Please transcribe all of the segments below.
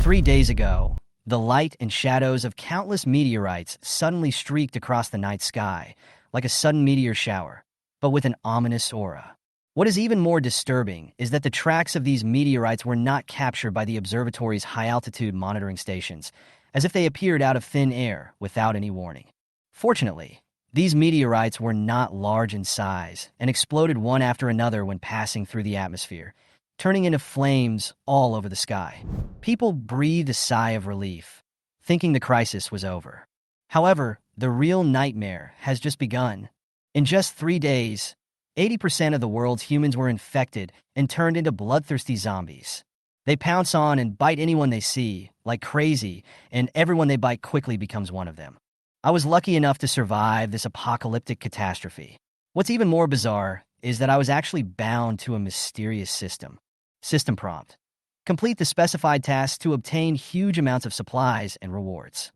3 days ago, the light and shadows of countless meteorites suddenly streaked across the night sky, like a sudden meteor shower, but with an ominous aura. What is even more disturbing is that the tracks of these meteorites were not captured by the observatory's high-altitude monitoring stations, as if they appeared out of thin air without any warning. Fortunately, these meteorites were not large in size and exploded one after another when passing through the atmosphere, turning into flames all over the sky. People breathed a sigh of relief, thinking the crisis was over. However, the real nightmare has just begun. In just 3 days, 80% of the world's humans were infected and turned into bloodthirsty zombies. They pounce on and bite anyone they see, like crazy, and everyone they bite quickly becomes one of them. I was lucky enough to survive this apocalyptic catastrophe. What's even more bizarre is that I was actually bound to a mysterious system. System prompt: complete the specified tasks to obtain huge amounts of supplies and rewards.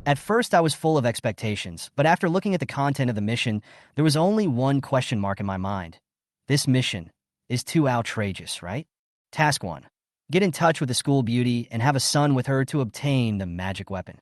At first, I was full of expectations, but after looking at the content of the mission, there was only one question mark in my mind. This mission is too outrageous, right? Task 1. Get in touch with the school beauty and have a son with her to obtain the magic weapon.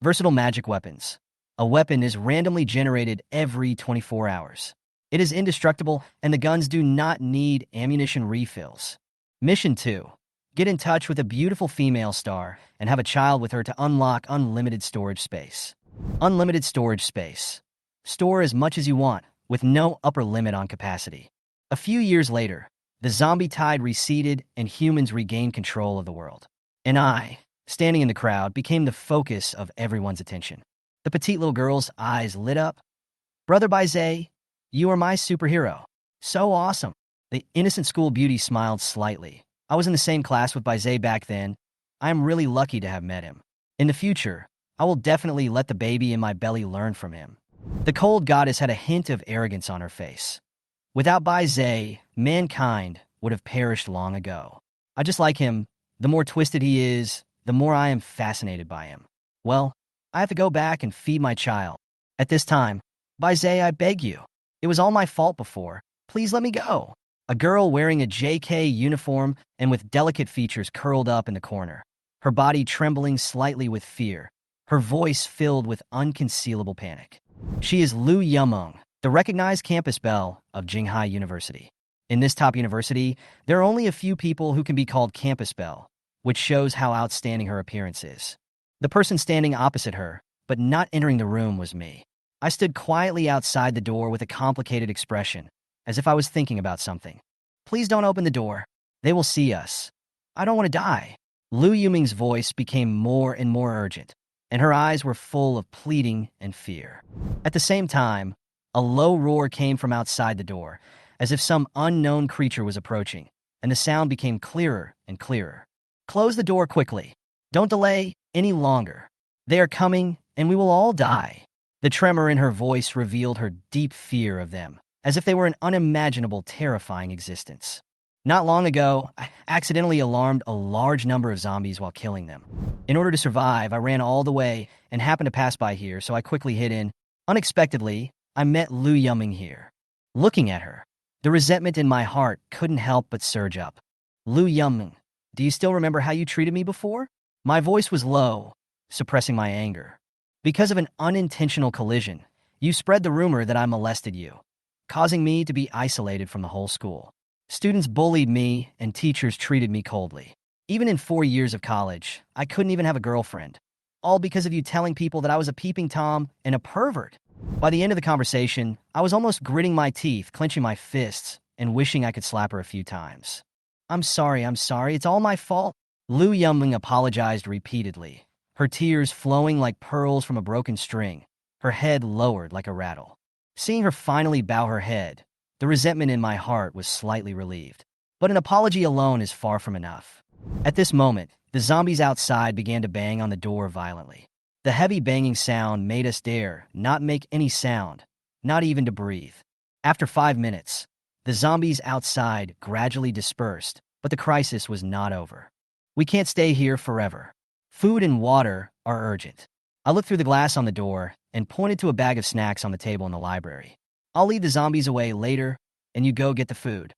Versatile magic weapons. A weapon is randomly generated every 24 hours. It is indestructible, and the guns do not need ammunition refills. Mission 2. Get in touch with a beautiful female star and have a child with her to unlock unlimited storage space. Unlimited storage space. Store as much as you want, with no upper limit on capacity. A few years later, the zombie tide receded and humans regained control of the world. And I, standing in the crowd, became the focus of everyone's attention. The petite little girl's eyes lit up. "Brother Baizé, you are my superhero. So awesome." The innocent school beauty smiled slightly. I was in the same class with Baizé back then. I am really lucky to have met him. In the future, I will definitely let the baby in my belly learn from him. The cold goddess had a hint of arrogance on her face. Without Baizé, mankind would have perished long ago. I just like him. The more twisted he is, the more I am fascinated by him. Well, I have to go back and feed my child. At this time, Baizé, I beg you. It was all my fault before. Please let me go. A girl wearing a JK uniform and with delicate features curled up in the corner, her body trembling slightly with fear, her voice filled with unconcealable panic. She is Lu Yong, the recognized campus belle of Jinghai University. In this top university, there are only a few people who can be called campus belle, which shows how outstanding her appearance is. The person standing opposite her, but not entering the room, was me. I stood quietly outside the door with a complicated expression, as if I was thinking about something. "Please don't open the door. They will see us. I don't want to die." Lu Yuming's voice became more and more urgent, and her eyes were full of pleading and fear. At the same time, a low roar came from outside the door, as if some unknown creature was approaching, and the sound became clearer and clearer. "Close the door quickly. Don't delay any longer. They are coming, and we will all die." The tremor in her voice revealed her deep fear of them, as if they were an unimaginable, terrifying existence. Not long ago, I accidentally alarmed a large number of zombies while killing them. In order to survive, I ran all the way and happened to pass by here, so I quickly hid in. Unexpectedly, I met Lu Yong here. Looking at her, the resentment in my heart couldn't help but surge up. "Lu Yong, do you still remember how you treated me before?" My voice was low, suppressing my anger. "Because of an unintentional collision, you spread the rumor that I molested you, causing me to be isolated from the whole school. Students bullied me, and teachers treated me coldly. Even in 4 years of college, I couldn't even have a girlfriend, all because of you telling people that I was a peeping Tom and a pervert." By the end of the conversation, I was almost gritting my teeth, clenching my fists, and wishing I could slap her a few times. I'm sorry, it's all my fault." Lu Yong apologized repeatedly, her tears flowing like pearls from a broken string, her head lowered like a rattle. Seeing her finally bow her head, the resentment in my heart was slightly relieved. But an apology alone is far from enough. At this moment, the zombies outside began to bang on the door violently. The heavy banging sound made us dare not make any sound, not even to breathe. After 5 minutes, the zombies outside gradually dispersed, but the crisis was not over. "We can't stay here forever. Food and water are urgent." I looked through the glass on the door and pointed to a bag of snacks on the table in the library. "I'll leave the zombies away later, and you go get the food."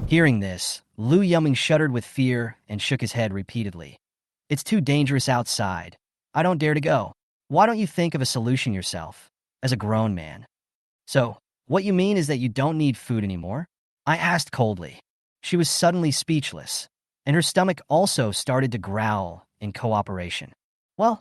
Hearing this, Lu Yong shuddered with fear and shook his head repeatedly. It's too dangerous outside. I don't dare to go. Why don't you think of a solution yourself, as a grown man? So, what you mean is that you don't need food anymore? I asked coldly. She was suddenly speechless, and her stomach also started to growl in cooperation. Well,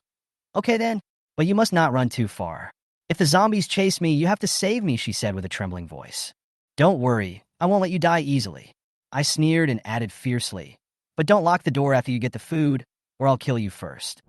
okay then, but you must not run too far. If the zombies chase me, you have to save me, she said with a trembling voice. Don't worry, I won't let you die easily. I sneered and added fiercely, but don't lock the door after you get the food, or I'll kill you first.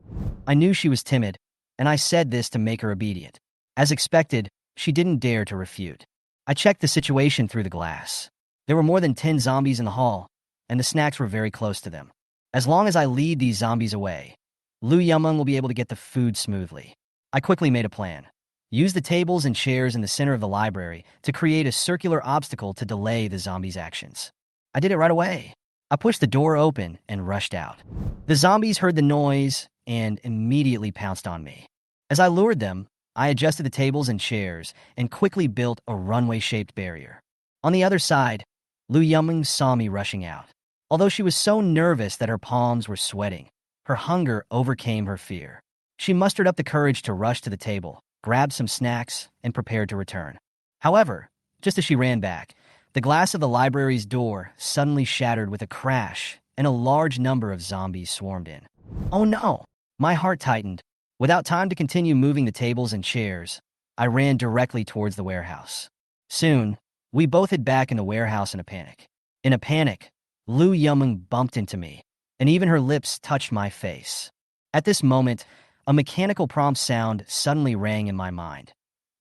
I knew she was timid, and I said this to make her obedient. As expected, she didn't dare to refute. I checked the situation through the glass. There were more than 10 zombies in the hall, and the snacks were very close to them. As long as I lead these zombies away, Lu Yong will be able to get the food smoothly. I quickly made a plan. Use the tables and chairs in the center of the library to create a circular obstacle to delay the zombies' actions. I did it right away. I pushed the door open and rushed out. The zombies heard the noise and immediately pounced on me. As I lured them, I adjusted the tables and chairs and quickly built a runway-shaped barrier. On the other side, Lu Yong saw me rushing out. Although she was so nervous that her palms were sweating, her hunger overcame her fear. She mustered up the courage to rush to the table, grabbed some snacks, and prepared to return. However, just as she ran back, the glass of the library's door suddenly shattered with a crash, and a large number of zombies swarmed in. Oh no! My heart tightened. Without time to continue moving the tables and chairs, I ran directly towards the warehouse. Soon, we both hid back in the warehouse in a panic. In a panic, Lu Yong bumped into me, and even her lips touched my face. At this moment, a mechanical prompt sound suddenly rang in my mind.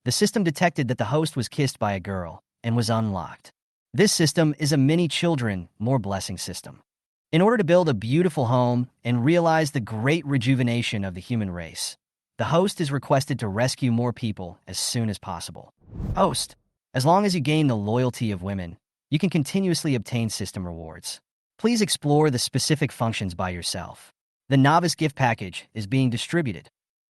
The system detected that the host was kissed by a girl and was unlocked. This system is a many children, more blessing system. In order to build a beautiful home and realize the great rejuvenation of the human race, the host is requested to rescue more people as soon as possible. Host, as long as you gain the loyalty of women, you can continuously obtain system rewards. Please explore the specific functions by yourself. The novice gift package is being distributed.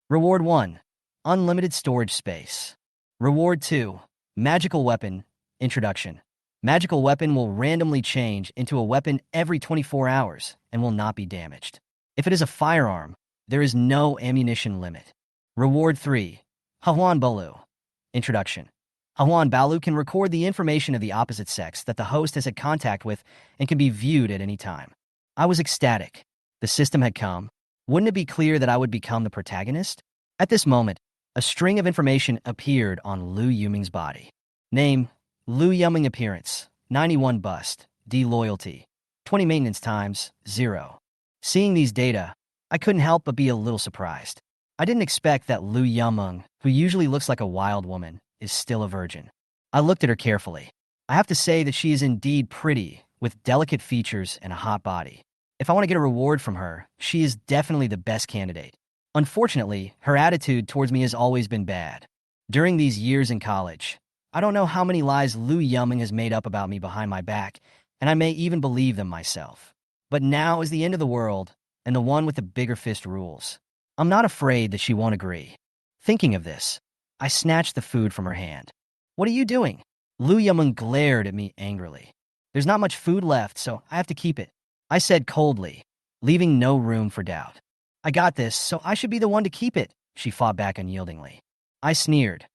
Reward 1, unlimited storage space. Reward 2, magical weapon, introduction. Magical weapon will randomly change into a weapon every 24 hours and will not be damaged. If it is a firearm, there is no ammunition limit. Reward 3, Hawan Balu, introduction. Hawan Balu can record the information of the opposite sex that the host has had contact with and can be viewed at any time. I was ecstatic. The system had come. Wouldn't it be clear that I would become the protagonist? At this moment, a string of information appeared on Lu Yong's body. Name, Lu Yong appearance, 91 bust, D loyalty, 20 maintenance times, 0. Seeing these data, I couldn't help but be a little surprised. I didn't expect that Lu Yong, who usually looks like a wild woman, is still a virgin. I looked at her carefully. I have to say that she is indeed pretty, with delicate features and a hot body. If I want to get a reward from her, she is definitely the best candidate. Unfortunately, her attitude towards me has always been bad. During these years in college, I don't know how many lies Lu Yong has made up about me behind my back, and I may even believe them myself. But now is the end of the world, and the one with the bigger fist rules. I'm not afraid that she won't agree. Thinking of this, I snatched the food from her hand. What are you doing? Lu Yong glared at me angrily. There's not much food left, so I have to keep it, I said coldly, leaving no room for doubt. I got this, so I should be the one to keep it, she fought back unyieldingly. I sneered.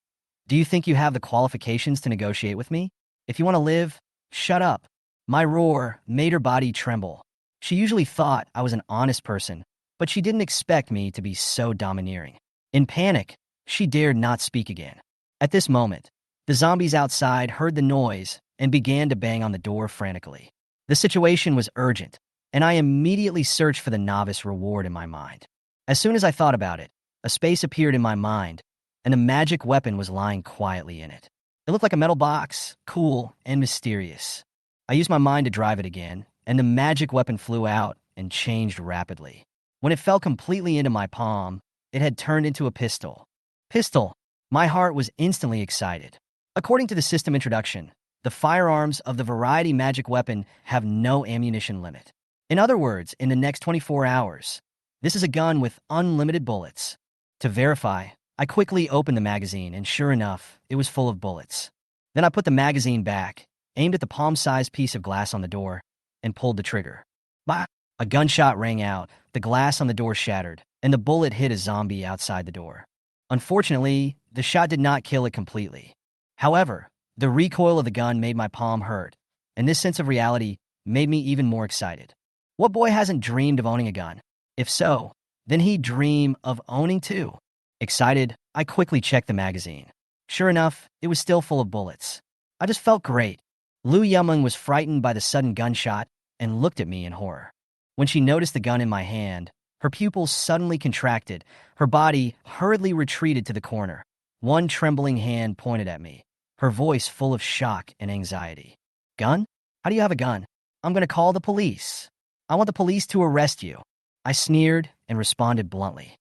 Do you think you have the qualifications to negotiate with me? If you want to live, shut up. My roar made her body tremble. She usually thought I was an honest person, but she didn't expect me to be so domineering. In panic, she dared not speak again. At this moment, the zombies outside heard the noise and began to bang on the door frantically. The situation was urgent, and I immediately searched for the novice reward in my mind. As soon as I thought about it, a space appeared in my mind, and a magic weapon was lying quietly in it. It looked like a metal box, cool and mysterious. I used my mind to drive it again, and the magic weapon flew out and changed rapidly. When it fell completely into my palm, it had turned into a pistol. Pistol! My heart was instantly excited. According to the system introduction, the firearms of the variety magic weapon have no ammunition limit. In other words, in the next 24 hours, this is a gun with unlimited bullets. To verify, I quickly opened the magazine, and sure enough, it was full of bullets. Then I put the magazine back, aimed at the palm-sized piece of glass on the door, and pulled the trigger. Bah! A gunshot rang out, the glass on the door shattered, and the bullet hit a zombie outside the door. Unfortunately, the shot did not kill it completely. However, the recoil of the gun made my palm hurt, and this sense of reality made me even more excited. What boy hasn't dreamed of owning a gun? If so, then he'd dream of owning two. Excited, I quickly checked the magazine. Sure enough, it was still full of bullets. I just felt great. Lu Yong was frightened by the sudden gunshot and looked at me in horror. When she noticed the gun in my hand, her pupils suddenly contracted. Her body hurriedly retreated to the corner. One trembling hand pointed at me, her voice full of shock and anxiety. Gun? How do you have a gun? I'm going to call the police. I want the police to arrest you. I sneered and responded bluntly.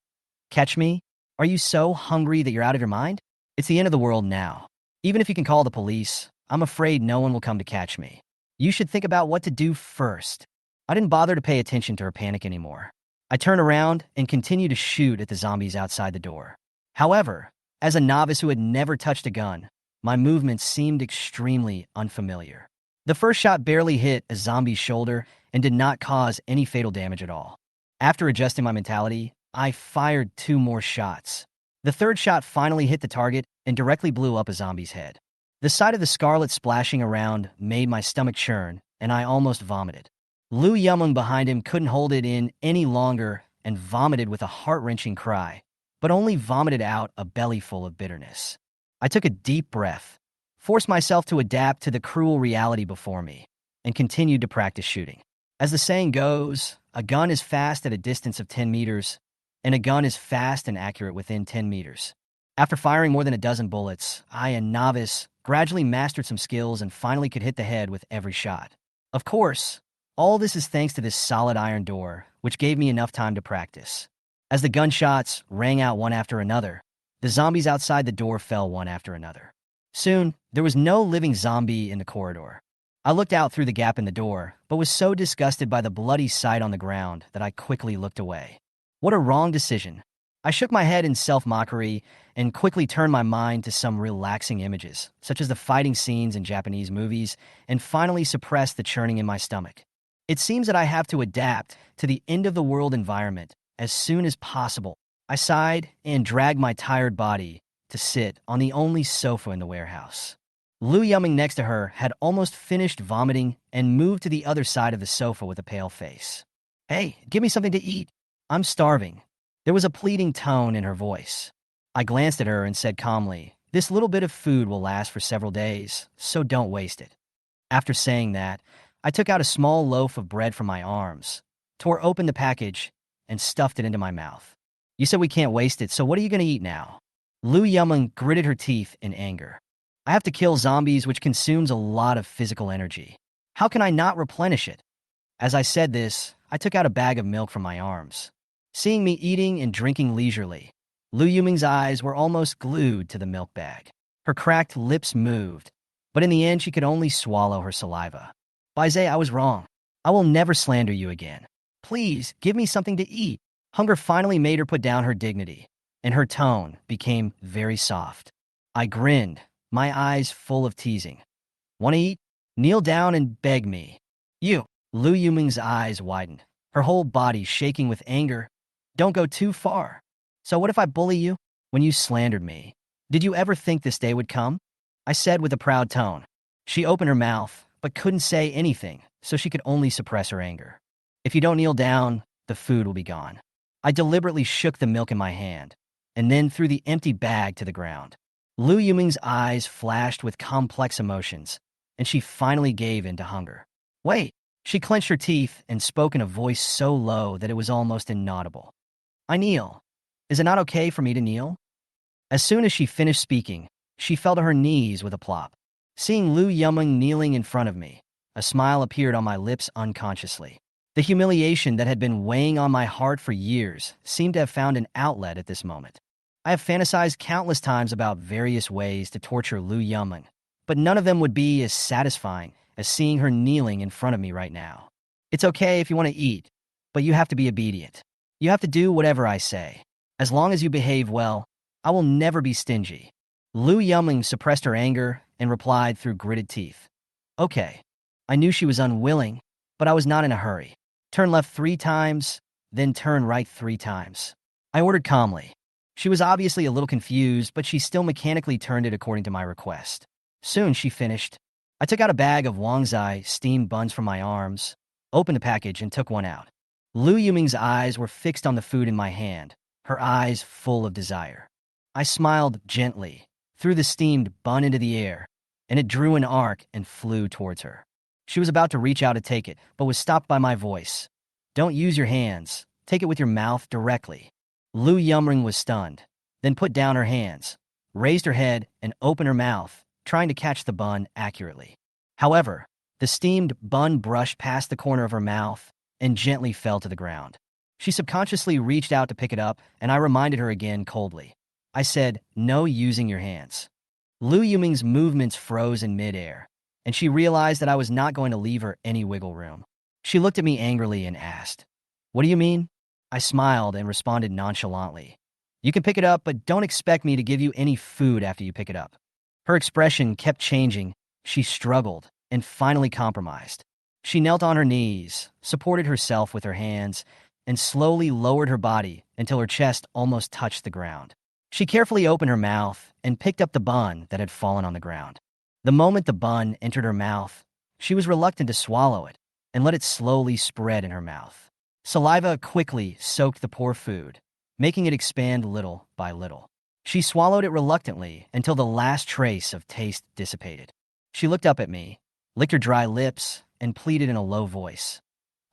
Catch me? Are you so hungry that you're out of your mind? It's the end of the world now. Even if you can call the police, I'm afraid no one will come to catch me. You should think about what to do first. I didn't bother to pay attention to her panic anymore. I turned around and continued to shoot at the zombies outside the door. However, as a novice who had never touched a gun, my movements seemed extremely unfamiliar. The first shot barely hit a zombie's shoulder and did not cause any fatal damage at all. After adjusting my mentality, I fired 2 more shots. The third shot finally hit the target and directly blew up a zombie's head. The sight of the scarlet splashing around made my stomach churn, and I almost vomited. Lu Yong behind him couldn't hold it in any longer and vomited with a heart-wrenching cry, but only vomited out a bellyful of bitterness. I took a deep breath, forced myself to adapt to the cruel reality before me, and continued to practice shooting. As the saying goes, a gun is fast at a distance of 10 meters, and a gun is fast and accurate within 10 meters. After firing more than a dozen bullets, I, a novice, gradually mastered some skills and finally could hit the head with every shot. Of course, all this is thanks to this solid iron door, which gave me enough time to practice. As the gunshots rang out one after another, the zombies outside the door fell one after another. Soon, there was no living zombie in the corridor. I looked out through the gap in the door, but was so disgusted by the bloody sight on the ground that I quickly looked away. What a wrong decision. I shook my head in self-mockery and quickly turned my mind to some relaxing images, such as the fighting scenes in Japanese movies, and finally suppressed the churning in my stomach. It seems that I have to adapt to the end-of-the-world environment as soon as possible. I sighed and dragged my tired body to sit on the only sofa in the warehouse. Lu Yong next to her had almost finished vomiting and moved to the other side of the sofa with a pale face. Hey, give me something to eat. I'm starving. There was a pleading tone in her voice. I glanced at her and said calmly, this little bit of food will last for several days, so don't waste it. After saying that, I took out a small loaf of bread from my arms, tore open the package, and stuffed it into my mouth. You said we can't waste it, so what are you going to eat now? Lu Yong gritted her teeth in anger. I have to kill zombies, which consumes a lot of physical energy. How can I not replenish it? As I said this, I took out a bag of milk from my arms. Seeing me eating and drinking leisurely, Lu Yong's eyes were almost glued to the milk bag. Her cracked lips moved, but in the end she could only swallow her saliva. Baize, I was wrong. I will never slander you again. Please, give me something to eat. Hunger finally made her put down her dignity, and her tone became very soft. I grinned, my eyes full of teasing. Want to eat? Kneel down and beg me. You. Lu Yong's eyes widened, her whole body shaking with anger. Don't go too far. So what if I bully you? When you slandered me, did you ever think this day would come? I said with a proud tone. She opened her mouth, but couldn't say anything, so she could only suppress her anger. If you don't kneel down, the food will be gone. I deliberately shook the milk in my hand, and then threw the empty bag to the ground. Lu Yong's eyes flashed with complex emotions, and she finally gave in to hunger. Wait, she clenched her teeth and spoke in a voice so low that it was almost inaudible. I kneel. Is it not okay for me to kneel? As soon as she finished speaking, she fell to her knees with a plop. Seeing Lu Yong kneeling in front of me, a smile appeared on my lips unconsciously. The humiliation that had been weighing on my heart for years seemed to have found an outlet at this moment. I have fantasized countless times about various ways to torture Lu Yong, but none of them would be as satisfying as seeing her kneeling in front of me right now. It's okay if you want to eat, but you have to be obedient. You have to do whatever I say. As long as you behave well, I will never be stingy. Lu Yong suppressed her anger and replied through gritted teeth. Okay. I knew she was unwilling, but I was not in a hurry. Turn left 3 times, then turn right 3 times. I ordered calmly. She was obviously a little confused, but she still mechanically turned it according to my request. Soon she finished. I took out a bag of Wangzai steamed buns from my arms, opened the package, and took one out. Lu Yuming's eyes were fixed on the food in my hand, her eyes full of desire. I smiled gently, threw the steamed bun into the air, and it drew an arc and flew towards her. She was about to reach out to take it, but was stopped by my voice. Don't use your hands. Take it with your mouth directly. Lu Yumring was stunned, then put down her hands, raised her head, and opened her mouth, trying to catch the bun accurately. However, the steamed bun brushed past the corner of her mouth and gently fell to the ground. She subconsciously reached out to pick it up, and I reminded her again coldly. I said, no using your hands. Lu Yuming's movements froze in midair, and she realized that I was not going to leave her any wiggle room. She looked at me angrily and asked, what do you mean? I smiled and responded nonchalantly. You can pick it up, but don't expect me to give you any food after you pick it up. Her expression kept changing. She struggled and finally compromised. She knelt on her knees, supported herself with her hands, and slowly lowered her body until her chest almost touched the ground. She carefully opened her mouth and picked up the bun that had fallen on the ground. The moment the bun entered her mouth, she was reluctant to swallow it and let it slowly spread in her mouth. Saliva quickly soaked the poor food, making it expand little by little. She swallowed it reluctantly until the last trace of taste dissipated. She looked up at me, licked her dry lips, and pleaded in a low voice.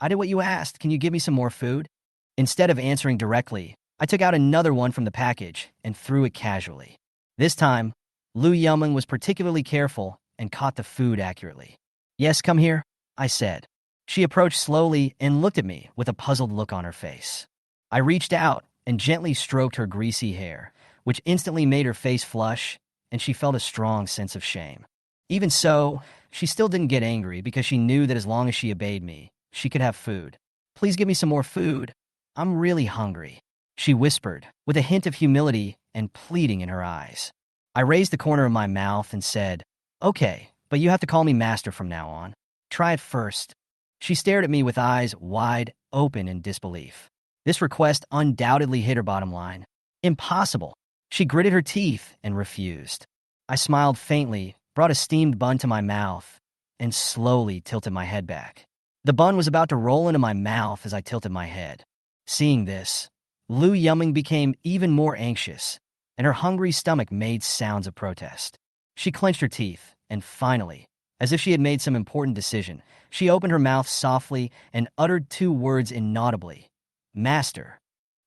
I did what you asked. Can you give me some more food? Instead of answering directly, I took out another one from the package and threw it casually. This time, Lu Yuming was particularly careful and caught the food accurately. Yes, come here, I said. She approached slowly and looked at me with a puzzled look on her face. I reached out and gently stroked her greasy hair, which instantly made her face flush, and she felt a strong sense of shame. Even so, she still didn't get angry because she knew that as long as she obeyed me, she could have food. Please give me some more food. I'm really hungry, she whispered, with a hint of humility and pleading in her eyes. I raised the corner of my mouth and said, okay, but you have to call me master from now on. Try it first. She stared at me with eyes wide open in disbelief. This request undoubtedly hit her bottom line. Impossible. She gritted her teeth and refused. I smiled faintly, brought a steamed bun to my mouth, and slowly tilted my head back. The bun was about to roll into my mouth as I tilted my head. Seeing this, Lu Yuming became even more anxious, and her hungry stomach made sounds of protest. She clenched her teeth, and finally, as if she had made some important decision, she opened her mouth softly and uttered 2 words inaudibly. Master.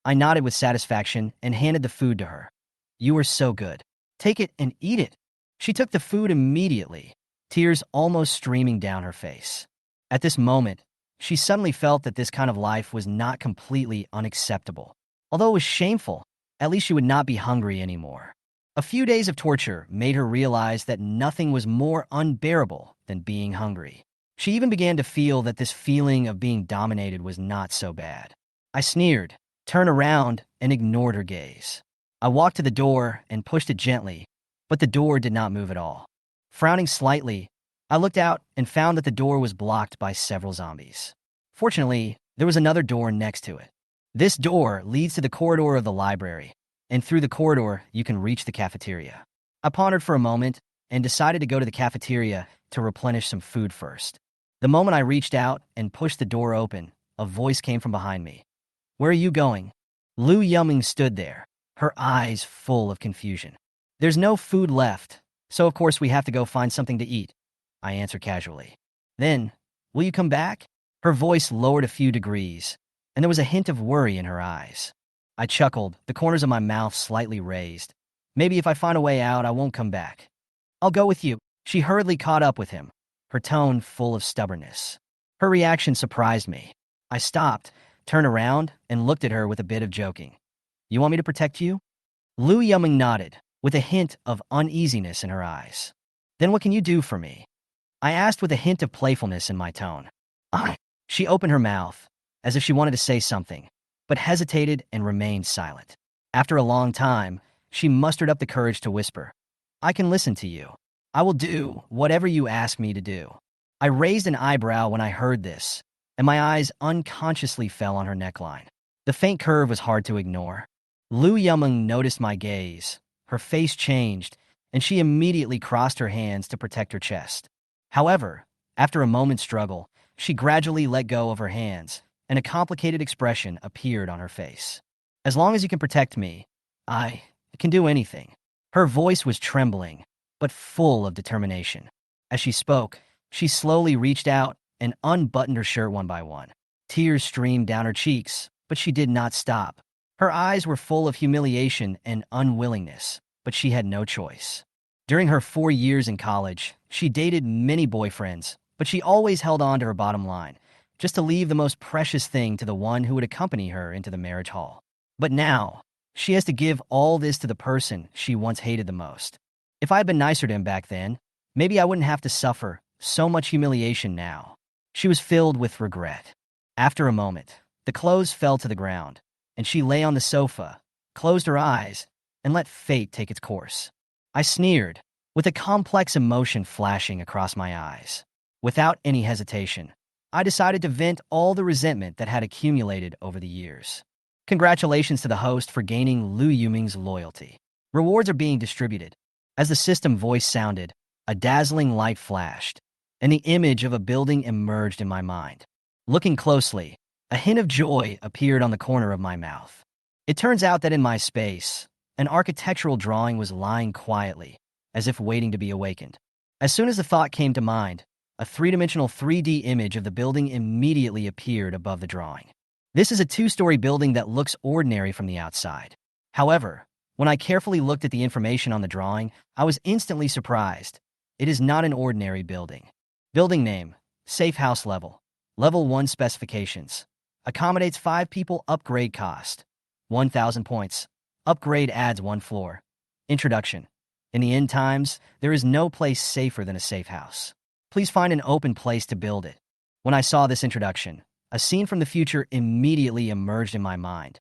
I nodded with satisfaction and handed the food to her. You are so good. Take it and eat it. She took the food immediately, tears almost streaming down her face. At this moment, she suddenly felt that this kind of life was not completely unacceptable. Although it was shameful, at least she would not be hungry anymore. A few days of torture made her realize that nothing was more unbearable than being hungry. She even began to feel that this feeling of being dominated was not so bad. I sneered, turned around, and ignored her gaze. I walked to the door and pushed it gently, but the door did not move at all. Frowning slightly, I looked out and found that the door was blocked by several zombies. Fortunately, there was another door next to it. This door leads to the corridor of the library, and through the corridor, you can reach the cafeteria. I pondered for a moment and decided to go to the cafeteria to replenish some food first. The moment I reached out and pushed the door open, a voice came from behind me. Where are you going? Lu Yuming stood there, her eyes full of confusion. There's no food left, so of course we have to go find something to eat, I answered casually. Then, will you come back? Her voice lowered a few degrees, and there was a hint of worry in her eyes. I chuckled, the corners of my mouth slightly raised. Maybe if I find a way out, I won't come back. I'll go with you. She hurriedly caught up with him, her tone full of stubbornness. Her reaction surprised me. I stopped, turned around, and looked at her with a bit of joking. You want me to protect you? Lu Yuming nodded, with a hint of uneasiness in her eyes. Then what can you do for me? I asked with a hint of playfulness in my tone. She opened her mouth, as if she wanted to say something, but hesitated and remained silent. After a long time, she mustered up the courage to whisper, I can listen to you. I will do whatever you ask me to do. I raised an eyebrow when I heard this, and my eyes unconsciously fell on her neckline. The faint curve was hard to ignore. Lu Yong noticed my gaze. Her face changed, and she immediately crossed her hands to protect her chest. However, after a moment's struggle, she gradually let go of her hands, and a complicated expression appeared on her face. As long as you can protect me, I can do anything. Her voice was trembling, but full of determination. As she spoke, she slowly reached out and unbuttoned her shirt one by one. Tears streamed down her cheeks, but she did not stop. Her eyes were full of humiliation and unwillingness, but she had no choice. During her 4 years in college, she dated many boyfriends, but she always held on to her bottom line, just to leave the most precious thing to the one who would accompany her into the marriage hall. But now, she has to give all this to the person she once hated the most. If I had been nicer to him back then, maybe I wouldn't have to suffer so much humiliation now. She was filled with regret. After a moment, the clothes fell to the ground, and she lay on the sofa, closed her eyes, and let fate take its course. I sneered, with a complex emotion flashing across my eyes. Without any hesitation, I decided to vent all the resentment that had accumulated over the years. Congratulations to the host for gaining Lu Yong's loyalty. Rewards are being distributed. As the system voice sounded, a dazzling light flashed, and the image of a building emerged in my mind. Looking closely, a hint of joy appeared on the corner of my mouth. It turns out that in my space, an architectural drawing was lying quietly, as if waiting to be awakened. As soon as the thought came to mind, a three-dimensional 3D image of the building immediately appeared above the drawing. This is a 2-story building that looks ordinary from the outside. However, when I carefully looked at the information on the drawing, I was instantly surprised. It is not an ordinary building. Building name, Safehouse level. Level 1 specifications. Accommodates 5 people. Upgrade cost, 1,000 points. Upgrade adds 1 floor. Introduction. In the end times, there is no place safer than a safe house. Please find an open place to build it. When I saw this introduction, a scene from the future immediately emerged in my mind.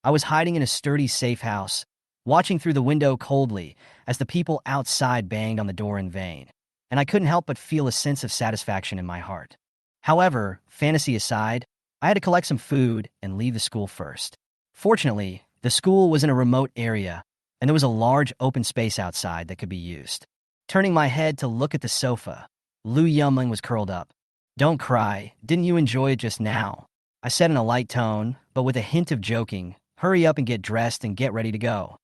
I was hiding in a sturdy safe house, watching through the window coldly as the people outside banged on the door in vain, and I couldn't help but feel a sense of satisfaction in my heart. However, fantasy aside, I had to collect some food and leave the school first. Fortunately, the school was in a remote area, and there was a large open space outside that could be used. Turning my head to look at the sofa, Lu Yong was curled up. "Don't cry, didn't you enjoy it just now?" I said in a light tone, but with a hint of joking. "Hurry up and get dressed and get ready to go."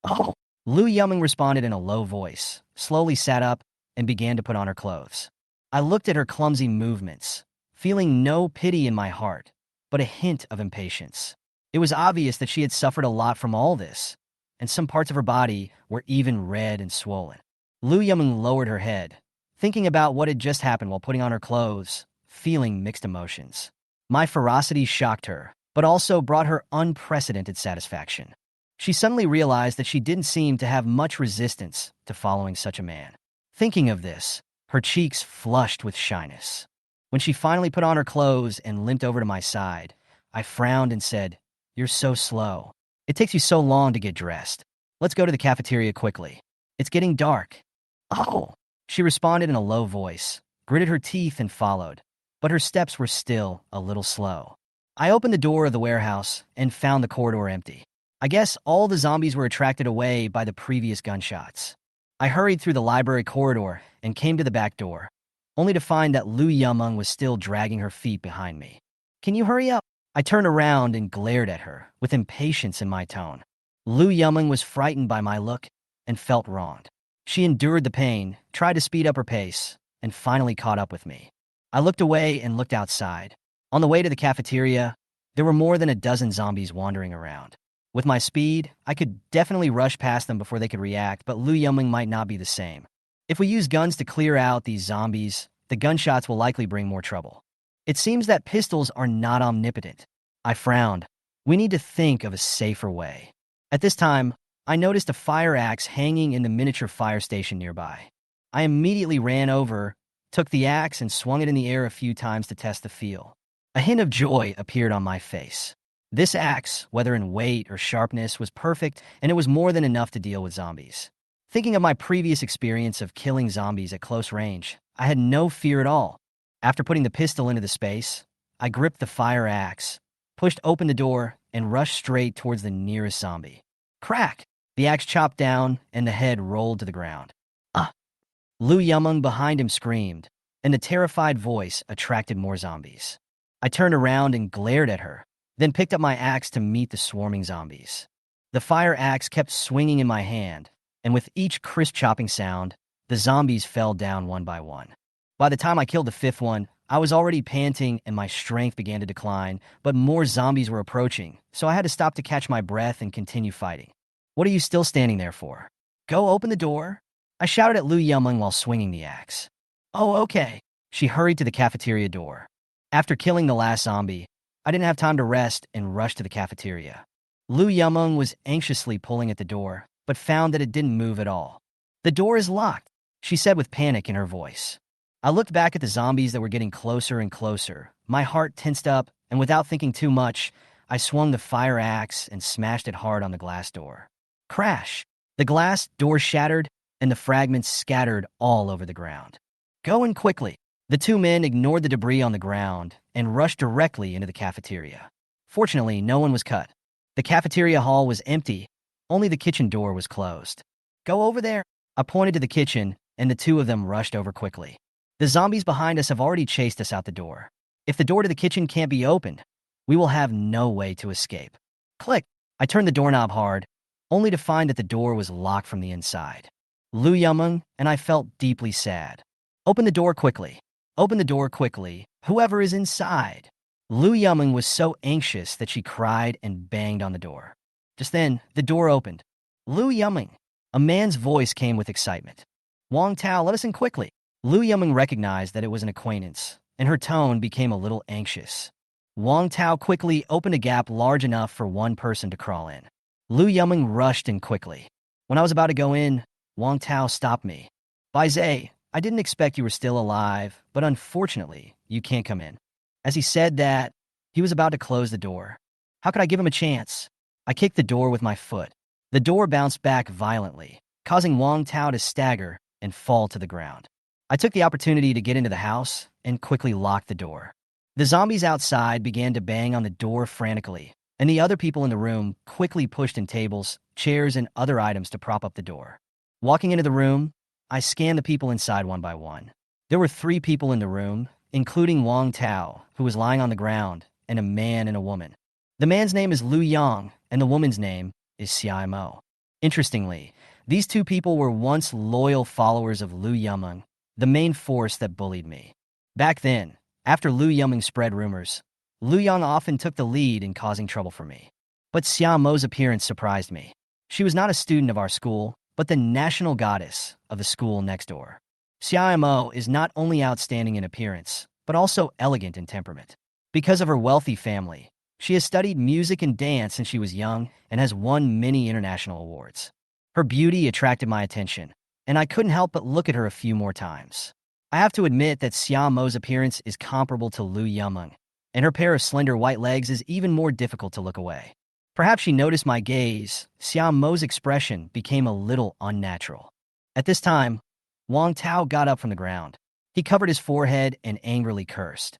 "Oh." Lu Yong responded in a low voice, slowly sat up, and began to put on her clothes. I looked at her clumsy movements, feeling no pity in my heart, but a hint of impatience. It was obvious that she had suffered a lot from all this, and some parts of her body were even red and swollen. Lu Yong lowered her head, thinking about what had just happened while putting on her clothes, feeling mixed emotions. My ferocity shocked her, but also brought her unprecedented satisfaction. She suddenly realized that she didn't seem to have much resistance to following such a man. Thinking of this, her cheeks flushed with shyness. When she finally put on her clothes and limped over to my side, I frowned and said, "You're so slow. It takes you so long to get dressed. Let's go to the cafeteria quickly. It's getting dark." "Oh." She responded in a low voice, gritted her teeth and followed, but her steps were still a little slow. I opened the door of the warehouse and found the corridor empty. I guess all the zombies were attracted away by the previous gunshots. I hurried through the library corridor and came to the back door, only to find that Lu Yong was still dragging her feet behind me. "Can you hurry up?" I turned around and glared at her, with impatience in my tone. Lu Yong was frightened by my look and felt wronged. She endured the pain, tried to speed up her pace, and finally caught up with me. I looked away and looked outside. On the way to the cafeteria, there were more than a dozen zombies wandering around. With my speed, I could definitely rush past them before they could react, but Lu Yong might not be the same. If we use guns to clear out these zombies, the gunshots will likely bring more trouble. It seems that pistols are not omnipotent. I frowned. We need to think of a safer way. At this time, I noticed a fire axe hanging in the miniature fire station nearby. I immediately ran over, took the axe, and swung it in the air a few times to test the feel. A hint of joy appeared on my face. This axe, whether in weight or sharpness, was perfect, and it was more than enough to deal with zombies. Thinking of my previous experience of killing zombies at close range, I had no fear at all. After putting the pistol into the space, I gripped the fire axe, pushed open the door, and rushed straight towards the nearest zombie. Crack! The axe chopped down, and the head rolled to the ground. Ah! Lu Yong behind him screamed, and the terrified voice attracted more zombies. I turned around and glared at her, then picked up my axe to meet the swarming zombies. The fire axe kept swinging in my hand, and with each crisp chopping sound, the zombies fell down one by one. By the time I killed the fifth one, I was already panting and my strength began to decline, but more zombies were approaching, so I had to stop to catch my breath and continue fighting. What are you still standing there for? Go open the door. I shouted at Lu Yong while swinging the axe. Oh, okay. She hurried to the cafeteria door. After killing the last zombie, I didn't have time to rest and rushed to the cafeteria. Lu Yong was anxiously pulling at the door, but found that it didn't move at all. The door is locked, she said with panic in her voice. I looked back at the zombies that were getting closer and closer. My heart tensed up, and without thinking too much, I swung the fire axe and smashed it hard on the glass door. Crash! The glass door shattered, and the fragments scattered all over the ground. Go in quickly. The two men ignored the debris on the ground and rushed directly into the cafeteria. Fortunately, no one was cut. The cafeteria hall was empty. Only the kitchen door was closed. Go over there. I pointed to the kitchen, and the two of them rushed over quickly. The zombies behind us have already chased us out the door. If the door to the kitchen can't be opened, we will have no way to escape. Click! I turned the doorknob hard, only to find that the door was locked from the inside. Lu Yong and I felt deeply sad. Open the door quickly. Open the door quickly. Whoever is inside. Lu Yong was so anxious that she cried and banged on the door. Just then, the door opened. Lu Yong. A man's voice came with excitement. Wang Tao, let us in quickly. Lu Yong recognized that it was an acquaintance, and her tone became a little anxious. Wang Tao quickly opened a gap large enough for one person to crawl in. Lu Yong rushed in quickly. When I was about to go in, Wang Tao stopped me. Bai Zhe, I didn't expect you were still alive, but unfortunately, you can't come in. As he said that, he was about to close the door. How could I give him a chance? I kicked the door with my foot. The door bounced back violently, causing Wang Tao to stagger and fall to the ground. I took the opportunity to get into the house and quickly locked the door. The zombies outside began to bang on the door frantically, and the other people in the room quickly pushed in tables, chairs, and other items to prop up the door. Walking into the room, I scanned the people inside one by one. There were 3 people in the room, including Wang Tao, who was lying on the ground, and a man and a woman. The man's name is Lu Yong, and the woman's name is Sigh. Interestingly, these 2 people were once loyal followers of Lu Yong, the main force that bullied me. Back then, after Lu Yong spread rumors, Lu Yong often took the lead in causing trouble for me. But Xiaomo's appearance surprised me. She was not a student of our school, but the national goddess of the school next door. Xiaomo is not only outstanding in appearance, but also elegant in temperament. Because of her wealthy family, she has studied music and dance since she was young and has won many international awards. Her beauty attracted my attention, and I couldn't help but look at her a few more times. I have to admit that Xiaomo's appearance is comparable to Lu Yong, and her pair of slender white legs is even more difficult to look away. Perhaps she noticed my gaze. Xiaomo's expression became a little unnatural. At this time, Wang Tao got up from the ground. He covered his forehead and angrily cursed.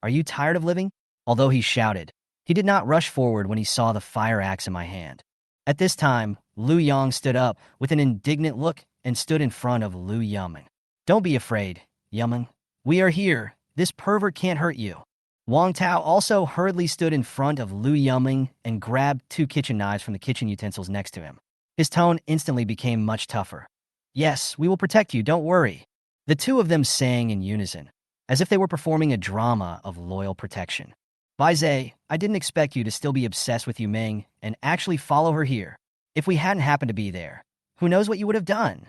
Are you tired of living? Although he shouted, he did not rush forward when he saw the fire axe in my hand. At this time, Lu Yong stood up with an indignant look and stood in front of Lu Yong. Don't be afraid, Yong. We are here. This pervert can't hurt you. Wang Tao also hurriedly stood in front of Lu Yong and grabbed 2 kitchen knives from the kitchen utensils next to him. His tone instantly became much tougher. Yes, we will protect you, don't worry. The 2 of them sang in unison, as if they were performing a drama of loyal protection. Bai Zhe, I didn't expect you to still be obsessed with Yu Ming and actually follow her here. If we hadn't happened to be there, who knows what you would have done?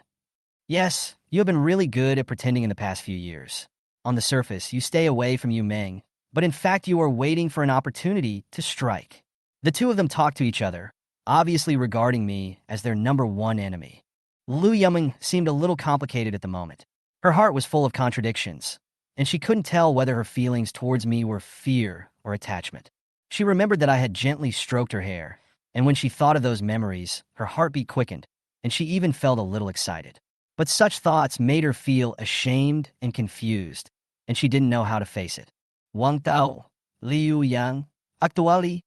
Yes, you have been really good at pretending in the past few years. On the surface, you stay away from Yu Ming, but in fact you are waiting for an opportunity to strike. The 2 of them talked to each other, obviously regarding me as their number 1 enemy. Lu Yong seemed a little complicated at the moment. Her heart was full of contradictions, and she couldn't tell whether her feelings towards me were fear or attachment. She remembered that I had gently stroked her hair, and when she thought of those memories, her heartbeat quickened, and she even felt a little excited. But such thoughts made her feel ashamed and confused, and she didn't know how to face it. Wang Tao, Liu Yang. Actually,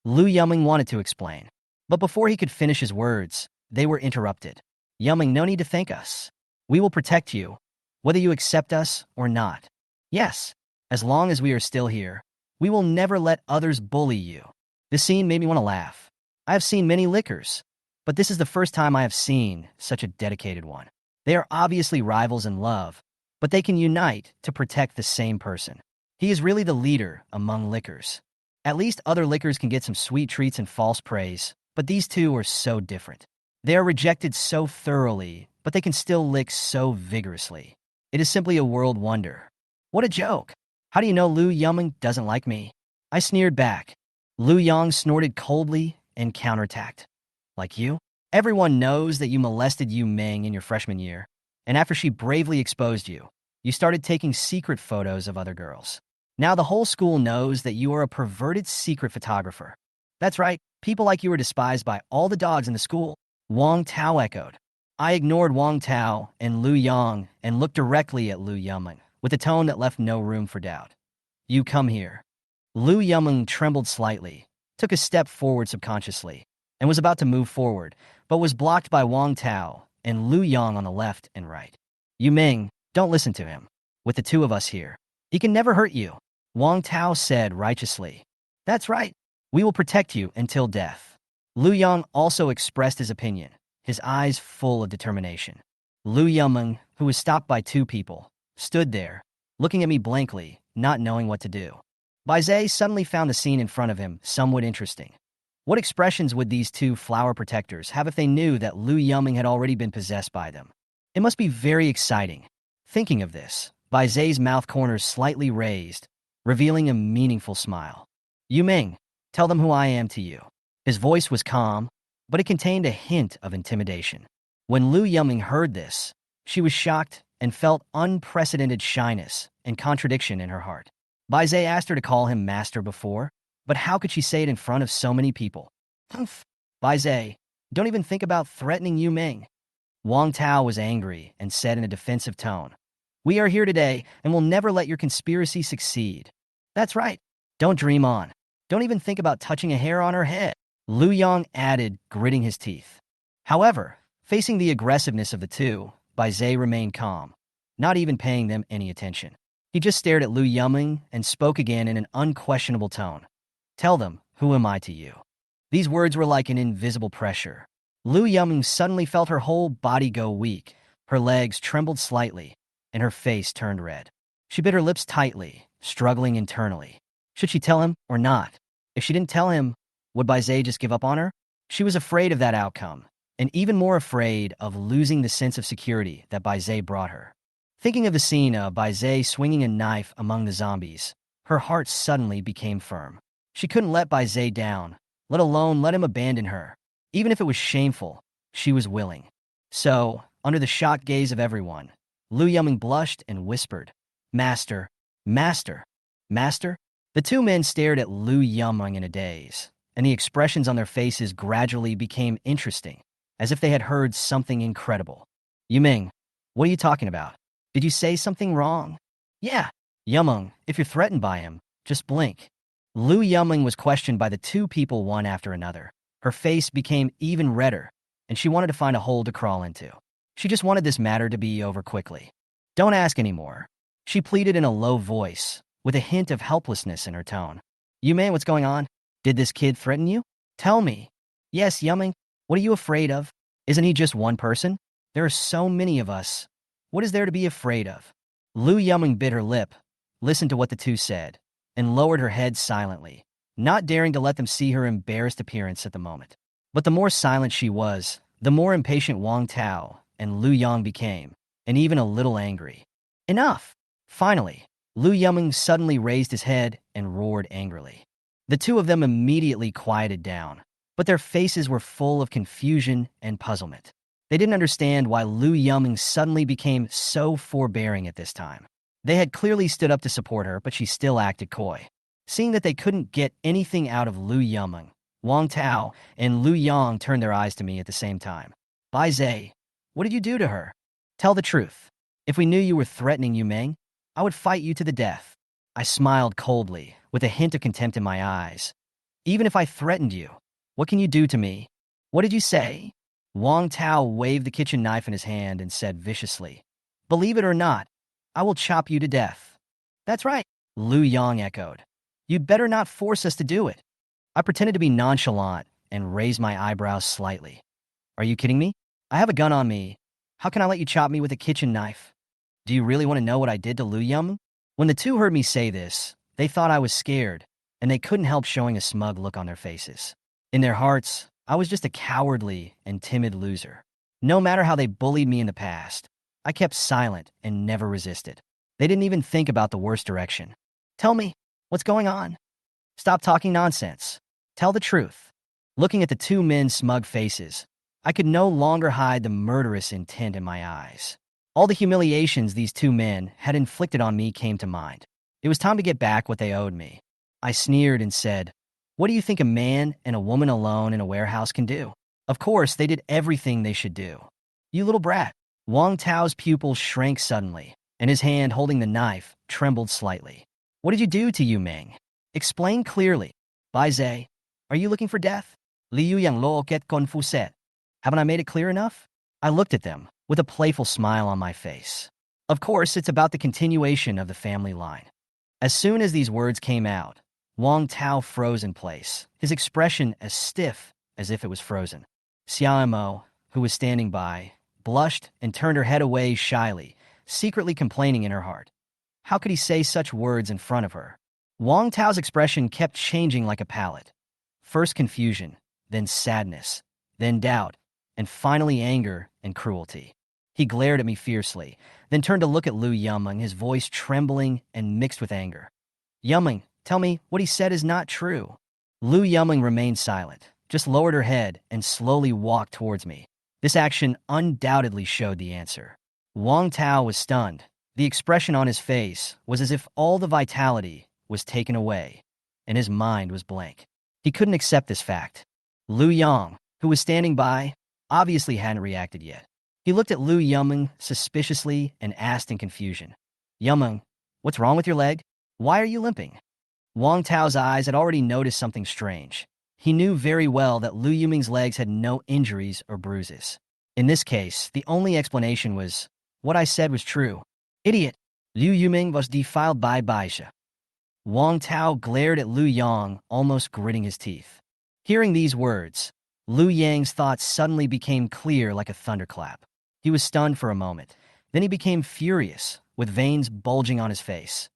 Lu Yuming wanted to explain. But before he could finish his words, they were interrupted. Yuming, no need to thank us. We will protect you, whether you accept us or not. Yes, as long as we are still here, we will never let others bully you. This scene made me want to laugh. I have seen many lickers, but this is the first time I have seen such a dedicated one. They are obviously rivals in love, but they can unite to protect the same person. He is really the leader among lickers. At least other lickers can get some sweet treats and false praise, but these two are so different. They are rejected so thoroughly, but they can still lick so vigorously. It is simply a world wonder. What a joke. How do you know Lu Yuming doesn't like me? I sneered back. Lu Yong snorted coldly and counterattacked. Like you? Everyone knows that you molested Yu Ming in your freshman year, and after she bravely exposed you, you started taking secret photos of other girls. Now the whole school knows that you are a perverted secret photographer. That's right, people like you are despised by all the dogs in the school. Wang Tao echoed. I ignored Wang Tao and Lu Yong and looked directly at Lu Yuming, with a tone that left no room for doubt. You come here. Lu Yuming trembled slightly, took a step forward subconsciously, and was about to move forward, but was blocked by Wang Tao and Lu Yong on the left and right. Yu Ming, don't listen to him. With the two of us here, he can never hurt you, Wang Tao said righteously. That's right. We will protect you until death. Lu Yong also expressed his opinion, his eyes full of determination. Lu Yuming, who was stopped by two people, stood there, looking at me blankly, not knowing what to do. Baizé suddenly found the scene in front of him somewhat interesting. What expressions would these two flower protectors have if they knew that Lu Yuming had already been possessed by them? It must be very exciting. Thinking of this, Baizé's mouth corners slightly raised, revealing a meaningful smile. Yu Ming, tell them who I am to you. His voice was calm, but it contained a hint of intimidation. When Lu Yuming heard this, she was shocked and felt unprecedented shyness and contradiction in her heart. Baizé asked her to call him master before, but how could she say it in front of so many people? Humph. Baizé, don't even think about threatening Yu Ming. Wang Tao was angry and said in a defensive tone, We are here today and will never let your conspiracy succeed. That's right. Don't dream on. Don't even think about touching a hair on her head, Lu Yong added, gritting his teeth. However, facing the aggressiveness of the two, Baizé remained calm, not even paying them any attention. He just stared at Lu Yuming and spoke again in an unquestionable tone. Tell them, who am I to you? These words were like an invisible pressure. Lu Yuming suddenly felt her whole body go weak, her legs trembled slightly, and her face turned red. She bit her lips tightly, struggling internally. Should she tell him or not? If she didn't tell him, would Baizé just give up on her? She was afraid of that outcome, and even more afraid of losing the sense of security that Baizé brought her. Thinking of the scene of Baizé swinging a knife among the zombies, her heart suddenly became firm. She couldn't let Baizé down, let alone let him abandon her. Even if it was shameful, she was willing. So, under the shocked gaze of everyone, Lu Yuming blushed and whispered, Master, Master, Master? The two men stared at Lu Yuming in a daze, and the expressions on their faces gradually became interesting, as if they had heard something incredible. Yu Ming, what are you talking about? Did you say something wrong? Yeah. Yuming, if you're threatened by him, just blink. Lu Yuming was questioned by the two people one after another. Her face became even redder, and she wanted to find a hole to crawl into. She just wanted this matter to be over quickly. Don't ask anymore. She pleaded in a low voice, with a hint of helplessness in her tone. Yu Ming, what's going on? Did this kid threaten you? Tell me. Yes, Yuming. What are you afraid of? Isn't he just one person? There are so many of us. What is there to be afraid of? Lu Yuming bit her lip, listened to what the two said, and lowered her head silently, not daring to let them see her embarrassed appearance at the moment. But the more silent she was, the more impatient Wang Tao and Lu Yong became, and even a little angry. Enough! Finally, Lu Yuming suddenly raised his head and roared angrily. The two of them immediately quieted down, but their faces were full of confusion and puzzlement. They didn't understand why Lu Yuming suddenly became so forbearing at this time. They had clearly stood up to support her, but she still acted coy. Seeing that they couldn't get anything out of Lu Yuming, Wang Tao and Lu Yong turned their eyes to me at the same time. Baizé, what did you do to her? Tell the truth. If we knew you were threatening Yu Ming, I would fight you to the death. I smiled coldly, with a hint of contempt in my eyes. Even if I threatened you, what can you do to me? What did you say? Wang Tao waved the kitchen knife in his hand and said viciously, "Believe it or not, I will chop you to death." "That's right," Lu Yong echoed. "You'd better not force us to do it." I pretended to be nonchalant and raised my eyebrows slightly. "Are you kidding me? I have a gun on me. How can I let you chop me with a kitchen knife? Do you really want to know what I did to Lu Yong?" When the two heard me say this, they thought I was scared, and they couldn't help showing a smug look on their faces. In their hearts, I was just a cowardly and timid loser. No matter how they bullied me in the past, I kept silent and never resisted. They didn't even think about the worst direction. "Tell me, what's going on? Stop talking nonsense. Tell the truth." Looking at the two men's smug faces, I could no longer hide the murderous intent in my eyes. All the humiliations these two men had inflicted on me came to mind. It was time to get back what they owed me. I sneered and said, "What do you think a man and a woman alone in a warehouse can do?" Of course, they did everything they should do. "You little brat." Wang Tao's pupil shrank suddenly, and his hand holding the knife trembled slightly. "What did you do to Yu Ming? Explain clearly." "Bai Zhe, are you looking for death?" Liu Yang lo get confused. Haven't I made it clear enough? I looked at them, with a playful smile on my face. Of course, it's about the continuation of the family line. As soon as these words came out, Wang Tao froze in place, his expression as stiff as if it was frozen. Xiaomo, who was standing by, blushed and turned her head away shyly, secretly complaining in her heart. How could he say such words in front of her? Wang Tao's expression kept changing like a palette. First confusion, then sadness, then doubt, and finally anger and cruelty. He glared at me fiercely, then turned to look at Lu Yong, his voice trembling and mixed with anger. "Yuming, tell me what he said is not true." Lu Yong remained silent, just lowered her head and slowly walked towards me. This action undoubtedly showed the answer. Wang Tao was stunned. The expression on his face was as if all the vitality was taken away, and his mind was blank. He couldn't accept this fact. Lu Yong, who was standing by, obviously hadn't reacted yet. He looked at Lu Yong suspiciously and asked in confusion, "Yong, what's wrong with your leg? Why are you limping?" Wang Tao's eyes had already noticed something strange. He knew very well that Lu Yuming's legs had no injuries or bruises. In this case, the only explanation was, what I said was true. "Idiot! Lu Yuming was defiled by Baisha." Wang Tao glared at Lu Yong, almost gritting his teeth. Hearing these words, Lu Yang's thoughts suddenly became clear like a thunderclap. He was stunned for a moment. Then he became furious, with veins bulging on his face.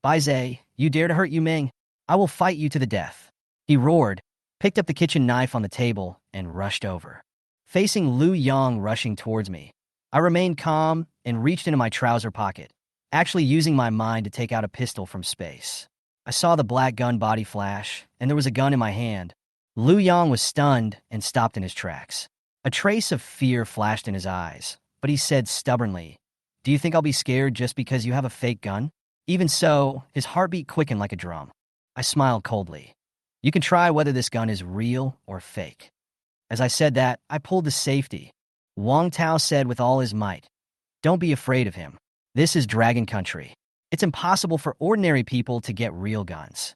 "Bai Zhe, you dare to hurt Yu Ming? I will fight you to the death." He roared, picked up the kitchen knife on the table, and rushed over. Facing Lu Yong rushing towards me, I remained calm and reached into my trouser pocket, actually using my mind to take out a pistol from space. I saw the black gun body flash, and there was a gun in my hand. Lu Yong was stunned and stopped in his tracks. A trace of fear flashed in his eyes, but he said stubbornly, "Do you think I'll be scared just because you have a fake gun?" Even so, his heartbeat quickened like a drum. I smiled coldly. "You can try whether this gun is real or fake." As I said that, I pulled the safety. Wang Tao said with all his might, "Don't be afraid of him. This is Dragon Country. It's impossible for ordinary people to get real guns."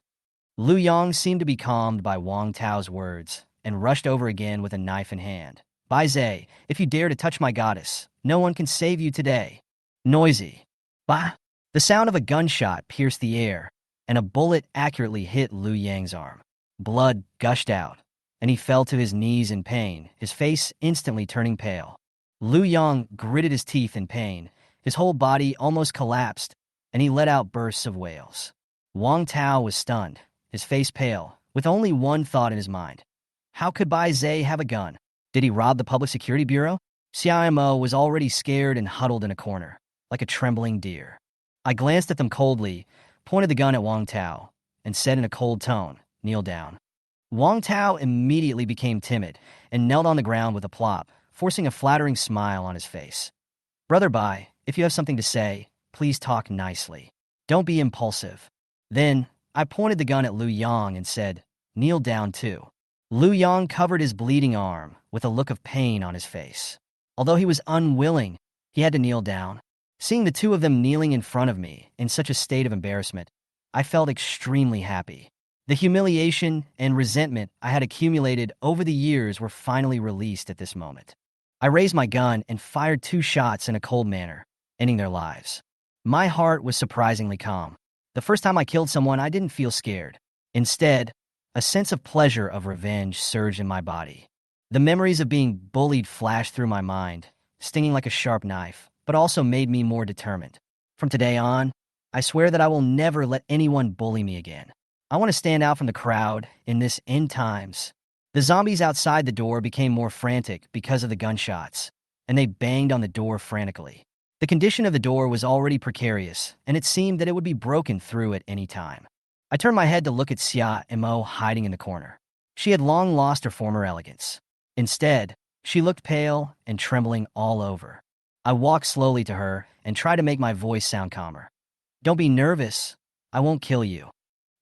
Lu Yong seemed to be calmed by Wang Tao's words and rushed over again with a knife in hand. "Bai Zhe, if you dare to touch my goddess, no one can save you today." Noisy. Bah! The sound of a gunshot pierced the air, and a bullet accurately hit Lu Yang's arm. Blood gushed out, and he fell to his knees in pain, his face instantly turning pale. Lu Yong gritted his teeth in pain. His whole body almost collapsed, and he let out bursts of wails. Wang Tao was stunned, his face pale, with only one thought in his mind. How could Bai Zhe have a gun? Did he rob the Public Security Bureau? Xiaomo was already scared and huddled in a corner, like a trembling deer. I glanced at them coldly, pointed the gun at Wang Tao, and said in a cold tone, "Kneel down." Wang Tao immediately became timid and knelt on the ground with a plop, forcing a flattering smile on his face. "Brother Bai, if you have something to say, please talk nicely. Don't be impulsive." Then, I pointed the gun at Lu Yong and said, "Kneel down too." Lu Yong covered his bleeding arm with a look of pain on his face. Although he was unwilling, he had to kneel down. Seeing the two of them kneeling in front of me in such a state of embarrassment, I felt extremely happy. The humiliation and resentment I had accumulated over the years were finally released at this moment. I raised my gun and fired 2 shots in a cold manner, ending their lives. My heart was surprisingly calm. The first time I killed someone, I didn't feel scared. Instead, a sense of pleasure of revenge surged in my body. The memories of being bullied flashed through my mind, stinging like a sharp knife, but also made me more determined. From today on, I swear that I will never let anyone bully me again. I want to stand out from the crowd in this end times. The zombies outside the door became more frantic because of the gunshots, and they banged on the door frantically. The condition of the door was already precarious, and it seemed that it would be broken through at any time. I turned my head to look at Xia Mo hiding in the corner. She had long lost her former elegance. Instead, she looked pale and trembling all over. I walked slowly to her and tried to make my voice sound calmer. "Don't be nervous. I won't kill you."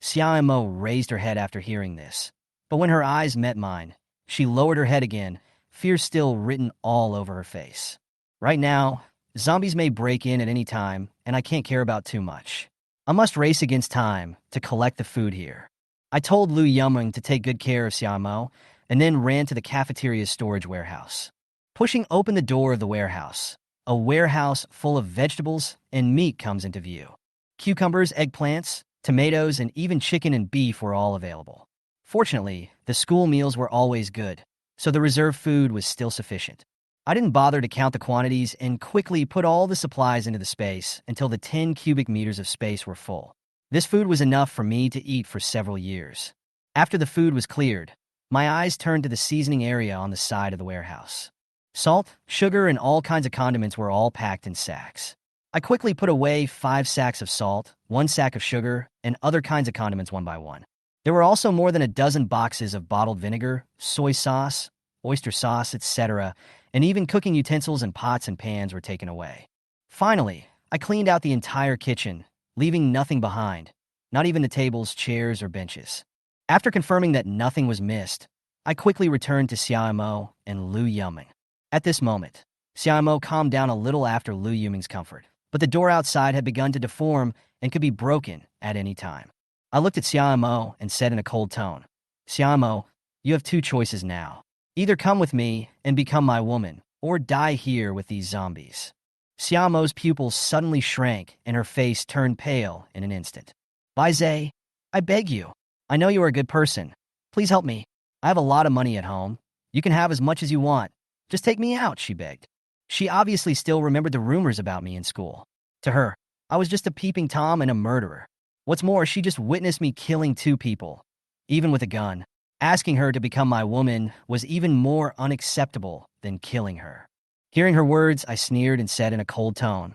Xia Mo raised her head after hearing this, but when her eyes met mine, she lowered her head again, fear still written all over her face. Right now, zombies may break in at any time, and I can't care about too much. I must race against time to collect the food here. I told Lu Yong to take good care of Xia Mo, and then ran to the cafeteria's storage warehouse. Pushing open the door of the warehouse, a warehouse full of vegetables and meat comes into view. Cucumbers, eggplants, tomatoes, and even chicken and beef were all available. Fortunately, the school meals were always good, so the reserved food was still sufficient. I didn't bother to count the quantities and quickly put all the supplies into the space until the 10 cubic meters of space were full. This food was enough for me to eat for several years. After the food was cleared, my eyes turned to the seasoning area on the side of the warehouse. Salt, sugar, and all kinds of condiments were all packed in sacks. I quickly put away 5 sacks of salt, 1 sack of sugar, and other kinds of condiments one by one. There were also more than a dozen boxes of bottled vinegar, soy sauce, oyster sauce, etc., and even cooking utensils and pots and pans were taken away. Finally, I cleaned out the entire kitchen, leaving nothing behind, not even the tables, chairs, or benches. After confirming that nothing was missed, I quickly returned to Xia Mo and Lu Yong. At this moment, Xia Mo calmed down a little after Lu Yong's comfort, but the door outside had begun to deform and could be broken at any time. I looked at Xia Mo and said in a cold tone, "Xia Mo, you have 2 choices now. Either come with me and become my woman, or die here with these zombies." Xia Mo's pupils suddenly shrank and her face turned pale in an instant. "Bai Zhe, I beg you. I know you are a good person. Please help me. I have a lot of money at home. You can have as much as you want. Just take me out," she begged. She obviously still remembered the rumors about me in school. To her, I was just a peeping Tom and a murderer. What's more, she just witnessed me killing 2 people, even with a gun. Asking her to become my woman was even more unacceptable than killing her. Hearing her words, I sneered and said in a cold tone,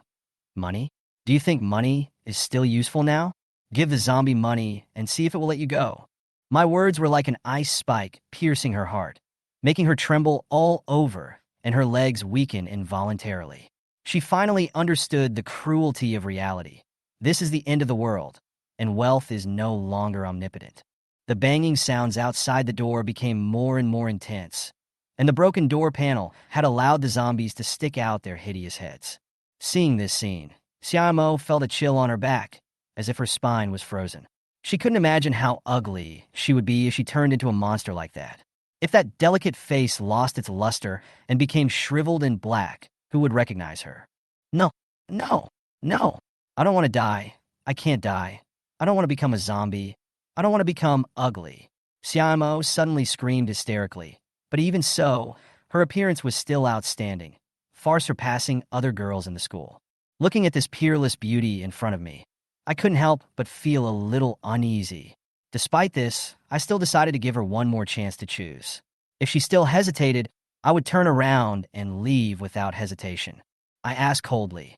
"Money? Do you think money is still useful now? Give the zombie money and see if it will let you go." My words were like an ice spike piercing her heart, making her tremble all over and her legs weaken involuntarily. She finally understood the cruelty of reality. This is the end of the world, and wealth is no longer omnipotent. The banging sounds outside the door became more and more intense, and the broken door panel had allowed the zombies to stick out their hideous heads. Seeing this scene, Xia Mo felt a chill on her back, as if her spine was frozen. She couldn't imagine how ugly she would be if she turned into a monster like that. If that delicate face lost its luster and became shriveled and black, who would recognize her? No, no, no. I don't want to die. I can't die. I don't want to become a zombie. I don't want to become ugly. Xia Mo suddenly screamed hysterically, but even so, her appearance was still outstanding, far surpassing other girls in the school. Looking at this peerless beauty in front of me, I couldn't help but feel a little uneasy. Despite this, I still decided to give her one more chance to choose. If she still hesitated, I would turn around and leave without hesitation. I asked coldly,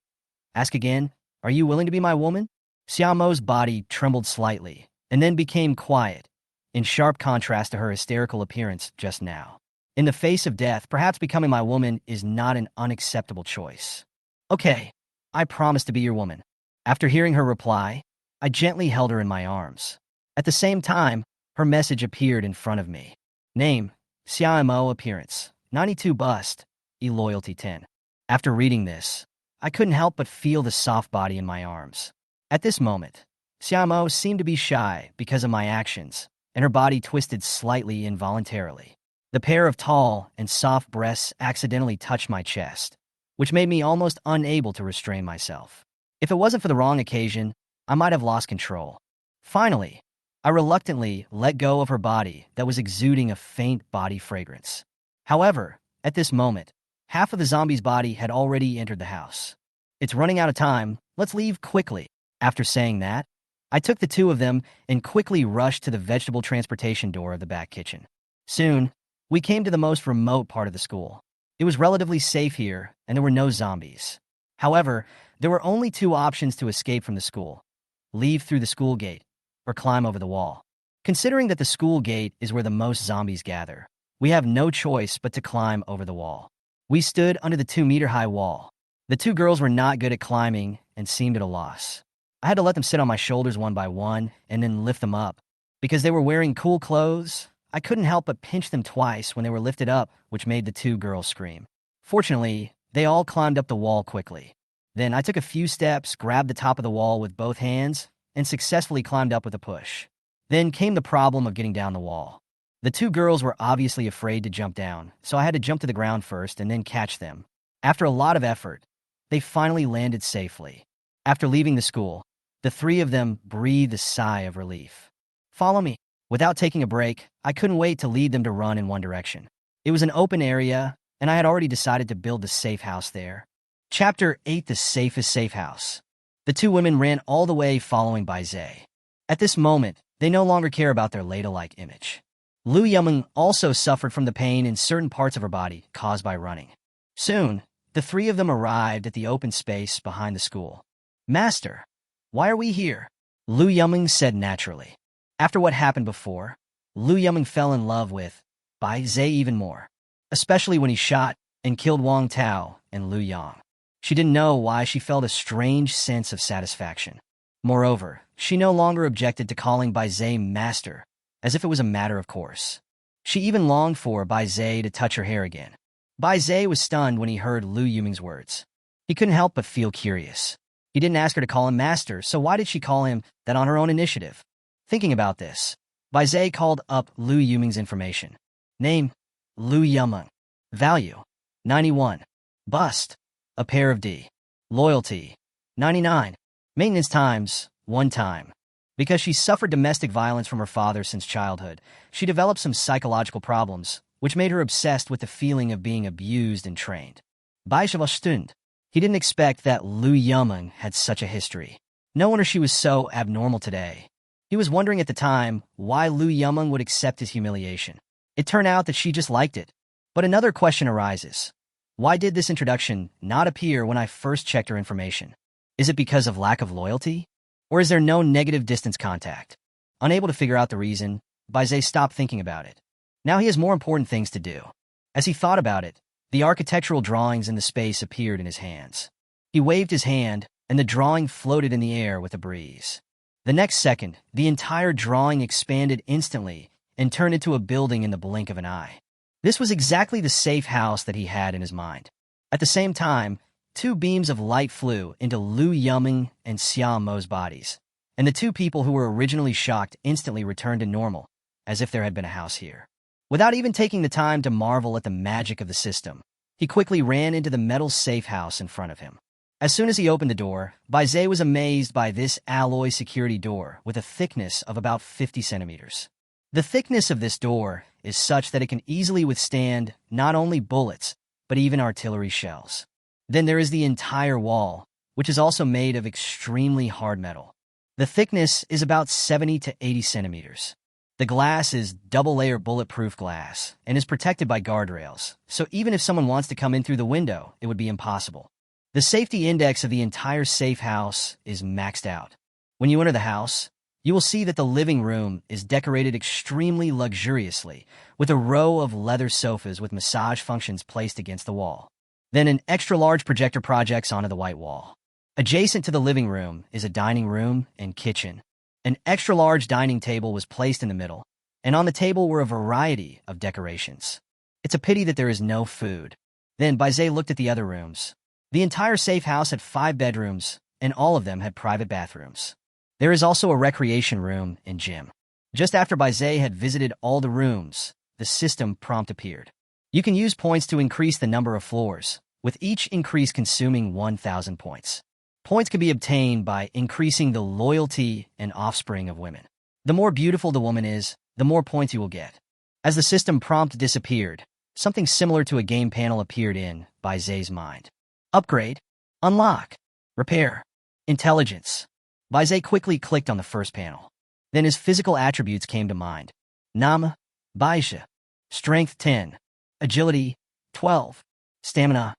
"Ask again, are you willing to be my woman?" Xia Mo's body trembled slightly, and then became quiet, in sharp contrast to her hysterical appearance just now. In the face of death, perhaps becoming my woman is not an unacceptable choice. "Okay, I promise to be your woman." After hearing her reply, I gently held her in my arms. At the same time, her message appeared in front of me. Name, Xia Mo. Appearance, 92 bust, E-loyalty 10. After reading this, I couldn't help but feel the soft body in my arms. At this moment, Xiamo seemed to be shy because of my actions, and her body twisted slightly involuntarily. The pair of tall and soft breasts accidentally touched my chest, which made me almost unable to restrain myself. If it wasn't for the wrong occasion, I might have lost control. Finally, I reluctantly let go of her body that was exuding a faint body fragrance. However, at this moment, half of the zombie's body had already entered the house. It's running out of time, let's leave quickly. After saying that, I took the two of them and quickly rushed to the vegetable transportation door of the back kitchen. Soon, we came to the most remote part of the school. It was relatively safe here, and there were no zombies. However, there were only two options to escape from the school: leave through the school gate, or climb over the wall. Considering that the school gate is where the most zombies gather, we have no choice but to climb over the wall. We stood under the 2-meter-high wall. The two girls were not good at climbing and seemed at a loss. I had to let them sit on my shoulders one by one and then lift them up. Because they were wearing cool clothes, I couldn't help but pinch them twice when they were lifted up, which made the two girls scream. Fortunately, they all climbed up the wall quickly. Then I took a few steps, grabbed the top of the wall with both hands, and successfully climbed up with a push. Then came the problem of getting down the wall. The two girls were obviously afraid to jump down, so I had to jump to the ground first and then catch them. After a lot of effort, they finally landed safely. After leaving the school, the three of them breathed a sigh of relief. Follow me. Without taking a break, I couldn't wait to lead them to run in one direction. It was an open area, and I had already decided to build the safe house there. Chapter 8: The Safest Safe House. The two women ran all the way, following by Zay. At this moment, they no longer care about their Leda-like image. Lu Yong also suffered from the pain in certain parts of her body caused by running. Soon, the three of them arrived at the open space behind the school. Master, why are we here? Lu Yong said naturally. After what happened before, Lu Yong fell in love with Bai Zai even more, especially when he shot and killed Wang Tao and Lu Yong. She didn't know why she felt a strange sense of satisfaction. Moreover, she no longer objected to calling Bai Zai master, as if it was a matter of course. She even longed for Bai Zai to touch her hair again. Bai Zai was stunned when he heard Lu Yong's words. He couldn't help but feel curious. He didn't ask her to call him master, so why did she call him that on her own initiative? Thinking about this, Bai Zai called up Lu Yong's information. Name: Lu Yong. Value: 91. Bust: a pair of D. Loyalty: 99. Maintenance times: 1 time. Because she suffered domestic violence from her father since childhood, she developed some psychological problems, which made her obsessed with the feeling of being abused and trained. Bai Stund. He didn't expect that Lu Yong had such a history. No wonder she was so abnormal today. He was wondering at the time why Lu Yong would accept his humiliation. It turned out that she just liked it. But another question arises. Why did this introduction not appear when I first checked her information? Is it because of lack of loyalty? Or is there no negative distance contact? Unable to figure out the reason, Bai Zai stopped thinking about it. Now he has more important things to do. As he thought about it, the architectural drawings in the space appeared in his hands. He waved his hand, and the drawing floated in the air with a breeze. The next second, the entire drawing expanded instantly and turned into a building in the blink of an eye. This was exactly the safe house that he had in his mind. At the same time, 2 beams of light flew into Lu Yong and Xiaomo's bodies, and the 2 people who were originally shocked instantly returned to normal, as if there had been a house here. Without even taking the time to marvel at the magic of the system, he quickly ran into the metal safe house in front of him. As soon as he opened the door, Bai Zai was amazed by this alloy security door with a thickness of about 50 centimeters. The thickness of this door is such that it can easily withstand not only bullets, but even artillery shells. Then there is the entire wall, which is also made of extremely hard metal. The thickness is about 70 to 80 centimeters. The glass is double-layer bulletproof glass and is protected by guardrails, so even if someone wants to come in through the window, it would be impossible. The safety index of the entire safe house is maxed out. When you enter the house, you will see that the living room is decorated extremely luxuriously, with a row of leather sofas with massage functions placed against the wall. Then an extra-large projector projects onto the white wall. Adjacent to the living room is a dining room and kitchen. An extra-large dining table was placed in the middle, and on the table were a variety of decorations. It's a pity that there is no food. Then Bai Zai looked at the other rooms. The entire safe house had 5 bedrooms, and all of them had private bathrooms. There is also a recreation room and gym. Just after Baizé had visited all the rooms, the system prompt appeared. You can use points to increase the number of floors, with each increase consuming 1,000 points. Points can be obtained by increasing the loyalty and offspring of women. The more beautiful the woman is, the more points you will get. As the system prompt disappeared, something similar to a game panel appeared in Baizé's mind. Upgrade, unlock, repair, intelligence. Baizé quickly clicked on the first panel. Then his physical attributes came to mind. Nama, Baisha, Strength 10, Agility 12, Stamina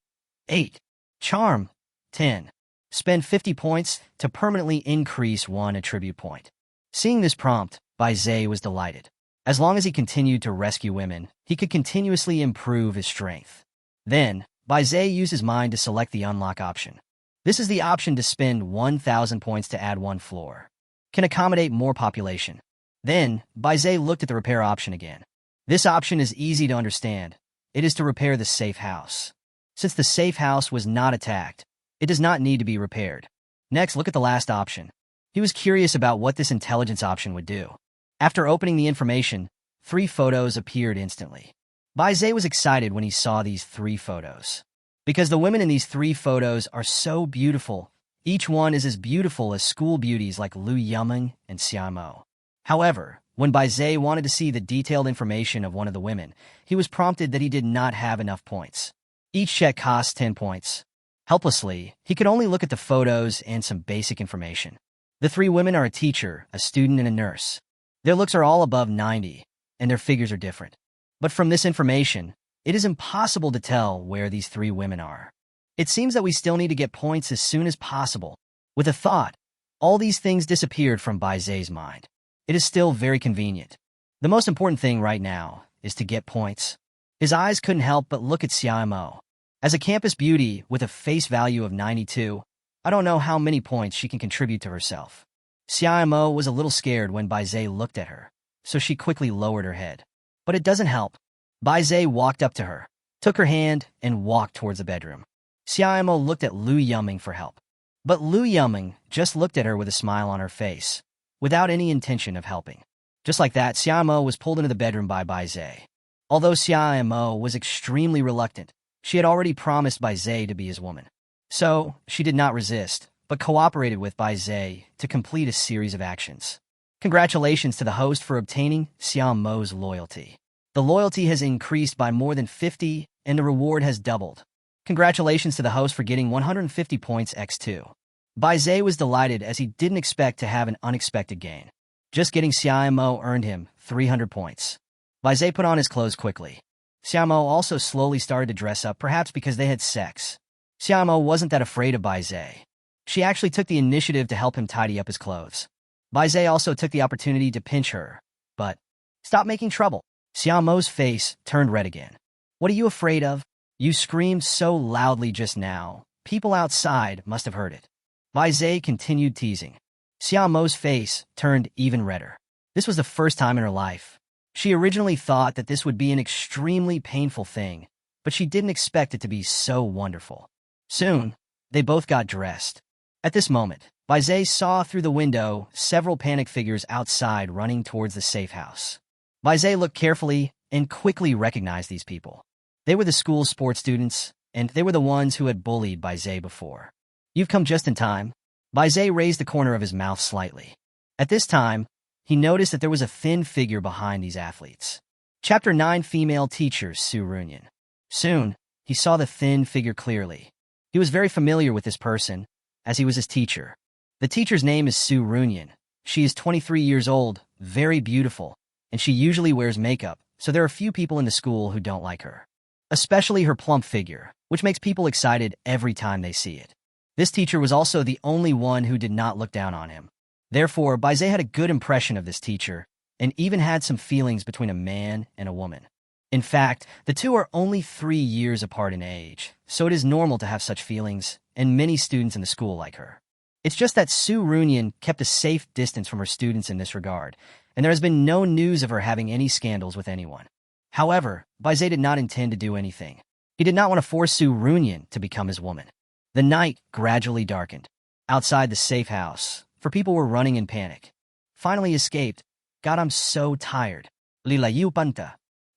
8, Charm 10. Spend 50 points to permanently increase one attribute point. Seeing this prompt, Baizé was delighted. As long as he continued to rescue women, he could continuously improve his strength. Then, Baizé used his mind to select the unlock option. This is the option to spend 1,000 points to add one floor. Can accommodate more population. Then, Baizé looked at the repair option again. This option is easy to understand. It is to repair the safe house. Since the safe house was not attacked, it does not need to be repaired. Next, look at the last option. He was curious about what this intelligence option would do. After opening the information, 3 photos appeared instantly. Baizé was excited when he saw these 3 photos. Because the women in these 3 photos are so beautiful, each one is as beautiful as school beauties like Lu Yong and Xiamo. However, when Baizé wanted to see the detailed information of one of the women, he was prompted that he did not have enough points. Each check costs 10 points. Helplessly, he could only look at the photos and some basic information. The 3 women are a teacher, a student, and a nurse. Their looks are all above 90, and their figures are different. But from this information, it is impossible to tell where these 3 women are. It seems that we still need to get points as soon as possible. With a thought, all these things disappeared from Baizé's mind. It is still very convenient. The most important thing right now is to get points. His eyes couldn't help but look at Xiamo. As a campus beauty with a face value of 92, I don't know how many points she can contribute to herself. Xiamo was a little scared when Baizé looked at her, so she quickly lowered her head. But it doesn't help. Baizé walked up to her, took her hand, and walked towards the bedroom. Xiamo looked at Lu Yong for help. But Lu Yong just looked at her with a smile on her face, without any intention of helping. Just like that, Xiamo was pulled into the bedroom by Baizé. Although Xiamo was extremely reluctant, she had already promised Baizé to be his woman. So, she did not resist, but cooperated with Baizé to complete a series of actions. Congratulations to the host for obtaining Xiaomo's loyalty. The loyalty has increased by more than 50, and the reward has doubled. Congratulations to the host for getting 150 points x2. Baizé was delighted as he didn't expect to have an unexpected gain. Just getting Xiamo earned him 300 points. Baizé put on his clothes quickly. Xiamo also slowly started to dress up, perhaps because they had sex. Xiamo wasn't that afraid of Baizé. She actually took the initiative to help him tidy up his clothes. Baizé also took the opportunity to pinch her, but, "Stop making trouble." Xiaomo's face turned red again. "What are you afraid of? You screamed so loudly just now. People outside must have heard it." Baizé continued teasing. Xiaomo's face turned even redder. This was the first time in her life. She originally thought that this would be an extremely painful thing, but she didn't expect it to be so wonderful. Soon, they both got dressed. At this moment, Baizé saw through the window several panicked figures outside running towards the safe house. Baizé looked carefully and quickly recognized these people. They were the school's sports students, and they were the ones who had bullied Baizé before. "You've come just in time." Baizé raised the corner of his mouth slightly. At this time, he noticed that there was a thin figure behind these athletes. Chapter 9 Female Teacher Su Runyan. Soon, he saw the thin figure clearly. He was very familiar with this person, as he was his teacher. The teacher's name is Su Runyan. She is 23 years old, very beautiful, and she usually wears makeup, so there are few people in the school who don't like her. Especially her plump figure, which makes people excited every time they see it. This teacher was also the only one who did not look down on him. Therefore, Baizé had a good impression of this teacher, and even had some feelings between a man and a woman. In fact, the two are only 3 years apart in age, so it is normal to have such feelings, and many students in the school like her. It's just that Su Runyan kept a safe distance from her students in this regard, and there has been no news of her having any scandals with anyone. However, Baizé did not intend to do anything. He did not want to force Su Runyan to become his woman. The night gradually darkened. Outside the safe house, for people were running in panic. Finally escaped. God, I'm so tired. Lila yu panta.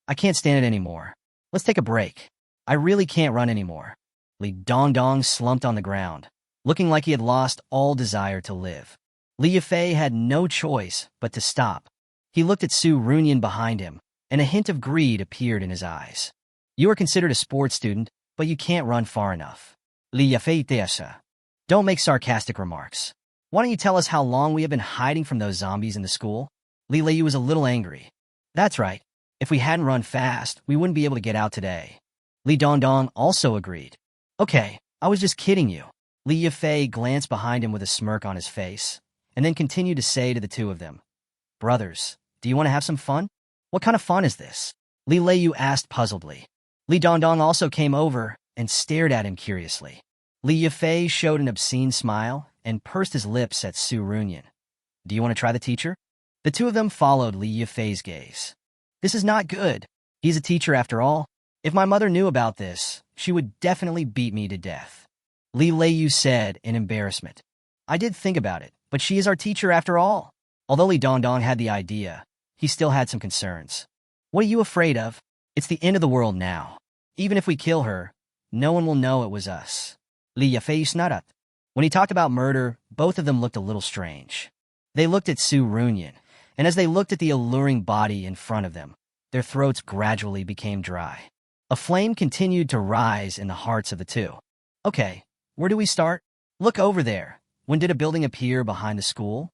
I can't stand it anymore. Let's take a break. I really can't run anymore. Li Dong slumped on the ground, looking like he had lost all desire to live. Li Yifei had no choice but to stop. He looked at Su Runyan behind him, and a hint of greed appeared in his eyes. You are considered a sports student, but you can't run far enough. Li Yifei Teasa. Don't make sarcastic remarks. Why don't you tell us how long we have been hiding from those zombies in the school? Li Leiyu was a little angry. That's right. If we hadn't run fast, we wouldn't be able to get out today. Li Dongdong also agreed. Okay, I was just kidding you. Li Yifei glanced behind him with a smirk on his face, and then continued to say to the two of them, Brothers, do you want to have some fun? What kind of fun is this? Li Leiyu asked puzzledly. Li Dongdong also came over and stared at him curiously. Li Yifei showed an obscene smile and pursed his lips at Su Runyan. Do you want to try the teacher? The two of them followed Li Yifei's gaze. This is not good. He's a teacher after all. If my mother knew about this, she would definitely beat me to death. Li Leiyu said in embarrassment. I did think about it, but she is our teacher after all. Although Li Dongdong had the idea, he still had some concerns. What are you afraid of? It's the end of the world now. Even if we kill her, no one will know it was us. Li Yifei snarat. When he talked about murder, both of them looked a little strange. They looked at Su Runyan, and as they looked at the alluring body in front of them, their throats gradually became dry. A flame continued to rise in the hearts of the two. Okay, where do we start? Look over there. When did a building appear behind the school?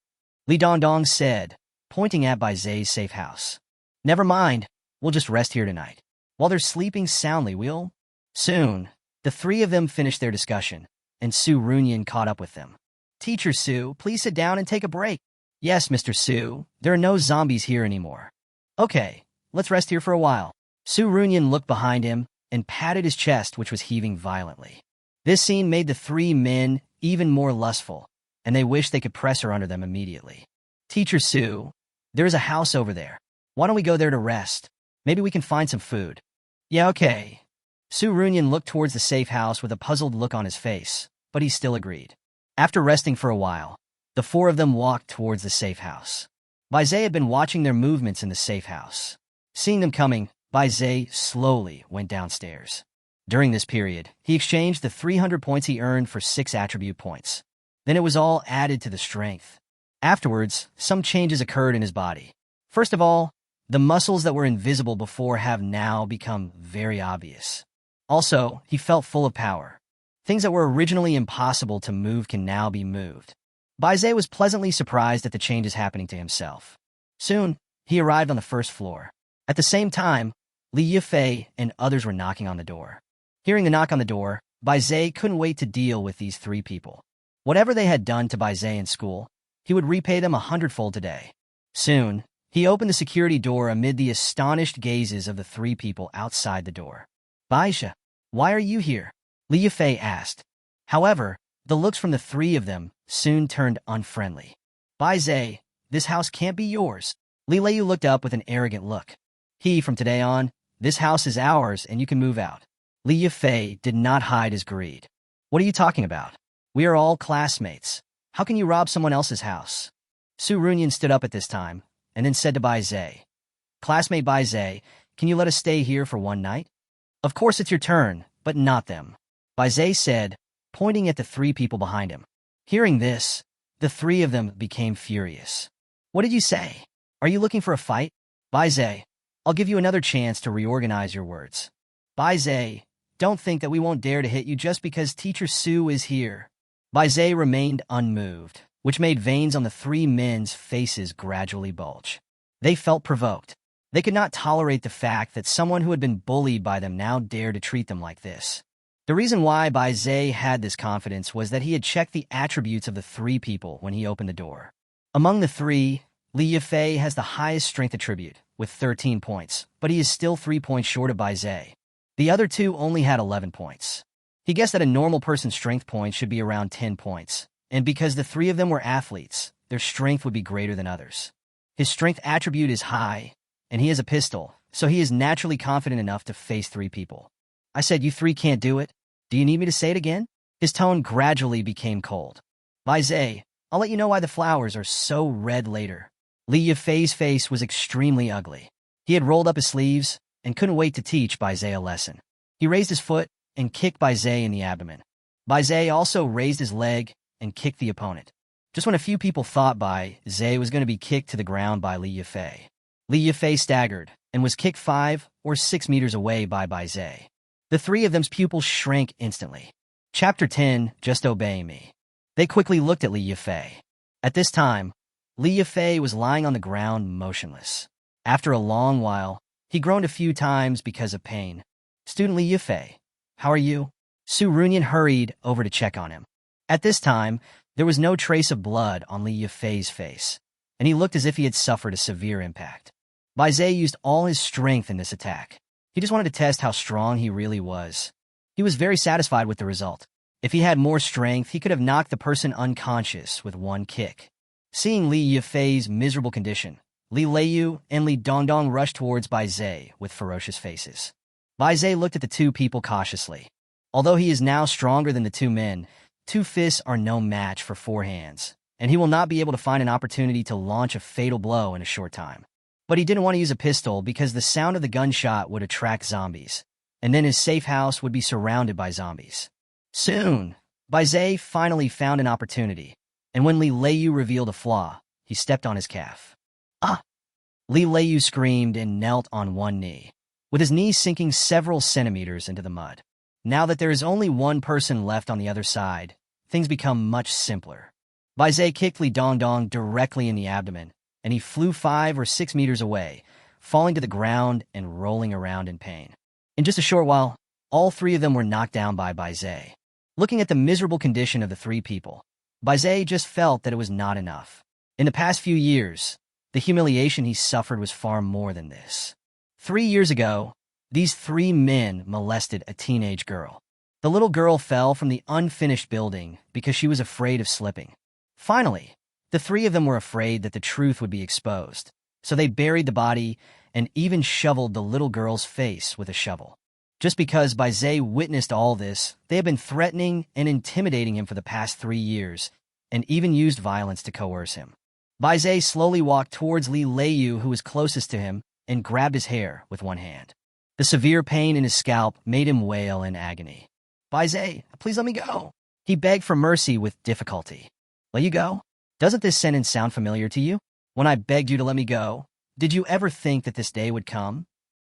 Li Dongdong said, pointing at Bai Zai's safe house. Never mind, we'll just rest here tonight. While they're sleeping soundly, we'll... Soon, the three of them finished their discussion, and Su Runyan caught up with them. Teacher Su, please sit down and take a break. Yes, Mr. Su, there are no zombies here anymore. Okay, let's rest here for a while. Su Runyan looked behind him and patted his chest, which was heaving violently. This scene made the three men even more lustful, and they wished they could press her under them immediately. Teacher Su, there is a house over there. Why don't we go there to rest? Maybe we can find some food. Yeah, okay. Su Runyan looked towards the safe house with a puzzled look on his face, but he still agreed. After resting for a while, the four of them walked towards the safe house. Bai Zai had been watching their movements in the safe house. Seeing them coming, Bai Zai slowly went downstairs. During this period, he exchanged the 300 points he earned for 6 attribute points. Then it was all added to the strength. Afterwards, some changes occurred in his body. First of all, the muscles that were invisible before have now become very obvious. Also, he felt full of power. Things that were originally impossible to move can now be moved. Bai Zai was pleasantly surprised at the changes happening to himself. Soon, he arrived on the first floor. At the same time, Li Yifei and others were knocking on the door. Hearing the knock on the door, Bai Zai couldn't wait to deal with these three people. Whatever they had done to Bai Zai in school, he would repay them 100-fold today. Soon, he opened the security door amid the astonished gazes of the three people outside the door. Baisha, why are you here? Li Yifei asked. However, the looks from the three of them soon turned unfriendly. Bai Zai, this house can't be yours. Li Leiyu looked up with an arrogant look. From today on, this house is ours and you can move out. Li Yifei did not hide his greed. What are you talking about? We are all classmates. How can you rob someone else's house? Su Runyan stood up at this time, and then said to Bai Zai, Classmate Bai Zai, can you let us stay here for one night? Of course it's your turn, but not them. Bai Zai said, pointing at the three people behind him. Hearing this, the three of them became furious. What did you say? Are you looking for a fight? Bai Zai, I'll give you another chance to reorganize your words. Bai Zai, don't think that we won't dare to hit you just because Teacher Su is here. Bai Zai remained unmoved, which made veins on the three men's faces gradually bulge. They felt provoked. They could not tolerate the fact that someone who had been bullied by them now dared to treat them like this. The reason why Bai Zai had this confidence was that he had checked the attributes of the three people when he opened the door. Among the three, Li Yifei has the highest strength attribute, with 13 points, but he is still 3 points short of Bai Zai. The other two only had 11 points. He guessed that a normal person's strength points should be around 10 points, and because the three of them were athletes, their strength would be greater than others. His strength attribute is high, and he has a pistol, so he is naturally confident enough to face three people. I said, you three can't do it? Do you need me to say it again? His tone gradually became cold. Bai Zai, I'll let you know why the flowers are so red later. Li Yifei's face was extremely ugly. He had rolled up his sleeves and couldn't wait to teach Bai Zhe a lesson. He raised his foot and kicked Bai Zhe in the abdomen. Bai Zhe also raised his leg and kicked the opponent. Just when a few people thought Bai Zhe was going to be kicked to the ground by Li Yifei, Li Yifei staggered and was kicked 5 or 6 meters away by Bai Zhe. The three of them's pupils shrank instantly. Chapter 10, Just Obey Me. They quickly looked at Li Yifei. At this time, Li Yifei was lying on the ground motionless. After a long while, he groaned a few times because of pain. Student Li Yifei, how are you? Su Runyan hurried over to check on him. At this time, there was no trace of blood on Li Yifei's face, and he looked as if he had suffered a severe impact. Bai Zhe used all his strength in this attack. He just wanted to test how strong he really was. He was very satisfied with the result. If he had more strength, he could have knocked the person unconscious with one kick. Seeing Li Yifei's miserable condition, Li Leiyu and Li Dongdong rushed towards Bai Zhe with ferocious faces. Bai Zhe looked at the two people cautiously. Although he is now stronger than the two men, 2 fists are no match for 4 hands, and he will not be able to find an opportunity to launch a fatal blow in a short time. But he didn't want to use a pistol because the sound of the gunshot would attract zombies, and then his safe house would be surrounded by zombies. Soon, Bai Zhe finally found an opportunity, and when Li Leiyu revealed a flaw, he stepped on his calf. Ah! Li Leiyu screamed and knelt on one knee, with his knee sinking several centimeters into the mud. Now that there is only one person left on the other side, things become much simpler. Bai Zhe kicked Li Dongdong directly in the abdomen, and he flew 5 or 6 meters away, falling to the ground and rolling around in pain. In just a short while, all 3 of them were knocked down by Bai Zhe. Looking at the miserable condition of the 3 people, Bai Zhe just felt that it was not enough. In the past few years, the humiliation he suffered was far more than this. 3 years ago, these 3 men molested a teenage girl. The little girl fell from the unfinished building because she was afraid of slipping. Finally, the 3 of them were afraid that the truth would be exposed, so they buried the body and even shoveled the little girl's face with a shovel. Just because Bai Zhe witnessed all this, they have been threatening and intimidating him for the past 3 years, and even used violence to coerce him. Bai Zhe slowly walked towards Li Leiyu, who was closest to him, and grabbed his hair with one hand. The severe pain in his scalp made him wail in agony. Bai Zhe, please let me go. He begged for mercy with difficulty. Let you go? Doesn't this sentence sound familiar to you? When I begged you to let me go, did you ever think that this day would come?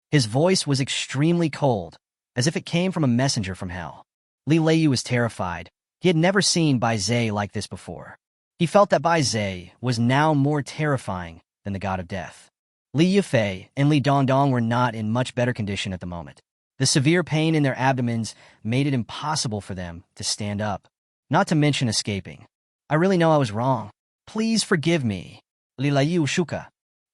His voice was extremely cold, as if it came from a messenger from hell. Li Leiyu was terrified. He had never seen Bai Zhe like this before. He felt that Bai Zhe was now more terrifying than the god of death. Li Yifei and Li Dongdong were not in much better condition at the moment. The severe pain in their abdomens made it impossible for them to stand up, not to mention escaping. I really know I was wrong. Please forgive me. Li Leiyu shuka.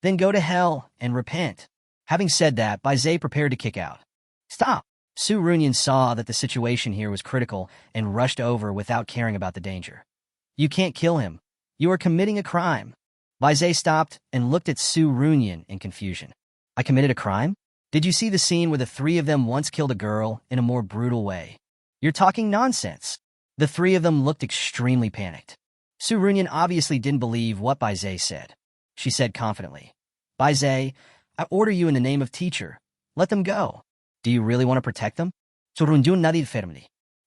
Then go to hell and repent. Having said that, Bai Zhe prepared to kick out. Stop! Su Runyan saw that the situation here was critical and rushed over without caring about the danger. You can't kill him. You are committing a crime. Bai Zhe stopped and looked at Su Runyan in confusion. I committed a crime? Did you see the scene where the 3 of them once killed a girl in a more brutal way? You're talking nonsense. The 3 of them looked extremely panicked. Su Runyan obviously didn't believe what Bai Zhe said. She said confidently, Bai Zhe, I order you in the name of teacher. Let them go. Do you really want to protect them?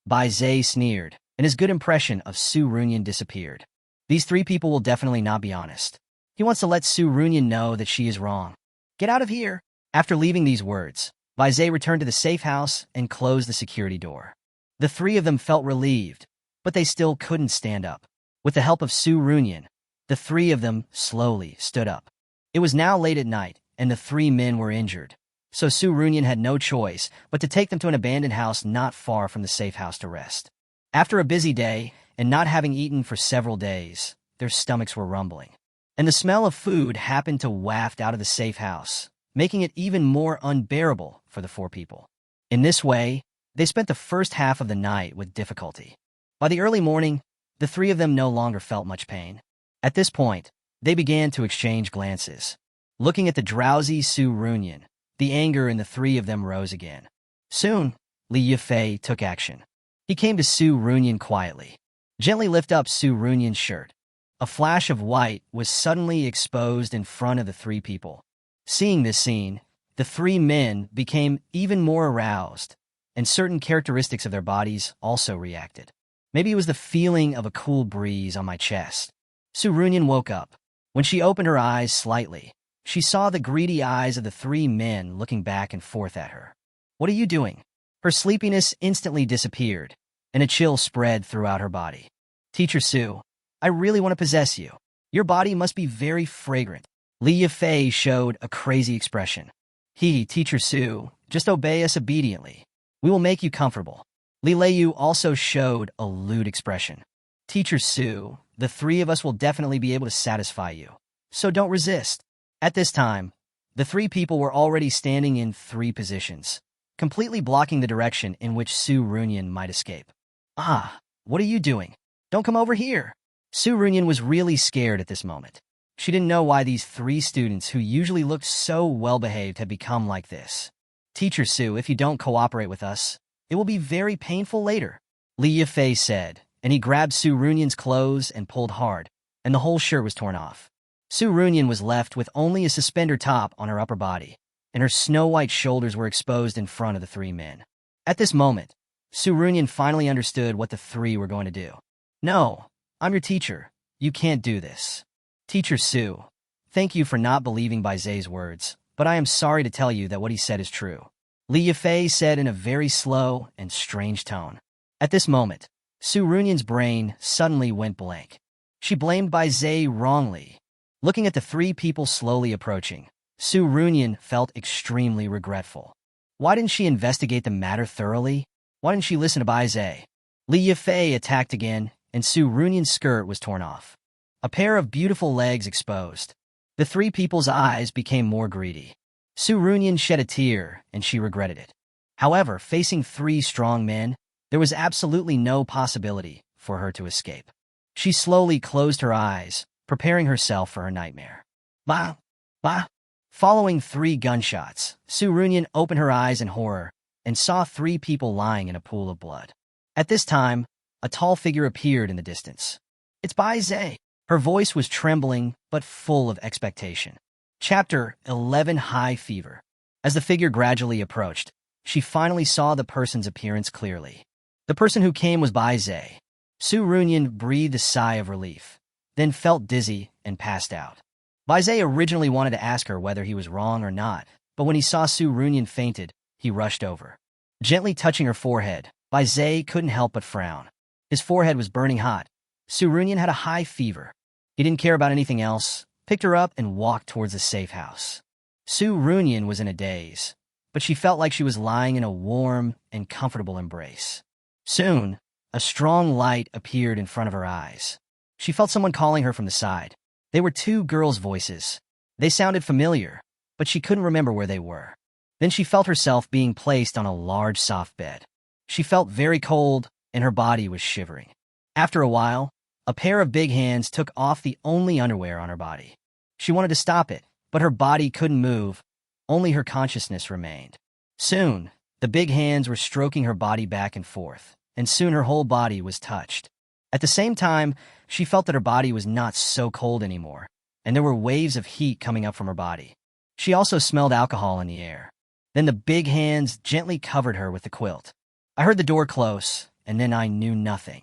Bai Zhe sneered, and his good impression of Su Runyan disappeared. These 3 people will definitely not be honest. He wants to let Su Runyan know that she is wrong. Get out of here. After leaving these words, Bai Zhe returned to the safe house and closed the security door. The 3 of them felt relieved, but they still couldn't stand up. With the help of Su Runyan, the 3 of them slowly stood up. It was now late at night, and the 3 men were injured, so Su Runyan had no choice but to take them to an abandoned house not far from the safe house to rest. After a busy day, and not having eaten for several days, their stomachs were rumbling, and the smell of food happened to waft out of the safe house, making it even more unbearable for the 4 people. In this way, they spent the first half of the night with difficulty. By the early morning, the 3 of them no longer felt much pain. At this point, they began to exchange glances. Looking at the drowsy Su Runyan, the anger in the 3 of them rose again. Soon, Li Yifei took action. He came to Su Runyan quietly. Gently lift up Su Runyan's shirt. A flash of white was suddenly exposed in front of the three people. Seeing this scene, the three men became even more aroused, and certain characteristics of their bodies also reacted. Maybe it was the feeling of a cool breeze on my chest. Su Runyan woke up. When she opened her eyes slightly, she saw the greedy eyes of the three men looking back and forth at her. "What are you doing?" Her sleepiness instantly disappeared, and a chill spread throughout her body. "Teacher Su, I really want to possess you. Your body must be very fragrant." Li Yifei showed a crazy expression. Teacher Su, just obey us obediently. We will make you comfortable." Li Leiyu also showed a lewd expression. "Teacher Su, the three of us will definitely be able to satisfy you, so don't resist." At this time, the three people were already standing in three positions, completely blocking the direction in which Su Runyan might escape. "Ah, what are you doing? Don't come over here." Su Runyan was really scared at this moment. She didn't know why these three students who usually looked so well-behaved had become like this. "Teacher Su, if you don't cooperate with us, it will be very painful later," Li Yifei said, and he grabbed Su Runyan's clothes and pulled hard, and the whole shirt was torn off. Su Runyan was left with only a suspender top on her upper body, and her snow-white shoulders were exposed in front of the three men. At this moment, Su Runyan finally understood what the three were going to do. "No, I'm your teacher. You can't do this." "Teacher Su, thank you for not believing Bai Zai's words, but I am sorry to tell you that what he said is true," Li Yifei said in a very slow and strange tone. At this moment, Su Runyan's brain suddenly went blank. She blamed Bai Zai wrongly. Looking at the three people slowly approaching, Su Runyan felt extremely regretful. Why didn't she investigate the matter thoroughly? Why didn't she listen to Bai Zai? Li Yifei attacked again, and Su Runyan's skirt was torn off. A pair of beautiful legs exposed. The three people's eyes became more greedy. Su Runyan shed a tear, and she regretted it. However, facing three strong men, there was absolutely no possibility for her to escape. She slowly closed her eyes, preparing herself for her nightmare. Bah! Bah! Following three gunshots, Su Runyan opened her eyes in horror and saw three people lying in a pool of blood. At this time, a tall figure appeared in the distance. "It's Bai Zai." Her voice was trembling, but full of expectation. Chapter 11: High Fever. As the figure gradually approached, she finally saw the person's appearance clearly. The person who came was Bai Zai. Su Runyan breathed a sigh of relief, then felt dizzy and passed out. Bai Zai originally wanted to ask her whether he was wrong or not, but when he saw Su Runyan fainted, he rushed over. Gently touching her forehead, Bai Zai couldn't help but frown. His forehead was burning hot. Su Runyan had a high fever. He didn't care about anything else, picked her up, and walked towards the safe house. Su Runyan was in a daze, but she felt like she was lying in a warm and comfortable embrace. Soon, a strong light appeared in front of her eyes. She felt someone calling her from the side. They were two girls' voices. They sounded familiar, but she couldn't remember where they were. Then she felt herself being placed on a large soft bed. She felt very cold, and her body was shivering. After a while, a pair of big hands took off the only underwear on her body. She wanted to stop it, but her body couldn't move. Only her consciousness remained. Soon, the big hands were stroking her body back and forth, and soon her whole body was touched. At the same time, she felt that her body was not so cold anymore, and there were waves of heat coming up from her body. She also smelled alcohol in the air. Then the big hands gently covered her with the quilt. I heard the door close, and then I knew nothing.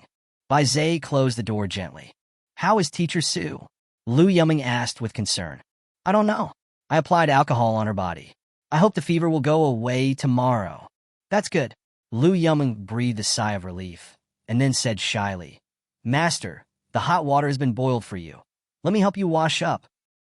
Bai Zai closed the door gently. "How is Teacher Su?" Lu Yong asked with concern. "I don't know. I applied alcohol on her body. I hope the fever will go away tomorrow." "That's good." Lu Yong breathed a sigh of relief, and then said shyly, "Master, the hot water has been boiled for you. Let me help you wash up."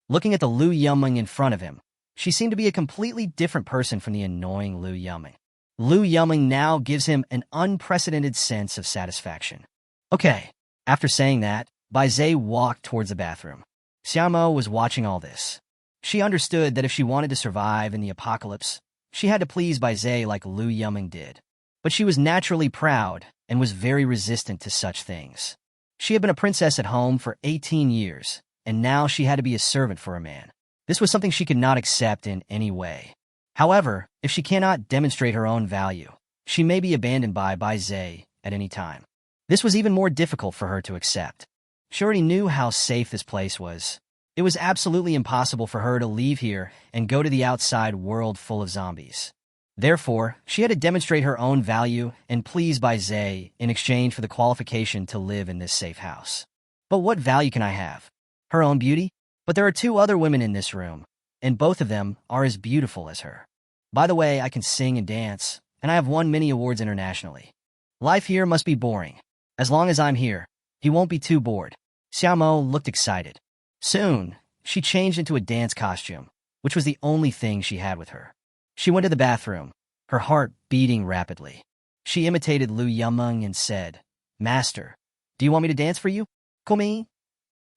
Looking at the Lu Yong in front of him, she seemed to be a completely different person from the annoying Lu Yong. Lu Yong now gives him an unprecedented sense of satisfaction. Okay. After saying that, Bai Zai walked towards the bathroom. Xiaomo was watching all this. She understood that if she wanted to survive in the apocalypse, she had to please Bai Zai like Lu Yong did. But she was naturally proud and was very resistant to such things. She had been a princess at home for 18 years, and now she had to be a servant for a man. This was something she could not accept in any way. However, if she cannot demonstrate her own value, she may be abandoned by Bai Zai at any time. This was even more difficult for her to accept. She already knew how safe this place was. It was absolutely impossible for her to leave here and go to the outside world full of zombies. Therefore, she had to demonstrate her own value and please by Zay in exchange for the qualification to live in this safe house. But what value can I have? Her own beauty? But there are two other women in this room, and both of them are as beautiful as her. By the way, I can sing and dance, and I have won many awards internationally. Life here must be boring. As long as I'm here, he won't be too bored. Xiaomo looked excited. Soon, she changed into a dance costume, which was the only thing she had with her. She went to the bathroom, her heart beating rapidly. She imitated Lu Yong and said, "Master, do you want me to dance for you? Komi?"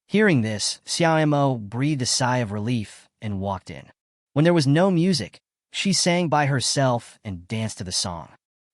Hearing this, Xiaomo breathed a sigh of relief and walked in. When there was no music, she sang by herself and danced to the song.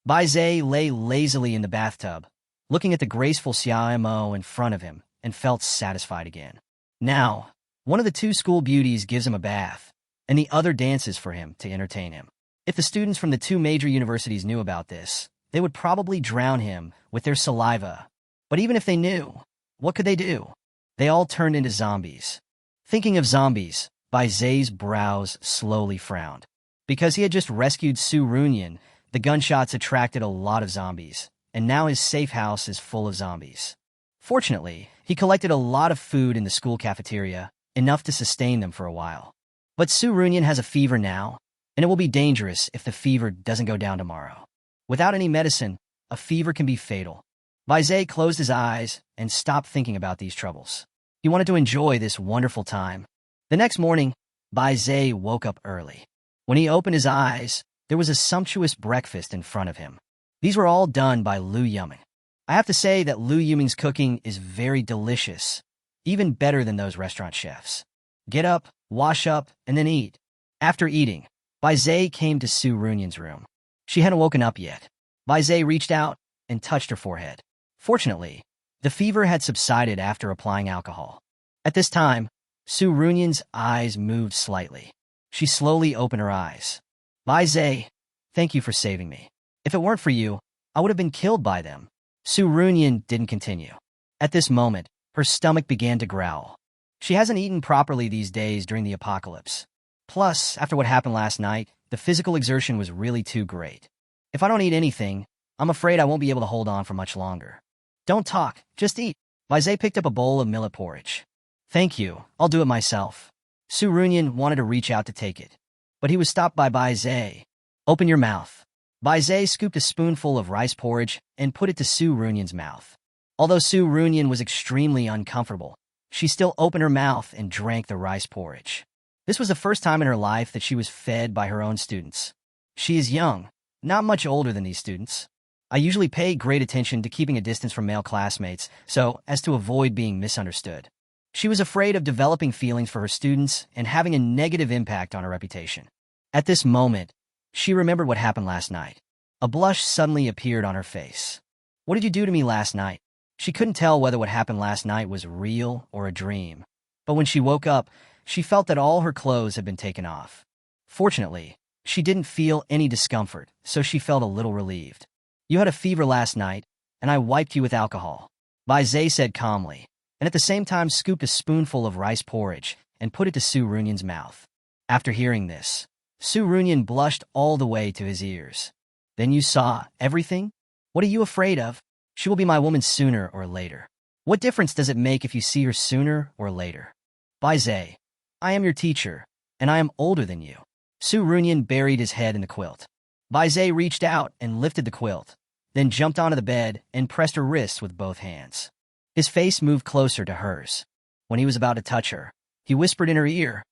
Bai Zhe lay lazily in the bathtub, looking at the graceful Xiaomo in front of him, and felt satisfied again. Now, one of the two school beauties gives him a bath, and the other dances for him to entertain him. If the students from the two major universities knew about this, they would probably drown him with their saliva. But even if they knew, what could they do? They all turned into zombies. Thinking of zombies, Bai Zhe's brows slowly frowned. Because he had just rescued Su Runyan, the gunshots attracted a lot of zombies, and now his safe house is full of zombies. Fortunately, he collected a lot of food in the school cafeteria, enough to sustain them for a while. But Su Runyan has a fever now, and it will be dangerous if the fever doesn't go down tomorrow. Without any medicine, a fever can be fatal. Bai Zhe closed his eyes and stopped thinking about these troubles. He wanted to enjoy this wonderful time. The next morning, Bai Zhe woke up early. When he opened his eyes, there was a sumptuous breakfast in front of him. These were all done by Lu Yong. I have to say that Lu Yong's cooking is very delicious, even better than those restaurant chefs. Get up, wash up, and then eat. After eating, Bai Zhe came to Su Runyan's room. She hadn't woken up yet. Bai Zhe reached out and touched her forehead. Fortunately, the fever had subsided after applying alcohol. At this time, Su Runyan's eyes moved slightly. She slowly opened her eyes. Bai Zhe, thank you for saving me. If it weren't for you, I would have been killed by them. Su Runyan didn't continue. At this moment, her stomach began to growl. She hasn't eaten properly these days during the apocalypse. Plus, after what happened last night, the physical exertion was really too great. If I don't eat anything, I'm afraid I won't be able to hold on for much longer. Don't talk, just eat. Bai Zhe picked up a bowl of millet porridge. Thank you, I'll do it myself. Su Runyan wanted to reach out to take it, but he was stopped by Bai Zhe. Open your mouth. Bai Zhe scooped a spoonful of rice porridge and put it to Su Runyan's mouth. Although Su Runyan was extremely uncomfortable, she still opened her mouth and drank the rice porridge. This was the first time in her life that she was fed by her own students. She is young, not much older than these students. I usually pay great attention to keeping a distance from male classmates so as to avoid being misunderstood. She was afraid of developing feelings for her students and having a negative impact on her reputation. At this moment, she remembered what happened last night. A blush suddenly appeared on her face. What did you do to me last night? She couldn't tell whether what happened last night was real or a dream. But when she woke up, she felt that all her clothes had been taken off. Fortunately, she didn't feel any discomfort, so she felt a little relieved. You had a fever last night, and I wiped you with alcohol, Bai Zhe said calmly, and at the same time scooped a spoonful of rice porridge and put it to Su Runyan's mouth. After hearing this, Su Runyan blushed all the way to his ears. Then you saw everything? What are you afraid of? She will be my woman sooner or later. What difference does it make if you see her sooner or later? Bai Zhe, I am your teacher, and I am older than you. Su Runyan buried his head in the quilt. Bai Zhe reached out and lifted the quilt, then jumped onto the bed and pressed her wrists with both hands. His face moved closer to hers. When he was about to touch her, he whispered in her ear,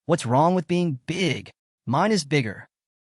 "What's wrong with being big? Mine is bigger."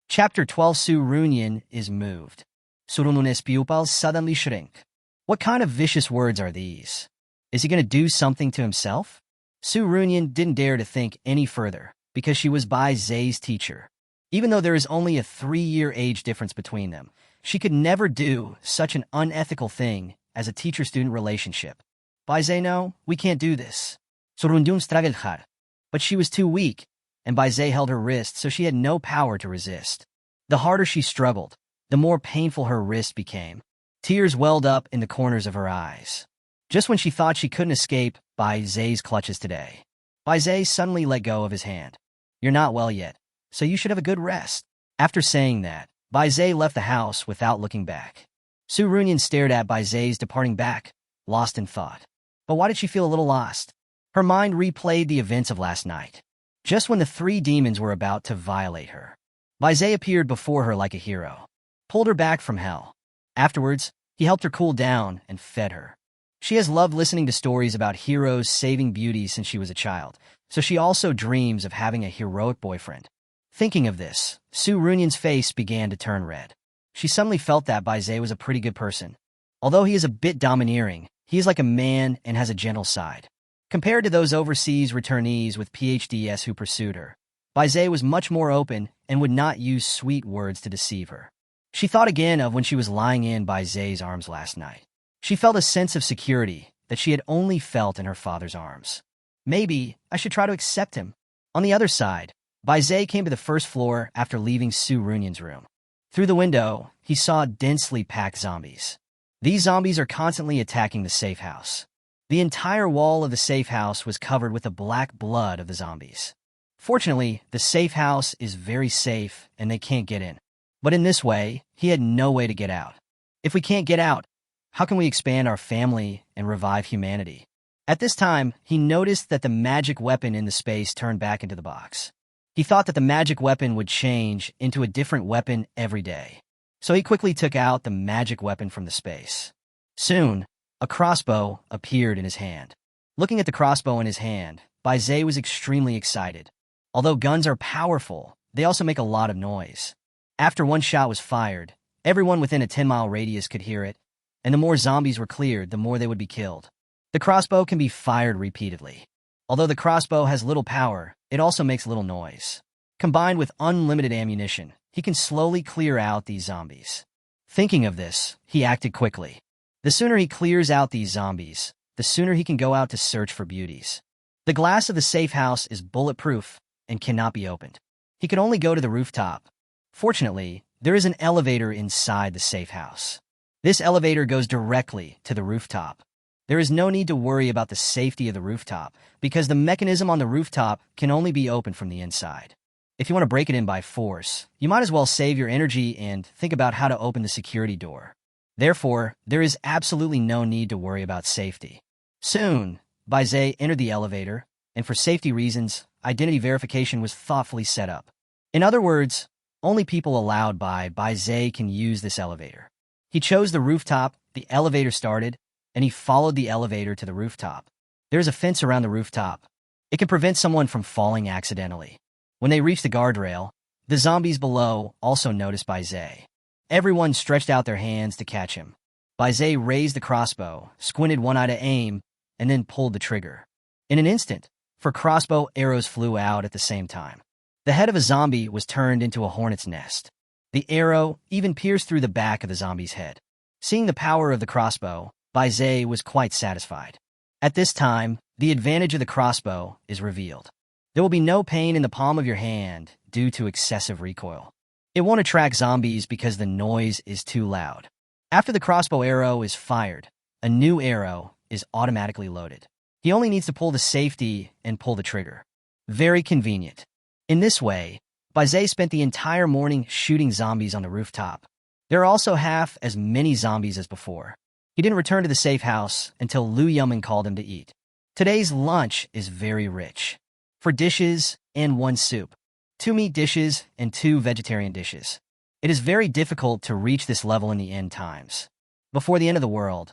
Chapter 12. Su Runyan is moved. Su Runyan's pupils suddenly shrink. What kind of vicious words are these? Is he going to do something to himself? Su Runyan didn't dare to think any further, because she was Bai Zhe's teacher. Even though there is only a 3-year age difference between them, she could never do such an unethical thing as a teacher-student relationship. Bai Zhe, no, we can't do this. Su Runyan struggled hard, but she was too weak, and Bai Zhe held her wrist so she had no power to resist. The harder she struggled, the more painful her wrist became. Tears welled up in the corners of her eyes. Just when she thought she couldn't escape Bai Zai's clutches today, Bai Zai suddenly let go of his hand. You're not well yet, so you should have a good rest. After saying that, Bai Zai left the house without looking back. Su Runyan stared at Bai Zai's departing back, lost in thought. But why did she feel a little lost? Her mind replayed the events of last night. Just when the three demons were about to violate her, Bai Zai appeared before her like a hero, pulled her back from hell. Afterwards, he helped her cool down and fed her. She has loved listening to stories about heroes saving beauties since she was a child, so she also dreams of having a heroic boyfriend. Thinking of this, Su Runyan's face began to turn red. She suddenly felt that Bai Zai was a pretty good person. Although he is a bit domineering, he is like a man and has a gentle side. Compared to those overseas returnees with PhDs who pursued her, Bai Zai was much more open and would not use sweet words to deceive her. She thought again of when she was lying in Bai Zai's arms last night. She felt a sense of security that she had only felt in her father's arms. Maybe I should try to accept him. On the other side, Bai Zai came to the first floor after leaving Su Runyan's room. Through the window, he saw densely packed zombies. These zombies are constantly attacking the safe house. The entire wall of the safe house was covered with the black blood of the zombies. Fortunately, the safe house is very safe and they can't get in. But in this way, he had no way to get out. If we can't get out, how can we expand our family and revive humanity? At this time, he noticed that the magic weapon in the space turned back into the box. He thought that the magic weapon would change into a different weapon every day. So he quickly took out the magic weapon from the space. Soon, a crossbow appeared in his hand. Looking at the crossbow in his hand, Bai Zai was extremely excited. Although guns are powerful, they also make a lot of noise. After one shot was fired, everyone within a 10-mile radius could hear it, and the more zombies were cleared, the more they would be killed. The crossbow can be fired repeatedly. Although the crossbow has little power, it also makes little noise. Combined with unlimited ammunition, he can slowly clear out these zombies. Thinking of this, he acted quickly. The sooner he clears out these zombies, the sooner he can go out to search for beauties. The glass of the safe house is bulletproof and cannot be opened. He could only go to the rooftop. Fortunately, there is an elevator inside the safe house. This elevator goes directly to the rooftop. There is no need to worry about the safety of the rooftop because the mechanism on the rooftop can only be opened from the inside. If you want to break it in by force, you might as well save your energy and think about how to open the security door. Therefore, there is absolutely no need to worry about safety. Soon, Bai Zai entered the elevator, and for safety reasons, identity verification was thoughtfully set up. In other words, only people allowed by Bai Zai can use this elevator. He chose the rooftop, the elevator started, and he followed the elevator to the rooftop. There is a fence around the rooftop. It can prevent someone from falling accidentally. When they reached the guardrail, the zombies below also noticed Bai Zai. Everyone stretched out their hands to catch him. Bai Zai raised the crossbow, squinted one eye to aim, and then pulled the trigger. In an instant, 4 crossbow arrows flew out at the same time. The head of a zombie was turned into a hornet's nest. The arrow even pierced through the back of the zombie's head. Seeing the power of the crossbow, Bai Zai was quite satisfied. At this time, the advantage of the crossbow is revealed. There will be no pain in the palm of your hand due to excessive recoil. It won't attract zombies because the noise is too loud. After the crossbow arrow is fired, a new arrow is automatically loaded. He only needs to pull the safety and pull the trigger. Very convenient. In this way, Bai Zai spent the entire morning shooting zombies on the rooftop. There are also half as many zombies as before. He didn't return to the safe house until Lu Yong called him to eat. Today's lunch is very rich. 4 dishes and 1 soup. 2 meat dishes and 2 vegetarian dishes. It is very difficult to reach this level in the end times. Before the end of the world,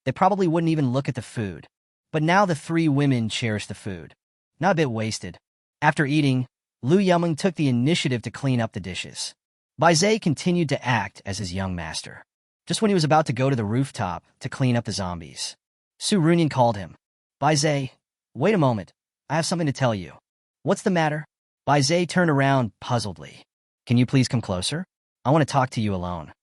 they probably wouldn't even look at the food. But now the 3 women cherish the food. Not a bit wasted. After eating, Lu Yong took the initiative to clean up the dishes. Bai Zai continued to act as his young master. Just when he was about to go to the rooftop to clean up the zombies, Su Runyan called him. Bai Zai, wait a moment. I have something to tell you. What's the matter? Bai Zai turned around puzzledly. Can you please come closer? I want to talk to you alone.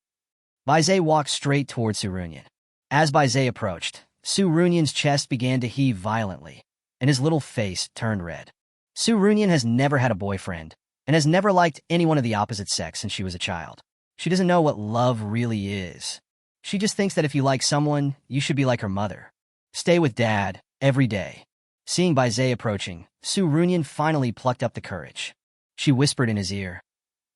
Bai Zai walked straight towards Su Runyan. As Bai Zai approached, Su Runyan's chest began to heave violently, and his little face turned red. Su Runyan has never had a boyfriend, and has never liked anyone of the opposite sex since she was a child. She doesn't know what love really is. She just thinks that if you like someone, you should be like her mother. Stay with Dad, every day. Seeing Baizé approaching, Su Runyan finally plucked up the courage. She whispered in his ear,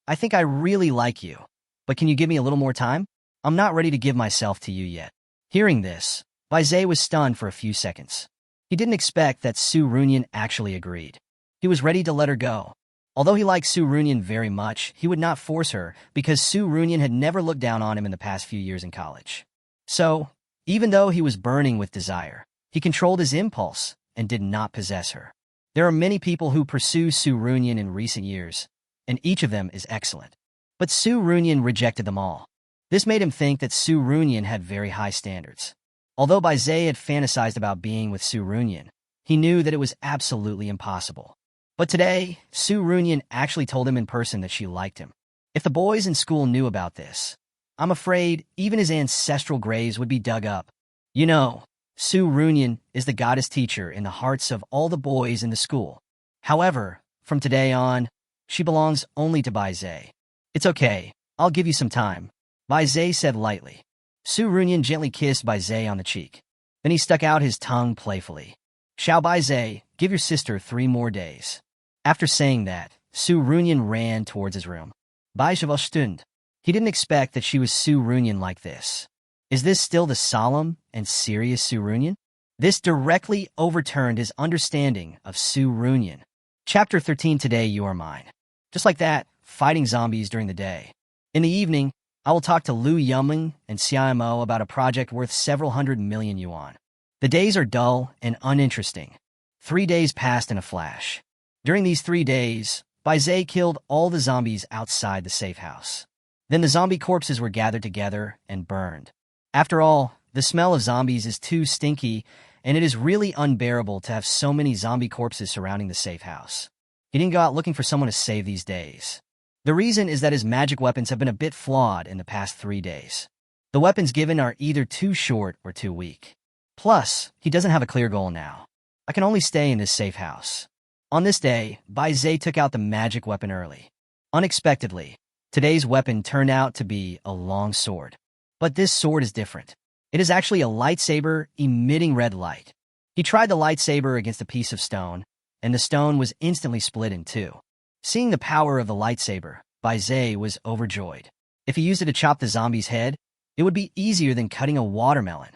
I think I really like you, but can you give me a little more time? I'm not ready to give myself to you yet. Hearing this, Baizé was stunned for a few seconds. He didn't expect that Su Runyan actually agreed. He was ready to let her go. Although he liked Su Runyan very much, he would not force her because Su Runyan had never looked down on him in the past few years in college. So, even though he was burning with desire, he controlled his impulse and did not possess her. There are many people who pursue Su Runyan in recent years, and each of them is excellent. But Su Runyan rejected them all. This made him think that Su Runyan had very high standards. Although Baizé had fantasized about being with Su Runyan, he knew that it was absolutely impossible. But today, Su Runyan actually told him in person that she liked him. If the boys in school knew about this, I'm afraid even his ancestral graves would be dug up. You know, Su Runyan is the goddess teacher in the hearts of all the boys in the school. However, from today on, she belongs only to Baizé. It's okay, I'll give you some time, Baizé said lightly. Su Runyan gently kissed Baizé on the cheek. Then he stuck out his tongue playfully. Shall Baizé, give your sister 3 more days. After saying that, Su Runyan ran towards his room. Stund. He didn't expect that she was Su Runyan like this. Is this still the solemn and serious Su Runyan? This directly overturned his understanding of Su Runyan. Chapter 13. Today you are mine. Just like that, fighting zombies during the day. In the evening, I will talk to Lu Yong and CIMO about a project worth several 100 million yuan. The days are dull and uninteresting. 3 days passed in a flash. During these 3 days, Baizé killed all the zombies outside the safe house. Then the zombie corpses were gathered together and burned. After all, the smell of zombies is too stinky, and it is really unbearable to have so many zombie corpses surrounding the safe house. He didn't go out looking for someone to save these days. The reason is that his magic weapons have been a bit flawed in the past 3 days. The weapons given are either too short or too weak. Plus, he doesn't have a clear goal now. I can only stay in this safe house. On this day, Baizé took out the magic weapon early. Unexpectedly, today's weapon turned out to be a long sword. But this sword is different. It is actually a lightsaber emitting red light. He tried the lightsaber against a piece of stone, and the stone was instantly split in 2. Seeing the power of the lightsaber, Baizé was overjoyed. If he used it to chop the zombie's head, it would be easier than cutting a watermelon.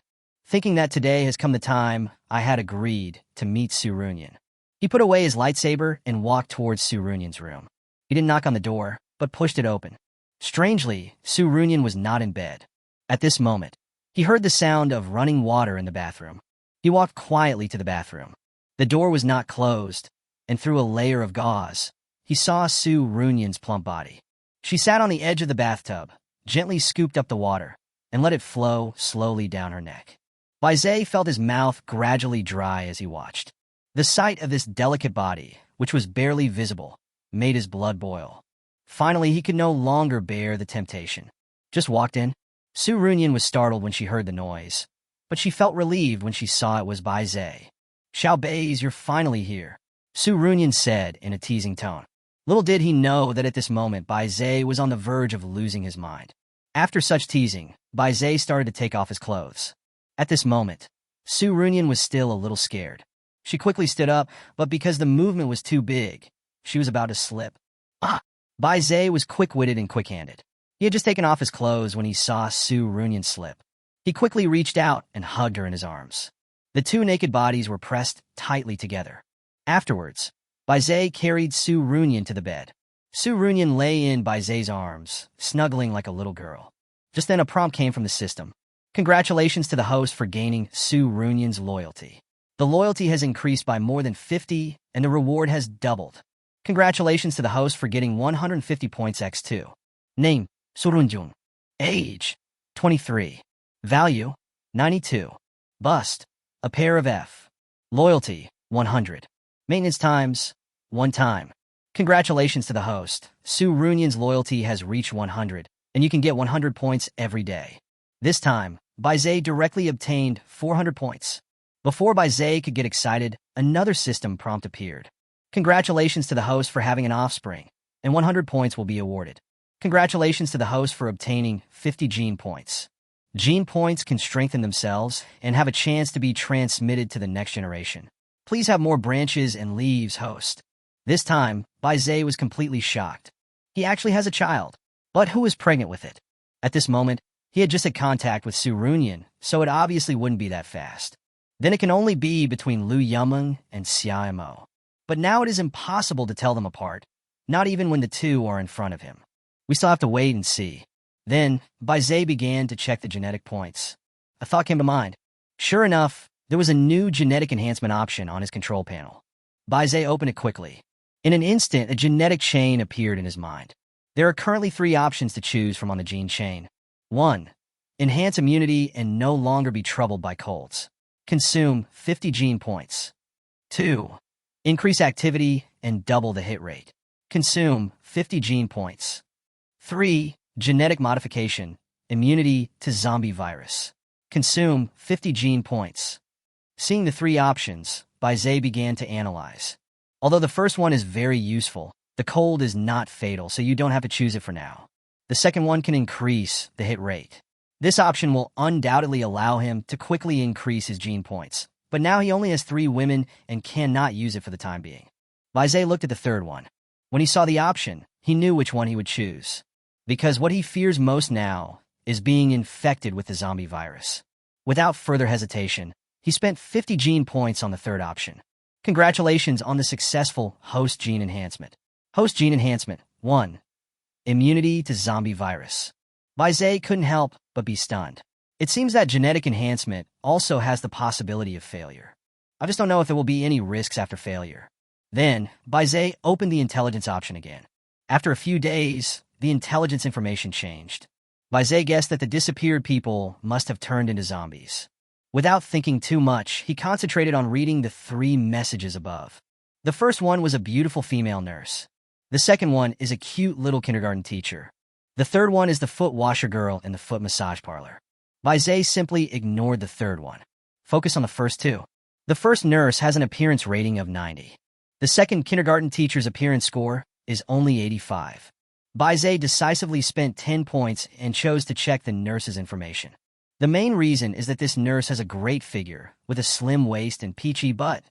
Thinking that today has come the time, I had agreed to meet Su Runyan. He put away his lightsaber and walked towards Su Runyan's room. He didn't knock on the door, but pushed it open. Strangely, Su Runyan was not in bed. At this moment, he heard the sound of running water in the bathroom. He walked quietly to the bathroom. The door was not closed, and through a layer of gauze, he saw Su Runyan's plump body. She sat on the edge of the bathtub, gently scooped up the water, and let it flow slowly down her neck. Baizé felt his mouth gradually dry as he watched. The sight of this delicate body, which was barely visible, made his blood boil. Finally, he could no longer bear the temptation. Just walked in. Su Runyan was startled when she heard the noise, but she felt relieved when she saw it was Baizé. Xiao Baize, you're finally here, Su Runyan said in a teasing tone. Little did he know that at this moment, Baizé was on the verge of losing his mind. After such teasing, Baizé started to take off his clothes. At this moment, Su Runyan was still a little scared. She quickly stood up, but because the movement was too big, she was about to slip. Baizé was quick-witted and quick-handed. He had just taken off his clothes when he saw Su Runyan slip. He quickly reached out and hugged her in his arms. The 2 naked bodies were pressed tightly together. Afterwards, Baizé carried Su Runyan to the bed. Su Runyan lay in Baizé's arms, snuggling like a little girl. Just then a prompt came from the system. Congratulations to the host for gaining Su Runyan's loyalty. The loyalty has increased by more than 50, and the reward has doubled. Congratulations to the host for getting 150 points x2. Name, Surunjung. Age, 23. Value, 92. Bust, a pair of F. Loyalty, 100. Maintenance times, 1 time. Congratulations to the host. Su Runyan's loyalty has reached 100, and you can get 100 points every day. This time, Baizé directly obtained 400 points. Before Baizé could get excited, another system prompt appeared. Congratulations to the host for having an offspring, and 100 points will be awarded. Congratulations to the host for obtaining 50 gene points. Gene points can strengthen themselves and have a chance to be transmitted to the next generation. Please have more branches and leaves, host. This time, Bai was completely shocked. He actually has a child, but who is pregnant with it? At this moment, he had just had contact with Su Runyan, so it obviously wouldn't be that fast. Then it can only be between Lu Yong and Xiaomo. But now it is impossible to tell them apart, not even when the two are in front of him. We still have to wait and see. Then, Bai began to check the genetic points. A thought came to mind. Sure enough, there was a new genetic enhancement option on his control panel. Bai opened it quickly. In an instant, a genetic chain appeared in his mind. There are currently 3 options to choose from on the gene chain. 1. Enhance immunity and no longer be troubled by colds. Consume 50 gene points. 2. Increase activity and double the hit rate. Consume 50 gene points. 3. Genetic modification, immunity to zombie virus. Consume 50 gene points. Seeing the 3 options, Bai began to analyze. Although the first one is very useful, the cold is not fatal, so you don't have to choose it for now. The second one can increase the hit rate. This option will undoubtedly allow him to quickly increase his gene points, but now he only has 3 women and cannot use it for the time being. Bai looked at the third one. When he saw the option, he knew which one he would choose. Because what he fears most now is being infected with the zombie virus. Without further hesitation, he spent 50 gene points on the third option. Congratulations on the successful host gene enhancement. Host gene enhancement 1. Immunity to zombie virus. Bai couldn't help but be stunned. It seems that genetic enhancement also has the possibility of failure. I just don't know if there will be any risks after failure. Then, Bai opened the intelligence option again. After a few days, the intelligence information changed. Bai guessed that the disappeared people must have turned into zombies. Without thinking too much, he concentrated on reading the 3 messages above. The first one was a beautiful female nurse. The second one is a cute little kindergarten teacher. The third one is the foot washer girl in the foot massage parlor. Bai simply ignored the third one. Focus on the first 2. The first nurse has an appearance rating of 90. The second kindergarten teacher's appearance score is only 85. Bai decisively spent 10 points and chose to check the nurse's information. The main reason is that this nurse has a great figure, with a slim waist and peachy butt.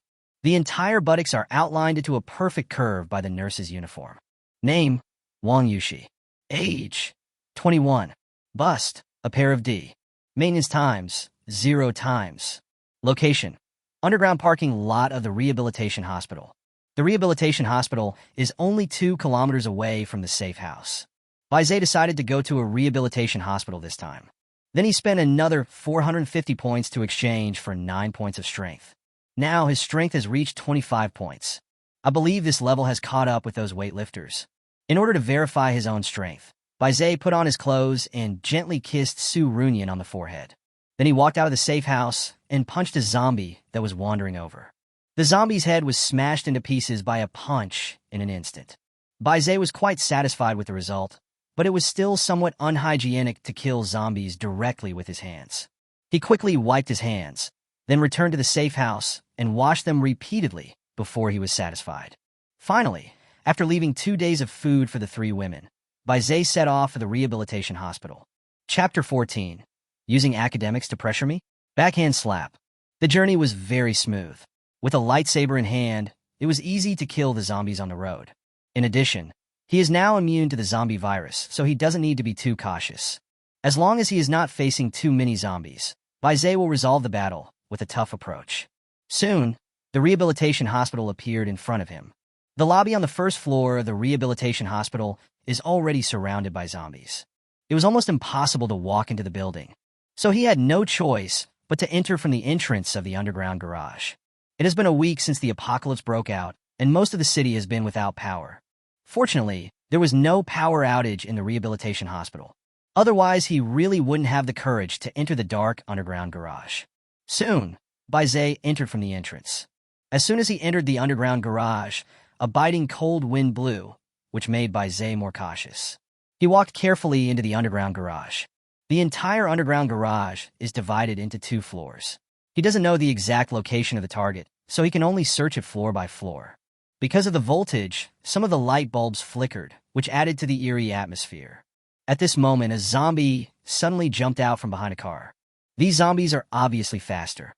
The entire buttocks are outlined into a perfect curve by the nurse's uniform. Name, Wang Yushi. Age, 21. Bust, a pair of D. Maintenance times, 0 times. Location, underground parking lot of the rehabilitation hospital. The rehabilitation hospital is only 2 kilometers away from the Safehouse. Bai decided to go to a rehabilitation hospital this time. Then he spent another 450 points to exchange for 9 points of strength. Now his strength has reached 25 points. I believe this level has caught up with those weightlifters. In order to verify his own strength, Bai put on his clothes and gently kissed Su Runyan on the forehead. Then he walked out of the safe house and punched a zombie that was wandering over. The zombie's head was smashed into pieces by a punch in an instant. Bai was quite satisfied with the result, but it was still somewhat unhygienic to kill zombies directly with his hands. He quickly wiped his hands, then returned to the safe house and washed them repeatedly before he was satisfied. Finally, after leaving 2 days of food for the 3 women, Bai set off for the rehabilitation hospital. Chapter 14. Using academics to pressure me? Backhand slap. The journey was very smooth. With a lightsaber in hand, it was easy to kill the zombies on the road. In addition, he is now immune to the zombie virus, so he doesn't need to be too cautious. As long as he is not facing too many zombies, Bai will resolve the battle with a tough approach. Soon, the rehabilitation hospital appeared in front of him. The lobby on the first floor of the rehabilitation hospital is already surrounded by zombies. It was almost impossible to walk into the building, so he had no choice but to enter from the entrance of the underground garage. It has been a week since the apocalypse broke out, and most of the city has been without power. Fortunately, there was no power outage in the rehabilitation hospital. Otherwise, he really wouldn't have the courage to enter the dark underground garage. Soon, Bai entered from the entrance. As soon as he entered the underground garage, a biting cold wind blew, which made Bai more cautious. He walked carefully into the underground garage. The entire underground garage is divided into 2 floors. He doesn't know the exact location of the target, so he can only search it floor by floor. Because of the voltage, some of the light bulbs flickered, which added to the eerie atmosphere. At this moment, a zombie suddenly jumped out from behind a car. These zombies are obviously faster.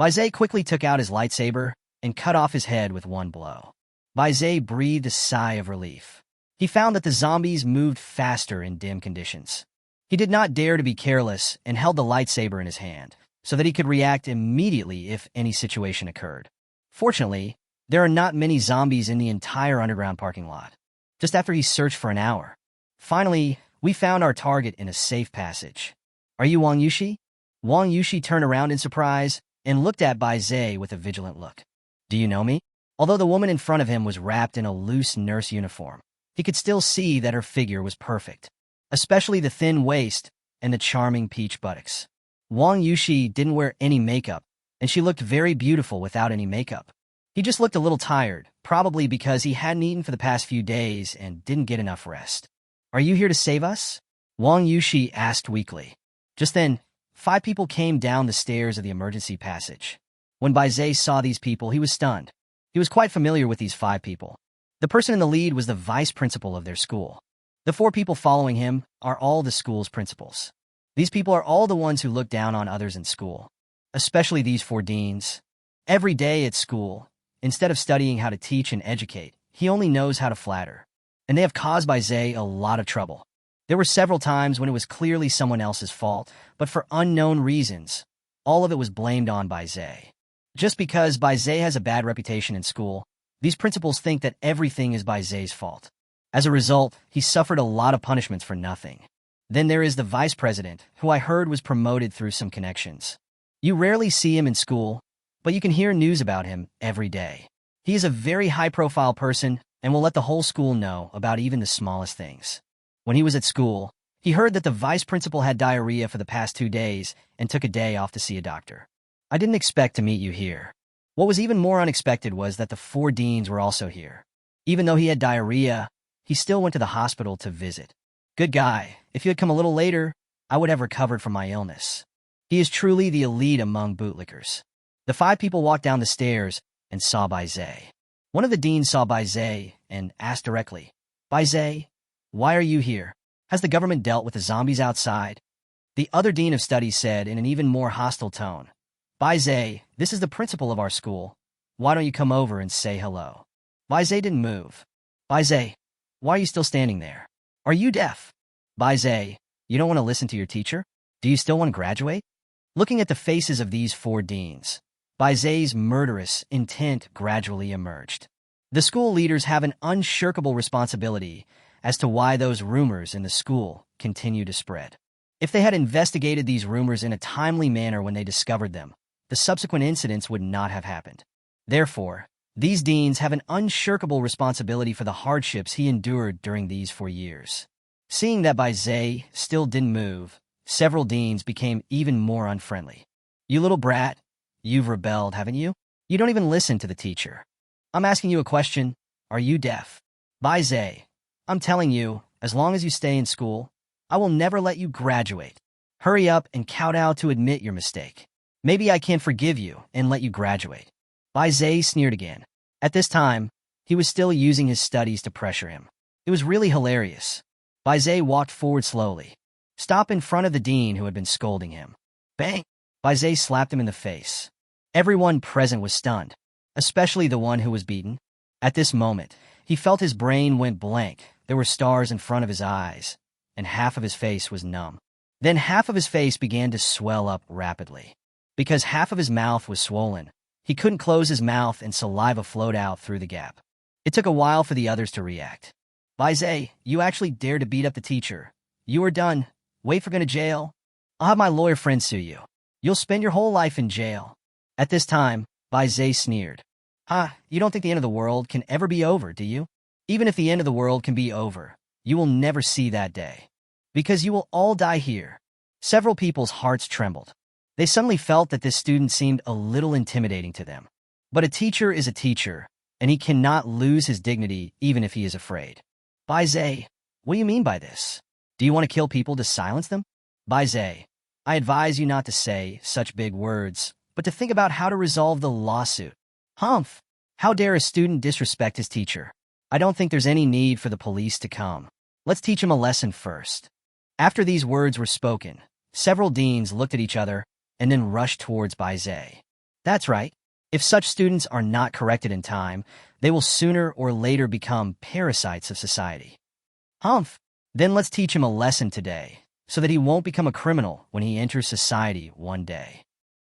Zay quickly took out his lightsaber and cut off his head with one blow. Zay breathed a sigh of relief. He found that the zombies moved faster in dim conditions. He did not dare to be careless and held the lightsaber in his hand, so that he could react immediately if any situation occurred. Fortunately, there are not many zombies in the entire underground parking lot. Just after he searched for an hour, finally, we found our target in a safe passage. Are you Wang Yushi? Wang Yushi turned around in surprise and looked at Bai Zai with a vigilant look. Do you know me? Although the woman in front of him was wrapped in a loose nurse uniform, he could still see that her figure was perfect, especially the thin waist and the charming peach buttocks. Wang Yushi didn't wear any makeup, and she looked very beautiful without any makeup. He just looked a little tired, probably because he hadn't eaten for the past few days and didn't get enough rest. Are you here to save us? Wang Yushi asked weakly. Just then, 5 people came down the stairs of the emergency passage. When Bai Zai saw these people, he was stunned. He was quite familiar with these 5 people. The person in the lead was the vice principal of their school. The 4 people following him are all the school's principals. These people are all the ones who look down on others in school, especially these 4 deans. Every day at school, instead of studying how to teach and educate, he only knows how to flatter. And they have caused Bai Zai a lot of trouble. There were several times when it was clearly someone else's fault, but for unknown reasons, all of it was blamed on Bai Zai. Just because Bai Zai has a bad reputation in school, these principals think that everything is Bai Zai's fault. As a result, he suffered a lot of punishments for nothing. Then there is the vice president, who I heard was promoted through some connections. You rarely see him in school, but you can hear news about him every day. He is a very high-profile person and will let the whole school know about even the smallest things. When he was at school, he heard that the vice principal had diarrhea for the past 2 days and took a day off to see a doctor. I didn't expect to meet you here. What was even more unexpected was that the 4 deans were also here. Even though he had diarrhea, he still went to the hospital to visit. Good guy. If you had come a little later, I would have recovered from my illness. He is truly the elite among bootlickers. The 5 people walked down the stairs and saw Bai Zai. One of the deans saw Bai Zai and asked directly, Bai Zai, why are you here? Has the government dealt with the zombies outside? The other dean of studies said in an even more hostile tone, Bai Zai, this is the principal of our school. Why don't you come over and say hello? Bai Zai didn't move. Bai Zai, why are you still standing there? Are you deaf? Bai Zai, you don't want to listen to your teacher? Do you still want to graduate? Looking at the faces of these 4 deans, Bai Zai's murderous intent gradually emerged. The school leaders have an unshirkable responsibility as to why those rumors in the school continue to spread. If they had investigated these rumors in a timely manner when they discovered them, the subsequent incidents would not have happened. Therefore, these deans have an unshirkable responsibility for the hardships he endured during these 4 years. Seeing that Bai Zai still didn't move, several deans became even more unfriendly. You little brat, you've rebelled, haven't you? You don't even listen to the teacher. I'm asking you a question. Are you deaf? Bai Zai, I'm telling you, as long as you stay in school, I will never let you graduate. Hurry up and kowtow to admit your mistake. Maybe I can forgive you and let you graduate. Bai Zai sneered again. At this time, he was still using his studies to pressure him. It was really hilarious. Bai Zai walked forward slowly. Stop in front of the dean who had been scolding him. Bang! Bai Zai slapped him in the face. Everyone present was stunned, especially the one who was beaten. At this moment, he felt his brain went blank. There were stars in front of his eyes, and half of his face was numb. Then half of his face began to swell up rapidly. Because half of his mouth was swollen, he couldn't close his mouth and saliva flowed out through the gap. It took a while for the others to react. Bai Zai, you actually dared to beat up the teacher. You are done. Wait for going to jail. I'll have my lawyer friend sue you. You'll spend your whole life in jail. At this time, Bai Zai sneered. You don't think the end of the world can ever be over, do you? Even if the end of the world can be over, you will never see that day. Because you will all die here. Several people's hearts trembled. They suddenly felt that this student seemed a little intimidating to them. But a teacher is a teacher, and he cannot lose his dignity even if he is afraid. Bai Zai, what do you mean by this? Do you want to kill people to silence them? Bai Zai, I advise you not to say such big words, but to think about how to resolve the lawsuit. Humph! How dare a student disrespect his teacher? I don't think there's any need for the police to come. Let's teach him a lesson first. After these words were spoken, several deans looked at each other and then rushed towards Bai Zhe. That's right. If such students are not corrected in time, they will sooner or later become parasites of society. Humph! Then let's teach him a lesson today, so that he won't become a criminal when he enters society one day.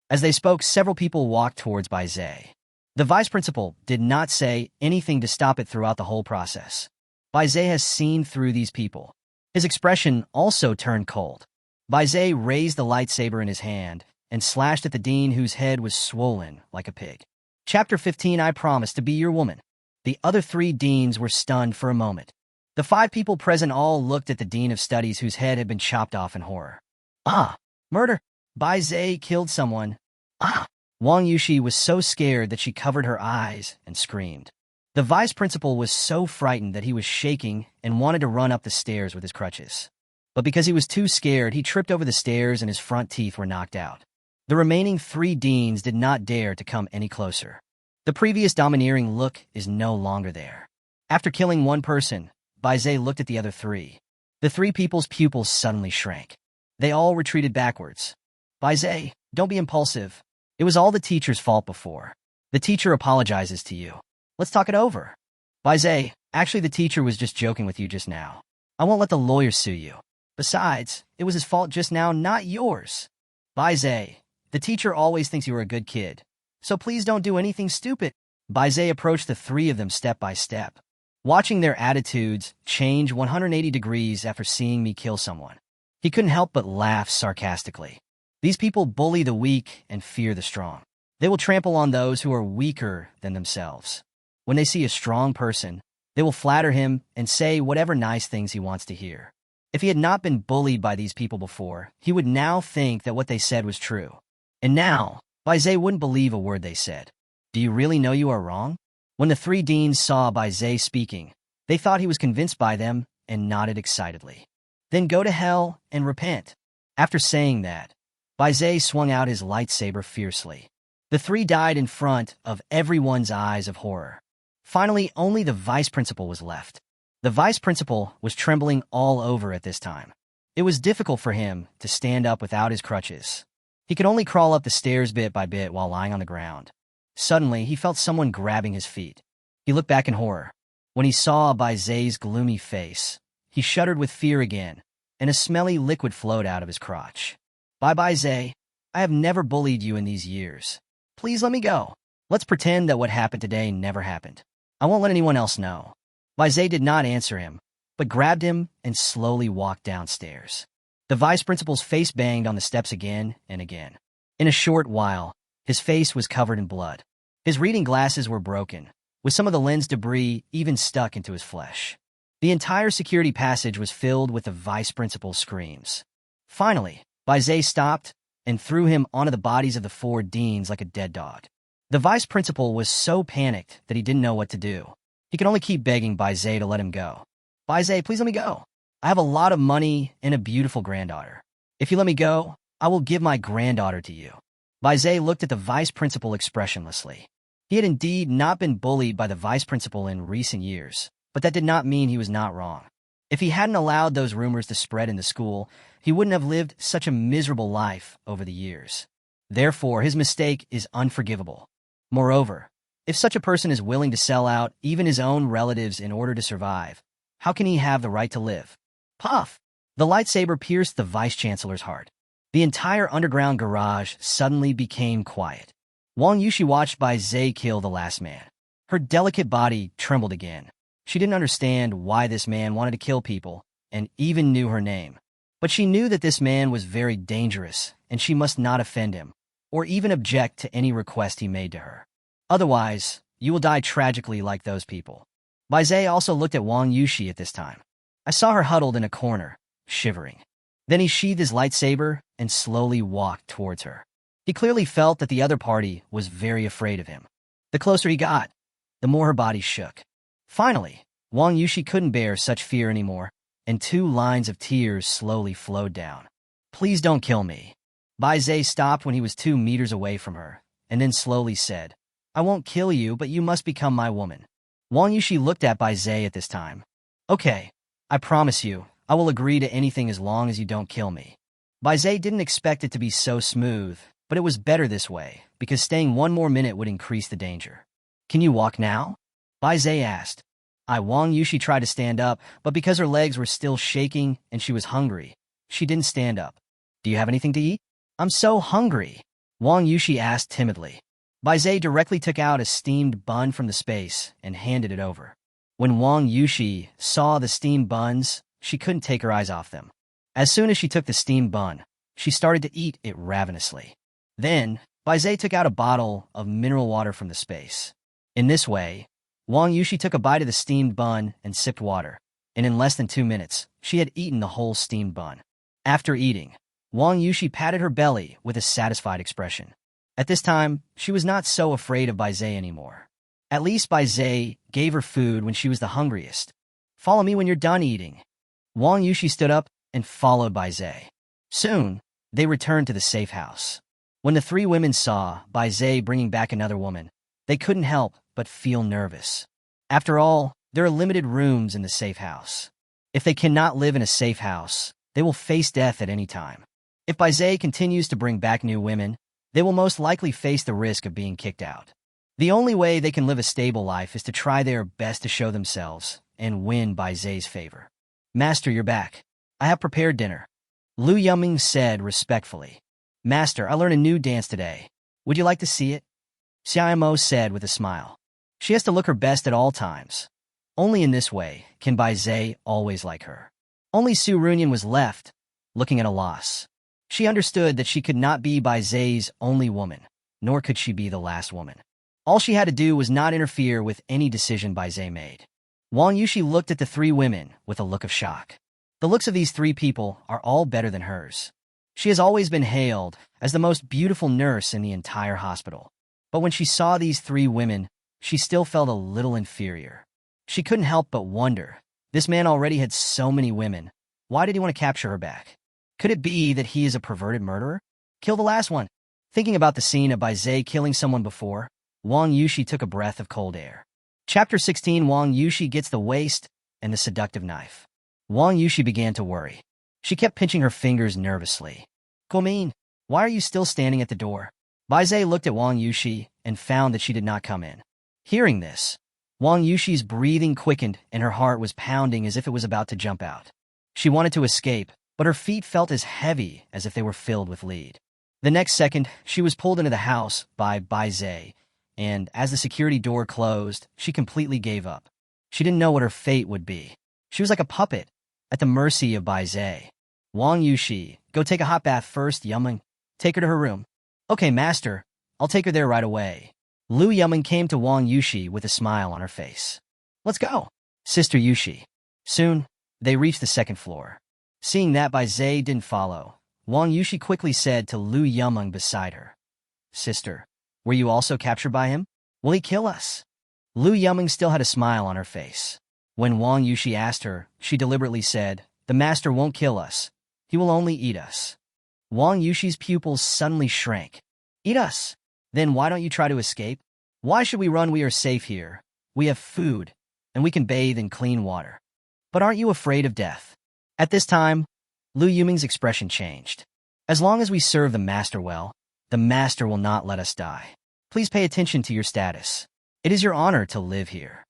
As they spoke, several people walked towards Bai Zhe. The vice principal did not say anything to stop it throughout the whole process. Bai Zhe has seen through these people. His expression also turned cold. Bai Zhe raised the lightsaber in his hand and slashed at the dean whose head was swollen like a pig. Chapter 15, I promise to be your woman. The other 3 deans were stunned for a moment. The 5 people present all looked at the dean of studies whose head had been chopped off in horror. Ah! Murder! Bai Zhe killed someone. Ah! Wang Yushi was so scared that she covered her eyes and screamed. The vice principal was so frightened that he was shaking and wanted to run up the stairs with his crutches. But because he was too scared, he tripped over the stairs and his front teeth were knocked out. The remaining 3 deans did not dare to come any closer. The previous domineering look is no longer there. After killing one person, Bai Zhe looked at the other 3. The 3 people's pupils suddenly shrank. They all retreated backwards. Bai Zhe, don't be impulsive. It was all the teacher's fault before. The teacher apologizes to you. Let's talk it over. Bai Zhe, actually the teacher was just joking with you just now. I won't let the lawyer sue you. Besides, it was his fault just now, not yours. Bai Zhe, the teacher always thinks you are a good kid, so please don't do anything stupid. Bai Zhe approached the 3 of them step by step, watching their attitudes change 180 degrees after seeing me kill someone. He couldn't help but laugh sarcastically. These people bully the weak and fear the strong. They will trample on those who are weaker than themselves. When they see a strong person, they will flatter him and say whatever nice things he wants to hear. If he had not been bullied by these people before, he would now think that what they said was true. And now, Bai Zhe wouldn't believe a word they said. Do you really know you are wrong? When the 3 deans saw Bai Zhe speaking, they thought he was convinced by them and nodded excitedly. Then go to hell and repent. After saying that, Bai Zhe swung out his lightsaber fiercely. The 3 died in front of everyone's eyes of horror. Finally, only the vice principal was left. The vice principal was trembling all over at this time. It was difficult for him to stand up without his crutches. He could only crawl up the stairs bit by bit while lying on the ground. Suddenly, he felt someone grabbing his feet. He looked back in horror. When he saw Bai Zhe's gloomy face, he shuddered with fear again, and a smelly liquid flowed out of his crotch. Bai Zhe, I have never bullied you in these years. Please let me go. Let's pretend that what happened today never happened. I won't let anyone else know. Bai Zhe did not answer him, but grabbed him and slowly walked downstairs. The vice principal's face banged on the steps again and again. In a short while, his face was covered in blood. His reading glasses were broken, with some of the lens debris even stuck into his flesh. The entire security passage was filled with the vice principal's screams. Finally, Bai Zhe stopped and threw him onto the bodies of the 4 deans like a dead dog. The vice principal was so panicked that he didn't know what to do. He could only keep begging Bai Zhe to let him go. Bai Zhe, please let me go. I have a lot of money and a beautiful granddaughter. If you let me go, I will give my granddaughter to you. Bai Zhe looked at the vice principal expressionlessly. He had indeed not been bullied by the vice principal in recent years, but that did not mean he was not wrong. If he hadn't allowed those rumors to spread in the school, he wouldn't have lived such a miserable life over the years. Therefore, his mistake is unforgivable. Moreover, if such a person is willing to sell out even his own relatives in order to survive, how can he have the right to live? Puff! The lightsaber pierced the vice-chancellor's heart. The entire underground garage suddenly became quiet. Wang Yushi watched Bai Zhe kill the last man. Her delicate body trembled again. She didn't understand why this man wanted to kill people, and even knew her name. But she knew that this man was very dangerous, and she must not offend him, or even object to any request he made to her. Otherwise, you will die tragically like those people. Bai Zhe also looked at Wang Yushi at this time. I saw her huddled in a corner, shivering. Then he sheathed his lightsaber and slowly walked towards her. He clearly felt that the other party was very afraid of him. The closer he got, the more her body shook. Finally, Wang Yushi couldn't bear such fear anymore, and 2 lines of tears slowly flowed down. Please don't kill me. Bai Zhe stopped when he was 2 meters away from her, and then slowly said, I won't kill you, but you must become my woman. Wang Yushi looked at Bai Zhe at this time. Okay, I promise you, I will agree to anything as long as you don't kill me. Baizé didn't expect it to be so smooth, but it was better this way, because staying one more minute would increase the danger. Can you walk now? Baizé asked. Wang Yushi tried to stand up, but because her legs were still shaking and she was hungry, she didn't stand up. Do you have anything to eat? I'm so hungry, Wang Yushi asked timidly. Baizé directly took out a steamed bun from the space and handed it over. When Wang Yushi saw the steamed buns, she couldn't take her eyes off them. As soon as she took the steamed bun, she started to eat it ravenously. Then, Baizé took out a bottle of mineral water from the space. In this way, Wang Yushi took a bite of the steamed bun and sipped water, and in less than 2 minutes, she had eaten the whole steamed bun. After eating, Wang Yushi patted her belly with a satisfied expression. At this time, she was not so afraid of Baizé anymore. At least Baizé gave her food when she was the hungriest. Follow me when you're done eating. Wang Yushi stood up and followed Baizé. Soon, they returned to the safe house. When the three women saw Baizé bringing back another woman, they couldn't help but feel nervous. After all, there are limited rooms in the safe house. If they cannot live in a safe house, they will face death at any time. If Baizé continues to bring back new women, they will most likely face the risk of being kicked out. The only way they can live a stable life is to try their best to show themselves and win Baizé's favor. Master, you're back. I have prepared dinner, Lu Yong said respectfully. Master, I learned a new dance today. Would you like to see it? Xiaomo said with a smile. She has to look her best at all times. Only in this way can Baizé always like her. Only Su Runyan was left, looking at a loss. She understood that she could not be Baizé's only woman, nor could she be the last woman. All she had to do was not interfere with any decision Baizé made. Wang Yushi looked at the three women with a look of shock. The looks of these three people are all better than hers. She has always been hailed as the most beautiful nurse in the entire hospital. But when she saw these three women, she still felt a little inferior. She couldn't help but wonder, this man already had so many women. Why did he want to capture her back? Could it be that he is a perverted murderer? Kill the last one. Thinking about the scene of Baizé killing someone before, Wang Yushi took a breath of cold air. Chapter 16. Wang Yushi gets the waist and the seductive knife. Wang Yushi began to worry. She kept pinching her fingers nervously. Guomin, why are you still standing at the door? Baizé looked at Wang Yushi and found that she did not come in. Hearing this, Wang Yushi's breathing quickened and her heart was pounding as if it was about to jump out. She wanted to escape, but her feet felt as heavy as if they were filled with lead. The next second, she was pulled into the house by Baizé, and as the security door closed, she completely gave up. She didn't know what her fate would be. She was like a puppet, at the mercy of Baizé. Wang Yushi, go take a hot bath first, Yumeng. Take her to her room. Okay, master, I'll take her there right away. Lu Yong came to Wang Yushi with a smile on her face. Let's go, Sister Yushi. Soon, they reached the second floor. Seeing that Baizé didn't follow, Wang Yushi quickly said to Lu Yong beside her. Sister, were you also captured by him? Will he kill us? Lu Yong still had a smile on her face. When Wang Yushi asked her, she deliberately said, the master won't kill us. He will only eat us. Wang Yushi's pupils suddenly shrank. Eat us? Then why don't you try to escape? Why should we run? We are safe here. We have food, and we can bathe in clean water. But aren't you afraid of death? At this time, Lu Yuming's expression changed. As long as we serve the master well, the master will not let us die. Please pay attention to your status. It is your honor to live here.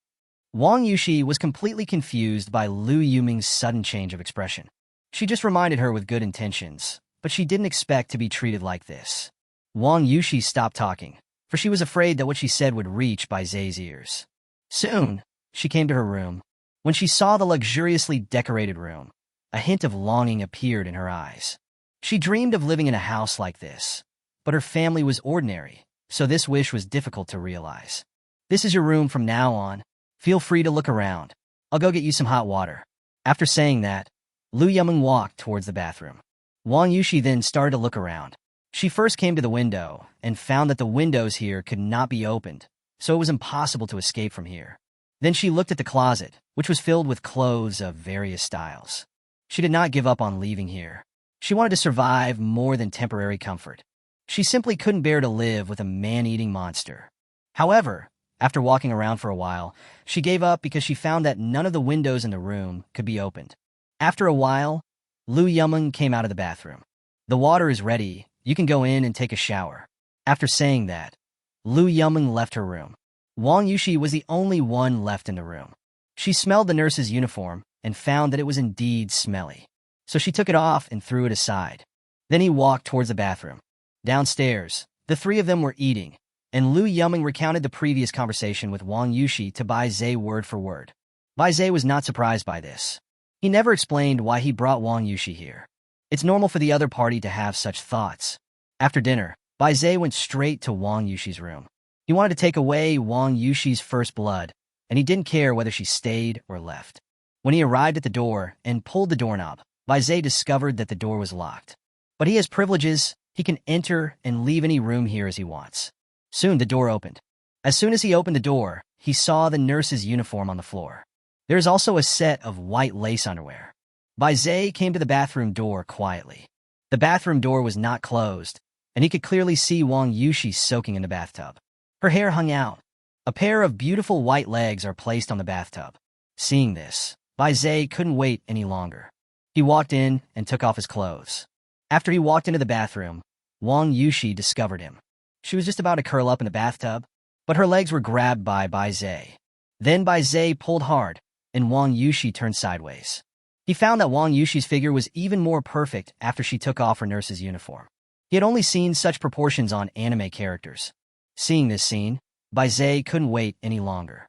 Wang Yushi was completely confused by Lu Yuming's sudden change of expression. She just reminded her with good intentions, but she didn't expect to be treated like this. Wang Yushi stopped talking, for she was afraid that what she said would reach Baizé's ears. Soon, she came to her room. When she saw the luxuriously decorated room, a hint of longing appeared in her eyes. She dreamed of living in a house like this, but her family was ordinary, so this wish was difficult to realize. This is your room from now on. Feel free to look around. I'll go get you some hot water. After saying that, Lu Yong walked towards the bathroom. Wang Yushi then started to look around. She first came to the window and found that the windows here could not be opened, so it was impossible to escape from here. Then she looked at the closet, which was filled with clothes of various styles. She did not give up on leaving here. She wanted to survive more than temporary comfort. She simply couldn't bear to live with a man-eating monster. However, after walking around for a while, she gave up because she found that none of the windows in the room could be opened. After a while, Lu Yong came out of the bathroom. The water is ready. You can go in and take a shower. After saying that, Lu Yong left her room. Wang Yushi was the only one left in the room. She smelled the nurse's uniform and found that it was indeed smelly. So she took it off and threw it aside. Then he walked towards the bathroom. Downstairs, the three of them were eating, and Lu Yong recounted the previous conversation with Wang Yushi to Bai Zhe word for word. Bai Zhe was not surprised by this. He never explained why he brought Wang Yushi here. It's normal for the other party to have such thoughts. After dinner, Bai Zhe went straight to Wang Yushi's room. He wanted to take away Wang Yushi's first blood, and he didn't care whether she stayed or left. When he arrived at the door and pulled the doorknob, Bai Zhe discovered that the door was locked. But he has privileges. He can enter and leave any room here as he wants. Soon the door opened. As soon as he opened the door, he saw the nurse's uniform on the floor. There is also a set of white lace underwear. Bai Zhe came to the bathroom door quietly. The bathroom door was not closed, and he could clearly see Wang Yushi soaking in the bathtub. Her hair hung out. A pair of beautiful white legs are placed on the bathtub. Seeing this, Bai Zhe couldn't wait any longer. He walked in and took off his clothes. After he walked into the bathroom, Wang Yushi discovered him. She was just about to curl up in the bathtub, but her legs were grabbed by Bai Zhe. Then Bai Zhe pulled hard, and Wang Yushi turned sideways. He found that Wang Yushi's figure was even more perfect after she took off her nurse's uniform. He had only seen such proportions on anime characters. Seeing this scene, Bai Zhe couldn't wait any longer.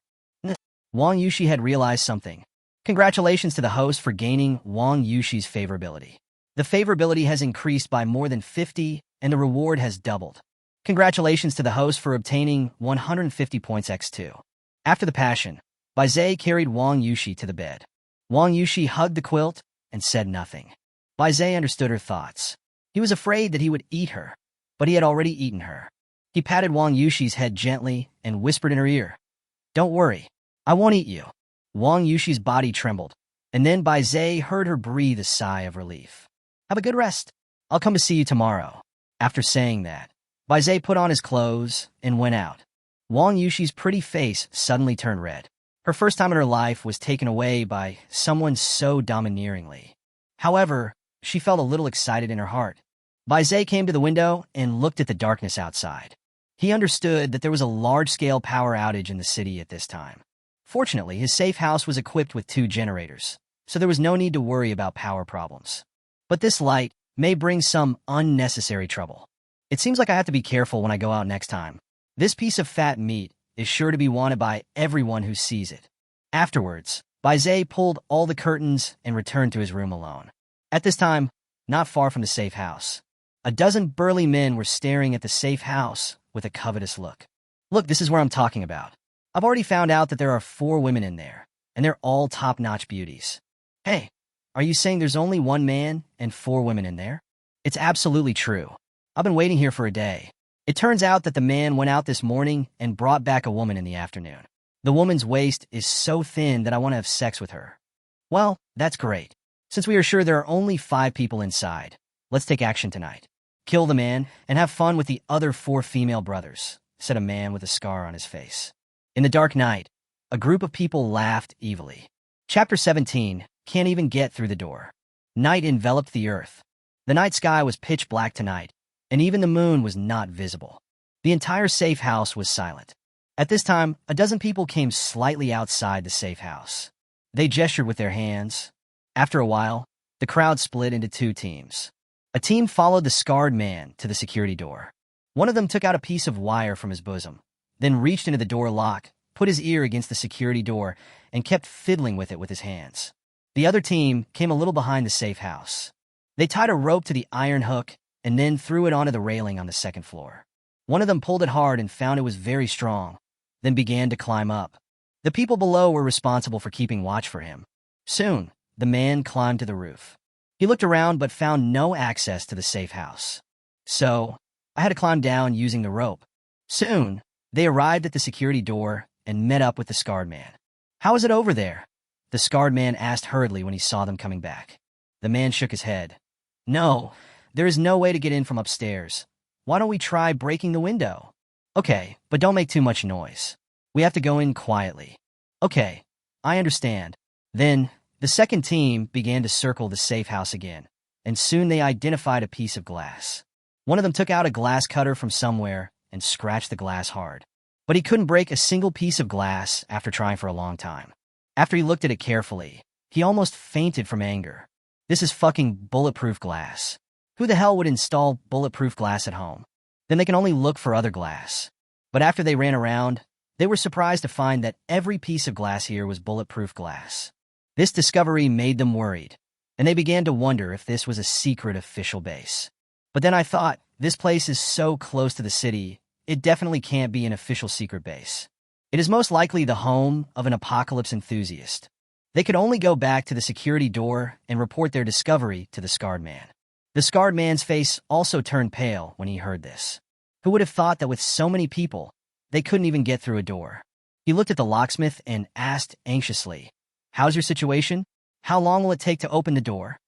Wang Yushi had realized something. Congratulations to the host for gaining Wang Yushi's favorability. The favorability has increased by more than 50, and the reward has doubled. Congratulations to the host for obtaining 150 points x2. After the passion, Bai Zhe carried Wang Yushi to the bed. Wang Yushi hugged the quilt and said nothing. Bai Zhe understood her thoughts. He was afraid that he would eat her, but he had already eaten her. He patted Wang Yushi's head gently and whispered in her ear, "Don't worry, I won't eat you." Wang Yushi's body trembled, and then Bai Zhe heard her breathe a sigh of relief. "Have a good rest. I'll come to see you tomorrow." After saying that, Bai Zhe put on his clothes and went out. Wang Yushi's pretty face suddenly turned red. Her first time in her life was taken away by someone so domineeringly. However, she felt a little excited in her heart. Bai Zhe came to the window and looked at the darkness outside. He understood that there was a large-scale power outage in the city at this time. Fortunately, his safe house was equipped with 2 generators, so there was no need to worry about power problems. But this light may bring some unnecessary trouble. It seems like I have to be careful when I go out next time. This piece of fat meat is sure to be wanted by everyone who sees it. Afterwards, Bai Zhe pulled all the curtains and returned to his room alone. At this time, not far from the safe house, a dozen burly men were staring at the safe house with a covetous look. "Look, this is where I'm talking about. I've already found out that there are 4 women in there, and they're all top-notch beauties." "Hey, are you saying there's only 1 man and 4 women in there?" "It's absolutely true. I've been waiting here for a day. It turns out that the man went out this morning and brought back a woman in the afternoon. The woman's waist is so thin that I want to have sex with her." "Well, that's great. Since we are sure there are only 5 people inside, let's take action tonight. Kill the man and have fun with the other 4 female brothers," said a man with a scar on his face. In the dark night, a group of people laughed evilly. Chapter 17, Can't Even Get Through the Door. Night enveloped the earth. The night sky was pitch black tonight, and even the moon was not visible. The entire safe house was silent. At this time, a dozen people came slightly outside the safe house. They gestured with their hands. After a while, the crowd split into 2 teams. A team followed the scarred man to the security door. One of them took out a piece of wire from his bosom, then reached into the door lock, put his ear against the security door, and kept fiddling with it with his hands. The other team came a little behind the safe house. They tied a rope to the iron hook and then threw it onto the railing on the 2nd floor. One of them pulled it hard and found it was very strong, then began to climb up. The people below were responsible for keeping watch for him. Soon, the man climbed to the roof. He looked around but found no access to the safe house. "So, I had to climb down using the rope." Soon, they arrived at the security door and met up with the scarred man. "How is it over there?" the scarred man asked hurriedly when he saw them coming back. The man shook his head. "No, there is no way to get in from upstairs. Why don't we try breaking the window?" "Okay, but don't make too much noise. We have to go in quietly." "Okay, I understand." Then The second team began to circle the safe house again, and soon they identified a piece of glass. One of them took out a glass cutter from somewhere and scratched the glass hard. But he couldn't break a single piece of glass after trying for a long time. After he looked at it carefully, he almost fainted from anger. This is fucking bulletproof glass. Who the hell would install bulletproof glass at home? Then they can only look for other glass. But after they ran around, they were surprised to find that every piece of glass here was bulletproof glass. This discovery made them worried, and they began to wonder if this was a secret official base. But then I thought, this place is so close to the city, it definitely can't be an official secret base. It is most likely the home of an apocalypse enthusiast. They could only go back to the security door and report their discovery to the scarred man. The scarred man's face also turned pale when he heard this. Who would have thought that with so many people, they couldn't even get through a door? He looked at the locksmith and asked anxiously, "How's your situation? How long will it take to open the door?"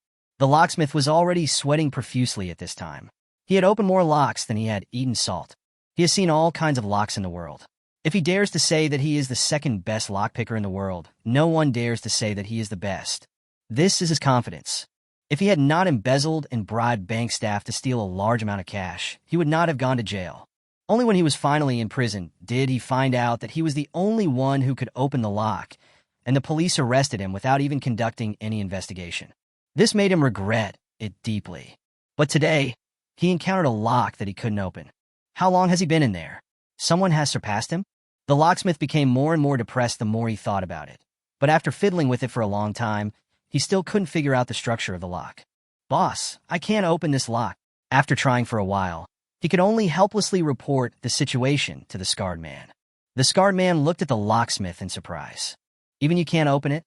The locksmith was already sweating profusely at this time. He had opened more locks than he had eaten salt. He has seen all kinds of locks in the world. If he dares to say that he is the second best lockpicker in the world, no one dares to say that he is the best. This is his confidence. If he had not embezzled and bribed bank staff to steal a large amount of cash, he would not have gone to jail. Only when he was finally in prison did he find out that he was the only one who could open the lock, and the police arrested him without even conducting any investigation. This made him regret it deeply. But today, he encountered a lock that he couldn't open. How long has he been in there? Someone has surpassed him? The locksmith became more and more depressed the more he thought about it. But after fiddling with it for a long time, he still couldn't figure out the structure of the lock. "Boss, I can't open this lock." After trying for a while, he could only helplessly report the situation to the scarred man. The scarred man looked at the locksmith in surprise. "Even you can't open it?"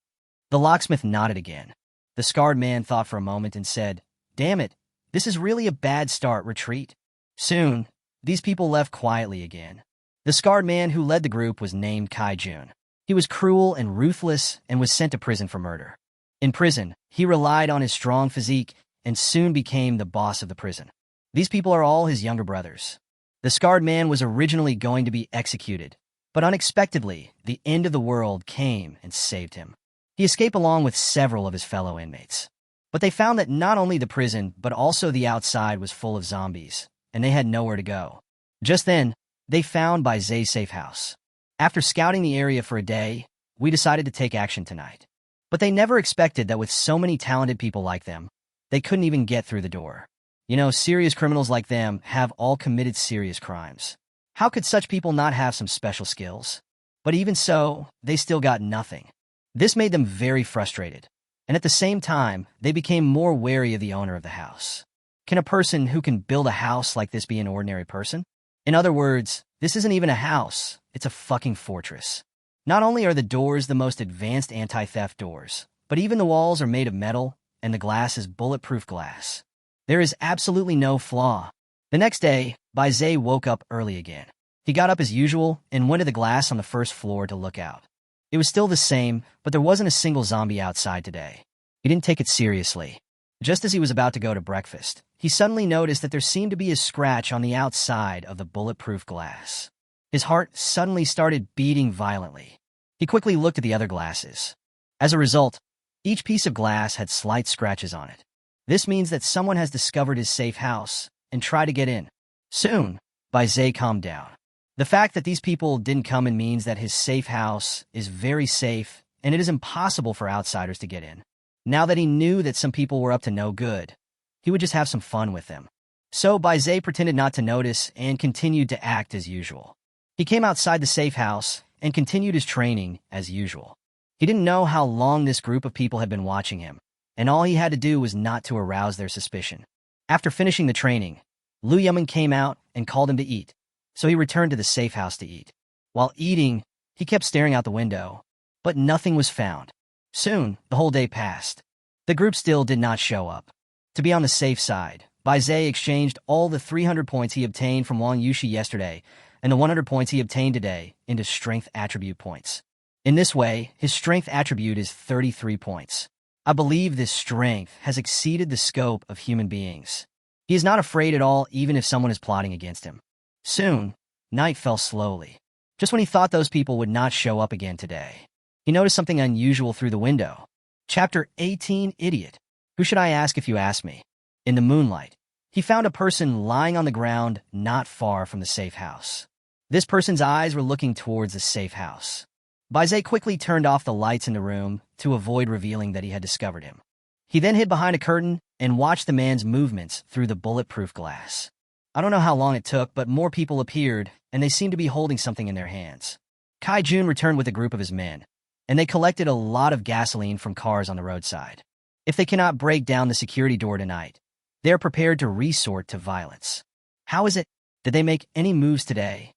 The locksmith nodded again. The scarred man thought for a moment and said, "Damn it, this is really a bad start, retreat." Soon, these people left quietly again. The scarred man who led the group was named Kai-jun. He was cruel and ruthless and was sent to prison for murder. In prison, he relied on his strong physique and soon became the boss of the prison. These people are all his younger brothers. The scarred man was originally going to be executed, but unexpectedly, the end of the world came and saved him. He escaped along with several of his fellow inmates. But they found that not only the prison, but also the outside was full of zombies, and they had nowhere to go. Just then, they found Zay's safe house. After scouting the area for a day, we decided to take action tonight. But they never expected that with so many talented people like them, they couldn't even get through the door. You know, serious criminals like them have all committed serious crimes. How could such people not have some special skills? But even so, they still got nothing. This made them very frustrated, and at the same time, they became more wary of the owner of the house. Can a person who can build a house like this be an ordinary person? In other words, this isn't even a house, it's a fucking fortress. Not only are the doors the most advanced anti-theft doors, but even the walls are made of metal, and the glass is bulletproof glass. There is absolutely no flaw. The next day, Zay woke up early again. He got up as usual and went to the glass on the first floor to look out. It was still the same, but there wasn't a single zombie outside today. He didn't take it seriously. Just as he was about to go to breakfast, he suddenly noticed that there seemed to be a scratch on the outside of the bulletproof glass. His heart suddenly started beating violently. He quickly looked at the other glasses. As a result, each piece of glass had slight scratches on it. This means that someone has discovered his safe house and tried to get in. Soon, Zay calmed down. The fact that these people didn't come in means that his safe house is very safe and it is impossible for outsiders to get in. Now that he knew that some people were up to no good, he would just have some fun with them. So Zay pretended not to notice and continued to act as usual. He came outside the safe house and continued his training as usual. He didn't know how long this group of people had been watching him, and all he had to do was not to arouse their suspicion. After finishing the training, Lu Yong came out and called him to eat, so he returned to the safe house to eat. While eating, he kept staring out the window, but nothing was found. Soon, the whole day passed. The group still did not show up. To be on the safe side, Zay exchanged all the 300 points he obtained from Wang Yushi yesterday and the 100 points he obtained today into strength attribute points. In this way, his strength attribute is 33 points. I believe this strength has exceeded the scope of human beings. He is not afraid at all even if someone is plotting against him. Soon, night fell slowly. Just when he thought those people would not show up again today, he noticed something unusual through the window. Chapter 18, Idiot. Who should I ask if you ask me? In the moonlight, he found a person lying on the ground not far from the safe house. This person's eyes were looking towards the safe house. Baizé quickly turned off the lights in the room to avoid revealing that he had discovered him. He then hid behind a curtain and watched the man's movements through the bulletproof glass. I don't know how long it took, but more people appeared, and they seemed to be holding something in their hands. Kai Jun returned with a group of his men, and they collected a lot of gasoline from cars on the roadside. If they cannot break down the security door tonight, they are prepared to resort to violence. How is it? Did they make any moves today?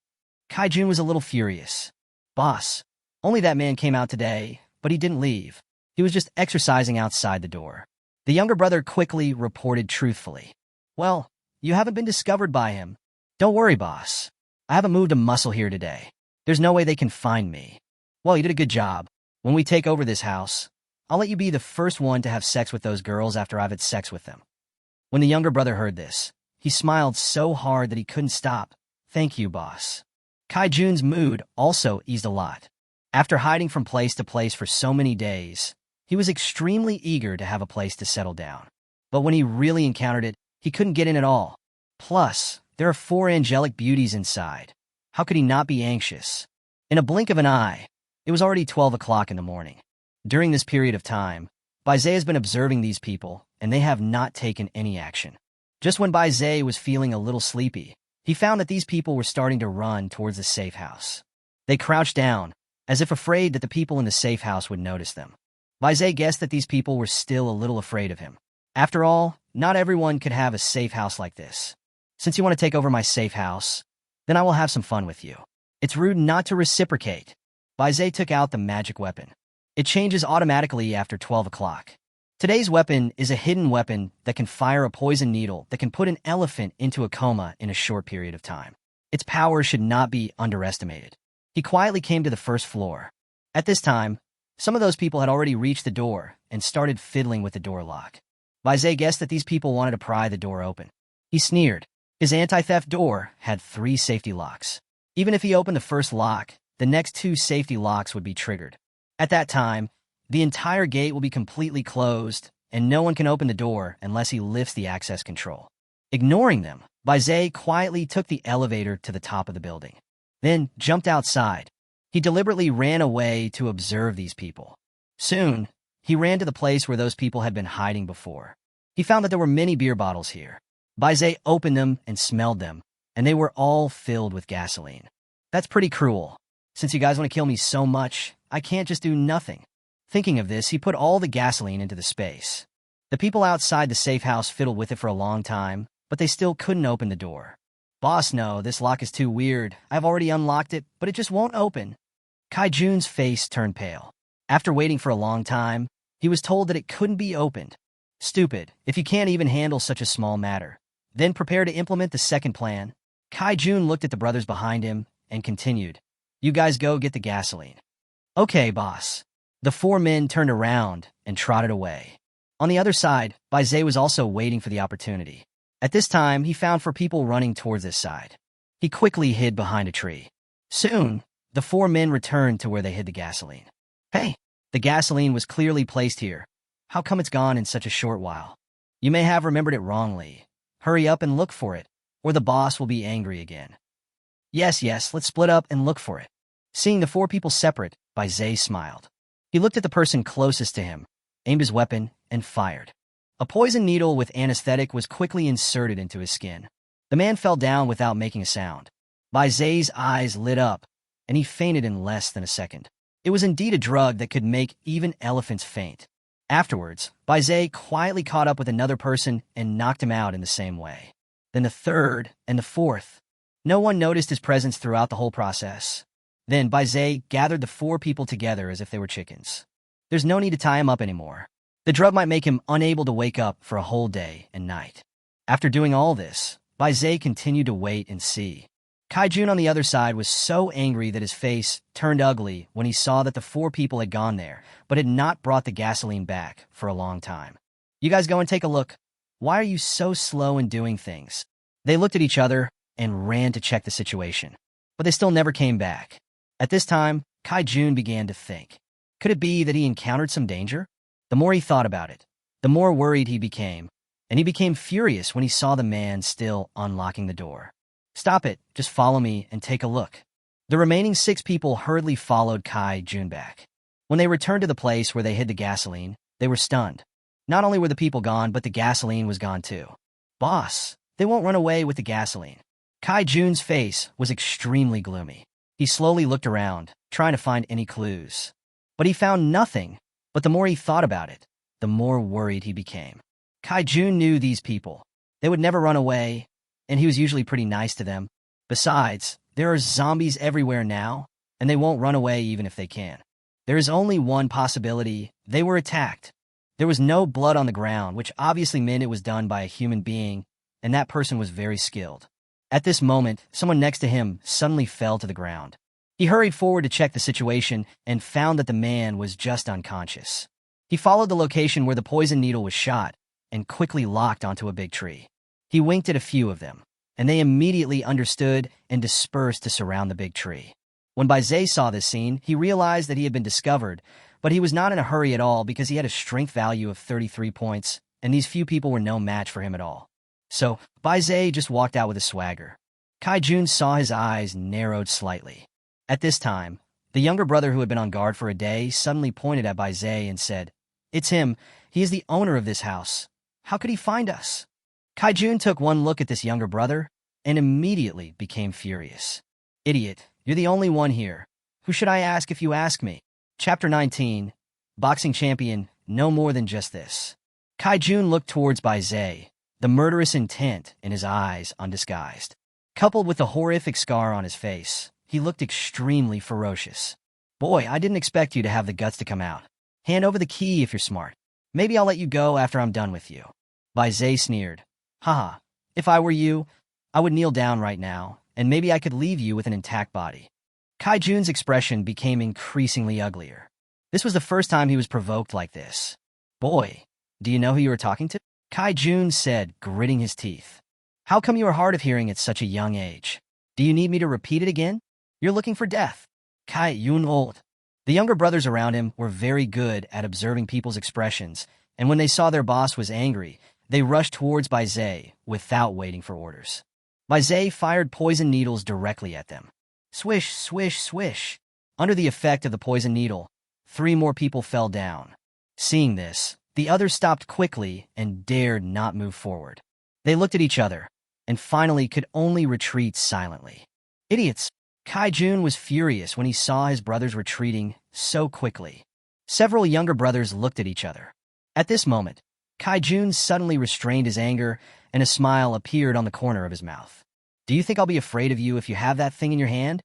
Kai Jun was a little furious. Boss, only that man came out today, but he didn't leave. He was just exercising outside the door. The younger brother quickly reported truthfully. Well, you haven't been discovered by him. Don't worry, boss. I haven't moved a muscle here today. There's no way they can find me. Well, you did a good job. When we take over this house, I'll let you be the first one to have sex with those girls after I've had sex with them. When the younger brother heard this, he smiled so hard that he couldn't stop. Thank you, boss. Kai Jun's mood also eased a lot. After hiding from place to place for so many days, he was extremely eager to have a place to settle down. But when he really encountered it, he couldn't get in at all. Plus, there are 4 angelic beauties inside. How could he not be anxious? In a blink of an eye, it was already 12 o'clock in the morning. During this period of time, Baizé has been observing these people, and they have not taken any action. Just when Baizé was feeling a little sleepy, he found that these people were starting to run towards the safe house. They crouched down, as if afraid that the people in the safe house would notice them. Baizé guessed that these people were still a little afraid of him. After all, not everyone could have a safe house like this. Since you want to take over my safe house, then I will have some fun with you. It's rude not to reciprocate. Baizé took out the magic weapon. It changes automatically after 12 o'clock. Today's weapon is a hidden weapon that can fire a poison needle that can put an elephant into a coma in a short period of time. Its power should not be underestimated. He quietly came to the first floor. At this time, some of those people had already reached the door and started fiddling with the door lock. Baizé guessed that these people wanted to pry the door open. He sneered. His anti-theft door had 3 safety locks. Even if he opened the first lock, the next 2 safety locks would be triggered. At that time, the entire gate will be completely closed, and no one can open the door unless he lifts the access control. Ignoring them, Baizé quietly took the elevator to the top of the building, then jumped outside. He deliberately ran away to observe these people. Soon, he ran to the place where those people had been hiding before. He found that there were many beer bottles here. Baizé opened them and smelled them, and they were all filled with gasoline. That's pretty cruel. Since you guys want to kill me so much, I can't just do nothing. Thinking of this, he put all the gasoline into the space. The people outside the safe house fiddled with it for a long time, but they still couldn't open the door. Boss, no, this lock is too weird. I've already unlocked it, but it just won't open. Kai Jun's face turned pale. After waiting for a long time, he was told that it couldn't be opened. Stupid, if you can't even handle such a small matter. Then prepare to implement the second plan. Kai Jun looked at the brothers behind him and continued. You guys go get the gasoline. Okay, boss. The 4 men turned around and trotted away. On the other side, Baizé was also waiting for the opportunity. At this time, he found 4 people running towards this side. He quickly hid behind a tree. Soon, the 4 men returned to where they hid the gasoline. Hey, the gasoline was clearly placed here. How come it's gone in such a short while? You may have remembered it wrongly. Hurry up and look for it, or the boss will be angry again. Yes, let's split up and look for it. Seeing the 4 people separate, Baizé smiled. He looked at the person closest to him, aimed his weapon, and fired. A poison needle with anesthetic was quickly inserted into his skin. The man fell down without making a sound. Baizé's eyes lit up, and he fainted in less than a second. It was indeed a drug that could make even elephants faint. Afterwards, Baizé quietly caught up with another person and knocked him out in the same way. Then the 3rd and the 4th. No one noticed his presence throughout the whole process. Then Baizé gathered the 4 people together as if they were chickens. There's no need to tie him up anymore. The drug might make him unable to wake up for a whole day and night. After doing all this, Baizé continued to wait and see. Kai Jun on the other side was so angry that his face turned ugly when he saw that the 4 people had gone there, but had not brought the gasoline back for a long time. You guys go and take a look. Why are you so slow in doing things? They looked at each other and ran to check the situation, but they still never came back. At this time, Kai Jun began to think. Could it be that he encountered some danger? The more he thought about it, the more worried he became, and he became furious when he saw the man still unlocking the door. "Stop it, just follow me and take a look." The remaining 6 people hurriedly followed Kai Jun back. When they returned to the place where they hid the gasoline, they were stunned. Not only were the people gone, but the gasoline was gone too. "Boss, they won't run away with the gasoline." Kai Jun's face was extremely gloomy. He slowly looked around, trying to find any clues. But he found nothing, but the more he thought about it, the more worried he became. Kai Jun knew these people. They would never run away, and he was usually pretty nice to them. Besides, there are zombies everywhere now, and they won't run away even if they can. There is only one possibility: they were attacked. There was no blood on the ground, which obviously meant it was done by a human being, and that person was very skilled. At this moment, someone next to him suddenly fell to the ground. He hurried forward to check the situation and found that the man was just unconscious. He followed the location where the poison needle was shot and quickly locked onto a big tree. He winked at a few of them, and they immediately understood and dispersed to surround the big tree. When Baizé saw this scene, he realized that he had been discovered, but he was not in a hurry at all because he had a strength value of 33 points, and these few people were no match for him at all. So, Baizé just walked out with a swagger. Kai Jun saw his eyes narrowed slightly. At this time, the younger brother who had been on guard for a day suddenly pointed at Baizé and said, "It's him. He is the owner of this house. How could he find us?" Kai Jun took one look at this younger brother and immediately became furious. "Idiot, you're the only one here. Who should I ask if you ask me?" Chapter 19, Boxing Champion, no more than just this. Kai Jun looked towards Baizé, the murderous intent in his eyes undisguised. Coupled with the horrific scar on his face, he looked extremely ferocious. "Boy, I didn't expect you to have the guts to come out. Hand over the key if you're smart. Maybe I'll let you go after I'm done with you." Baizé sneered. "Haha, if I were you, I would kneel down right now, and maybe I could leave you with an intact body." Kai Jun's expression became increasingly uglier. This was the first time he was provoked like this. "Boy, do you know who you were talking to?" Kai Jun said, gritting his teeth. "How come you are hard of hearing at such a young age? Do you need me to repeat it again? You're looking for death." Kai Jun old. The younger brothers around him were very good at observing people's expressions, and when they saw their boss was angry, they rushed towards Baizé without waiting for orders. Baizé fired poison needles directly at them. Swish, swish, swish. Under the effect of the poison needle, 3 more people fell down. Seeing this, the others stopped quickly and dared not move forward. They looked at each other, and finally could only retreat silently. "Idiots!" Kai Jun was furious when he saw his brothers retreating so quickly. Several younger brothers looked at each other. At this moment, Kai Jun suddenly restrained his anger, and a smile appeared on the corner of his mouth. "Do you think I'll be afraid of you if you have that thing in your hand?"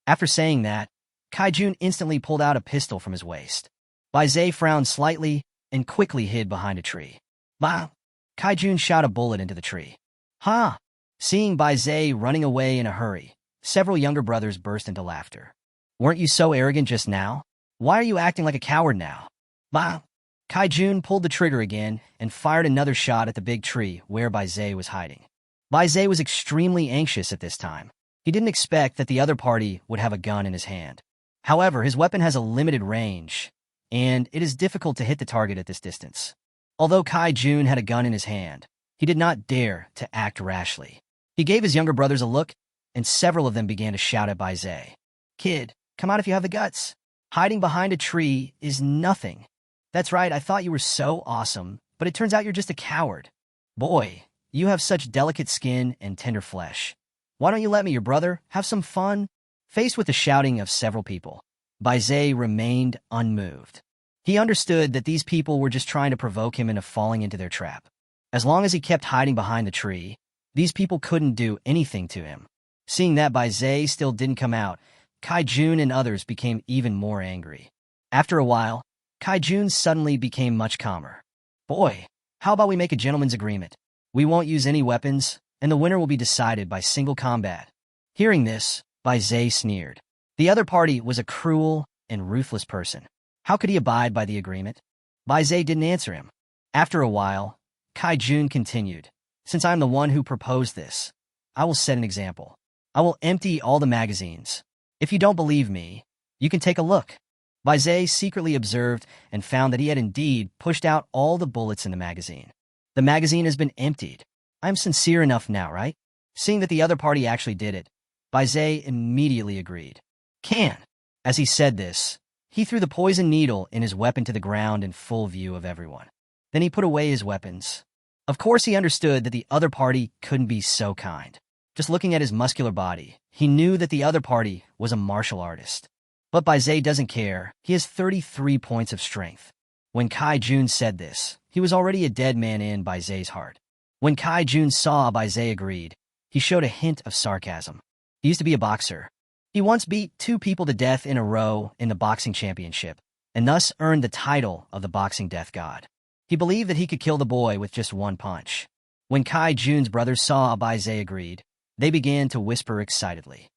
After saying that, Kai Jun instantly pulled out a pistol from his waist. Baizé frowned slightly and quickly hid behind a tree. "Bah!" Kai Jun shot a bullet into the tree. "Ha!" Seeing Baizé running away in a hurry, several younger brothers burst into laughter. "Weren't you so arrogant just now? Why are you acting like a coward now?" "Bah!" Kai Jun pulled the trigger again and fired another shot at the big tree where Baizé was hiding. Baizé was extremely anxious at this time. He didn't expect that the other party would have a gun in his hand. However, his weapon has a limited range, and it is difficult to hit the target at this distance. Although Kai Jun had a gun in his hand, he did not dare to act rashly. He gave his younger brothers a look, and several of them began to shout at Baizé. "Kid, come out if you have the guts. Hiding behind a tree is nothing. That's right, I thought you were so awesome, but it turns out you're just a coward. Boy, you have such delicate skin and tender flesh. Why don't you let me, your brother, have some fun?" Faced with the shouting of several people, Baizé remained unmoved. He understood that these people were just trying to provoke him into falling into their trap. As long as he kept hiding behind the tree, these people couldn't do anything to him. Seeing that Baizé still didn't come out, Kai Jun and others became even more angry. After a while, Kai Jun suddenly became much calmer. "Boy, how about we make a gentleman's agreement? We won't use any weapons, and the winner will be decided by single combat." Hearing this, Baizé sneered. The other party was a cruel and ruthless person. How could he abide by the agreement? Baizé didn't answer him. After a while, Kai Jun continued, "Since I'm the one who proposed this, I will set an example. I will empty all the magazines. If you don't believe me, you can take a look." Bai secretly observed and found that he had indeed pushed out all the bullets in the magazine. The magazine has been emptied. I'm sincere enough now, right? Seeing that the other party actually did it, Bai immediately agreed. Can. As he said this, he threw the poison needle in his weapon to the ground in full view of everyone. Then he put away his weapons. Of course, he understood that the other party couldn't be so kind. Just looking at his muscular body, he knew that the other party was a martial artist. But Bai doesn't care. He has 33 points of strength. When Kai Jun said this, he was already a dead man in Bai heart. When Kai Jun saw Bai agreed, he showed a hint of sarcasm. He used to be a boxer. He once beat 2 people to death in a row in the boxing championship, and thus earned the title of the boxing death god. He believed that he could kill the boy with just one punch. When Kai Jun's brothers saw Bai agreed, they began to whisper excitedly.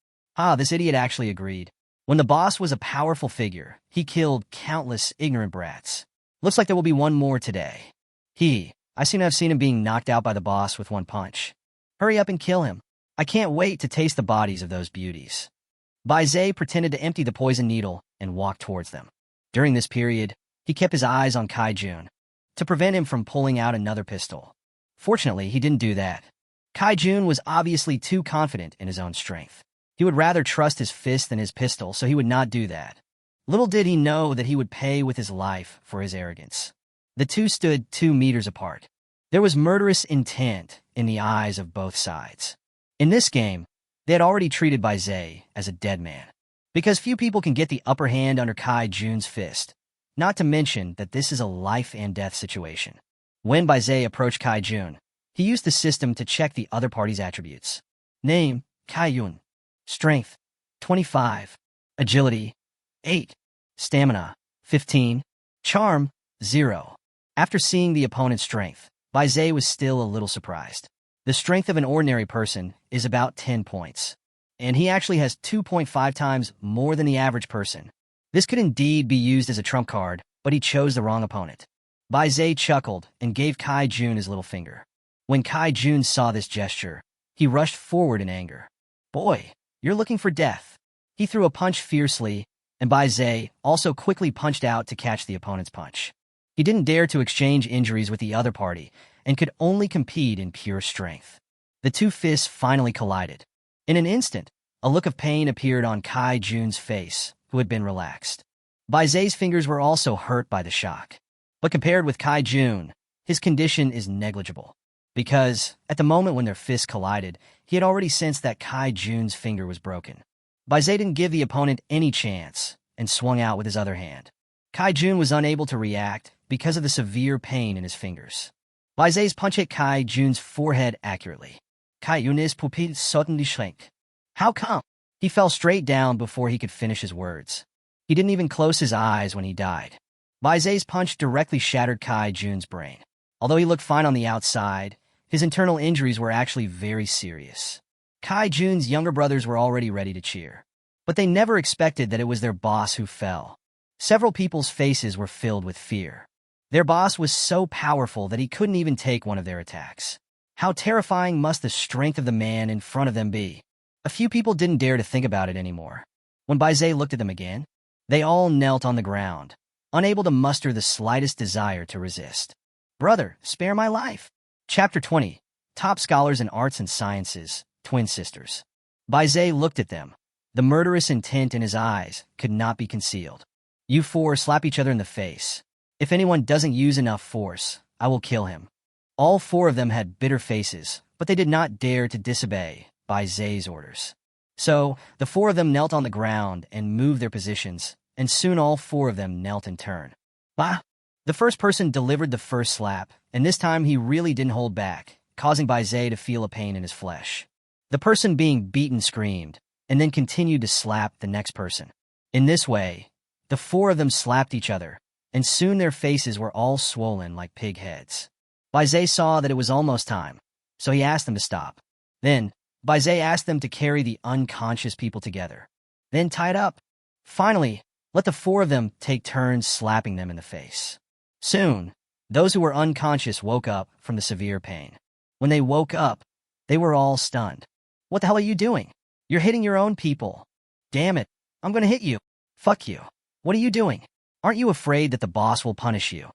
This idiot actually agreed. When the boss was a powerful figure, he killed countless ignorant brats. Looks like there will be one more today. I seem to have seen him being knocked out by the boss with one punch. Hurry up and kill him. I can't wait to taste the bodies of those beauties. Bai pretended to empty the poison needle and walked towards them. During this period, he kept his eyes on Kai Jun to prevent him from pulling out another pistol. Fortunately, he didn't do that. Kai Jun was obviously too confident in his own strength. He would rather trust his fist than his pistol, so he would not do that. Little did he know that he would pay with his life for his arrogance. The two stood 2 meters apart. There was murderous intent in the eyes of both sides. In this game, they had already treated Bai as a dead man, because few people can get the upper hand under Kai Jun's fist, not to mention that this is a life-and-death situation. When Bai approached Kai Jun, he used the system to check the other party's attributes. Name, Kai Yun. Strength, 25. Agility, 8. Stamina, 15. Charm, 0. After seeing the opponent's strength, Bai was still a little surprised. The strength of an ordinary person is about 10 points, and he actually has 2.5 times more than the average person. This could indeed be used as a trump card, but he chose the wrong opponent. Bai chuckled and gave Kai Jun his little finger. When Kai Jun saw this gesture, he rushed forward in anger. Boy, you're looking for death. He threw a punch fiercely, and Bai also quickly punched out to catch the opponent's punch. He didn't dare to exchange injuries with the other party and could only compete in pure strength. The 2 fists finally collided. In an instant, a look of pain appeared on Kai Jun's face, who had been relaxed. Bai fingers were also hurt by the shock. But compared with Kai Jun, his condition is negligible, because at the moment when their fists collided, he had already sensed that Kai Jun's finger was broken. Bai didn't give the opponent any chance and swung out with his other hand. Kai Jun was unable to react because of the severe pain in his fingers. Bai punch hit Kai Jun's forehead accurately. Kai Jun's pupil suddenly shrank. How come? He fell straight down before he could finish his words. He didn't even close his eyes when he died. Bai's punch directly shattered Kai Jun's brain. Although he looked fine on the outside, his internal injuries were actually very serious. Kai Jun's younger brothers were already ready to cheer, but they never expected that it was their boss who fell. Several people's faces were filled with fear. Their boss was so powerful that he couldn't even take one of their attacks. How terrifying must the strength of the man in front of them be? A few people didn't dare to think about it anymore. When Bai looked at them again, they all knelt on the ground, unable to muster the slightest desire to resist. Brother, spare my life. Chapter 20. Top Scholars in Arts and Sciences, Twin Sisters. Bai looked at them. The murderous intent in his eyes could not be concealed. You 4 slap each other in the face. If anyone doesn't use enough force, I will kill him. All 4 of them had bitter faces, but they did not dare to disobey Bai's orders. So, the 4 of them knelt on the ground and moved their positions, and soon all 4 of them knelt in turn. Bah! The first person delivered the first slap, and this time he really didn't hold back, causing Bai to feel a pain in his flesh. The person being beaten screamed, and then continued to slap the next person. In this way, the 4 of them slapped each other, and soon their faces were all swollen like pig heads. Bai saw that it was almost time, so he asked them to stop. Then, Bai asked them to carry the unconscious people together. Then tie it up. Finally, let the 4 of them take turns slapping them in the face. Soon, those who were unconscious woke up from the severe pain. When they woke up, they were all stunned. What the hell are you doing? You're hitting your own people. Damn it, I'm gonna hit you. Fuck you. What are you doing? Aren't you afraid that the boss will punish you?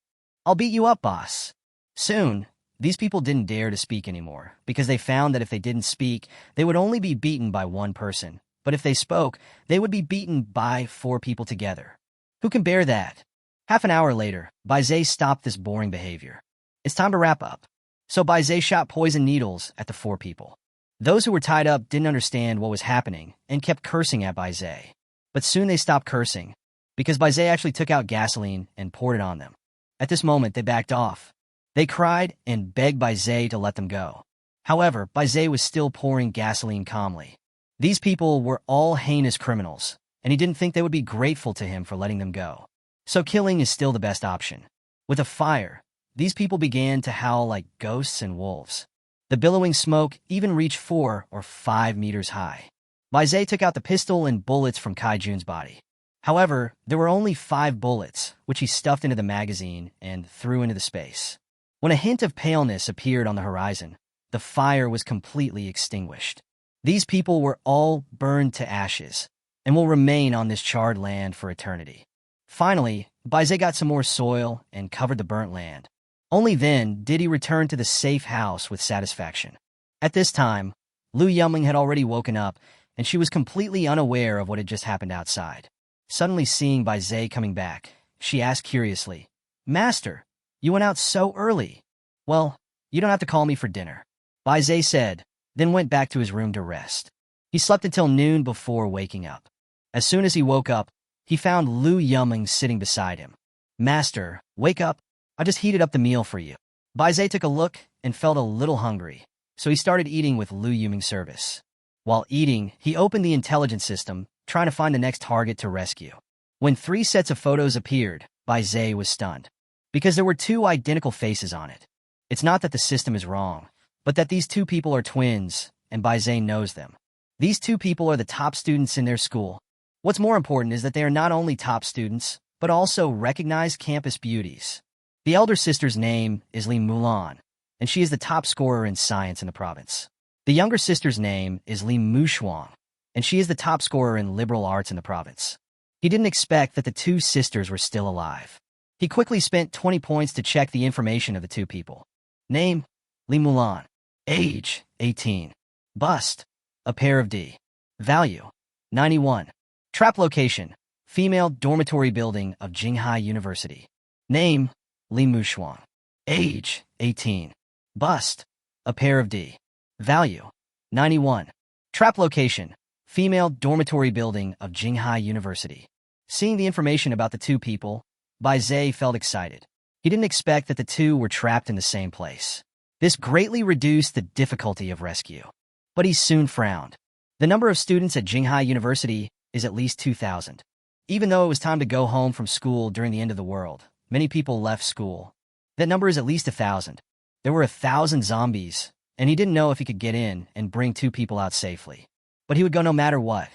I'll beat you up, boss. Soon, these people didn't dare to speak anymore because they found that if they didn't speak, they would only be beaten by one person. But if they spoke, they would be beaten by 4 people together. Who can bear that? Half an hour later, Baizé stopped this boring behavior. It's time to wrap up. So Baizé shot poison needles at the 4 people. Those who were tied up didn't understand what was happening and kept cursing at Baizé. But soon they stopped cursing because Baizé actually took out gasoline and poured it on them. At this moment, they backed off. They cried and begged Baizé to let them go. However, Baizé was still pouring gasoline calmly. These people were all heinous criminals, and he didn't think they would be grateful to him for letting them go. So killing is still the best option. With a fire, these people began to howl like ghosts and wolves. The billowing smoke even reached 4 or 5 meters high. Baizé took out the pistol and bullets from Kaijun's body. However, there were only 5 bullets, which he stuffed into the magazine and threw into the space. When a hint of paleness appeared on the horizon, the fire was completely extinguished. These people were all burned to ashes and will remain on this charred land for eternity. Finally, Baizé got some more soil and covered the burnt land. Only then did he return to the safe house with satisfaction. At this time, Lu Yong had already woken up, and she was completely unaware of what had just happened outside. Suddenly seeing Baizé coming back, she asked curiously, "Master, you went out so early." "Well, you don't have to call me for dinner," Baizé said, then went back to his room to rest. He slept until noon before waking up. As soon as he woke up, he found Lu Yong sitting beside him. "Master, wake up. I just heated up the meal for you." Baizé took a look and felt a little hungry, so he started eating with Lu Yong's service. While eating, he opened the intelligence system, trying to find the next target to rescue. When 3 sets of photos appeared, Baizé was stunned, because there were 2 identical faces on it. It's not that the system is wrong, but that these 2 people are twins, and Baizé knows them. These 2 people are the top students in their school. What's more important is that they are not only top students, but also recognized campus beauties. The elder sister's name is Li Mulan, and she is the top scorer in science in the province. The younger sister's name is Li Mushuang, and she is the top scorer in liberal arts in the province. He didn't expect that the 2 sisters were still alive. He quickly spent 20 points to check the information of the 2 people. Name, Li Mulan. Age, 18. Bust, a pair of D. Value, 91. Trap location, female dormitory building of Jinghai University. Name, Li Mushuang. Age, 18. Bust, a pair of D. Value, 91. Trap location, female dormitory building of Jinghai University. Seeing the information about the 2 people, Baizé felt excited. He didn't expect that the 2 were trapped in the same place. This greatly reduced the difficulty of rescue. But he soon frowned. The number of students at Jinghai University is at least 2,000. Even though it was time to go home from school during the end of the world, many people left school. That number is at least 1,000. There were 1,000 zombies, and he didn't know if he could get in and bring 2 people out safely. But he would go no matter what,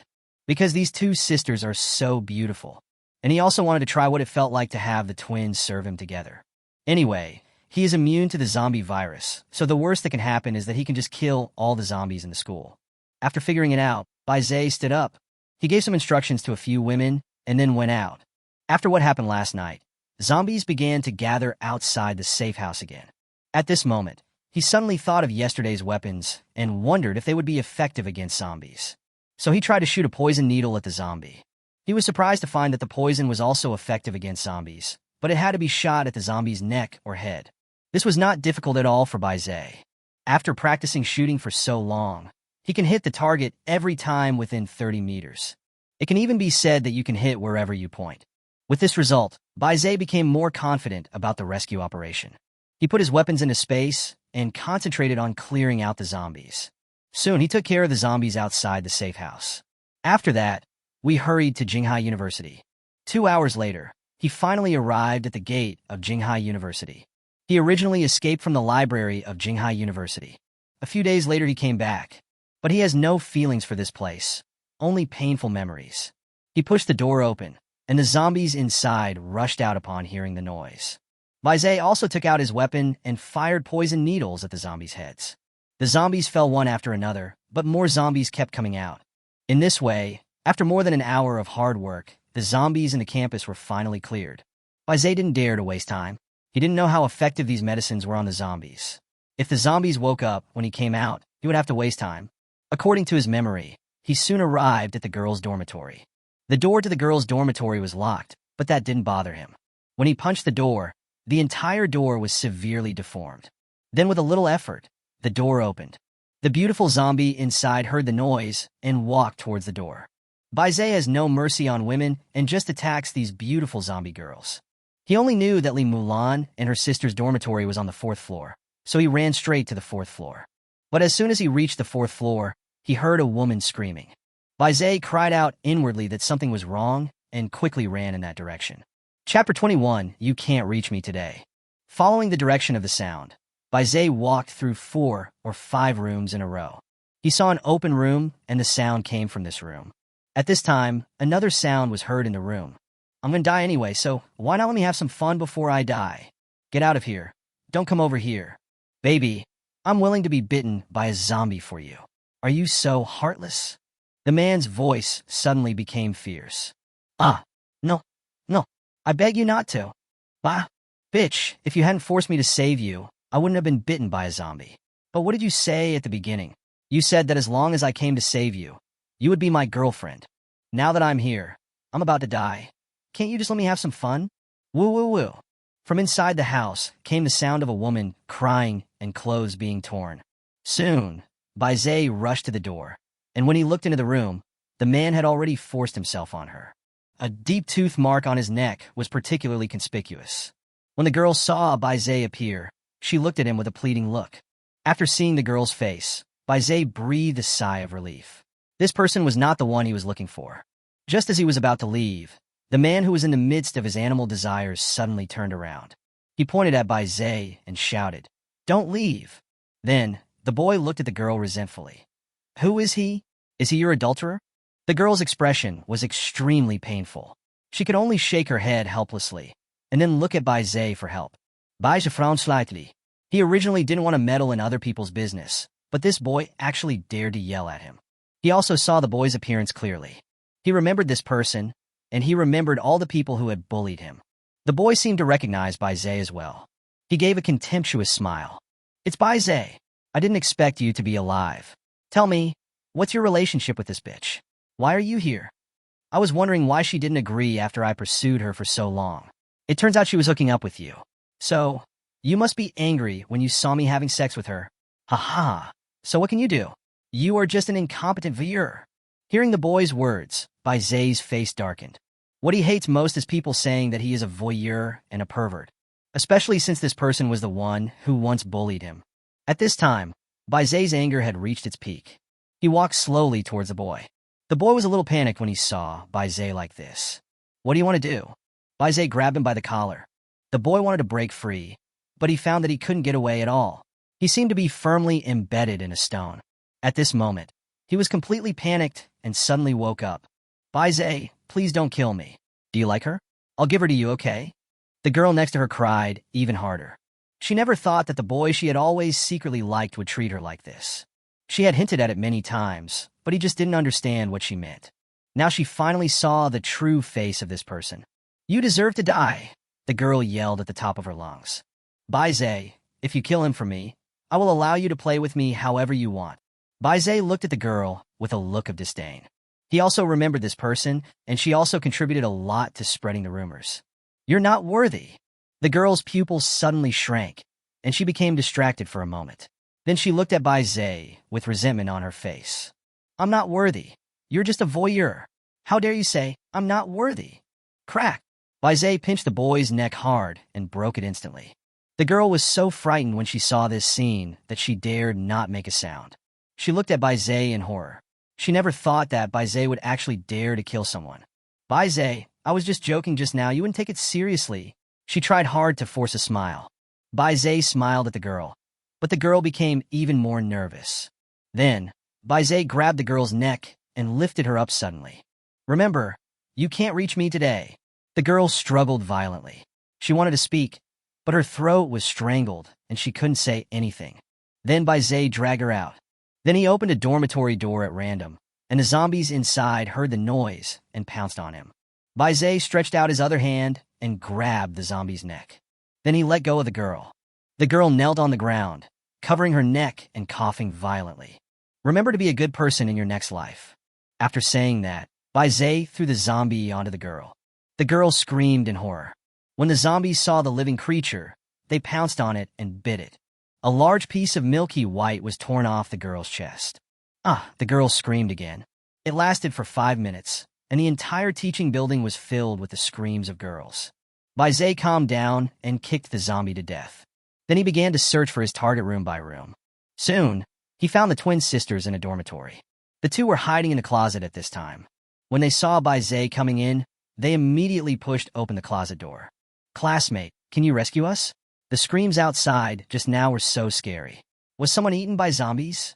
because these 2 sisters are so beautiful. And he also wanted to try what it felt like to have the twins serve him together. Anyway, he is immune to the zombie virus, so the worst that can happen is that he can just kill all the zombies in the school. After figuring it out, Baizé stood up. He gave some instructions to a few women, and then went out. After what happened last night, zombies began to gather outside the safe house again. At this moment, he suddenly thought of yesterday's weapons and wondered if they would be effective against zombies. So he tried to shoot a poison needle at the zombie. He was surprised to find that the poison was also effective against zombies, but it had to be shot at the zombie's neck or head. This was not difficult at all for Baizé. After practicing shooting for so long, he can hit the target every time within 30 meters. It can even be said that you can hit wherever you point. With this result, Baizé became more confident about the rescue operation. He put his weapons into space and concentrated on clearing out the zombies. Soon he took care of the zombies outside the safe house. After that, we hurried to Jinghai University. 2 hours later, he finally arrived at the gate of Jinghai University. He originally escaped from the library of Jinghai University. A few days later he came back, but he has no feelings for this place, only painful memories. He pushed the door open, and the zombies inside rushed out upon hearing the noise. Baizé also took out his weapon and fired poison needles at the zombies' heads. The zombies fell one after another, but more zombies kept coming out. In this way, after more than an hour of hard work, the zombies in the campus were finally cleared. Zay didn't dare to waste time. He didn't know how effective these medicines were on the zombies. If the zombies woke up when he came out, he would have to waste time. According to his memory, he soon arrived at the girls' dormitory. The door to the girls' dormitory was locked, but that didn't bother him. When he punched the door, the entire door was severely deformed. Then with a little effort, the door opened. The beautiful zombie inside heard the noise and walked towards the door. Zay has no mercy on women and just attacks these beautiful zombie girls. He only knew that Li Mulan and her sister's dormitory was on the 4th floor, so he ran straight to the 4th floor. But as soon as he reached the 4th floor, he heard a woman screaming. Zay cried out inwardly that something was wrong and quickly ran in that direction. Chapter 21, You Can't Reach Me Today. Following the direction of the sound, Zay walked through 4 or 5 rooms in a row. He saw an open room, and the sound came from this room. At this time, another sound was heard in the room. I'm gonna die anyway, so why not let me have some fun before I die? Get out of here. Don't come over here. Baby, I'm willing to be bitten by a zombie for you. Are you so heartless? The man's voice suddenly became fierce. No, I beg you not to. Bah, bitch, if you hadn't forced me to save you, I wouldn't have been bitten by a zombie. But what did you say at the beginning? You said that as long as I came to save you, you would be my girlfriend. Now that I'm here, I'm about to die. Can't you just let me have some fun? Woo woo woo. From inside the house came the sound of a woman crying and clothes being torn. Soon, Zay rushed to the door, and when he looked into the room, the man had already forced himself on her. A deep tooth mark on his neck was particularly conspicuous. When the girl saw Zay appear, she looked at him with a pleading look. After seeing the girl's face, Zay breathed a sigh of relief. This person was not the one he was looking for. Just as he was about to leave, the man who was in the midst of his animal desires suddenly turned around. He pointed at Zay and shouted, "Don't leave." Then, the boy looked at the girl resentfully. Who is he? Is he your adulterer? The girl's expression was extremely painful. She could only shake her head helplessly, and then look at Zay for help. Zay frowned slightly. He originally didn't want to meddle in other people's business, but this boy actually dared to yell at him. He also saw the boy's appearance clearly. He remembered this person, and he remembered all the people who had bullied him. The boy seemed to recognize Zay as well. He gave a contemptuous smile. "It's Zay. I didn't expect you to be alive. Tell me, what's your relationship with this bitch? Why are you here?" I was wondering why she didn't agree after I pursued her for so long. It turns out she was hooking up with you. So, you must be angry when you saw me having sex with her. Ha. So what can you do? You are just an incompetent voyeur. Hearing the boy's words, Zay's face darkened. What he hates most is people saying that he is a voyeur and a pervert, especially since this person was the one who once bullied him. At this time, Zay's anger had reached its peak. He walked slowly towards the boy. The boy was a little panicked when he saw Zay like this. "What do you want to do?" Zay grabbed him by the collar. The boy wanted to break free, but he found that he couldn't get away at all. He seemed to be firmly embedded in a stone. At this moment, he was completely panicked and suddenly woke up. "Zay, please don't kill me. Do you like her? I'll give her to you, okay?" The girl next to her cried even harder. She never thought that the boy she had always secretly liked would treat her like this. She had hinted at it many times, but he just didn't understand what she meant. Now she finally saw the true face of this person. "You deserve to die," the girl yelled at the top of her lungs. "Zay, if you kill him for me, I will allow you to play with me however you want." Zay looked at the girl with a look of disdain. He also remembered this person, and she also contributed a lot to spreading the rumors. "You're not worthy." The girl's pupils suddenly shrank, and she became distracted for a moment. Then she looked at Zay with resentment on her face. "I'm not worthy. You're just a voyeur. How dare you say, I'm not worthy?" Crack! Zay pinched the boy's neck hard and broke it instantly. The girl was so frightened when she saw this scene that she dared not make a sound. She looked at Zay in horror. She never thought that Zay would actually dare to kill someone. "Zay, I was just joking just now. You wouldn't take it seriously." She tried hard to force a smile. Zay smiled at the girl, but the girl became even more nervous. Then, Zay grabbed the girl's neck and lifted her up suddenly. "Remember, you can't reach me today." The girl struggled violently. She wanted to speak, but her throat was strangled and she couldn't say anything. Then Zay dragged her out. Then he opened a dormitory door at random, and the zombies inside heard the noise and pounced on him. Bai Zai stretched out his other hand and grabbed the zombie's neck. Then he let go of the girl. The girl knelt on the ground, covering her neck and coughing violently. Remember to be a good person in your next life. After saying that, Bai Zai threw the zombie onto the girl. The girl screamed in horror. When the zombies saw the living creature, they pounced on it and bit it. A large piece of milky white was torn off the girl's chest. The girl screamed again. It lasted for 5 minutes, and the entire teaching building was filled with the screams of girls. Bai Zai calmed down and kicked the zombie to death. Then he began to search for his target room by room. Soon, he found the twin sisters in a dormitory. The two were hiding in a closet at this time. When they saw Bai Zai coming in, they immediately pushed open the closet door. "Classmate, can you rescue us?" The screams outside just now were so scary. "Was someone eaten by zombies?"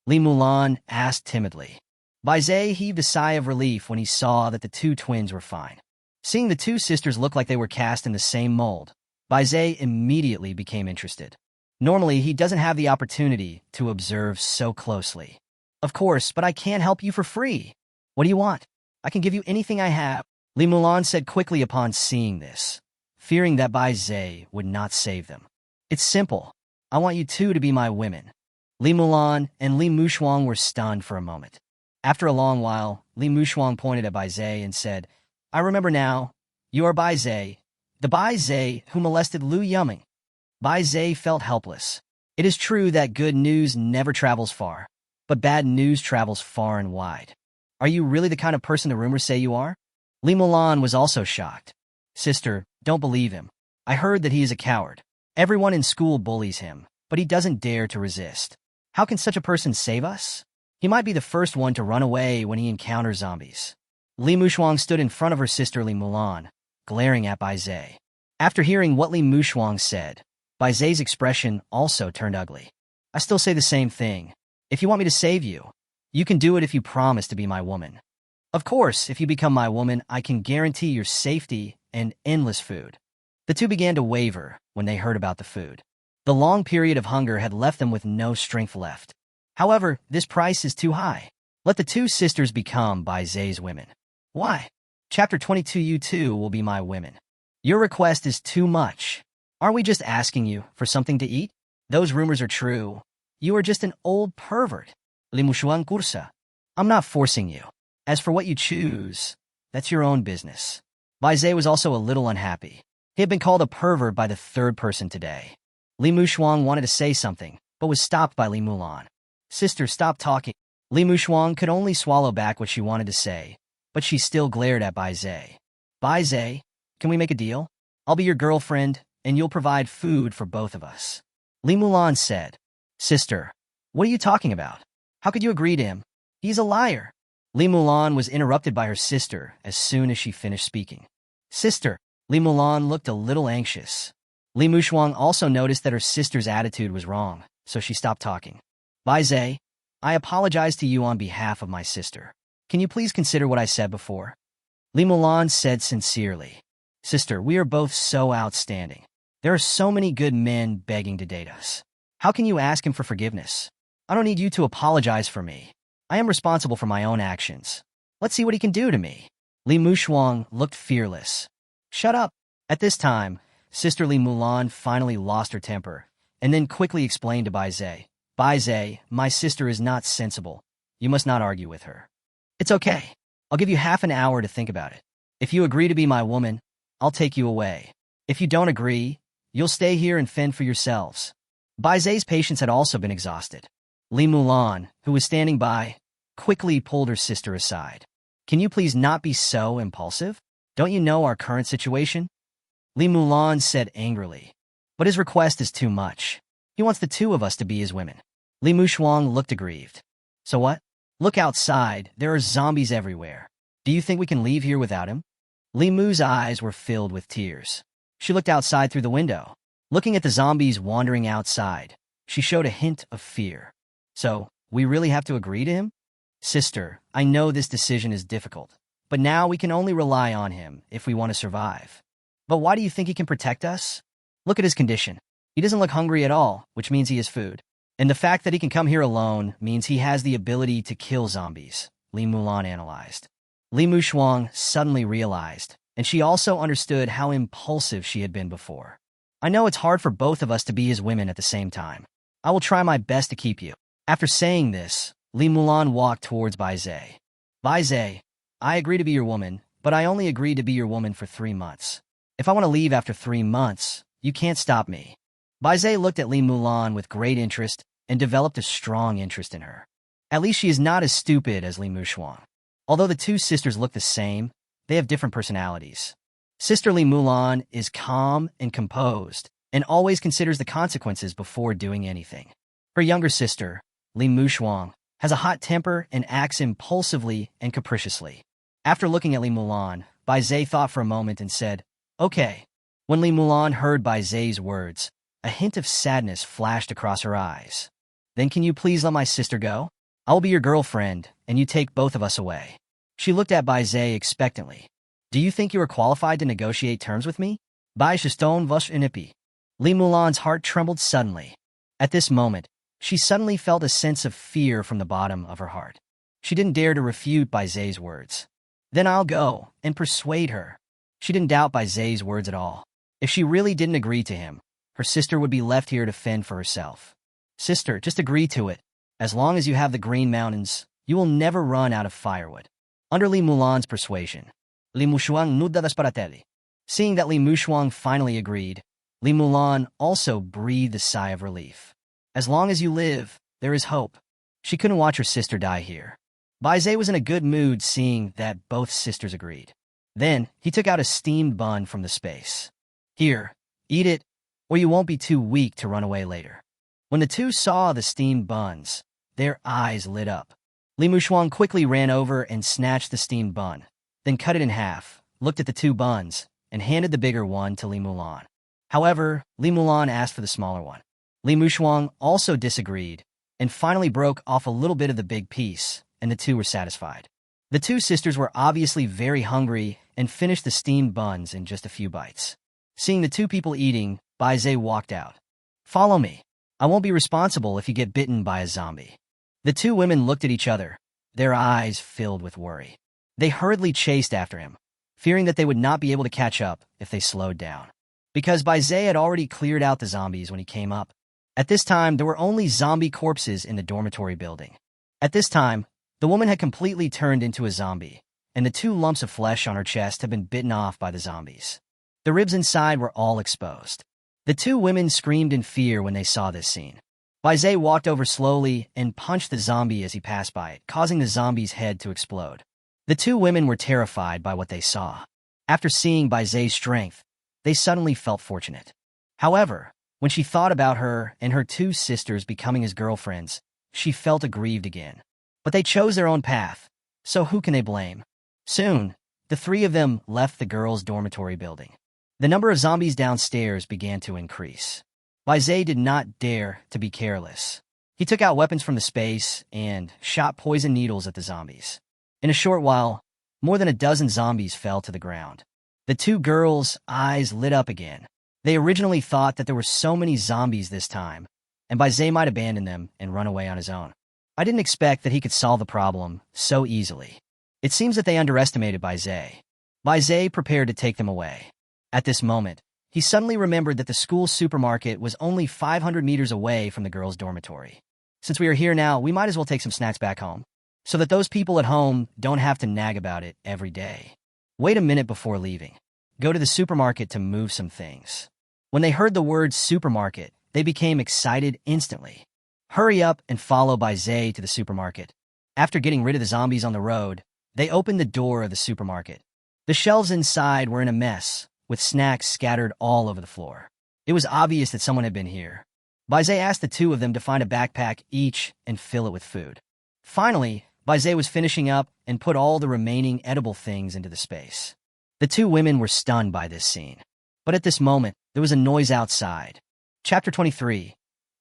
Li Mulan asked timidly. Bai Zai heaved a sigh of relief when he saw that the two twins were fine. Seeing the two sisters look like they were cast in the same mold, Bai Zai immediately became interested. Normally, he doesn't have the opportunity to observe so closely. "Of course, but I can't help you for free. What do you want? I can give you anything I have," Li Mulan said quickly upon seeing this, fearing that Bai Zai would not save them. "It's simple. I want you two to be my women." Li Mulan and Li Mushuang were stunned for a moment. After a long while, Li Mushuang pointed at Bai Zai and said, "I remember now. You are Bai Zai, the Bai Zai who molested Lu Yong." Bai Zai felt helpless. It is true that good news never travels far, but bad news travels far and wide. "Are you really the kind of person the rumors say you are?" Li Mulan was also shocked. "Sister, don't believe him. I heard that he is a coward. Everyone in school bullies him, but he doesn't dare to resist. How can such a person save us? He might be the first one to run away when he encounters zombies." Li Mushuang stood in front of her sister Li Mulan, glaring at Bai Zai. After hearing what Li Mushuang said, Bai Zai's expression also turned ugly. "I still say the same thing. If you want me to save you, you can do it if you promise to be my woman. Of course, if you become my woman, I can guarantee your safety and endless food." The two began to waver when they heard about the food. The long period of hunger had left them with no strength left. However, this price is too high. Let the two sisters become Bai Zai's women. "Why? Chapter 22, you two will be my women. Your request is too much. Aren't we just asking you for something to eat? Those rumors are true. You are just an old pervert. Li Mushuang Kursa. I'm not forcing you. As for what you choose, that's your own business." Bai Zai was also a little unhappy. He had been called a pervert by the third person today. Li Mushuang wanted to say something, but was stopped by Li Mulan. "Sister, stop talking." Li Mushuang could only swallow back what she wanted to say, but she still glared at Bai Zai. "Bai Zai, can we make a deal? I'll be your girlfriend, and you'll provide food for both of us." Li Mulan said, "Sister, what are you talking about? How could you agree to him? He's a liar." Li Mulan was interrupted by her sister as soon as she finished speaking. "Sister," Li Mulan looked a little anxious. Li Mushuang also noticed that her sister's attitude was wrong, so she stopped talking. "Bai Zai, I apologize to you on behalf of my sister. Can you please consider what I said before?" Li Mulan said sincerely, "Sister, we are both so outstanding. There are so many good men begging to date us. How can you ask him for forgiveness? I don't need you to apologize for me. I am responsible for my own actions. Let's see what he can do to me." Li Mushuang looked fearless. "Shut up." At this time, Sister Li Mulan finally lost her temper, and then quickly explained to Bai Zai, "Bai Zai, my sister is not sensible. You must not argue with her. It's okay. I'll give you half an hour to think about it. If you agree to be my woman, I'll take you away. If you don't agree, you'll stay here and fend for yourselves." Bai Zai's patience had also been exhausted. Li Mulan, who was standing by, quickly pulled her sister aside. "Can you please not be so impulsive? Don't you know our current situation?" Li Mulan said angrily. "But his request is too much. He wants the two of us to be his women." Li Mushuang looked aggrieved. "So what? Look outside. There are zombies everywhere. Do you think we can leave here without him?" Li Mu's eyes were filled with tears. She looked outside through the window. Looking at the zombies wandering outside, she showed a hint of fear. "So, we really have to agree to him?" "Sister, I know this decision is difficult, but now we can only rely on him if we want to survive. But why do you think he can protect us? Look at his condition. He doesn't look hungry at all, which means he has food. And the fact that he can come here alone means he has the ability to kill zombies," Li Mulan analyzed. Li Mushuang suddenly realized, and she also understood how impulsive she had been before. I know it's hard for both of us to be his women at the same time. I will try my best to keep you. After saying this, Li Mulan walked towards Bai Zhe. Bai Zhe, I agree to be your woman, but I only agreed to be your woman for 3 months. If I want to leave after 3 months, you can't stop me. Bai Zhe looked at Li Mulan with great interest and developed a strong interest in her. At least she is not as stupid as Li Mushuang. Although the two sisters look the same, they have different personalities. Sister Li Mulan is calm and composed and always considers the consequences before doing anything. Her younger sister, Li Mushuang, has a hot temper and acts impulsively and capriciously. After looking at Li Mulan, Bai Zhe thought for a moment and said, "Okay." When Li Mulan heard Bai Zhe's words, a hint of sadness flashed across her eyes. "Then can you please let my sister go? I will be your girlfriend, and you take both of us away." She looked at Bai Zhe expectantly. "Do you think you are qualified to negotiate terms with me?" Bai Shistone Vush Inipi. Li Mulan's heart trembled suddenly. At this moment, she suddenly felt a sense of fear from the bottom of her heart. She didn't dare to refute Bai Zhe's words. "Then I'll go and persuade her." She didn't doubt Bai Zhe's words at all. If she really didn't agree to him, her sister would be left here to fend for herself. "Sister, just agree to it. As long as you have the Green Mountains, you will never run out of firewood." Under Li Mulan's persuasion, Li Mushuang nuda desperatelli. Seeing that Li Mushuang finally agreed, Li Mulan also breathed a sigh of relief. As long as you live, there is hope. She couldn't watch her sister die here. Bai Zhe was in a good mood seeing that both sisters agreed. Then, he took out a steamed bun from the space. "Here, eat it, or you won't be too weak to run away later." When the two saw the steamed buns, their eyes lit up. Li Mushuang quickly ran over and snatched the steamed bun, then cut it in half, looked at the 2 buns, and handed the bigger one to Li Mulan. However, Li Mulan asked for the smaller one. Li Mushuang also disagreed, and finally broke off a little bit of the big piece, and the two were satisfied. The two sisters were obviously very hungry and finished the steamed buns in just a few bites. Seeing the two people eating, Bai Zhe walked out. "Follow me. I won't be responsible if you get bitten by a zombie." The two women looked at each other, their eyes filled with worry. They hurriedly chased after him, fearing that they would not be able to catch up if they slowed down. Because Bai Zhe had already cleared out the zombies when he came up. At this time, there were only zombie corpses in the dormitory building. At this time, the woman had completely turned into a zombie, and the 2 lumps of flesh on her chest had been bitten off by the zombies. The ribs inside were all exposed. The 2 women screamed in fear when they saw this scene. Bai Zhe walked over slowly and punched the zombie as he passed by it, causing the zombie's head to explode. The 2 women were terrified by what they saw. After seeing Bai Zhe's strength, they suddenly felt fortunate. However, when she thought about her and her 2 sisters becoming his girlfriends, she felt aggrieved again. But they chose their own path, so who can they blame? Soon, the 3 of them left the girls' dormitory building. The number of zombies downstairs began to increase. Bai Zhe did not dare to be careless. He took out weapons from the space and shot poison needles at the zombies. In a short while, more than a dozen zombies fell to the ground. The 2 girls' eyes lit up again. They originally thought that there were so many zombies this time, and Bai Zhe might abandon them and run away on his own. I didn't expect that he could solve the problem so easily. It seems that they underestimated Bai Zhe. Bai Zhe prepared to take them away. At this moment, he suddenly remembered that the school supermarket was only 500 meters away from the girls' dormitory. Since we are here now, we might as well take some snacks back home, so that those people at home don't have to nag about it every day. Wait a minute before leaving. Go to the supermarket to move some things. When they heard the word supermarket, they became excited instantly. Hurry up and follow Bai Zhe to the supermarket. After getting rid of the zombies on the road, they opened the door of the supermarket. The shelves inside were in a mess, with snacks scattered all over the floor. It was obvious that someone had been here. Bai Zhe asked the 2 of them to find a backpack each and fill it with food. Finally, Bai Zhe was finishing up and put all the remaining edible things into the space. The 2 women were stunned by this scene. But at this moment, there was a noise outside. Chapter 23.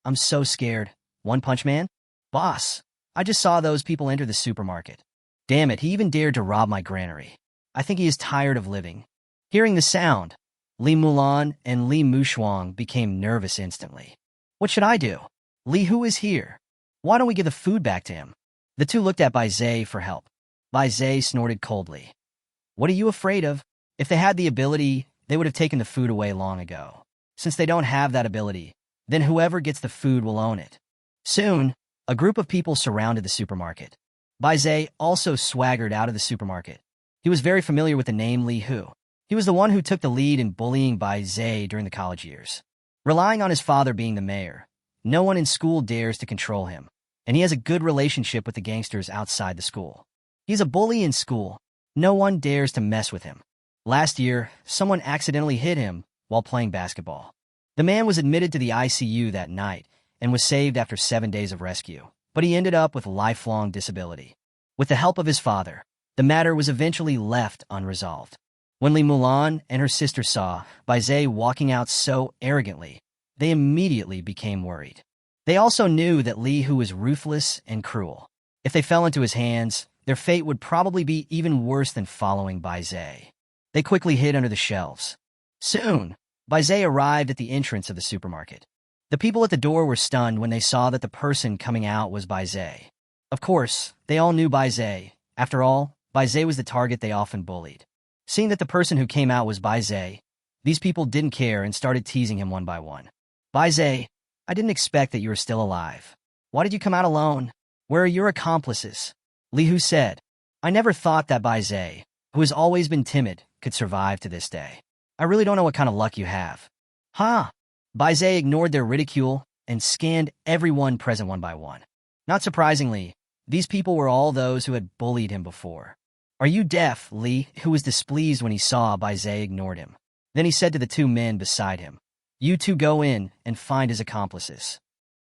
I'm so scared. One Punch Man? Boss, I just saw those people enter the supermarket. Damn it, he even dared to rob my granary. I think he is tired of living. Hearing the sound, Li Mulan and Li Mushuang became nervous instantly. What should I do? Li Hu is here. Why don't we give the food back to him? The 2 looked at Bai Zhe for help. Bai Zhe snorted coldly. What are you afraid of? If they had the ability, they would have taken the food away long ago. Since they don't have that ability, then whoever gets the food will own it. Soon, a group of people surrounded the supermarket. Bai Zhe also swaggered out of the supermarket. He was very familiar with the name Li Hu. He was the one who took the lead in bullying Bai Zhe during the college years. Relying on his father being the mayor, no one in school dares to control him, and he has a good relationship with the gangsters outside the school. He's a bully in school. No one dares to mess with him. Last year, someone accidentally hit him while playing basketball. The man was admitted to the ICU that night and was saved after 7 days of rescue, but he ended up with lifelong disability. With the help of his father, the matter was eventually left unresolved. When Li Mulan and her sister saw Bai Zhe walking out so arrogantly, they immediately became worried. They also knew that Li Hu was ruthless and cruel. If they fell into his hands, their fate would probably be even worse than following Bai Zhe. They quickly hid under the shelves. Soon, Bai Zhe arrived at the entrance of the supermarket. The people at the door were stunned when they saw that the person coming out was Bai Zhe. Of course, they all knew Bai Zhe. After all, Bai Zhe was the target they often bullied. Seeing that the person who came out was Bai Zhe, these people didn't care and started teasing him one by one. Bai Zhe, I didn't expect that you were still alive. Why did you come out alone? Where are your accomplices? Li Hu said. I never thought that Bai Zhe, who has always been timid, could survive to this day. I really don't know what kind of luck you have. Ha! Bai Zhe ignored their ridicule and scanned everyone present one by one. Not surprisingly, these people were all those who had bullied him before. Are you deaf, Li, who was displeased when he saw Bai Zhe ignored him. Then he said to the two men beside him, you two go in and find his accomplices.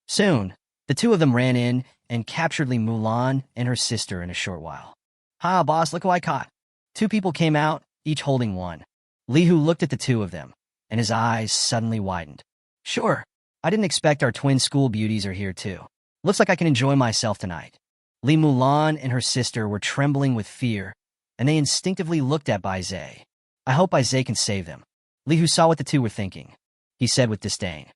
Soon, the two of them ran in and captured Li Mulan and her sister in a short while. Ha, boss, look who I caught. Two people came out, each holding one. Li Hu looked at the two of them, and his eyes suddenly widened. Sure, I didn't expect our twin school beauties are here too. Looks like I can enjoy myself tonight. Li Mulan and her sister were trembling with fear, and they instinctively looked at Bai Zhe. I hope Bai Zhe can save them. Li Hu saw what the two were thinking. He said with disdain,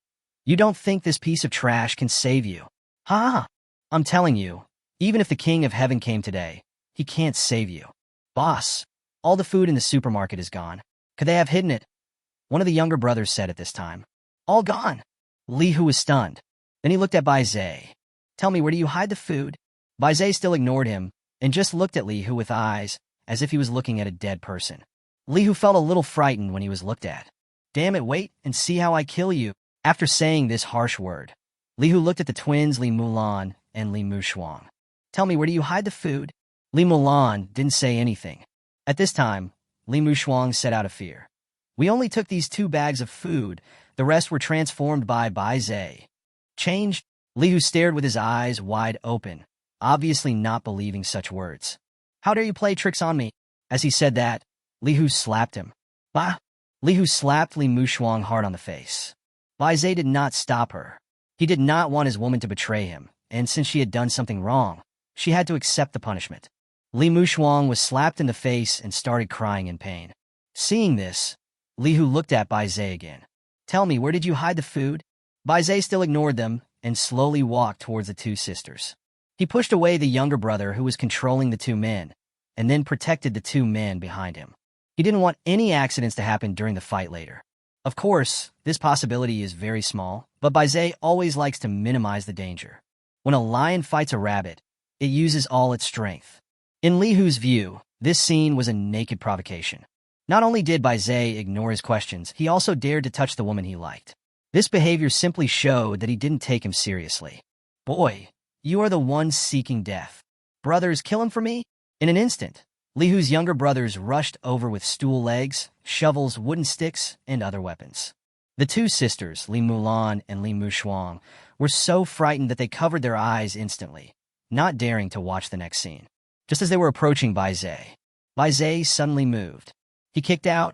you don't think this piece of trash can save you? Ha! I'm telling you, even if the King of Heaven came today, he can't save you. Boss, all the food in the supermarket is gone. Could they have hidden it? One of the younger brothers said at this time. All gone. Li Hu was stunned. Then he looked at Bai Zhe. Tell me, where do you hide the food? Bai Zhe still ignored him and just looked at Li Hu with eyes as if he was looking at a dead person. Li Hu felt a little frightened when he was looked at. Damn it, wait and see how I kill you. After saying this harsh word, Li Hu looked at the twins Li Mulan and Li Mushuang. Tell me, where do you hide the food? Li Mulan didn't say anything. At this time, Li Mushuang said out of fear. We only took these 2 bags of food. The rest were transformed by Bai Zhe. Changed? Li Hu stared with his eyes wide open, obviously not believing such words. How dare you play tricks on me? As he said that, Li Hu slapped him. Bah! Li Hu slapped Li Mushuang hard on the face. Bai Zhe did not stop her. He did not want his woman to betray him, and since she had done something wrong, she had to accept the punishment. Li Mushuang was slapped in the face and started crying in pain. Seeing this, Li Hu looked at Bai Zhe again. Tell me, where did you hide the food? Bai Zhe still ignored them and slowly walked towards the 2 sisters. He pushed away the younger brother who was controlling the 2 men, and then protected the 2 men behind him. He didn't want any accidents to happen during the fight later. Of course, this possibility is very small, but Bai Zhe always likes to minimize the danger. When a lion fights a rabbit, it uses all its strength. In Li Hu's view, this scene was a naked provocation. Not only did Bai Zhe ignore his questions, he also dared to touch the woman he liked. This behavior simply showed that he didn't take him seriously. Boy, you are the one seeking death. Brothers, kill him for me? In an instant, Li Hu's younger brothers rushed over with stool legs, shovels, wooden sticks, and other weapons. The 2 sisters, Li Mulan and Li Mushuang, were so frightened that they covered their eyes instantly, not daring to watch the next scene. Just as they were approaching Bai Zhe suddenly moved. He kicked out,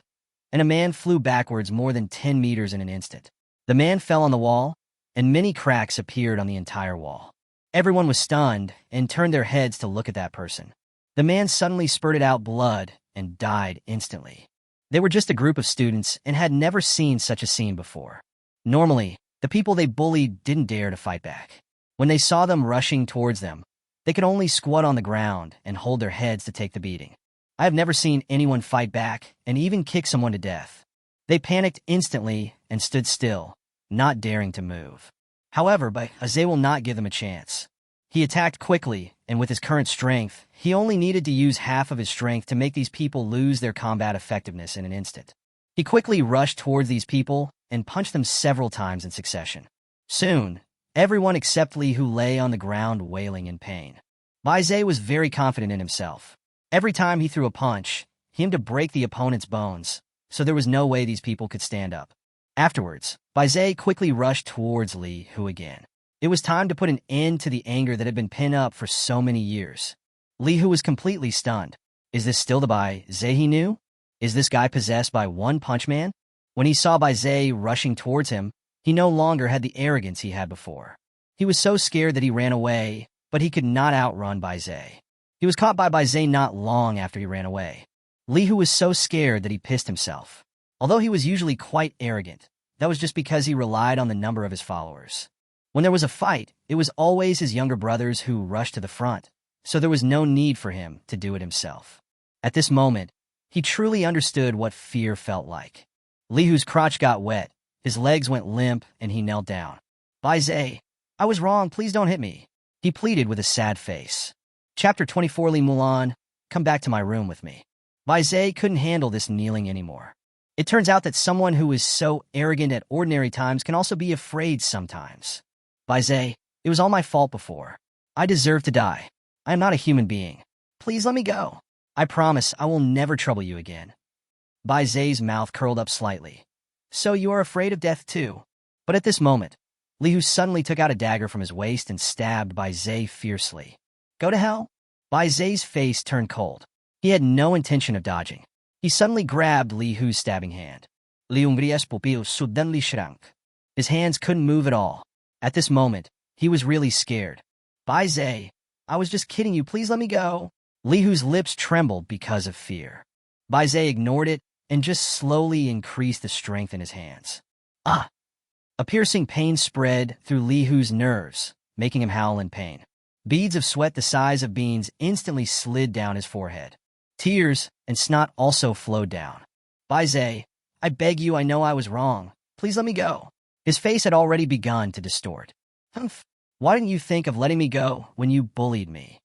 and a man flew backwards more than 10 meters in an instant. The man fell on the wall, and many cracks appeared on the entire wall. Everyone was stunned and turned their heads to look at that person. The man suddenly spurted out blood and died instantly. They were just a group of students and had never seen such a scene before. Normally, the people they bullied didn't dare to fight back. When they saw them rushing towards them, They could only squat on the ground and hold their heads to take the beating. I have never seen anyone fight back and even kick someone to death. They panicked instantly and stood still, not daring to move. However, Baze will not give them a chance. He attacked quickly, and with his current strength, he only needed to use half of his strength to make these people lose their combat effectiveness in an instant. He quickly rushed towards these people and punched them several times in succession. Soon, everyone except Li Hu lay on the ground wailing in pain. Baze was very confident in himself. Every time he threw a punch, he aimed to break the opponent's bones, so there was no way these people could stand up. Afterwards, Baze quickly rushed towards Li Hu again. It was time to put an end to the anger that had been pinned up for so many years. Li Hu was completely stunned. Is this still the Baze he knew? Is this guy possessed by One Punch Man? When he saw Baze rushing towards him, he no longer had the arrogance he had before. He was so scared that he ran away, but he could not outrun Baze. He was caught by Baze not long after he ran away. Li Hu was so scared that he pissed himself. Although he was usually quite arrogant, that was just because he relied on the number of his followers. When there was a fight, it was always his younger brothers who rushed to the front, so there was no need for him to do it himself. At this moment, he truly understood what fear felt like. Li Hu's crotch got wet, his legs went limp, and he knelt down. Baze, I was wrong, please don't hit me, he pleaded with a sad face. Chapter 24 Li Mulan, come back to my room with me. Baze couldn't handle this kneeling anymore. It turns out that someone who is so arrogant at ordinary times can also be afraid sometimes. Baze, it was all my fault before. I deserve to die. I am not a human being. Please let me go. I promise I will never trouble you again. Baze's mouth curled up slightly. So you are afraid of death too? But at this moment, Li Hu suddenly took out a dagger from his waist and stabbed Baze fiercely. Go to hell? Baze's face turned cold. He had no intention of dodging. He suddenly grabbed Li Hu's stabbing hand. Li Yong's pupils suddenly shrank. His hands couldn't move at all. At this moment, he was really scared. Baze, I was just kidding you, please let me go. Li Hu's lips trembled because of fear. Baze ignored it and just slowly increased the strength in his hands. Ah! A piercing pain spread through Li Hu's nerves, making him howl in pain. Beads of sweat the size of beans instantly slid down his forehead. Tears and snot also flowed down. Baze, I beg you, I know I was wrong. Please let me go. His face had already begun to distort. Humph! Why didn't you think of letting me go when you bullied me?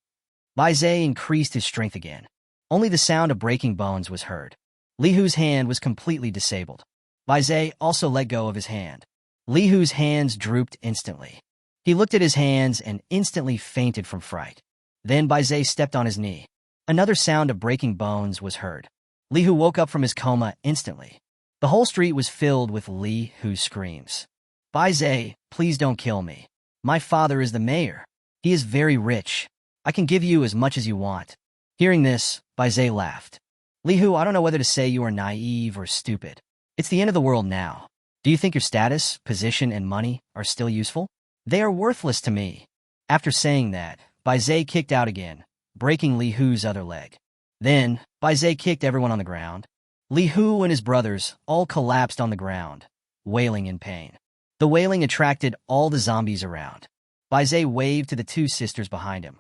Baze increased his strength again. Only the sound of breaking bones was heard. Li Hu's hand was completely disabled. Baze also let go of his hand. Li Hu's hands drooped instantly. He looked at his hands and instantly fainted from fright. Then Baze stepped on his knee. Another sound of breaking bones was heard. Li Hu woke up from his coma instantly. The whole street was filled with Li Hu's screams. Baze, please don't kill me. My father is the mayor. He is very rich. I can give you as much as you want. Hearing this, Baze laughed. Li Hu, I don't know whether to say you are naive or stupid. It's the end of the world now. Do you think your status, position, and money are still useful? They are worthless to me. After saying that, Baze kicked out again, breaking Li Hu's other leg. Then, Baze kicked everyone on the ground. Li Hu and his brothers all collapsed on the ground, wailing in pain. The wailing attracted all the zombies around. Baze waved to the two sisters behind him.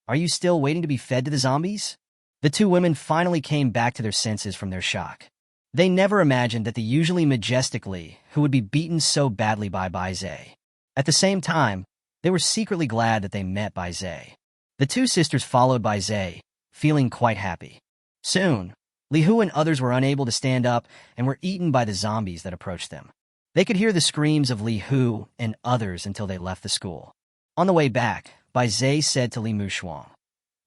Are you still waiting to be fed to the zombies? The two women finally came back to their senses from their shock. They never imagined that the usually majestic Li Hu would be beaten so badly by Baze. At the same time, they were secretly glad that they met Baze. The two sisters followed Baze, feeling quite happy. Soon, Li Hu and others were unable to stand up and were eaten by the zombies that approached them. They could hear the screams of Li Hu and others until they left the school. On the way back, Baze said to Li Mushuang,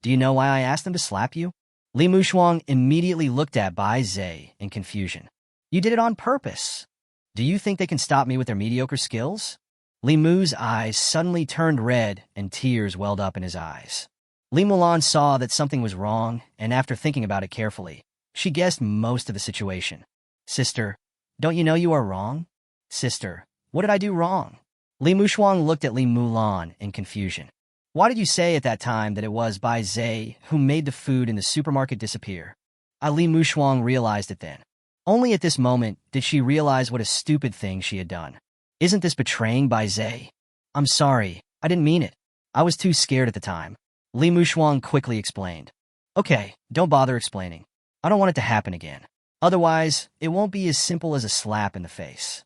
Do you know why I asked them to slap you? Li Mushuang immediately looked at Baze in confusion. You did it on purpose. Do you think they can stop me with their mediocre skills? Li Mu's eyes suddenly turned red and tears welled up in his eyes. Li Mulan saw that something was wrong, and after thinking about it carefully, she guessed most of the situation. Sister, don't you know you are wrong? Sister, what did I do wrong? Li Mushuang looked at Li Mulan in confusion. Why did you say at that time that it was Baze who made the food in the supermarket disappear? Li Mushuang realized it then. Only at this moment did she realize what a stupid thing she had done. Isn't this betraying Baze? I'm sorry, I didn't mean it. I was too scared at the time. Li Mushuang quickly explained. Okay, don't bother explaining. I don't want it to happen again. Otherwise, it won't be as simple as a slap in the face.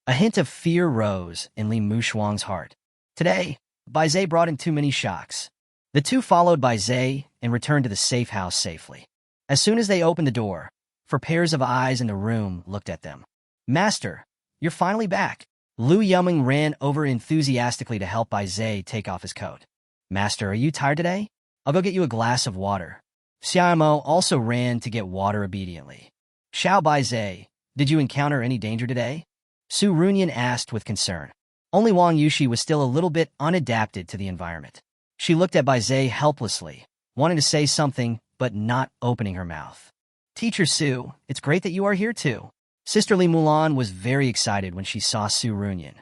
A hint of fear rose in Li Mushuang's heart. Today, Bai Zhe brought him too many shocks. The two followed Bai Zhe and returned to the safe house safely. As soon as they opened the door, 4 pairs of eyes in the room looked at them. Master, you're finally back. Lu Yong ran over enthusiastically to help Bai Zhe take off his coat. Master, are you tired today? I'll go get you a glass of water. Xiaomo also ran to get water obediently. Xiao Bai Zhe, did you encounter any danger today? Su Runyan asked with concern. Only Wang Yushi was still a little bit unadapted to the environment. She looked at Bai Zhe helplessly, wanting to say something, but not opening her mouth. Teacher Su, it's great that you are here too. Sister Li Mulan was very excited when she saw Su Runyan.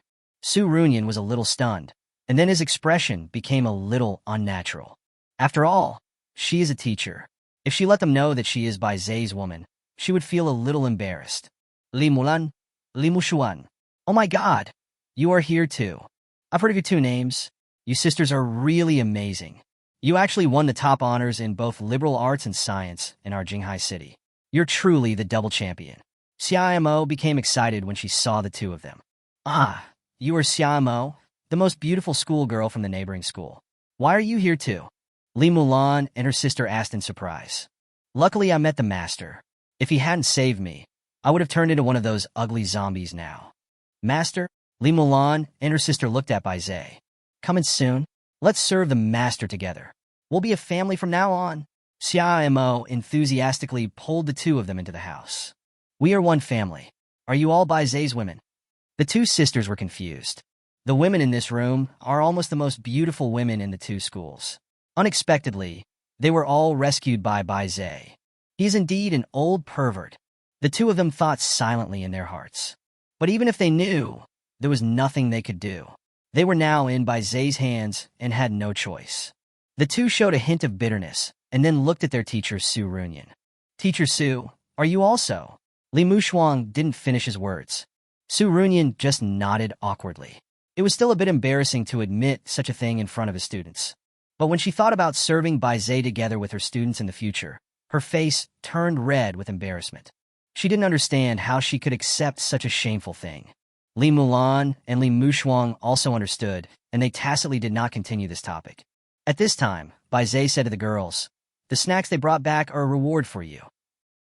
Su Runyan was a little stunned, and then his expression became a little unnatural. After all, she is a teacher. If she let them know that she is Bai Zhe's woman, she would feel a little embarrassed. Li Mulan, Li Mushuan. Oh my god, you are here too. I've heard of your 2 names. You sisters are really amazing. You actually won the top honors in both liberal arts and science in our Jinghai city. You're truly the double champion. Xiaomo became excited when she saw the 2 of them. Ah, you are Xiaomo, the most beautiful schoolgirl from the neighboring school. Why are you here too? Li Mulan and her sister asked in surprise. Luckily, I met the master. If he hadn't saved me, I would have turned into one of those ugly zombies now. Master? Li Mulan and her sister looked at Bai Zhe. Coming soon? Let's serve the master together. We'll be a family from now on. Xiaomo enthusiastically pulled the 2 of them into the house. We are one family. Are you all Bai Zhe's women? The 2 sisters were confused. The women in this room are almost the most beautiful women in the 2 schools. Unexpectedly, they were all rescued by Bai Zhe. He is indeed an old pervert. The 2 of them thought silently in their hearts. But even if they knew, there was nothing they could do. They were now in Bai Zhe's hands and had no choice. The 2 showed a hint of bitterness and then looked at their teacher, Su Runyan. Teacher Su, are you also? Li Mushuang didn't finish his words. Su Runyan just nodded awkwardly. It was still a bit embarrassing to admit such a thing in front of his students. But when she thought about serving Bai Zhe together with her students in the future, her face turned red with embarrassment. She didn't understand how she could accept such a shameful thing. Li Mulan and Li Mushuang also understood, and they tacitly did not continue this topic. At this time, Bai Zhe said to the girls, the snacks they brought back are a reward for you.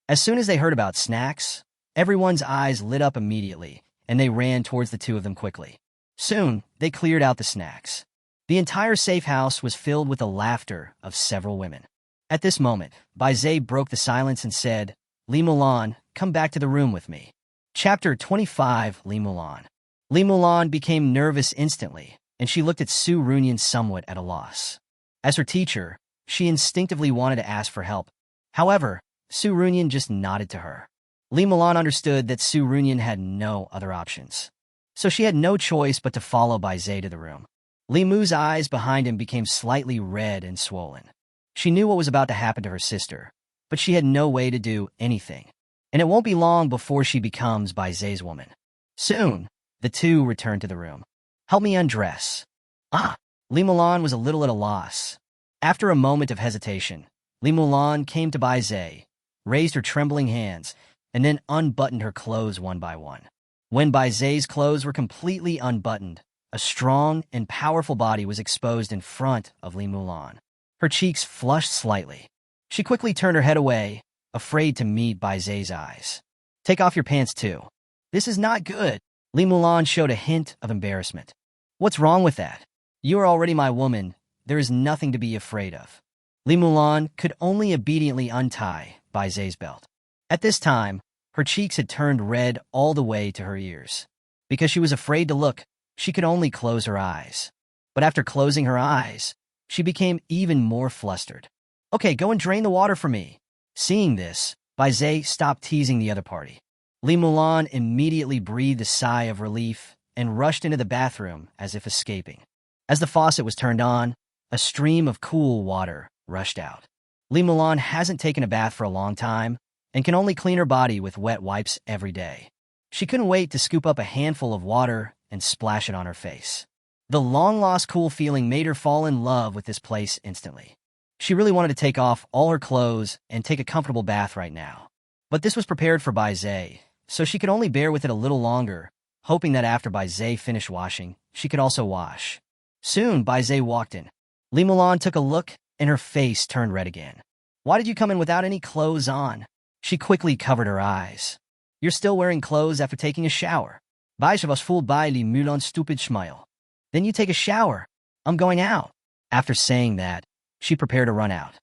As soon as they heard about snacks, everyone's eyes lit up immediately, and they ran towards the 2 of them quickly. Soon, they cleared out the snacks. The entire safe house was filled with the laughter of several women. At this moment, Bai Zhe broke the silence and said, Li Mulan, come back to the room with me. Chapter 25, Li Mulan. Li Mulan became nervous instantly, and she looked at Su Runyan somewhat at a loss. As her teacher, she instinctively wanted to ask for help. However, Su Runyan just nodded to her. Li Mulan understood that Su Runyan had no other options. So she had no choice but to follow Bai Zhe to the room. Li Mu's eyes behind him became slightly red and swollen. She knew what was about to happen to her sister, but she had no way to do anything. And it won't be long before she becomes Bai Zhe's woman. Soon, the 2 returned to the room. Help me undress. Ah, Li Mulan was a little at a loss. After a moment of hesitation, Li Mulan came to Bai Zhe, raised her trembling hands, and then unbuttoned her clothes one by one. When Bai Zhe's clothes were completely unbuttoned, a strong and powerful body was exposed in front of Li Mulan. Her cheeks flushed slightly. She quickly turned her head away, afraid to meet Bai Zhe's eyes. Take off your pants too. This is not good. Li Mulan showed a hint of embarrassment. What's wrong with that? You are already my woman. There is nothing to be afraid of. Li Mulan could only obediently untie Bai Zhe's belt. At this time, her cheeks had turned red all the way to her ears. Because she was afraid to look, she could only close her eyes. But after closing her eyes, she became even more flustered. Okay, go and drain the water for me. Seeing this, Bai Zhe stopped teasing the other party. Li Mulan immediately breathed a sigh of relief and rushed into the bathroom as if escaping. As the faucet was turned on, a stream of cool water rushed out. Li Mulan hasn't taken a bath for a long time and can only clean her body with wet wipes every day. She couldn't wait to scoop up a handful of water and splash it on her face. The long-lost cool feeling made her fall in love with this place instantly. She really wanted to take off all her clothes and take a comfortable bath right now. But this was prepared for Bai Zhe, so she could only bear with it a little longer, hoping that after Bai Zhe finished washing, she could also wash. Soon, Bai Zhe walked in. Li Mulan took a look, and her face turned red again. "Why did you come in without any clothes on?" She quickly covered her eyes. "You're still wearing clothes after taking a shower." Bai Zhe was fooled by Li Mulan's stupid smile. "Then you take a shower. I'm going out." After saying that, she prepared to run out.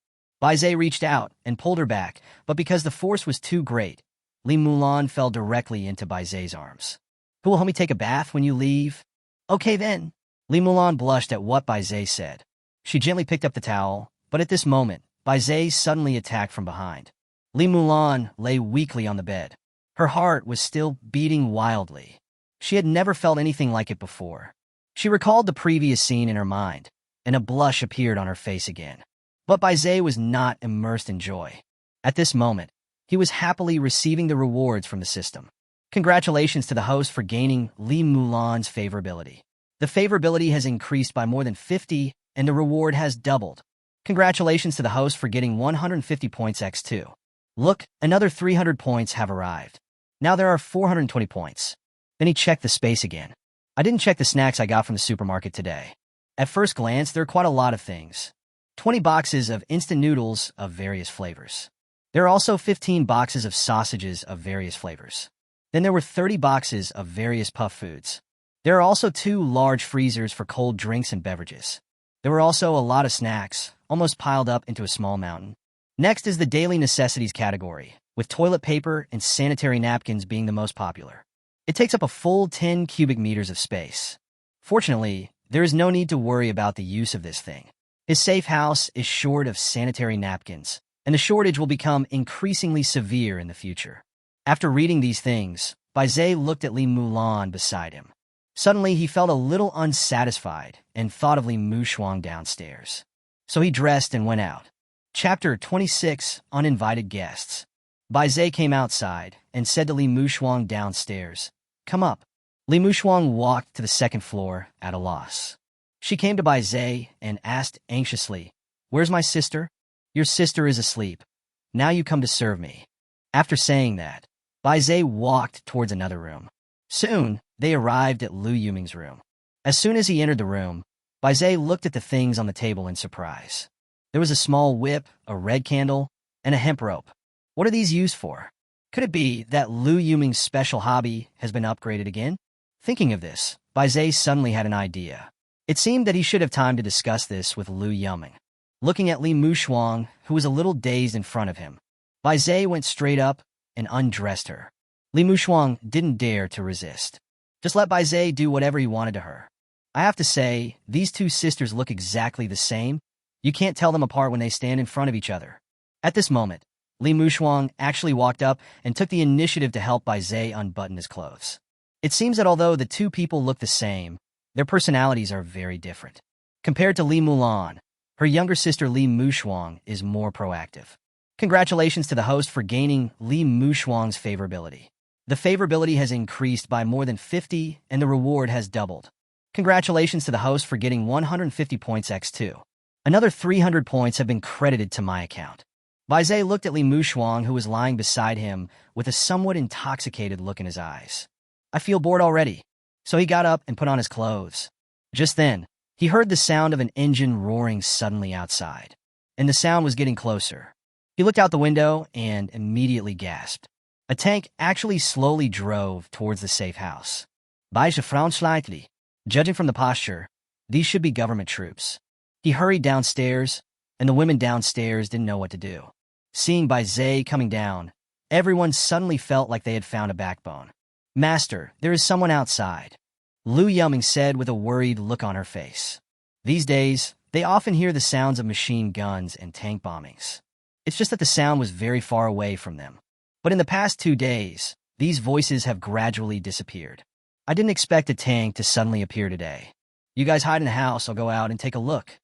Bai Zhe reached out and pulled her back, but because the force was too great, Li Mulan fell directly into Bai Zhe's arms. "Who will help me take a bath when you leave?" "Okay then." Li Mulan blushed at what Bai Zhe said. She gently picked up the towel, but at this moment, Bai Zhe suddenly attacked from behind. Li Mulan lay weakly on the bed. Her heart was still beating wildly. She had never felt anything like it before. She recalled the previous scene in her mind, and a blush appeared on her face again. But Bai Zhe was not immersed in joy. At this moment, he was happily receiving the rewards from the system. Congratulations to the host for gaining Li Mulan's favorability. The favorability has increased by more than 50, and the reward has doubled. Congratulations to the host for getting 150 points x2. Look, another 300 points have arrived. Now there are 420 points. Then he checked the space again. I didn't check the snacks I got from the supermarket today. At first glance, there are quite a lot of things. 20 boxes of instant noodles of various flavors. There are also 15 boxes of sausages of various flavors. Then there were 30 boxes of various puff foods. There are also 2 large freezers for cold drinks and beverages. There were also a lot of snacks, almost piled up into a small mountain. Next is the daily necessities category, with toilet paper and sanitary napkins being the most popular. It takes up a full 10 cubic meters of space. Fortunately, there is no need to worry about the use of this thing. His safe house is short of sanitary napkins, and the shortage will become increasingly severe in the future. After reading these things, Bai Zhe looked at Li Mulan beside him. Suddenly, he felt a little unsatisfied and thought of Li Mushuang downstairs. So he dressed and went out. Chapter 26, Uninvited Guests. Bai Zhe came outside and said to Li Mushuang downstairs, "Come up." Li Mushuang walked to the second floor at a loss. She came to Bai Zhe and asked anxiously, "Where's my sister?" "Your sister is asleep. Now you come to serve me." After saying that, Bai Zhe walked towards another room. Soon, they arrived at Lu Yuming's room. As soon as he entered the room, Bai Zhe looked at the things on the table in surprise. There was a small whip, a red candle, and a hemp rope. What are these used for? Could it be that Lu Yuming's special hobby has been upgraded again? Thinking of this, Bai Zhe suddenly had an idea. It seemed that he should have time to discuss this with Lu Yuming. Looking at Li Mushuang, who was a little dazed in front of him, Bai Zhe went straight up and undressed her. Li Mushuang didn't dare to resist. Just let Bai Zhe do whatever he wanted to her. I have to say, these two sisters look exactly the same. You can't tell them apart when they stand in front of each other. At this moment, Li Mushuang actually walked up and took the initiative to help Bai Zhe unbutton his clothes. It seems that although the two people look the same, their personalities are very different. Compared to Li Mulan, her younger sister Li Mushuang is more proactive. Congratulations to the host for gaining Li Mushuang's favorability. The favorability has increased by more than 50 and the reward has doubled. Congratulations to the host for getting 150 points x2. Another 300 points have been credited to my account. Bai Zhe looked at Li Mushuang, who was lying beside him, with a somewhat intoxicated look in his eyes. I feel bored already. So he got up and put on his clothes. Just then, he heard the sound of an engine roaring suddenly outside, and the sound was getting closer. He looked out the window and immediately gasped. A tank actually slowly drove towards the safe house. Bai Zhe frowned slightly. Judging from the posture, these should be government troops. He hurried downstairs, and the women downstairs didn't know what to do. Seeing Bai Zhe coming down, everyone suddenly felt like they had found a backbone. "Master, there is someone outside," Lu Yong said with a worried look on her face. These days, they often hear the sounds of machine guns and tank bombings. It's just that the sound was very far away from them. But in the past 2 days, these voices have gradually disappeared. I didn't expect a tank to suddenly appear today. You guys hide in the house, I'll go out and take a look.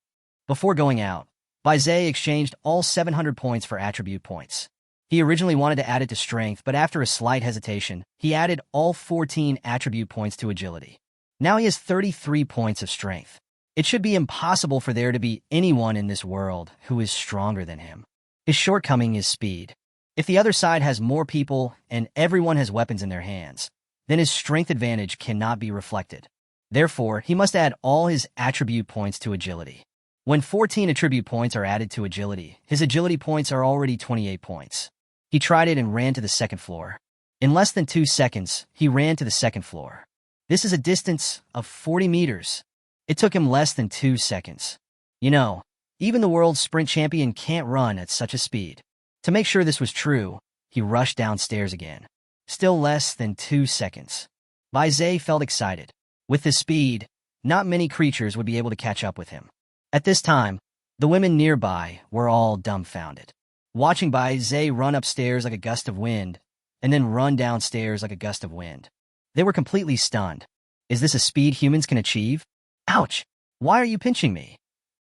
Before going out, Bai Zhe exchanged all 700 points for attribute points. He originally wanted to add it to strength, but after a slight hesitation, he added all 14 attribute points to agility. Now he has 33 points of strength. It should be impossible for there to be anyone in this world who is stronger than him. His shortcoming is speed. If the other side has more people and everyone has weapons in their hands, then his strength advantage cannot be reflected. Therefore, he must add all his attribute points to agility. When 14 attribute points are added to agility, his agility points are already 28 points. He tried it and ran to the second floor. In less than 2 seconds, he ran to the second floor. This is a distance of 40 meters. It took him less than 2 seconds. You know, even the world's sprint champion can't run at such a speed. To make sure this was true, he rushed downstairs again. Still less than 2 seconds. Bai Zhe felt excited. With his speed, not many creatures would be able to catch up with him. At this time, the women nearby were all dumbfounded. Watching Bai Zhe run upstairs like a gust of wind, and then run downstairs like a gust of wind. They were completely stunned. Is this a speed humans can achieve? Ouch! Why are you pinching me?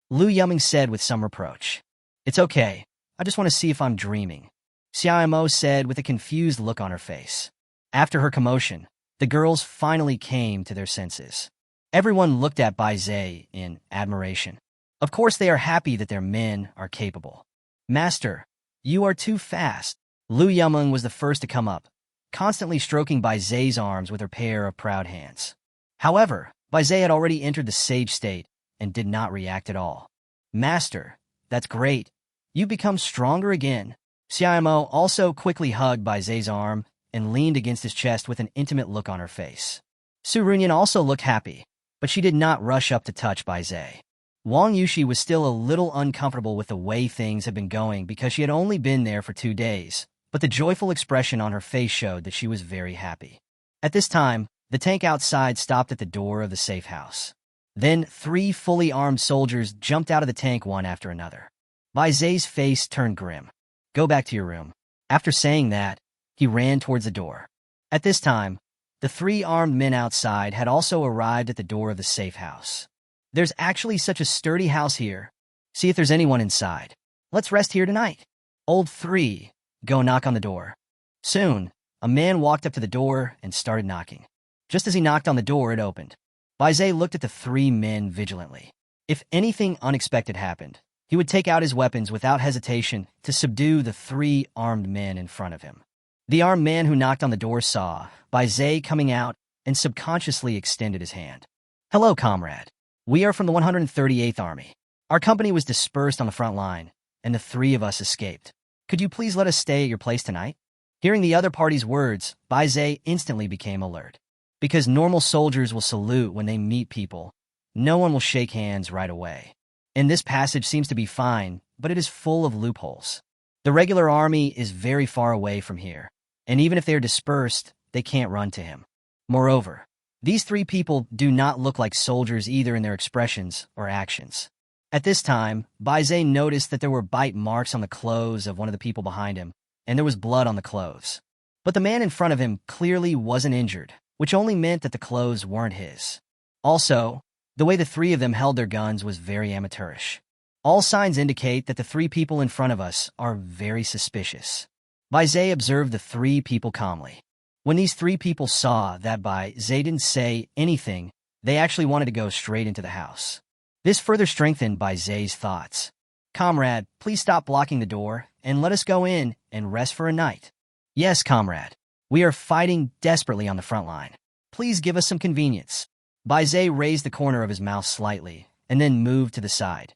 Lu Yong said with some reproach. It's okay. I just want to see if I'm dreaming, Xiaomo said with a confused look on her face. After her commotion, the girls finally came to their senses. Everyone looked at Bai Zhe in admiration. Of course they are happy that their men are capable. Master, you are too fast. Lu Yong was the first to come up, constantly stroking Bai Zhe's arms with her pair of proud hands. However, Bai Zhe had already entered the sage state and did not react at all. Master, that's great. You've become stronger again. Xiaomo also quickly hugged Bai Zhe's arm and leaned against his chest with an intimate look on her face. Su Runyan also looked happy, but she did not rush up to touch Bai Zhe. Wang Yushi was still a little uncomfortable with the way things had been going because she had only been there for 2 days, but the joyful expression on her face showed that she was very happy. At this time, the tank outside stopped at the door of the safe house. Then 3 fully armed soldiers jumped out of the tank one after another. Bai Zhe's face turned grim. Go back to your room. After saying that, he ran towards the door. At this time, the 3 armed men outside had also arrived at the door of the safe house. There's actually such a sturdy house here. See if there's anyone inside. Let's rest here tonight. Old 3, go knock on the door. Soon, a man walked up to the door and started knocking. Just as he knocked on the door, it opened. Bai Zhe looked at the 3 men vigilantly. If anything unexpected happened, he would take out his weapons without hesitation to subdue the 3 armed men in front of him. The armed man who knocked on the door saw Bai Zhe coming out and subconsciously extended his hand. Hello, comrade. We are from the 138th Army. Our company was dispersed on the front line, and the 3 of us escaped. Could you please let us stay at your place tonight? Hearing the other party's words, Bai Zhe instantly became alert. Because normal soldiers will salute when they meet people, no one will shake hands right away. And this passage seems to be fine, but it is full of loopholes. The regular army is very far away from here, and even if they are dispersed, they can't run to him. Moreover, these 3 people do not look like soldiers either in their expressions or actions. At this time, Bai Zhe noticed that there were bite marks on the clothes of one of the people behind him, and there was blood on the clothes. But the man in front of him clearly wasn't injured, which only meant that the clothes weren't his. Also, the way the 3 of them held their guns was very amateurish. All signs indicate that the 3 people in front of us are very suspicious. Bai Zhe observed the 3 people calmly. When these 3 people saw that Bai Zhe didn't say anything, they actually wanted to go straight into the house. This further strengthened Bai Zhe's thoughts. Comrade, please stop blocking the door and let us go in and rest for a night. Yes, comrade. We are fighting desperately on the front line. Please give us some convenience. Bai Zhe raised the corner of his mouth slightly and then moved to the side.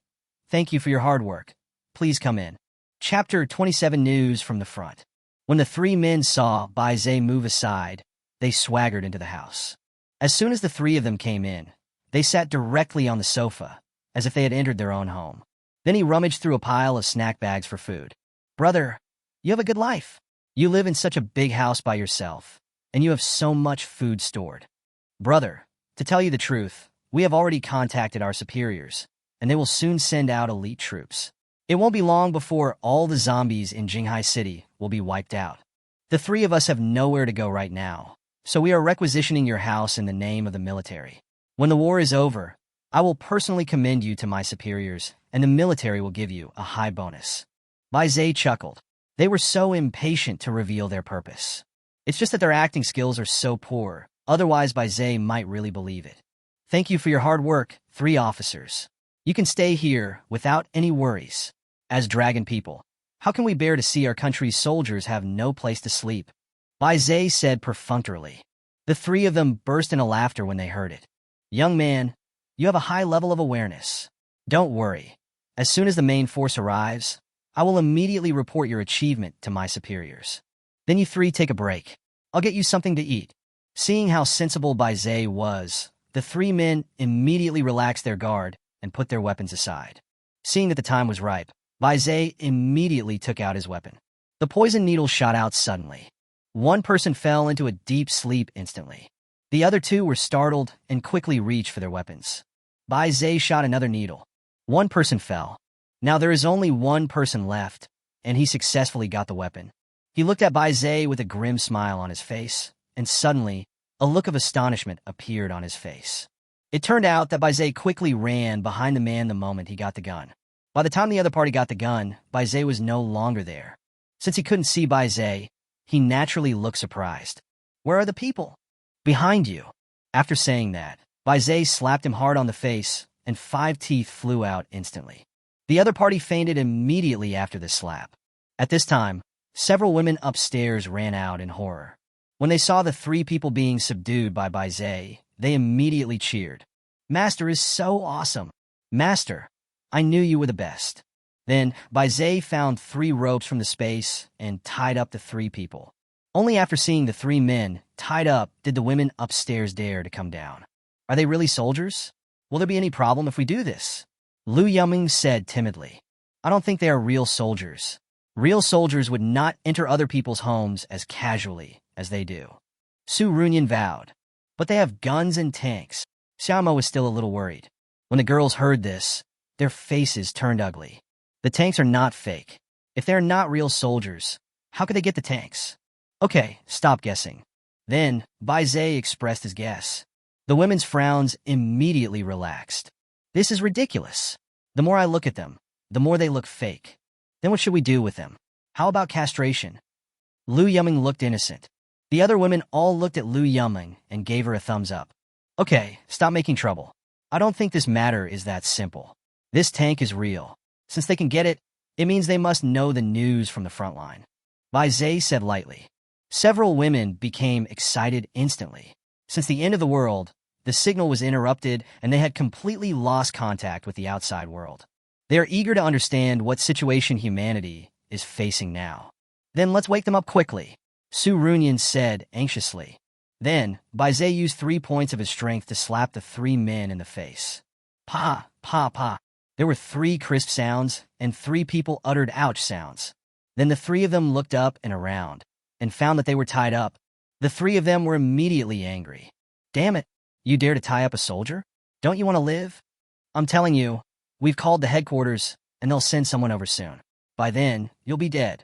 Thank you for your hard work. Please come in. Chapter 27 News from the front. When the 3 men saw Bai Zhe move aside, they swaggered into the house. As soon as the 3 of them came in, they sat directly on the sofa, as if they had entered their own home. Then he rummaged through a pile of snack bags for food. Brother, you have a good life. You live in such a big house by yourself, and you have so much food stored. Brother, to tell you the truth, we have already contacted our superiors, and they will soon send out elite troops. It won't be long before all the zombies in Jinghai City will be wiped out. The 3 of us have nowhere to go right now, so we are requisitioning your house in the name of the military. When the war is over, I will personally commend you to my superiors, and the military will give you a high bonus. Bai Zhe chuckled. They were so impatient to reveal their purpose. It's just that their acting skills are so poor, otherwise Bai Zhe might really believe it. Thank you for your hard work, 3 officers. You can stay here without any worries. As dragon people, how can we bear to see our country's soldiers have no place to sleep? Bai Zhe said perfunctorily. The 3 of them burst into laughter when they heard it. Young man, you have a high level of awareness. Don't worry. As soon as the main force arrives, I will immediately report your achievement to my superiors. Then you 3 take a break. I'll get you something to eat. Seeing how sensible Bai Zhe was, the 3 men immediately relaxed their guard and put their weapons aside. Seeing that the time was ripe, Bai Zhe immediately took out his weapon. The poison needle shot out suddenly. One person fell into a deep sleep instantly. The other 2 were startled and quickly reached for their weapons. Bai Zhe shot another needle. One person fell. Now there is only one person left, and he successfully got the weapon. He looked at Bai Zhe with a grim smile on his face, and suddenly, a look of astonishment appeared on his face. It turned out that Bai Zhe quickly ran behind the man the moment he got the gun. By the time the other party got the gun, Bai Zhe was no longer there. Since he couldn't see Bai Zhe, he naturally looked surprised. Where are the people? Behind you. After saying that, Bai Zhe slapped him hard on the face, and 5 teeth flew out instantly. The other party fainted immediately after the slap. At this time, several women upstairs ran out in horror. When they saw the 3 people being subdued by Bai Zhe, they immediately cheered. Master is so awesome. Master, I knew you were the best. Then, Bai Zhe found 3 ropes from the space and tied up the 3 people. Only after seeing the 3 men tied up did the women upstairs dare to come down. Are they really soldiers? Will there be any problem if we do this? Lu Yong said timidly. I don't think they are real soldiers. Real soldiers would not enter other people's homes as casually as they do. Su Runyan vowed. But they have guns and tanks. Xiaomo was still a little worried. When the girls heard this, their faces turned ugly. The tanks are not fake. If they're not real soldiers, how could they get the tanks? Okay, stop guessing. Then, Bai Zhe expressed his guess. The women's frowns immediately relaxed. This is ridiculous. The more I look at them, the more they look fake. Then what should we do with them? How about castration? Lu Yong looked innocent. The other women all looked at Lu Yong and gave her a thumbs up. Okay, stop making trouble. I don't think this matter is that simple. This tank is real. Since they can get it, it means they must know the news from the front line. Bai Zhe said lightly. Several women became excited instantly. Since the end of the world, the signal was interrupted and they had completely lost contact with the outside world. They are eager to understand what situation humanity is facing now. Then let's wake them up quickly, Su Runyan said anxiously. Then, Bai Zhe used 3 points of his strength to slap the 3 men in the face. Pa, pa, pa. There were 3 crisp sounds, and 3 people uttered ouch sounds. Then the 3 of them looked up and around, and found that they were tied up. The 3 of them were immediately angry. Damn it, you dare to tie up a soldier? Don't you want to live? I'm telling you, we've called the headquarters, and they'll send someone over soon. By then, you'll be dead.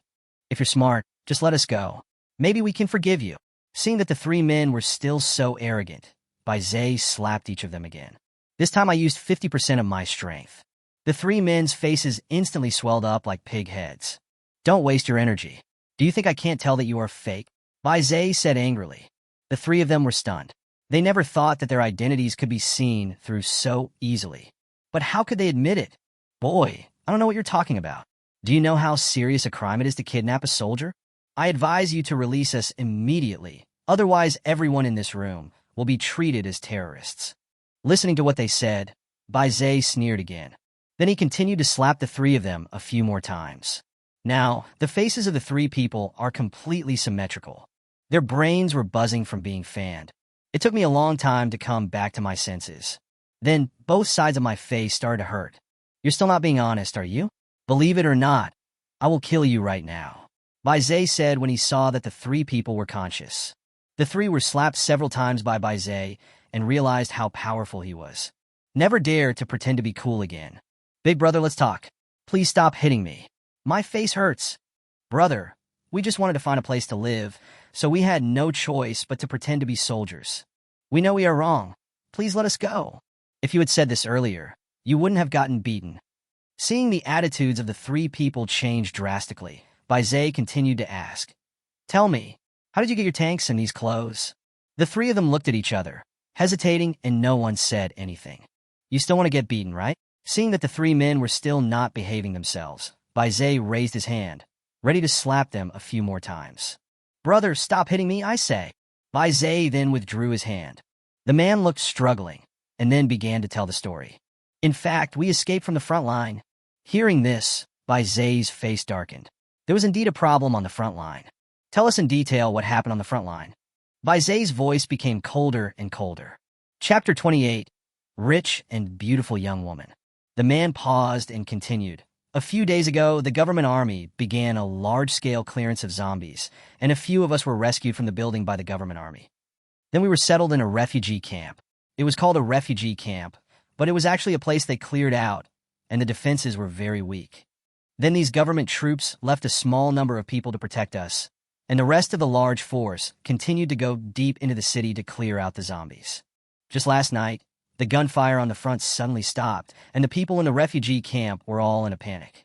If you're smart, just let us go. Maybe we can forgive you. Seeing that the 3 men were still so arrogant, Bai Zhe slapped each of them again. This time I used 50% of my strength. The 3 men's faces instantly swelled up like pig heads. Don't waste your energy. Do you think I can't tell that you are fake? Bai Zhe said angrily. The 3 of them were stunned. They never thought that their identities could be seen through so easily. But how could they admit it? Boy, I don't know what you're talking about. Do you know how serious a crime it is to kidnap a soldier? I advise you to release us immediately. Otherwise, everyone in this room will be treated as terrorists. Listening to what they said, Bai Zhe sneered again. Then he continued to slap the 3 of them a few more times. Now, the faces of the 3 people are completely symmetrical. Their brains were buzzing from being fanned. It took me a long time to come back to my senses. Then, both sides of my face started to hurt. You're still not being honest, are you? Believe it or not, I will kill you right now, Bai Zhe said when he saw that the 3 people were conscious. The 3 were slapped several times by Bai Zhe and realized how powerful he was. Never dare to pretend to be cool again. Big brother, let's talk. Please stop hitting me. My face hurts. Brother, we just wanted to find a place to live, so we had no choice but to pretend to be soldiers. We know we are wrong. Please let us go. If you had said this earlier, you wouldn't have gotten beaten. Seeing the attitudes of the 3 people change drastically, Bai Zhe continued to ask, Tell me, how did you get your tanks and these clothes? The 3 of them looked at each other. hesitating, and no one said anything. You still want to get beaten, right? Seeing that the three men were still not behaving themselves, Zay raised his hand, ready to slap them a few more times. Brother, stop hitting me, I say. Zay then withdrew his hand. The man looked struggling, and then began to tell the story. In fact, we escaped from the front line. Hearing this, Zay's face darkened. There was indeed a problem on the front line. Tell us in detail what happened on the front line. Zay's voice became colder and colder. Chapter 28, Rich and Beautiful Young Woman. The man paused and continued. A few days ago, the government army began a large-scale clearance of zombies, and a few of us were rescued from the building by the government army. Then we were settled in a refugee camp. It was called a refugee camp, but it was actually a place they cleared out, and the defenses were very weak. Then these government troops left a small number of people to protect us, and the rest of the large force continued to go deep into the city to clear out the zombies. Just last night, the gunfire on the front suddenly stopped, and the people in the refugee camp were all in a panic.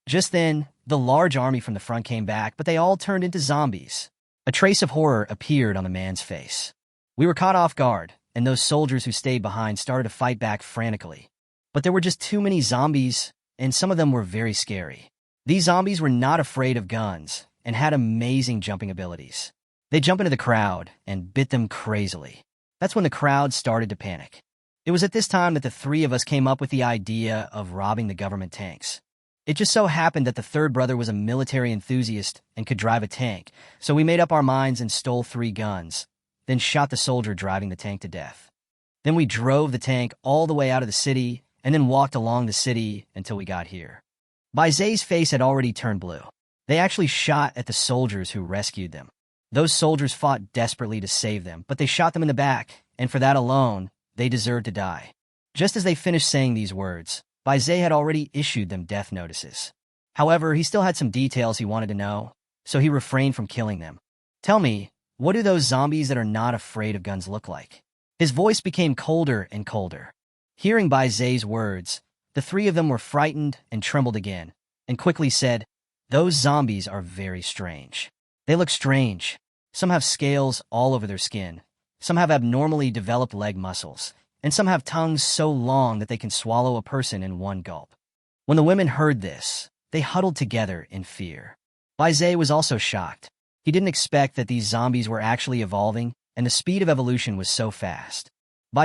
Just then, the large army from the front came back, but they all turned into zombies. A trace of horror appeared on the man's face. We were caught off guard, and those soldiers who stayed behind started to fight back frantically. But there were just too many zombies, and some of them were very scary. These zombies were not afraid of guns and had amazing jumping abilities. They jumped into the crowd and bit them crazily. That's when the crowd started to panic. It was at this time that the three of us came up with the idea of robbing the government tanks. It just so happened that the third brother was a military enthusiast and could drive a tank, so we made up our minds and stole 3 guns, then shot the soldier driving the tank to death. Then we drove the tank all the way out of the city and then walked along the city until we got here. Zay's face had already turned blue. They actually shot at the soldiers who rescued them. Those soldiers fought desperately to save them, but they shot them in the back, and for that alone, they deserved to die. Just as they finished saying these words, Zay had already issued them death notices. However, he still had some details he wanted to know, so he refrained from killing them. Tell me, what do those zombies that are not afraid of guns look like? His voice became colder and colder. Hearing Zay's words, the 3 of them were frightened and trembled again, and quickly said, "Those zombies are very strange. They look strange. Some have scales all over their skin. Some have abnormally developed leg muscles, and some have tongues so long that they can swallow a person in one gulp." When the women heard this, they huddled together in fear. Zay was also shocked. He didn't expect that these zombies were actually evolving, and the speed of evolution was so fast.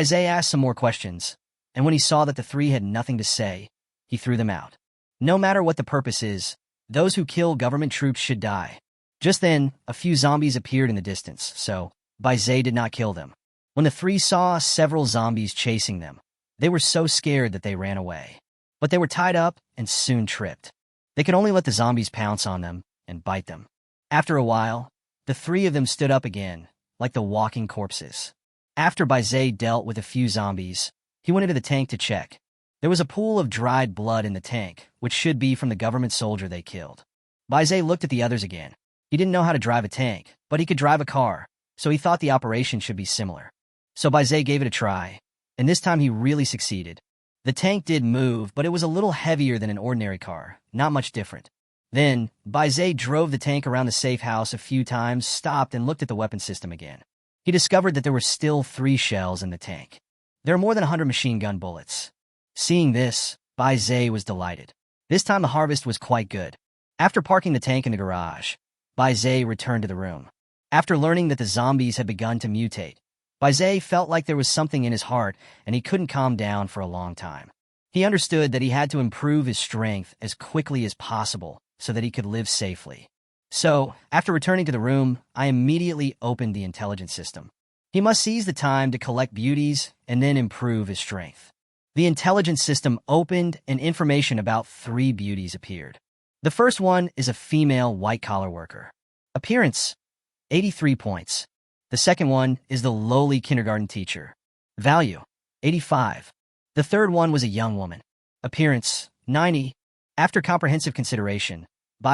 Zay asked some more questions, and when he saw that the 3 had nothing to say, he threw them out. No matter what the purpose is, those who kill government troops should die. Just then, a few zombies appeared in the distance, so Zay did not kill them. When the 3 saw several zombies chasing them, they were so scared that they ran away. But they were tied up and soon tripped. They could only let the zombies pounce on them and bite them. After a while, the 3 of them stood up again, like the walking corpses. After Zay dealt with a few zombies, he went into the tank to check. There was a pool of dried blood in the tank, which should be from the government soldier they killed. Zay looked at the others again. He didn't know how to drive a tank, but he could drive a car, so he thought the operation should be similar. So Zay gave it a try, and this time he really succeeded. The tank did move, but it was a little heavier than an ordinary car, not much different. Then, Zay drove the tank around the safe house a few times, stopped, and looked at the weapon system again. He discovered that there were still 3 shells in the tank. There are more than 100 machine gun bullets. Seeing this, Zay was delighted. This time the harvest was quite good. After parking the tank in the garage, Zay returned to the room. After learning that the zombies had begun to mutate, Zay felt like there was something in his heart, and he couldn't calm down for a long time. He understood that he had to improve his strength as quickly as possible so that he could live safely. So, after returning to the room, I immediately opened the intelligence system. He must seize the time to collect beauties and then improve his strength. The intelligence system opened and information about 3 beauties appeared. The first one is a female white-collar worker. Appearance, 83 points. The second one is the lowly kindergarten teacher. Value, 85. The third one was a young woman. Appearance, 90. After comprehensive consideration,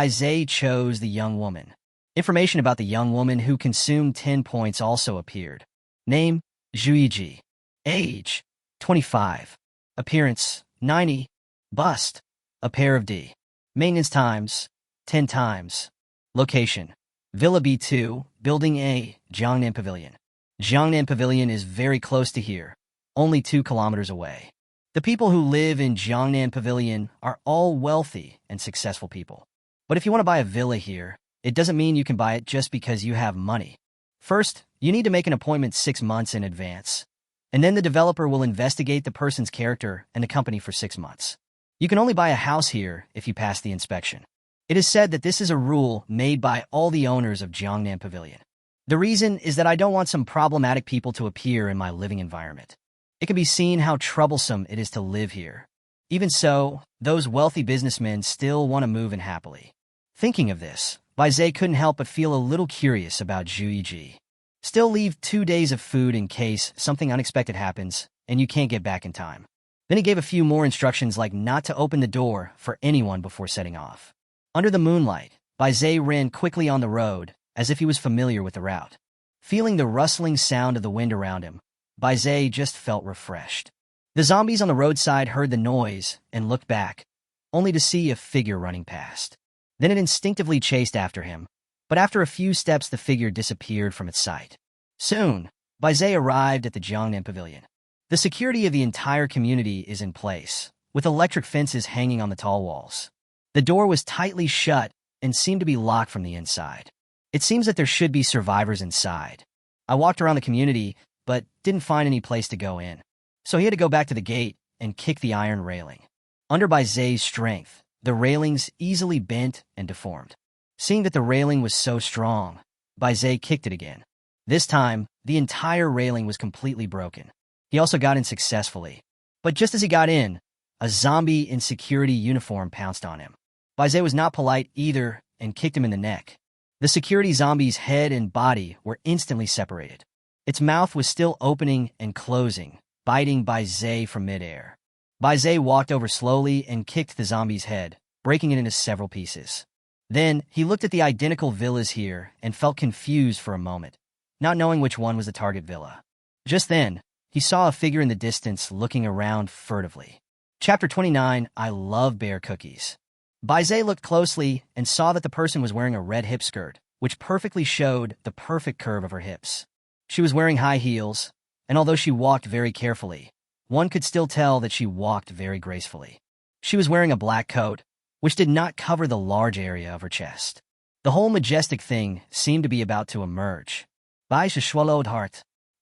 Zay chose the young woman. Information about the young woman who consumed 10 points also appeared. Name, Zhuiji. Age, 25. Appearance, 90. Bust, a pair of D. Maintenance times, 10 times. Location, Villa B2, Building A, Jiangnan Pavilion. Jiangnan Pavilion is very close to here, only 2 kilometers away. The people who live in Jiangnan Pavilion are all wealthy and successful people. But if you want to buy a villa here, it doesn't mean you can buy it just because you have money. First, you need to make an appointment 6 months in advance, and then the developer will investigate the person's character and the company for 6 months. You can only buy a house here if you pass the inspection. It is said that this is a rule made by all the owners of Jiangnan Pavilion. The reason is that I don't want some problematic people to appear in my living environment. It can be seen how troublesome it is to live here. Even so, those wealthy businessmen still want to move in happily. Thinking of this, Bai Zhe couldn't help but feel a little curious about Zhu Yiji. Still leave 2 days of food in case something unexpected happens and you can't get back in time. Then he gave a few more instructions like not to open the door for anyone before setting off. Under the moonlight, Bai Zhe ran quickly on the road, as if he was familiar with the route. Feeling the rustling sound of the wind around him, Bai Zhe just felt refreshed. The zombies on the roadside heard the noise and looked back, only to see a figure running past. Then it instinctively chased after him, but after a few steps the figure disappeared from its sight. Soon, Bai Zhe arrived at the Jiangnan Pavilion. The security of the entire community is in place, with electric fences hanging on the tall walls. The door was tightly shut and seemed to be locked from the inside. It seems that there should be survivors inside. I walked around the community, but didn't find any place to go in. So he had to go back to the gate and kick the iron railing. Under Bai Zhe's strength, the railings easily bent and deformed. Seeing that the railing was so strong, Bai Zhe kicked it again. This time, the entire railing was completely broken. He also got in successfully. But just as he got in, a zombie in security uniform pounced on him. Bai Zhe was not polite either and kicked him in the neck. The security zombie's head and body were instantly separated. Its mouth was still opening and closing, biting Bai Zhe from midair. Bai Zhe walked over slowly and kicked the zombie's head, breaking it into several pieces. Then, he looked at the identical villas here and felt confused for a moment, not knowing which one was the target villa. Just then, he saw a figure in the distance looking around furtively. Chapter 29, I Love Bear Cookies. Bai Zhe looked closely and saw that the person was wearing a red hip skirt, which perfectly showed the perfect curve of her hips. She was wearing high heels, and although she walked very carefully, one could still tell that she walked very gracefully. She was wearing a black coat, which did not cover the large area of her chest. The whole majestic thing seemed to be about to emerge. Bai Zhe swallowed hard.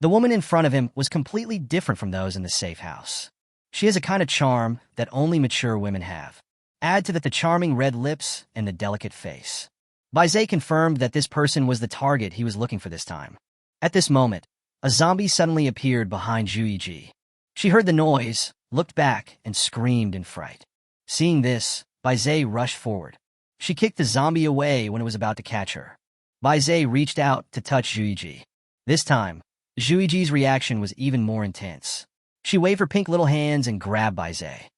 The woman in front of him was completely different from those in the safe house. She has a kind of charm that only mature women have. Add to that the charming red lips and the delicate face. Bai Zhe confirmed that this person was the target he was looking for this time. At this moment, a zombie suddenly appeared behind Zhu Yiji. She heard the noise, looked back, and screamed in fright. Seeing this, Bai Zhe rushed forward. She kicked the zombie away when it was about to catch her. Bai Zhe reached out to touch Zhu Yiji. This time, Zhu Yiji's reaction was even more intense. She waved her pink little hands and grabbed Bai Zhe.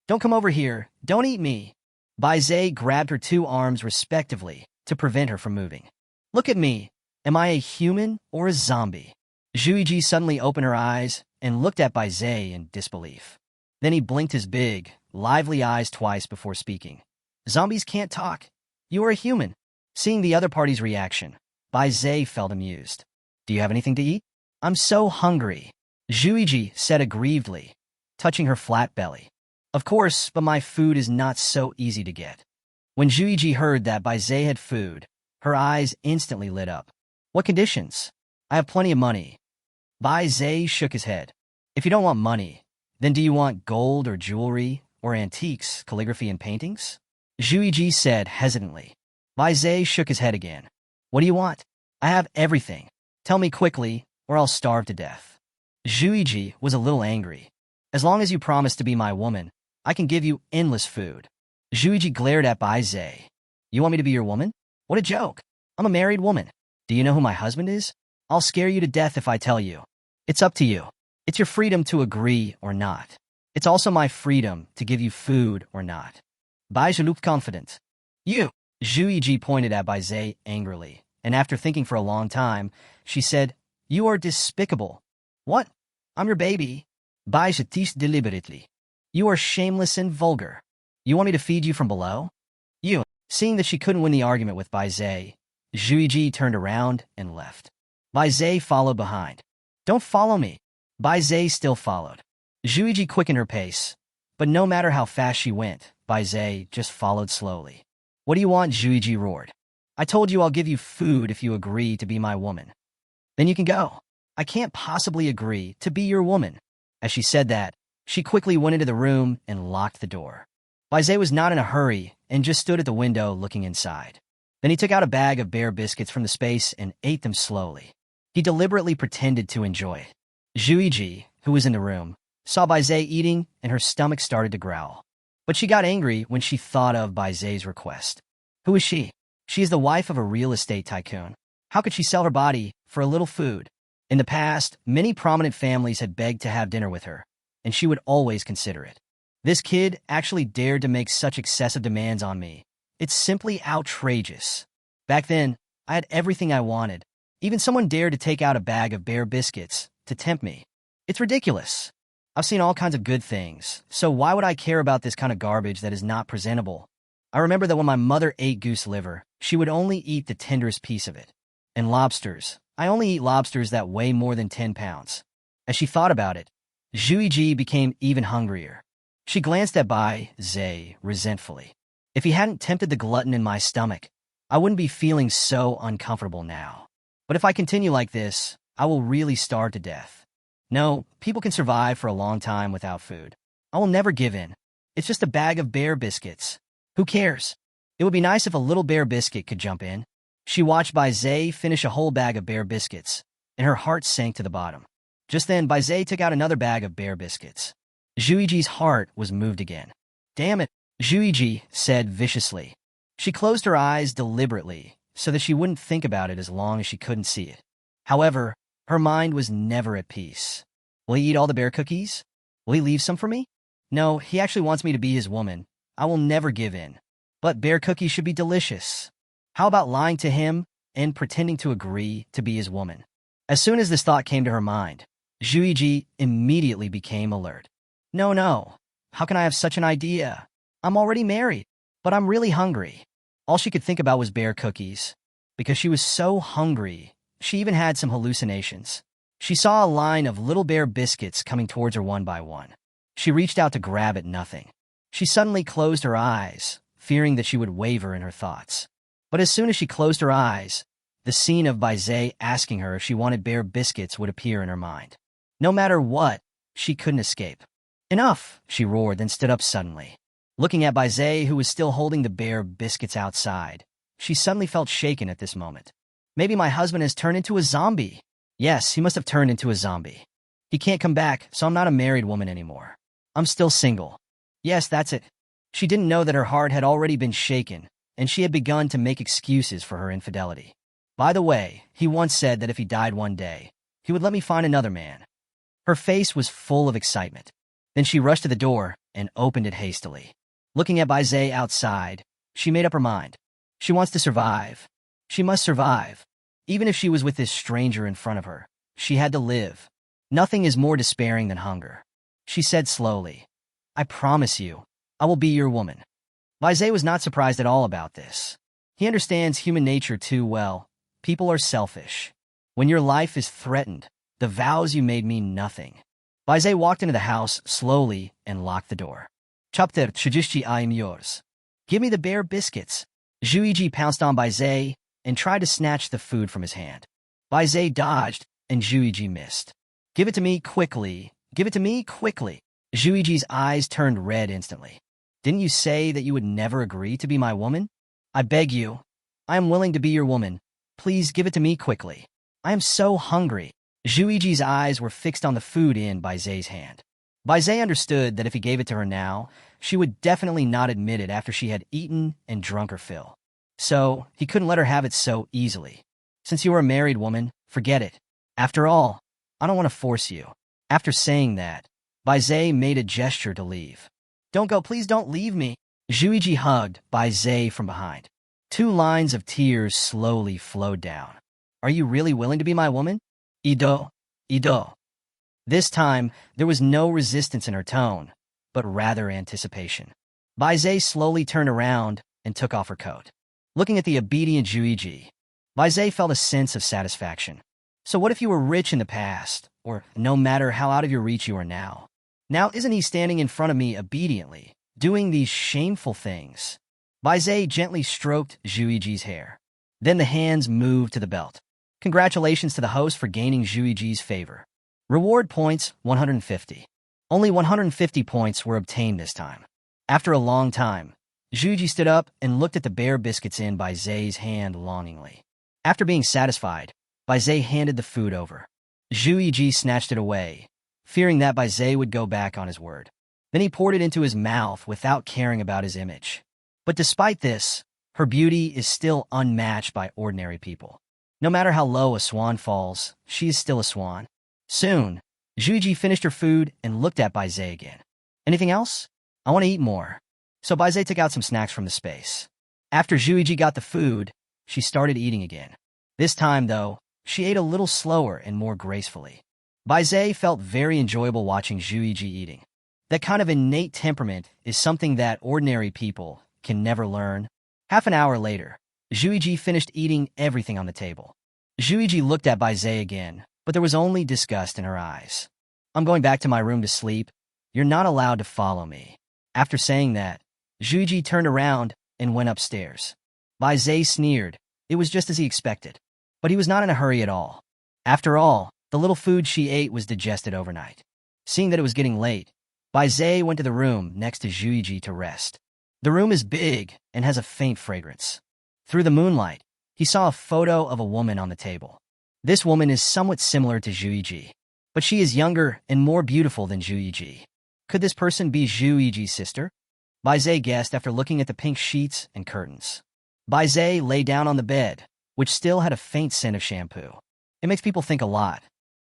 Don't come over here, don't eat me. Bai Zhe grabbed her 2 arms respectively to prevent her from moving. Look at me, am I a human or a zombie? Zhu Yiji suddenly opened her eyes and looked at Bai Zhe in disbelief. Then he blinked his big, lively eyes twice before speaking. Zombies can't talk. You are a human. Seeing the other party's reaction, Bai Zhe felt amused. Do you have anything to eat? I'm so hungry, Zhu Yiji said aggrievedly, touching her flat belly. Of course, but my food is not so easy to get. When Zhu Yiji heard that Bai Zhe had food, her eyes instantly lit up. What conditions? I have plenty of money. Bai Zhe shook his head. If you don't want money, then do you want gold or jewelry or antiques, calligraphy and paintings? Zhu Yiji said hesitantly. Bai Zhe shook his head again. What do you want? I have everything. Tell me quickly, or I'll starve to death. Zhu Yiji was a little angry. As long as you promise to be my woman, I can give you endless food. Zhu Yiji glared at Bai Zhe. You want me to be your woman? What a joke. I'm a married woman. Do you know who my husband is? I'll scare you to death if I tell you. It's up to you. It's your freedom to agree or not. It's also my freedom to give you food or not. Bai Zhe looked confident. You! Zhu Yiji pointed at Bai Zhe angrily, and after thinking for a long time, she said, You are despicable. What? I'm your baby. Bai Zhe teased deliberately. You are shameless and vulgar. You want me to feed you from below? You. Seeing that she couldn't win the argument with Bai Zhe, Zhu Yiji turned around and left. Bai Zhe followed behind. Don't follow me. Bai Zhe still followed. Zhuiji quickened her pace, but no matter how fast she went, Bai Zhe just followed slowly. What do you want? Zhuiji roared. I told you I'll give you food if you agree to be my woman. Then you can go. I can't possibly agree to be your woman. As she said that, she quickly went into the room and locked the door. Bai Zhe was not in a hurry and just stood at the window looking inside. Then he took out a bag of bear biscuits from the space and ate them slowly. He deliberately pretended to enjoy it. Zhuiji, who was in the room, saw Bai Zhe eating and her stomach started to growl. But she got angry when she thought of Bai Zhe's request. Who is she? She is the wife of a real estate tycoon. How could she sell her body for a little food? In the past, many prominent families had begged to have dinner with her, and she would always consider it. This kid actually dared to make such excessive demands on me. It's simply outrageous. Back then, I had everything I wanted. Even someone dared to take out a bag of bear biscuits to tempt me. It's ridiculous. I've seen all kinds of good things, so why would I care about this kind of garbage that is not presentable? I remember that when my mother ate goose liver, she would only eat the tenderest piece of it. And lobsters. I only eat lobsters that weigh more than 10 pounds. As she thought about it, Zhuiji became even hungrier. She glanced at Bai Zhe resentfully. If he hadn't tempted the glutton in my stomach, I wouldn't be feeling so uncomfortable now. But if I continue like this, I will really starve to death. No, people can survive for a long time without food. I will never give in. It's just a bag of bear biscuits. Who cares? It would be nice if a little bear biscuit could jump in. She watched Bai Zhe finish a whole bag of bear biscuits, and her heart sank to the bottom. Just then, Bai Zhe took out another bag of bear biscuits. Zhuiji's heart was moved again. Damn it, Zhuiji said viciously. She closed her eyes deliberately so that she wouldn't think about it as long as she couldn't see it. However, her mind was never at peace. Will he eat all the bear cookies? Will he leave some for me? No, he actually wants me to be his woman. I will never give in. But bear cookies should be delicious. How about lying to him and pretending to agree to be his woman? As soon as this thought came to her mind, Zhuiji immediately became alert. No. How can I have such an idea? I'm already married, but I'm really hungry. All she could think about was bear cookies. Because she was so hungry, she even had some hallucinations. She saw a line of little bear biscuits coming towards her one by one. She reached out to grab at nothing. She suddenly closed her eyes, fearing that she would waver in her thoughts. But as soon as she closed her eyes, the scene of Bai Zhe asking her if she wanted bear biscuits would appear in her mind. No matter what, she couldn't escape. Enough, she roared, then stood up suddenly. Looking at Bai Zhe, who was still holding the bear biscuits outside, she suddenly felt shaken at this moment. Maybe my husband has turned into a zombie. Yes, he must have turned into a zombie. He can't come back, so I'm not a married woman anymore. I'm still single. Yes, that's it. She didn't know that her heart had already been shaken, and she had begun to make excuses for her infidelity. By the way, he once said that if he died one day, he would let me find another man. Her face was full of excitement. Then she rushed to the door and opened it hastily. Looking at Bai Zhe outside, she made up her mind. She wants to survive. She must survive. Even if she was with this stranger in front of her, she had to live. Nothing is more despairing than hunger. She said slowly, I promise you, I will be your woman. Bai Zhe was not surprised at all about this. He understands human nature too well. People are selfish. When your life is threatened, the vows you made mean nothing. Bai Zhe walked into the house slowly and locked the door. Chapter 30 I am yours. Give me the bear biscuits. Zhuiji pounced on Bai Zhe and tried to snatch the food from his hand. Bai Zhe dodged, and Zhuiji missed. Give it to me quickly. Give it to me quickly. Zhuiji's eyes turned red instantly. Didn't you say that you would never agree to be my woman? I beg you. I am willing to be your woman. Please give it to me quickly. I am so hungry. Zhuiji's eyes were fixed on the food in Bai Zhe's hand. Bai Zhe understood that if he gave it to her now, she would definitely not admit it after she had eaten and drunk her fill. So, he couldn't let her have it so easily. Since you are a married woman, forget it. After all, I don't want to force you. After saying that, Bai Zhe made a gesture to leave. Don't go, please don't leave me. Zhuiji hugged Bai Zhe from behind. 2 lines of tears slowly flowed down. Are you really willing to be my woman? Ido. This time, there was no resistance in her tone, but rather anticipation. Bai Zhe slowly turned around and took off her coat. Looking at the obedient Zhuiji, Bai Zhe felt a sense of satisfaction. So what if you were rich in the past, or no matter how out of your reach you are now? Now isn't he standing in front of me obediently, doing these shameful things? Baizé gently stroked Zhuyiji's hair. Then the hands moved to the belt. Congratulations to the host for gaining Zhuyiji's favor. Reward points, 150. Only 150 points were obtained this time. After a long time, Zhuji stood up and looked at the bare biscuits in Baizé's hand longingly. After being satisfied, Baizé handed the food over. Zhuiji snatched it away, fearing that Baizé would go back on his word. Then he poured it into his mouth without caring about his image. But despite this, her beauty is still unmatched by ordinary people. No matter how low a swan falls, she is still a swan. Soon, Zhuiji finished her food and looked at Baizé again. Anything else? I want to eat more. So Baizé took out some snacks from the space. After Zhuiji got the food, she started eating again. This time, though, she ate a little slower and more gracefully. Baizé felt very enjoyable watching Zhuiji eating. That kind of innate temperament is something that ordinary people can never learn. Half an hour later, Zhuiji finished eating everything on the table. Zhuiji looked at Baizé again, but there was only disgust in her eyes. I'm going back to my room to sleep. You're not allowed to follow me. After saying that, Zhuiji turned around and went upstairs. Baizé sneered. It was just as he expected. But he was not in a hurry at all. After all, the little food she ate was digested overnight. Seeing that it was getting late, Baizé went to the room next to Zhuiji to rest. The room is big and has a faint fragrance. Through the moonlight, he saw a photo of a woman on the table. This woman is somewhat similar to Zhuiji, but she is younger and more beautiful than Zhuiji. Could this person be Zhuyiji's sister? Baizé guessed after looking at the pink sheets and curtains. Baizé lay down on the bed, which still had a faint scent of shampoo. It makes people think a lot.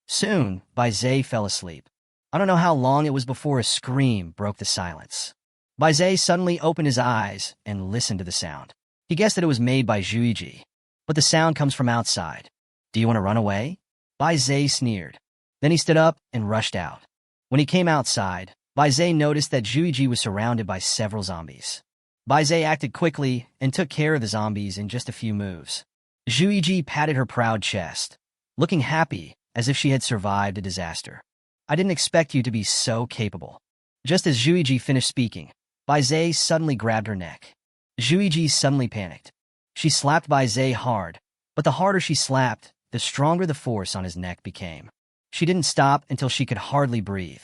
Soon, Baizé fell asleep. I don't know how long it was before a scream broke the silence. Baizé suddenly opened his eyes and listened to the sound. He guessed that it was made by Zhuiji, but the sound comes from outside. Do you want to run away? Baizé sneered. Then he stood up and rushed out. When he came outside, Baizé noticed that Zhuiji was surrounded by several zombies. Baizé acted quickly and took care of the zombies in just a few moves. Zhuiji patted her proud chest, looking happy as if she had survived a disaster. I didn't expect you to be so capable. Just as Zhuiji finished speaking, Baizé suddenly grabbed her neck. Zhuiji suddenly panicked. She slapped Baizé hard, but the harder she slapped, the stronger the force on his neck became. She didn't stop until she could hardly breathe.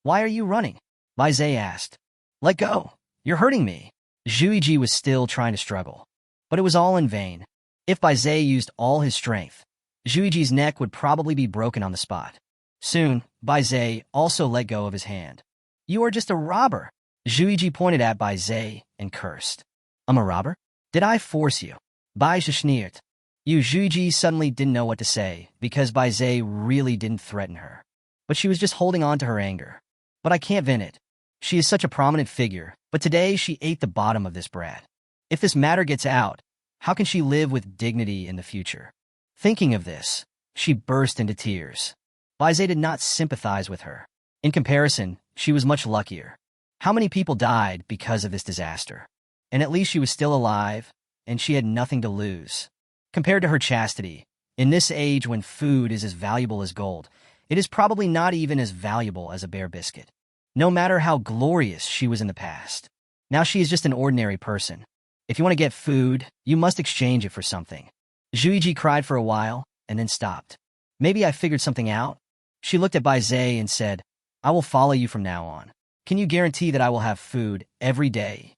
Why are you running? Baizé asked. Let go. You're hurting me. Zhuiji was still trying to struggle. But it was all in vain. If Baizé used all his strength, Zhuiji's neck would probably be broken on the spot. Soon, Baizé also let go of his hand. You are just a robber. Zhuiji pointed at Baizé and cursed. I'm a robber? Did I force you? Baizé sneered. Zhuiji suddenly didn't know what to say because Baizé really didn't threaten her. But she was just holding on to her anger. But I can't win it. She is such a prominent figure, but today she ate the bottom of this brat. If this matter gets out, how can she live with dignity in the future? Thinking of this, she burst into tears. Baizé did not sympathize with her. In comparison, she was much luckier. How many people died because of this disaster? And at least she was still alive, and she had nothing to lose. Compared to her chastity, in this age when food is as valuable as gold, it is probably not even as valuable as a bare biscuit. No matter how glorious she was in the past, now she is just an ordinary person. If you want to get food, you must exchange it for something. Zhuiji cried for a while, and then stopped. Maybe I figured something out? She looked at Baizé and said, I will follow you from now on. Can you guarantee that I will have food every day?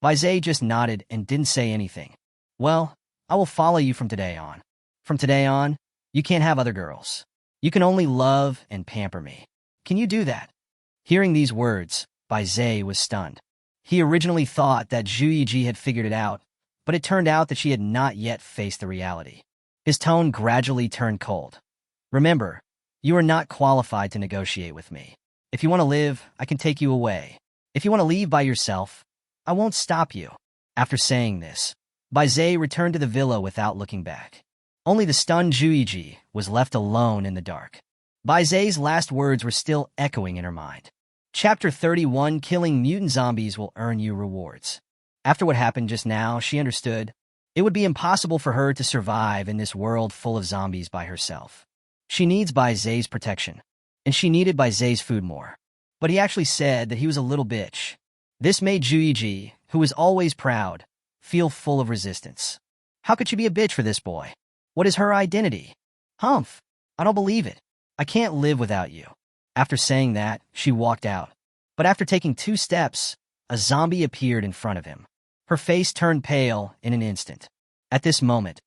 Baizé just nodded and didn't say anything. Well, I will follow you from today on. From today on, you can't have other girls. You can only love and pamper me. Can you do that? Hearing these words, Baizé was stunned. He originally thought that Zhuiji had figured it out, but it turned out that she had not yet faced the reality. His tone gradually turned cold. Remember, you are not qualified to negotiate with me. If you want to live, I can take you away. If you want to leave by yourself, I won't stop you. After saying this, Baizé returned to the villa without looking back. Only the stunned Zhuiji was left alone in the dark. Baizé's last words were still echoing in her mind. Chapter 31, Killing Mutant Zombies Will Earn You Rewards. After what happened just now, she understood it would be impossible for her to survive in this world full of zombies by herself. She needs Bai Zai's protection, and she needed Bai Zai's food more. But he actually said that he was a little bitch. This made Zhu Yiji, who was always proud, feel full of resistance. How could she be a bitch for this boy? What is her identity? Humph! I don't believe it. I can't live without you. After saying that, she walked out. But after taking 2 steps, a zombie appeared in front of him. Her face turned pale in an instant. At this moment,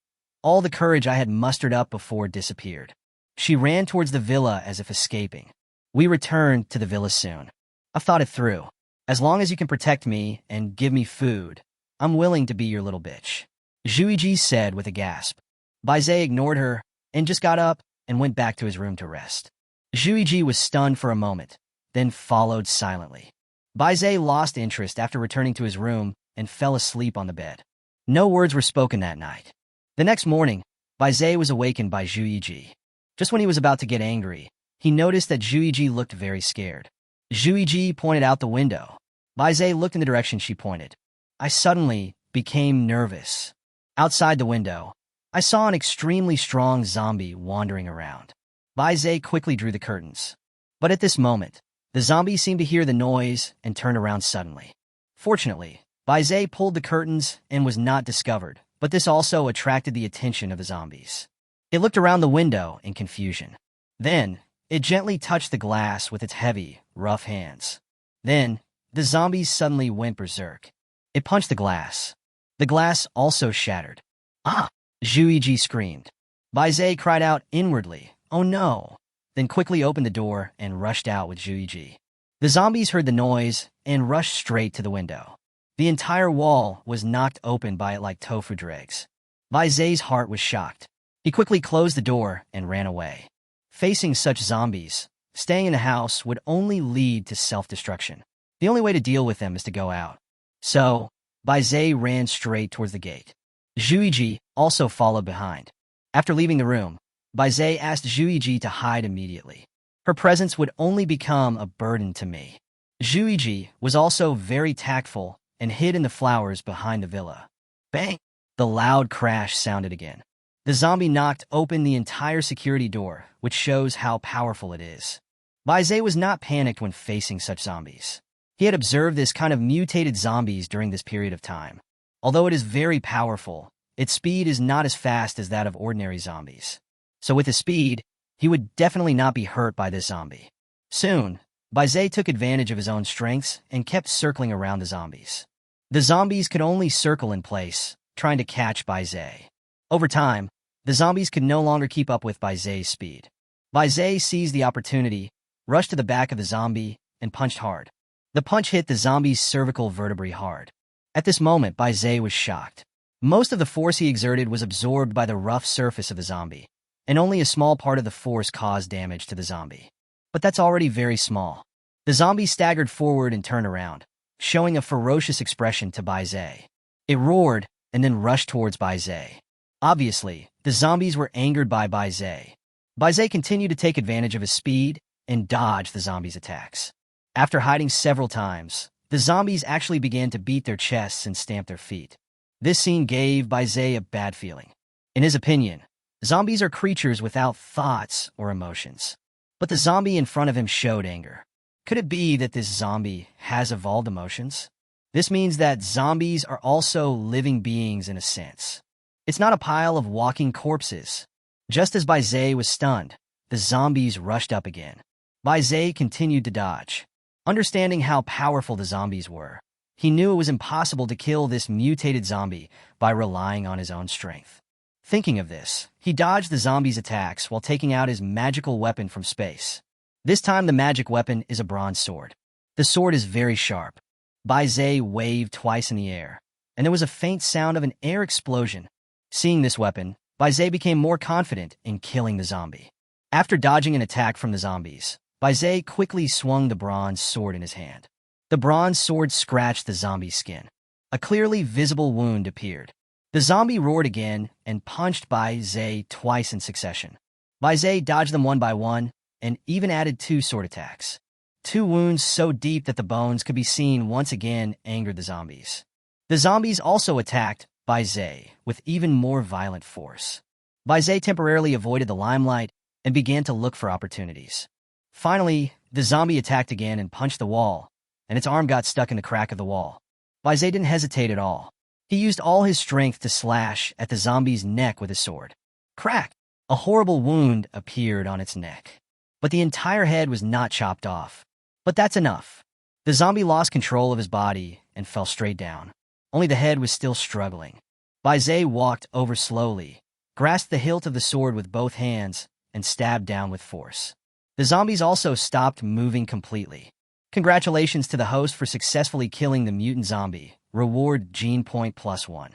all the courage I had mustered up before disappeared. She ran towards the villa as if escaping. We returned to the villa soon. I've thought it through. As long as you can protect me and give me food, I'm willing to be your little bitch. Zhu Yiji said with a gasp. Bai Zai ignored her and just got up and went back to his room to rest. Zhu Yiji was stunned for a moment, then followed silently. Bai Zai lost interest after returning to his room and fell asleep on the bed. No words were spoken that night. The next morning, Bai Zai was awakened by Zhu Yiji. Just when he was about to get angry, he noticed that Zhu Yiji looked very scared. Zhu Yiji pointed out the window. Bai Zai looked in the direction she pointed. I suddenly became nervous. Outside the window, I saw an extremely strong zombie wandering around. Bai Zai quickly drew the curtains. But at this moment, the zombie seemed to hear the noise and turned around suddenly. Fortunately, Bai Zai pulled the curtains and was not discovered, but this also attracted the attention of the zombies. It looked around the window in confusion. Then, it gently touched the glass with its heavy, rough hands. Then, the zombies suddenly went berserk. It punched the glass. The glass also shattered. Ah! Zhu Yiji screamed. Bai Zai cried out inwardly, oh no, then quickly opened the door and rushed out with Zhu Yiji. The zombies heard the noise and rushed straight to the window. The entire wall was knocked open by it like tofu dregs. Bai Zai's heart was shocked. He quickly closed the door and ran away. Facing such zombies, staying in the house would only lead to self-destruction. The only way to deal with them is to go out. So, Bai Zai ran straight towards the gate. Zhu Yiji also followed behind. After leaving the room, Bai Zai asked Zhu Yiji to hide immediately. Her presence would only become a burden to me. Zhu Yiji was also very tactful and hid in the flowers behind the villa. Bang! The loud crash sounded again. The zombie knocked open the entire security door, which shows how powerful it is. Bai Zai was not panicked when facing such zombies. He had observed this kind of mutated zombies during this period of time. Although it is very powerful, its speed is not as fast as that of ordinary zombies. So with his speed, he would definitely not be hurt by this zombie. Soon, Bai Zai took advantage of his own strengths and kept circling around the zombies. The zombies could only circle in place, trying to catch Bai Zai. Over time, the zombies could no longer keep up with Bai Zai's speed. Bai Zai seized the opportunity, rushed to the back of the zombie, and punched hard. The punch hit the zombie's cervical vertebrae hard. At this moment, Bai Zai was shocked. Most of the force he exerted was absorbed by the rough surface of the zombie, and only a small part of the force caused damage to the zombie. But that's already very small. The zombie staggered forward and turned around, showing a ferocious expression to Bai Zai. It roared and then rushed towards Bai Zai. Obviously, the zombies were angered by Bai Zai. Bai Zai continued to take advantage of his speed and dodge the zombies' attacks. After hiding several times, the zombies actually began to beat their chests and stamp their feet. This scene gave Bai Zai a bad feeling. In his opinion, zombies are creatures without thoughts or emotions. But the zombie in front of him showed anger. Could it be that this zombie has evolved emotions? This means that zombies are also living beings in a sense. It's not a pile of walking corpses. Just as Bai Zai was stunned, the zombies rushed up again. Bai Zai continued to dodge. Understanding how powerful the zombies were, he knew it was impossible to kill this mutated zombie by relying on his own strength. Thinking of this, he dodged the zombies' attacks while taking out his magical weapon from space. This time the magic weapon is a bronze sword. The sword is very sharp. Bai Zai waved twice in the air, and there was a faint sound of an air explosion. Seeing this weapon, Bai Zai became more confident in killing the zombie. After dodging an attack from the zombies, Bai Zai quickly swung the bronze sword in his hand. The bronze sword scratched the zombie's skin. A clearly visible wound appeared. The zombie roared again and punched Bai Zai twice in succession. Bai Zai dodged them one by one and even added 2 sword attacks. 2 wounds so deep that the bones could be seen once again angered the zombies. The zombies also attacked Bai Zai with even more violent force. Bai Zai temporarily avoided the limelight and began to look for opportunities. Finally, the zombie attacked again and punched the wall, and its arm got stuck in the crack of the wall. Bai Zai didn't hesitate at all. He used all his strength to slash at the zombie's neck with his sword. Crack! A horrible wound appeared on its neck. But the entire head was not chopped off. But that's enough. The zombie lost control of his body and fell straight down. Only the head was still struggling. Bai Zai walked over slowly, grasped the hilt of the sword with both hands, and stabbed down with force. The zombies also stopped moving completely. Congratulations to the host for successfully killing the mutant zombie. Reward Gene Point +1.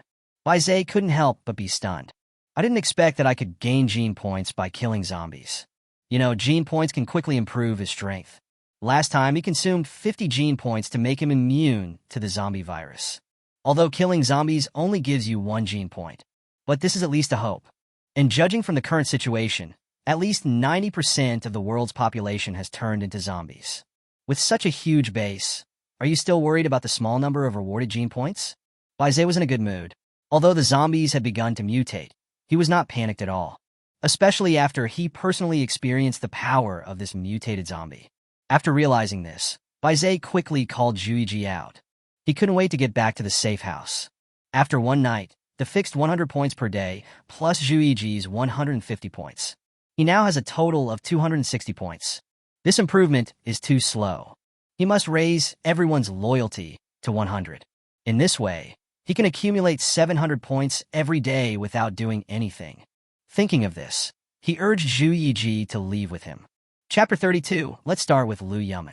Bai Zai couldn't help but be stunned. I didn't expect that I could gain Gene Points by killing zombies. You know, Gene Points can quickly improve his strength. Last time, he consumed 50 Gene Points to make him immune to the zombie virus. Although killing zombies only gives you 1 Gene Point. But this is at least a hope. And judging from the current situation, at least 90% of the world's population has turned into zombies. With such a huge base, are you still worried about the small number of rewarded Gene Points? Bai Zai was in a good mood. Although the zombies had begun to mutate, he was not panicked at all. Especially after he personally experienced the power of this mutated zombie. After realizing this, Bai Zai quickly called Zhuiji out. He couldn't wait to get back to the safe house. After one night, the fixed 100 points per day, plus Zhuiji's 150 points. He now has a total of 260 points. This improvement is too slow. He must raise everyone's loyalty to 100. In this way, he can accumulate 700 points every day without doing anything. Thinking of this, he urged Zhu Yiji to leave with him. Chapter 32, let's start with Lu Yong.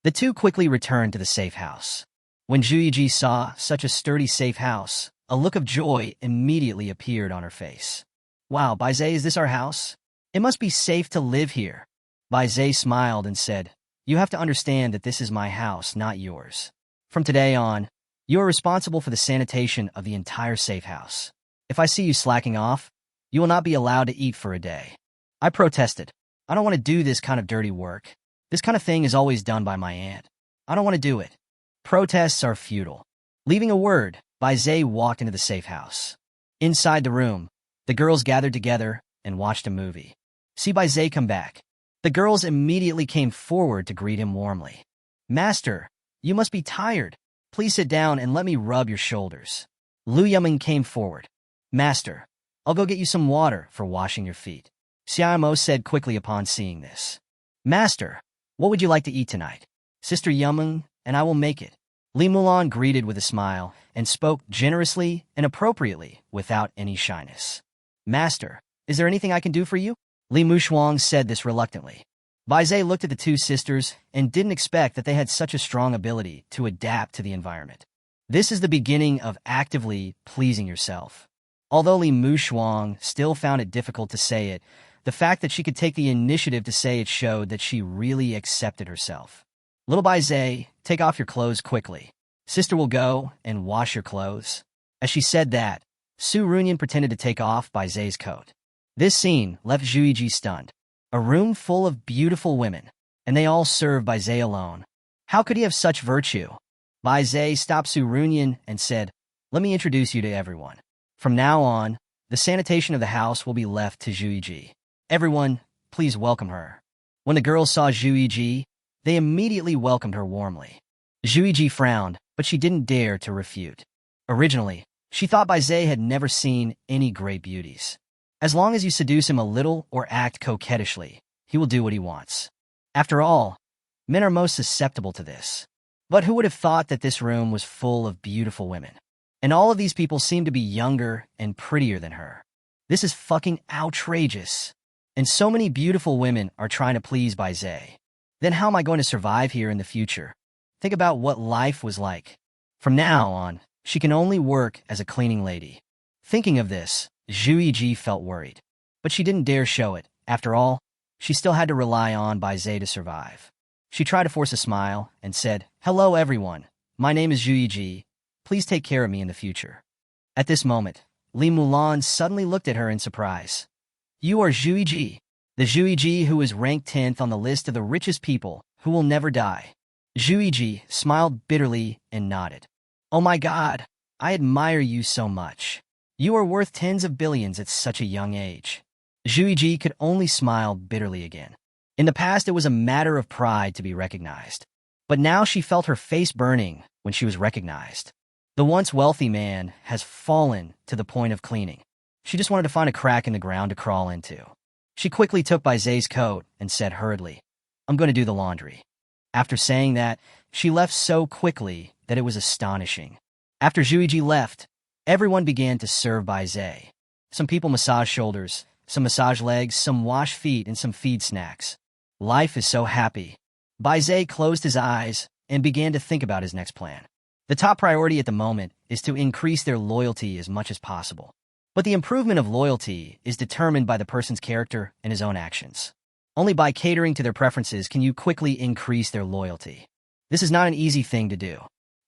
The two quickly returned to the safe house. When Zhu Yiji saw such a sturdy safe house, a look of joy immediately appeared on her face. Wow, Bai Zai, is this our house? It must be safe to live here. Bai Zai smiled and said, you have to understand that this is my house, not yours. From today on, you are responsible for the sanitation of the entire safe house. If I see you slacking off, you will not be allowed to eat for a day. I protested. I don't want to do this kind of dirty work. This kind of thing is always done by my aunt. I don't want to do it. Protests are futile. Leaving a word, Bai Zai walked into the safe house. Inside the room, the girls gathered together and watched a movie. See Bai Zai come back. The girls immediately came forward to greet him warmly. Master, you must be tired. Please sit down and let me rub your shoulders. Lu Yong came forward. Master, I'll go get you some water for washing your feet. Xiaomo said quickly upon seeing this. Master, what would you like to eat tonight? Sister Yumeng, and I will make it. Li Mulan greeted with a smile and spoke generously and appropriately without any shyness. Master, is there anything I can do for you? Li Mushuang said this reluctantly. Bai Zai looked at the two sisters and didn't expect that they had such a strong ability to adapt to the environment. This is the beginning of actively pleasing yourself. Although Li Mushuang still found it difficult to say it, the fact that she could take the initiative to say it showed that she really accepted herself. Little Bai Zai, take off your clothes quickly. Sister will go and wash your clothes. As she said that, Su Runyan pretended to take off Bai Zai's coat. This scene left Zhuiji stunned. A room full of beautiful women, and they all served Bai Zai alone. How could he have such virtue? Bai Zai stopped Su Runyan and said, let me introduce you to everyone. From now on, the sanitation of the house will be left to Zhuiji. Everyone, please welcome her. When the girls saw Zhuiji, they immediately welcomed her warmly. Zhuiji frowned, but she didn't dare to refute. Originally, she thought Bai Zai had never seen any great beauties. As long as you seduce him a little or act coquettishly, he will do what he wants. After all, men are most susceptible to this. But who would have thought that this room was full of beautiful women? And all of these people seem to be younger and prettier than her. This is fucking outrageous. And so many beautiful women are trying to please Bai Zai. Then how am I going to survive here in the future? Think about what life was like. From now on, she can only work as a cleaning lady. Thinking of this, Zhuiji felt worried. But she didn't dare show it. After all, she still had to rely on Bai Zai to survive. She tried to force a smile and said, hello everyone, my name is Zhuiji. Please take care of me in the future. At this moment, Li Mulan suddenly looked at her in surprise. You are Zhuiji, the Zhuiji who is ranked 10th on the list of the richest people who will never die. Zhuiji smiled bitterly and nodded. Oh my god, I admire you so much. You are worth tens of billions at such a young age. Zhuiji could only smile bitterly again. In the past, it was a matter of pride to be recognized. But now she felt her face burning when she was recognized. The once wealthy man has fallen to the point of cleaning. She just wanted to find a crack in the ground to crawl into. She quickly took Bai Zai's coat and said hurriedly, "I'm going to do the laundry." After saying that, she left so quickly that it was astonishing. After Zhuiji left, everyone began to serve Bai Zai. Some people massage shoulders, some massage legs, some wash feet, and some feed snacks. Life is so happy. Bai Zai closed his eyes and began to think about his next plan. The top priority at the moment is to increase their loyalty as much as possible. But the improvement of loyalty is determined by the person's character and his own actions. Only by catering to their preferences can you quickly increase their loyalty. This is not an easy thing to do.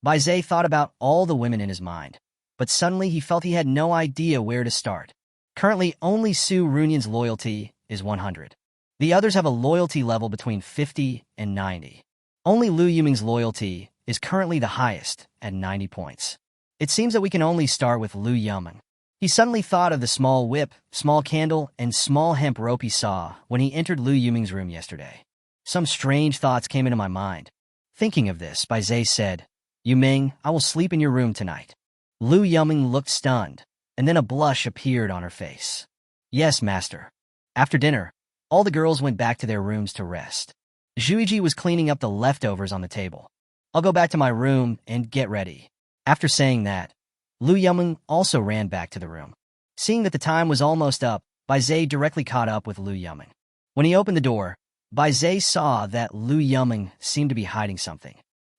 Bai Zai thought about all the women in his mind, but suddenly he felt he had no idea where to start. Currently, only Su Runyan's loyalty is 100. The others have a loyalty level between 50 and 90. Only Lu Yuming's loyalty is currently the highest at 90 points. It seems that we can only start with Lu Yong. He suddenly thought of the small whip, small candle, and small hemp rope he saw when he entered Lu Yuming's room yesterday. Some strange thoughts came into my mind. Thinking of this, Bai Zai said, "Yuming, I will sleep in your room tonight." Lu Yuming looked stunned, and then a blush appeared on her face. "Yes, master." After dinner, all the girls went back to their rooms to rest. Zhuiji was cleaning up the leftovers on the table. "I'll go back to my room and get ready." After saying that, Lu Yuming also ran back to the room. Seeing that the time was almost up, Bai Zai directly caught up with Lu Yuming. When he opened the door, Bai Zai saw that Lu Yuming seemed to be hiding something.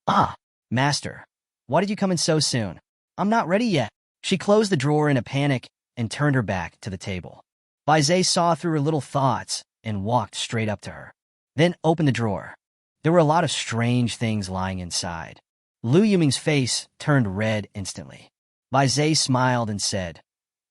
"Ah, master, why did you come in so soon? I'm not ready yet." She closed the drawer in a panic and turned her back to the table. Bai Zai saw through her little thoughts and walked straight up to her. Then opened the drawer. There were a lot of strange things lying inside. Lu Yuming's face turned red instantly. Bai Zai smiled and said,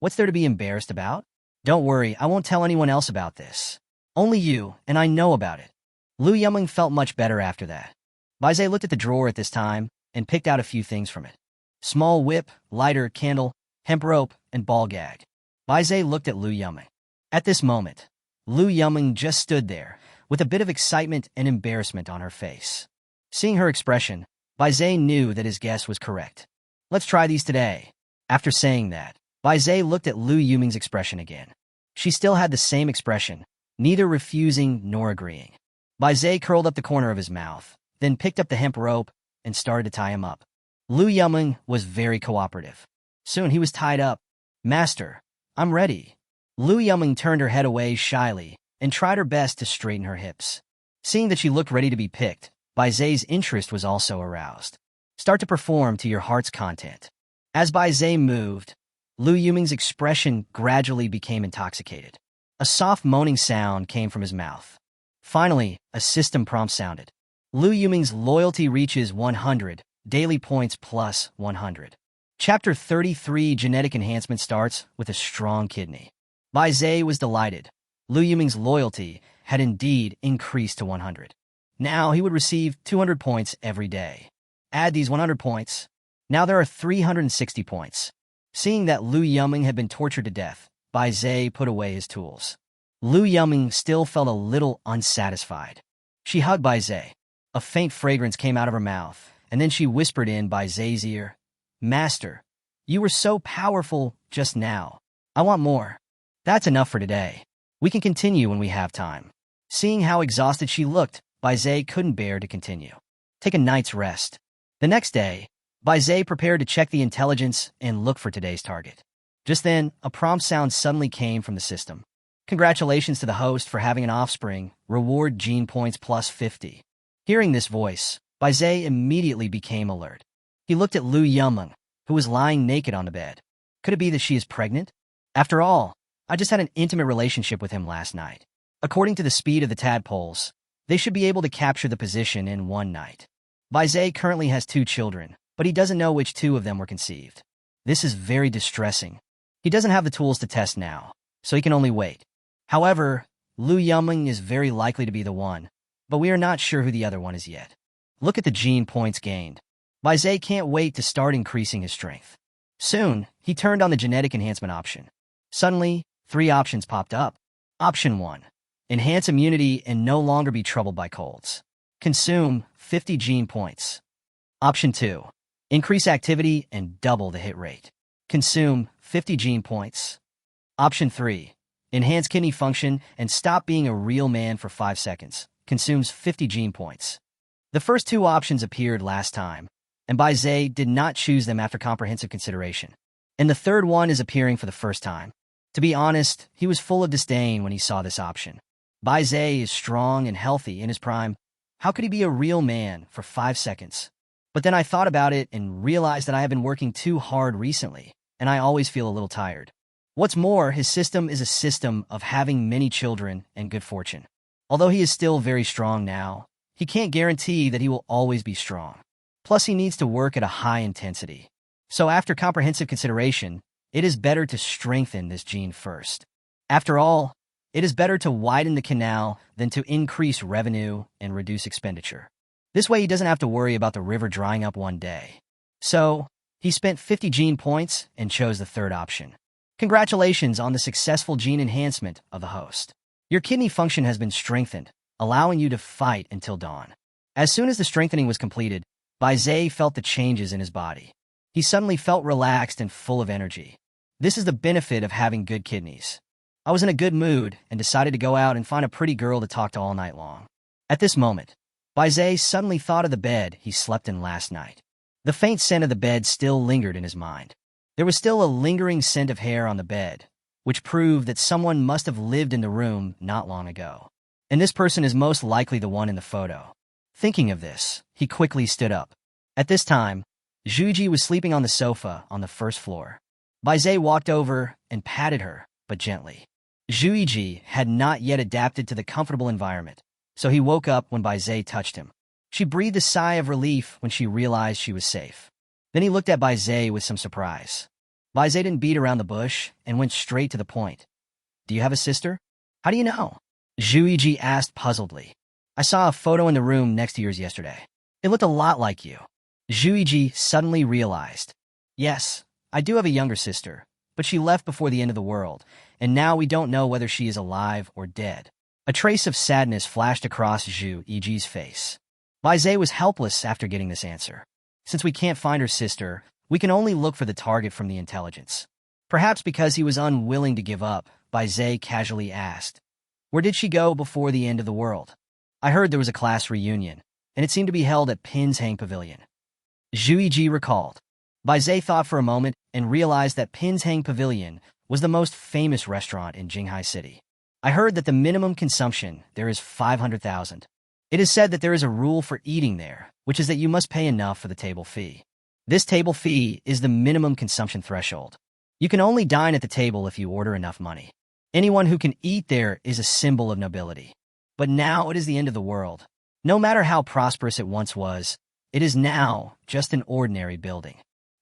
"What's there to be embarrassed about? Don't worry, I won't tell anyone else about this. Only you, and I know about it." Lu Yuming felt much better after that. Bai Zai looked at the drawer at this time and picked out a few things from it. Small whip, lighter, candle, hemp rope, and ball gag. Bai Zai looked at Lu Yuming. At this moment, Lu Yuming just stood there, with a bit of excitement and embarrassment on her face. Seeing her expression, Bai Zai knew that his guess was correct. "Let's try these today." After saying that, Bai Zai looked at Lu Yuming's expression again. She still had the same expression, neither refusing nor agreeing. Bai Zai curled up the corner of his mouth, then picked up the hemp rope and started to tie him up. Lu Yuming was very cooperative. Soon he was tied up. "Master, I'm ready." Lu Yuming turned her head away shyly and tried her best to straighten her hips. Seeing that she looked ready to be picked, Bai Zai's interest was also aroused. Start to perform to your heart's content. As Bai Zai moved, Lu Yuming's expression gradually became intoxicated. A soft moaning sound came from his mouth. Finally, a system prompt sounded. Lu Yuming's loyalty reaches 100, daily points plus 100. Chapter 33 Genetic Enhancement starts with a strong kidney. Bai Zai was delighted. Lu Yuming's loyalty had indeed increased to 100. Now he would receive 200 points every day. Add these 100 points. Now there are 360 points. Seeing that Lu Yuming had been tortured to death, Bai Zai put away his tools. Lu Yuming still felt a little unsatisfied. She hugged Bai Zai. A faint fragrance came out of her mouth, and then she whispered in Bai Zai's ear, "Master, you were so powerful just now. I want more." "That's enough for today. We can continue when we have time." Seeing how exhausted she looked, Bai Zai couldn't bear to continue. Take a night's rest. The next day, Bai Zai prepared to check the intelligence and look for today's target. Just then, a prompt sound suddenly came from the system. "Congratulations to the host for having an offspring. Reward gene points plus 50. Hearing this voice, Bai Zai immediately became alert. He looked at Lu Yuming, who was lying naked on the bed. Could it be that she is pregnant? After all, I just had an intimate relationship with him last night. According to the speed of the tadpoles, they should be able to capture the position in one night. Bai Zai currently has 2 children, but he doesn't know which 2 of them were conceived. This is very distressing. He doesn't have the tools to test now, so he can only wait. However, Lu Yuming is very likely to be the one, but we are not sure who the other one is yet. Look at the gene points gained. Bai Zai can't wait to start increasing his strength. Soon, he turned on the genetic enhancement option. Suddenly, 3 options popped up. Option 1. Enhance immunity and no longer be troubled by colds. Consume 50 gene points. Option 2. Increase activity and double the hit rate. Consume 50 gene points. Option 3. Enhance kidney function and stop being a real man for 5 seconds. Consumes 50 gene points. The first two options appeared last time, and Baizé did not choose them after comprehensive consideration. And the third one is appearing for the first time. To be honest, he was full of disdain when he saw this option. Baizé is strong and healthy in his prime. How could he be a real man for 5 seconds? But then I thought about it and realized that I have been working too hard recently, and I always feel a little tired. What's more, his system is a system of having many children and good fortune. Although he is still very strong now, he can't guarantee that he will always be strong. Plus, he needs to work at a high intensity. So after comprehensive consideration, it is better to strengthen this gene first. After all, it is better to widen the canal than to increase revenue and reduce expenditure. This way he doesn't have to worry about the river drying up one day. So, he spent 50 gene points and chose the third option. Congratulations on the successful gene enhancement of the host. Your kidney function has been strengthened, allowing you to fight until dawn. As soon as the strengthening was completed, Baizé felt the changes in his body. He suddenly felt relaxed and full of energy. This is the benefit of having good kidneys. I was in a good mood and decided to go out and find a pretty girl to talk to all night long. At this moment, Baizé suddenly thought of the bed he slept in last night. The faint scent of the bed still lingered in his mind. There was still a lingering scent of hair on the bed, which proved that someone must have lived in the room not long ago. And this person is most likely the one in the photo. Thinking of this, he quickly stood up. At this time, Zhuji was sleeping on the sofa on the first floor. Baizé walked over and patted her, but gently. Zhuji had not yet adapted to the comfortable environment, so he woke up when Baizé touched him. She breathed a sigh of relief when she realized she was safe. Then he looked at Baizé with some surprise. Baizé didn't beat around the bush and went straight to the point. Do you have a sister? How do you know? Zhuji asked puzzledly. I saw a photo in the room next to yours yesterday. It looked a lot like you. Zhuji suddenly realized. Yes, I do have a younger sister, but she left before the end of the world, and now we don't know whether she is alive or dead. A trace of sadness flashed across Zhuji's face. Baizé was helpless after getting this answer. Since we can't find her sister, we can only look for the target from the intelligence. Perhaps because he was unwilling to give up, Baizé casually asked, where did she go before the end of the world? I heard there was a class reunion, and it seemed to be held at Pinshang Pavilion. Zhuji recalled. Baizé thought for a moment and realized that Pinshang Pavilion was the most famous restaurant in Jinghai City. I heard that the minimum consumption there is 500,000. It is said that there is a rule for eating there, which is that you must pay enough for the table fee. This table fee is the minimum consumption threshold. You can only dine at the table if you order enough money. Anyone who can eat there is a symbol of nobility. But now it is the end of the world. No matter how prosperous it once was, it is now just an ordinary building.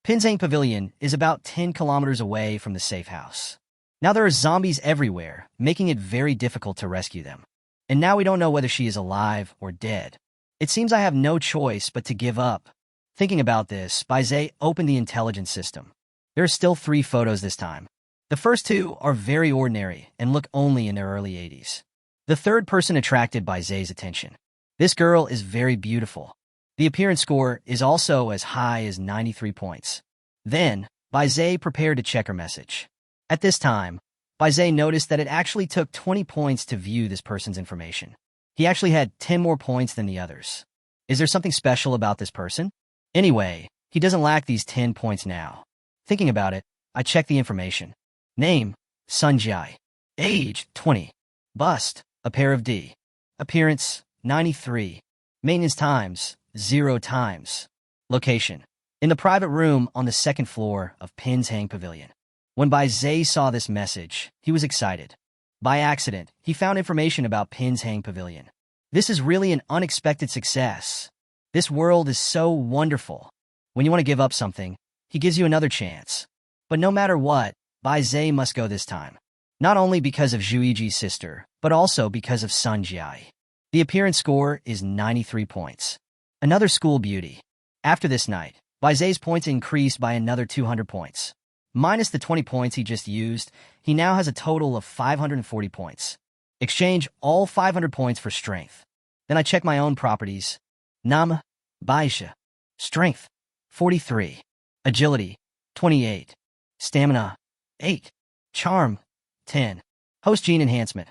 Pinshang Pavilion is about 10 kilometers away from the Safehouse. Now there are zombies everywhere, making it very difficult to rescue them. And now we don't know whether she is alive or dead. It seems I have no choice but to give up. Thinking about this, Baizé opened the intelligence system. There are still 3 photos this time. The first 2 are very ordinary and look only in their early 80s. The third person attracted Baizé's attention. This girl is very beautiful. The appearance score is also as high as 93 points. Then, Baizé prepared to check her message. At this time, Baizé noticed that it actually took 20 points to view this person's information. He actually had 10 more points than the others. Is there something special about this person? Anyway, he doesn't lack these 10 points now. Thinking about it, I checked the information. Name, Sun Jai. Age, 20. Bust, a pair of D. Appearance, 93. Maintenance times, 0 times. Location, in the private room on the 2nd floor of Pinshang Pavilion. When Baizé saw this message, he was excited. By accident, he found information about Pinshang Pavilion. This is really an unexpected success. This world is so wonderful. When you want to give up something, he gives you another chance. But no matter what, Baizé must go this time. Not only because of Zhuiji's sister, but also because of Sun Jai. The appearance score is 93 points. Another school beauty. After this night, Baizé's points increased by another 200 points. Minus the 20 points he just used, he now has a total of 540 points. Exchange all 500 points for strength. Then I check my own properties. Nam, Baisha. Strength, 43. Agility, 28. Stamina, 8. Charm, 10. Host gene enhancement,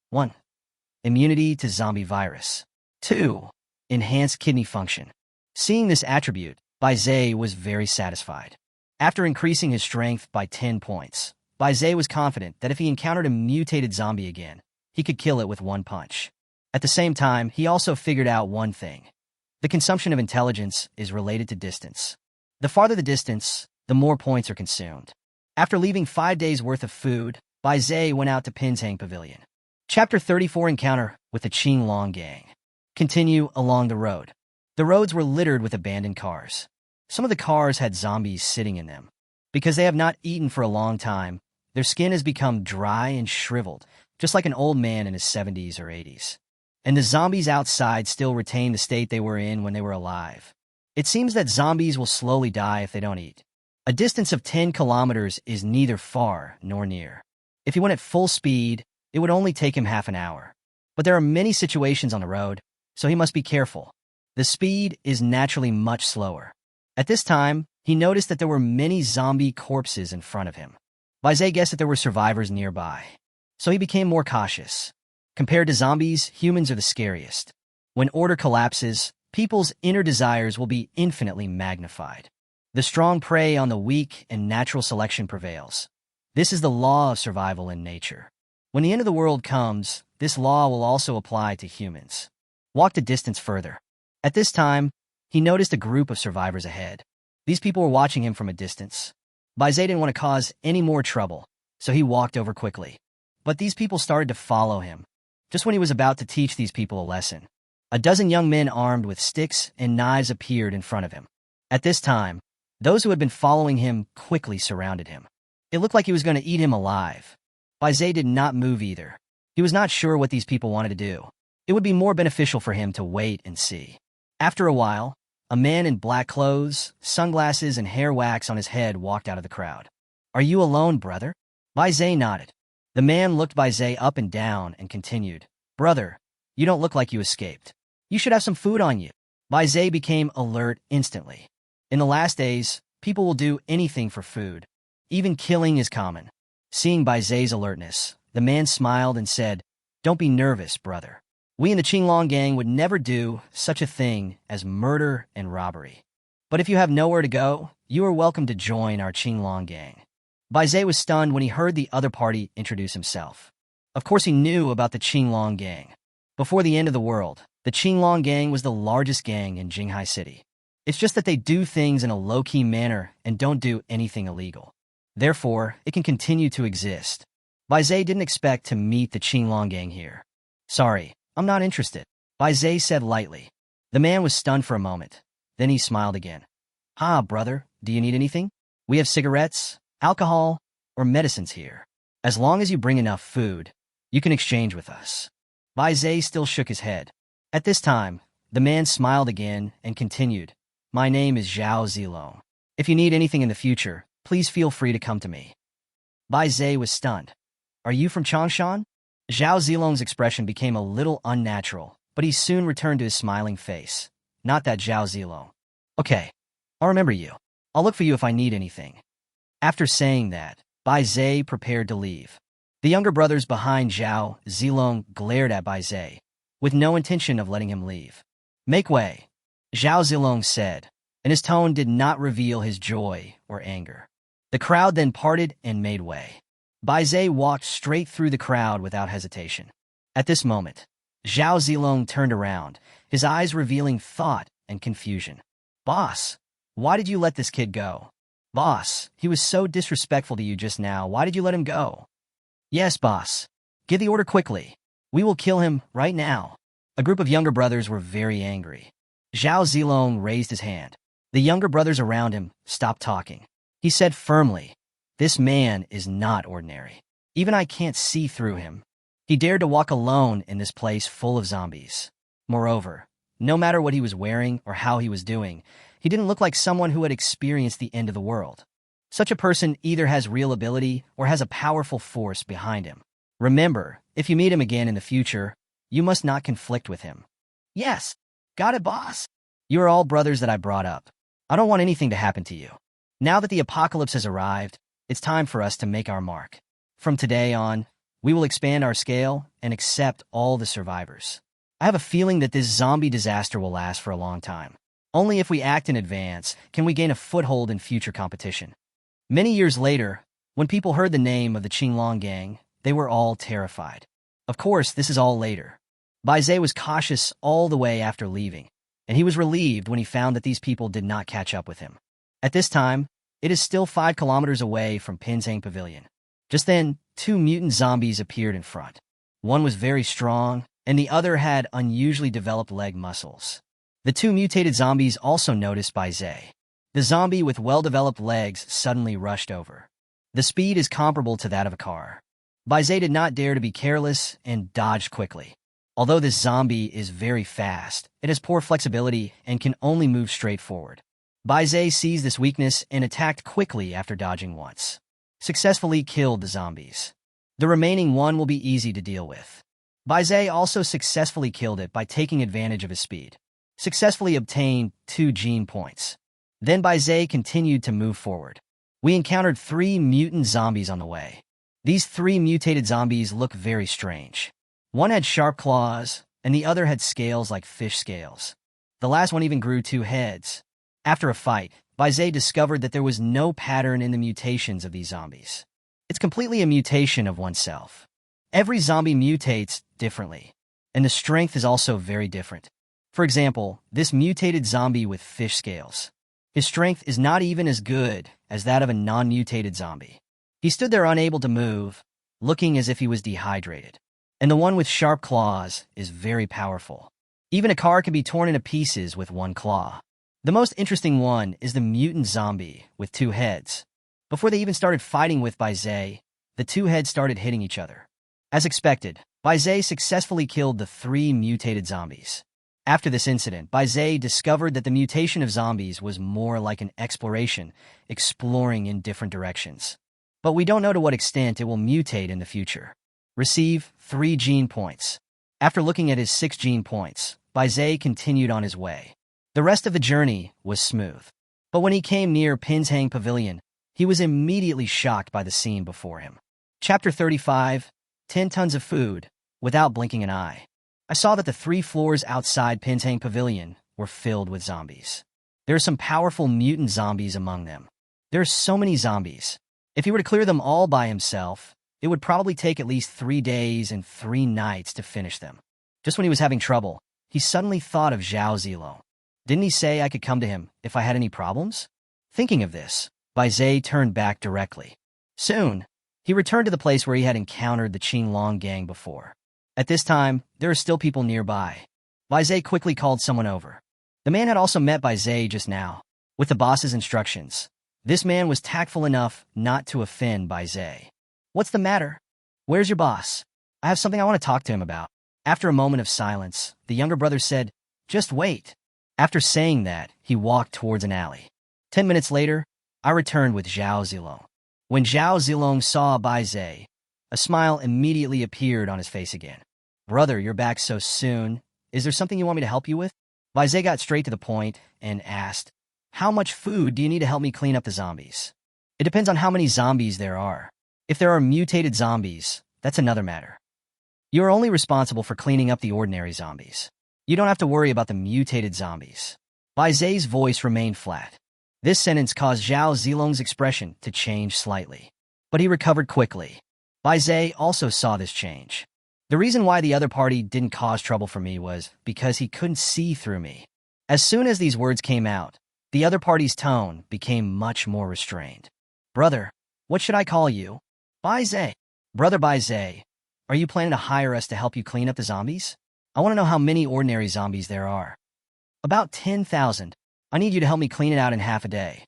1. Immunity to zombie virus, 2. Enhanced kidney function. Seeing this attribute, Baizé was very satisfied. After increasing his strength by 10 points, Baizé was confident that if he encountered a mutated zombie again, he could kill it with one punch. At the same time, he also figured out one thing. The consumption of intelligence is related to distance. The farther the distance, the more points are consumed. After leaving 5 days' worth of food, Baizé went out to Pinshang Pavilion. Chapter 34 Encounter with the Qing Long Gang. Continue along the road. The roads were littered with abandoned cars. Some of the cars had zombies sitting in them. Because they have not eaten for a long time, their skin has become dry and shriveled, just like an old man in his 70s or 80s. And the zombies outside still retain the state they were in when they were alive. It seems that zombies will slowly die if they don't eat. A distance of 10 kilometers is neither far nor near. If he went at full speed, it would only take him half an hour. But there are many situations on the road, so he must be careful. The speed is naturally much slower. At this time, he noticed that there were many zombie corpses in front of him. Baizé guessed that there were survivors nearby, so he became more cautious. Compared to zombies, humans are the scariest. When order collapses, people's inner desires will be infinitely magnified. The strong prey on the weak and natural selection prevails. This is the law of survival in nature. When the end of the world comes, this law will also apply to humans. Walked a distance further. At this time, he noticed a group of survivors ahead. These people were watching him from a distance. Baizé didn't want to cause any more trouble, so he walked over quickly. But these people started to follow him. Just when he was about to teach these people a lesson, a dozen young men armed with sticks and knives appeared in front of him. At this time, those who had been following him quickly surrounded him. It looked like he was going to eat him alive. Baizé did not move either. He was not sure what these people wanted to do. It would be more beneficial for him to wait and see. After a while, a man in black clothes, sunglasses, and hair wax on his head walked out of the crowd. "Are you alone, brother?" Baizé nodded. The man looked Baizé up and down and continued, "Brother, you don't look like you escaped. You should have some food on you." Baizé became alert instantly. In the last days, people will do anything for food. Even killing is common. Seeing Baizé's alertness, the man smiled and said, "Don't be nervous, brother. We in the Qinglong gang would never do such a thing as murder and robbery. But if you have nowhere to go, you are welcome to join our Qinglong gang." Baizé was stunned when he heard the other party introduce himself. Of course he knew about the Qinglong gang. Before the end of the world, the Qinglong gang was the largest gang in Jinghai City. It's just that they do things in a low-key manner and don't do anything illegal. Therefore, it can continue to exist. Baizé didn't expect to meet the Qinglong gang here. "Sorry, I'm not interested," Baizé said lightly. The man was stunned for a moment. Then he smiled again. "Ah, brother, do you need anything? We have cigarettes, alcohol, or medicines here. As long as you bring enough food, you can exchange with us." Baizé still shook his head. At this time, the man smiled again and continued, "My name is Zhao Zilong. If you need anything in the future, please feel free to come to me." Baizé was stunned. "Are you from Changshan?" Zhao Zilong's expression became a little unnatural, but he soon returned to his smiling face. "Not that Zhao Zilong." "Okay, I'll remember you. I'll look for you if I need anything." After saying that, Baizé prepared to leave. The younger brothers behind Zhao Zilong glared at Baizé, with no intention of letting him leave. "Make way," Zhao Zilong said, and his tone did not reveal his joy or anger. The crowd then parted and made way. Baizé walked straight through the crowd without hesitation. At this moment, Zhao Zilong turned around, his eyes revealing thought and confusion. "Boss, why did you let this kid go?" "Boss, he was so disrespectful to you just now. Why did you let him go?" "Yes, boss. Give the order quickly. We will kill him right now." A group of younger brothers were very angry. Zhao Zilong raised his hand. The younger brothers around him stopped talking. He said firmly, "This man is not ordinary. Even I can't see through him. He dared to walk alone in this place full of zombies. Moreover, no matter what he was wearing or how he was doing, he didn't look like someone who had experienced the end of the world. Such a person either has real ability or has a powerful force behind him. Remember, If you meet him again in the future, you must not conflict with him. Yes. Got it, boss. You are all brothers that I brought up. I don't want anything to happen to you. Now that the apocalypse has arrived, it's time for us to make our mark. From today on, we will expand our scale and accept all the survivors. I have a feeling that this zombie disaster will last for a long time. Only if we act in advance can we gain a foothold in future competition. Many years later, when people heard the name of the Qinglong gang, they were all terrified. Of course, this is all later. Bai Zhe was cautious all the way after leaving, and he was relieved when he found that these people did not catch up with him. At this time, it is still 5 kilometers away from Pinzang Pavilion. Just then, 2 mutant zombies appeared in front. One was very strong, and the other had unusually developed leg muscles. The 2 mutated zombies also noticed Bai Zhe. The zombie with well-developed legs suddenly rushed over. The speed is comparable to that of a car. Bai Zhe did not dare to be careless and dodged quickly. Although this zombie is very fast, it has poor flexibility and can only move straight forward. Bai Zhe seized this weakness and attacked quickly after dodging once. Successfully killed the zombies. The remaining one will be easy to deal with. Bai Zhe also successfully killed it by taking advantage of his speed. Successfully obtained 2 gene points. Then Bai Zhe continued to move forward. We encountered 3 mutant zombies on the way. These 3 mutated zombies look very strange. One had sharp claws, and the other had scales like fish scales. The last one even grew 2 heads. After a fight, Bai Zhe discovered that there was no pattern in the mutations of these zombies. It's completely a mutation of oneself. Every zombie mutates differently, and the strength is also very different. For example, this mutated zombie with fish scales. His strength is not even as good as that of a non-mutated zombie. He stood there unable to move, looking as if he was dehydrated. And the one with sharp claws is very powerful. Even a car can be torn into pieces with 1 claw. The most interesting one is the mutant zombie with 2 heads. Before they even started fighting with Bai Zhe, the 2 heads started hitting each other. As expected, Bai Zhe successfully killed the 3 mutated zombies. After this incident, Bai Zhe discovered that the mutation of zombies was more like an exploration, exploring in different directions. But we don't know to what extent it will mutate in the future. Receive 3 gene points. After looking at his 6 gene points, Bai Zhe continued on his way. The rest of the journey was smooth. But when he came near Pinzang Pavilion, he was immediately shocked by the scene before him. Chapter 35, 10 tons of food, without blinking an eye. I saw that the 3 floors outside Pinzang Pavilion were filled with zombies. There are some powerful mutant zombies among them. There are so many zombies. If he were to clear them all by himself, it would probably take at least 3 days and 3 nights to finish them. Just when he was having trouble, he suddenly thought of Zhao Zilong. Didn't he say I could come to him if I had any problems? Thinking of this, Bai Zhe turned back directly. Soon, he returned to the place where he had encountered the Qinglong gang before. At this time, there are still people nearby. Bai Zhe quickly called someone over. The man had also met Bai Zhe just now, with the boss's instructions. This man was tactful enough not to offend Bai Zhe. What's the matter? Where's your boss? I have something I want to talk to him about. After a moment of silence, the younger brother said, just wait. After saying that, he walked towards an alley. 10 minutes later, I returned with Zhao Zilong. When Zhao Zilong saw Bai Zhe, a smile immediately appeared on his face again. Brother, you're back so soon. Is there something you want me to help you with? Bai Zhe got straight to the point and asked, how much food do you need to help me clean up the zombies? It depends on how many zombies there are. If there are mutated zombies, that's another matter. You are only responsible for cleaning up the ordinary zombies. You don't have to worry about the mutated zombies. Bai Zhe's voice remained flat. This sentence caused Zhao Zilong's expression to change slightly. But he recovered quickly. Bai Zhe also saw this change. The reason why the other party didn't cause trouble for me was because he couldn't see through me. As soon as these words came out, the other party's tone became much more restrained. Brother, what should I call you? Bai Zhe. Brother Bai Zhe, are you planning to hire us to help you clean up the zombies? I want to know how many ordinary zombies there are. About 10,000. I need you to help me clean it out in half a day.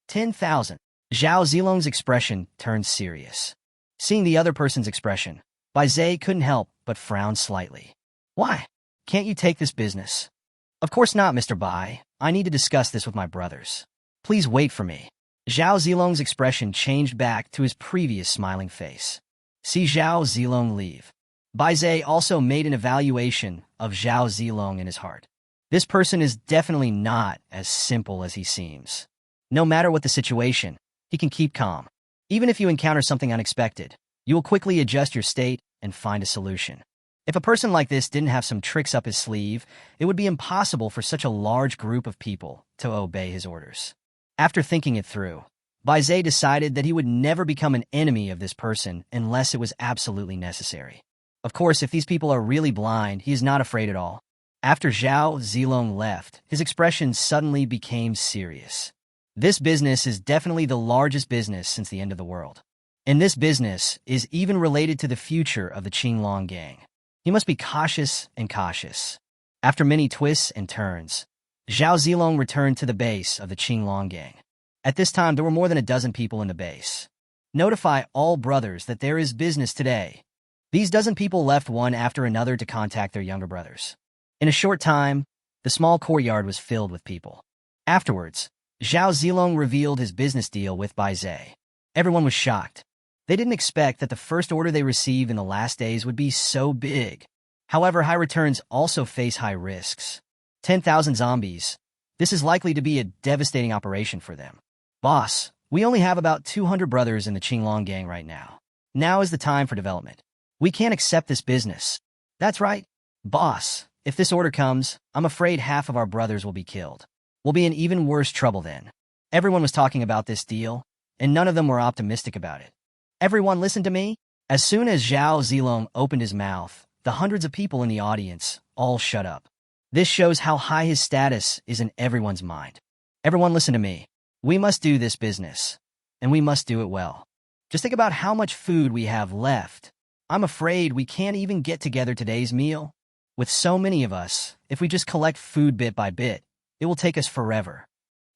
10,000. Zhao Zilong's expression turned serious. Seeing the other person's expression, Bai Zhe couldn't help but frown slightly. Why? Can't you take this business? Of course not, Mr. Bai. I need to discuss this with my brothers. Please wait for me. Zhao Zilong's expression changed back to his previous smiling face. See Zhao Zilong leave. Bai Zhe also made an evaluation of Zhao Zilong in his heart. This person is definitely not as simple as he seems. No matter what the situation, he can keep calm. Even if you encounter something unexpected, you will quickly adjust your state and find a solution. If a person like this didn't have some tricks up his sleeve, it would be impossible for such a large group of people to obey his orders. After thinking it through, Bai Zhe decided that he would never become an enemy of this person unless it was absolutely necessary. Of course, if these people are really blind, he is not afraid at all. After Zhao Zilong left, his expression suddenly became serious. This business is definitely the largest business since the end of the world. And this business is even related to the future of the Qinglong gang. He must be cautious and cautious. After many twists and turns, Zhao Zilong returned to the base of the Qinglong gang. At this time, there were more than a dozen people in the base. Notify all brothers that there is business today. These dozen people left one after another to contact their younger brothers. In a short time, the small courtyard was filled with people. Afterwards, Zhao Zilong revealed his business deal with Bai Zhe. Everyone was shocked. They didn't expect that the first order they received in the last days would be so big. However, high returns also face high risks. 10,000 zombies. This is likely to be a devastating operation for them. Boss, we only have about 200 brothers in the Qinglong gang right now. Now is the time for development. We can't accept this business. That's right. Boss, if this order comes, I'm afraid half of our brothers will be killed. We'll be in even worse trouble then. Everyone was talking about this deal, and none of them were optimistic about it. Everyone listen to me. As soon as Zhao Zilong opened his mouth, the hundreds of people in the audience all shut up. This shows how high his status is in everyone's mind. Everyone listen to me. We must do this business, and we must do it well. Just think about how much food we have left. I'm afraid we can't even get together today's meal. With so many of us, if we just collect food bit by bit, it will take us forever.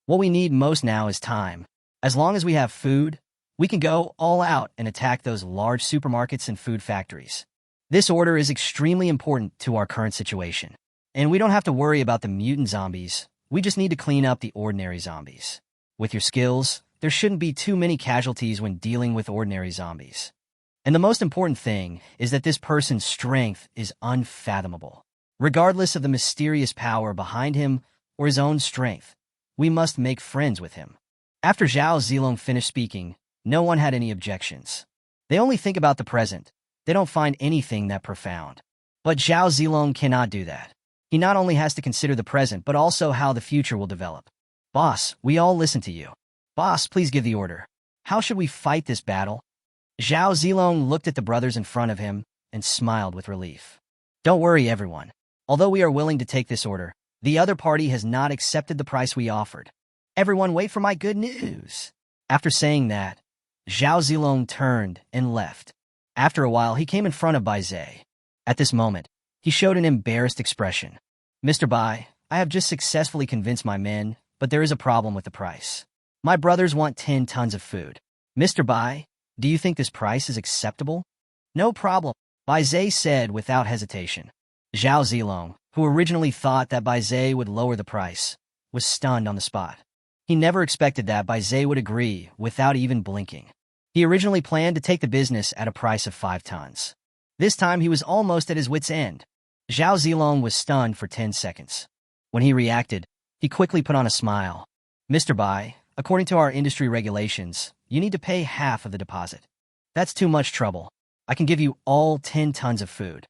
What we need most now is time. As long as we have food, we can go all out and attack those large supermarkets and food factories. This order is extremely important to our current situation. And we don't have to worry about the mutant zombies. We just need to clean up the ordinary zombies. With your skills, there shouldn't be too many casualties when dealing with ordinary zombies. And the most important thing is that this person's strength is unfathomable. Regardless of the mysterious power behind him or his own strength, we must make friends with him. After Zhao Zilong finished speaking, no one had any objections. They only think about the present. They don't find anything that profound. But Zhao Zilong cannot do that. He not only has to consider the present, but also how the future will develop. Boss, we all listen to you. Boss, please give the order. How should we fight this battle? Zhao Zilong looked at the brothers in front of him and smiled with relief. Don't worry, everyone. Although we are willing to take this order, the other party has not accepted the price we offered. Everyone wait for my good news. After saying that, Zhao Zilong turned and left. After a while, he came in front of Bai Zhe. At this moment, he showed an embarrassed expression. Mr. Bai, I have just successfully convinced my men, but there is a problem with the price. My brothers want 10 tons of food. Mr. Bai, do you think this price is acceptable? No problem, Bai Zhe said without hesitation. Zhao Zilong, who originally thought that Bai Zhe would lower the price, was stunned on the spot. He never expected that Bai Zhe would agree without even blinking. He originally planned to take the business at a price of 5 tons. This time he was almost at his wit's end. Zhao Zilong was stunned for 10 seconds. When he reacted, he quickly put on a smile. Mr. Bai, according to our industry regulations, you need to pay half of the deposit. That's too much trouble. I can give you all 10 tons of food.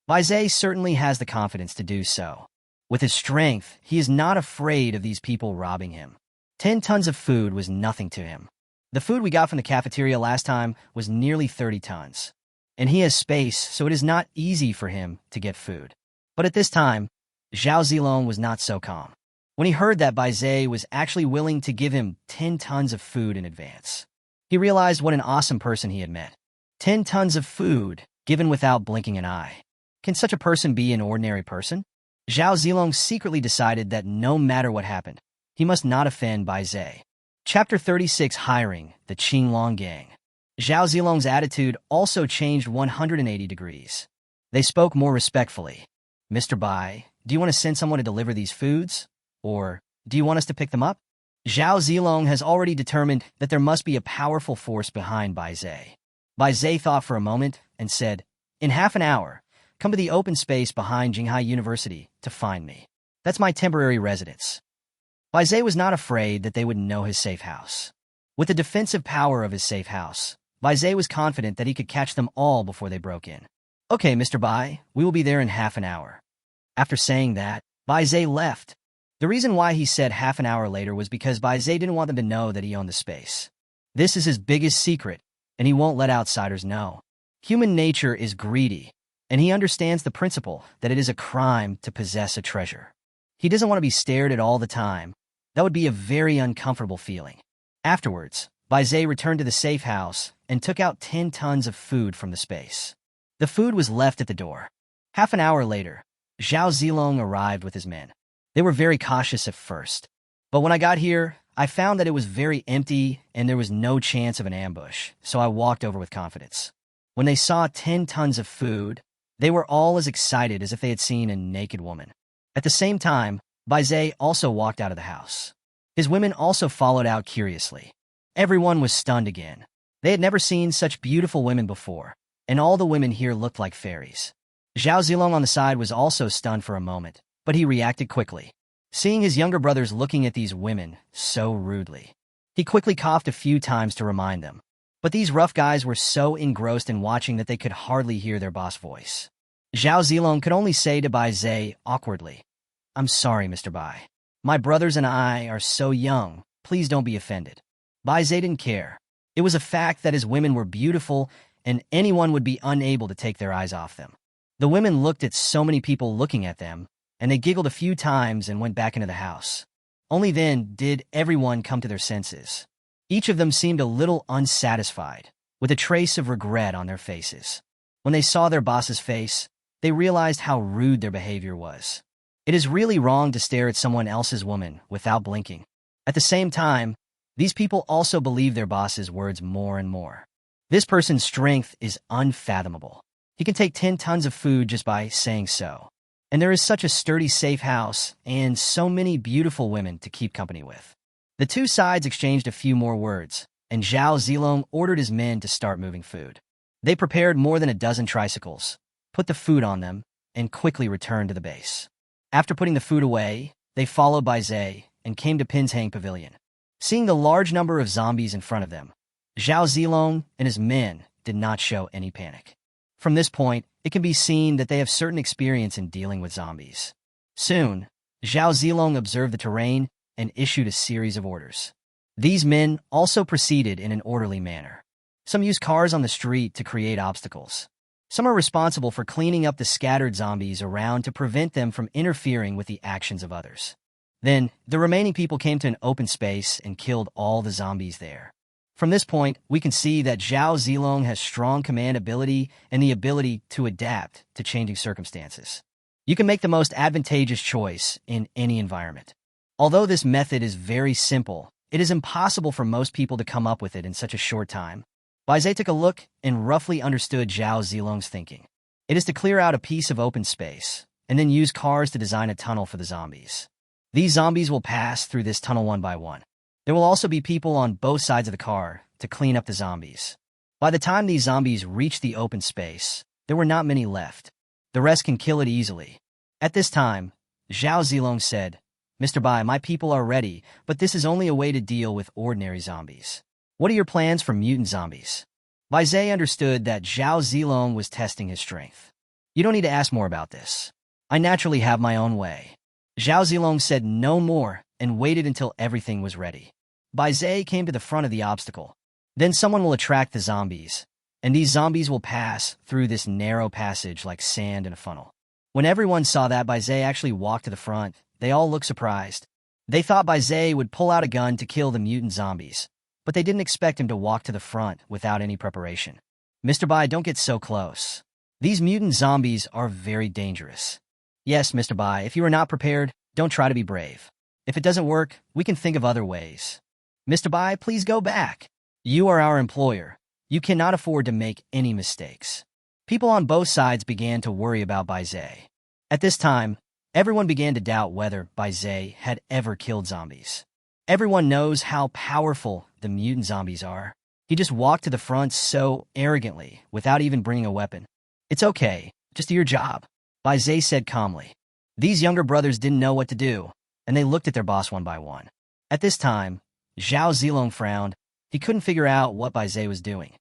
Bai Zhe certainly has the confidence to do so. With his strength, he is not afraid of these people robbing him. 10 tons of food was nothing to him. The food we got from the cafeteria last time was nearly 30 tons. And he has space, so it is not easy for him to get food. But at this time, Zhao Zilong was not so calm. When he heard that Bai Zhe was actually willing to give him 10 tons of food in advance, he realized what an awesome person he had met. 10 tons of food, given without blinking an eye. Can such a person be an ordinary person? Zhao Zilong secretly decided that no matter what happened, he must not offend Bai Zhe. Chapter 36: Hiring the Qinglong Gang. Zhao Zilong's attitude also changed 180 degrees. They spoke more respectfully. Mr. Bai, do you want to send someone to deliver these foods? Or do you want us to pick them up? Zhao Zilong has already determined that there must be a powerful force behind Bai Zhe. Bai Zhe thought for a moment and said, In half an hour, come to the open space behind Jinghai University to find me. That's my temporary residence. Bai Zhe was not afraid that they would know his safe house. With the defensive power of his safe house, Bai Zhe was confident that he could catch them all before they broke in. Okay, Mr. Bai, we will be there in half an hour. After saying that, Bai Zhe left. The reason why he said half an hour later was because Bai Zhe didn't want them to know that he owned the space. This is his biggest secret, and he won't let outsiders know. Human nature is greedy, and he understands the principle that it is a crime to possess a treasure. He doesn't want to be stared at all the time. That would be a very uncomfortable feeling. Afterwards, Bai Zhe returned to the safe house and took out 10 tons of food from the space. The food was left at the door. Half an hour later, Zhao Zilong arrived with his men. They were very cautious at first, but when I got here, I found that it was very empty and there was no chance of an ambush, so I walked over with confidence. When they saw 10 tons of food, they were all as excited as if they had seen a naked woman. At the same time, Bai Zhe also walked out of the house. His women also followed out curiously. Everyone was stunned again. They had never seen such beautiful women before, and all the women here looked like fairies. Zhao Zilong on the side was also stunned for a moment, but he reacted quickly. Seeing his younger brothers looking at these women so rudely, he quickly coughed a few times to remind them. But these rough guys were so engrossed in watching that they could hardly hear their boss voice. Zhao Zilong could only say to Bai Zhe awkwardly, "I'm sorry, Mr. Bai. My brothers and I are so young, please don't be offended." Bai Zhe didn't care. It was a fact that his women were beautiful and anyone would be unable to take their eyes off them. The women looked at so many people looking at them, and they giggled a few times and went back into the house. Only then did everyone come to their senses. Each of them seemed a little unsatisfied, with a trace of regret on their faces. When they saw their boss's face, they realized how rude their behavior was. It is really wrong to stare at someone else's woman without blinking. At the same time, these people also believe their boss's words more and more. This person's strength is unfathomable. He can take 10 tons of food just by saying so. And there is such a sturdy safe house and so many beautiful women to keep company with. The two sides exchanged a few more words, and Zhao Zilong ordered his men to start moving food. They prepared more than a dozen tricycles, put the food on them, and quickly returned to the base. After putting the food away, they followed Bai Zhe and came to Pinshang Pavilion. Seeing the large number of zombies in front of them, Zhao Zilong and his men did not show any panic. From this point, it can be seen that they have certain experience in dealing with zombies. Soon, Zhao Zilong observed the terrain and issued a series of orders. These men also proceeded in an orderly manner. Some use cars on the street to create obstacles. Some are responsible for cleaning up the scattered zombies around to prevent them from interfering with the actions of others. Then, the remaining people came to an open space and killed all the zombies there. From this point, we can see that Zhao Zilong has strong command ability and the ability to adapt to changing circumstances. You can make the most advantageous choice in any environment. Although this method is very simple, it is impossible for most people to come up with it in such a short time. Bai Zhe took a look and roughly understood Zhao Zilong's thinking. It is to clear out a piece of open space, and then use cars to design a tunnel for the zombies. These zombies will pass through this tunnel one by one. There will also be people on both sides of the car to clean up the zombies. By the time these zombies reach the open space, there were not many left. The rest can kill it easily. At this time, Zhao Zilong said, "Mr. Bai, my people are ready, but this is only a way to deal with ordinary zombies. What are your plans for mutant zombies?" Bai Zhe understood that Zhao Zilong was testing his strength. "You don't need to ask more about this. I naturally have my own way." Zhao Zilong said no more and waited until everything was ready. Bai Zhe came to the front of the obstacle. Then someone will attract the zombies, and these zombies will pass through this narrow passage like sand in a funnel. When everyone saw that Bai Zhe actually walked to the front, they all looked surprised. They thought Bai Zhe would pull out a gun to kill the mutant zombies, but they didn't expect him to walk to the front without any preparation. "Mr. Bai, don't get so close. These mutant zombies are very dangerous." "Yes, Mr. Bai, if you are not prepared, don't try to be brave. If it doesn't work, we can think of other ways." "Mr. Bai, please go back. You are our employer. You cannot afford to make any mistakes." People on both sides began to worry about Bai Zhe. At this time, everyone began to doubt whether Bai Zhe had ever killed zombies. Everyone knows how powerful the mutant zombies are. He just walked to the front so arrogantly without even bringing a weapon. It's okay, just do your job, Bai Zhe said calmly. These younger brothers didn't know what to do, and they looked at their boss one by one. At this time, Zhao Zilong frowned. He couldn't figure out what Bai Zhe was doing.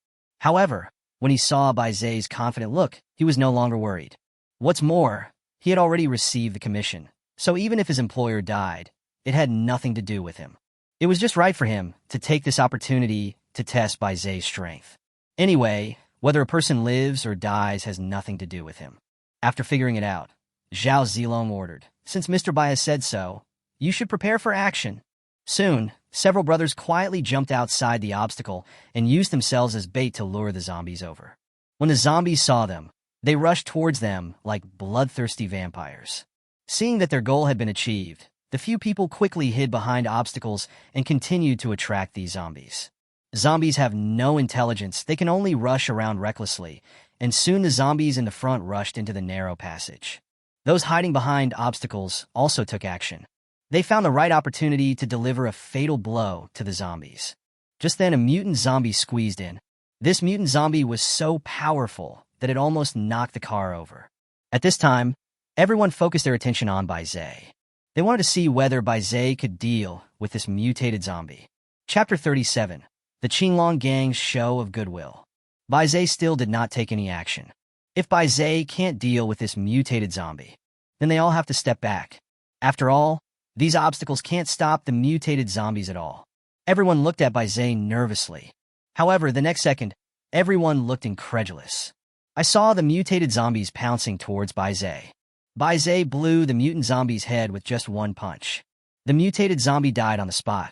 However, when he saw Bai Zhe's confident look, he was no longer worried. What's more, he had already received the commission, so even if his employer died, it had nothing to do with him. It was just right for him to take this opportunity to test Bai Zhe's strength. Anyway, whether a person lives or dies has nothing to do with him. After figuring it out, Zhao Zilong ordered, "Since Mr. Bai has said so, you should prepare for action." Soon, several brothers quietly jumped outside the obstacle and used themselves as bait to lure the zombies over. When the zombies saw them, they rushed towards them like bloodthirsty vampires. Seeing that their goal had been achieved, the few people quickly hid behind obstacles and continued to attract these zombies. Zombies have no intelligence, they can only rush around recklessly, and soon the zombies in the front rushed into the narrow passage. Those hiding behind obstacles also took action. They found the right opportunity to deliver a fatal blow to the zombies. Just then, a mutant zombie squeezed in. This mutant zombie was so powerful that it almost knocked the car over. At this time, everyone focused their attention on Bai Zhe. They wanted to see whether Bai Zhe could deal with this mutated zombie. Chapter 37. The Qinglong Gang's Show of Goodwill. Bai Zhe still did not take any action. If Bai Zhe can't deal with this mutated zombie, then they all have to step back. After all, these obstacles can't stop the mutated zombies at all. Everyone looked at Bai Zhe nervously. However, the next second, everyone looked incredulous. I saw the mutated zombies pouncing towards Bai Zhe. Bai Zhe blew the mutant zombie's head with just one punch. The mutated zombie died on the spot.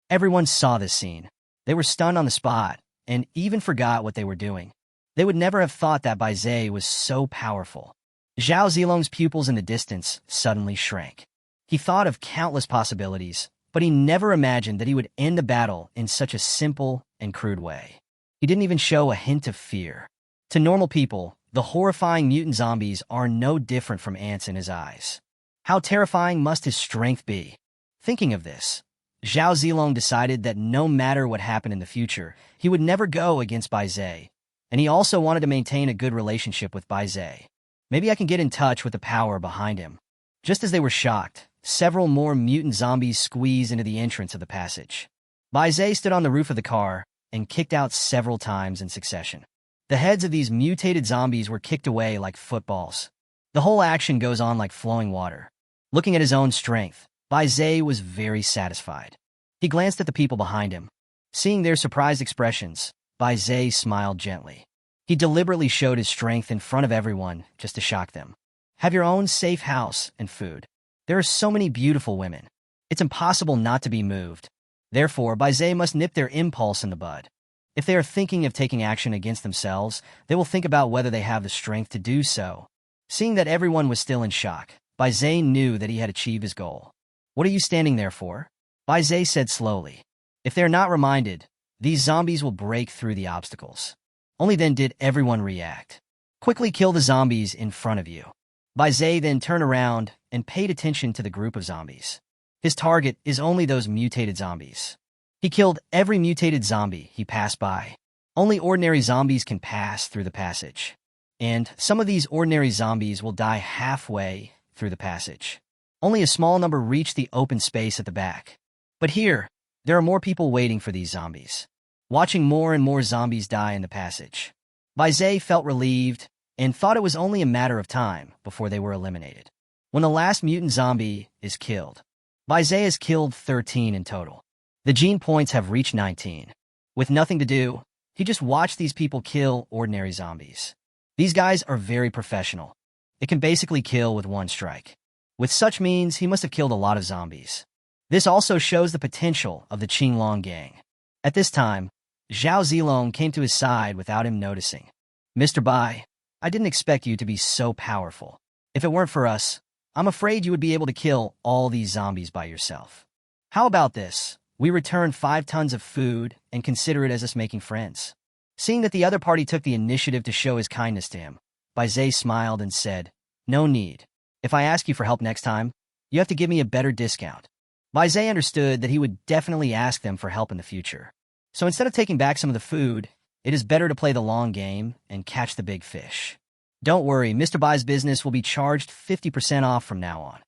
Everyone saw this scene. They were stunned on the spot, and even forgot what they were doing. They would never have thought that Bai Zhe was so powerful. Zhao Zilong's pupils in the distance suddenly shrank. He thought of countless possibilities, but he never imagined that he would end the battle in such a simple and crude way. He didn't even show a hint of fear. To normal people, the horrifying mutant zombies are no different from ants in his eyes. How terrifying must his strength be? Thinking of this, Zhao Zilong decided that no matter what happened in the future, he would never go against Bai Zhe, and he also wanted to maintain a good relationship with Bai Zhe. Maybe I can get in touch with the power behind him. Just as they were shocked, several more mutant zombies squeezed into the entrance of the passage. Bai Zhe stood on the roof of the car and kicked out several times in succession. The heads of these mutated zombies were kicked away like footballs. The whole action goes on like flowing water. Looking at his own strength, Bai Zhe was very satisfied. He glanced at the people behind him. Seeing their surprised expressions, Bai Zhe smiled gently. He deliberately showed his strength in front of everyone just to shock them. Have your own safe house and food. There are so many beautiful women. It's impossible not to be moved. Therefore, Bai Zhe must nip their impulse in the bud. If they are thinking of taking action against themselves, they will think about whether they have the strength to do so. Seeing that everyone was still in shock, Bai Zhe knew that he had achieved his goal. What are you standing there for? Bai Zhe said slowly. If they are not reminded, these zombies will break through the obstacles. Only then did everyone react. Quickly kill the zombies in front of you. Bai Zhe then turned around and paid attention to the group of zombies. His target is only those mutated zombies. He killed every mutated zombie he passed by. Only ordinary zombies can pass through the passage. And some of these ordinary zombies will die halfway through the passage. Only a small number reach the open space at the back. But here, there are more people waiting for these zombies. Watching more and more zombies die in the passage. Bai Zhe felt relieved and thought it was only a matter of time before they were eliminated. When the last mutant zombie is killed, Bai Zhe has killed 13 in total. The gene points have reached 19. With nothing to do, he just watched these people kill ordinary zombies. These guys are very professional. It can basically kill with one strike. With such means, he must have killed a lot of zombies. This also shows the potential of the Qinglong gang. At this time, Zhao Zilong came to his side without him noticing. Mr. Bai, I didn't expect you to be so powerful. If it weren't for us, I'm afraid you would be able to kill all these zombies by yourself. How about this? We return 5 tons of food and consider it as us making friends. Seeing that the other party took the initiative to show his kindness to him, Bai Zhe smiled and said, "No need. If I ask you for help next time, you have to give me a better discount." Bai Zhe understood that he would definitely ask them for help in the future. So instead of taking back some of the food, it is better to play the long game and catch the big fish. Don't worry, Mr. Bai's business will be charged 50% off from now on.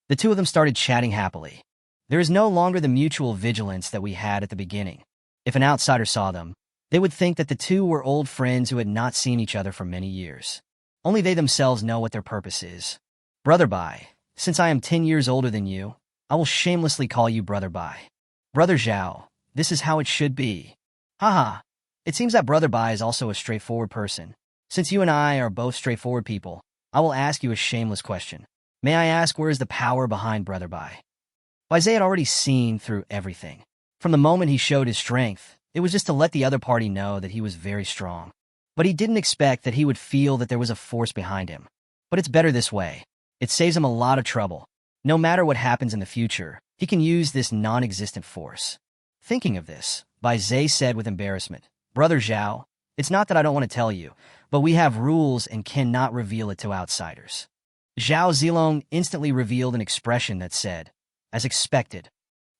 The two of them started chatting happily. There is no longer the mutual vigilance that we had at the beginning. If an outsider saw them, they would think that the two were old friends who had not seen each other for many years. Only they themselves know what their purpose is. Brother Bai, since I am 10 years older than you, I will shamelessly call you Brother Bai. Brother Zhao, this is how it should be. Haha, it seems that Brother Bai is also a straightforward person. Since you and I are both straightforward people, I will ask you a shameless question. May I ask where is the power behind Brother Bai? Bai Zai had already seen through everything. From the moment he showed his strength, it was just to let the other party know that he was very strong. But he didn't expect that he would feel that there was a force behind him. But it's better this way. It saves him a lot of trouble. No matter what happens in the future, he can use this non-existent force. Thinking of this, Bai Zai said with embarrassment, Brother Zhao, it's not that I don't want to tell you, but we have rules and cannot reveal it to outsiders. Zhao Zilong instantly revealed an expression that said, as expected.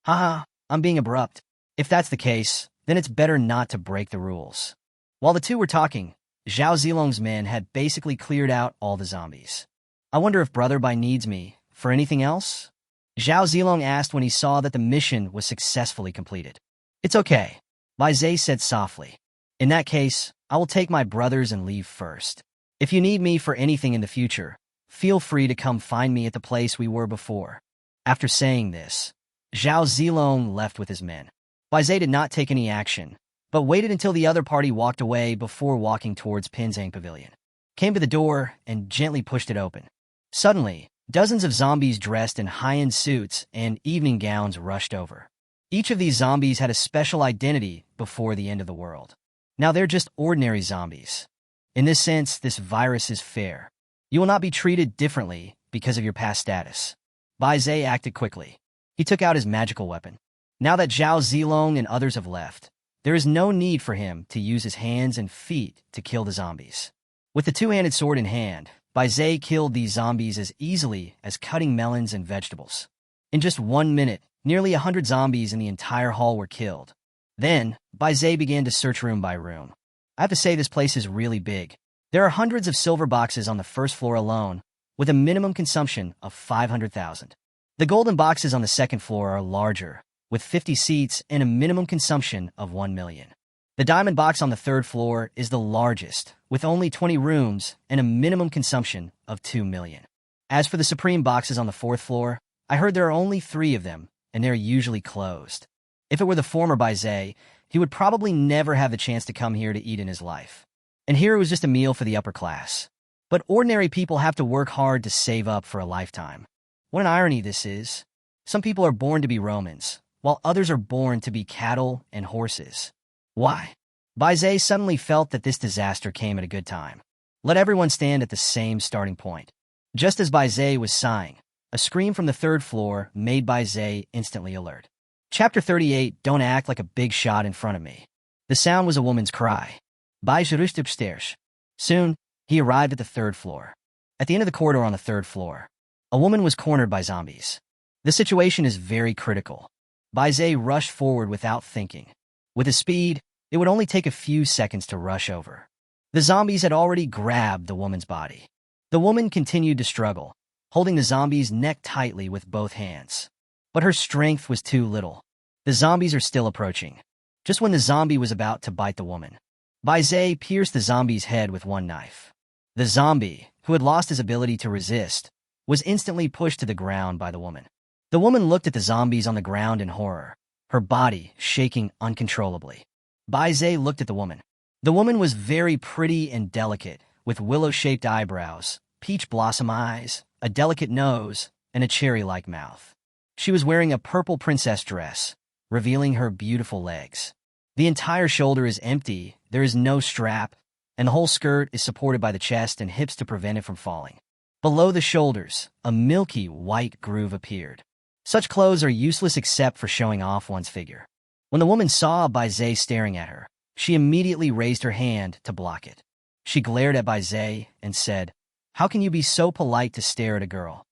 Haha, I'm being abrupt. If that's the case, then it's better not to break the rules. While the two were talking, Zhao Zilong's men had basically cleared out all the zombies. I wonder if Brother Bai needs me for anything else? Zhao Zilong asked when he saw that the mission was successfully completed. It's okay, Bai Zai said softly. In that case, I will take my brothers and leave first. If you need me for anything in the future, feel free to come find me at the place we were before. After saying this, Zhao Zilong left with his men. Bai Zai did not take any action, but waited until the other party walked away before walking towards Pinzang Pavilion. Came to the door and gently pushed it open. Suddenly, dozens of zombies dressed in high-end suits and evening gowns rushed over. Each of these zombies had a special identity before the end of the world. Now they're just ordinary zombies. In this sense, this virus is fair. You will not be treated differently because of your past status. Bai Zai acted quickly. He took out his magical weapon. Now that Zhao Zilong and others have left, there is no need for him to use his hands and feet to kill the zombies. With the two-handed sword in hand, Bai Zai killed these zombies as easily as cutting melons and vegetables. In just 1 minute, nearly 100 zombies in the entire hall were killed. Then, Bai Zai began to search room by room. I have to say this place is really big. There are hundreds of silver boxes on the first floor alone, with a minimum consumption of 500,000. The golden boxes on the second floor are larger, with 50 seats and a minimum consumption of 1 million. The diamond box on the third floor is the largest, with only 20 rooms and a minimum consumption of 2 million. As for the supreme boxes on the fourth floor, I heard there are only 3 of them, and they're usually closed. If it were the former Bai Zai, he would probably never have the chance to come here to eat in his life. And here it was just a meal for the upper class. But ordinary people have to work hard to save up for a lifetime. What an irony this is. Some people are born to be Romans, while others are born to be cattle and horses. Why? Bai Zai suddenly felt that this disaster came at a good time. Let everyone stand at the same starting point. Just as Bai Zai was sighing, a scream from the third floor made Bai Zai instantly alert. Chapter 38, Don't Act Like a Big Shot in Front of Me. The sound was a woman's cry. Bai Zai rushed upstairs. Soon, he arrived at the third floor. At the end of the corridor on the third floor, a woman was cornered by zombies. The situation is very critical. Bai Zai rushed forward without thinking. With his speed, it would only take a few seconds to rush over. The zombies had already grabbed the woman's body. The woman continued to struggle, holding the zombie's neck tightly with both hands. But her strength was too little. The zombies are still approaching. Just when the zombie was about to bite the woman, Bai Zai pierced the zombie's head with one knife. The zombie, who had lost his ability to resist, was instantly pushed to the ground by the woman. The woman looked at the zombies on the ground in horror, her body shaking uncontrollably. Bai Zai looked at the woman. The woman was very pretty and delicate, with willow-shaped eyebrows, peach blossom eyes, a delicate nose, and a cherry-like mouth. She was wearing a purple princess dress, revealing her beautiful legs. The entire shoulder is empty, there is no strap, and the whole skirt is supported by the chest and hips to prevent it from falling. Below the shoulders, a milky white groove appeared. Such clothes are useless except for showing off one's figure. When the woman saw Bai Zai staring at her, she immediately raised her hand to block it. She glared at Bai Zai and said, "How can you be so polite to stare at a girl?"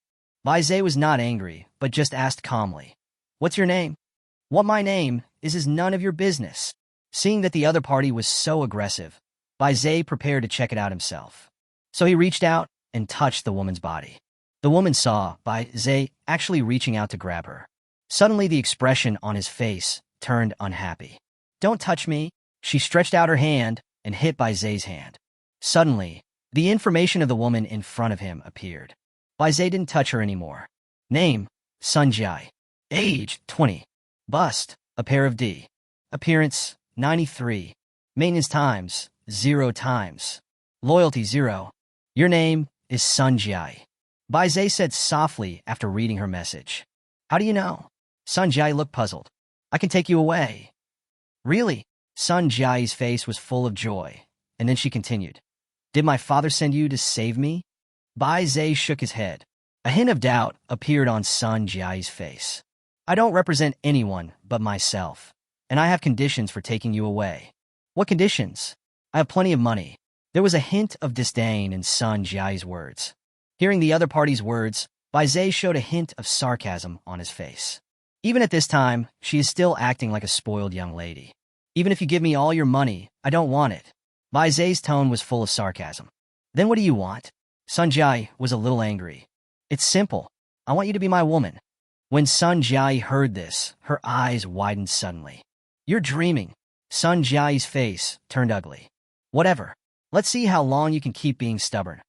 Bai Zai was not angry, but just asked calmly, "What's your name?" "What my name is none of your business." Seeing that the other party was so aggressive, Bai Zai prepared to check it out himself. So he reached out and touched the woman's body. The woman saw Bai Zai actually reaching out to grab her. Suddenly, the expression on his face turned unhappy. "Don't touch me." She stretched out her hand and hit Bai Zai's hand. Suddenly, the information of the woman in front of him appeared. Bai Zai didn't touch her anymore. Name, Sun Jai. Age, 20. Bust, a pair of D. Appearance, 93. Maintenance times, 0 times. Loyalty, 0. Your name is Sun Jai. Bai Zai said softly after reading her message. How do you know? Sun Jai looked puzzled. I can take you away. Really? Sun Jai's face was full of joy, and then she continued. Did my father send you to save me? Bai Zai shook his head. A hint of doubt appeared on Sun Jai's face. I don't represent anyone but myself, and I have conditions for taking you away. What conditions? I have plenty of money. There was a hint of disdain in Sun Jai's words. Hearing the other party's words, Bai Zai showed a hint of sarcasm on his face. Even at this time, she is still acting like a spoiled young lady. Even if you give me all your money, I don't want it. Bai Zai's tone was full of sarcasm. Then what do you want? Sun Jai was a little angry. It's simple. I want you to be my woman. When Sun Jai heard this, her eyes widened suddenly. You're dreaming. Sun Jai's face turned ugly. Whatever. Let's see how long you can keep being stubborn.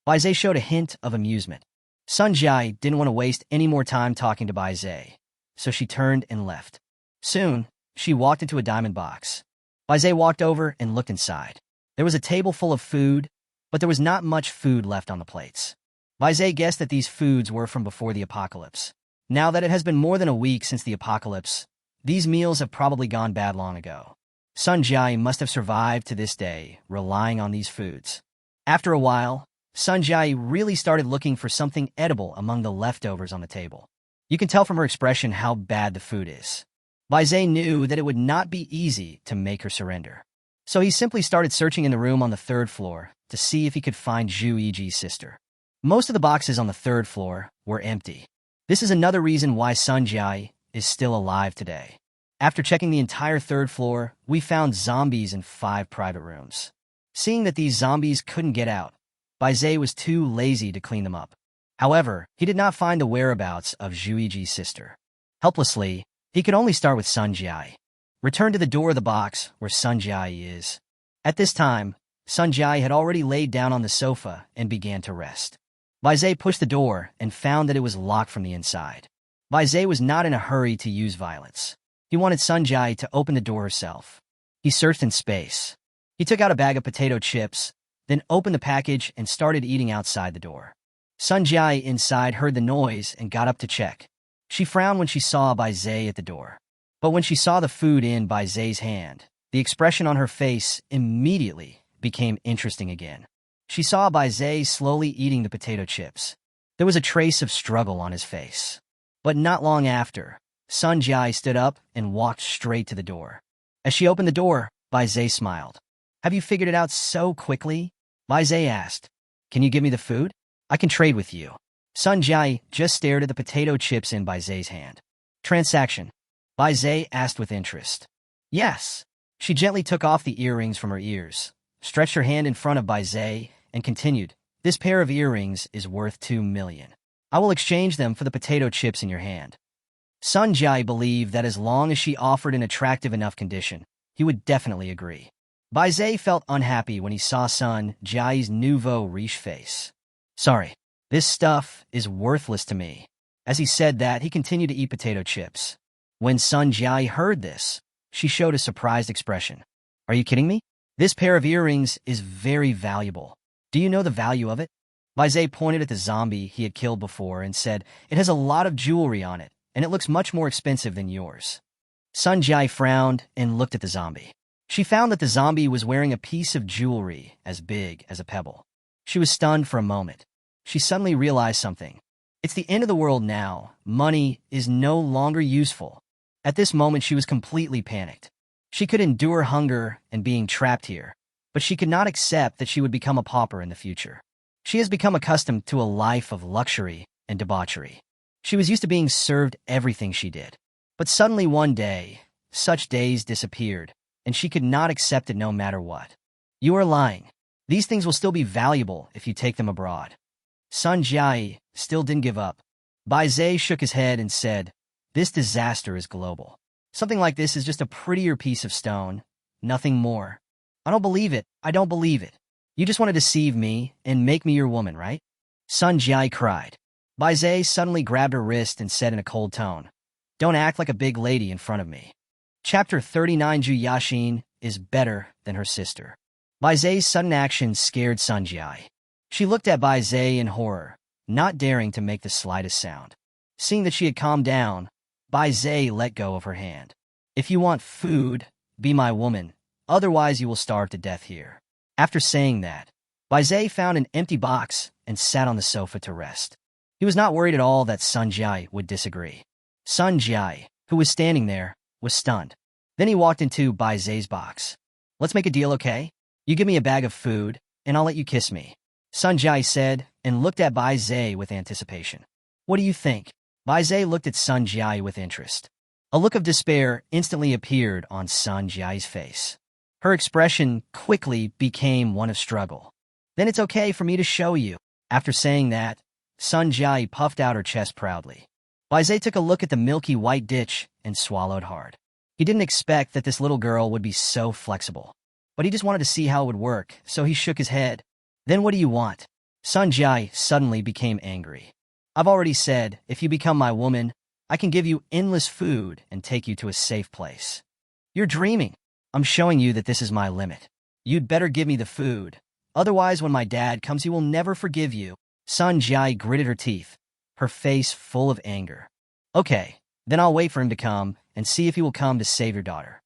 Bai Zai showed a hint of amusement. Sun Jai didn't want to waste any more time talking to Bai Zai, so she turned and left. Soon, she walked into a diamond box. Bai Zai walked over and looked inside. There was a table full of food, but there was not much food left on the plates. Bai Zai guessed that these foods were from before the apocalypse. Now that it has been more than a week since the apocalypse, these meals have probably gone bad long ago. Sun Jai must have survived to this day, relying on these foods. After a while, Sun Jai really started looking for something edible among the leftovers on the table. You can tell from her expression how bad the food is. Bai Zai knew that it would not be easy to make her surrender. So he simply started searching in the room on the 3rd floor to see if he could find Zhu Yiji's sister. Most of the boxes on the 3rd floor were empty. This is another reason why Sun Jai is still alive today. After checking the entire 3rd floor, we found zombies in 5 private rooms. Seeing that these zombies couldn't get out, Bai Zai was too lazy to clean them up. However, he did not find the whereabouts of Zhu Yiji's sister. Helplessly, he could only start with Sun Jai. Return to the door of the box where Sun Jai is. At this time, Sun Jai had already laid down on the sofa and began to rest. Bai Zai pushed the door and found that it was locked from the inside. Bai Zai was not in a hurry to use violence. He wanted Sun Jai to open the door herself. He searched in space. He took out a bag of potato chips, then opened the package and started eating outside the door. Sun Jai inside heard the noise and got up to check. She frowned when she saw Bai Zai at the door. But when she saw the food in Bai Zai's hand, the expression on her face immediately became interesting again. She saw Bai Zai slowly eating the potato chips. There was a trace of struggle on his face. But not long after, Sun Jai stood up and walked straight to the door. As she opened the door, Bai Zai smiled. Have you figured it out so quickly? Bai Zai asked. Can you give me the food? I can trade with you. Sun Jai just stared at the potato chips in Bai Zai's hand. Transaction. Bai Zai asked with interest. Yes. She gently took off the earrings from her ears, stretched her hand in front of Bai Zai, and continued. This pair of earrings is worth 2 million. I will exchange them for the potato chips in your hand. Sun Jai believed that as long as she offered an attractive enough condition, he would definitely agree. Bai Zai felt unhappy when he saw Sun Jai's nouveau riche face. Sorry, this stuff is worthless to me. As he said that, he continued to eat potato chips. When Sun Jai heard this, she showed a surprised expression. Are you kidding me? This pair of earrings is very valuable. Do you know the value of it? Bai Zai pointed at the zombie he had killed before and said, it has a lot of jewelry on it, and it looks much more expensive than yours. Sun Jai frowned and looked at the zombie. She found that the zombie was wearing a piece of jewelry as big as a pebble. She was stunned for a moment. She suddenly realized something. It's the end of the world now. Money is no longer useful. At this moment, she was completely panicked. She could endure hunger and being trapped here, but she could not accept that she would become a pauper in the future. She has become accustomed to a life of luxury and debauchery. She was used to being served everything she did. But suddenly one day, such days disappeared, and she could not accept it no matter what. You are lying. These things will still be valuable if you take them abroad. Sun Jiai still didn't give up. Bai Zhe shook his head and said, "This disaster is global. Something like this is just a prettier piece of stone, nothing more. I don't believe it. I don't believe it. You just want to deceive me and make me your woman, right?" Sun Jiai cried. Bai Zhe suddenly grabbed her wrist and said in a cold tone, "Don't act like a big lady in front of me." Chapter 39. Ju Yaxin is better than her sister. Bai Zhe's sudden action scared Sun Jiai. She looked at Bai Zhe in horror, not daring to make the slightest sound. Seeing that she had calmed down, Bai Zhe let go of her hand. "If you want food, be my woman, otherwise you will starve to death here." After saying that, Bai Zhe found an empty box and sat on the sofa to rest. He was not worried at all that Sun Jiai would disagree. Sun Jiai, who was standing there, was stunned. Then he walked into Bai Zhe's box. "Let's make a deal, okay? You give me a bag of food, and I'll let you kiss me," Sun Jiai said, and looked at Bai Zhe with anticipation. "What do you think?" Bai Zhe looked at Sun Jiai with interest. A look of despair instantly appeared on Sun Jiai's face. Her expression quickly became one of struggle. "Then it's okay for me to show you." After saying that, Sun Jiai puffed out her chest proudly. Bai Zhe took a look at the milky white dish and swallowed hard. He didn't expect that this little girl would be so flexible. But he just wanted to see how it would work, so he shook his head. "Then what do you want?" Sun Jiai suddenly became angry. "I've already said, if you become my woman, I can give you endless food and take you to a safe place." "You're dreaming. I'm showing you that this is my limit. You'd better give me the food. Otherwise, when my dad comes, he will never forgive you." Sun Jiai gritted her teeth, her face full of anger. "Okay, then I'll wait for him to come and see if he will come to save your daughter."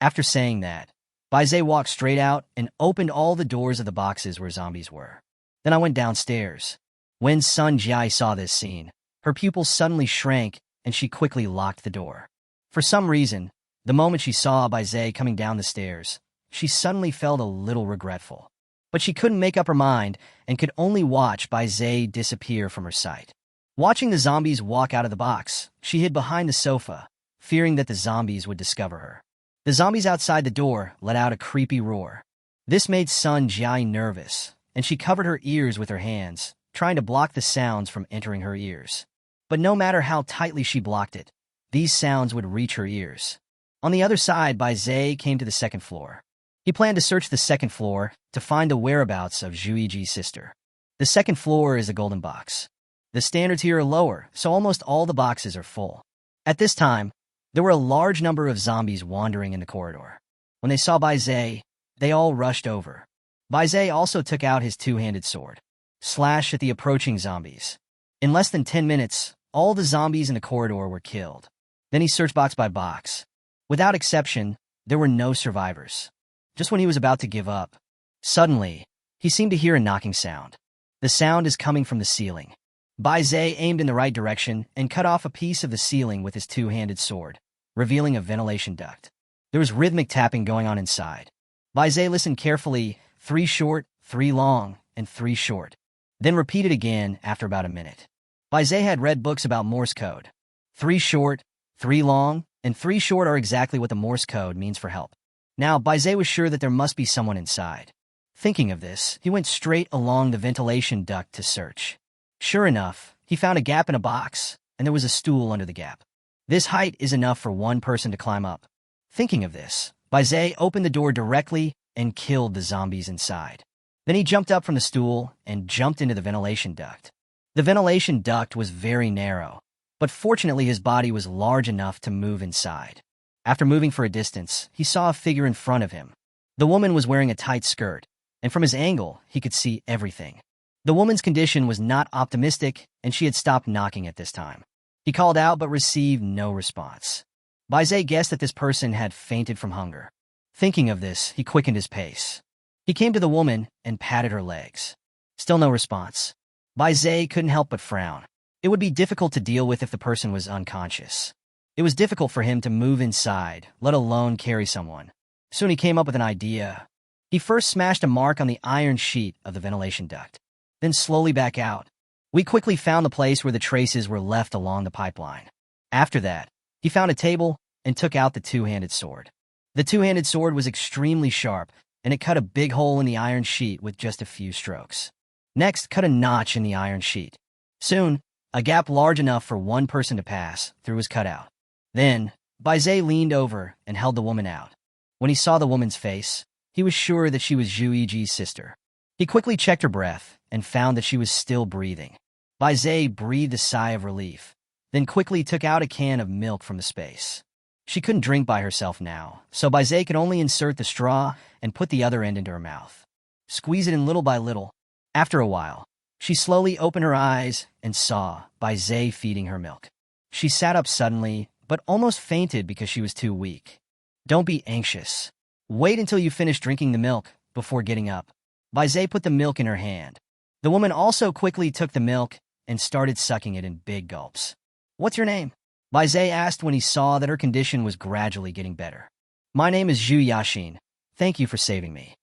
After saying that, Bai Zhe walked straight out and opened all the doors of the boxes where zombies were. Then I went downstairs. When Sun Jiai saw this scene, her pupils suddenly shrank and she quickly locked the door. For some reason, the moment she saw Bai Zhe coming down the stairs, she suddenly felt a little regretful. But she couldn't make up her mind and could only watch Bai Zhe disappear from her sight. Watching the zombies walk out of the box, she hid behind the sofa, fearing that the zombies would discover her. The zombies outside the door let out a creepy roar. This made Sun Jiai nervous, and she covered her ears with her hands, trying to block the sounds from entering her ears. But no matter how tightly she blocked it, these sounds would reach her ears. On the other side, Bai Zhe came to the second floor. He planned to search the second floor to find the whereabouts of Zhu Yiji's sister. The second floor is a golden box. The standards here are lower, so almost all the boxes are full. At this time, there were a large number of zombies wandering in the corridor. When they saw Bai Zhe, they all rushed over. Bai Zhe also took out his two-handed sword, slashed at the approaching zombies. In less than 10 minutes, all the zombies in the corridor were killed. Then he searched box by box. Without exception, there were no survivors. Just when he was about to give up, suddenly, he seemed to hear a knocking sound. The sound is coming from the ceiling. Bai Zhe aimed in the right direction and cut off a piece of the ceiling with his two-handed sword, revealing a ventilation duct. There was rhythmic tapping going on inside. Bai Zhe listened carefully, 3 short, 3 long, and 3 short. Then repeated again after about a minute. Bai Zhe had read books about Morse code. 3 short, 3 long, and 3 short are exactly what the Morse code means for help. Now, Bai Zhe was sure that there must be someone inside. Thinking of this, he went straight along the ventilation duct to search. Sure enough, he found a gap in a box, and there was a stool under the gap. This height is enough for one person to climb up. Thinking of this, Bai Zhe opened the door directly and killed the zombies inside. Then he jumped up from the stool and jumped into the ventilation duct. The ventilation duct was very narrow, but fortunately his body was large enough to move inside. After moving for a distance, he saw a figure in front of him. The woman was wearing a tight skirt, and from his angle, he could see everything. The woman's condition was not optimistic, and she had stopped knocking at this time. He called out but received no response. Bai Zhe guessed that this person had fainted from hunger. Thinking of this, he quickened his pace. He came to the woman and patted her legs. Still no response. Bai Zhe couldn't help but frown. It would be difficult to deal with if the person was unconscious. It was difficult for him to move inside, let alone carry someone. Soon he came up with an idea. He first smashed a mark on the iron sheet of the ventilation duct, then slowly back out. We quickly found the place where the traces were left along the pipeline. After that, he found a table and took out the two-handed sword. The two-handed sword was extremely sharp, and it cut a big hole in the iron sheet with just a few strokes. Next, cut a notch in the iron sheet. Soon, a gap large enough for one person to pass through was cut out. Then, Baizé leaned over and held the woman out. When he saw the woman's face, he was sure that she was Zhu Yiji's sister. He quickly checked her breath and found that she was still breathing. Baizé breathed a sigh of relief, then quickly took out a can of milk from the space. She couldn't drink by herself now, so Baizé could only insert the straw and put the other end into her mouth. Squeeze it in little by little. After a while, she slowly opened her eyes and saw Baizé feeding her milk. She sat up suddenly, but almost fainted because she was too weak. Don't be anxious. Wait until you finish drinking the milk before getting up. Baizé put the milk in her hand. The woman also quickly took the milk and started sucking it in big gulps. What's your name? Baizé asked when he saw that her condition was gradually getting better. My name is Zhu Yaxin. Thank you for saving me.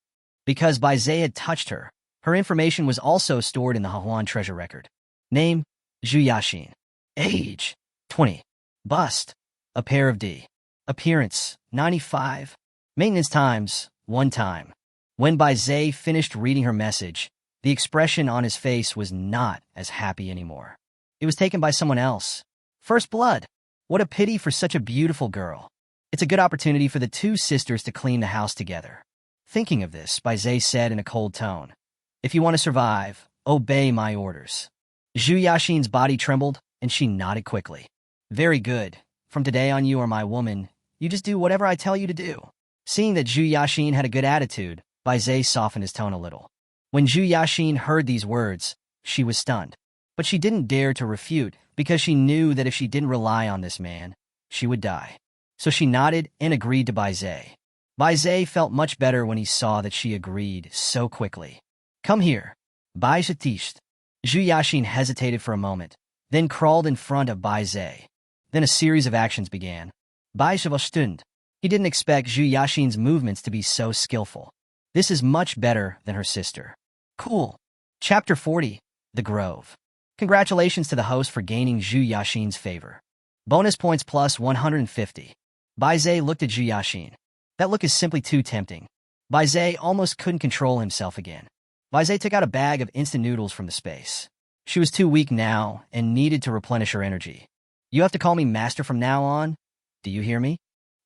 Because Baizé had touched her, her information was also stored in the Hahuan treasure record. Name, Zhu Yaxin. Age, 20. Bust, a pair of D. Appearance, 95. Maintenance times, 1 time. When Baizé finished reading her message, the expression on his face was not as happy anymore. It was taken by someone else. First blood. What a pity for such a beautiful girl. It's a good opportunity for the two sisters to clean the house together. Thinking of this, Baizé said in a cold tone, if you want to survive, obey my orders. Zhu Yaxin's body trembled, and she nodded quickly. Very good. From today on you are my woman. You just do whatever I tell you to do. Seeing that Zhu Yaxin had a good attitude, Baizé softened his tone a little. When Zhu Yaxin heard these words, she was stunned. But she didn't dare to refute, because she knew that if she didn't rely on this man, she would die. So she nodded and agreed to Baizé. Baizé felt much better when he saw that she agreed so quickly. Come here. Baizé tisht. Zhu Yaxin hesitated for a moment, then crawled in front of Baizé. Then a series of actions began. Baizé was stunned. He didn't expect Zhu Yaxin's movements to be so skillful. This is much better than her sister. Cool. Chapter 40. The Grove. Congratulations to the host for gaining Zhu Yaxin's favor. Bonus points plus 150. Baizé looked at Zhu Yaxin. That look is simply too tempting. Baizé almost couldn't control himself again. Baizé took out a bag of instant noodles from the space. She was too weak now and needed to replenish her energy. You have to call me master from now on. Do you hear me?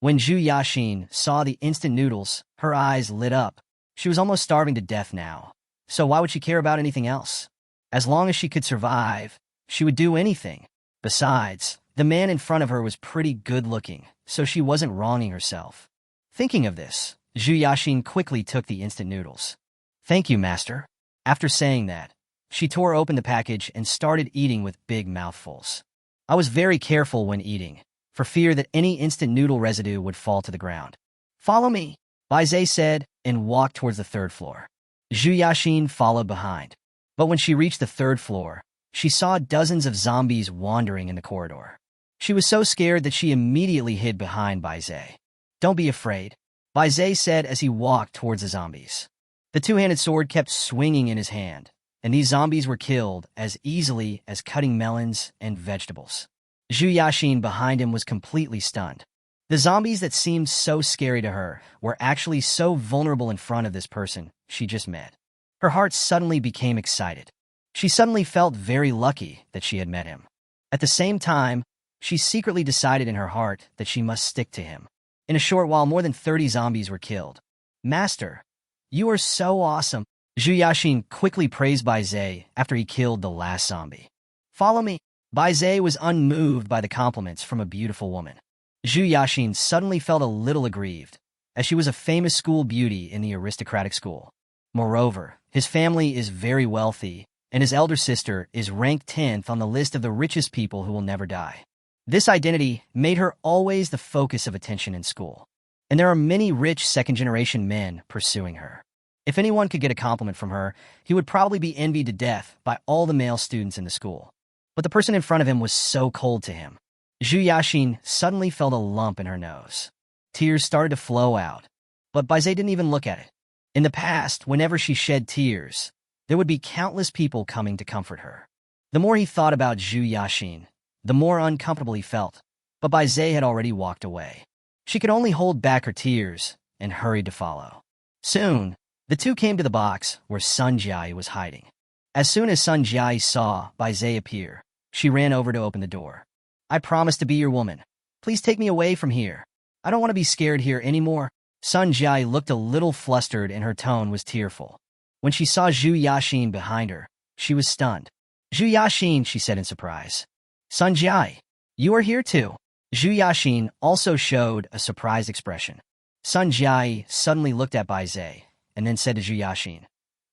When Zhu Yaxin saw the instant noodles, her eyes lit up. She was almost starving to death now. So why would she care about anything else? As long as she could survive, she would do anything. Besides, the man in front of her was pretty good-looking, so she wasn't wronging herself. Thinking of this, Zhu Yaxin quickly took the instant noodles. Thank you, master. After saying that, she tore open the package and started eating with big mouthfuls. I was very careful when eating, for fear that any instant noodle residue would fall to the ground. Follow me, Baizé said, and walked towards the 3rd floor. Zhu Yaxin followed behind. But when she reached the 3rd floor, she saw dozens of zombies wandering in the corridor. She was so scared that she immediately hid behind Baizé. Don't be afraid, Baizé said as he walked towards the zombies. The two-handed sword kept swinging in his hand, and these zombies were killed as easily as cutting melons and vegetables. Zhu Yaxin behind him was completely stunned. The zombies that seemed so scary to her were actually so vulnerable in front of this person she just met. Her heart suddenly became excited. She suddenly felt very lucky that she had met him. At the same time, she secretly decided in her heart that she must stick to him. In a short while, more than 30 zombies were killed. Master, you are so awesome. Zhu Yaxin quickly praised Baizé after he killed the last zombie. Follow me. Baizé was unmoved by the compliments from a beautiful woman. Zhu Yaxin suddenly felt a little aggrieved, as she was a famous school beauty in the aristocratic school. Moreover, his family is very wealthy, and his elder sister is ranked 10th on the list of the richest people who will never die. This identity made her always the focus of attention in school, and there are many rich second-generation men pursuing her. If anyone could get a compliment from her, he would probably be envied to death by all the male students in the school. But the person in front of him was so cold to him. Zhu Yaxin suddenly felt a lump in her nose. Tears started to flow out, but Baizé didn't even look at it. In the past, whenever she shed tears, there would be countless people coming to comfort her. The more he thought about Zhu Yaxin, the more uncomfortable he felt, but Baizé had already walked away. She could only hold back her tears and hurried to follow. Soon, the two came to the box where Sun Jai was hiding. As soon as Sun Jai saw Bai Zai appear, she ran over to open the door. I promise to be your woman. Please take me away from here. I don't want to be scared here anymore. Sun Jai looked a little flustered and her tone was tearful. When she saw Zhu Yaxin behind her, she was stunned. Zhu Yaxin, she said in surprise. Sun Jai, you are here too. Zhu Yaxin also showed a surprised expression. Sun Jai suddenly looked at Bai Zai and then said to Zhu Yaxin,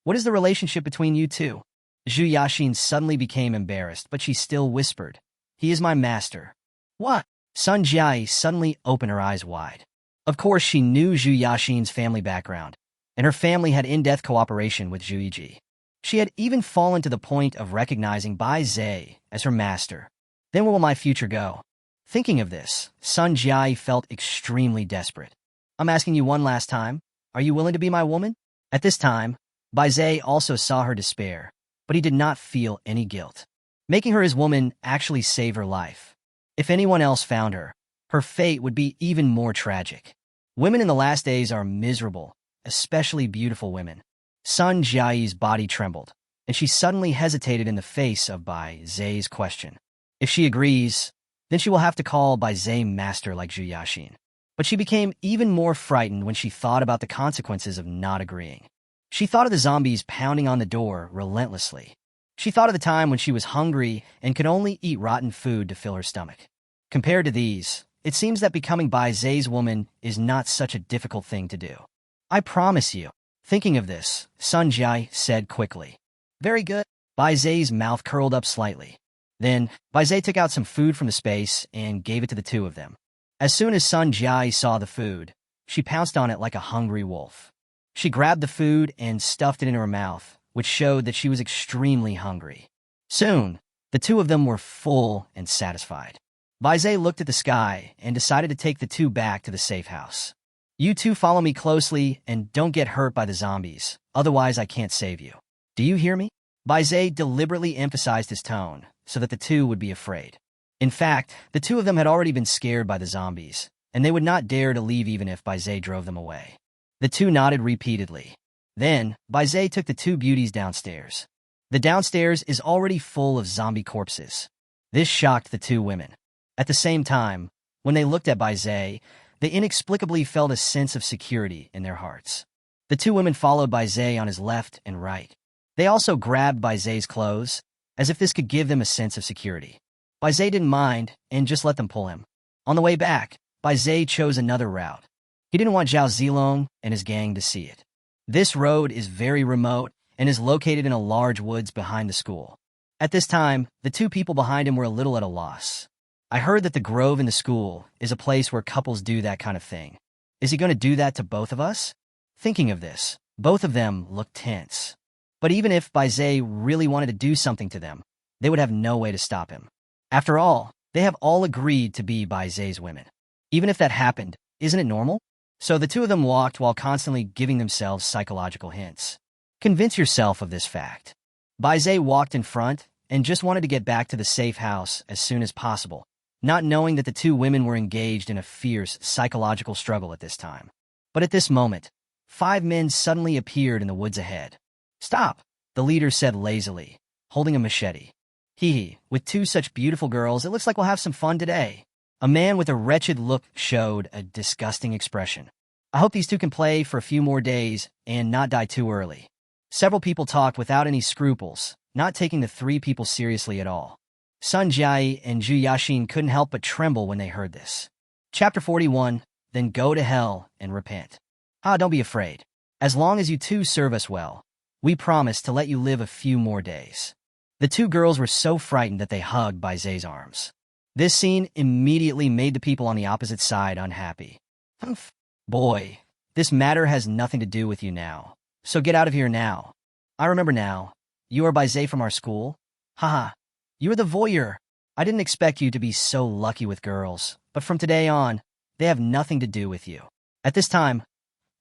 "What is the relationship between you two?" Zhu Yaxin suddenly became embarrassed, but she still whispered, "He is my master." What? Sun Jai suddenly opened her eyes wide. Of course, she knew Zhu Yaxin's family background, and her family had in-depth cooperation with Zhu Yiji. She had even fallen to the point of recognizing Bai Zai as her master. Then where will my future go? Thinking of this, Sun Jai felt extremely desperate. I'm asking you one last time, are you willing to be my woman? At this time, Bai Zai also saw her despair, but he did not feel any guilt. Making her his woman actually saved her life. If anyone else found her, her fate would be even more tragic. Women in the last days are miserable, especially beautiful women. Sun Jai's body trembled, and she suddenly hesitated in the face of Bai Zai's question. If she agrees, then she will have to call Bai Zai master like Zhu Yaxin. But she became even more frightened when she thought about the consequences of not agreeing. She thought of the zombies pounding on the door relentlessly. She thought of the time when she was hungry and could only eat rotten food to fill her stomach. Compared to these, it seems that becoming Bai Zai's woman is not such a difficult thing to do. I promise you. Thinking of this, Sun Jai said quickly. Very good. Bai Zai's mouth curled up slightly. Then, Bai Zai took out some food from the space and gave it to the two of them. As soon as Sun Jai saw the food, she pounced on it like a hungry wolf. She grabbed the food and stuffed it in her mouth, which showed that she was extremely hungry. Soon, the two of them were full and satisfied. Bai Zai looked at the sky and decided to take the two back to the safe house. You two follow me closely and don't get hurt by the zombies, otherwise I can't save you. Do you hear me? Bai Zai deliberately emphasized his tone so that the two would be afraid. In fact, the two of them had already been scared by the zombies, and they would not dare to leave even if Bai Zai drove them away. The two nodded repeatedly. Then, Bai Zai took the two beauties downstairs. The downstairs is already full of zombie corpses. This shocked the two women. At the same time, when they looked at Bai Zai, they inexplicably felt a sense of security in their hearts. The two women followed Bai Zai on his left and right. They also grabbed Bai Zai's clothes, as if this could give them a sense of security. Bai Zai didn't mind and just let them pull him. On the way back, Bai Zai chose another route. He didn't want Zhao Zilong and his gang to see it. This road is very remote and is located in a large woods behind the school. At this time, the two people behind him were a little at a loss. I heard that the grove in the school is a place where couples do that kind of thing. Is he going to do that to both of us? Thinking of this, both of them looked tense. But even if Bai Zai really wanted to do something to them, they would have no way to stop him. After all, they have all agreed to be Bai Zai's women. Even if that happened, isn't it normal? So the two of them walked while constantly giving themselves psychological hints. Convince yourself of this fact. Bai Zai walked in front and just wanted to get back to the safe house as soon as possible, not knowing that the two women were engaged in a fierce psychological struggle at this time. But at this moment, 5 men suddenly appeared in the woods ahead. Stop, the leader said lazily, holding a machete. Hee, with 2 such beautiful girls, it looks like we'll have some fun today. A man with a wretched look showed a disgusting expression. I hope these two can play for a few more days and not die too early. Several people talked without any scruples, not taking the 3 people seriously at all. Sun Jai and Zhu Yaxin couldn't help but tremble when they heard this. Chapter 41, Then Go to Hell and Repent. Don't be afraid. As long as you two serve us well, we promise to let you live a few more days. The 2 girls were so frightened that they hugged Bai Zai's arms. This scene immediately made the people on the opposite side unhappy. Humph. Boy, this matter has nothing to do with you now, so get out of here now. I remember now. You are Bai Zai from our school? Haha. You are the voyeur. I didn't expect you to be so lucky with girls, but from today on, they have nothing to do with you. At this time,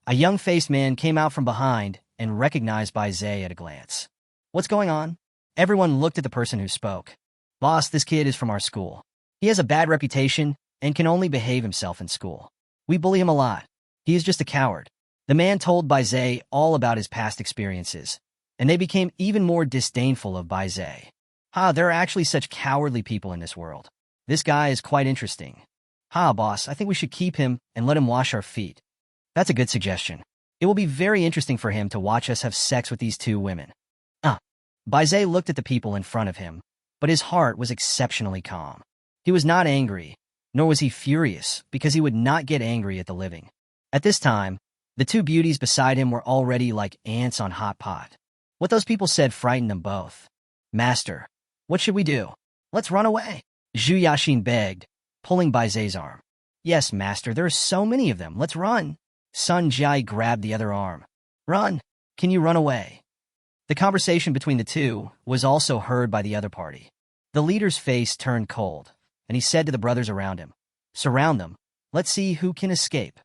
a young-faced man came out from behind and recognized Bai Zai at a glance. What's going on? Everyone looked at the person who spoke. Boss, this kid is from our school. He has a bad reputation and can only behave himself in school. We bully him a lot. He is just a coward. The man told Baizé all about his past experiences, and they became even more disdainful of Baizé. There are actually such cowardly people in this world. This guy is quite interesting. Boss, I think we should keep him and let him wash our feet. That's a good suggestion. It will be very interesting for him to watch us have sex with these two women. Baizé looked at the people in front of him, but his heart was exceptionally calm. He was not angry, nor was he furious, because he would not get angry at the living. At this time, the two beauties beside him were already like ants on hot pot. What those people said frightened them both. Master, what should we do? Let's run away, Zhu Yaxin begged, pulling Baizé's arm. Yes, master, there are so many of them. Let's run. Sun Jai grabbed the other arm. Run. Can you run away? The conversation between the two was also heard by the other party. The leader's face turned cold, and he said to the brothers around him, Surround them. Let's see who can escape.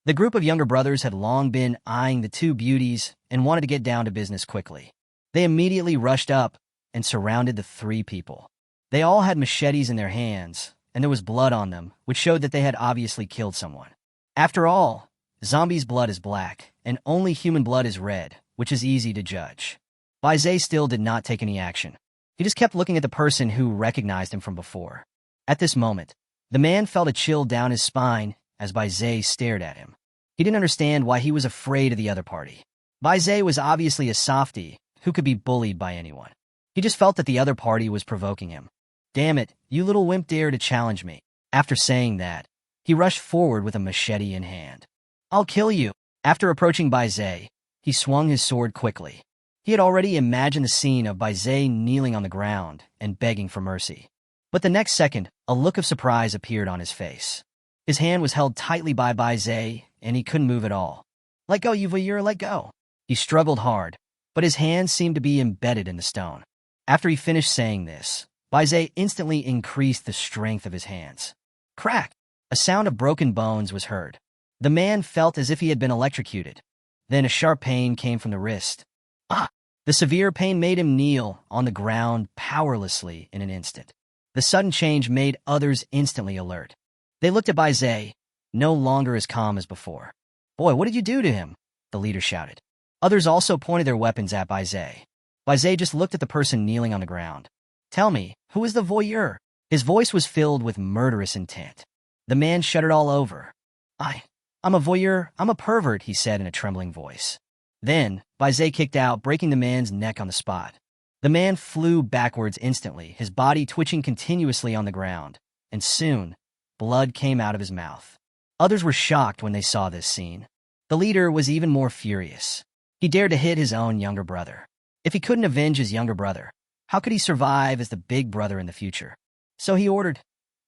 The group of younger brothers had long been eyeing the two beauties and wanted to get down to business quickly. They immediately rushed up and surrounded the three people. They all had machetes in their hands, and there was blood on them, which showed that they had obviously killed someone. After all, zombies' blood is black, and only human blood is red, which is easy to judge. Baizé still did not take any action. He just kept looking at the person who recognized him from before. At this moment, the man felt a chill down his spine as Baizé stared at him. He didn't understand why he was afraid of the other party. Baizé was obviously a softie who could be bullied by anyone. He just felt that the other party was provoking him. Damn it, you little wimp dare to challenge me. After saying that, he rushed forward with a machete in hand. I'll kill you. After approaching Baizé, he swung his sword quickly. He had already imagined the scene of Baizé kneeling on the ground and begging for mercy. But the next second, a look of surprise appeared on his face. His hand was held tightly by Baizé, and he couldn't move at all. Let go, you voyeur, let go. He struggled hard, but his hands seemed to be embedded in the stone. After he finished saying this, Baizé instantly increased the strength of his hands. Crack! A sound of broken bones was heard. The man felt as if he had been electrocuted. Then a sharp pain came from the wrist. The severe pain made him kneel on the ground powerlessly in an instant. The sudden change made others instantly alert. They looked at Baizé, no longer as calm as before. Boy, what did you do to him? The leader shouted. Others also pointed their weapons at Baizé. Baizé just looked at the person kneeling on the ground. Tell me, who is the voyeur? His voice was filled with murderous intent. The man shuddered all over. I'm a voyeur, I'm a pervert, he said in a trembling voice. Then, Baizé kicked out, breaking the man's neck on the spot. The man flew backwards instantly, his body twitching continuously on the ground, and soon, blood came out of his mouth. Others were shocked when they saw this scene. The leader was even more furious. He dared to hit his own younger brother. If he couldn't avenge his younger brother, how could he survive as the big brother in the future? So he ordered,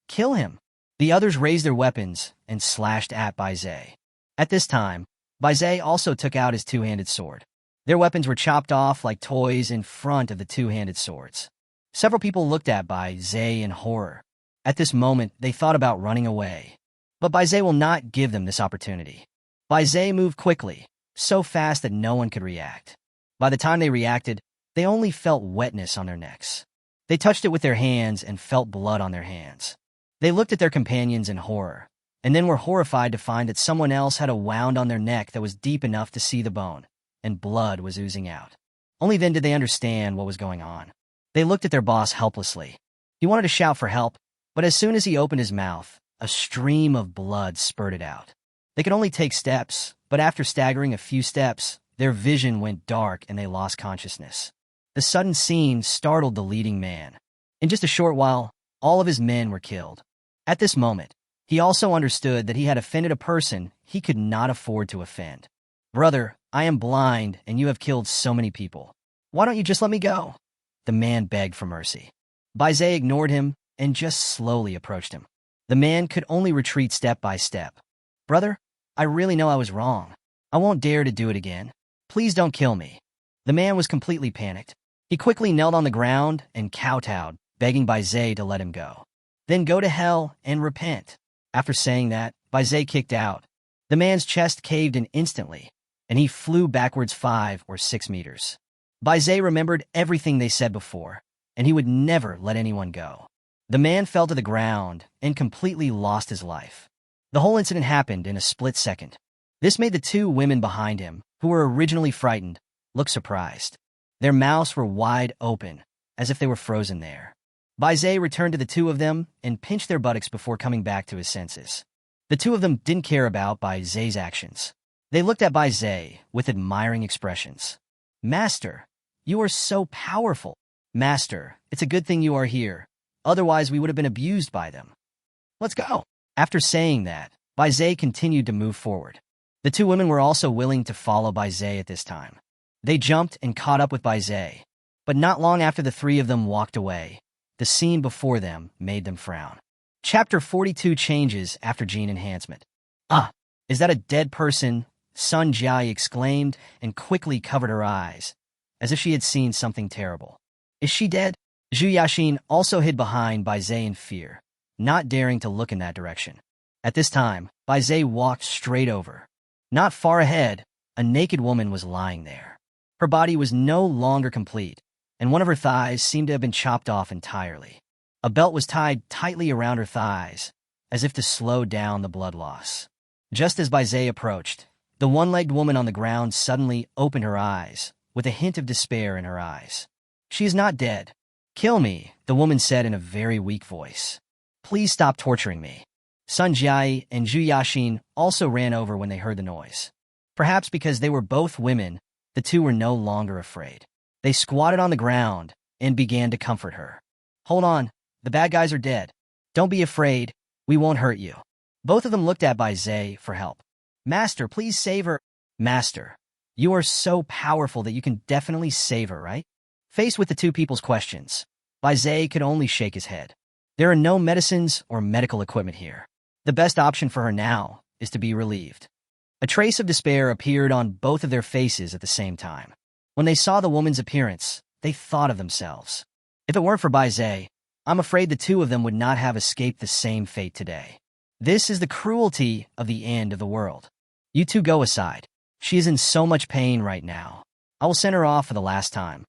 kill him. The others raised their weapons and slashed at Baizé. At this time, Baizé also took out his two-handed sword. Their weapons were chopped off like toys in front of the two-handed swords. Several people looked at Baizé in horror. At this moment, they thought about running away. But Baizé will not give them this opportunity. Baizé moved quickly, so fast that no one could react. By the time they reacted, they only felt wetness on their necks. They touched it with their hands and felt blood on their hands. They looked at their companions in horror, and then were horrified to find that someone else had a wound on their neck that was deep enough to see the bone, and blood was oozing out. Only then did they understand what was going on. They looked at their boss helplessly. He wanted to shout for help, but as soon as he opened his mouth, a stream of blood spurted out. They could only take steps, but after staggering a few steps, their vision went dark and they lost consciousness. The sudden scene startled the leading man. In just a short while, all of his men were killed. At this moment, he also understood that he had offended a person he could not afford to offend. Brother, I am blind and you have killed so many people. Why don't you just let me go? The man begged for mercy. Baizé ignored him and just slowly approached him. The man could only retreat step by step. Brother, I really know I was wrong. I won't dare to do it again. Please don't kill me. The man was completely panicked. He quickly knelt on the ground and kowtowed, begging Baizé to let him go. Then go to hell and repent. After saying that, Baizé kicked out. The man's chest caved in instantly, and he flew backwards 5 or 6 meters. Baizé remembered everything they said before, and he would never let anyone go. The man fell to the ground and completely lost his life. The whole incident happened in a split second. This made the two women behind him, who were originally frightened, look surprised. Their mouths were wide open, as if they were frozen there. Bai Zai returned to the two of them and pinched their buttocks before coming back to his senses. The two of them didn't care about Bai Zai's actions. They looked at Bai Zai with admiring expressions. "Master, you are so powerful. Master, it's a good thing you are here. Otherwise, we would have been abused by them. Let's go." After saying that, Bai Zai continued to move forward. The two women were also willing to follow Bai Zai at this time. They jumped and caught up with Bai Zai. But not long after the three of them walked away, the scene before them made them frown. Chapter 42 changes after gene enhancement. "Ah, is that a dead person?" Sun Jiai exclaimed and quickly covered her eyes, as if she had seen something terrible. "Is she dead?" Zhu Yaxin also hid behind Bai Zai in fear, not daring to look in that direction. At this time, Bai Zai walked straight over. Not far ahead, a naked woman was lying there. Her body was no longer complete, and one of her thighs seemed to have been chopped off entirely. A belt was tied tightly around her thighs, as if to slow down the blood loss. Just as Bai Zai approached, the one-legged woman on the ground suddenly opened her eyes, with a hint of despair in her eyes. "She is not dead. Kill me," the woman said in a very weak voice. "Please stop torturing me." Sun Jiai and Zhu Yaxin also ran over when they heard the noise. Perhaps because they were both women, the two were no longer afraid. They squatted on the ground and began to comfort her. "Hold on, the bad guys are dead. Don't be afraid, we won't hurt you." Both of them looked at Bai Zai for help. "Master, please save her." "Master, you are so powerful that you can definitely save her, right?" Faced with the two people's questions, Bai Zai could only shake his head. There are no medicines or medical equipment here. The best option for her now is to be relieved. A trace of despair appeared on both of their faces at the same time. When they saw the woman's appearance, they thought of themselves. If it weren't for Bai Zai, I'm afraid the two of them would not have escaped the same fate today. This is the cruelty of the end of the world. You two go aside. She is in so much pain right now. I will send her off for the last time.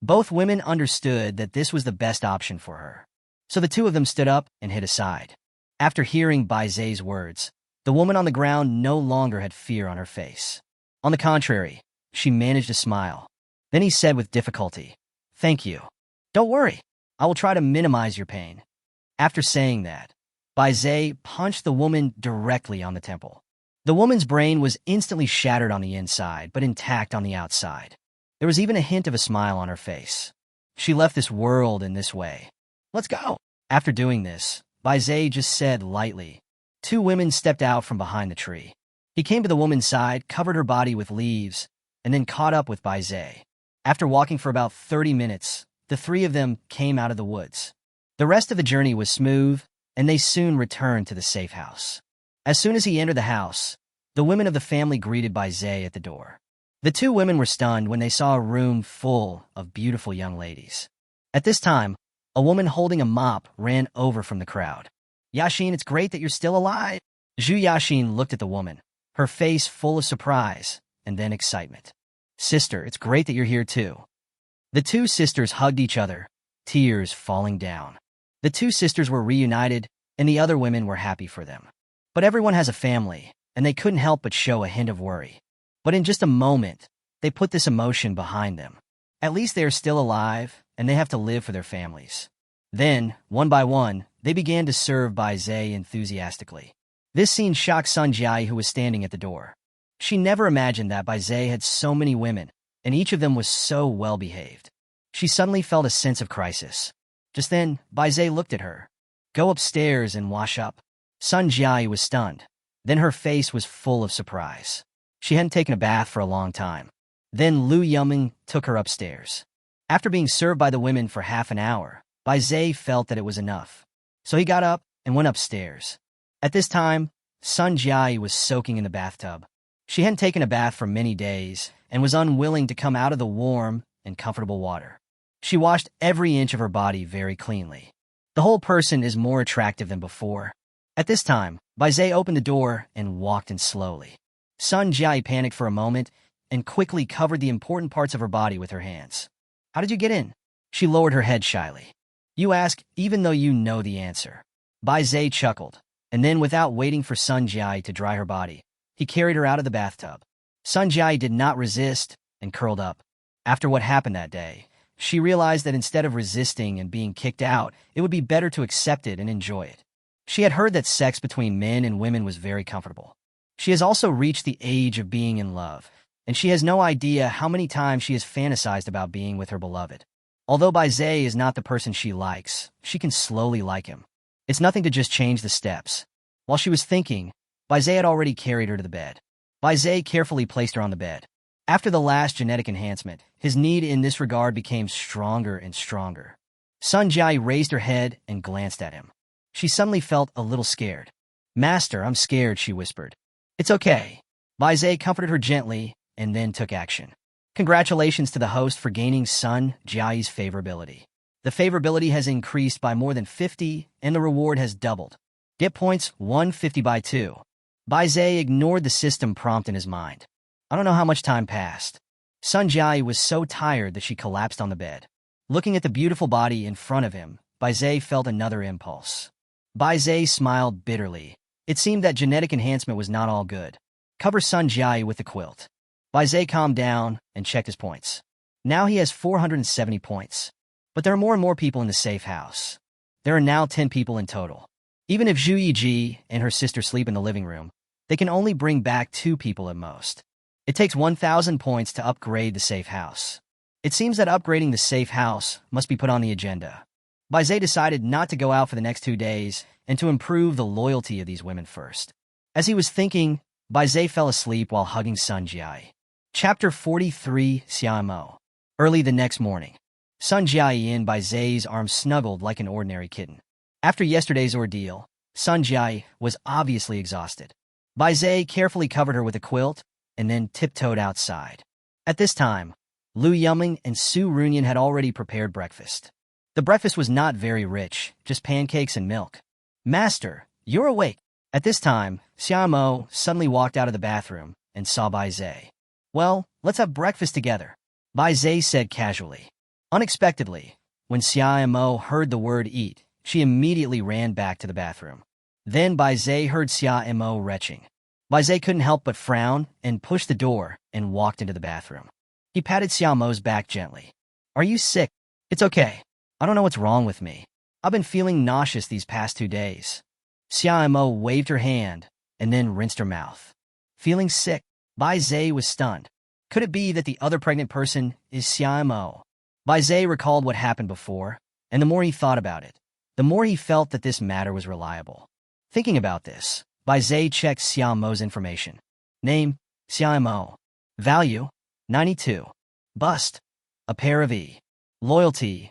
Both women understood that this was the best option for her. So the two of them stood up and hid aside. After hearing Bai Zai's words, the woman on the ground no longer had fear on her face. On the contrary, she managed to smile. Then he said with difficulty, "Thank you. Don't worry. I will try to minimize your pain." After saying that, Bai Zai punched the woman directly on the temple. The woman's brain was instantly shattered on the inside, but intact on the outside. There was even a hint of a smile on her face. She left this world in this way. "Let's go." After doing this, Bai Zai just said lightly. Two women stepped out from behind the tree. He came to the woman's side, covered her body with leaves, and then caught up with Bai Zai. After walking for about 30 minutes, the three of them came out of the woods. The rest of the journey was smooth, and they soon returned to the safe house. As soon as he entered the house, the women of the family greeted Bai Zai at the door. The two women were stunned when they saw a room full of beautiful young ladies. At this time, a woman holding a mop ran over from the crowd. "Yaxin, it's great that you're still alive." Zhu Yaxin looked at the woman, her face full of surprise and then excitement. "Sister, it's great that you're here too." The two sisters hugged each other, tears falling down. The two sisters were reunited, and the other women were happy for them. But everyone has a family, and they couldn't help but show a hint of worry. But in just a moment, they put this emotion behind them. At least they are still alive, and they have to live for their families. Then, one by one, they began to serve Bai Zai enthusiastically. This scene shocked Sun Jiai, who was standing at the door. She never imagined that Bai Zai had so many women, and each of them was so well-behaved. She suddenly felt a sense of crisis. Just then, Bai Zai looked at her. "Go upstairs and wash up." Sun Jiai was stunned. Then her face was full of surprise. She hadn't taken a bath for a long time. Then Lu Yong took her upstairs. After being served by the women for half an hour, Bai Zai felt that it was enough. So he got up and went upstairs. At this time, Sun Jiai was soaking in the bathtub. She hadn't taken a bath for many days and was unwilling to come out of the warm and comfortable water. She washed every inch of her body very cleanly. The whole person is more attractive than before. At this time, Bai Zai opened the door and walked in slowly. Sun Jiai panicked for a moment and quickly covered the important parts of her body with her hands. "How did you get in?" She lowered her head shyly. "You ask even though you know the answer." Bai Zai chuckled, and then without waiting for Sun Jiai to dry her body, He carried her out of the bathtub. Sun Jai did not resist and curled up. After what happened that day, she realized that instead of resisting and being kicked out, it would be better to accept it and enjoy it. She had heard that sex between men and women was very comfortable. She has also reached the age of being in love, and she has no idea how many times she has fantasized about being with her beloved. Although Baizé is not the person she likes, she can slowly like him. It's nothing to just change the steps. While she was thinking, Baizé had already carried her to the bed. Baizé carefully placed her on the bed. After the last genetic enhancement, his need in this regard became stronger and stronger. Sun Jai raised her head and glanced at him. She suddenly felt a little scared. "Master, I'm scared," she whispered. "It's okay." Baizé comforted her gently and then took action. Congratulations to the host for gaining Sun Jai's favorability. The favorability has increased by more than 50 and the reward has doubled. Get points 150 by 2. Baizé ignored the system prompt in his mind. I don't know how much time passed. Sun Jai was so tired that she collapsed on the bed. Looking at the beautiful body in front of him, Baizé felt another impulse. Baizé smiled bitterly. It seemed that genetic enhancement was not all good. Cover Sun Jai with the quilt. Baizé calmed down and checked his points. Now he has 470 points. But there are more and more people in the safe house. There are now 10 people in total. Even if Zhu Yiji and her sister sleep in the living room, they can only bring back 2 people at most. It takes 1,000 points to upgrade the safe house. It seems that upgrading the safe house must be put on the agenda. Baizé decided not to go out for the next 2 days and to improve the loyalty of these women first. As he was thinking, Baizé fell asleep while hugging Sun Jai. Chapter 43, Xiaomo. Early the next morning, Sun Jai in Baizé's arms snuggled like an ordinary kitten. After yesterday's ordeal, Sun Jai was obviously exhausted. Baizé carefully covered her with a quilt and then tiptoed outside. At this time, Lu Yong and Su Runyan had already prepared breakfast. The breakfast was not very rich, just pancakes and milk. "Master, you're awake." At this time, Xiaomo suddenly walked out of the bathroom and saw Baizé. "Well, let's have breakfast together," Baizé said casually. Unexpectedly, when Xiaomo heard the word eat, she immediately ran back to the bathroom. Then Baizé heard Xiaomo retching. Baizé couldn't help but frown and pushed the door and walked into the bathroom. He patted Xiaomo's back gently. "Are you sick?" "It's okay. I don't know what's wrong with me. I've been feeling nauseous these past 2 days." Xiaomo waved her hand and then rinsed her mouth. Feeling sick, Baizé was stunned. Could it be that the other pregnant person is Xiaomo? Baizé recalled what happened before, and the more he thought about it, the more he felt that this matter was reliable. Thinking about this, Baizé checked Xiaomo's information. Name, Xiaomo. Value, 92. Bust, a pair of E. Loyalty,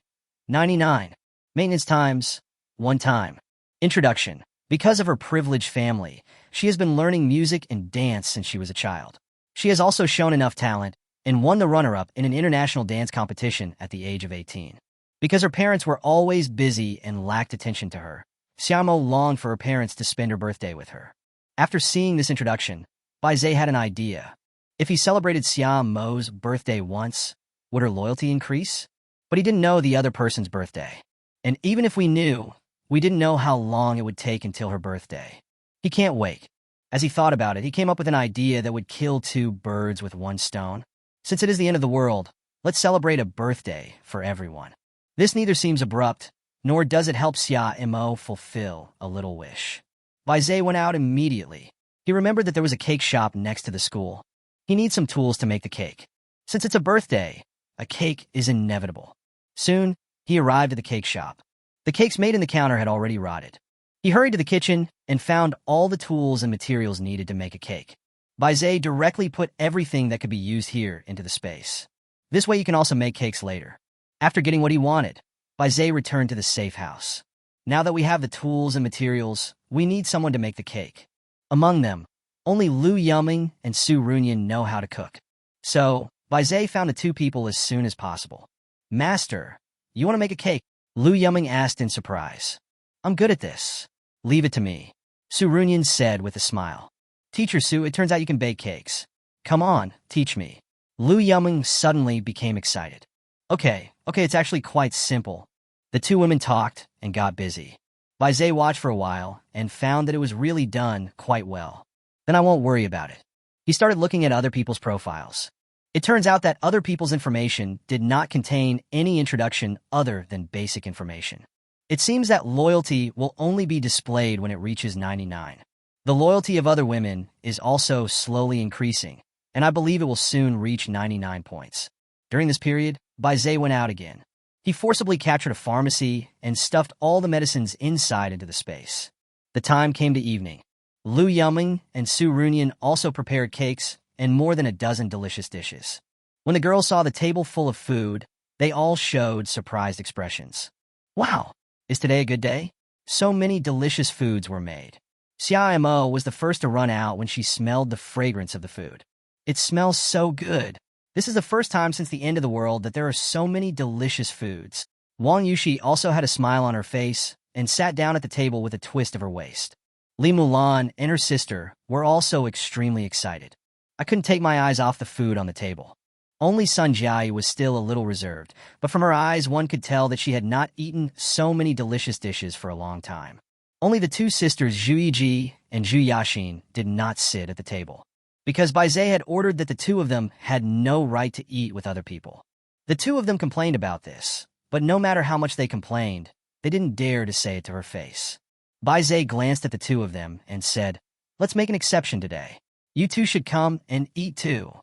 99. Maintenance times, 1 time. Introduction. Because of her privileged family, she has been learning music and dance since she was a child. She has also shown enough talent and won the runner-up in an international dance competition at the age of 18. Because her parents were always busy and lacked attention to her, Xiaomo longed for her parents to spend her birthday with her. After seeing this introduction, Baizé had an idea. If he celebrated Xiaomo's birthday once, would her loyalty increase? But he didn't know the other person's birthday. And even if we knew, we didn't know how long it would take until her birthday. He can't wait. As he thought about it, he came up with an idea that would kill 2 birds with 1 stone. Since it is the end of the world, let's celebrate a birthday for everyone. This neither seems abrupt, nor does it help Xiaomo fulfill a little wish. Baizé went out immediately. He remembered that there was a cake shop next to the school. He needs some tools to make the cake. Since it's a birthday, a cake is inevitable. Soon, he arrived at the cake shop. The cakes made in the counter had already rotted. He hurried to the kitchen and found all the tools and materials needed to make a cake. Baizé directly put everything that could be used here into the space. This way you can also make cakes later. After getting what he wanted, Baizé returned to the safe house. Now that we have the tools and materials, we need someone to make the cake. Among them, only Lu Yong and Su Runyan know how to cook. So, Baizé found the 2 people as soon as possible. "Master, you want to make a cake?" Lu Yong asked in surprise. "I'm good at this. Leave it to me," Su Runyan said with a smile. "Teacher Su, it turns out you can bake cakes. Come on, teach me." Lu Yong suddenly became excited. Okay, it's actually quite simple." The 2 women talked and got busy. Baizé watched for a while and found that it was really done quite well. then I won't worry about it. He started looking at other people's profiles. It turns out that other people's information did not contain any introduction other than basic information. It seems that loyalty will only be displayed when it reaches 99. The loyalty of other women is also slowly increasing, and I believe it will soon reach 99 points. During this period, Bai went out again. He forcibly captured a pharmacy and stuffed all the medicines inside into the space. The time came to evening. Lu Yong and Su Runyan also prepared cakes and more than a dozen delicious dishes. When the girls saw the table full of food, they all showed surprised expressions. Wow, is today a good day? So many delicious foods were made. Xia Mo was the first to run out when she smelled the fragrance of the food. It smells so good. This is the first time since the end of the world that there are so many delicious foods. Wang Yushi also had a smile on her face and sat down at the table with a twist of her waist. Li Mulan and her sister were also extremely excited. I couldn't take my eyes off the food on the table. Only Sun Jiayi was still a little reserved, but from her eyes one could tell that she had not eaten so many delicious dishes for a long time. Only the two sisters Zhu Yiji and Zhu Yaxin did not sit at the table, because Bai had ordered that the two of them had no right to eat with other people. The two of them complained about this, but no matter how much they complained, they didn't dare to say it to her face. Bai glanced at the two of them and said, "Let's make an exception today. You two should come and eat too."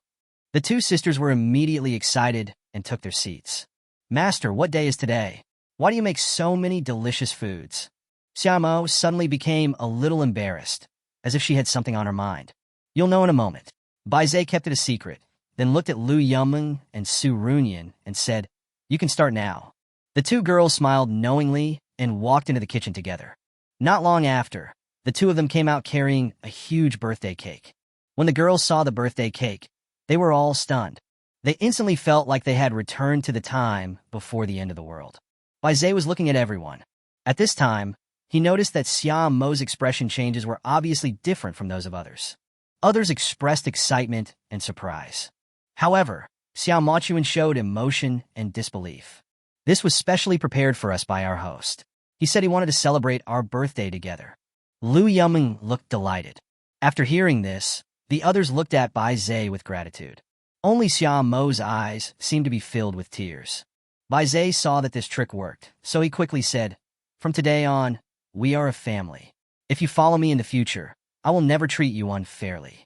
The two sisters were immediately excited and took their seats. "Master, what day is today? Why do you make so many delicious foods?" Xiamo suddenly became a little embarrassed, as if she had something on her mind. "You'll know in a moment." Bai kept it a secret, then looked at Lu Yong and Su Runyan and said, "You can start now." The two girls smiled knowingly and walked into the kitchen together. Not long after, the two of them came out carrying a huge birthday cake. When the girls saw the birthday cake, they were all stunned. They instantly felt like they had returned to the time before the end of the world. Bai was looking at everyone. At this time, he noticed that Xia Mo's expression changes were obviously different from those of others. Others expressed excitement and surprise. However, Xia Mochuan showed emotion and disbelief. This was specially prepared for us by our host. He said he wanted to celebrate our birthday together. Lu Yong looked delighted. After hearing this, the others looked at Bai with gratitude. Only Xia Mo's eyes seemed to be filled with tears. Bai saw that this trick worked, so he quickly said, "From today on, we are a family. If you follow me in the future, I will never treat you unfairly."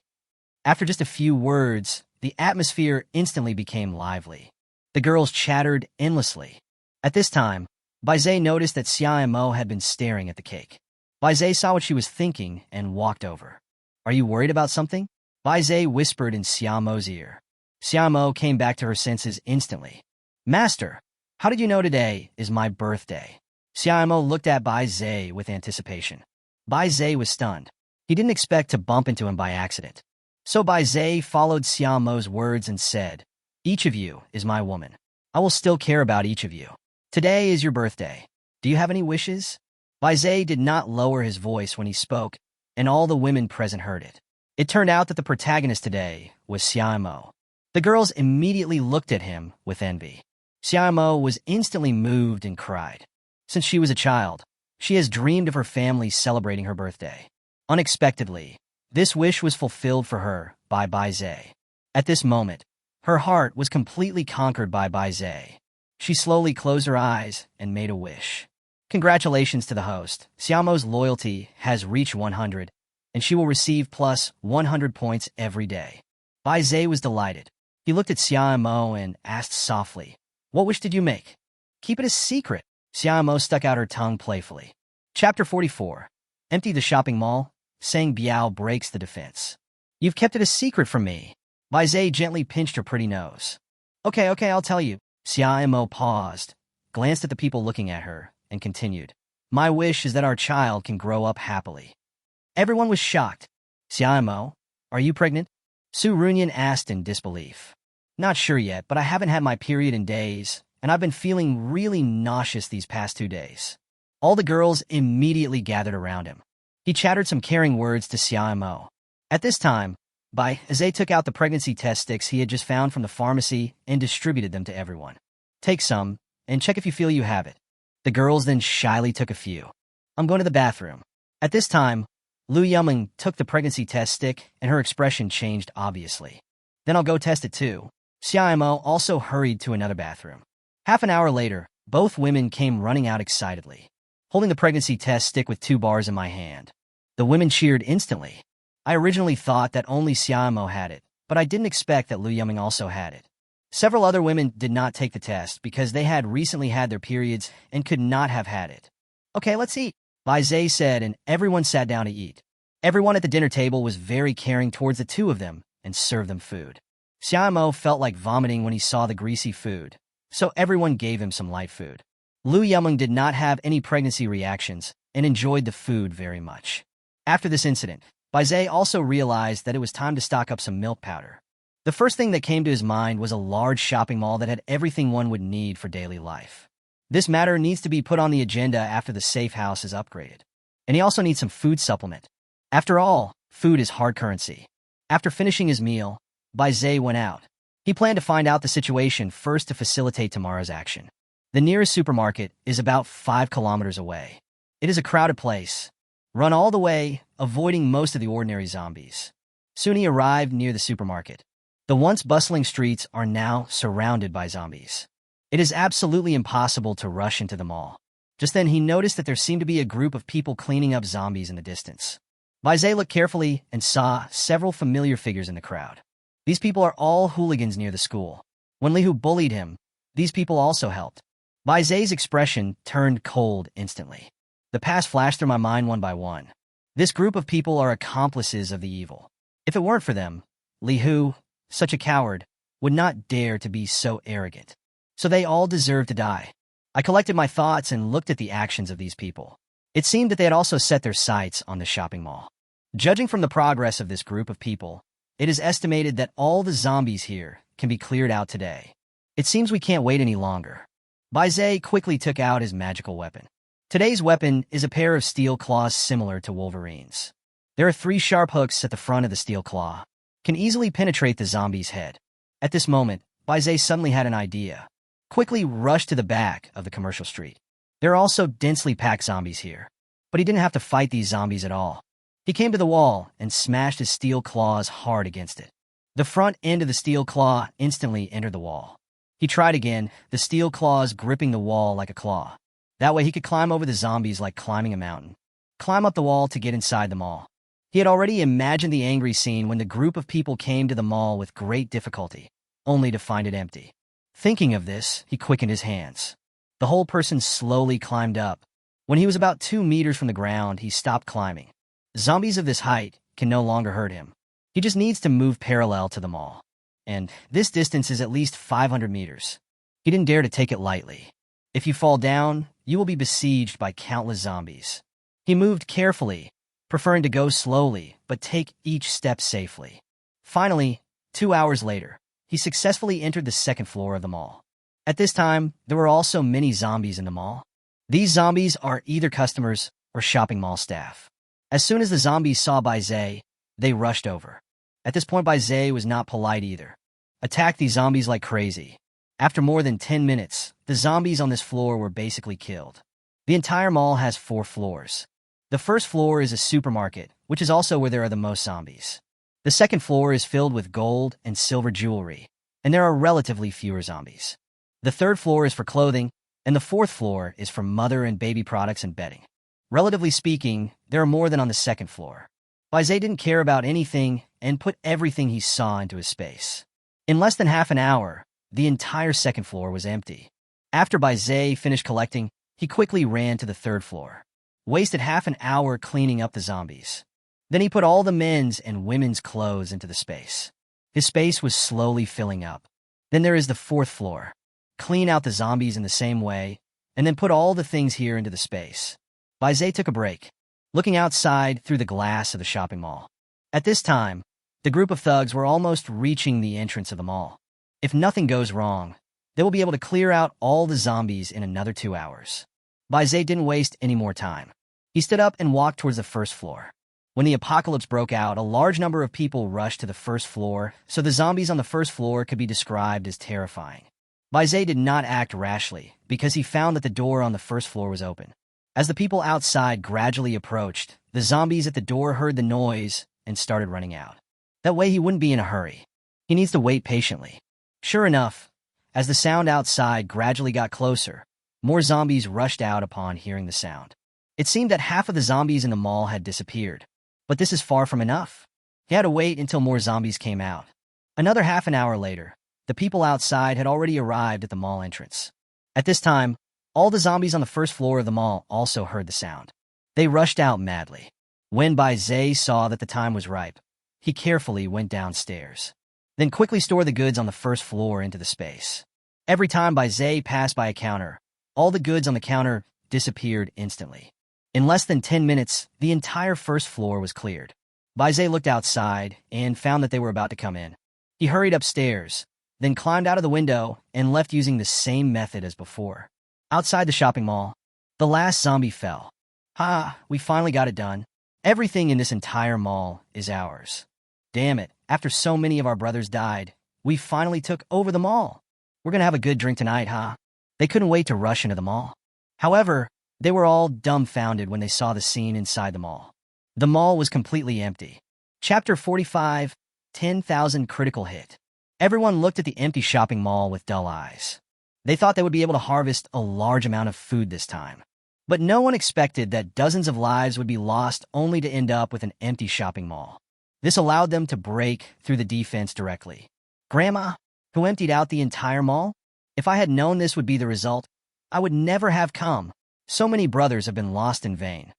After just a few words, the atmosphere instantly became lively. The girls chattered endlessly. At this time, Bai noticed that Xia Mo had been staring at the cake. Bai saw what she was thinking and walked over. "Are you worried about something?" Bai whispered in Xia Mo's ear. Xia Mo came back to her senses instantly. "Master, how did you know today is my birthday?" Xia Mo looked at Bai with anticipation. Bai was stunned. He didn't expect to bump into him by accident. So Bai followed Xia Mo's words and said, "Each of you is my woman. I will still care about each of you. Today is your birthday. Do you have any wishes?" Bai did not lower his voice when he spoke, and all the women present heard it. It turned out that the protagonist today was Xia Mo. The girls immediately looked at him with envy. Xia Mo was instantly moved and cried. Since she was a child, she has dreamed of her family celebrating her birthday. Unexpectedly, this wish was fulfilled for her by Bai. At this moment, her heart was completely conquered by Bai. She slowly closed her eyes and made a wish. Congratulations to the host. Xiaomo's loyalty has reached 100, and she will receive plus 100 points every day. Bai was delighted. He looked at Xiaomo and asked softly, "What wish did you make?" "Keep it a secret." Xiaomo stuck out her tongue playfully. Chapter 44. Empty the shopping mall. Sang Biao breaks the defense. "You've kept it a secret from me." Bai gently pinched her pretty nose. Okay, I'll tell you." Xia Mo paused, glanced at the people looking at her, and continued, "My wish is that our child can grow up happily." Everyone was shocked. "Xia Mo, are you pregnant?" Su Runyan asked in disbelief. "Not sure yet, but I haven't had my period in days, and I've been feeling really nauseous these past 2 days." All the girls immediately gathered around him. He chattered some caring words to Xia Mo. At this time, Bai took out the pregnancy test sticks he had just found from the pharmacy and distributed them to everyone. "Take some, and check if you feel you have it." The girls then shyly took a few. "I'm going to the bathroom." At this time, Lu Yong took the pregnancy test stick, and her expression changed obviously. Then I'll go test it too. Xiaomo also hurried to another bathroom. Half an hour later, both women came running out excitedly, holding the pregnancy test stick with 2 bars in my hand. The women cheered instantly. I originally thought that only Xiaomo had it, but I didn't expect that Lu Yong also had it. Several other women did not take the test because they had recently had their periods and could not have had it. Okay, let's eat, Bai Zhe said, and everyone sat down to eat. Everyone at the dinner table was very caring towards the two of them and served them food. Xiaomo felt like vomiting when he saw the greasy food, so everyone gave him some light food. Lu Yong did not have any pregnancy reactions and enjoyed the food very much. After this incident, Bai Zhe also realized that it was time to stock up some milk powder. The first thing that came to his mind was a large shopping mall that had everything one would need for daily life. This matter needs to be put on the agenda after the Safehouse is upgraded. And he also needs some food supplement. After all, food is hard currency. After finishing his meal, Bai Zhe went out. He planned to find out the situation first to facilitate tomorrow's action. The nearest supermarket is about 5 kilometers away. It is a crowded place. Run all the way, avoiding most of the ordinary zombies. Soon he arrived near the supermarket. The once bustling streets are now surrounded by zombies. It is absolutely impossible to rush into the mall. Just then he noticed that there seemed to be a group of people cleaning up zombies in the distance. Bai Zhe looked carefully and saw several familiar figures in the crowd. These people are all hooligans near the school. When Li Hu bullied him, these people also helped. Bai Zhe's expression turned cold instantly. The past flashed through my mind one by one. This group of people are accomplices of the evil. If it weren't for them, Li Hu, such a coward, would not dare to be so arrogant. So they all deserve to die. I collected my thoughts and looked at the actions of these people. It seemed that they had also set their sights on the shopping mall. Judging from the progress of this group of people, it is estimated that all the zombies here can be cleared out today. It seems we can't wait any longer. Bai Zhe quickly took out his magical weapon. Today's weapon is a pair of steel claws similar to Wolverine's. There are 3 sharp hooks at the front of the steel claw. Can easily penetrate the zombie's head. At this moment, Bai Zhe suddenly had an idea. Quickly rushed to the back of the commercial street. There are also densely packed zombies here, but he didn't have to fight these zombies at all. He came to the wall and smashed his steel claws hard against it. The front end of the steel claw instantly entered the wall. He tried again, the steel claws gripping the wall like a claw. That way he could climb over the zombies like climbing a mountain. Climb up the wall to get inside the mall. He had already imagined the angry scene when the group of people came to the mall with great difficulty, only to find it empty. Thinking of this, he quickened his hands. The whole person slowly climbed up. When he was about 2 meters from the ground, he stopped climbing. Zombies of this height can no longer hurt him. He just needs to move parallel to the mall. And this distance is at least 500 meters. He didn't dare to take it lightly. If you fall down, you will be besieged by countless zombies. He moved carefully, preferring to go slowly, but take each step safely. Finally, 2 hours later, he successfully entered the 2nd floor of the mall. At this time, there were also many zombies in the mall. These zombies are either customers or shopping mall staff. As soon as the zombies saw Bai Zhe, they rushed over. At this point, Bai Zhe was not polite either. Attacked these zombies like crazy. After more than 10 minutes, the zombies on this floor were basically killed. The entire mall has 4 floors. The first floor is a supermarket, which is also where there are the most zombies. The 2nd floor is filled with gold and silver jewelry, and there are relatively fewer zombies. The 3rd floor is for clothing, and the 4th floor is for mother and baby products and bedding. Relatively speaking, there are more than on the 2nd floor. Bai Zhe didn't care about anything and put everything he saw into his space. In less than half an hour, the entire 2nd floor was empty. After Bai Zhe finished collecting, he quickly ran to the 3rd floor. Wasted half an hour cleaning up the zombies. Then he put all the men's and women's clothes into the space. His space was slowly filling up. Then there is the 4th floor. Clean out the zombies in the same way, and then put all the things here into the space. Bai Zhe took a break, looking outside through the glass of the shopping mall. At this time, the group of thugs were almost reaching the entrance of the mall. If nothing goes wrong, they will be able to clear out all the zombies in another 2 hours. Bai Zhe didn't waste any more time. He stood up and walked towards the 1st floor. When the apocalypse broke out, a large number of people rushed to the 1st floor, so the zombies on the 1st floor could be described as terrifying. Bai Zhe did not act rashly, because he found that the door on the 1st floor was open. As the people outside gradually approached, The zombies at the door heard the noise and started running out. That way he wouldn't be in a hurry. He needs to wait patiently. Sure enough, as the sound outside gradually got closer, more zombies rushed out upon hearing the sound. It seemed that half of the zombies in the mall had disappeared. But this is far from enough. He had to wait until more zombies came out. Another half an hour later, the people outside had already arrived at the mall entrance. At this time, all the zombies on the first floor of the mall also heard the sound. They rushed out madly. When Bai Zhe saw that the time was ripe, he carefully went downstairs, then quickly stored the goods on the first floor into the space. Every time Bai Zhe passed by a counter, all the goods on the counter disappeared instantly. In less than 10 minutes, the entire first floor was cleared. Bai Zhe looked outside and found that they were about to come in. He hurried upstairs, then climbed out of the window and left using the same method as before. Outside the shopping mall, the last zombie fell. Ha, we finally got it done. Everything in this entire mall is ours. Damn it, after so many of our brothers died, we finally took over the mall. We're gonna have a good drink tonight, huh? They couldn't wait to rush into the mall. However, they were all dumbfounded when they saw the scene inside the mall. The mall was completely empty. Chapter 45, 10,000 critical hit. Everyone looked at the empty shopping mall with dull eyes. They thought they would be able to harvest a large amount of food this time. But no one expected that dozens of lives would be lost only to end up with an empty shopping mall. This allowed them to break through the defense directly. Grandma, who emptied out the entire mall? If I had known this would be the result, I would never have come. So many brothers have been lost in vain.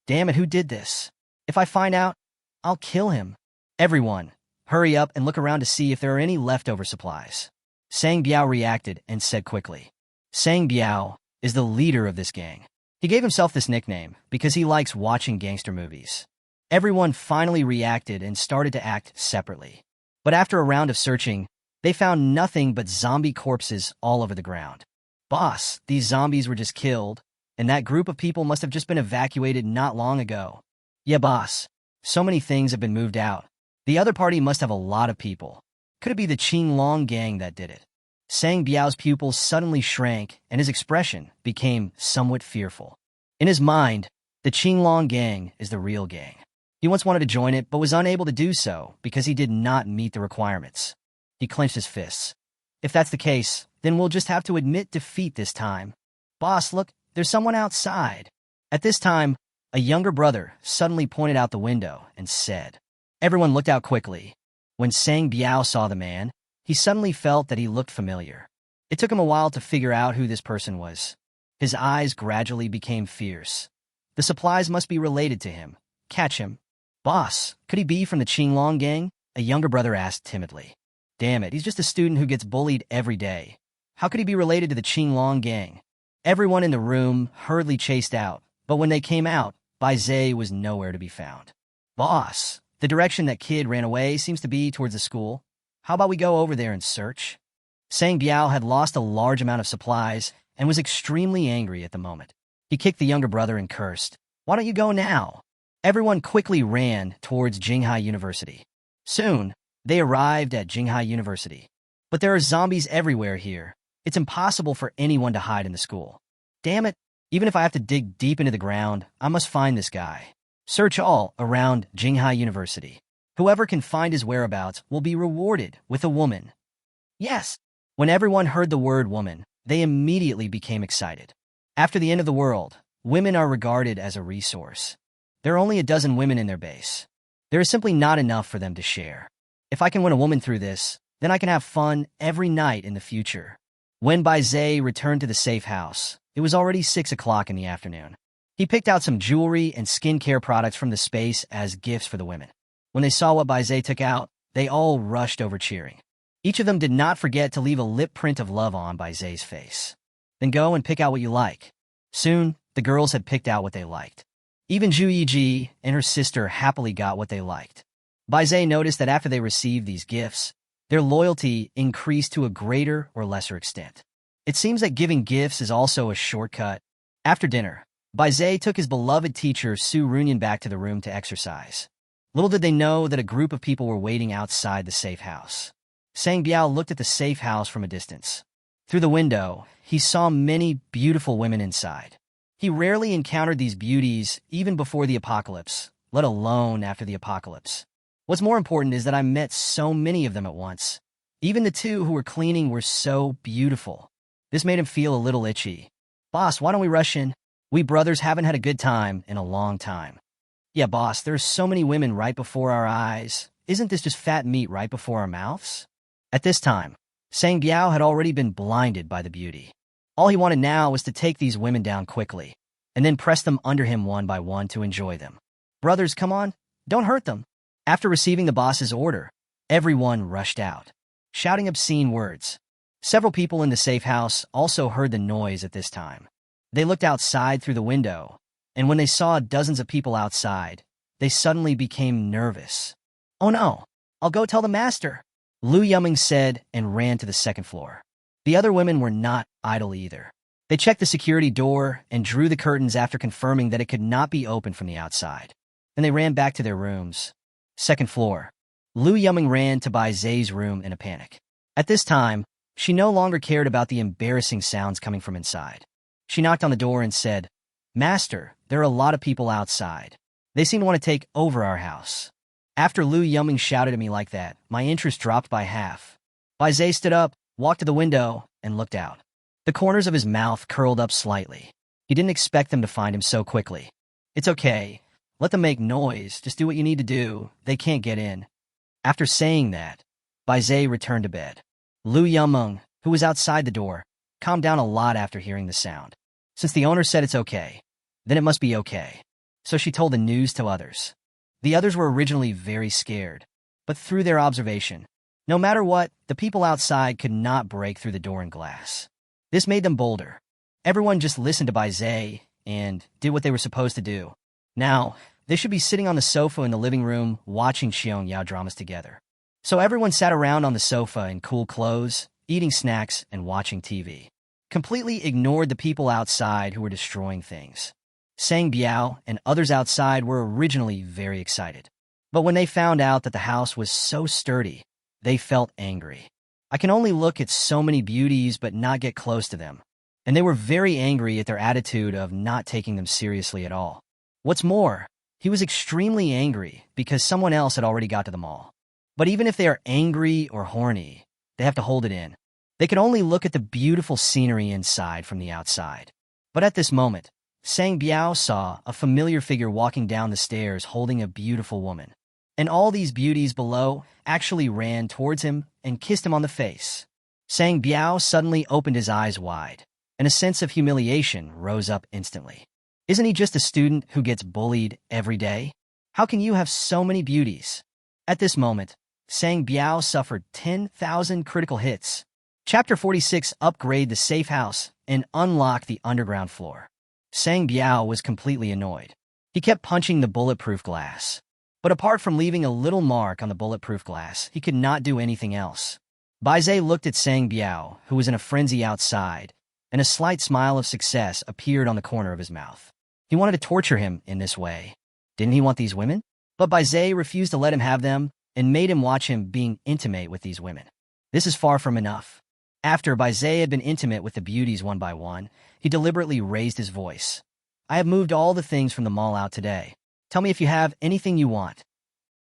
Damn it, who did this? If I find out, I'll kill him. Everyone, hurry up and look around to see if there are any leftover supplies. Sang Biao reacted and said quickly. Sang Biao is the leader of this gang. He gave himself this nickname because he likes watching gangster movies. Everyone finally reacted and started to act separately. But after a round of searching, they found nothing but zombie corpses all over the ground. Boss, these zombies were just killed, and that group of people must have just been evacuated not long ago. Yeah, boss. So many things have been moved out. The other party must have a lot of people. Could it be the Qinglong gang that did it? Sang Biao's pupils suddenly shrank, and his expression became somewhat fearful. In his mind, the Qinglong gang is the real gang. He once wanted to join it, but was unable to do so because he did not meet the requirements. He clenched his fists. If that's the case, then we'll just have to admit defeat this time. Boss, look, there's someone outside. At this time, a younger brother suddenly pointed out the window and said. Everyone looked out quickly. When Sang Biao saw the man, he suddenly felt that he looked familiar. It took him a while to figure out who this person was. His eyes gradually became fierce. The supplies must be related to him. Catch him. Boss, could he be from the Qinglong gang? A younger brother asked timidly. Damn it, he's just a student who gets bullied every day. How could he be related to the Qinglong gang? Everyone in the room hurriedly chased out, but when they came out, Bai Zhe was nowhere to be found. Boss, the direction that kid ran away seems to be towards the school. How about we go over there and search? Sang Biao had lost a large amount of supplies and was extremely angry at the moment. He kicked the younger brother and cursed. Why don't you go now? Everyone quickly ran towards Jinghai University. Soon, they arrived at Jinghai University. But there are zombies everywhere here. It's impossible for anyone to hide in the school. Damn it, even if I have to dig deep into the ground, I must find this guy. Search all around Jinghai University. Whoever can find his whereabouts will be rewarded with a woman. Yes. When everyone heard the word woman, they immediately became excited. After the end of the world, women are regarded as a resource. There are only a dozen women in their base. There is simply not enough for them to share. If I can win a woman through this, then I can have fun every night in the future. When Bai Zhe returned to the safe house, it was already 6 o'clock in the afternoon. He picked out some jewelry and skincare products from the space as gifts for the women. When they saw what Bai Zhe took out, they all rushed over cheering. Each of them did not forget to leave a lip print of love on Bai Zhe's face. Then go and pick out what you like. Soon, the girls had picked out what they liked. Even Zhu Yiji and her sister happily got what they liked. Bai Zhe noticed that after they received these gifts, their loyalty increased to a greater or lesser extent. It seems that giving gifts is also a shortcut. After dinner, Bai Zhe took his beloved teacher Su Runyan back to the room to exercise. Little did they know that a group of people were waiting outside the safe house. Sang Biao looked at the safe house from a distance. Through the window, he saw many beautiful women inside. He rarely encountered these beauties even before the apocalypse, let alone after the apocalypse. What's more important is that I met so many of them at once. Even the two who were cleaning were so beautiful. This made him feel a little itchy. Boss, why don't we rush in? We brothers haven't had a good time in a long time. Yeah, boss, there's so many women right before our eyes. Isn't this just fat meat right before our mouths? At this time, Sang Biao had already been blinded by the beauty. All he wanted now was to take these women down quickly, and then press them under him one by one to enjoy them. Brothers, come on, don't hurt them. After receiving the boss's order, everyone rushed out, shouting obscene words. Several people in the safe house also heard the noise at this time. They looked outside through the window, and when they saw dozens of people outside, they suddenly became nervous. Oh no, I'll go tell the master, Lu Yong said and ran to the second floor. The other women were not idle either. They checked the security door and drew the curtains after confirming that it could not be opened from the outside. Then they ran back to their rooms. Second floor. Lu Yong ran to Bai Zai's room in a panic. At this time, she no longer cared about the embarrassing sounds coming from inside. She knocked on the door and said, Master, there are a lot of people outside. They seem to want to take over our house. After Lu Yong shouted at me like that, my interest dropped by half. Bai Zai stood up, walked to the window, and looked out. The corners of his mouth curled up slightly. He didn't expect them to find him so quickly. It's okay. Let them make noise. Just do what you need to do. They can't get in. After saying that, Bai Zai returned to bed. Lu Yong, who was outside the door, calmed down a lot after hearing the sound. Since the owner said it's okay, then it must be okay. So she told the news to others. The others were originally very scared, but through their observation, no matter what, the people outside could not break through the door and glass. This made them bolder. Everyone just listened to Bai Zai and did what they were supposed to do. Now, they should be sitting on the sofa in the living room watching Xiong Yao dramas together. So everyone sat around on the sofa in cool clothes, eating snacks and watching TV. Completely ignored the people outside who were destroying things. Sang Biao and others outside were originally very excited. But when they found out that the house was so sturdy, they felt angry. I can only look at so many beauties but not get close to them. And they were very angry at their attitude of not taking them seriously at all. What's more, he was extremely angry because someone else had already got to them all. But even if they are angry or horny, they have to hold it in. They could only look at the beautiful scenery inside from the outside. But at this moment, Sang Biao saw a familiar figure walking down the stairs holding a beautiful woman. And all these beauties below actually ran towards him and kissed him on the face. Sang Biao suddenly opened his eyes wide, and a sense of humiliation rose up instantly. Isn't he just a student who gets bullied every day? How can you have so many beauties? At this moment, Sang Biao suffered 10,000 critical hits. Chapter 46: Upgrade the Safehouse and Unlock the Underground Floor. Sang Biao was completely annoyed. He kept punching the bulletproof glass. But apart from leaving a little mark on the bulletproof glass, he could not do anything else. Bai Zai looked at Sang Biao, who was in a frenzy outside, and a slight smile of success appeared on the corner of his mouth. He wanted to torture him in this way. Didn't he want these women? But Bai Zai refused to let him have them and made him watch him being intimate with these women. This is far from enough. After Bai Zai had been intimate with the beauties one by one, he deliberately raised his voice. I have moved all the things from the mall out today. Tell me if you have anything you want.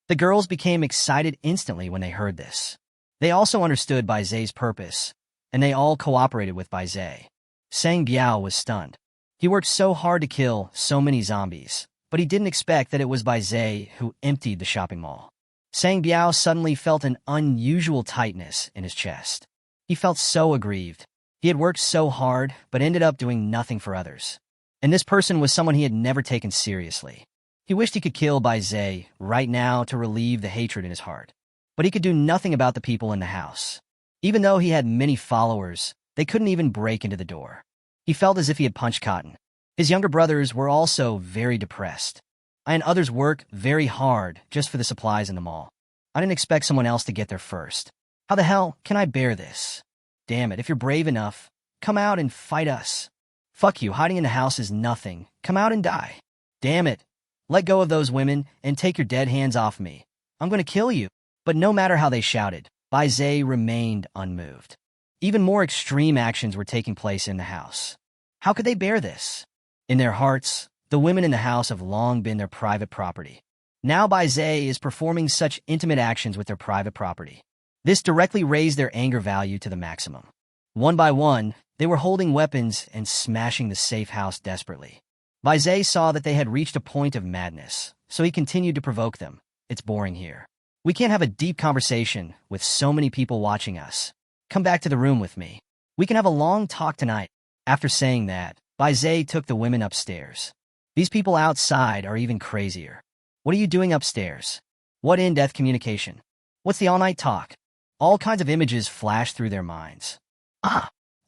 The girls became excited instantly when they heard this. They also understood Bai Zai's purpose, and they all cooperated with Bai Zai. Sang Biao was stunned. He worked so hard to kill so many zombies, but he didn't expect that it was Bai Zai who emptied the shopping mall. Sang Biao suddenly felt an unusual tightness in his chest. He felt so aggrieved. He had worked so hard, but ended up doing nothing for others. And this person was someone he had never taken seriously. He wished he could kill Bai Zai right now to relieve the hatred in his heart. But he could do nothing about the people in the house. Even though he had many followers, they couldn't even break into the door. He felt as if he had punched cotton. His younger brothers were also very depressed. I and others work very hard just for the supplies in the mall. I didn't expect someone else to get there first. How the hell can I bear this? Damn it, if you're brave enough, come out and fight us. Fuck you, hiding in the house is nothing. Come out and die. Damn it. Let go of those women and take your dead hands off me. I'm going to kill you. But no matter how they shouted, Bai Zai remained unmoved. Even more extreme actions were taking place in the house. How could they bear this? In their hearts, the women in the house have long been their private property. Now Bai Zhe is performing such intimate actions with their private property. This directly raised their anger value to the maximum. One by one, they were holding weapons and smashing the safe house desperately. Bai Zhe saw that they had reached a point of madness, so he continued to provoke them. It's boring here. We can't have a deep conversation with so many people watching us. Come back to the room with me. We can have a long talk tonight. After saying that, Bai Zhe took the women upstairs. These people outside are even crazier. What are you doing upstairs? What in-depth communication? What's the all-night talk? All kinds of images flash through their minds.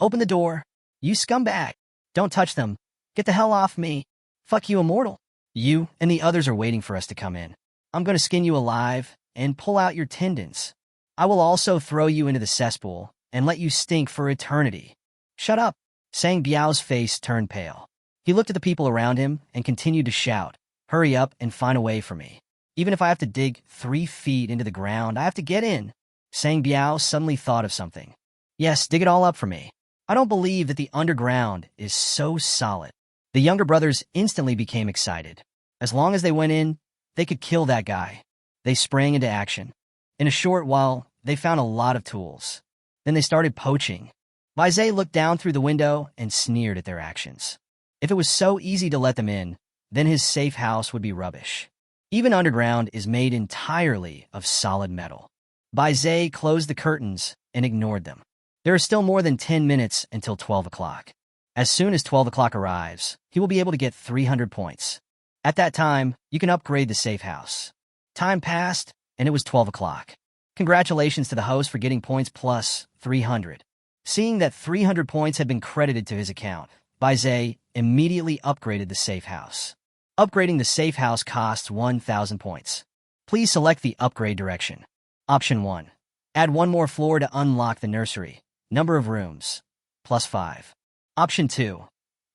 Open the door. You scumbag. Don't touch them. Get the hell off me. Fuck you, immortal. You and the others are waiting for us to come in. I'm going to skin you alive and pull out your tendons. I will also throw you into the cesspool and let you stink for eternity. Shut up. Sang Biao's face turned pale. He looked at the people around him and continued to shout, hurry up and find a way for me. Even if I have to dig 3 feet into the ground, I have to get in. Sang Biao suddenly thought of something. Yes, dig it all up for me. I don't believe that the underground is so solid. The younger brothers instantly became excited. As long as they went in, they could kill that guy. They sprang into action. In a short while, they found a lot of tools. Then they started poaching. Bai Zhe looked down through the window and sneered at their actions. If it was so easy to let them in, then his safe house would be rubbish. Even underground is made entirely of solid metal. Bai Zhe closed the curtains and ignored them. There are still more than 10 minutes until 12 o'clock. As soon as 12 o'clock arrives, he will be able to get 300 points. At that time, you can upgrade the safe house. Time passed, and it was 12 o'clock. Congratulations to the host for getting points plus 300. Seeing that 300 points had been credited to his account, Bai Zhe immediately upgraded the safe house. Upgrading the safe house costs 1,000 points. Please select the upgrade direction. Option 1. Add 1 more floor to unlock the nursery. Number of rooms, plus 5. Option 2.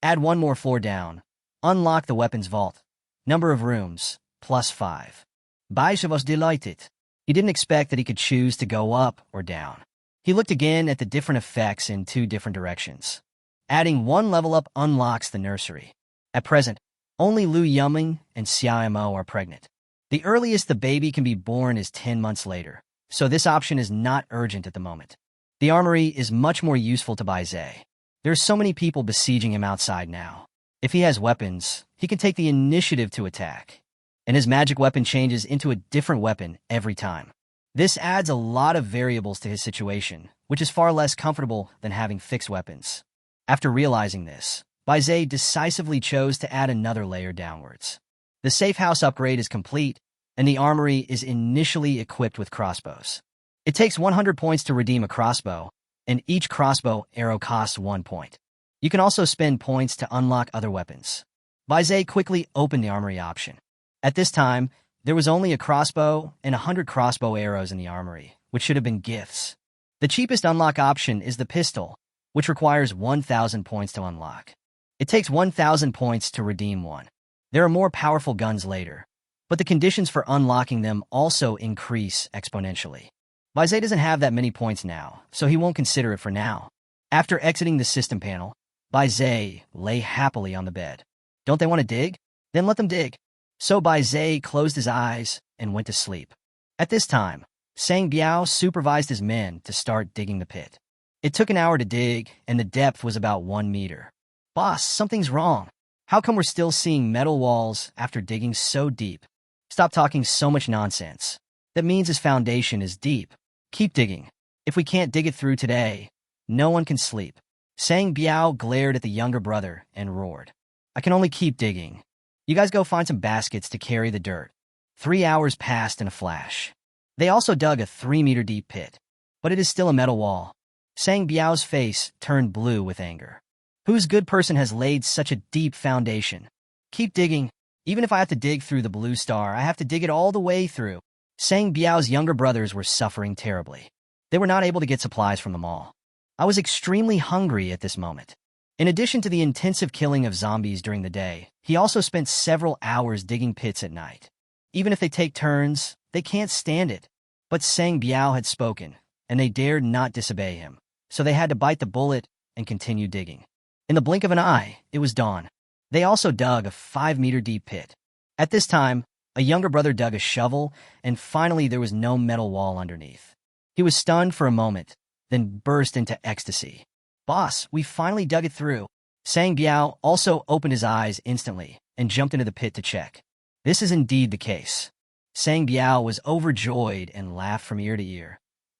Add 1 more floor down. Unlock the weapons vault. Number of rooms, plus 5. Bai Zhe was delighted. He didn't expect that he could choose to go up or down. He looked again at the different effects in 2 different directions. Adding 1 level up unlocks the nursery. At present, only Lu Yong and Xiaomo are pregnant. The earliest the baby can be born is 10 months later, so this option is not urgent at the moment. The armory is much more useful to Bai Zhe. There are so many people besieging him outside now. If he has weapons, he can take the initiative to attack. And his magic weapon changes into a different weapon every time. This adds a lot of variables to his situation, which is far less comfortable than having fixed weapons. After realizing this, Bai Zhe decisively chose to add another layer downwards. The safe house upgrade is complete, and the armory is initially equipped with crossbows. It takes 100 points to redeem a crossbow, and each crossbow arrow costs 1 point. You can also spend points to unlock other weapons. Bai Zhe quickly opened the armory option. At this time, there was only a crossbow and 100 crossbow arrows in the armory, which should have been gifts. The cheapest unlock option is the pistol, which requires 1,000 points to unlock. It takes 1,000 points to redeem one. There are more powerful guns later, but the conditions for unlocking them also increase exponentially. Bai Zhe doesn't have that many points now, so he won't consider it for now. After exiting the system panel, Bai Zhe lay happily on the bed. Don't they want to dig? Then let them dig. So Bai Zhe closed his eyes and went to sleep. At this time, Sang Biao supervised his men to start digging the pit. It took an hour to dig, and the depth was about 1 meter. Boss, something's wrong. How come we're still seeing metal walls after digging so deep? Stop talking so much nonsense. That means his foundation is deep. Keep digging. If we can't dig it through today, no one can sleep. Sang Biao glared at the younger brother and roared. I can only keep digging. You guys go find some baskets to carry the dirt. 3 hours passed in a flash. They also dug a 3-meter deep pit, but it is still a metal wall. Sang Biao's face turned blue with anger. Whose good person has laid such a deep foundation? Keep digging. Even if I have to dig through the blue star, I have to dig it all the way through. Sang Biao's younger brothers were suffering terribly. They were not able to get supplies from the mall. I was extremely hungry at this moment. In addition to the intensive killing of zombies during the day, he also spent several hours digging pits at night. Even if they take turns, they can't stand it. But Sang Biao had spoken, and they dared not disobey him, so they had to bite the bullet and continue digging. In the blink of an eye, it was dawn. They also dug a 5-meter deep pit. At this time, a younger brother dug a shovel, and finally there was no metal wall underneath. He was stunned for a moment, then burst into ecstasy. "Boss, we finally dug it through." Sang Biao also opened his eyes instantly and jumped into the pit to check. This is indeed the case. Sang Biao was overjoyed and laughed from ear to ear.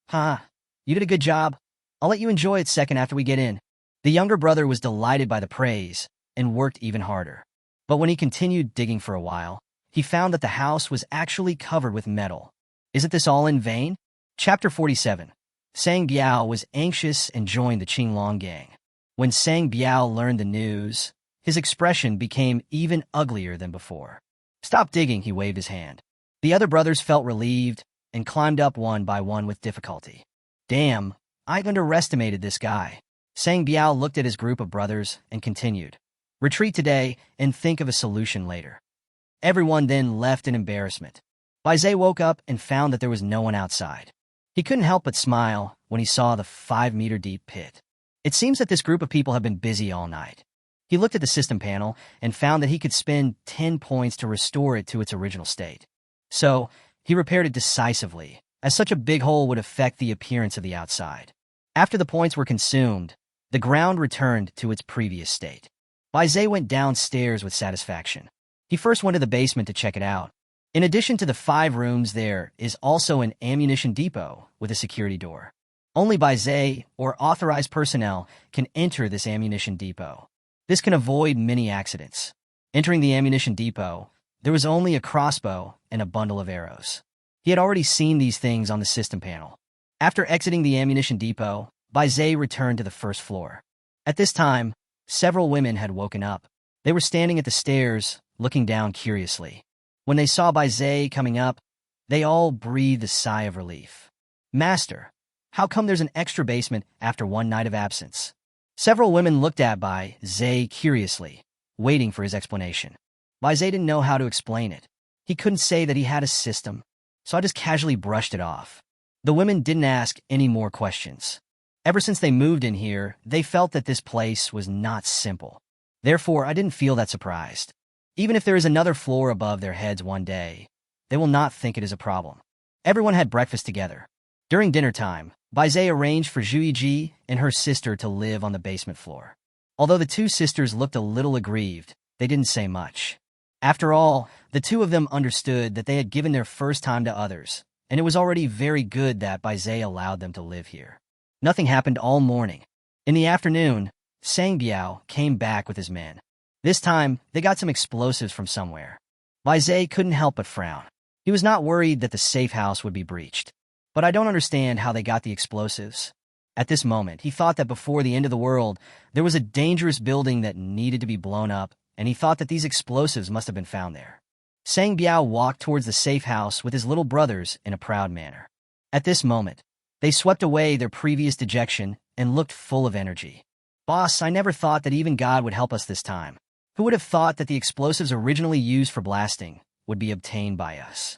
"Ha, you did a good job. I'll let you enjoy it second after we get in." The younger brother was delighted by the praise and worked even harder. But when he continued digging for a while, he found that the house was actually covered with metal. Isn't this all in vain? Chapter 47. Sang Biao was anxious and joined the Qinglong gang. When Sang Biao learned the news, his expression became even uglier than before. "Stop digging," he waved his hand. The other brothers felt relieved and climbed up one by one with difficulty. "Damn, I underestimated this guy." Sang Biao looked at his group of brothers and continued. "Retreat today and think of a solution later." Everyone then left in embarrassment. Baizé woke up and found that there was no one outside. He couldn't help but smile when he saw the 5-meter deep pit. It seems that this group of people have been busy all night. He looked at the system panel and found that he could spend 10 points to restore it to its original state. So, he repaired it decisively, as such a big hole would affect the appearance of the outside. After the points were consumed, the ground returned to its previous state. Baizé went downstairs with satisfaction. He first went to the basement to check it out. In addition to the 5 rooms, there is also an ammunition depot with a security door. Only Baizé or authorized personnel can enter this ammunition depot. This can avoid many accidents. Entering the ammunition depot, there was only a crossbow and a bundle of arrows. He had already seen these things on the system panel. After exiting the ammunition depot, Baizé returned to the first floor. At this time, several women had woken up. They were standing at the stairs, looking down curiously. When they saw Baizé coming up, they all breathed a sigh of relief. "Master, how come there's an extra basement after one night of absence?" Several women looked at Baizé curiously, waiting for his explanation. Baizé didn't know how to explain it. He couldn't say that he had a system, so I just casually brushed it off. The women didn't ask any more questions. Ever since they moved in here, they felt that this place was not simple. Therefore, I didn't feel that surprised. Even if there is another floor above their heads one day, they will not think it is a problem. Everyone had breakfast together. During dinner time, Baizé arranged for Zhuiji and her sister to live on the basement floor. Although the two sisters looked a little aggrieved, they didn't say much. After all, the two of them understood that they had given their first time to others, and it was already very good that Baizé allowed them to live here. Nothing happened all morning. In the afternoon, Sang Biao came back with his men. This time, they got some explosives from somewhere. Baizé couldn't help but frown. He was not worried that the safe house would be breached. But I don't understand how they got the explosives. At this moment, he thought that before the end of the world, there was a dangerous building that needed to be blown up, and he thought that these explosives must have been found there. Sang Biao walked towards the safe house with his little brothers in a proud manner. At this moment, they swept away their previous dejection and looked full of energy. "Boss, I never thought that even God would help us this time. Who would have thought that the explosives originally used for blasting would be obtained by us?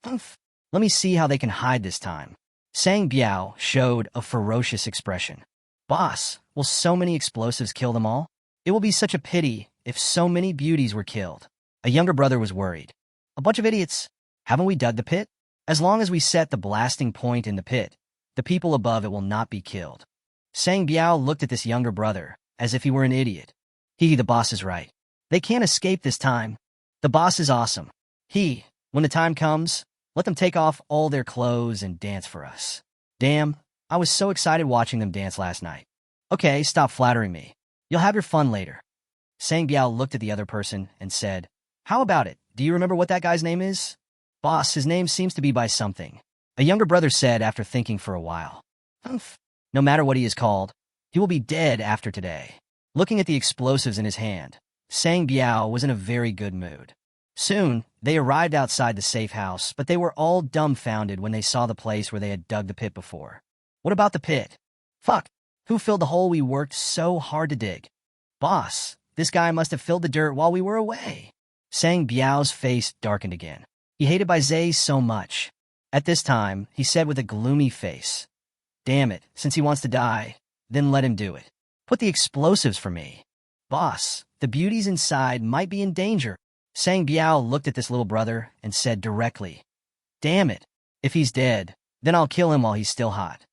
Humph. Let me see how they can hide this time." Sang Biao showed a ferocious expression. "Boss, will so many explosives kill them all? It will be such a pity if so many beauties were killed." A younger brother was worried. "A bunch of idiots. Haven't we dug the pit? As long as we set the blasting point in the pit, the people above it will not be killed." Sang Biao looked at this younger brother as if he were an idiot. The boss is right. They can't escape this time. The boss is awesome. When the time comes, let them take off all their clothes and dance for us. Damn, I was so excited watching them dance last night. Okay, stop flattering me. You'll have your fun later. Sang Biao looked at the other person and said, "How about it? Do you remember what that guy's name is?" "Boss, his name seems to be by something," a younger brother said after thinking for a while. "Humph. No matter what he is called, he will be dead after today." Looking at the explosives in his hand, Sang Biao was in a very good mood. Soon, they arrived outside the safe house, but they were all dumbfounded when they saw the place where they had dug the pit before. "What about the pit? Fuck, who filled the hole we worked so hard to dig?" "Boss, this guy must have filled the dirt while we were away." Sang Biao's face darkened again. He hated Baizé so much. At this time, he said with a gloomy face, "Damn it, since he wants to die, then let him do it. Put the explosives for me." "Boss, the beauties inside might be in danger. Sang Biao looked at this little brother and said directly, "Damn it. If he's dead, then I'll kill him while he's still hot."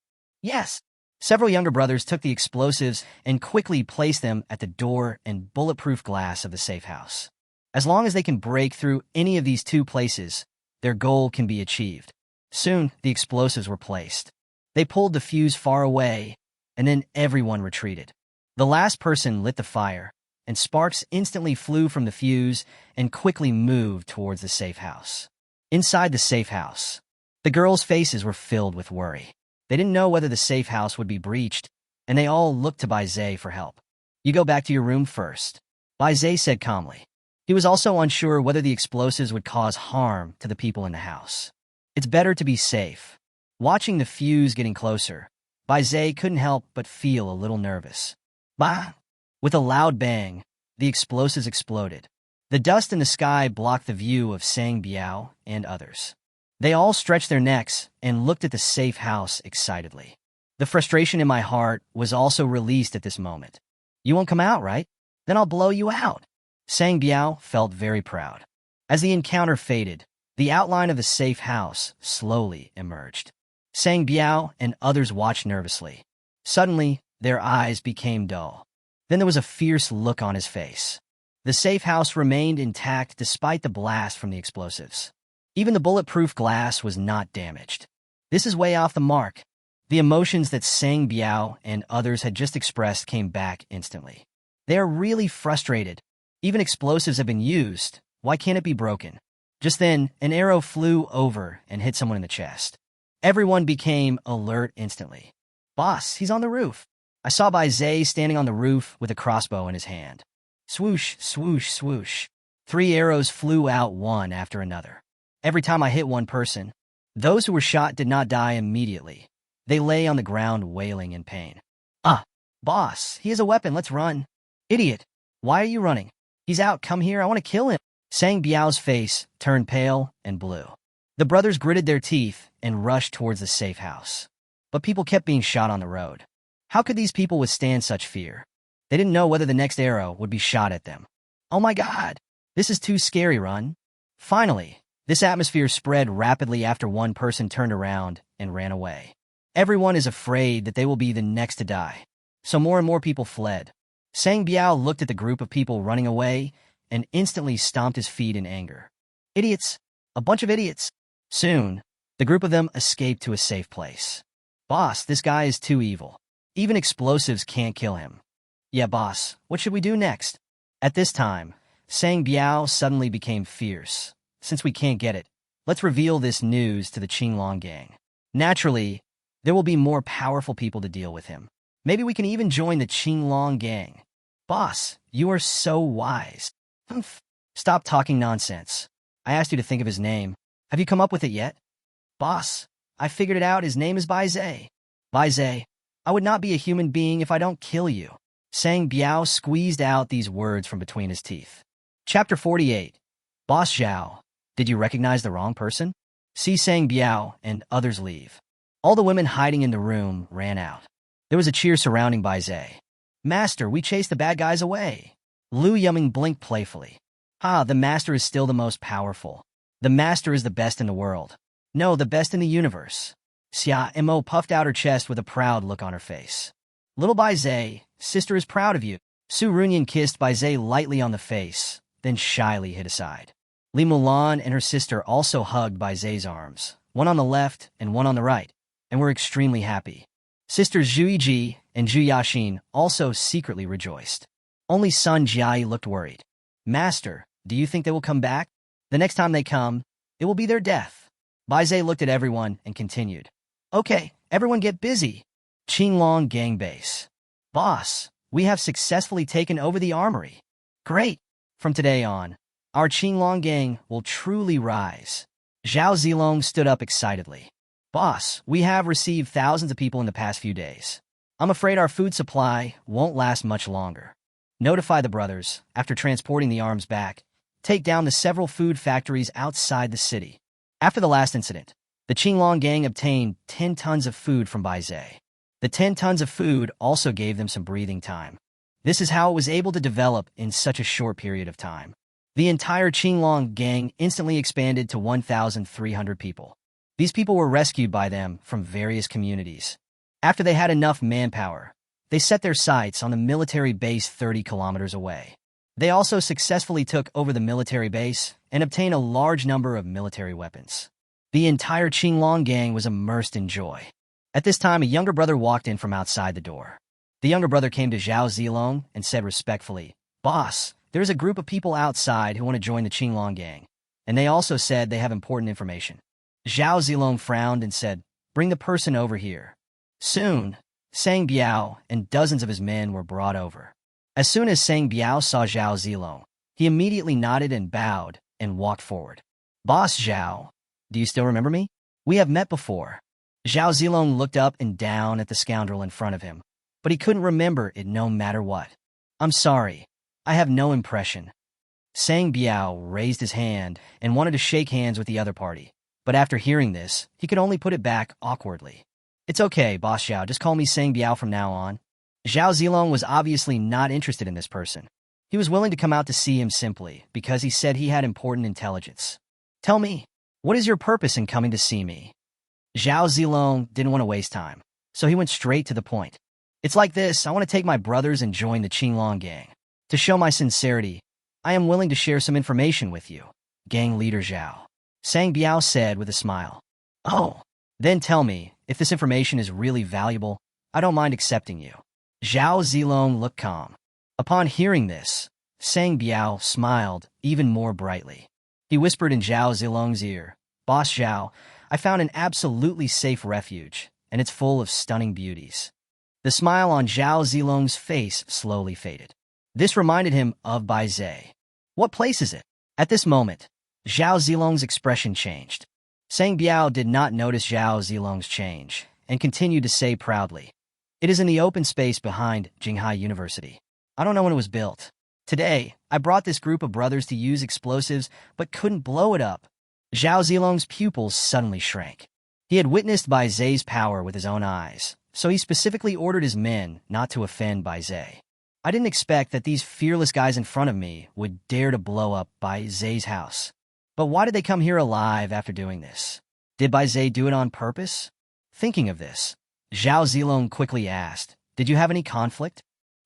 Yes. Several younger brothers took the explosives and quickly placed them at the door and bulletproof glass of the safe house. As long as they can break through any of these two places, their goal can be achieved. Soon, the explosives were placed. They pulled the fuse far away, and then everyone retreated. The last person lit the fire, and sparks instantly flew from the fuse and quickly moved towards the safe house. Inside the safe house, the girls' faces were filled with worry. They didn't know whether the safe house would be breached, and they all looked to Bai Zhe for help. "You go back to your room first," Bai Zhe said calmly. He was also unsure whether the explosives would cause harm to the people in the house. It's better to be safe. Watching the fuse getting closer, Bai Zhe couldn't help but feel a little nervous. Bah! With a loud bang, the explosives exploded. The dust in the sky blocked the view of Sang Biao and others. They all stretched their necks and looked at the safe house excitedly. The frustration in my heart was also released at this moment. "You won't come out, right? Then I'll blow you out." Sang Biao felt very proud. As the encounter faded, the outline of the safe house slowly emerged. Sang Biao and others watched nervously. Suddenly, their eyes became dull. Then there was a fierce look on his face. The safe house remained intact despite the blast from the explosives. Even the bulletproof glass was not damaged. This is way off the mark. The emotions that Sang Biao and others had just expressed came back instantly. They are really frustrated. Even explosives have been used. Why can't it be broken? Just then, an arrow flew over and hit someone in the chest. Everyone became alert instantly. "Boss, he's on the roof." I saw Bai Zhe standing on the roof with a crossbow in his hand. Swoosh, swoosh, swoosh. 3 arrows flew out one after another. Every time I hit one person, those who were shot did not die immediately. They lay on the ground wailing in pain. "Ah, boss, he has a weapon, let's run." "Idiot, why are you running? He's out, come here, I want to kill him." Sang Biao's face turned pale and blue. The brothers gritted their teeth and rushed towards the safe house. But people kept being shot on the road. How could these people withstand such fear? They didn't know whether the next arrow would be shot at them. "Oh my God, this is too scary, run." Finally, this atmosphere spread rapidly after one person turned around and ran away. Everyone is afraid that they will be the next to die, so more and more people fled. Sang Biao looked at the group of people running away and instantly stomped his feet in anger. "Idiots! A bunch of idiots!" Soon, the group of them escaped to a safe place. "Boss, this guy is too evil. Even explosives can't kill him." "Yeah, boss, what should we do next?" At this time, Sang Biao suddenly became fierce. "Since we can't get it, let's reveal this news to the Qinglong gang. Naturally, there will be more powerful people to deal with him. Maybe we can even join the Qinglong gang." "Boss, you are so wise." "Humph. Stop talking nonsense. I asked you to think of his name. Have you come up with it yet?" "Boss, I figured it out. His name is Bai Zhe." "Bai Zhe, I would not be a human being if I don't kill you." Sang Biao squeezed out these words from between his teeth. Chapter 48. Boss Zhao, did you recognize the wrong person? See Sang Biao and others leave. All the women hiding in the room ran out. There was a cheer surrounding Bai Zhe. "Master, we chased the bad guys away." Lu Yong blinked playfully. "Ah, the master is still the most powerful. The master is the best in the world. No, the best in the universe." Xia Mo puffed out her chest with a proud look on her face. "Little Bai Zhe, sister is proud of you." Su Runyan kissed Bai Zhe lightly on the face, then shyly hid aside. Li Mulan and her sister also hugged Bai Zhe's arms, one on the left and one on the right, and were extremely happy. Sisters Zhu Yiji and Zhu Yaxin also secretly rejoiced. Only son Jiai looked worried. "Master, do you think they will come back? The next time they come, it will be their death." Bai Zhe looked at everyone and continued. "Okay, everyone get busy. Qinglong gang base. Boss, we have successfully taken over the armory. Great. From today on, our Qinglong gang will truly rise." Zhao Zilong stood up excitedly. "Boss, we have received thousands of people in the past few days. I'm afraid our food supply won't last much longer. Notify the brothers, after transporting the arms back, take down the several food factories outside the city." After the last incident, the Qinglong gang obtained 10 tons of food from Bai Zhe. The 10 tons of food also gave them some breathing time. This is how it was able to develop in such a short period of time. The entire Qinglong gang instantly expanded to 1,300 people. These people were rescued by them from various communities. After they had enough manpower, they set their sights on the military base 30 kilometers away. They also successfully took over the military base and obtained a large number of military weapons. The entire Qinglong gang was immersed in joy. At this time, a younger brother walked in from outside the door. The younger brother came to Zhao Zilong and said respectfully, "Boss, there's a group of people outside who want to join the Qinglong gang, and they also said they have important information." Zhao Zilong frowned and said, "Bring the person over here." Soon, Sang Biao and dozens of his men were brought over. As soon as Sang Biao saw Zhao Zilong, he immediately nodded and bowed and walked forward. "Boss Zhao, do you still remember me? We have met before." Zhao Zilong looked up and down at the scoundrel in front of him, but he couldn't remember it no matter what. "I'm sorry, I have no impression." Sang Biao raised his hand and wanted to shake hands with the other party, but after hearing this, he could only put it back awkwardly. "It's okay, Boss Zhao, just call me Sang Biao from now on." Zhao Zilong was obviously not interested in this person. He was willing to come out to see him simply because he said he had important intelligence. "Tell me, what is your purpose in coming to see me?" Zhao Zilong didn't want to waste time, so he went straight to the point. "It's like this, I want to take my brothers and join the Qinglong gang. To show my sincerity, I am willing to share some information with you." Gang leader Zhao. Sang Biao said with a smile. "Oh, then tell me, if this information is really valuable, I don't mind accepting you." Zhao Zilong looked calm. Upon hearing this, Sang Biao smiled even more brightly. He whispered in Zhao Zilong's ear, "Boss Zhao, I found an absolutely safe refuge, and it's full of stunning beauties." The smile on Zhao Zilong's face slowly faded. This reminded him of Bai Zai. "What place is it?" At this moment, Zhao Zilong's expression changed. Sang Biao did not notice Zhao Zilong's change, and continued to say proudly, "It is in the open space behind Jinghai University. I don't know when it was built. Today, I brought this group of brothers to use explosives, but couldn't blow it up." Zhao Zilong's pupils suddenly shrank. He had witnessed Bai Zai's power with his own eyes, so he specifically ordered his men not to offend Bai Zai. "I didn't expect that these fearless guys in front of me would dare to blow up Bai Zai's house. But why did they come here alive after doing this? Did Bai Zai do it on purpose?" Thinking of this, Zhao Zilong quickly asked, "Did you have any conflict?"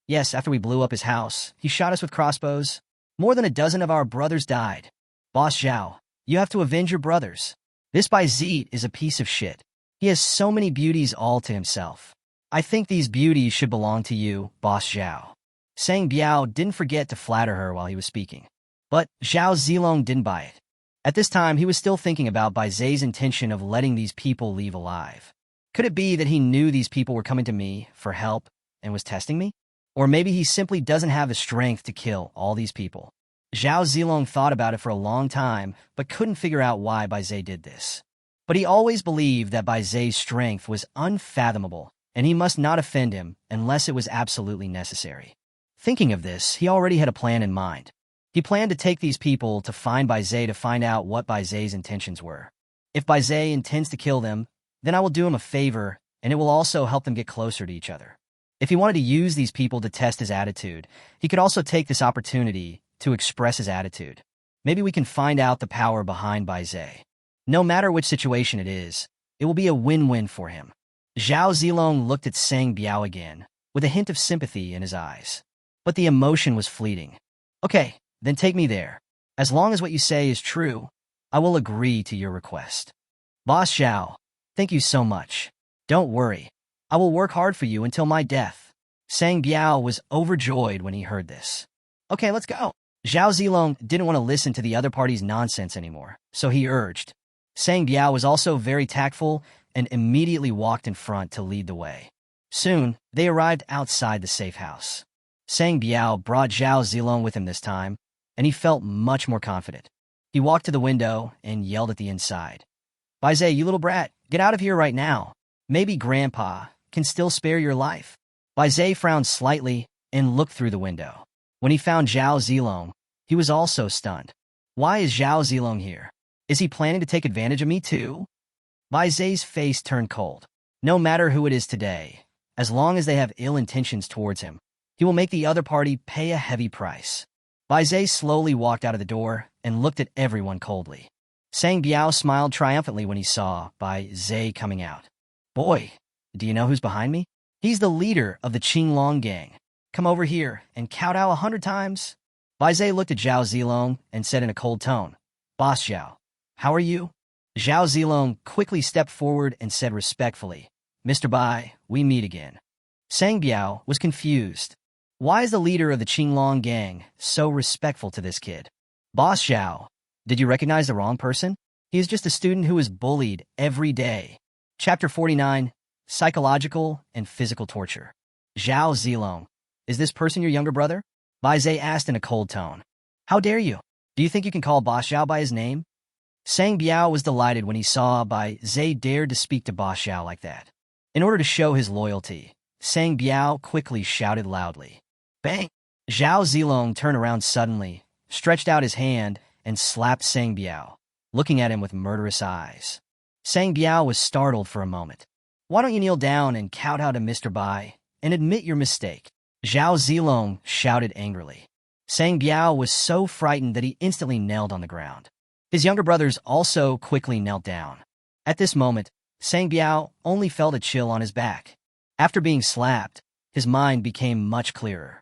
"Yes, after we blew up his house, he shot us with crossbows. More than a dozen of our brothers died." "Boss Zhao, you have to avenge your brothers. This Bai Zai is a piece of shit. He has so many beauties all to himself. I think these beauties should belong to you, Boss Zhao." Sang Biao didn't forget to flatter her while he was speaking. But Zhao Zilong didn't buy it. At this time, he was still thinking about Bai Zai's intention of letting these people leave alive. Could it be that he knew these people were coming to me for help and was testing me? Or maybe he simply doesn't have the strength to kill all these people. Zhao Zilong thought about it for a long time, but couldn't figure out why Bai Zai did this. But he always believed that Bai Zai's strength was unfathomable, and he must not offend him unless it was absolutely necessary. Thinking of this, he already had a plan in mind. He planned to take these people to find Bai Zai to find out what Bai Zai's intentions were. If Bai Zai intends to kill them, then I will do him a favor, and it will also help them get closer to each other. If he wanted to use these people to test his attitude, he could also take this opportunity to express his attitude. Maybe we can find out the power behind Bai Zai. No matter which situation it is, it will be a win-win for him. Zhao Zilong looked at Sang Biao again, with a hint of sympathy in his eyes. But the emotion was fleeting. "Okay, then take me there. As long as what you say is true, I will agree to your request." "Boss Zhao, thank you so much. Don't worry, I will work hard for you until my death." Sang Biao was overjoyed when he heard this. "Okay, let's go." Zhao Zilong didn't want to listen to the other party's nonsense anymore, so he urged. Sang Biao was also very tactful and immediately walked in front to lead the way. Soon, they arrived outside the safe house. Sang Biao brought Zhao Zilong with him this time, and he felt much more confident. He walked to the window and yelled at the inside. "Bai Zai, you little brat, get out of here right now. Maybe Grandpa can still spare your life." Bai Zai frowned slightly and looked through the window. When he found Zhao Zilong, he was also stunned. "Why is Zhao Zilong here? Is he planning to take advantage of me too?" Bai Zai's face turned cold. No matter who it is today, as long as they have ill intentions towards him, He will make the other party pay a heavy price. Bai Zai slowly walked out of the door and looked at everyone coldly. Sang Biao smiled triumphantly when he saw Bai Zai coming out. Boy, do you know who's behind me? He's the leader of the Qinglong gang. Come over here and kowtow 100 times. Bai Zai looked at Zhao Zilong and said in a cold tone, Boss Zhao, how are you? Zhao Zilong quickly stepped forward and said respectfully, Mr. Bai, we meet again. Sang Biao was confused. Why is the leader of the Qinglong gang so respectful to this kid? Boss Zhao, did you recognize the wrong person? He is just a student who is bullied every day. Chapter 49, Psychological and Physical Torture. Zhao Zilong, is this person your younger brother? Bai Zai asked in a cold tone. How dare you? Do you think you can call Boss Zhao by his name? Sang Biao was delighted when he saw Bai Zai dared to speak to Boss Zhao like that. In order to show his loyalty, Sang Biao quickly shouted loudly. Bang! Zhao Zilong turned around suddenly, stretched out his hand, and slapped Sang Biao, looking at him with murderous eyes. Sang Biao was startled for a moment. Why don't you kneel down and kowtow to Mr. Bai and admit your mistake? Zhao Zilong shouted angrily. Sang Biao was so frightened that he instantly knelt on the ground. His younger brothers also quickly knelt down. At this moment, Sang Biao only felt a chill on his back. After being slapped, his mind became much clearer.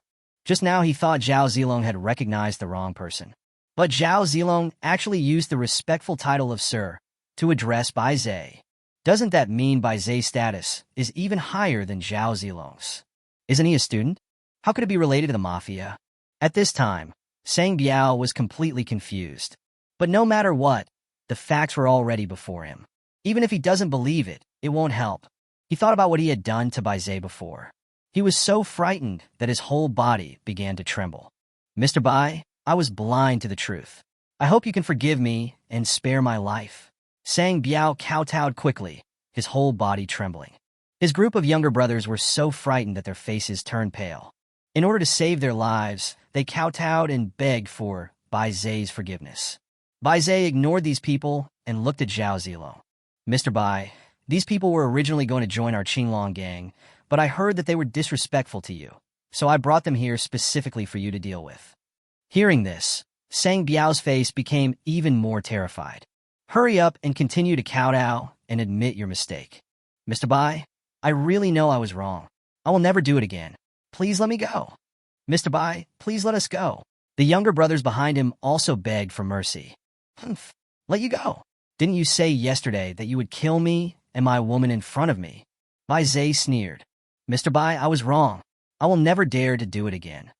Just now he thought Zhao Zilong had recognized the wrong person. But Zhao Zilong actually used the respectful title of Sir to address Bai Zai. Doesn't that mean Bai Zai's status is even higher than Zhao Zilong's? Isn't he a student? How could it be related to the mafia? At this time, Sang Biao was completely confused. But no matter what, the facts were already before him. Even if he doesn't believe it, it won't help. He thought about what he had done to Bai Zai before. He was so frightened that his whole body began to tremble. Mr. Bai, I was blind to the truth. I hope you can forgive me and spare my life. Sang Biao kowtowed quickly, his whole body trembling. His group of younger brothers were so frightened that their faces turned pale. In order to save their lives, they kowtowed and begged for Bai Zai's forgiveness. Bai Zai ignored these people and looked at Zhao Zilong. Mr. Bai, these people were originally going to join our Qinglong gang, but I heard that they were disrespectful to you, so I brought them here specifically for you to deal with. Hearing this, Sang Biao's face became even more terrified. Hurry up and continue to kowtow and admit your mistake. Mr. Bai, I really know I was wrong. I will never do it again. Please let me go. Mr. Bai, please let us go. The younger brothers behind him also begged for mercy. Let you go. Didn't you say yesterday that you would kill me and my woman in front of me? Bai Zai sneered. Mr. Bai, I was wrong. I will never dare to do it again.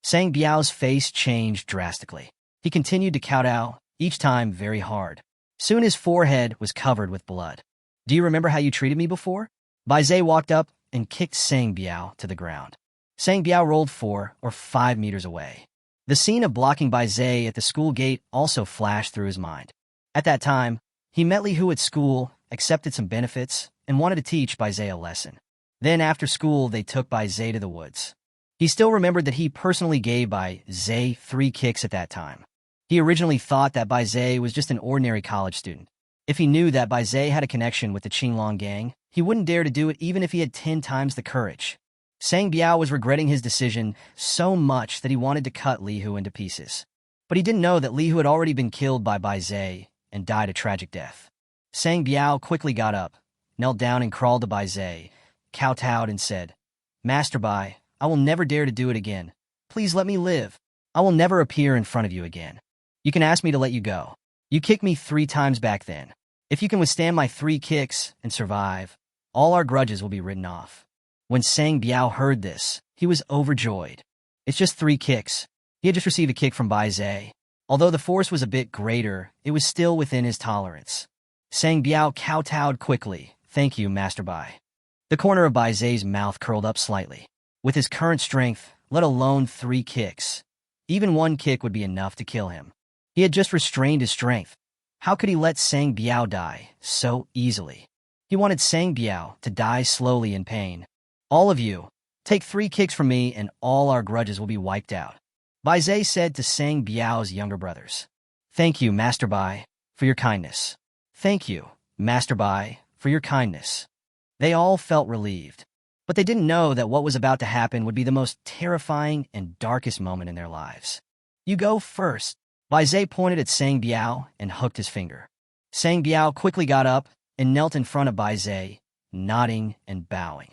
Sang Biao's face changed drastically. He continued to kowtow, each time very hard. Soon his forehead was covered with blood. Do you remember how you treated me before? Bai Zai walked up and kicked Sang Biao to the ground. Sang Biao rolled 4 or 5 meters away. The scene of blocking Bai Zai at the school gate also flashed through his mind. At that time, he met Li Hu at school, accepted some benefits, and wanted to teach Bai Zai a lesson. Then after school, they took Bai Zai to the woods. He still remembered that he personally gave Bai Zai 3 kicks at that time. He originally thought that Bai Zai was just an ordinary college student. If he knew that Bai Zai had a connection with the Qinglong gang, he wouldn't dare to do it even if he had 10 times the courage. Sang Biao was regretting his decision so much that he wanted to cut Li Hu into pieces. But he didn't know that Li Hu had already been killed by Bai Zai and died a tragic death. Sang Biao quickly got up, knelt down and crawled to Bai Zai, kowtowed and said, Master Bai, I will never dare to do it again. Please let me live. I will never appear in front of you again. You can ask me to let you go. You kicked me 3 times back then. If you can withstand my 3 kicks and survive, all our grudges will be written off. When Sang Biao heard this, he was overjoyed. It's just 3 kicks. He had just received a kick from Bai Zai. Although the force was a bit greater, it was still within his tolerance. Sang Biao kowtowed quickly. Thank you, Master Bai. The corner of Bai Zai's mouth curled up slightly. With his current strength, let alone 3 kicks, even 1 kick would be enough to kill him. He had just restrained his strength. How could he let Sang Biao die so easily? He wanted Sang Biao to die slowly in pain. All of you, take 3 kicks from me and all our grudges will be wiped out. Bai Zai said to Sang Biao's younger brothers. Thank you, Master Bai, for your kindness. Thank you, Master Bai, for your kindness. They all felt relieved. But they didn't know that what was about to happen would be the most terrifying and darkest moment in their lives. You go first. Bai Zai pointed at Sang Biao and hooked his finger. Sang Biao quickly got up and knelt in front of Bai Zai, nodding and bowing.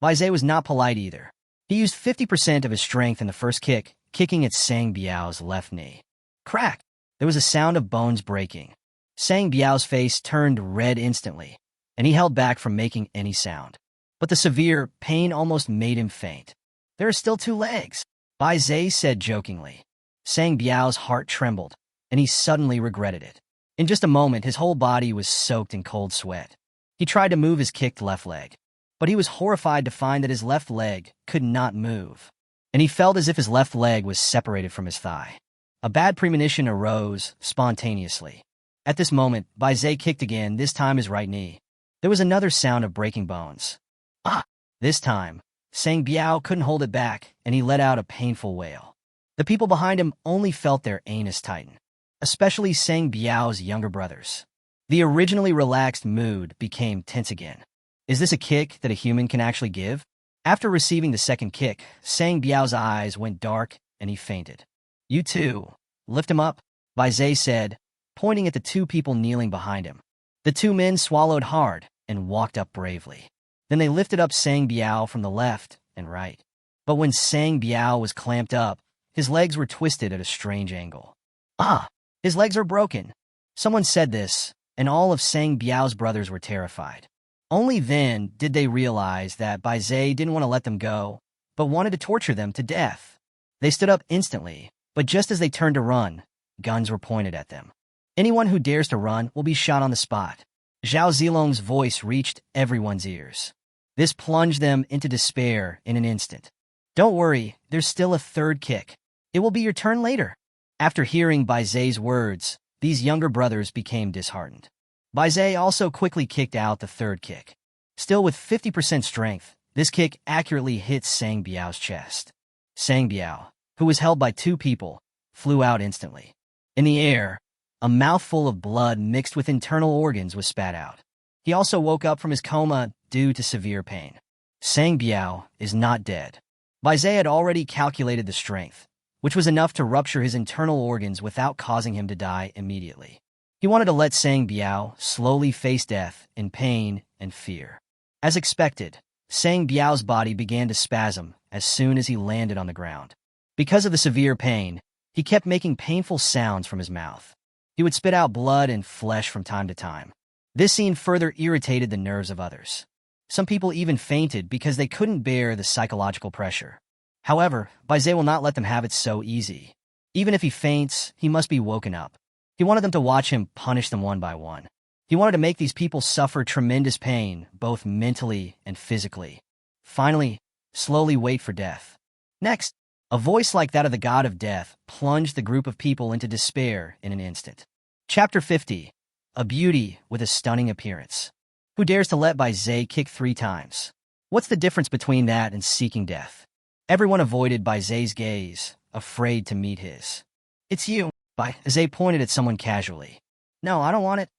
Bai Zai was not polite either. He used 50% of his strength in the first kick, kicking at Sang Biao's left knee. Crack! There was a sound of bones breaking. Sang Biao's face turned red instantly, and he held back from making any sound. But the severe pain almost made him faint. There are still 2 legs, Bai Zai said jokingly. Sang Biao's heart trembled, and he suddenly regretted it. In just a moment, his whole body was soaked in cold sweat. He tried to move his kicked left leg, but he was horrified to find that his left leg could not move, and he felt as if his left leg was separated from his thigh. A bad premonition arose spontaneously. At this moment, Bai Zai kicked again, this time his right knee. There was another sound of breaking bones. Ah! This time, Sang Biao couldn't hold it back, and he let out a painful wail. The people behind him only felt their anus tighten, especially Sang Biao's younger brothers. The originally relaxed mood became tense again. Is this a kick that a human can actually give? After receiving the second kick, Sang Biao's eyes went dark and he fainted. You too. Lift him up, Bai Zai said, pointing at the 2 people kneeling behind him. The 2 men swallowed hard and walked up bravely. Then they lifted up Sang Biao from the left and right. But when Sang Biao was clamped up, his legs were twisted at a strange angle. Ah! His legs are broken. Someone said this, and all of Sang Biao's brothers were terrified. Only then did they realize that Bai Zai didn't want to let them go, but wanted to torture them to death. They stood up instantly, but just as they turned to run, guns were pointed at them. Anyone who dares to run will be shot on the spot. Zhao Zilong's voice reached everyone's ears. This plunged them into despair in an instant. Don't worry, there's still a third kick. It will be your turn later. After hearing Bai Zai's words, these younger brothers became disheartened. Bai Zai also quickly kicked out the third kick. Still with 50% strength, this kick accurately hit Sang Biao's chest. Sang Biao, who was held by 2 people, flew out instantly. In the air, a mouthful of blood mixed with internal organs was spat out. He also woke up from his coma due to severe pain. Sang Biao is not dead. Bai Zai had already calculated the strength, which was enough to rupture his internal organs without causing him to die immediately. He wanted to let Sang Biao slowly face death in pain and fear. As expected, Sang Biao's body began to spasm as soon as he landed on the ground. Because of the severe pain, he kept making painful sounds from his mouth. He would spit out blood and flesh from time to time. This scene further irritated the nerves of others. Some people even fainted because they couldn't bear the psychological pressure. However, Bai Zai will not let them have it so easy. Even if he faints, he must be woken up. He wanted them to watch him punish them one by one. He wanted to make these people suffer tremendous pain, both mentally and physically. Finally, slowly wait for death. Next, a voice like that of the god of death plunged the group of people into despair in an instant. Chapter 50. A beauty with a stunning appearance. Who dares to let Bai Zai kick 3 times? What's the difference between that and seeking death? Everyone avoided Bai Zai's gaze, afraid to meet his. It's you, Bai Zai pointed at someone casually. No, I don't want it.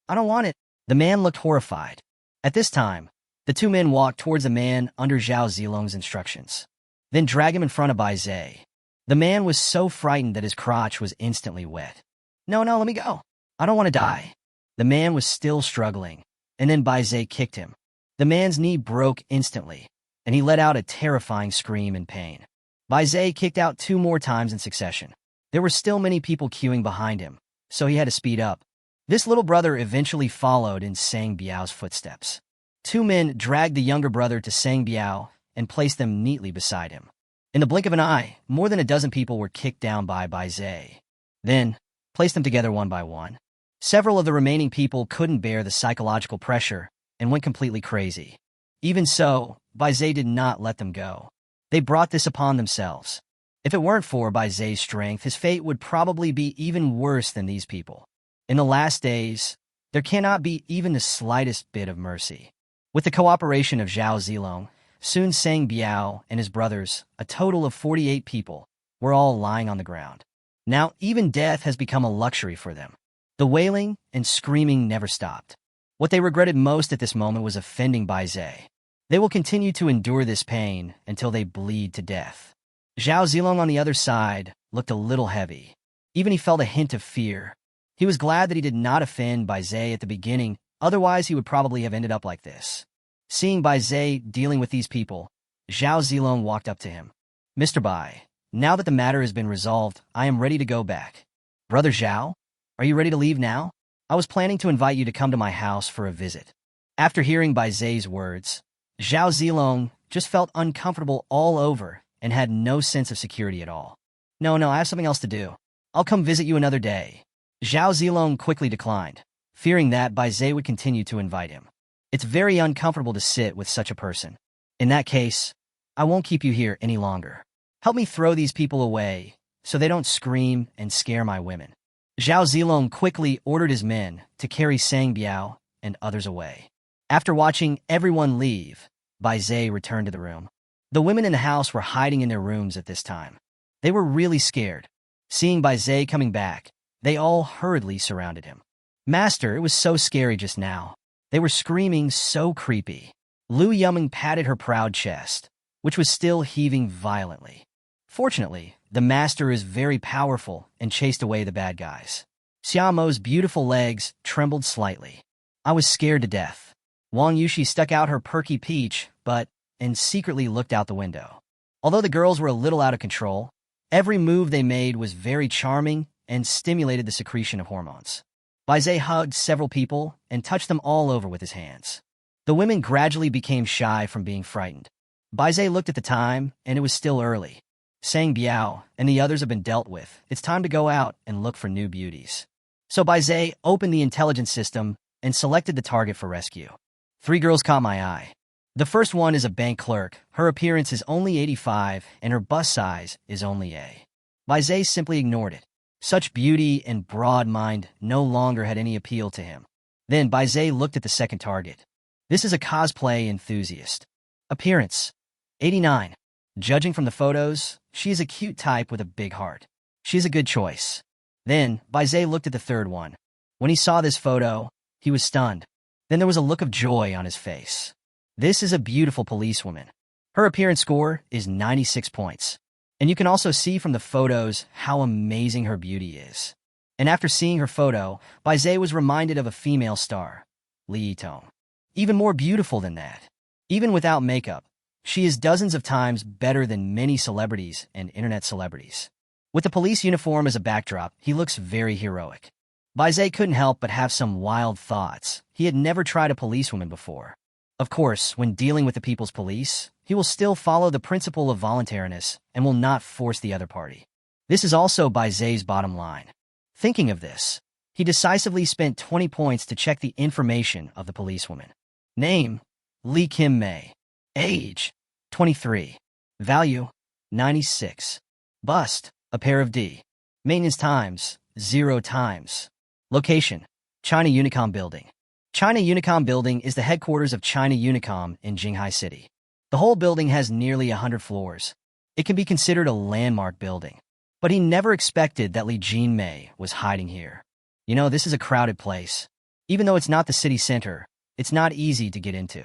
I don't want it. The man looked horrified. At this time, the 2 men walked towards the man under Zhao Zilong's instructions. Then drag him in front of Bai Zai. The man was so frightened that his crotch was instantly wet. No, let me go. I don't want to die. The man was still struggling, and then Bai Zai kicked him. The man's knee broke instantly, and he let out a terrifying scream in pain. Bai Zai kicked out 2 more times in succession. There were still many people queuing behind him, so he had to speed up. This little brother eventually followed in Sang Biao's footsteps. 2 men dragged the younger brother to Sang Biao and placed them neatly beside him. In the blink of an eye, more than a dozen people were kicked down by Bai Zai. Then, placed them together one by one. Several of the remaining people couldn't bear the psychological pressure and went completely crazy. Even so, Bai Zai did not let them go. They brought this upon themselves. If it weren't for Bai Zai's strength, his fate would probably be even worse than these people. In the last days, there cannot be even the slightest bit of mercy. With the cooperation of Zhao Zilong, soon Sang Biao and his brothers, a total of 48 people, were all lying on the ground. Now, even death has become a luxury for them. The wailing and screaming never stopped. What they regretted most at this moment was offending Bai Zai. They will continue to endure this pain until they bleed to death. Zhao Zilong on the other side looked a little heavy. Even he felt a hint of fear. He was glad that he did not offend Bai Zhe at the beginning, otherwise he would probably have ended up like this. Seeing Bai Zhe dealing with these people, Zhao Zilong walked up to him. Mr. Bai, now that the matter has been resolved, I am ready to go back. Brother Zhao, are you ready to leave now? I was planning to invite you to come to my house for a visit. After hearing Bai Zhe's words, Zhao Zilong just felt uncomfortable all over and had no sense of security at all. No, I have something else to do. I'll come visit you another day. Zhao Zilong quickly declined, fearing that Bai Zhe would continue to invite him. It's very uncomfortable to sit with such a person. In that case, I won't keep you here any longer. Help me throw these people away so they don't scream and scare my women. Zhao Zilong quickly ordered his men to carry Sang Biao and others away. After watching everyone leave, Bai Zhe returned to the room. The women in the house were hiding in their rooms at this time. They were really scared. Seeing Bai Zhe coming back, they all hurriedly surrounded him. Master, it was so scary just now. They were screaming so creepy. Lu Yong patted her proud chest, which was still heaving violently. Fortunately, the master is very powerful and chased away the bad guys. Xiaomo's beautiful legs trembled slightly. I was scared to death. Wang Yushi stuck out her perky peach, and secretly looked out the window. Although the girls were a little out of control, every move they made was very charming and stimulated the secretion of hormones. Bai Zhe hugged several people and touched them all over with his hands. The women gradually became shy from being frightened. Bai Zhe looked at the time, and it was still early. Sang Biao and the others have been dealt with. It's time to go out and look for new beauties. So Bai Zhe opened the intelligence system and selected the target for rescue. 3 girls caught my eye. The first one is a bank clerk. Her appearance is only 85, and her bust size is only A. Bai Zhe simply ignored it. Such beauty and broad mind no longer had any appeal to him. Then Bai Zhe looked at the second target. This is a cosplay enthusiast. Appearance, 89. Judging from the photos, she is a cute type with a big heart. She's a good choice. Then Bai Zhe looked at the third one. When he saw this photo, he was stunned. Then there was a look of joy on his face. This is a beautiful policewoman. Her appearance score is 96 points. And you can also see from the photos how amazing her beauty is. And after seeing her photo, Bai Zhe was reminded of a female star, Li Yitong. Even more beautiful than that. Even without makeup, she is dozens of times better than many celebrities and internet celebrities. With the police uniform as a backdrop, he looks very heroic. Bai Zhe couldn't help but have some wild thoughts. He had never tried a policewoman before. Of course, when dealing with the people's police, he will still follow the principle of voluntariness and will not force the other party. This is also Bai Zhe's bottom line. Thinking of this, he decisively spent 20 points to check the information of the policewoman. Name, Li Kim Mei. Age, 23. Value, 96. Bust, a pair of D. Maintenance times, 0 times. Location, China Unicom Building. China Unicom Building is the headquarters of China Unicom in Jinghai City. The whole building has nearly 100 floors. It can be considered a landmark building. But he never expected that Li Jinmei was hiding here. You know, this is a crowded place. Even though it's not the city center, it's not easy to get into.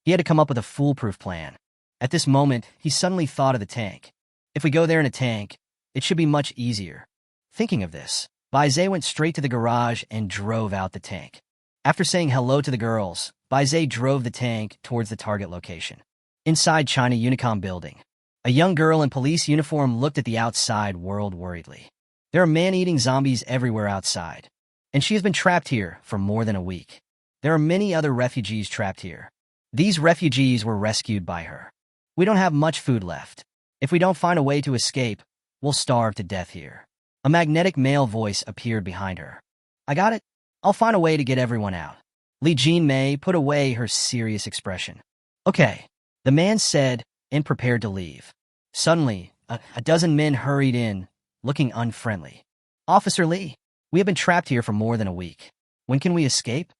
He had to come up with a foolproof plan. At this moment, he suddenly thought of the tank. If we go there in a tank, it should be much easier. Thinking of this, Bai Zhe went straight to the garage and drove out the tank. After saying hello to the girls, Bai Zhe drove the tank towards the target location. Inside China Unicom Building, a young girl in police uniform looked at the outside world worriedly. There are man-eating zombies everywhere outside, and she has been trapped here for more than a week. There are many other refugees trapped here. These refugees were rescued by her. We don't have much food left. If we don't find a way to escape, we'll starve to death here. A magnetic male voice appeared behind her. I got it. I'll find a way to get everyone out. Li Jinmei put away her serious expression. Okay, the man said and prepared to leave. Suddenly, a dozen men hurried in, looking unfriendly. Officer Li, we have been trapped here for more than a week. When can we escape?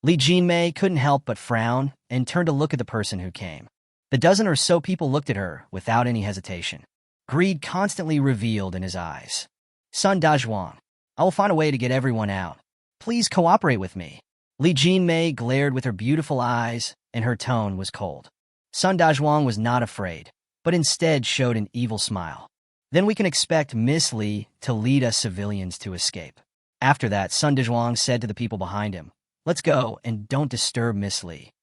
Li Jinmei couldn't help but frown and turned to look at the person who came. The dozen or so people looked at her without any hesitation. Greed constantly revealed in his eyes. Sun Dazhuang, I will find a way to get everyone out. Please cooperate with me. Li Jinmei glared with her beautiful eyes, and her tone was cold. Sun Dazhuang was not afraid, but instead showed an evil smile. Then we can expect Miss Li to lead us civilians to escape. After that, Sun Dazhuang said to the people behind him, "Let's go and don't disturb Miss Li."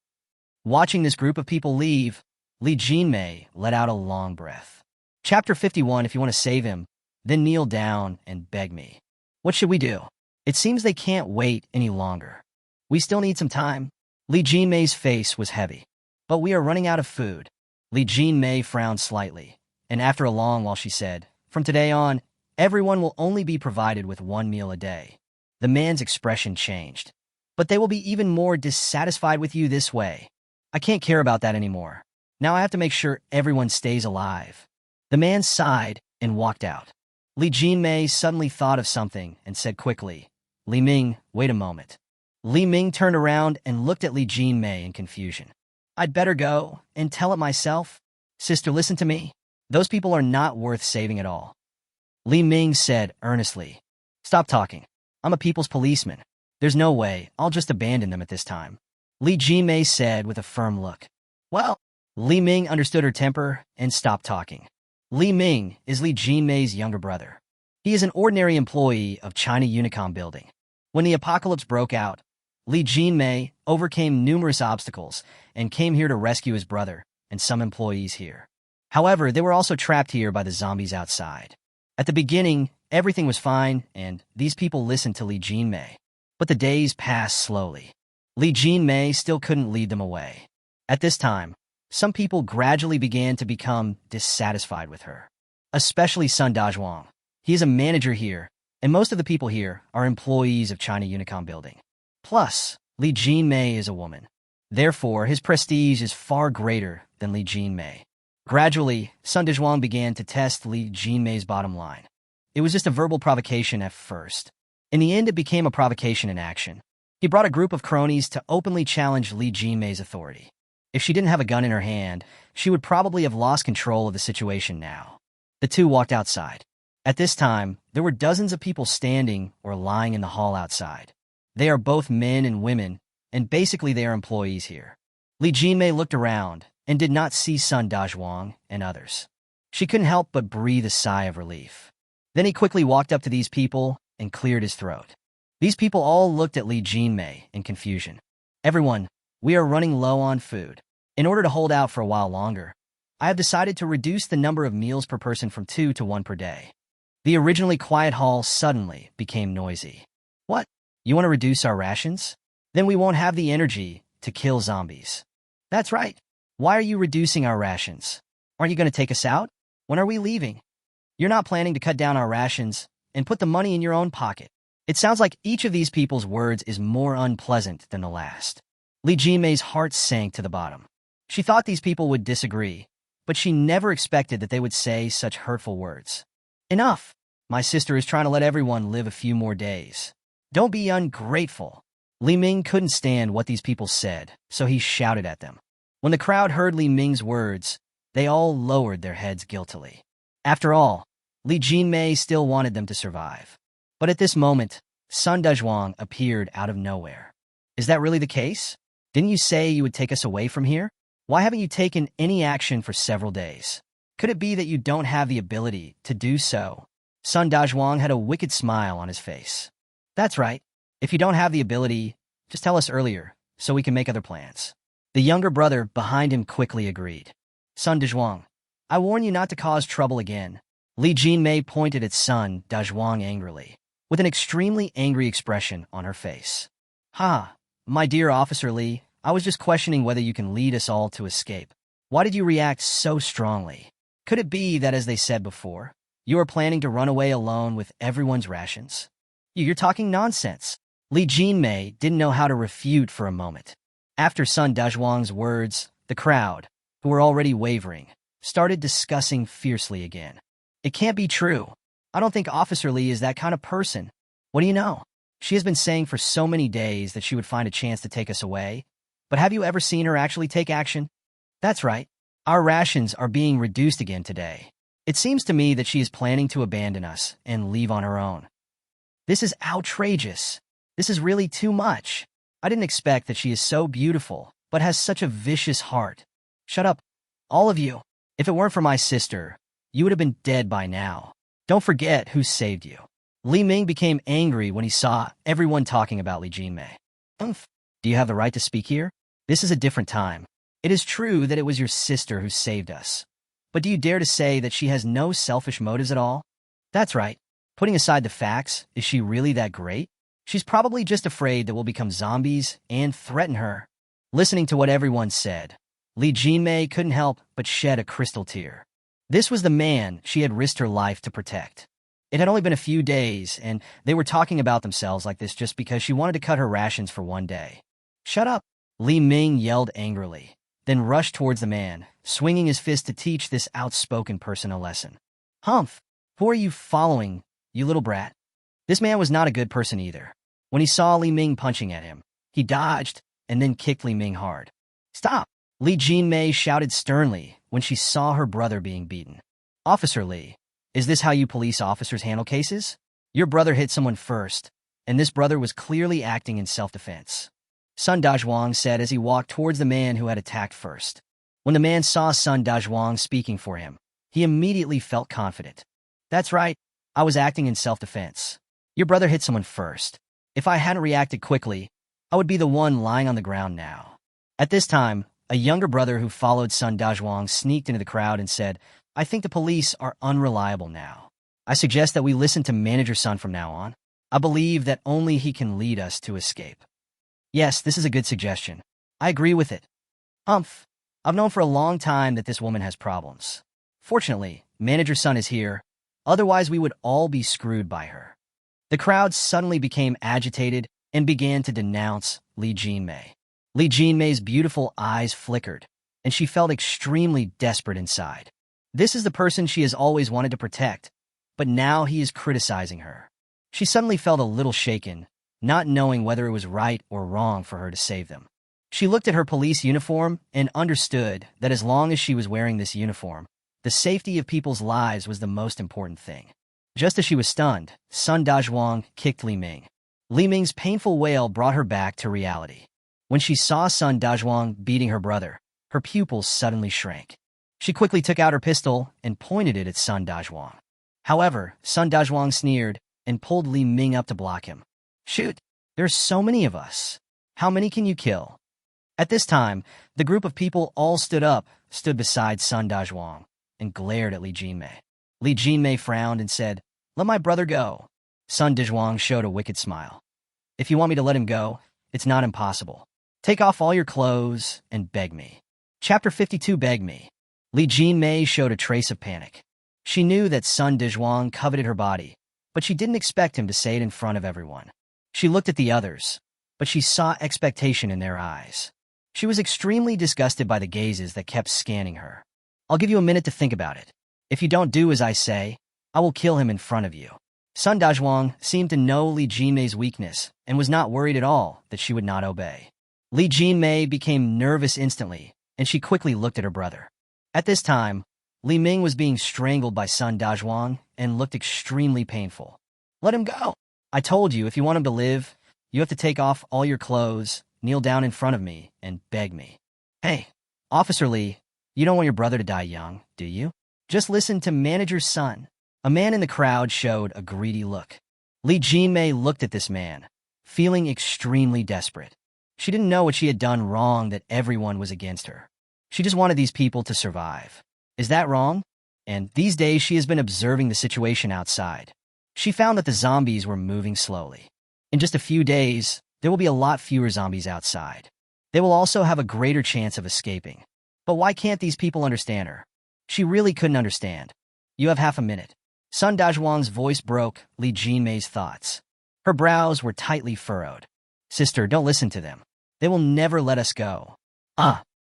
Watching this group of people leave, Li Jinmei let out a long breath. Chapter 51, if you want to save him, then kneel down and beg me. What should we do? It seems they can't wait any longer. We still need some time. Li Jinmei's face was heavy. But we are running out of food. Li Jinmei frowned slightly, and after a long while she said, "From today on, everyone will only be provided with 1 meal a day." The man's expression changed. "But they will be even more dissatisfied with you this way. I can't care about that anymore. Now I have to make sure everyone stays alive." The man sighed and walked out. Li Jinmei suddenly thought of something and said quickly, "Li Ming, wait a moment." Li Ming turned around and looked at Li Jinmei in confusion. "I'd better go and tell it myself. Sister, listen to me. Those people are not worth saving at all." Li Ming said earnestly, "Stop talking. I'm a people's policeman. There's no way. I'll just abandon them at this time." Li Jinmei said with a firm look. "Well," Li Ming understood her temper and stopped talking. Li Ming is Li Jinmei's younger brother. He is an ordinary employee of China Unicom Building. When the apocalypse broke out, Li Jinmei overcame numerous obstacles and came here to rescue his brother and some employees here. However, they were also trapped here by the zombies outside. At the beginning, everything was fine, and these people listened to Li Jinmei. But the days passed slowly. Li Jinmei still couldn't lead them away. At this time, some people gradually began to become dissatisfied with her, especially Sun Dazhuang. He is a manager here, and most of the people here are employees of China Unicom Building. Plus, Li Jinmei is a woman. Therefore, his prestige is far greater than Li Jinmei. Gradually, Sun Dazhuang began to test Li Jinmei's bottom line. It was just a verbal provocation at first. In the end, it became a provocation in action. He brought a group of cronies to openly challenge Li Jinmei's authority. If she didn't have a gun in her hand, she would probably have lost control of the situation now. The two walked outside. At this time, there were dozens of people standing or lying in the hall outside. They are both men and women, and basically they are employees here. Li Jinmei looked around and did not see Sun Dazhuang and others. She couldn't help but breathe a sigh of relief. Then he quickly walked up to these people and cleared his throat. These people all looked at Li Jinmei in confusion. "Everyone, we are running low on food. In order to hold out for a while longer, I have decided to reduce the number of meals per person from 2 to 1 per day." The originally quiet hall suddenly became noisy. "What? You want to reduce our rations? Then we won't have the energy to kill zombies." "That's right. Why are you reducing our rations? Aren't you going to take us out? When are we leaving? You're not planning to cut down our rations and put the money in your own pocket." It sounds like each of these people's words is more unpleasant than the last. Li Jinmei's heart sank to the bottom. She thought these people would disagree, but she never expected that they would say such hurtful words. "Enough. My sister is trying to let everyone live a few more days. Don't be ungrateful." Li Ming couldn't stand what these people said, so he shouted at them. When the crowd heard Li Ming's words, they all lowered their heads guiltily. After all, Li Jinmei still wanted them to survive. But at this moment, Sun Dazhuang appeared out of nowhere. "Is that really the case? Didn't you say you would take us away from here? Why haven't you taken any action for several days? Could it be that you don't have the ability to do so?" Sun Dazhuang had a wicked smile on his face. "That's right. If you don't have the ability, just tell us earlier, so we can make other plans." The younger brother behind him quickly agreed. "Sun Dazhuang, I warn you not to cause trouble again." Li Jinmei pointed at Sun Dazhuang angrily, with an extremely angry expression on her face. "Ha, my dear Officer Li, I was just questioning whether you can lead us all to escape. Why did you react so strongly? Could it be that, as they said before, you are planning to run away alone with everyone's rations? You're talking nonsense." Li Jinmei didn't know how to refute for a moment. After Sun Dazhuang's words, the crowd, who were already wavering, started discussing fiercely again. "It can't be true. I don't think Officer Li is that kind of person. What do you know? She has been saying for so many days that she would find a chance to take us away. But have you ever seen her actually take action? That's right. Our rations are being reduced again today. It seems to me that she is planning to abandon us and leave on her own. This is outrageous. This is really too much. I didn't expect that she is so beautiful, but has such a vicious heart. Shut up, all of you. If it weren't for my sister, you would have been dead by now. Don't forget who saved you. Li Ming became angry when he saw everyone talking about Li Jinmei. Umph. Do you have the right to speak here? This is a different time. It is true that it was your sister who saved us. But do you dare to say that she has no selfish motives at all? That's right. Putting aside the facts, is she really that great? She's probably just afraid that we'll become zombies and threaten her. Listening to what everyone said, Li Jinmei couldn't help but shed a crystal tear. This was the man she had risked her life to protect. It had only been a few days, and they were talking about themselves like this just because she wanted to cut her rations for one day. Shut up, Li Ming yelled angrily, then rushed towards the man, swinging his fist to teach this outspoken person a lesson. Humph, who are you following, you little brat? This man was not a good person either. When he saw Li Ming punching at him, he dodged and then kicked Li Ming hard. Stop! Li Jinmei shouted sternly when she saw her brother being beaten. Officer Li, is this how you police officers handle cases? Your brother hit someone first, and this brother was clearly acting in self-defense. Sun Dazhuang said as he walked towards the man who had attacked first. When the man saw Sun Dazhuang speaking for him, he immediately felt confident. That's right, I was acting in self-defense. Your brother hit someone first. If I hadn't reacted quickly, I would be the one lying on the ground now. At this time, a younger brother who followed Sun Dazhuang sneaked into the crowd and said, I think the police are unreliable now. I suggest that we listen to Manager Sun from now on. I believe that only he can lead us to escape. Yes, this is a good suggestion. I agree with it. Humph, I've known for a long time that this woman has problems. Fortunately, Manager Sun is here, otherwise we would all be screwed by her. The crowd suddenly became agitated and began to denounce Li Jinmei. Li Jinmei's beautiful eyes flickered, and she felt extremely desperate inside. This is the person she has always wanted to protect, but now he is criticizing her. She suddenly felt a little shaken, not knowing whether it was right or wrong for her to save them. She looked at her police uniform and understood that as long as she was wearing this uniform, the safety of people's lives was the most important thing. Just as she was stunned, Sun Dazhuang kicked Li Ming. Li Ming's painful wail brought her back to reality. When she saw Sun Dazhuang beating her brother, her pupils suddenly shrank. She quickly took out her pistol and pointed it at Sun Dazhuang. However, Sun Dazhuang sneered and pulled Li Ming up to block him. Shoot, there's so many of us. How many can you kill? At this time, the group of people all stood beside Sun Dazhuang, and glared at Li Jinmei. Li Jinmei frowned and said, Let my brother go. Sun Dazhuang showed a wicked smile. If you want me to let him go, it's not impossible. Take off all your clothes and beg me. Chapter 52 Beg Me. Li Jinmei showed a trace of panic. She knew that Sun Dazhuang coveted her body, but she didn't expect him to say it in front of everyone. She looked at the others, but she saw expectation in their eyes. She was extremely disgusted by the gazes that kept scanning her. I'll give you a minute to think about it. If you don't do as I say, I will kill him in front of you. Sun Dazhuang seemed to know Li Jinmei's weakness and was not worried at all that she would not obey. Li Jinmei became nervous instantly, and she quickly looked at her brother. At this time, Li Ming was being strangled by Sun Dazhuang and looked extremely painful. Let him go. I told you, if you want him to live, you have to take off all your clothes, kneel down in front of me, and beg me. Hey, Officer Li, you don't want your brother to die young, do you? Just listen to Manager Sun. A man in the crowd showed a greedy look. Li Jinmei looked at this man, feeling extremely desperate. She didn't know what she had done wrong that everyone was against her. She just wanted these people to survive. Is that wrong? And these days she has been observing the situation outside. She found that the zombies were moving slowly. In just a few days, there will be a lot fewer zombies outside. They will also have a greater chance of escaping. But why can't these people understand her? She really couldn't understand. You have half a minute. Sun Dazhuang's voice broke Li Jinmei's thoughts. Her brows were tightly furrowed. Sister, don't listen to them. They will never let us go.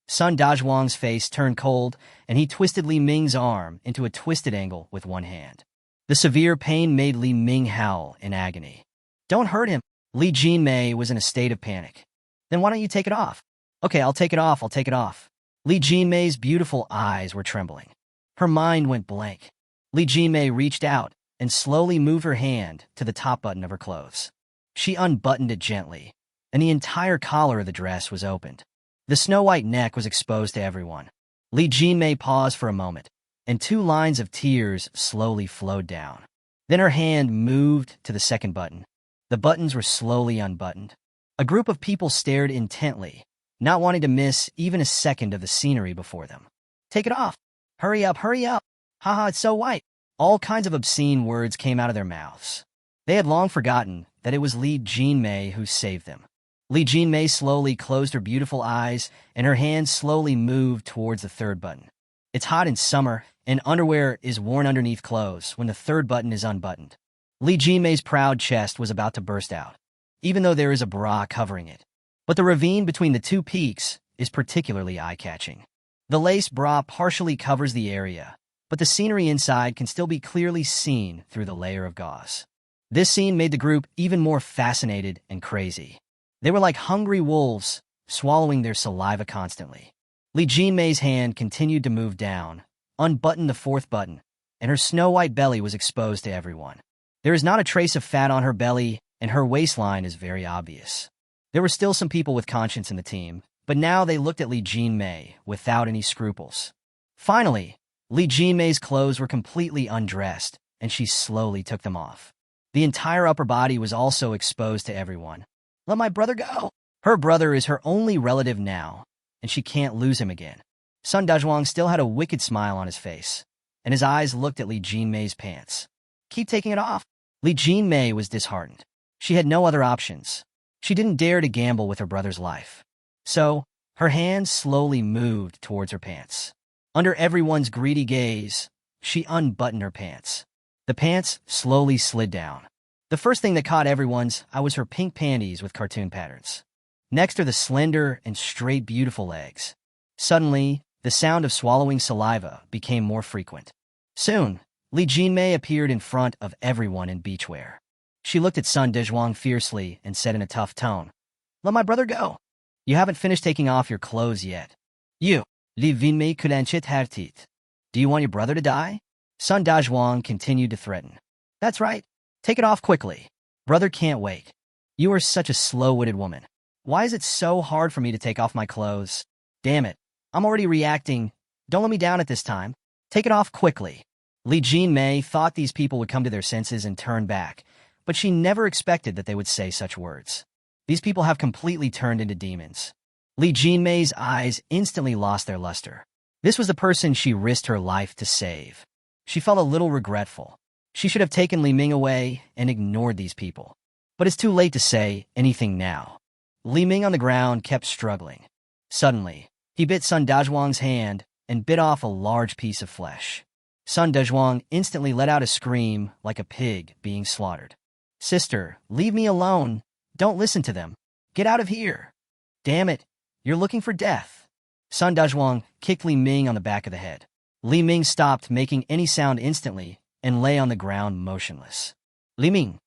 Sun Dazhuang's face turned cold, and he twisted Li Ming's arm into a twisted angle with one hand. The severe pain made Li Ming howl in agony. Don't hurt him. Li Jinmei was in a state of panic. Then why don't you take it off? Okay, I'll take it off. Li Jinmei's beautiful eyes were trembling. Her mind went blank. Li Jinmei reached out and slowly moved her hand to the top button of her clothes. She unbuttoned it gently, and the entire collar of the dress was opened. The snow-white neck was exposed to everyone. Li Jinmei paused for a moment, and 2 lines of tears slowly flowed down. Then her hand moved to the second button. The buttons were slowly unbuttoned. A group of people stared intently, not wanting to miss even a second of the scenery before them. "Take it off! Hurry up, hurry up! Haha, it's so white!" All kinds of obscene words came out of their mouths. They had long forgotten that it was Li Jinmei who saved them. Li Jinmei slowly closed her beautiful eyes, and her hand slowly moved towards the third button. It's hot in summer, and underwear is worn underneath clothes when the third button is unbuttoned. Li Jinmei's proud chest was about to burst out, even though there is a bra covering it. But the ravine between the 2 peaks is particularly eye-catching. The lace bra partially covers the area, but the scenery inside can still be clearly seen through the layer of gauze. This scene made the group even more fascinated and crazy. They were like hungry wolves, swallowing their saliva constantly. Li Jinmei's hand continued to move down, unbuttoned the 4th button, and her snow-white belly was exposed to everyone. There is not a trace of fat on her belly, and her waistline is very obvious. There were still some people with conscience in the team, but now they looked at Li Jinmei without any scruples. Finally, Li Jinmei's clothes were completely undressed, and she slowly took them off. The entire upper body was also exposed to everyone. "Let my brother go!" Her brother is her only relative now, and she can't lose him again. Sun Dazhuang still had a wicked smile on his face, and his eyes looked at Li Jinmei's pants. "Keep taking it off." Li Jinmei was disheartened. She had no other options. She didn't dare to gamble with her brother's life. So, her hand slowly moved towards her pants. Under everyone's greedy gaze, she unbuttoned her pants. The pants slowly slid down. The first thing that caught everyone's eye was her pink panties with cartoon patterns. Next are the slender and straight beautiful legs. Suddenly, the sound of swallowing saliva became more frequent. Soon, Li Jinmei appeared in front of everyone in beachwear. She looked at Sun Dezhuang fiercely and said in a tough tone, "Let my brother go. You haven't finished taking off your clothes yet. You, Li Jinmei Kulanchit Hartit. Do you want your brother to die?" Sun Dezhuang continued to threaten. "That's right. Take it off quickly. Brother can't wait. You are such a slow-witted woman. Why is it so hard for me to take off my clothes? Damn it. I'm already reacting. Don't let me down at this time. Take it off quickly." Li Jinmei thought these people would come to their senses and turn back, but she never expected that they would say such words. These people have completely turned into demons. Li Jinmei's eyes instantly lost their luster. This was the person she risked her life to save. She felt a little regretful. She should have taken Li Ming away and ignored these people. But it's too late to say anything now. Li Ming on the ground kept struggling. Suddenly, he bit Sun Dezhuang's hand and bit off a large piece of flesh. Sun Dezhuang instantly let out a scream like a pig being slaughtered. "Sister, leave me alone. Don't listen to them. Get out of here. Damn it, you're looking for death." Sun Dezhuang kicked Li Ming on the back of the head. Li Ming stopped making any sound instantly and lay on the ground motionless. "Li Ming."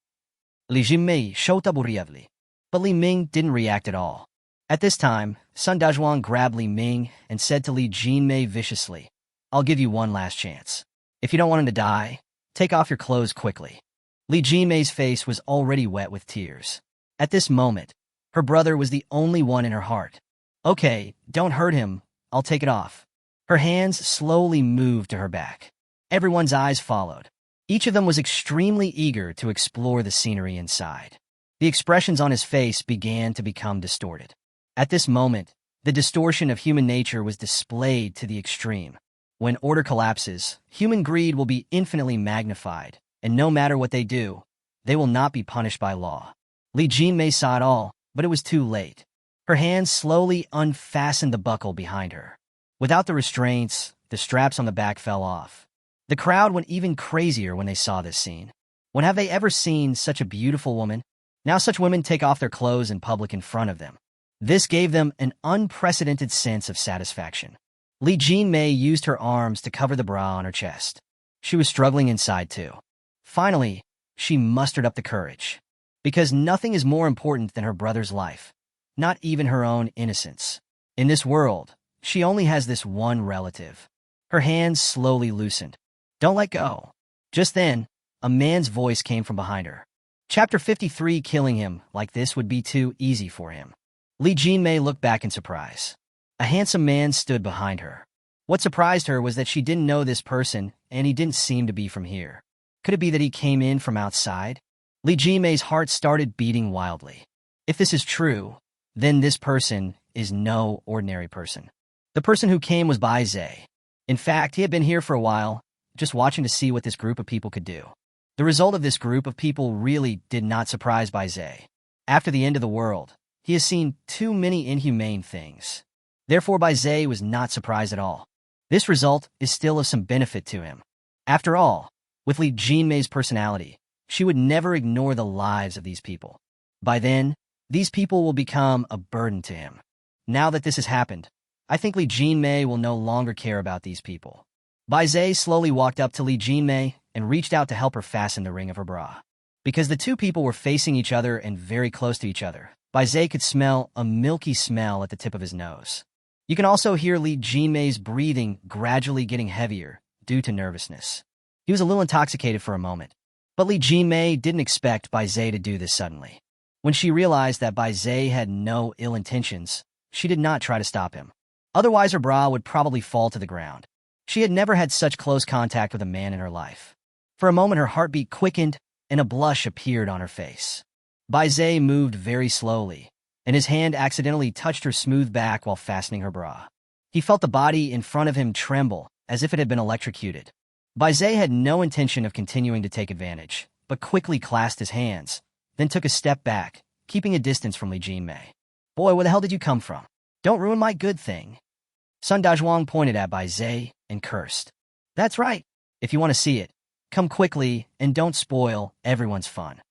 Li Jinmei shouta buriavli. But Li Ming didn't react at all. At this time, Sun Dezhuang grabbed Li Ming and said to Li Jinmei viciously, "I'll give you one last chance. If you don't want him to die, take off your clothes quickly." Li Jinmei's face was already wet with tears. At this moment, her brother was the only one in her heart. "Okay, don't hurt him. I'll take it off." Her hands slowly moved to her back. Everyone's eyes followed. Each of them was extremely eager to explore the scenery inside. The expressions on his face began to become distorted. At this moment, the distortion of human nature was displayed to the extreme. When order collapses, human greed will be infinitely magnified, and no matter what they do, they will not be punished by law. Li Jinmei saw it all, but it was too late. Her hands slowly unfastened the buckle behind her. Without the restraints, the straps on the back fell off. The crowd went even crazier when they saw this scene. When have they ever seen such a beautiful woman? Now such women take off their clothes in public in front of them. This gave them an unprecedented sense of satisfaction. Li Jinmei used her arms to cover the bra on her chest. She was struggling inside too. Finally, she mustered up the courage. Because nothing is more important than her brother's life, not even her own innocence. In this world, she only has this one relative. Her hands slowly loosened. "Don't let go." Just then, a man's voice came from behind her. Chapter 53. Killing him like this would be too easy for him. Li Jinmei looked back in surprise. A handsome man stood behind her. What surprised her was that she didn't know this person, and he didn't seem to be from here. Could it be that he came in from outside? Li Jimei's heart started beating wildly. If this is true, then this person is no ordinary person. The person who came was Bai Zhe. In fact, he had been here for a while, just watching to see what this group of people could do. The result of this group of people really did not surprise Bai Zhe. After the end of the world, he has seen too many inhumane things. Therefore, Bai Zhe was not surprised at all. This result is still of some benefit to him. After all, with Li Jimei's personality, she would never ignore the lives of these people. By then, these people will become a burden to him. Now that this has happened, I think Li Jimei will no longer care about these people. Bai Zhe slowly walked up to Li Jimei and reached out to help her fasten the ring of her bra. Because the two people were facing each other and very close to each other, Bai Zhe could smell a milky smell at the tip of his nose. You can also hear Li Jimei's breathing gradually getting heavier due to nervousness. He was a little intoxicated for a moment, but Li Jimei didn't expect Bai Zhe to do this suddenly. When she realized that Bai Zhe had no ill intentions, she did not try to stop him. Otherwise, her bra would probably fall to the ground. She had never had such close contact with a man in her life. For a moment, her heartbeat quickened and a blush appeared on her face. Bai Zhe moved very slowly, and his hand accidentally touched her smooth back while fastening her bra. He felt the body in front of him tremble, as if it had been electrocuted. Bai Zhe had no intention of continuing to take advantage, but quickly clasped his hands, then took a step back, keeping a distance from Li Jimei. "Boy, where the hell did you come from? Don't ruin my good thing." Sun Dazhuang pointed at Bai Zhe and cursed. "That's right. If you want to see it, come quickly and don't spoil everyone's fun."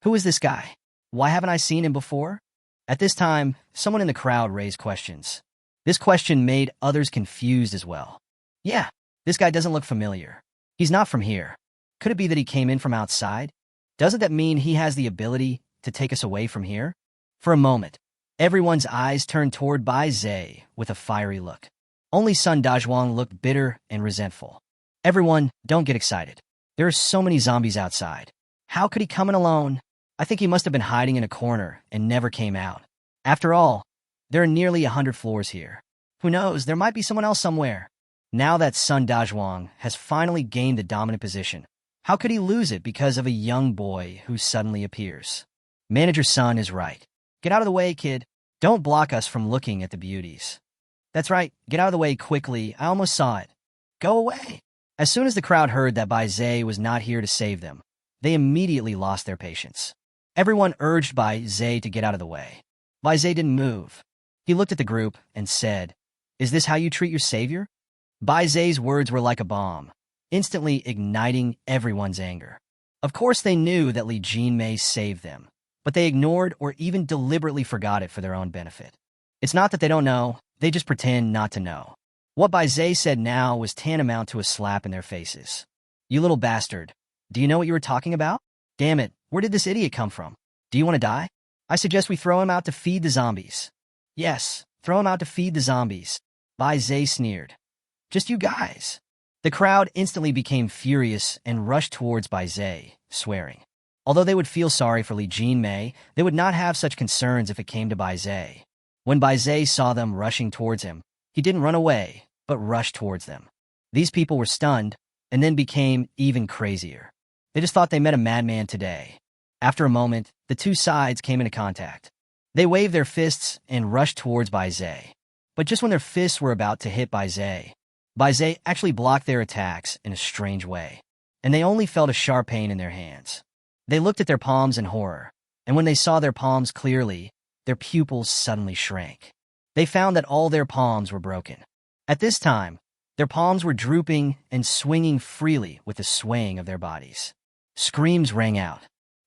"Who is this guy? Why haven't I seen him before?" At this time, someone in the crowd raised questions. This question made others confused as well. "Yeah, this guy doesn't look familiar. He's not from here. Could it be that he came in from outside? Doesn't that mean he has the ability to take us away from here?" For a moment, everyone's eyes turned toward Bai Zhe with a fiery look. Only Sun Dazhuang looked bitter and resentful. "Everyone, don't get excited. There are so many zombies outside. How could he come in alone? I think he must have been hiding in a corner and never came out. After all, there are nearly 100 floors here. Who knows, there might be someone else somewhere." Now that Sun Dazhuang has finally gained the dominant position, how could he lose it because of a young boy who suddenly appears? Manager Sun is right. "Get out of the way, kid. Don't block us from looking at the beauties." "That's right. Get out of the way quickly. I almost saw it. Go away." As soon as the crowd heard that Bai Zhe was not here to save them, they immediately lost their patience. Everyone urged Bai Zhe to get out of the way. Bai Zhe didn't move. He looked at the group and said, "Is this how you treat your savior?" Bai Zhe's words were like a bomb, instantly igniting everyone's anger. Of course they knew that Li Jimei saved them, but they ignored or even deliberately forgot it for their own benefit. It's not that they don't know, they just pretend not to know. What Bai Zhe said now was tantamount to a slap in their faces. "You little bastard. Do you know what you were talking about? Damn it, where did this idiot come from? Do you want to die? I suggest we throw him out to feed the zombies." "Yes, throw him out to feed the zombies," Bai Zhe sneered. "Just you guys." The crowd instantly became furious and rushed towards Bai Zhe, swearing. Although they would feel sorry for Li Jimei, they would not have such concerns if it came to Bai Zhe. When Bai Zhe saw them rushing towards him, he didn't run away, but rushed towards them. These people were stunned, and then became even crazier. They just thought they met a madman today. After a moment, the two sides came into contact. They waved their fists and rushed towards Bai Zhe. But just when their fists were about to hit Bai Zhe actually blocked their attacks in a strange way, and they only felt a sharp pain in their hands. They looked at their palms in horror, and when they saw their palms clearly, their pupils suddenly shrank. They found that all their palms were broken. At this time, their palms were drooping and swinging freely with the swaying of their bodies. Screams rang out.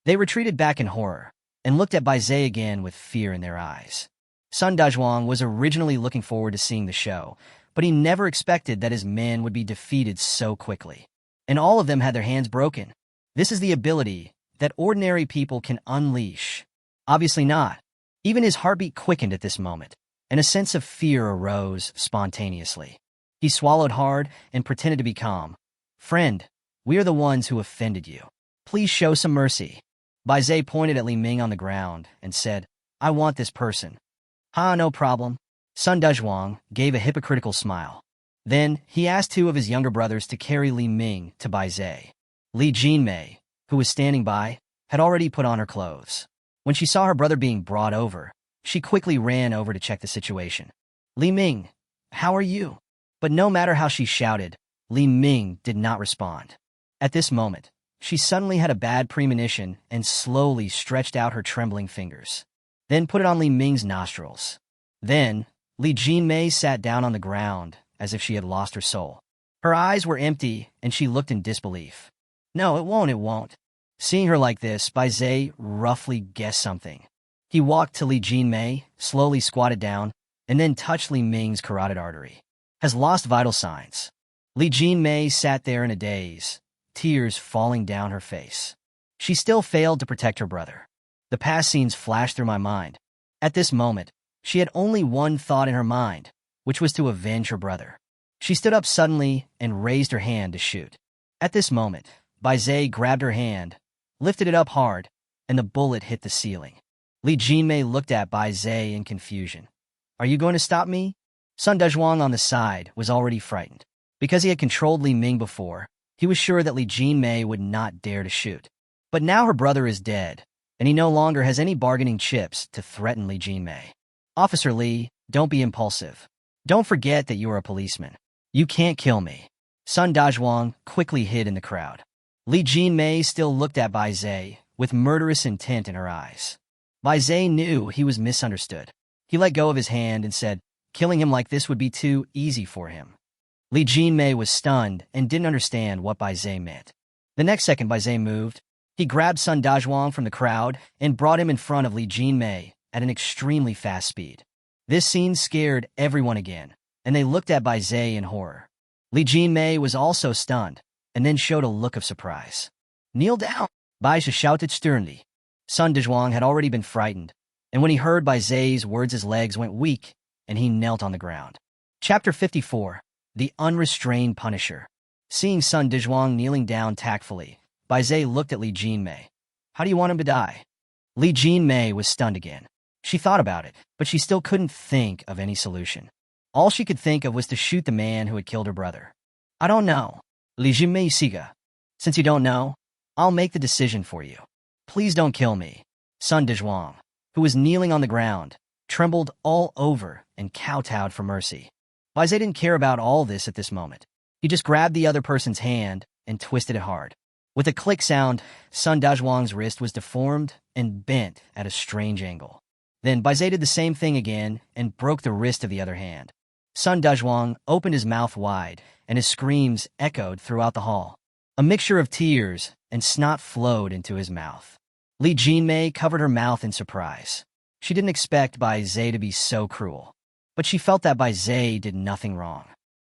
They retreated back in horror, and looked at Bai Zhe again with fear in their eyes. Sun Dazhuang was originally looking forward to seeing the show, but he never expected that his men would be defeated so quickly. And all of them had their hands broken. This is the ability that ordinary people can unleash. Obviously not. Even his heartbeat quickened at this moment, and a sense of fear arose spontaneously. He swallowed hard and pretended to be calm. "Friend, we are the ones who offended you. Please show some mercy." Bai Zhe pointed at Li Ming on the ground and said, "I want this person." "Ha, no problem." Sun Dazhuang gave a hypocritical smile. Then, he asked two of his younger brothers to carry Li Ming to Bai Zhe. Li Jinmei, who was standing by, had already put on her clothes. When she saw her brother being brought over, she quickly ran over to check the situation. Li Ming, how are you? But no matter how she shouted, Li Ming did not respond. At this moment, she suddenly had a bad premonition and slowly stretched out her trembling fingers. Then put it on Li Ming's nostrils. Then, Li Jinmei sat down on the ground as if she had lost her soul. Her eyes were empty and she looked in disbelief. No, it won't. Seeing her like this, Bai Zhe roughly guessed something. He walked to Li Jinmei, slowly squatted down, and then touched Li Ming's carotid artery. Has lost vital signs. Li Jinmei sat there in a daze, tears falling down her face. She still failed to protect her brother. The past scenes flashed through my mind. At this moment, she had only one thought in her mind, which was to avenge her brother. She stood up suddenly and raised her hand to shoot. At this moment, Bai Zhe grabbed her hand, lifted it up hard, and the bullet hit the ceiling. Li Jinmei looked at Bai Zhe in confusion. Are you going to stop me? Sun Dezhuang on the side was already frightened. Because he had controlled Li Ming before, he was sure that Li Jinmei would not dare to shoot. But now her brother is dead, and he no longer has any bargaining chips to threaten Li Jinmei. Officer Li, don't be impulsive. Don't forget that you are a policeman. You can't kill me. Sun Dezhuang quickly hid in the crowd. Li Jinmei still looked at Bai Zhe with murderous intent in her eyes. Bai Zhe knew he was misunderstood. He let go of his hand and said, killing him like this would be too easy for him. Li Jinmei was stunned and didn't understand what Bai Zhe meant. The next second Bai Zhe moved, he grabbed Sun Dezhuang from the crowd and brought him in front of Li Jinmei at an extremely fast speed. This scene scared everyone again, and they looked at Bai Zhe in horror. Li Jinmei was also stunned, and then showed a look of surprise. Kneel down, Bai Zhe shouted sternly. Sun Dezhuang had already been frightened, and when he heard Bai Zhe's words his legs went weak, and he knelt on the ground. Chapter 54. The Unrestrained Punisher. Seeing Sun Dezhuang kneeling down tactfully, Bai Zhe looked at Li Jinmei. How do you want him to die? Li Jinmei was stunned again. She thought about it, but she still couldn't think of any solution. All she could think of was to shoot the man who had killed her brother. I don't know. Li Jinmei Siga. Since you don't know, I'll make the decision for you. Please don't kill me. Sun Dezhuang, who was kneeling on the ground, trembled all over and kowtowed for mercy. Bai Zhe didn't care about all this at this moment. He just grabbed the other person's hand and twisted it hard. With a click sound, Sun Dezhuang's wrist was deformed and bent at a strange angle. Then Bai Zhe did the same thing again and broke the wrist of the other hand. Sun Dezhuang opened his mouth wide, and his screams echoed throughout the hall. A mixture of tears and snot flowed into his mouth. Li Jinmei covered her mouth in surprise. She didn't expect Bai Zhe to be so cruel, but she felt that Bai Zhe did nothing wrong.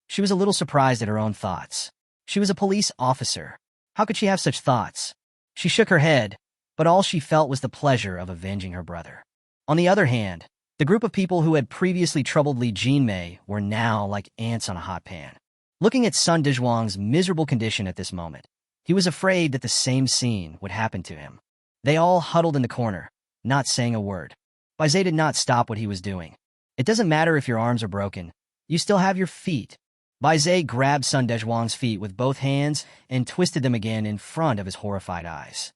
She was a little surprised at her own thoughts. She was a police officer. How could she have such thoughts? She shook her head, but all she felt was the pleasure of avenging her brother. On the other hand, the group of people who had previously troubled Li Jinmei were now like ants on a hot pan. Looking at Sun Dezhuang's miserable condition at this moment, he was afraid that the same scene would happen to him. They all huddled in the corner, not saying a word. Bai Zhe did not stop what he was doing. It doesn't matter if your arms are broken. You still have your feet. Bai Zhe grabbed Sun Dezhuang's feet with both hands and twisted them again in front of his horrified eyes.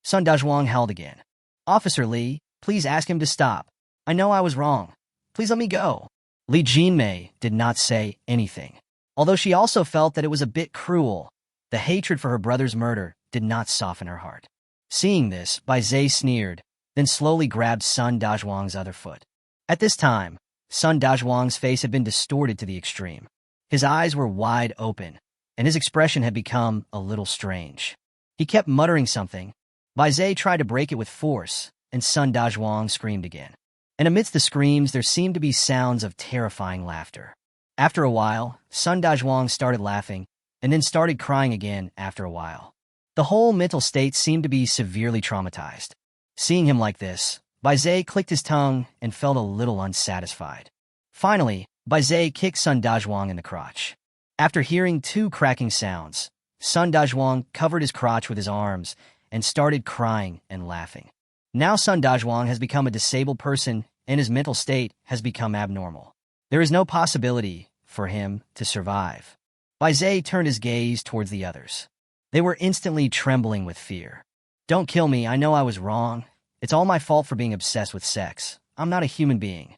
Sun Dezhuang howled again. Officer Li, please ask him to stop. I know I was wrong. Please let me go. Li Jinmei did not say anything. Although she also felt that it was a bit cruel, the hatred for her brother's murder did not soften her heart. Seeing this, Bai Zhe sneered, then slowly grabbed Sun Dezhuang's other foot. At this time, Sun Dezhuang's face had been distorted to the extreme. His eyes were wide open, and his expression had become a little strange. He kept muttering something. Bai Zhe tried to break it with force, and Sun Dezhuang screamed again. And amidst the screams, there seemed to be sounds of terrifying laughter. After a while, Sun Dezhuang started laughing, and then started crying again after a while. The whole mental state seemed to be severely traumatized. Seeing him like this, Bai Zhe clicked his tongue and felt a little unsatisfied. Finally, Bai Zhe kicked Sun Dezhuang in the crotch. After hearing two cracking sounds, Sun Dezhuang covered his crotch with his arms and started crying and laughing. Now Sun Dezhuang has become a disabled person and his mental state has become abnormal. There is no possibility for him to survive. Bai Zhe turned his gaze towards the others. They were instantly trembling with fear. Don't kill me, I know I was wrong. It's all my fault for being obsessed with sex. I'm not a human being.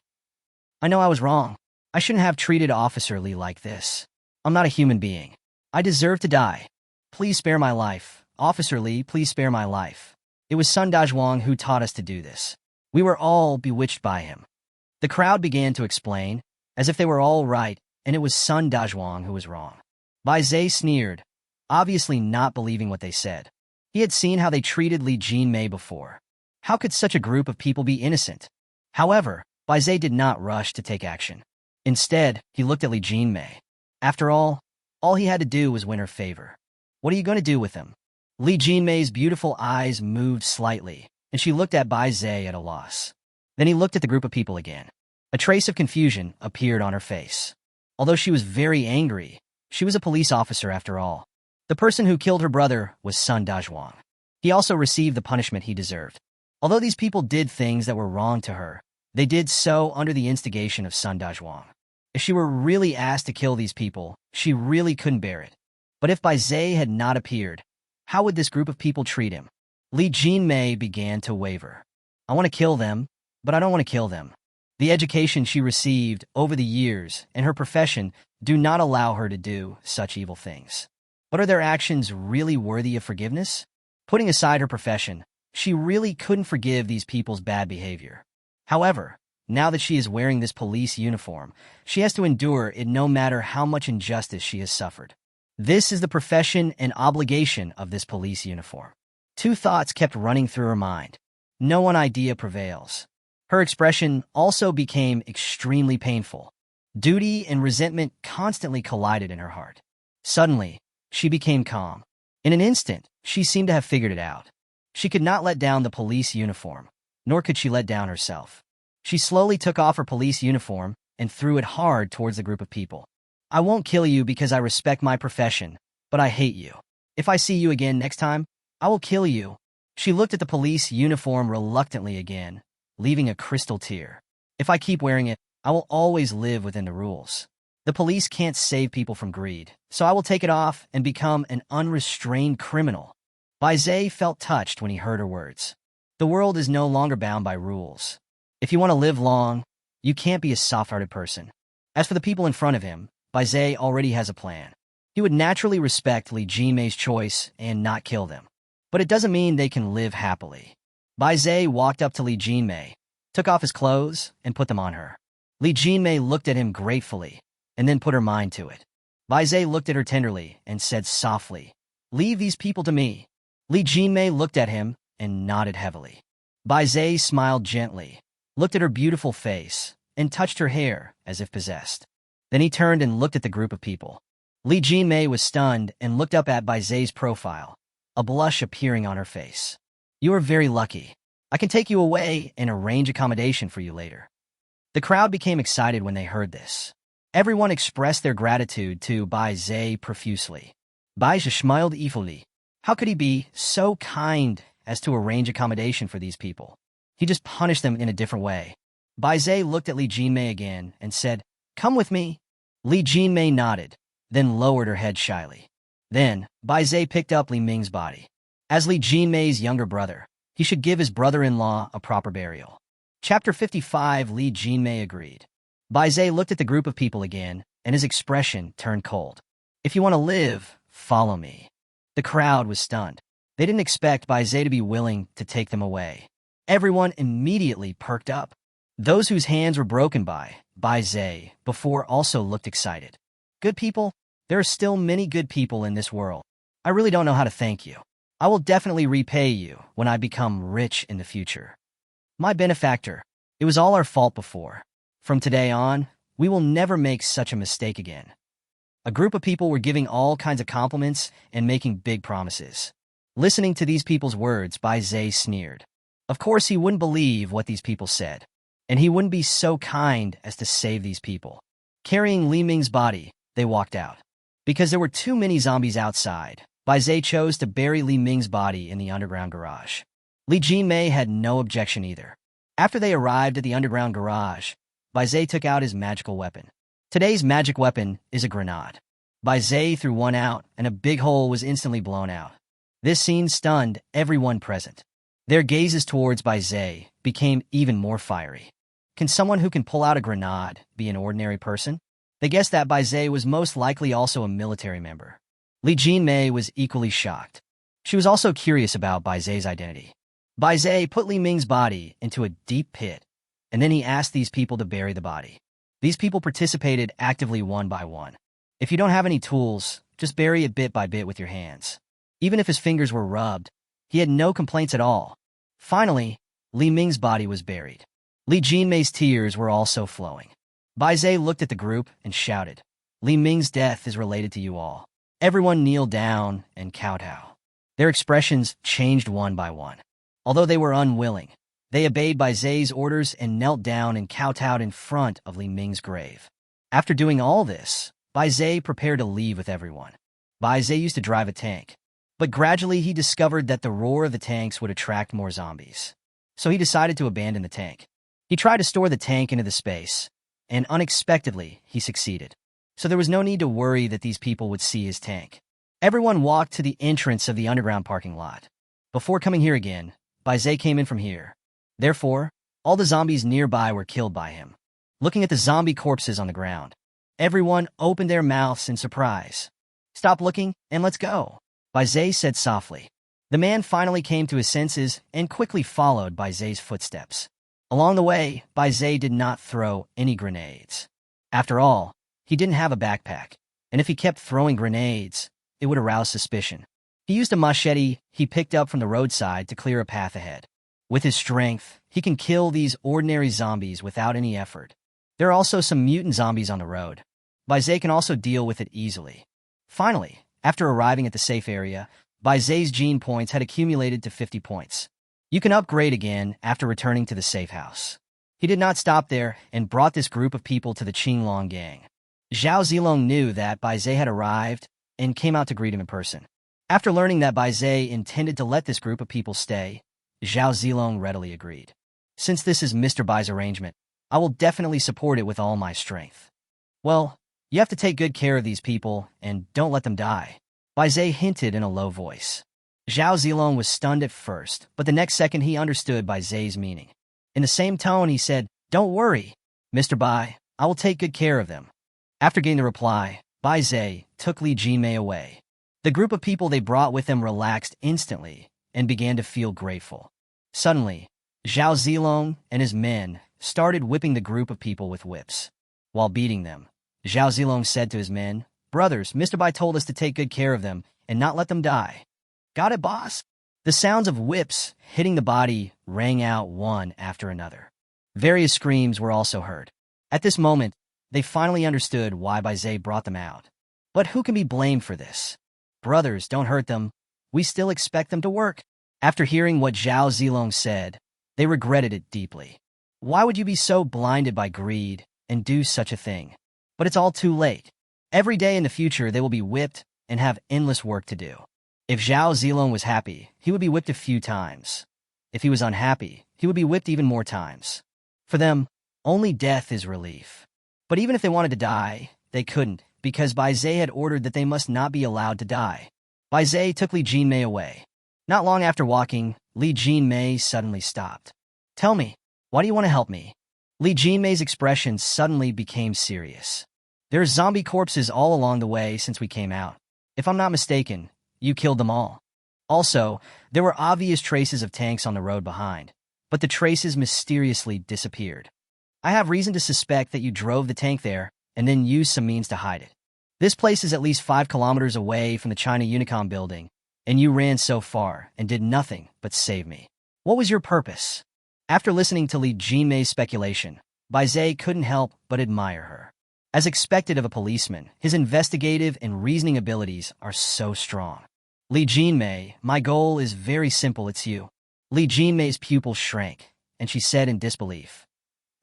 I know I was wrong. I shouldn't have treated Officer Li like this. I'm not a human being. I deserve to die. Please spare my life. Officer Li, please spare my life. It was Sun Dazhuang who taught us to do this. We were all bewitched by him. The crowd began to explain, as if they were all right, and it was Sun Dazhuang who was wrong. Bai Zhe sneered, obviously not believing what they said. He had seen how they treated Li Jinmei before. How could such a group of people be innocent? However, Bai Zhe did not rush to take action. Instead, he looked at Li Jinmei. After all he had to do was win her favor. What are you going to do with him? Li Jinmei's beautiful eyes moved slightly, and she looked at Bai Zhe at a loss. Then he looked at the group of people again. A trace of confusion appeared on her face. Although she was very angry, she was a police officer after all. The person who killed her brother was Sun Dazhuang. He also received the punishment he deserved. Although these people did things that were wrong to her, they did so under the instigation of Sun Dazhuang. If she were really asked to kill these people, she really couldn't bear it. But if Bai Zhe had not appeared, how would this group of people treat him? Li Jinmei began to waver. I want to kill them, but I don't want to kill them. The education she received over the years and her profession do not allow her to do such evil things. But are their actions really worthy of forgiveness? Putting aside her profession, she really couldn't forgive these people's bad behavior. However, now that she is wearing this police uniform, she has to endure it no matter how much injustice she has suffered. This is the profession and obligation of this police uniform. Two thoughts kept running through her mind. No one idea prevails. Her expression also became extremely painful. Duty and resentment constantly collided in her heart. Suddenly, she became calm. In an instant, she seemed to have figured it out. She could not let down the police uniform, nor could she let down herself. She slowly took off her police uniform and threw it hard towards the group of people. I won't kill you because I respect my profession, but I hate you. If I see you again next time, I will kill you. She looked at the police uniform reluctantly again, leaving a crystal tear. If I keep wearing it, I will always live within the rules. The police can't save people from greed, so I will take it off and become an unrestrained criminal. Bai Zhe felt touched when he heard her words. The world is no longer bound by rules. If you want to live long, you can't be a soft-hearted person. As for the people in front of him, Bai Zhe already has a plan. He would naturally respect Li Jinmei's choice and not kill them. But it doesn't mean they can live happily. Bai Zhe walked up to Li Jinmei, took off his clothes, and put them on her. Li Jinmei looked at him gratefully, and then put her mind to it. Bai Zhe looked at her tenderly and said softly, "Leave these people to me." Li Jinmei looked at him and nodded heavily. Bai Zhe smiled gently, looked at her beautiful face, and touched her hair as if possessed. Then he turned and looked at the group of people. Li Jinmei was stunned and looked up at Bai Zhe's profile, a blush appearing on her face. You are very lucky. I can take you away and arrange accommodation for you later. The crowd became excited when they heard this. Everyone expressed their gratitude to Bai Zhe profusely. Bai Zhe smiled evilly. How could he be so kind as to arrange accommodation for these people? He just punished them in a different way. Bai Zhe looked at Li Jinmei again and said, "Come with me." Li Jinmei nodded, then lowered her head shyly. Then, Bai Zhe picked up Li Ming's body. As Li Jinmei's younger brother, he should give his brother-in-law a proper burial. Chapter 55. Li Jinmei agreed. Bai Zhe looked at the group of people again, and his expression turned cold. If you want to live, follow me. The crowd was stunned. They didn't expect Bai Zhe to be willing to take them away. Everyone immediately perked up. Those whose hands were broken by Bai Zhe before also looked excited. Good people? There are still many good people in this world. I really don't know how to thank you. I will definitely repay you when I become rich in the future. My benefactor, it was all our fault before. From today on, we will never make such a mistake again. A group of people were giving all kinds of compliments and making big promises. Listening to these people's words, Bai Zhe sneered. Of course, he wouldn't believe what these people said, and he wouldn't be so kind as to save these people. Carrying Li Ming's body, they walked out. Because there were too many zombies outside, Bai Zhe chose to bury Li Ming's body in the underground garage. Li Jinmei had no objection either. After they arrived at the underground garage, Bai Zhe took out his magical weapon. Today's magic weapon is a grenade. Bai Zhe threw one out, and a big hole was instantly blown out. This scene stunned everyone present. Their gazes towards Bai Zhe became even more fiery. Can someone who can pull out a grenade be an ordinary person? They guessed that Bai Zhe was most likely also a military member. Li Jinmei was equally shocked. She was also curious about Bai Zhe's identity. Bai Zhe put Li Ming's body into a deep pit, and then he asked these people to bury the body. These people participated actively one by one. If you don't have any tools, just bury it bit by bit with your hands. Even if his fingers were rubbed, he had no complaints at all. Finally, Li Ming's body was buried. Li Jinmei's tears were also flowing. Bai Zhe looked at the group and shouted, "Li Ming's death is related to you all." Everyone kneeled down and kowtowed. Their expressions changed one by one. Although they were unwilling, they obeyed Bai Zhe's orders and knelt down and kowtowed in front of Li Ming's grave. After doing all this, Bai Zhe prepared to leave with everyone. Bai Zhe used to drive a tank, but gradually he discovered that the roar of the tanks would attract more zombies. So he decided to abandon the tank. He tried to store the tank into the space, and unexpectedly, he succeeded. So there was no need to worry that these people would see his tank. Everyone walked to the entrance of the underground parking lot. Before coming here again, Bai Zhe came in from here. Therefore, all the zombies nearby were killed by him. Looking at the zombie corpses on the ground, everyone opened their mouths in surprise. "Stop looking and let's go," Bai Zhe said softly. The man finally came to his senses and quickly followed Bai Zhe's footsteps. Along the way, Bai Zhe did not throw any grenades. After all, he didn't have a backpack, and if he kept throwing grenades, it would arouse suspicion. He used a machete he picked up from the roadside to clear a path ahead. With his strength, he can kill these ordinary zombies without any effort. There are also some mutant zombies on the road. Bai Zhe can also deal with it easily. Finally, after arriving at the safe area, Bai Zhe's gene points had accumulated to 50 points. You can upgrade again after returning to the safe house. He did not stop there and brought this group of people to the Qinglong gang. Zhao Zilong knew that Bai Zhe had arrived and came out to greet him in person. After learning that Bai Zhe intended to let this group of people stay, Zhao Zilong readily agreed. "Since this is Mr. Bai's arrangement, I will definitely support it with all my strength." "Well, you have to take good care of these people and don't let them die," Bai Zhe hinted in a low voice. Zhao Zilong was stunned at first, but the next second he understood Bai Zhe's meaning. In the same tone, he said, "Don't worry, Mr. Bai, I will take good care of them." After getting the reply, Bai Zhe took Li Jinmei away. The group of people they brought with them relaxed instantly and began to feel grateful. Suddenly, Zhao Zilong and his men started whipping the group of people with whips. While beating them, Zhao Zilong said to his men, "Brothers, Mr. Bai told us to take good care of them and not let them die." "Got it, boss?" The sounds of whips hitting the body rang out one after another. Various screams were also heard. At this moment, they finally understood why Bai Zhe brought them out. But who can be blamed for this? "Brothers, don't hurt them. We still expect them to work." After hearing what Zhao Zilong said, they regretted it deeply. Why would you be so blinded by greed and do such a thing? But it's all too late. Every day in the future, they will be whipped and have endless work to do. If Zhao Zilong was happy, he would be whipped a few times. If he was unhappy, he would be whipped even more times. For them, only death is relief. But even if they wanted to die, they couldn't, because Bai Zhe had ordered that they must not be allowed to die. Bai Zhe took Li Jinmei away. Not long after walking, Li Jinmei suddenly stopped. "Tell me, why do you want to help me?" Li Jinmei's expression suddenly became serious. "There are zombie corpses all along the way since we came out. If I'm not mistaken, you killed them all. Also, there were obvious traces of tanks on the road behind, but the traces mysteriously disappeared. I have reason to suspect that you drove the tank there and then used some means to hide it. This place is at least 5 kilometers away from the China Unicom building, and you ran so far and did nothing but save me. What was your purpose?" After listening to Li Jinmei's speculation, Bai Zhe couldn't help but admire her. As expected of a policeman, his investigative and reasoning abilities are so strong. "Li Jinmei, my goal is very simple, it's you." Li Jinmei's pupils shrank, and she said in disbelief,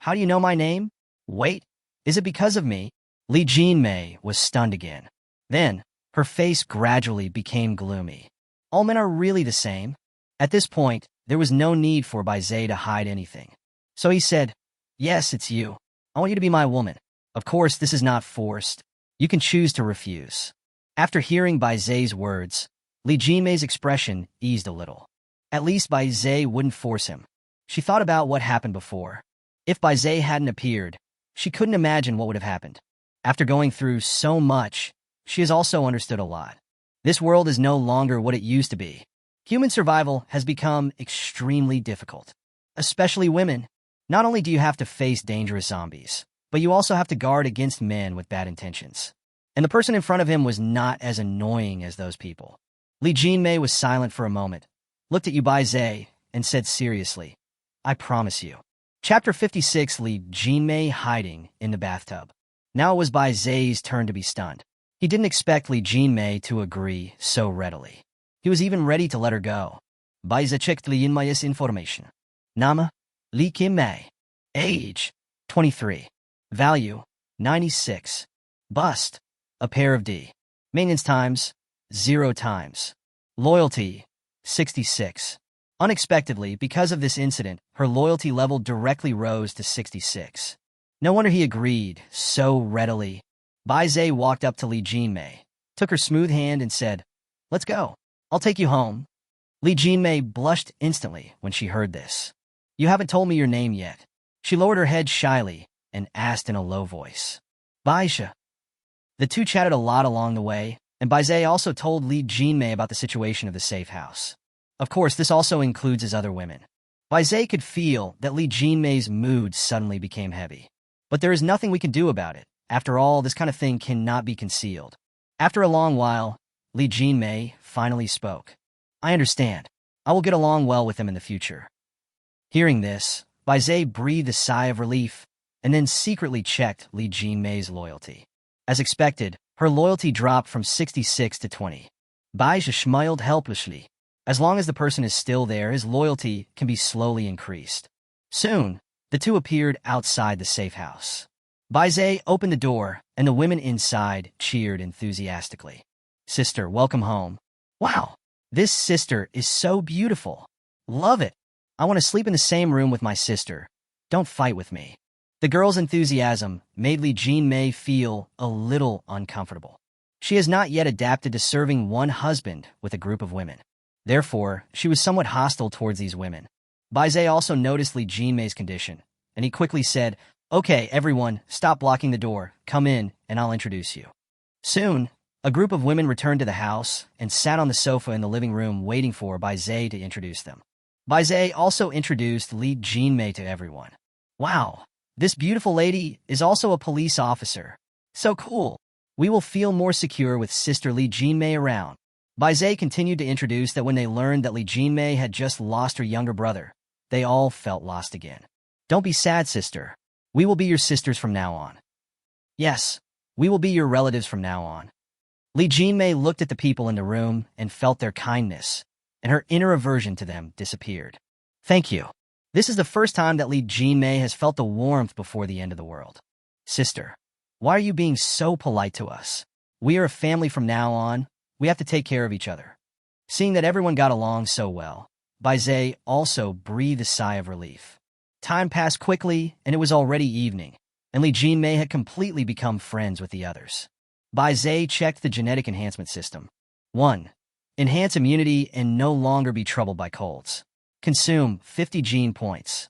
"How do you know my name? Wait, is it because of me?" Li Jinmei was stunned again. Then, her face gradually became gloomy. All men are really the same. At this point, there was no need for Bai Zhe to hide anything. So he said, "Yes, it's you. I want you to be my woman." Of course, this is not forced. You can choose to refuse. After hearing Bai Zhe's words, Li Jinmei's expression eased a little. At least Bai Zhe wouldn't force him. She thought about what happened before. If Bai Zhe hadn't appeared, she couldn't imagine what would have happened. After going through so much, she has also understood a lot. This world is no longer what it used to be. Human survival has become extremely difficult. Especially women. Not only do you have to face dangerous zombies, but you also have to guard against men with bad intentions. And the person in front of him was not as annoying as those people. Li Jinmei was silent for a moment, looked at Yu Bai Zhe, and said seriously, "I promise you." Chapter 56, Li Jinmei hiding in the bathtub. Now it was Bai Zhe's turn to be stunned. He didn't expect Li Jinmei to agree so readily. He was even ready to let her go. Bai Zhe checked Li Jinmei's information. Nama, Li Jinmei. Age, 23. Value, 96. Bust, a pair of D. Maintenance times, 0 times. Loyalty, 66. Unexpectedly, because of this incident, her loyalty level directly rose to 66. No wonder he agreed so readily. Bai Zhe walked up to Li Jinmei, took her smooth hand and said, "Let's go. I'll take you home." Li Jinmei blushed instantly when she heard this. "You haven't told me your name yet." She lowered her head shyly and asked in a low voice. "Bai Zhe." The two chatted a lot along the way, and Bai Zhe also told Li Jinmei about the situation of the safe house. Of course, this also includes his other women. Bai Zhe could feel that Li Jinmei's mood suddenly became heavy. But there is nothing we can do about it. After all, this kind of thing cannot be concealed. After a long while, Li Jinmei finally spoke. "I understand. I will get along well with him in the future." Hearing this, Bai Zhe breathed a sigh of relief and then secretly checked Li Jinmei's loyalty. As expected, her loyalty dropped from 66 to 20. Bai Zhe smiled helplessly. As long as the person is still there, his loyalty can be slowly increased. Soon, the two appeared outside the safe house. Bai Zhe opened the door, and the women inside cheered enthusiastically. "Sister, welcome home." "Wow, this sister is so beautiful. Love it. I want to sleep in the same room with my sister. Don't fight with me." The girl's enthusiasm made Li Jinmei feel a little uncomfortable. She has not yet adapted to serving one husband with a group of women. Therefore, she was somewhat hostile towards these women. Bai Zhe also noticed Li Jinmei's condition, and he quickly said, "Okay, everyone, stop blocking the door. Come in, and I'll introduce you." Soon, a group of women returned to the house and sat on the sofa in the living room waiting for Bai Zhe to introduce them. Bai Zhe also introduced Li Jinmei to everyone. "Wow, this beautiful lady is also a police officer. So cool. We will feel more secure with Sister Li Jinmei around." Bai Zhe continued to introduce that when they learned that Li Jinmei had just lost her younger brother, they all felt lost again. "Don't be sad, sister. We will be your sisters from now on." "Yes, we will be your relatives from now on." Li Jinmei looked at the people in the room and felt their kindness, and her inner aversion to them disappeared. "Thank you." This is the first time that Li Jinmei has felt the warmth before the end of the world. "Sister, why are you being so polite to us? We are a family from now on. We have to take care of each other." Seeing that everyone got along so well, Bai Zhe also breathed a sigh of relief. Time passed quickly, and it was already evening, and Li Jinmei had completely become friends with the others. Bai Zhe checked the genetic enhancement system. 1. Enhance immunity and no longer be troubled by colds. Consume 50 gene points.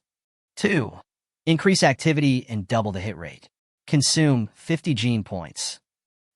2. Increase activity and double the hit rate. Consume 50 gene points.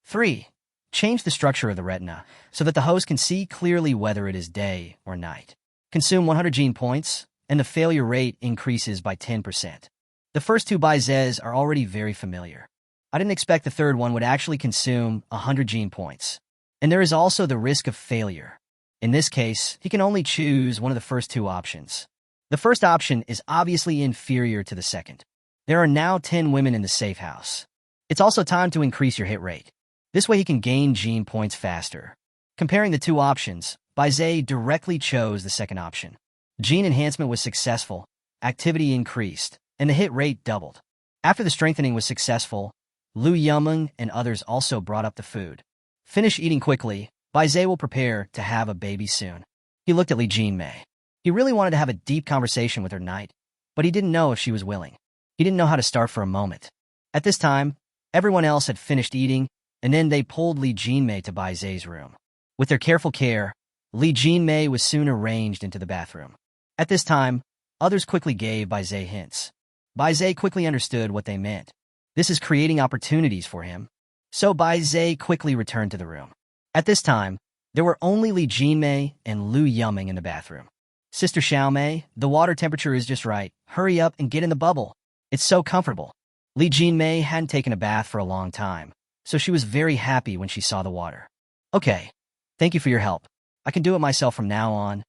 3. Change the structure of the retina so that the host can see clearly whether it is day or night. Consume 100 gene points, and the failure rate increases by 10%. The first two Bai Zhes are already very familiar. I didn't expect the third one would actually consume 100 gene points. And there is also the risk of failure. In this case, he can only choose one of the first two options. The first option is obviously inferior to the second. There are now 10 women in the safe house. It's also time to increase your hit rate. This way he can gain gene points faster. Comparing the two options, Bai Zhe directly chose the second option. Gene enhancement was successful, activity increased, and the hit rate doubled. After the strengthening was successful, Lu Yong and others also brought up the food. Finish eating quickly. Bai Zhe will prepare to have a baby soon. He looked at Li Jinmei. He really wanted to have a deep conversation with her night, but he didn't know if she was willing. He didn't know how to start for a moment. At this time, Everyone else had finished eating, and then they pulled Li Jinmei to Bai Zai's room. With their careful care, Li Jinmei was soon arranged into the bathroom. At this time, others quickly gave Bai Zai hints. Bai Zai quickly understood what they meant. This is creating opportunities for him. So Bai Zai quickly returned to the room. At this time, there were only Li Jinmei and Lu Yong in the bathroom. Sister Xiaomei, the water temperature is just right. Hurry up and get in the bubble. It's so comfortable. Li Jinmei hadn't taken a bath for a long time, so she was very happy when she saw the water. Okay, thank you for your help. I can do it myself from now on.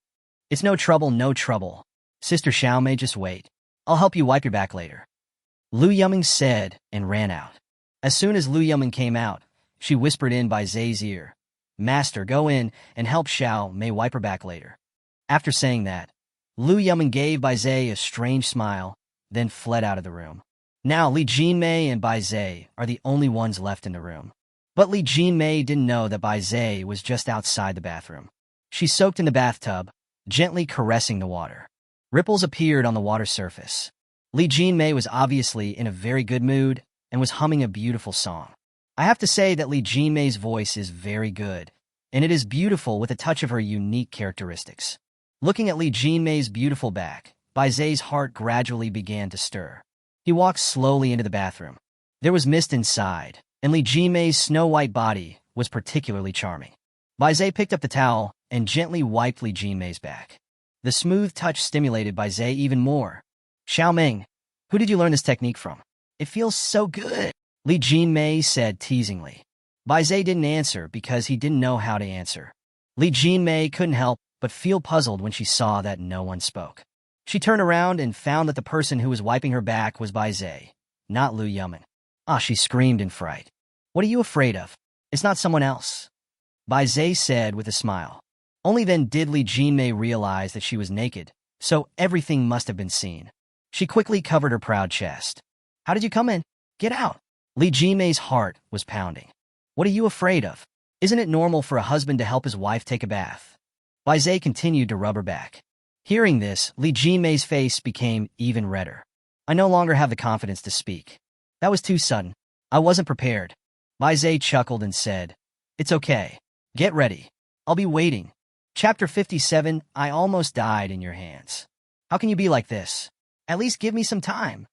It's no trouble, no trouble. Sister Xiaomei, just wait. I'll help you wipe your back later. Lu Yong said and ran out. As soon as Lu Yong came out, she whispered in Bai Zai's ear, Master, go in and help Xiaomei wipe her back later. After saying that, Lu Yong gave Bai Zai a strange smile, then fled out of the room. Now Li Jinmei and Bai Zai are the only ones left in the room. But Li Jinmei didn't know that Bai Zai was just outside the bathroom. She soaked in the bathtub, gently caressing the water. Ripples appeared on the water surface. Li Jinmei was obviously in a very good mood and was humming a beautiful song. I have to say that Li Jinmei's voice is very good, and it is beautiful with a touch of her unique characteristics. Looking at Li Jinmei's beautiful back, Bai Zai's heart gradually began to stir. He walked slowly into the bathroom. There was mist inside, and Li Jinmei's snow-white body was particularly charming. Bai Zai picked up the towel and gently wiped Li Jinmei's back. The smooth touch stimulated Bai Zai even more. Xiaomeng, who did you learn this technique from? It feels so good, Li Jinmei said teasingly. Bai Zai didn't answer because he didn't know how to answer. Li Jinmei couldn't help but feel puzzled when she saw that no one spoke. She turned around and found that the person who was wiping her back was Bai Zai, not Lu Yong. Ah, she screamed in fright. What are you afraid of? It's not someone else. Bai Zai said with a smile. Only then did Li Jinmei realize that she was naked, so everything must have been seen. She quickly covered her proud chest. How did you come in? Get out. Li Jinmei's heart was pounding. What are you afraid of? Isn't it normal for a husband to help his wife take a bath? Bai Zai continued to rub her back. Hearing this, Li Jinmei's face became even redder. I no longer have the confidence to speak. That was too sudden. I wasn't prepared. Bai Zai chuckled and said, It's okay. Get ready. I'll be waiting. Chapter 57, I almost died in your hands. How can you be like this? At least give me some time.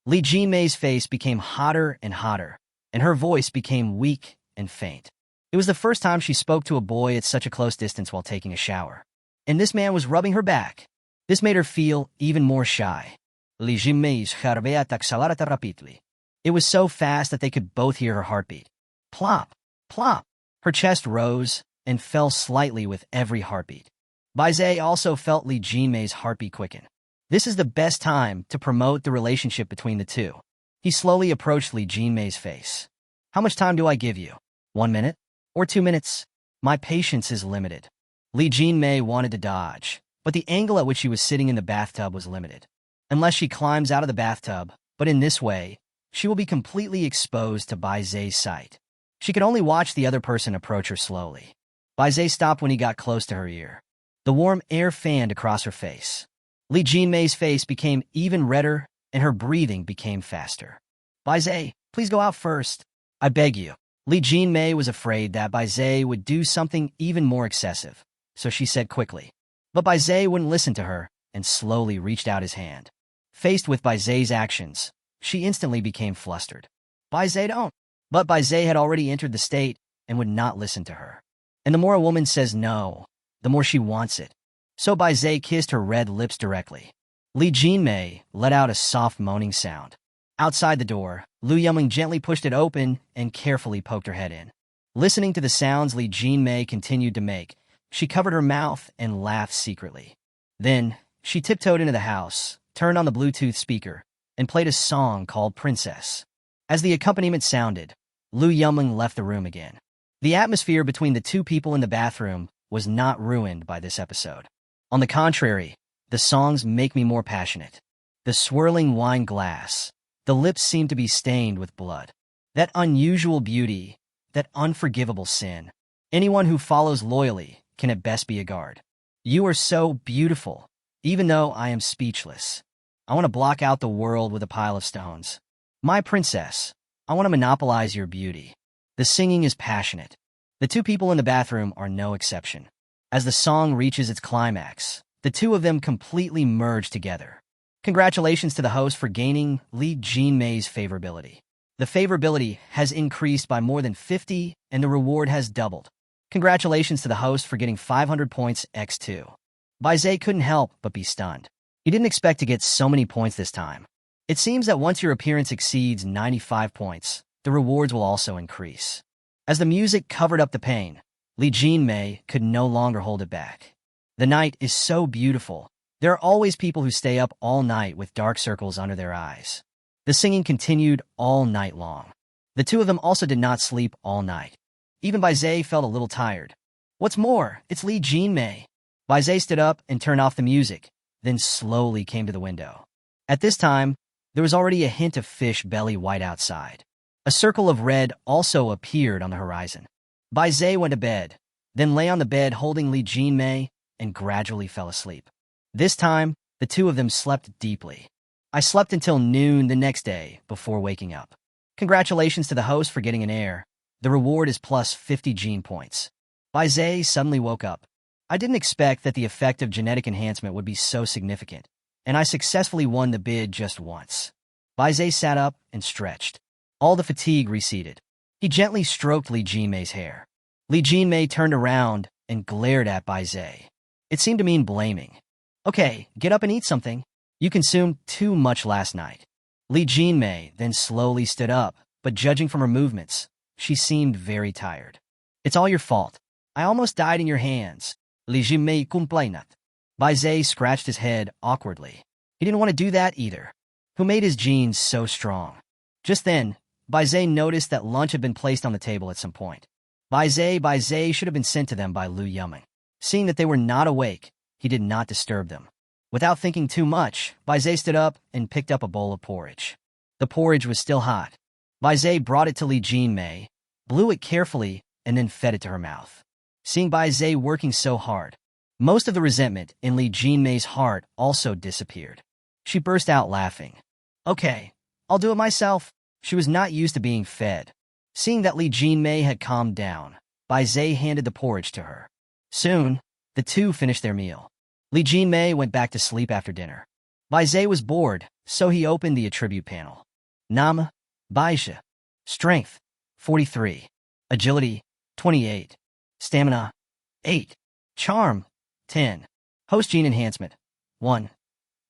Li Jinmei's face became hotter and hotter, and her voice became weak and faint. It was the first time she spoke to a boy at such a close distance while taking a shower. And this man was rubbing her back. This made her feel even more shy. Li Jinmei's heart accelerata rapidly. It was so fast that they could both hear her heartbeat. Plop, plop. Her chest rose and fell slightly with every heartbeat. Bai Zai also felt Li Jinmei's heartbeat quicken. This is the best time to promote the relationship between the two. He slowly approached Li Jinmei's face. How much time do I give you? 1 minute? Or 2 minutes? My patience is limited. Li Jinmei wanted to dodge, but the angle at which she was sitting in the bathtub was limited. Unless she climbs out of the bathtub, but in this way, she will be completely exposed to Bai Zai's sight. She could only watch the other person approach her slowly. Bai Zai stopped when he got close to her ear. The warm air fanned across her face. Li Jinmei's face became even redder, and her breathing became faster. Bai Zai, please go out first. I beg you. Li Jinmei was afraid that Bai Zai would do something even more excessive, so she said quickly. But Bai Zai wouldn't listen to her and slowly reached out his hand. Faced with Bai Zai's actions, she instantly became flustered. Bai Zai don't. But Bai Zai had already entered the state and would not listen to her. And the more a woman says no, the more she wants it. So Bai Zai kissed her red lips directly. Li Jinmei let out a soft moaning sound. Outside the door, Lu Yong gently pushed it open and carefully poked her head in. Listening to the sounds Li Jinmei continued to make, she covered her mouth and laughed secretly. Then, she tiptoed into the house, turned on the Bluetooth speaker, and played a song called Princess. As the accompaniment sounded, Lu Yong left the room again. The atmosphere between the two people in the bathroom was not ruined by this episode. On the contrary, the songs make me more passionate. The swirling wine glass, the lips seem to be stained with blood. That unusual beauty, that unforgivable sin. Anyone who follows loyally can at best be a guard. You are so beautiful, even though I am speechless. I want to block out the world with a pile of stones. My princess, I want to monopolize your beauty. The singing is passionate. The two people in the bathroom are no exception. As the song reaches its climax, the two of them completely merge together. Congratulations to the host for gaining Lee Jin-mei's favorability. The favorability has increased by more than 50, and the reward has doubled. Congratulations to the host for getting 500 points x2. Bai Zhe couldn't help but be stunned. He didn't expect to get so many points this time. It seems that once your appearance exceeds 95 points, the rewards will also increase. As the music covered up the pain, Lee Jin-mei could no longer hold it back. The night is so beautiful. There are always people who stay up all night with dark circles under their eyes. The singing continued all night long. The two of them also did not sleep all night. Even Bai Zhe felt a little tired. What's more, it's Lee Jin-mei. Bai Zhe stood up and turned off the music, then slowly came to the window. At this time, there was already a hint of fish belly white outside. A circle of red also appeared on the horizon. Bai Zhe went to bed, then lay on the bed holding Lee Jin-mei and gradually fell asleep. This time, the two of them slept deeply. I slept until noon the next day before waking up. Congratulations to the host for getting an heir. The reward is plus 50 gene points. Bai Zhe suddenly woke up. I didn't expect that the effect of genetic enhancement would be so significant, and I successfully won the bid just once. Bai Zhe sat up and stretched. All the fatigue receded. He gently stroked Lee Jin-mei's hair. Lee Jin-mei turned around and glared at Bai Zhe. It seemed to mean blaming. Okay, get up and eat something. You consumed too much last night. Lee Jin-mei then slowly stood up, but judging from her movements, she seemed very tired. It's all your fault. I almost died in your hands. Lee Jin-mei complained. Bai Zhe scratched his head awkwardly. He didn't want to do that either. Who made his genes so strong? Just then, Bai Zhe noticed that lunch had been placed on the table at some point. Bai Zhe should have been sent to them by Lu Yong. Seeing that they were not awake, he did not disturb them. Without thinking too much, Bai Zhe stood up and picked up a bowl of porridge. The porridge was still hot. Bai Zhe brought it to Lee Jin-mei, blew it carefully, and then fed it to her mouth. Seeing Bai Zhe working so hard, most of the resentment in Lee Jin-mei's heart also disappeared. She burst out laughing. Okay, I'll do it myself. She was not used to being fed. Seeing that Lee Jin-mei had calmed down, Bai Zhe handed the porridge to her. Soon, the two finished their meal. Lee Jin-mei went back to sleep after dinner. Bai Zhe was bored, so he opened the attribute panel. Nam, Bai Zhe. Strength, 43. Agility, 28. Stamina, 8. Charm, 10. Host gene enhancement, 1.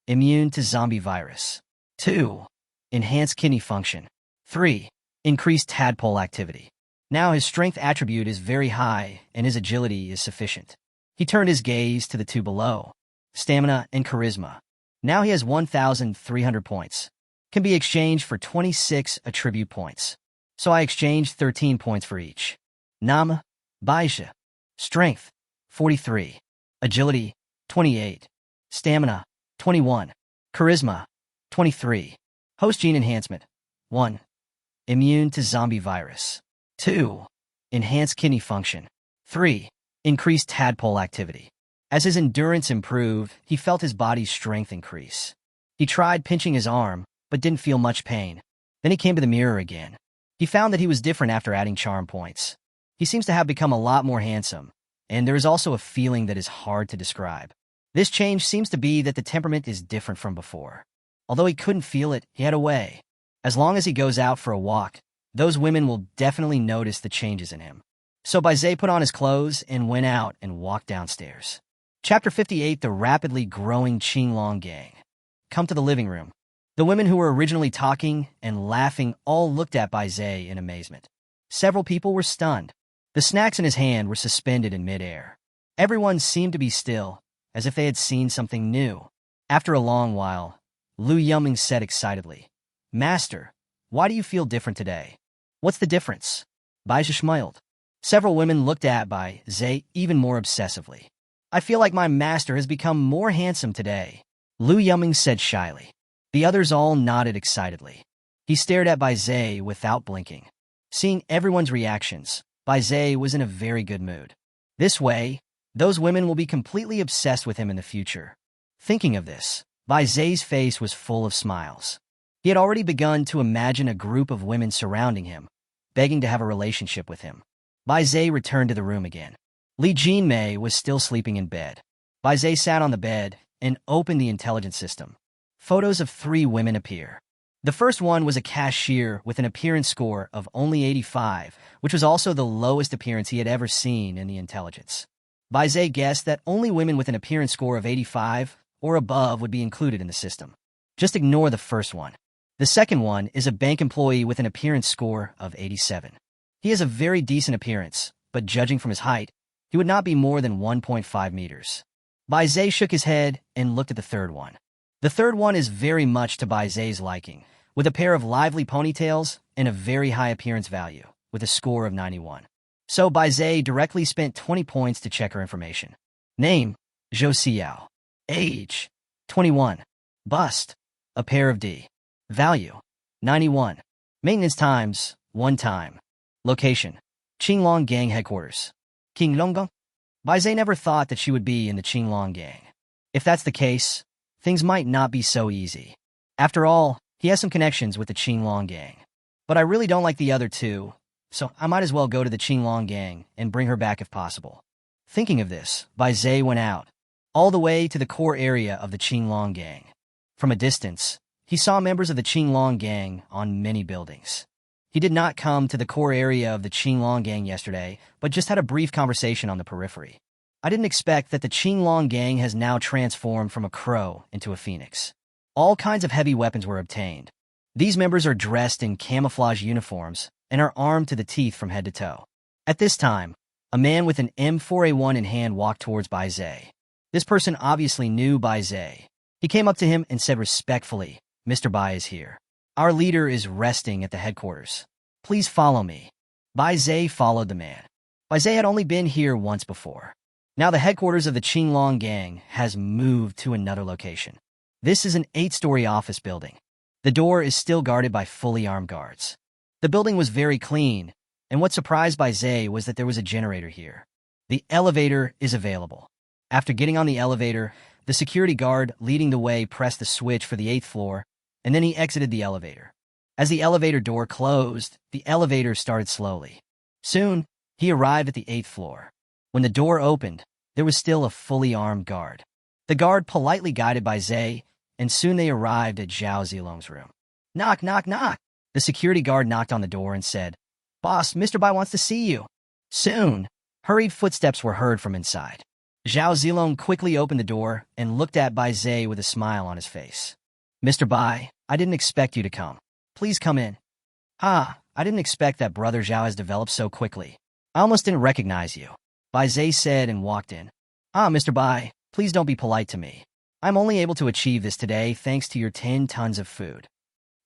Immune to zombie virus. 2. Enhanced kidney function. 3. Increased tadpole activity. Now his strength attribute is very high and his agility is sufficient. He turned his gaze to the two below. Stamina and charisma. Now he has 1,300 points. Can be exchanged for 26 attribute points. So I exchanged 13 points for each. Nam, Bai Zhe. Strength, 43. Agility, 28. Stamina, 21. Charisma, 23. Host gene enhancement, 1. Immune to zombie virus. 2. Enhanced kidney function. 3. Increased tadpole activity. As his endurance improved, he felt his body's strength increase. He tried pinching his arm, but didn't feel much pain. Then he came to the mirror again. He found that he was different after adding charm points. He seems to have become a lot more handsome, and there is also a feeling that is hard to describe. This change seems to be that the temperament is different from before. Although he couldn't feel it, he had a way. As long as he goes out for a walk, those women will definitely notice the changes in him. So Bai Zhe put on his clothes and went out and walked downstairs. Chapter 58, The Rapidly Growing Qinglong Gang. Come to the living room. The women who were originally talking and laughing all looked at Bai Zhe in amazement. Several people were stunned. The snacks in his hand were suspended in midair. Everyone seemed to be still, as if they had seen something new. After a long while, Lu Yong said excitedly, Master, why do you feel different today? What's the difference? Bai Zhe smiled. Several women looked at Bai Zhe even more obsessively. I feel like my master has become more handsome today, Lu Yong said shyly. The others all nodded excitedly. He stared at Bai Zhe without blinking. Seeing everyone's reactions, Bai Zhe was in a very good mood. This way, those women will be completely obsessed with him in the future. Thinking of this, Bai Zhe's face was full of smiles. He had already begun to imagine a group of women surrounding him, begging to have a relationship with him. Bai Zhe returned to the room again. Li Jinmei was still sleeping in bed. Bai Zhe sat on the bed and opened the intelligence system. Photos of 3 women appear. The first one was a cashier with an appearance score of only 85, which was also the lowest appearance he had ever seen in the intelligence. Bai Zhe guessed that only women with an appearance score of 85 or above would be included in the system. Just ignore the first one. The second one is a bank employee with an appearance score of 87. He has a very decent appearance, but judging from his height, he would not be more than 1.5 meters. Bai Zhe shook his head and looked at the third one. The third one is very much to Bai Zhe's liking, with a pair of lively ponytails and a very high appearance value, with a score of 91. So Bai Zhe directly spent 20 points to check her information. Name, Zhou Xiao. Age, 21. Bust, a pair of D. Value, 91. Maintenance times, 1 time. Location, Qinglong Gang Headquarters. Qinglong? Bai Zhe never thought that she would be in the Qinglong Gang. If that's the case, things might not be so easy. After all, he has some connections with the Qinglong Gang. But I really don't like the other 2, so I might as well go to the Qinglong Gang and bring her back if possible. Thinking of this, Bai Zhe went out, all the way to the core area of the Qinglong Gang. From a distance, he saw members of the Qinglong Gang on many buildings. He did not come to the core area of the Qinglong Gang yesterday, but just had a brief conversation on the periphery. I didn't expect that the Qinglong Gang has now transformed from a crow into a phoenix. All kinds of heavy weapons were obtained. These members are dressed in camouflage uniforms and are armed to the teeth from head to toe. At this time, a man with an M4A1 in hand walked towards Bai Zhe. This person obviously knew Bai Zhe. He came up to him and said respectfully, "Mr. Bai is here. Our leader is resting at the headquarters. Please follow me." Bai Zhe followed the man. Bai Zhe had only been here once before. Now the headquarters of the Qinglong Gang has moved to another location. This is an 8-story office building. The door is still guarded by fully armed guards. The building was very clean, and what surprised Bai Zhe was that there was a generator here. The elevator is available. After getting on the elevator, the security guard leading the way pressed the switch for the 8th floor, and then he exited the elevator. As the elevator door closed, the elevator started slowly. Soon, he arrived at the 8th floor. When the door opened, there was still a fully armed guard. The guard politely guided Bai Zhe, and soon they arrived at Zhao Zilong's room. "Knock, knock, knock." The security guard knocked on the door and said, "Boss, Mr. Bai wants to see you." Soon, hurried footsteps were heard from inside. Zhao Zilong quickly opened the door and looked at Bai Zhe with a smile on his face. "Mr. Bai, I didn't expect you to come. Please come in." "Ah, I didn't expect that Brother Zhao has developed so quickly. I almost didn't recognize you," Bai Zhe said and walked in. "Ah, Mr. Bai, please don't be polite to me. I'm only able to achieve this today thanks to your 10 tons of food."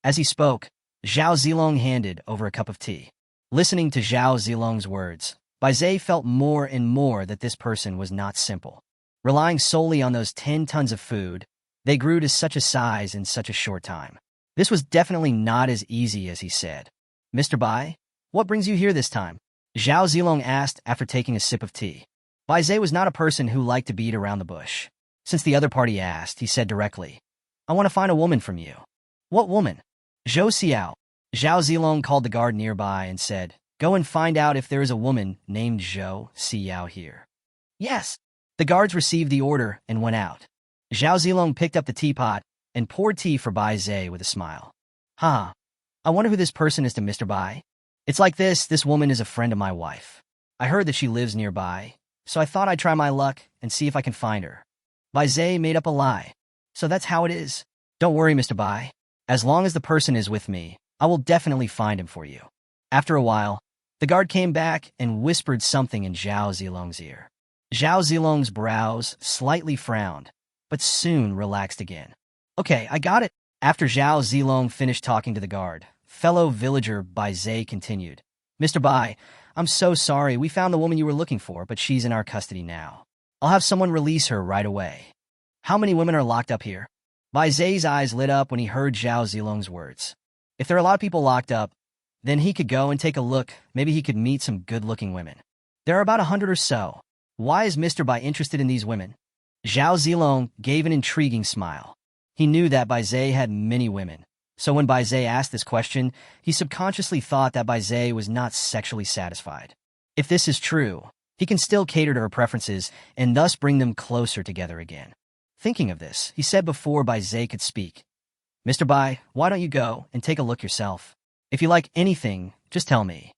As he spoke, Zhao Zilong handed over a cup of tea. Listening to Zhao Zilong's words, Bai Zhe felt more and more that this person was not simple. Relying solely on those 10 tons of food, they grew to such a size in such a short time. This was definitely not as easy as he said. "Mr. Bai, what brings you here this time?" Zhao Zilong asked after taking a sip of tea. Bai Zhe was not a person who liked to beat around the bush. Since the other party asked, he said directly, "I want to find a woman from you." "What woman?" "Zhou Xiao." Zhao Zilong called the guard nearby and said, "Go and find out if there is a woman named Zhou Xiao here." "Yes." The guards received the order and went out. Zhao Zilong picked up the teapot and poured tea for Bai Zhe with a smile. "Ha, I wonder who this person is to Mr. Bai. It's like this woman is a friend of my wife. I heard that she lives nearby, so I thought I'd try my luck and see if I can find her." Bai Zhe made up a lie. "So that's how it is. Don't worry, Mr. Bai. As long as the person is with me, I will definitely find him for you." After a while, the guard came back and whispered something in Zhao Zilong's ear. Zhao Zilong's brows slightly frowned, but soon relaxed again. "Okay, I got it." After Zhao Zilong finished talking to the guard, fellow villager Bai Zhe continued, "Mr. Bai, I'm so sorry. We found the woman you were looking for, but she's in our custody now. I'll have someone release her right away." "How many women are locked up here?" Bai Zhe's eyes lit up when he heard Zhao Zilong's words. If there are a lot of people locked up, then he could go and take a look. Maybe he could meet some good-looking women. "There are about 100 or so. Why is Mr. Bai interested in these women?" Zhao Zilong gave an intriguing smile. He knew that Bai Zhe had many women, So when Bai Zai asked this question, he subconsciously thought that Bai Zai was not sexually satisfied. If this is true, he can still cater to her preferences and thus bring them closer together again. Thinking of this, he said before Bai Zai could speak, "Mr. Bai, why don't you go and take a look yourself? If you like anything, just tell me."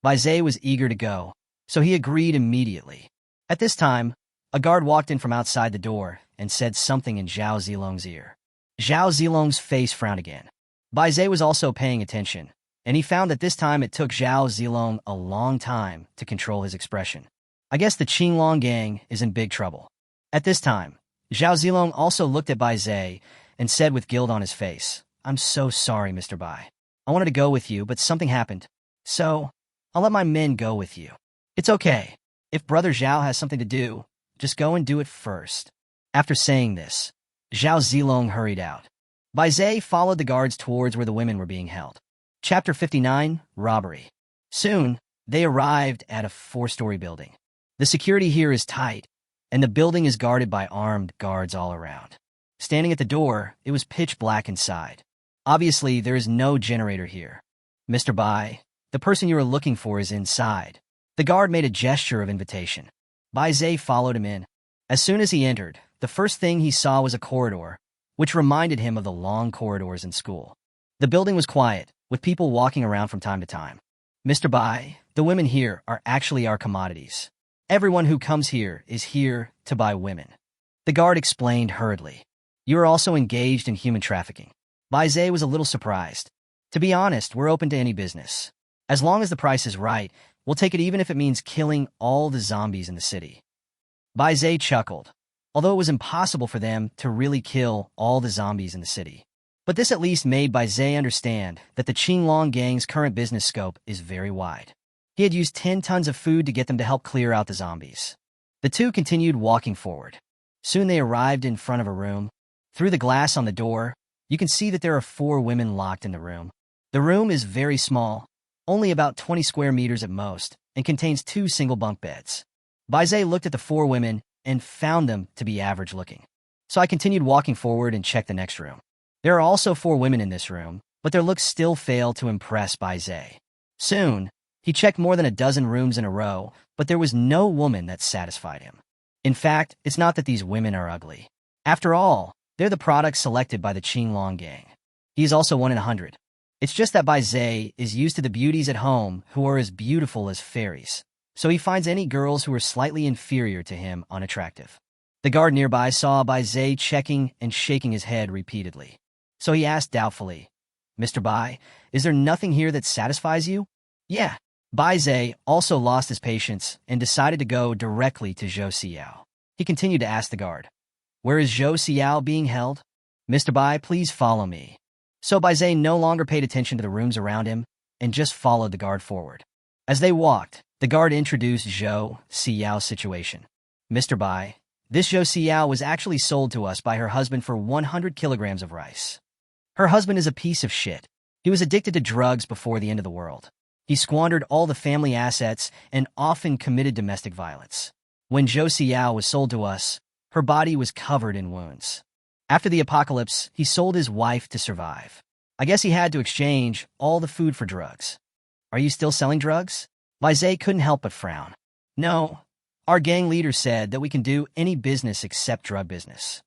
Bai Zai was eager to go, so he agreed immediately. At this time, a guard walked in from outside the door and said something in Zhao Zilong's ear. Zhao Zilong's face frowned again. Bai Zai was also paying attention, and he found that this time it took Zhao Zilong a long time to control his expression. I guess the Qinglong gang is in big trouble. At this time, Zhao Zilong also looked at Bai Zai and said with guilt on his face, "I'm so sorry, Mr. Bai. I wanted to go with you, but something happened. So, I'll let my men go with you. It's okay. If Brother Zhao has something to do, just go and do it first." After saying this, Zhao Zilong hurried out. Bai Zai followed the guards towards where the women were being held. Chapter 59, Robbery. Soon, they arrived at a 4-story building. The security here is tight, and the building is guarded by armed guards all around. Standing at the door, it was pitch black inside. Obviously, there is no generator here. "Mr. Bai, the person you are looking for is inside." The guard made a gesture of invitation. Bai Zai followed him in. As soon as he entered, the first thing he saw was a corridor, which reminded him of the long corridors in school. The building was quiet, with people walking around from time to time. "Mr. Bai, the women here are actually our commodities. Everyone who comes here is here to buy women." The guard explained hurriedly. "You are also engaged in human trafficking." Bai Zai was a little surprised. "To be honest, we're open to any business. As long as the price is right, we'll take it even if it means killing all the zombies in the city." Bai Zai chuckled, although it was impossible for them to really kill all the zombies in the city. But this at least made Bai Zai understand that the Qinglong gang's current business scope is very wide. He had used 10 tons of food to get them to help clear out the zombies. The two continued walking forward. Soon they arrived in front of a room. Through the glass on the door, you can see that there are 4 women locked in the room. The room is very small, only about 20 square meters at most, and contains 2 single bunk beds. Bai Zai looked at the 4 women and found them to be average looking. So I continued walking forward and checked the next room. There are also 4 women in this room, but their looks still failed to impress Bai Zai. Soon, he checked more than a dozen rooms in a row, but there was no woman that satisfied him. In fact, it's not that these women are ugly. After all, they're the products selected by the Qinglong gang. He is also 1 in 100. It's just that Bai Zai is used to the beauties at home who are as beautiful as fairies, so he finds any girls who are slightly inferior to him unattractive. The guard nearby saw Bai Zai checking and shaking his head repeatedly. So he asked doubtfully, "Mr. Bai, is there nothing here that satisfies you?" "Yeah." Bai Zai also lost his patience and decided to go directly to Zhou Xiao. He continued to ask the guard, "Where is Zhou Xiao being held?" "Mr. Bai, please follow me." So Bai Zai no longer paid attention to the rooms around him and just followed the guard forward. As they walked, the guard introduced Zhou Xiao's situation. "Mr. Bai, this Zhou Xiao was actually sold to us by her husband for 100 kilograms of rice. Her husband is a piece of shit. He was addicted to drugs before the end of the world. He squandered all the family assets and often committed domestic violence. When Zhou Xiao was sold to us, her body was covered in wounds. After the apocalypse, he sold his wife to survive. I guess he had to exchange all the food for drugs." "Are you still selling drugs?" Bai Zai couldn't help but frown. "No. Our gang leader said that we can do any business except drug business."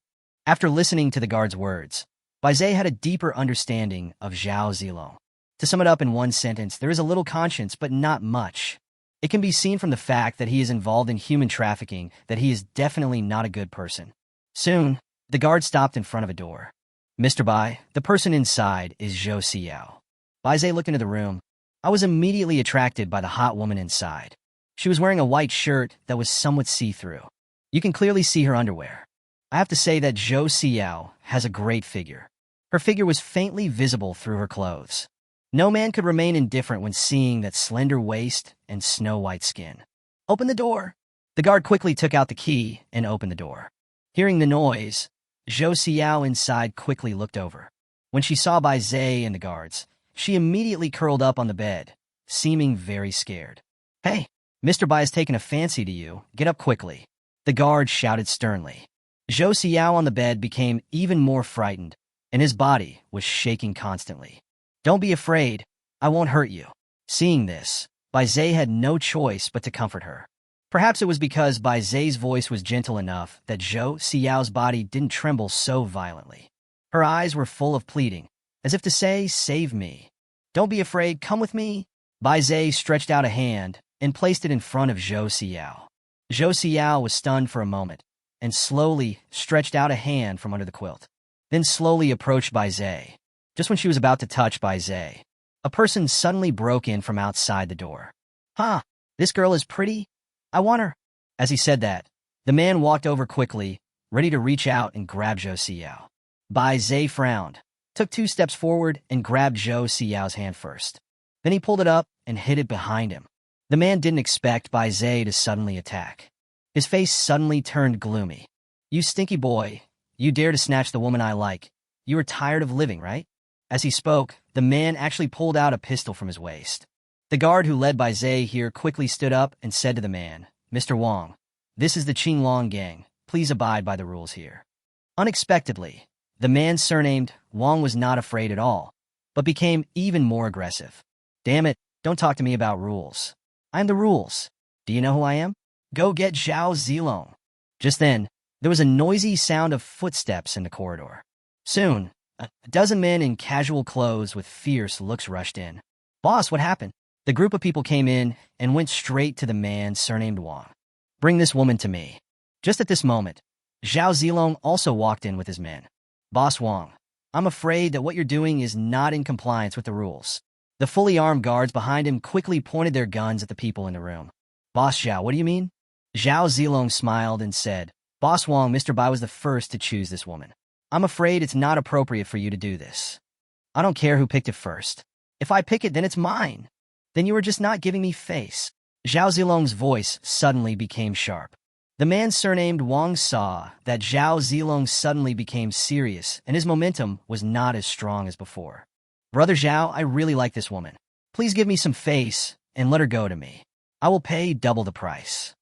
After listening to the guard's words, Bai Zai had a deeper understanding of Zhao Zilong. To sum it up in one sentence, there is a little conscience, but not much. It can be seen from the fact that he is involved in human trafficking that he is definitely not a good person. Soon, the guard stopped in front of a door. "Mr. Bai, the person inside is Zhou Xiao." Bai Zai looked into the room. I was immediately attracted by the hot woman inside. She was wearing a white shirt that was somewhat see-through. You can clearly see her underwear. I have to say that Zhou Xiao has a great figure. Her figure was faintly visible through her clothes. No man could remain indifferent when seeing that slender waist and snow-white skin. "Open the door." The guard quickly took out the key and opened the door. Hearing the noise, Zhou Xiao inside quickly looked over. When she saw Bai Zai and the guards, she immediately curled up on the bed, seeming very scared. "Hey, Mr. Bai has taken a fancy to you. Get up quickly." The guard shouted sternly. Zhou Xiao on the bed became even more frightened and his body was shaking constantly. "Don't be afraid. I won't hurt you." Seeing this, Bai Zai had no choice but to comfort her. Perhaps it was because Bai Zai's voice was gentle enough that Zhou Xiao's body didn't tremble so violently. Her eyes were full of pleading, as if to say, "Save me. Don't be afraid, come with me." Bai Zai stretched out a hand and placed it in front of Zhou Xiao. Zhou Xiao was stunned for a moment and slowly stretched out a hand from under the quilt, then slowly approached Bai Zai. Just when she was about to touch Bai Zai, a person suddenly broke in from outside the door. "Huh, this girl is pretty. I want her." As he said that, the man walked over quickly, ready to reach out and grab Zhou Xiao. Bai Zai frowned, took 2 steps forward and grabbed Zhou Xiao's hand first. Then he pulled it up and hid it behind him. The man didn't expect Bai Zai to suddenly attack. His face suddenly turned gloomy. "You stinky boy, you dare to snatch the woman I like. You are tired of living, right?" As he spoke, the man actually pulled out a pistol from his waist. The guard who led Bai Zai here quickly stood up and said to the man, "Mr. Wong, this is the Qinglong gang. Please abide by the rules here." Unexpectedly, the man surnamed Wong was not afraid at all, but became even more aggressive. "Damn it, don't talk to me about rules. I'm the rules. Do you know who I am? Go get Zhao Zilong." Just then, there was a noisy sound of footsteps in the corridor. Soon, a dozen men in casual clothes with fierce looks rushed in. "Boss, what happened?" The group of people came in and went straight to the man surnamed Wong. "Bring this woman to me." Just at this moment, Zhao Zilong also walked in with his men. "Boss Wong, I'm afraid that what you're doing is not in compliance with the rules." The fully armed guards behind him quickly pointed their guns at the people in the room. "Boss Zhao, what do you mean?" Zhao Zilong smiled and said, "Boss Wong, Mr. Bai was the first to choose this woman. I'm afraid it's not appropriate for you to do this. I don't care who picked it first. If I pick it, then it's mine. Then you are just not giving me face." Zhao Zilong's voice suddenly became sharp. The man surnamed Wang saw that Zhao Zilong suddenly became serious and his momentum was not as strong as before. "Brother Zhao, I really like this woman. Please give me some face and let her go to me. I will pay double the price."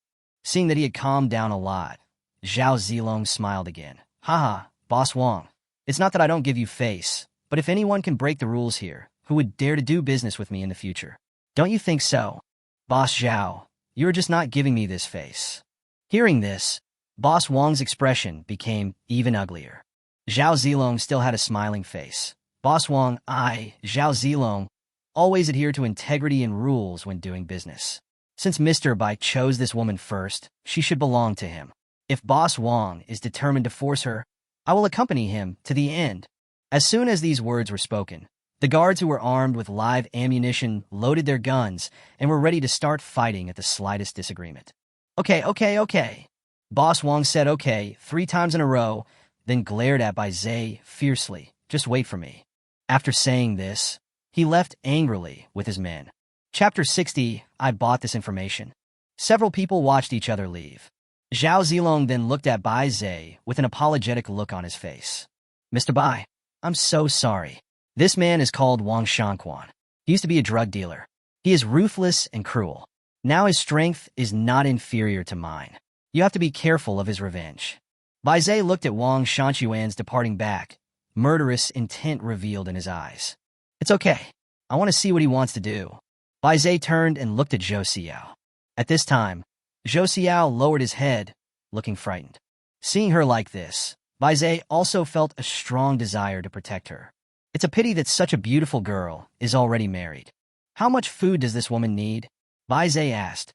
Seeing that he had calmed down a lot, Zhao Zilong smiled again. "Haha, Boss Wong, it's not that I don't give you face, but if anyone can break the rules here, who would dare to do business with me in the future? Don't you think so? Boss Zhao, you are just not giving me this face." Hearing this, Boss Wong's expression became even uglier. Zhao Zilong still had a smiling face. "Boss Wong, Zhao Zilong, always adhere to integrity and rules when doing business. Since Mr. Bai chose this woman first, she should belong to him. If Boss Wong is determined to force her, I will accompany him to the end." As soon as these words were spoken, the guards who were armed with live ammunition loaded their guns and were ready to start fighting at the slightest disagreement. Okay. Boss Wong said okay 3 times in a row, then glared at Bai Zai fiercely. "Just wait for me." After saying this, he left angrily with his men. Chapter 60, I bought this information. Several people watched each other leave. Zhao Zilong then looked at Bai Zai with an apologetic look on his face. "Mr. Bai, I'm so sorry. This man is called Wang Shangquan. He used to be a drug dealer. He is ruthless and cruel. Now his strength is not inferior to mine. You have to be careful of his revenge." Bai Zai looked at Wang Shanquan's departing back, murderous intent revealed in his eyes. "It's okay. I want to see what he wants to do." Bai Zai turned and looked at Zhou Xiao. At this time, Zhou Xiao lowered his head, looking frightened. Seeing her like this, Bai Zai also felt a strong desire to protect her. It's a pity that such a beautiful girl is already married. "How much food does this woman need?" Bai Zai asked.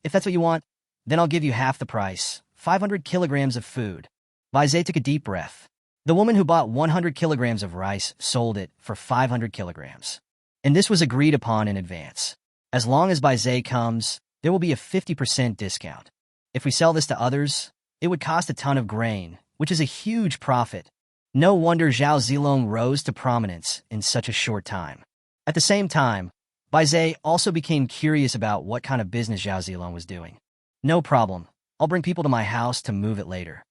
If that's what you want, then I'll give you half the price, 500 kilograms of food." Bai Zai took a deep breath. The woman who bought 100 kilograms of rice sold it for 500 kilograms. And this was agreed upon in advance. As long as Bai Zai comes, there will be a 50% discount. If we sell this to others, it would cost a ton of grain, which is a huge profit. No wonder Zhao Zilong rose to prominence in such a short time. At the same time, Bai Zai also became curious about what kind of business Zhao Zilong was doing. "No problem. I'll bring people to my house to move it later."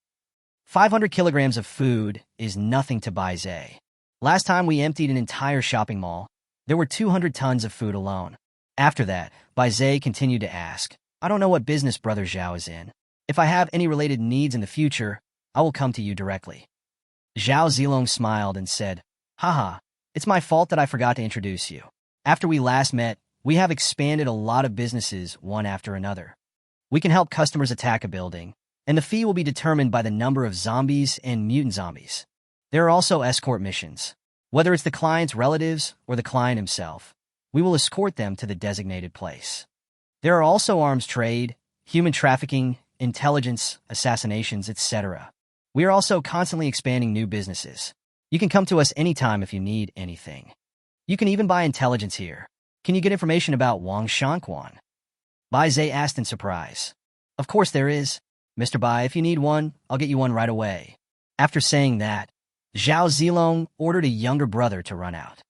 500 kilograms of food is nothing to Bai Zai. Last time we emptied an entire shopping mall, there were 200 tons of food alone. After that, Bai Zai continued to ask, "I don't know what business Brother Zhao is in. If I have any related needs in the future, I will come to you directly." Zhao Zilong smiled and said, Haha, it's my fault that I forgot to introduce you. After we last met, we have expanded a lot of businesses one after another. We can help customers attack a building, and the fee will be determined by the number of zombies and mutant zombies. There are also escort missions. Whether it's the client's relatives or the client himself, we will escort them to the designated place. There are also arms trade, human trafficking, intelligence, assassinations, etc. We are also constantly expanding new businesses. You can come to us anytime if you need anything. You can even buy intelligence here. Can you get information about Wang Shanquan? Bai Zhe asked in surprise. Of course there is. Mr. Bai, if you need one, I'll get you one right away. After saying that, Zhao Zilong ordered a younger brother to run out.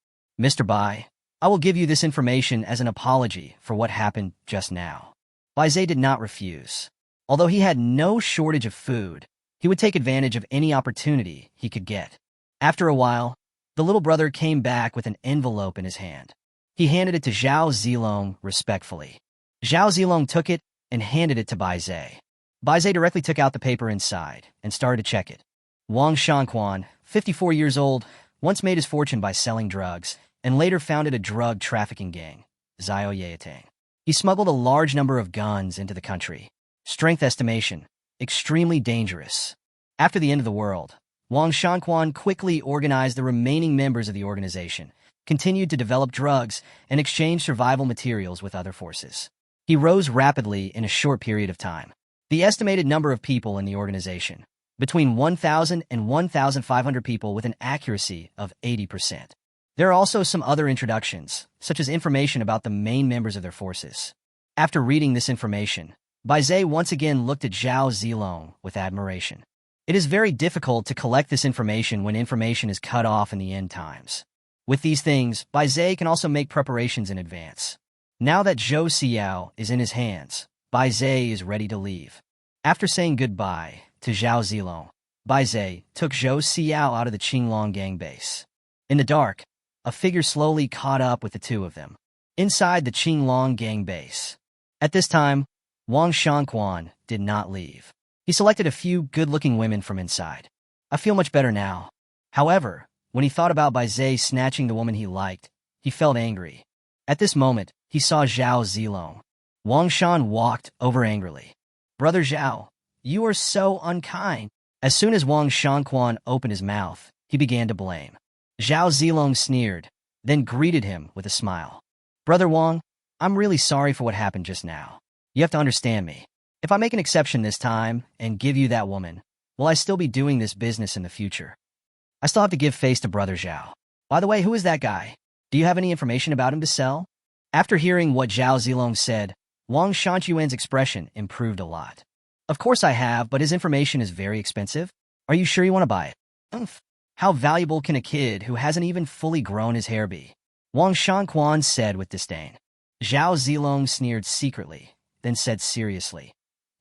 Mr. Bai, I will give you this information as an apology for what happened just now. Bai Zhe did not refuse. Although he had no shortage of food, he would take advantage of any opportunity he could get. After a while, the little brother came back with an envelope in his hand. He handed it to Zhao Zilong respectfully. Zhao Zilong took it and handed it to Bai Zhe. Bai Zhe directly took out the paper inside and started to check it. Wang Shanquan, 54 years old, once made his fortune by selling drugs and later founded a drug trafficking gang, Zio Yatang. He smuggled a large number of guns into the country. Strength estimation, extremely dangerous. After the end of the world, Wang Shanquan quickly organized the remaining members of the organization, continued to develop drugs, and exchange survival materials with other forces. He rose rapidly in a short period of time. The estimated number of people in the organization, between 1,000 and 1,500 people with an accuracy of 80%. There are also some other introductions, such as information about the main members of their forces. After reading this information, Bai Zhe once again looked at Zhao Zilong with admiration. It is very difficult to collect this information when information is cut off in the end times. With these things, Bai Zhe can also make preparations in advance. Now that Zhou Xiao is in his hands, Bai Zhe is ready to leave. After saying goodbye to Zhao Zilong, Bai Zhe took Zhou Xiao out of the Qinglong gang base. In the dark, a figure slowly caught up with the two of them, inside the Qinglong gang base. At this time, Wang Shanquan did not leave. He selected a few good-looking women from inside. I feel much better now. However, when he thought about Bai Zhe snatching the woman he liked, he felt angry. At this moment, he saw Zhao Zilong. Wang Shan walked over angrily. Brother Zhao, you are so unkind. As soon as Wang Shanquan opened his mouth, he began to blame. Zhao Zilong sneered, then greeted him with a smile. Brother Wang, I'm really sorry for what happened just now. You have to understand me. If I make an exception this time and give you that woman, will I still be doing this business in the future? I still have to give face to Brother Zhao. By the way, who is that guy? Do you have any information about him to sell? After hearing what Zhao Zilong said, Wang Shanquan's expression improved a lot. Of course I have, but his information is very expensive. Are you sure you want to buy it? Oomph. How valuable can a kid who hasn't even fully grown his hair be? Wang Shanquan said with disdain. Zhao Zilong sneered secretly, then said seriously.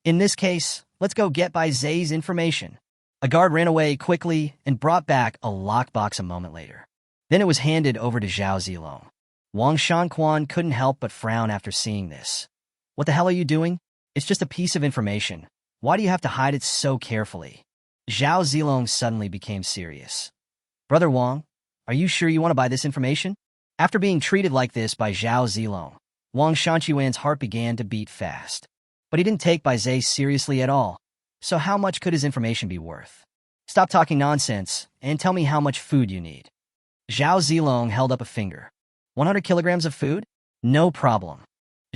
In this case, let's go get Bai Zhe's information. A guard ran away quickly and brought back a lockbox a moment later. Then it was handed over to Zhao Zilong. Wang Shanquan couldn't help but frown after seeing this. What the hell are you doing? It's just a piece of information. Why do you have to hide it so carefully? Zhao Zilong suddenly became serious. Brother Wang, are you sure you want to buy this information? After being treated like this by Zhao Zilong, Wang Shanquan's heart began to beat fast. But he didn't take Bai Zhe seriously at all. So how much could his information be worth? Stop talking nonsense and tell me how much food you need. Zhao Zilong held up a finger. 100 kilograms of food? No problem.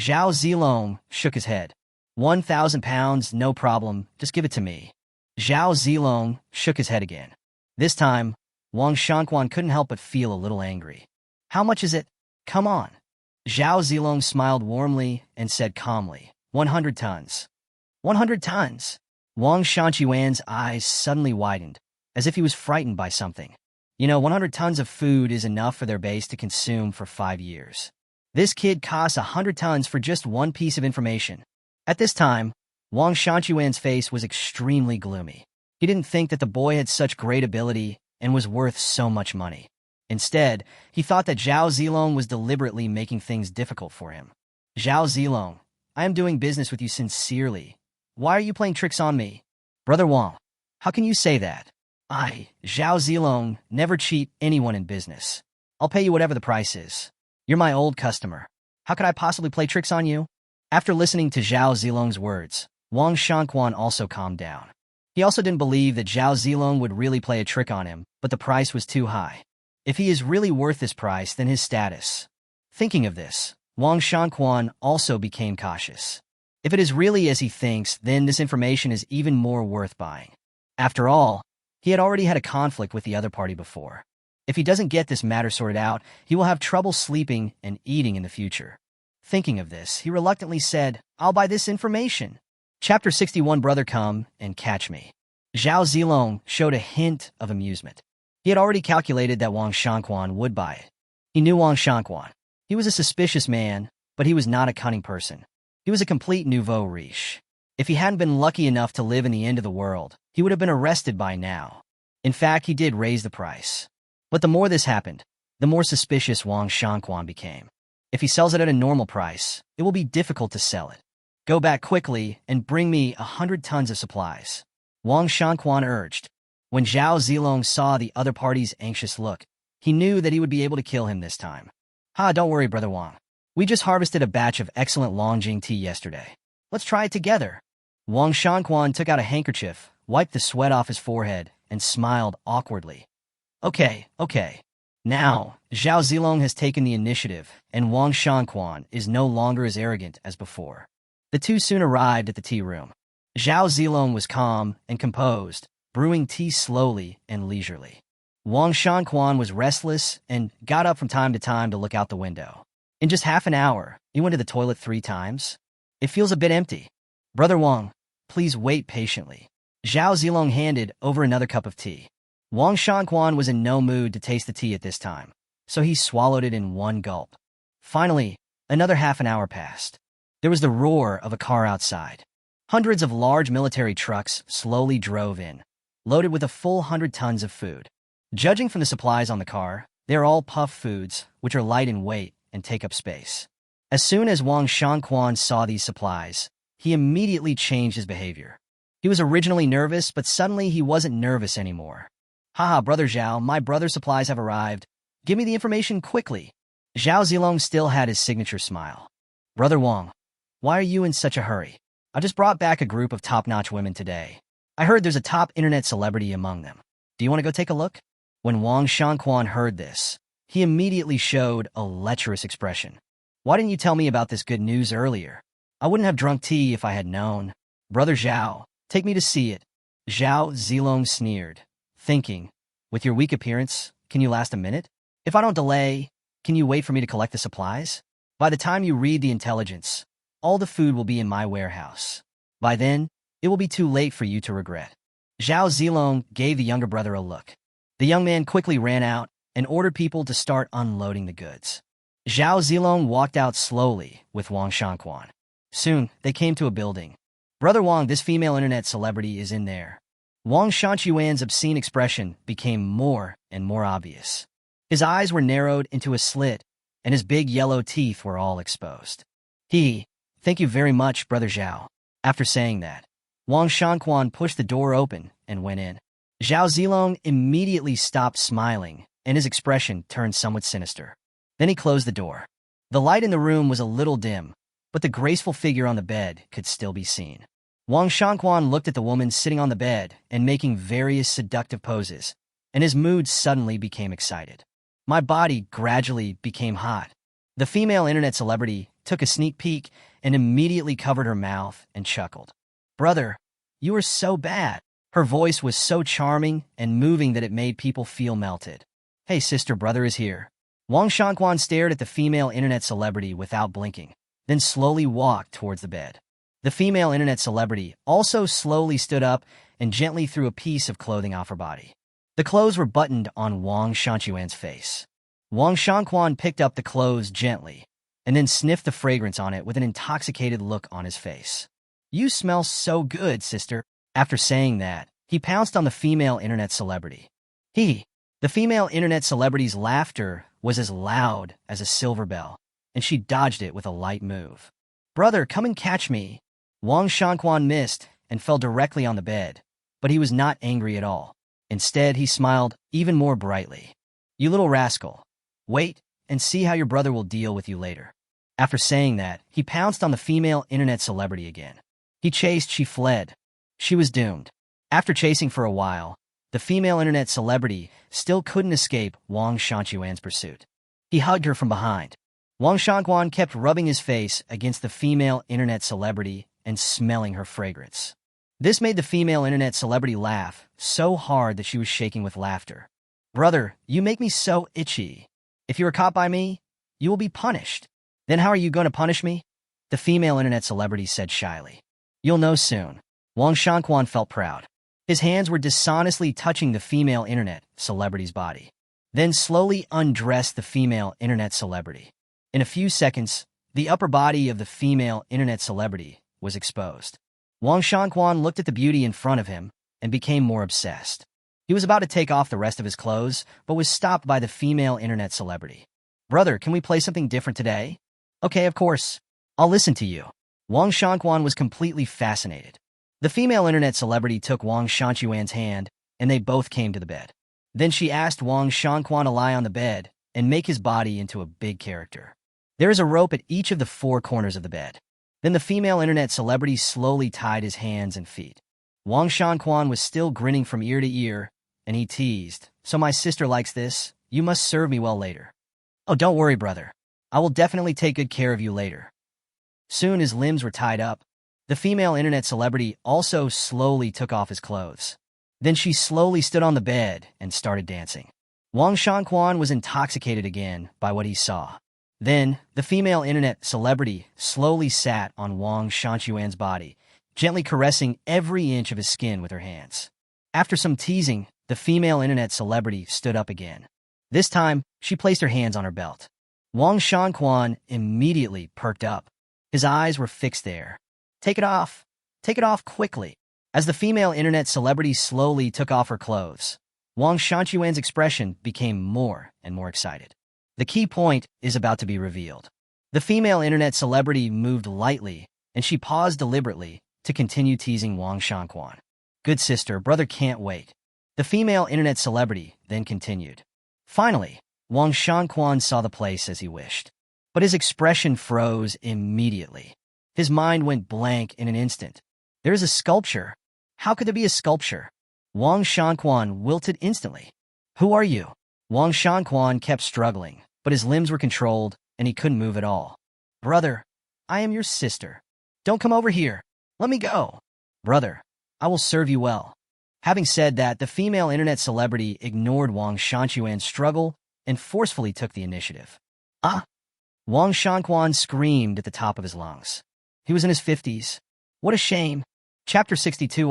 Zhao Zilong shook his head. 1,000 pounds, no problem, just give it to me. Zhao Zilong shook his head again. This time, Wang Shanquan couldn't help but feel a little angry. How much is it? Come on. Zhao Zilong smiled warmly and said calmly, 100 tons. 100 tons. Wang Shanquan's eyes suddenly widened, as if he was frightened by something. 100 tons of food is enough for their base to consume for 5 years. This kid costs 100 tons for just one piece of information. At this time, Wang Shanquan's face was extremely gloomy. He didn't think that the boy had such great ability and was worth so much money. Instead, he thought that Zhao Zilong was deliberately making things difficult for him. Zhao Zilong, I am doing business with you sincerely. Why are you playing tricks on me? Brother Wang, how can you say that? Zhao Zilong, never cheat anyone in business. I'll pay you whatever the price is. You're my old customer. How could I possibly play tricks on you? After listening to Zhao Zilong's words, Wang Shanquan also calmed down. He also didn't believe that Zhao Zilong would really play a trick on him, but the price was too high. If he is really worth this price, then his status. Thinking of this, Wang Shanquan also became cautious. If it is really as he thinks, then this information is even more worth buying. After all, he had already had a conflict with the other party before. If he doesn't get this matter sorted out, he will have trouble sleeping and eating in the future. Thinking of this, he reluctantly said, I'll buy this information. Chapter 61. Brother, come and catch me. Zhao Zilong showed a hint of amusement. He had already calculated that Wang Shanquan would buy it. He knew Wang Shanquan. He was a suspicious man, but he was not a cunning person. He was a complete nouveau riche. If he hadn't been lucky enough to live in the end of the world, he would have been arrested by now. In fact, he did raise the price. But the more this happened, the more suspicious Wang Shanquan became. If he sells it at a normal price, it will be difficult to sell it. Go back quickly and bring me 100 tons of supplies, Wang Shanquan urged. When Zhao Zilong saw the other party's anxious look, he knew that he would be able to kill him this time. Don't worry, Brother Wang. We just harvested a batch of excellent Longjing tea yesterday. Let's try it together. Wang Shanquan took out a handkerchief, wiped the sweat off his forehead, and smiled awkwardly. Okay. Now, Zhao Zilong has taken the initiative, and Wang Shanquan is no longer as arrogant as before. The two soon arrived at the tea room. Zhao Zilong was calm and composed, brewing tea slowly and leisurely. Wang Shanquan was restless and got up from time to time to look out the window. In just half an hour, he went to the toilet 3 times. It feels a bit empty. Brother Wang, please wait patiently. Zhao Zilong handed over another cup of tea. Wang Shanquan was in no mood to taste the tea at this time, so he swallowed it in one gulp. Finally, another half an hour passed. There was the roar of a car outside. Hundreds of large military trucks slowly drove in, loaded with a full 100 tons of food. Judging from the supplies on the car, they are all puff foods, which are light in weight and take up space. As soon as Wang Shanquan saw these supplies, he immediately changed his behavior. He was originally nervous, but suddenly he wasn't nervous anymore. Brother Zhao, my brother's supplies have arrived. Give me the information quickly. Zhao Zilong still had his signature smile. Brother Wang, why are you in such a hurry? I just brought back a group of top-notch women today. I heard there's a top internet celebrity among them. Do you want to go take a look? When Wang Shanquan heard this, he immediately showed a lecherous expression. Why didn't you tell me about this good news earlier? I wouldn't have drunk tea if I had known. Brother Zhao, take me to see it. Zhao Zilong sneered, thinking, with your weak appearance, can you last a minute? If I don't delay, can you wait for me to collect the supplies? By the time you read the intelligence, all the food will be in my warehouse. By then, it will be too late for you to regret. Zhao Zilong gave the younger brother a look. The young man quickly ran out and ordered people to start unloading the goods. Zhao Zilong walked out slowly with Wang Shanquan. Soon, they came to a building. Brother Wang, this female internet celebrity is in there. Wang Shanquan's obscene expression became more and more obvious. His eyes were narrowed into a slit, and his big yellow teeth were all exposed. Thank you very much, Brother Zhao. After saying that, Wang Shanquan pushed the door open and went in. Zhao Zilong immediately stopped smiling, and his expression turned somewhat sinister. Then he closed the door. The light in the room was a little dim, but the graceful figure on the bed could still be seen. Wang Shanquan looked at the woman sitting on the bed and making various seductive poses, and his mood suddenly became excited. My body gradually became hot. The female internet celebrity took a sneak peek and immediately covered her mouth and chuckled. Brother, you are so bad. Her voice was so charming and moving that it made people feel melted. Hey sister, brother is here. Wang Shanquan stared at the female internet celebrity without blinking, then slowly walked towards the bed. The female internet celebrity also slowly stood up and gently threw a piece of clothing off her body. The clothes were buttoned on Wang Shanquan's face. Wang Shanquan picked up the clothes gently and then sniffed the fragrance on it with an intoxicated look on his face. You smell so good, sister. After saying that, he pounced on the female internet celebrity. The female internet celebrity's laughter was as loud as a silver bell, and she dodged it with a light move. Brother, come and catch me. Wang Shanquan missed and fell directly on the bed, but he was not angry at all. Instead, he smiled even more brightly. You little rascal. Wait and see how your brother will deal with you later. After saying that, he pounced on the female internet celebrity again. He chased, she fled. She was doomed. After chasing for a while, the female internet celebrity still couldn't escape Wang Shanquan's pursuit. He hugged her from behind. Wang Shanquan kept rubbing his face against the female internet celebrity and smelling her fragrance. This made the female internet celebrity laugh so hard that she was shaking with laughter. Brother, you make me so itchy. If you are caught by me, you will be punished. Then how are you going to punish me? The female internet celebrity said shyly. You'll know soon. Wang Shanquan felt proud. His hands were dishonestly touching the female internet celebrity's body, then slowly undressed the female internet celebrity. In a few seconds, the upper body of the female internet celebrity was exposed. Wang Shanquan looked at the beauty in front of him and became more obsessed. He was about to take off the rest of his clothes, but was stopped by the female internet celebrity. Brother, can we play something different today? Okay, of course. I'll listen to you. Wang Shanquan was completely fascinated. The female internet celebrity took Wang Shanquan's hand, and they both came to the bed. Then she asked Wang Shanquan to lie on the bed and make his body into a big character. There is a rope at each of the four corners of the bed. Then the female internet celebrity slowly tied his hands and feet. Wang Shanquan was still grinning from ear to ear, and he teased, so my sister likes this, you must serve me well later. Oh, don't worry, brother. I will definitely take good care of you later. Soon his limbs were tied up. The female internet celebrity also slowly took off his clothes. Then she slowly stood on the bed and started dancing. Wang Shanquan was intoxicated again by what he saw. Then, the female internet celebrity slowly sat on Wang Shanquan's body, gently caressing every inch of his skin with her hands. After some teasing, the female internet celebrity stood up again. This time, she placed her hands on her belt. Wang Shanquan immediately perked up. His eyes were fixed there. Take it off. Take it off quickly. As the female internet celebrity slowly took off her clothes, Wang Shanquan's expression became more and more excited. The key point is about to be revealed. The female internet celebrity moved lightly, and she paused deliberately to continue teasing Wang Shanquan. Good sister, brother can't wait. The female internet celebrity then continued. Finally, Wang Shanquan saw the place as he wished. But his expression froze immediately. His mind went blank in an instant. There is a sculpture. How could there be a sculpture? Wang Shanquan wilted instantly. Who are you? Wang Shanquan kept struggling, but his limbs were controlled, and he couldn't move at all. Brother, I am your sister. Don't come over here. Let me go. Brother, I will serve you well. Having said that, the female internet celebrity ignored Wang Shanquan's struggle and forcefully took the initiative. Ah! Wang Shanquan screamed at the top of his lungs. He was in his 50s. What a shame. Chapter 62.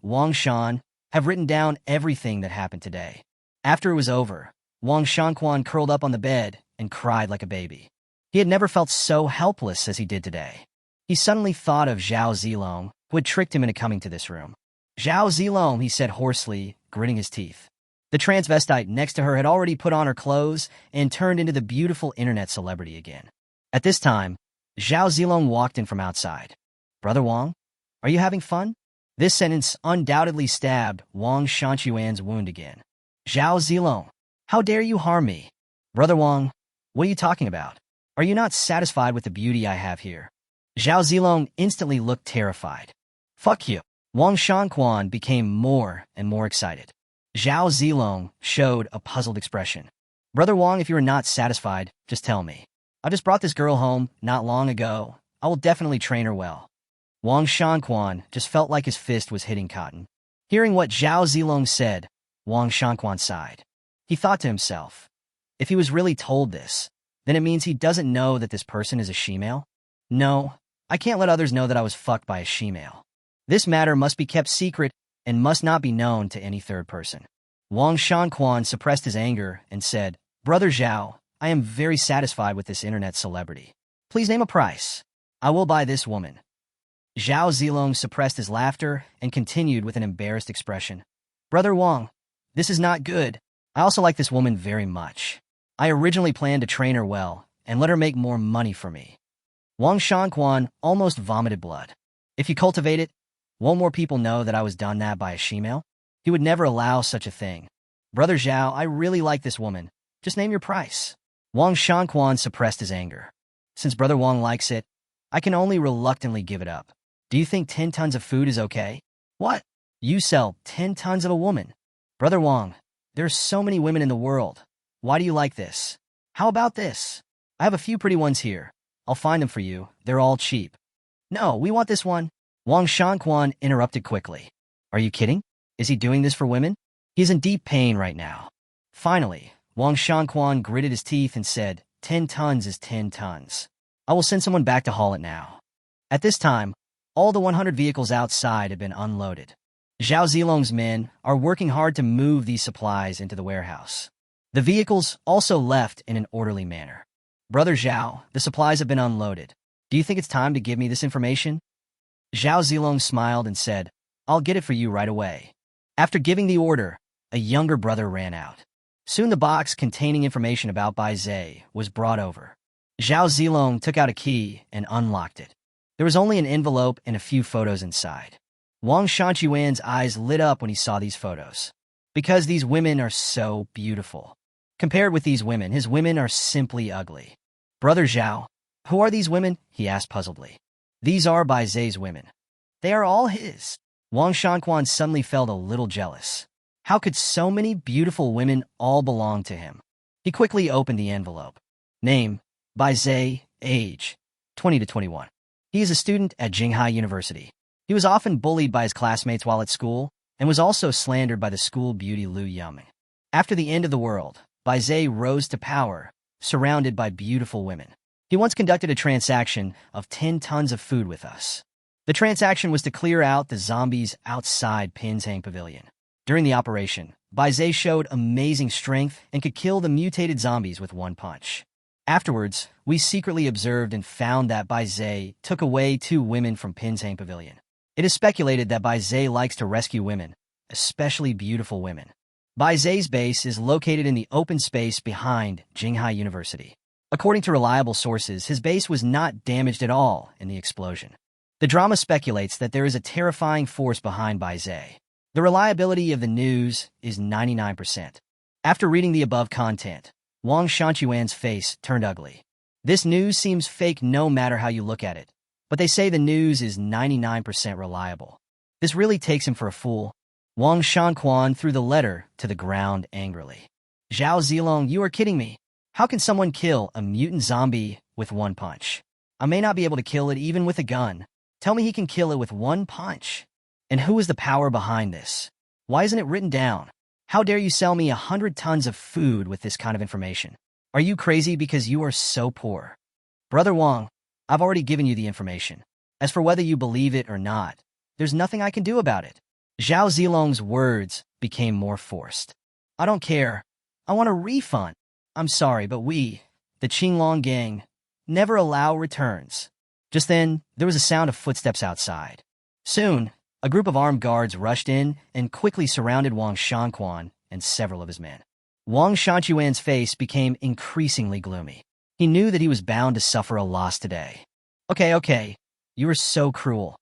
Wang Shan, have written down everything that happened today. After it was over, Wang Shanquan curled up on the bed and cried like a baby. He had never felt so helpless as he did today. He suddenly thought of Zhao Zilong, who had tricked him into coming to this room. Zhao Zilong, he said hoarsely, gritting his teeth. The transvestite next to her had already put on her clothes and turned into the beautiful internet celebrity again. At this time, Zhao Zilong walked in from outside. Brother Wang, are you having fun? This sentence undoubtedly stabbed Wang Shanquan's wound again. Zhao Zilong, how dare you harm me? Brother Wang, what are you talking about? Are you not satisfied with the beauty I have here? Zhao Zilong instantly looked terrified. Fuck you. Wang Shanquan became more and more excited. Zhao Zilong showed a puzzled expression. Brother Wang, if you are not satisfied, just tell me. I just brought this girl home not long ago. I will definitely train her well. Wang Shanquan just felt like his fist was hitting cotton. Hearing what Zhao Zilong said, Wang Shanquan sighed. He thought to himself, if he was really told this, then it means he doesn't know that this person is a she-male? No, I can't let others know that I was fucked by a she-male. This matter must be kept secret and must not be known to any third person. Wang Shanquan suppressed his anger and said, Brother Zhao, I am very satisfied with this internet celebrity. Please name a price. I will buy this woman. Zhao Zilong suppressed his laughter and continued with an embarrassed expression. Brother Wang, this is not good. I also like this woman very much. I originally planned to train her well and let her make more money for me. Wang Shanquan almost vomited blood. If you cultivate it, won't more people know that I was done that by a she-male? He would never allow such a thing. Brother Zhao, I really like this woman. Just name your price. Wang Shanquan suppressed his anger. Since Brother Wang likes it, I can only reluctantly give it up. Do you think 10 tons of food is okay? What? You sell 10 tons of a woman? Brother Wang, there are so many women in the world. Why do you like this? How about this? I have a few pretty ones here. I'll find them for you. They're all cheap. No, we want this one. Wang Shanquan interrupted quickly. Are you kidding? Is he doing this for women? He's in deep pain right now. Finally, Wang Shanquan gritted his teeth and said, 10 tons is 10 tons. I will send someone back to haul it now. At this time, all the 100 vehicles outside had been unloaded. Zhao Zilong's men are working hard to move these supplies into the warehouse. The vehicles also left in an orderly manner. Brother Zhao, the supplies have been unloaded. Do you think it's time to give me this information? Zhao Zilong smiled and said, I'll get it for you right away. After giving the order, a younger brother ran out. Soon the box containing information about Bai Zhe was brought over. Zhao Zilong took out a key and unlocked it. There was only an envelope and a few photos inside. Wang Shanquan's eyes lit up when he saw these photos. Because these women are so beautiful. Compared with these women, his women are simply ugly. Brother Zhao, who are these women? He asked puzzledly. These are Bai Zhe's women. They are all his. Wang Shanquan suddenly felt a little jealous. How could so many beautiful women all belong to him? He quickly opened the envelope. Name, Bai Zhe, age, 20 to 21. He is a student at Jinghai University. He was often bullied by his classmates while at school, and was also slandered by the school beauty Lu Yong. After the end of the world, Bai Zhe rose to power, surrounded by beautiful women. He once conducted a transaction of 10 tons of food with us. The transaction was to clear out the zombies outside Pinzhang Pavilion. During the operation, Bai Zhe showed amazing strength and could kill the mutated zombies with one punch. Afterwards, we secretly observed and found that Bai Zhe took away 2 women from Pinzhang Pavilion. It is speculated that Bai Zhe likes to rescue women, especially beautiful women. Bai Zhe's base is located in the open space behind Jinghai University. According to reliable sources, his base was not damaged at all in the explosion. The drama speculates that there is a terrifying force behind Bai Zhe. The reliability of the news is 99%. After reading the above content, Wang Shanquan's face turned ugly. This news seems fake no matter how you look at it, but they say the news is 99% reliable. This really takes him for a fool. Wang Shanquan threw the letter to the ground angrily. Zhao Zilong, you are kidding me. How can someone kill a mutant zombie with one punch? I may not be able to kill it even with a gun. Tell me he can kill it with one punch. And who is the power behind this? Why isn't it written down? How dare you sell me 100 tons of food with this kind of information? Are you crazy because you are so poor? Brother Wang, I've already given you the information. As for whether you believe it or not, there's nothing I can do about it. Zhao Zilong's words became more forced. I don't care. I want a refund. I'm sorry, but we, the Qinglong gang, never allow returns. Just then, there was a sound of footsteps outside. Soon, a group of armed guards rushed in and quickly surrounded Wang Shanquan and several of his men. Wang Shanquan's face became increasingly gloomy. He knew that he was bound to suffer a loss today. Okay, you are so cruel.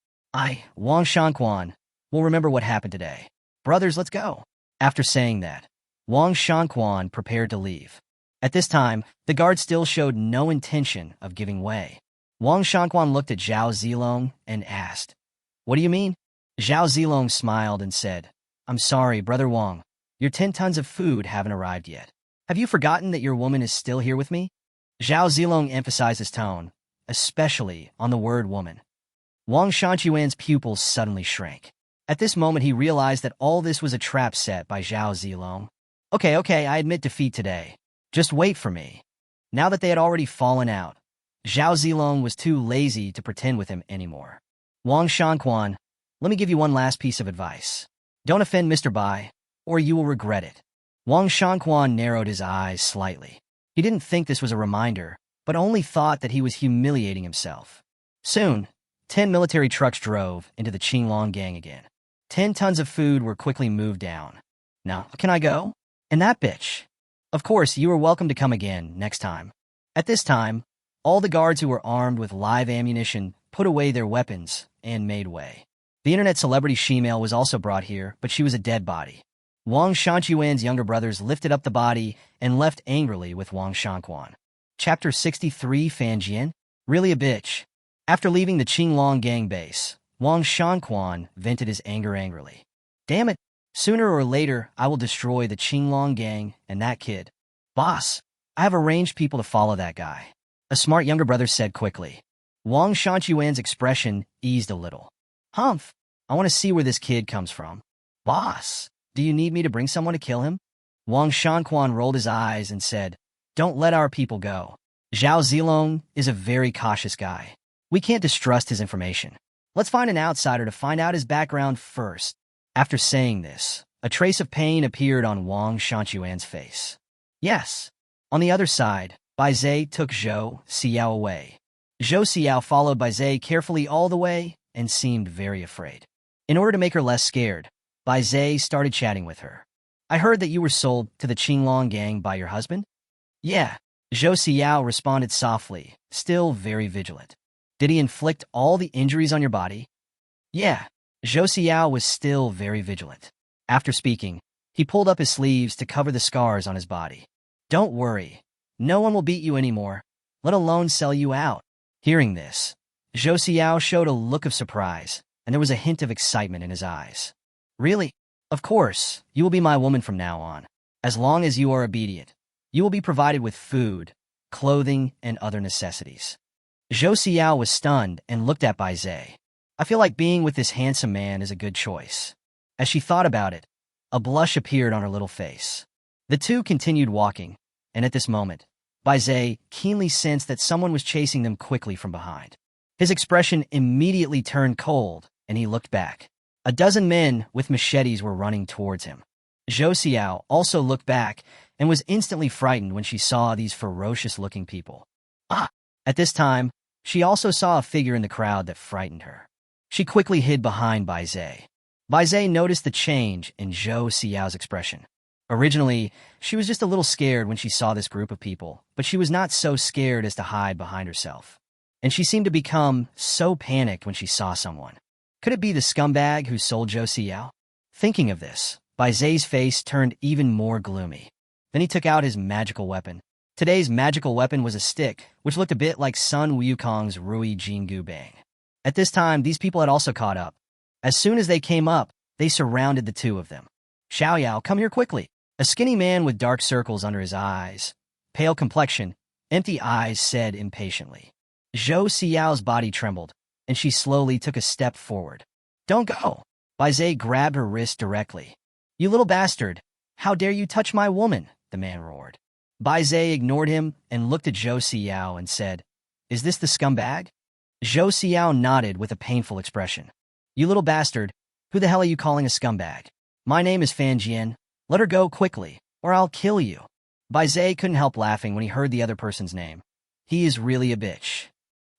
Wang Shanquan, will remember what happened today. Brothers, let's go. After saying that, Wang Shanquan prepared to leave. At this time, the guard still showed no intention of giving way. Wang Shanquan looked at Zhao Zilong and asked, What do you mean? Zhao Zilong smiled and said, I'm sorry, Brother Wang. Your 10 tons of food haven't arrived yet. Have you forgotten that your woman is still here with me? Zhao Zilong emphasized his tone, especially on the word woman. Wang Shanquan's pupils suddenly shrank. At this moment, he realized that all this was a trap set by Zhao Zilong. Okay, I admit defeat today. Just wait for me. Now that they had already fallen out, Zhao Zilong was too lazy to pretend with him anymore. Wang Shanquan, let me give you one last piece of advice. Don't offend Mr. Bai, or you will regret it. Wang Shanquan narrowed his eyes slightly. He didn't think this was a reminder, but only thought that he was humiliating himself. Soon, 10 military trucks drove into the Qinglong gang again. 10 tons of food were quickly moved down. Now, can I go? And that bitch. Of course, you are welcome to come again next time. At this time, all the guards who were armed with live ammunition put away their weapons and made way. The internet celebrity Shemale was also brought here, but she was a dead body. Wang Shanquan's younger brothers lifted up the body and left angrily with Wang Shanquan. Chapter 63 Fanjian? Really a bitch. After leaving the Qinglong gang base, Wang Shanquan vented his anger angrily. Damn it, sooner or later I will destroy the Qinglong gang and that kid. Boss, I have arranged people to follow that guy. A smart younger brother said quickly. Wang Shanquan's expression eased a little. Humph, I want to see where this kid comes from. Boss, do you need me to bring someone to kill him? Wang Shanquan rolled his eyes and said, Don't let our people go. Zhao Zilong is a very cautious guy. We can't distrust his information. Let's find an outsider to find out his background first. After saying this, a trace of pain appeared on Wang Shanquan's face. Yes. On the other side, Bai Zhe took Zhou Xiao away. Zhou Xiao followed Bai Zhe carefully all the way and seemed very afraid. In order to make her less scared, Bai Zhe started chatting with her. I heard that you were sold to the Qinglong gang by your husband? Yeah, Zhou Xiao responded softly, still very vigilant. Did he inflict all the injuries on your body? Yeah, Zhou Xiao was still very vigilant. After speaking, he pulled up his sleeves to cover the scars on his body. Don't worry, no one will beat you anymore, let alone sell you out. Hearing this, Zhou Xiao showed a look of surprise, and there was a hint of excitement in his eyes. Really? Of course, you will be my woman from now on. As long as you are obedient, you will be provided with food, clothing, and other necessities. Zhou Xiao was stunned and looked at Bai Zhe. I feel like being with this handsome man is a good choice. As she thought about it, a blush appeared on her little face. The two continued walking, and at this moment, Bai Zhe keenly sensed that someone was chasing them quickly from behind. His expression immediately turned cold, and he looked back. A dozen men with machetes were running towards him. Zhou Xiao also looked back and was instantly frightened when she saw these ferocious-looking people. At this time, she also saw a figure in the crowd that frightened her. She quickly hid behind Bai Zhe. Bai Zhe noticed the change in Zhou Xiao's expression. Originally, she was just a little scared when she saw this group of people, but she was not so scared as to hide behind herself. And she seemed to become so panicked when she saw someone. Could it be the scumbag who sold Zhou Xiao? Thinking of this, Bai Zhe's face turned even more gloomy. Then he took out his magical weapon. Today's magical weapon was a stick, which looked a bit like Sun Wukong's Rui Jingu Bang. At this time, these people had also caught up. As soon as they came up, they surrounded the two of them. Xiaoyao, come here quickly. A skinny man with dark circles under his eyes, pale complexion, empty eyes said impatiently. Zhou Xiao's body trembled, and she slowly took a step forward. Don't go! Bai Zhe grabbed her wrist directly. You little bastard! How dare you touch my woman? The man roared. Bai Zhe ignored him and looked at Zhou Xiao and said, Is this the scumbag? Zhou Xiao nodded with a painful expression. You little bastard, who the hell are you calling a scumbag? My name is Fanjian. Let her go quickly, or I'll kill you. Bai Zhe couldn't help laughing when he heard the other person's name. He is really a bitch.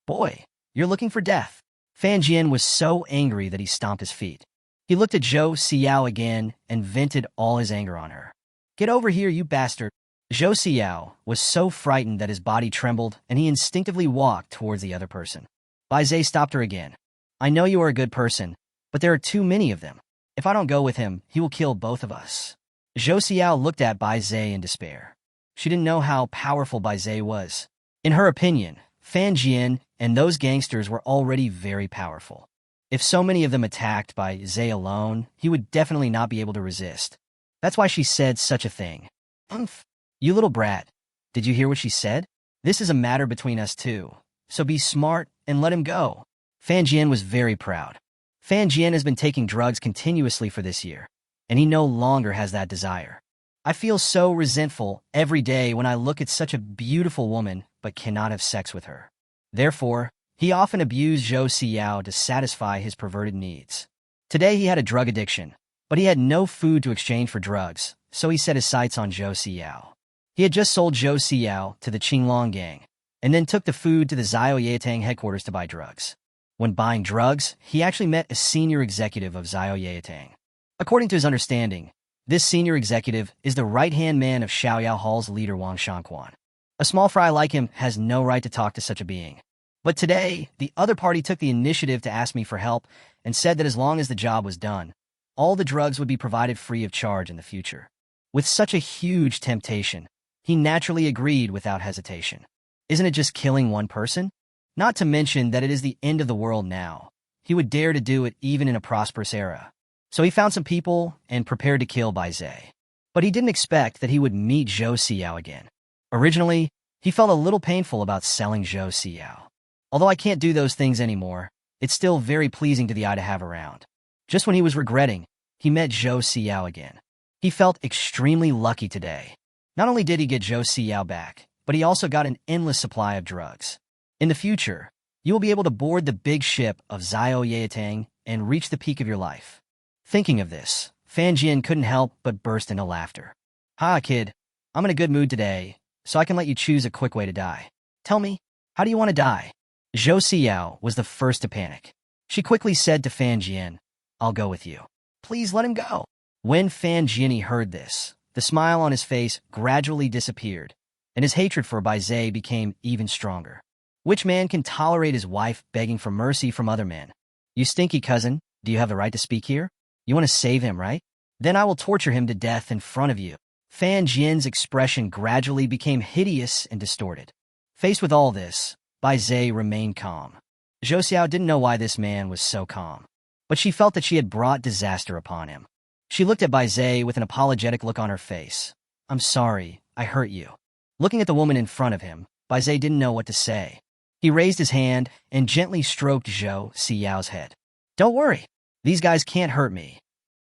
Boy, you're looking for death. Fanjian was so angry that he stomped his feet. He looked at Zhou Xiao again and vented all his anger on her. Get over here, you bastard. Zhou Xiao was so frightened that his body trembled and he instinctively walked towards the other person. Bai Zhe stopped her again. I know you are a good person, but there are too many of them. If I don't go with him, he will kill both of us. Zhou Xiao looked at Bai Zhe in despair. She didn't know how powerful Bai Zhe was. In her opinion, Fan Jian and those gangsters were already very powerful. If so many of them attacked Bai Zhe alone, he would definitely not be able to resist. That's why she said such a thing. Umph. You little brat. Did you hear what she said? This is a matter between us two, so be smart and let him go. Fan Jian was very proud. Fan Jian has been taking drugs continuously for this year, and he no longer has that desire. I feel so resentful every day when I look at such a beautiful woman but cannot have sex with her. Therefore, he often abused Zhou Xiao to satisfy his perverted needs. Today he had a drug addiction, but he had no food to exchange for drugs, so he set his sights on Zhou Xiao. He had just sold Zhou Xiao to the Qinglong gang, and then took the food to the Zhaoyatang headquarters to buy drugs. When buying drugs, he actually met a senior executive of Zhaoyatang. According to his understanding, this senior executive is the right-hand man of Xiaoyao Hall's leader Wang Shanquan. A small fry like him has no right to talk to such a being. But today, the other party took the initiative to ask me for help and said that as long as the job was done, all the drugs would be provided free of charge in the future. With such a huge temptation, he naturally agreed without hesitation. Isn't it just killing one person? Not to mention that it is the end of the world now. He would dare to do it even in a prosperous era. So he found some people and prepared to kill Bai Zai. But he didn't expect that he would meet Zhou Xiao again. Originally, he felt a little painful about selling Zhou Xiao. Although I can't do those things anymore, it's still very pleasing to the eye to have around. Just when he was regretting, he met Zhou Xiao again. He felt extremely lucky today. Not only did he get Zhou Xiao back, but he also got an endless supply of drugs. In the future, you will be able to board the big ship of Zio Yatang and reach the peak of your life. Thinking of this, Fan Jian couldn't help but burst into laughter. Ha, kid, I'm in a good mood today, so I can let you choose a quick way to die. Tell me, how do you want to die? Zhou Xiao was the first to panic. She quickly said to Fan Jian, I'll go with you. Please let him go. When Fan Jian heard this, the smile on his face gradually disappeared, and his hatred for Bai Zai became even stronger. Which man can tolerate his wife begging for mercy from other men? You stinky cousin, do you have the right to speak here? You want to save him, right? Then I will torture him to death in front of you. Fan Jian's expression gradually became hideous and distorted. Faced with all this, Bai Zai remained calm. Zhou Xiao didn't know why this man was so calm, but she felt that she had brought disaster upon him. She looked at Bai Zai with an apologetic look on her face. I'm sorry, I hurt you. Looking at the woman in front of him, Bai Zai didn't know what to say. He raised his hand and gently stroked Zhou Xiao's head. Don't worry, these guys can't hurt me.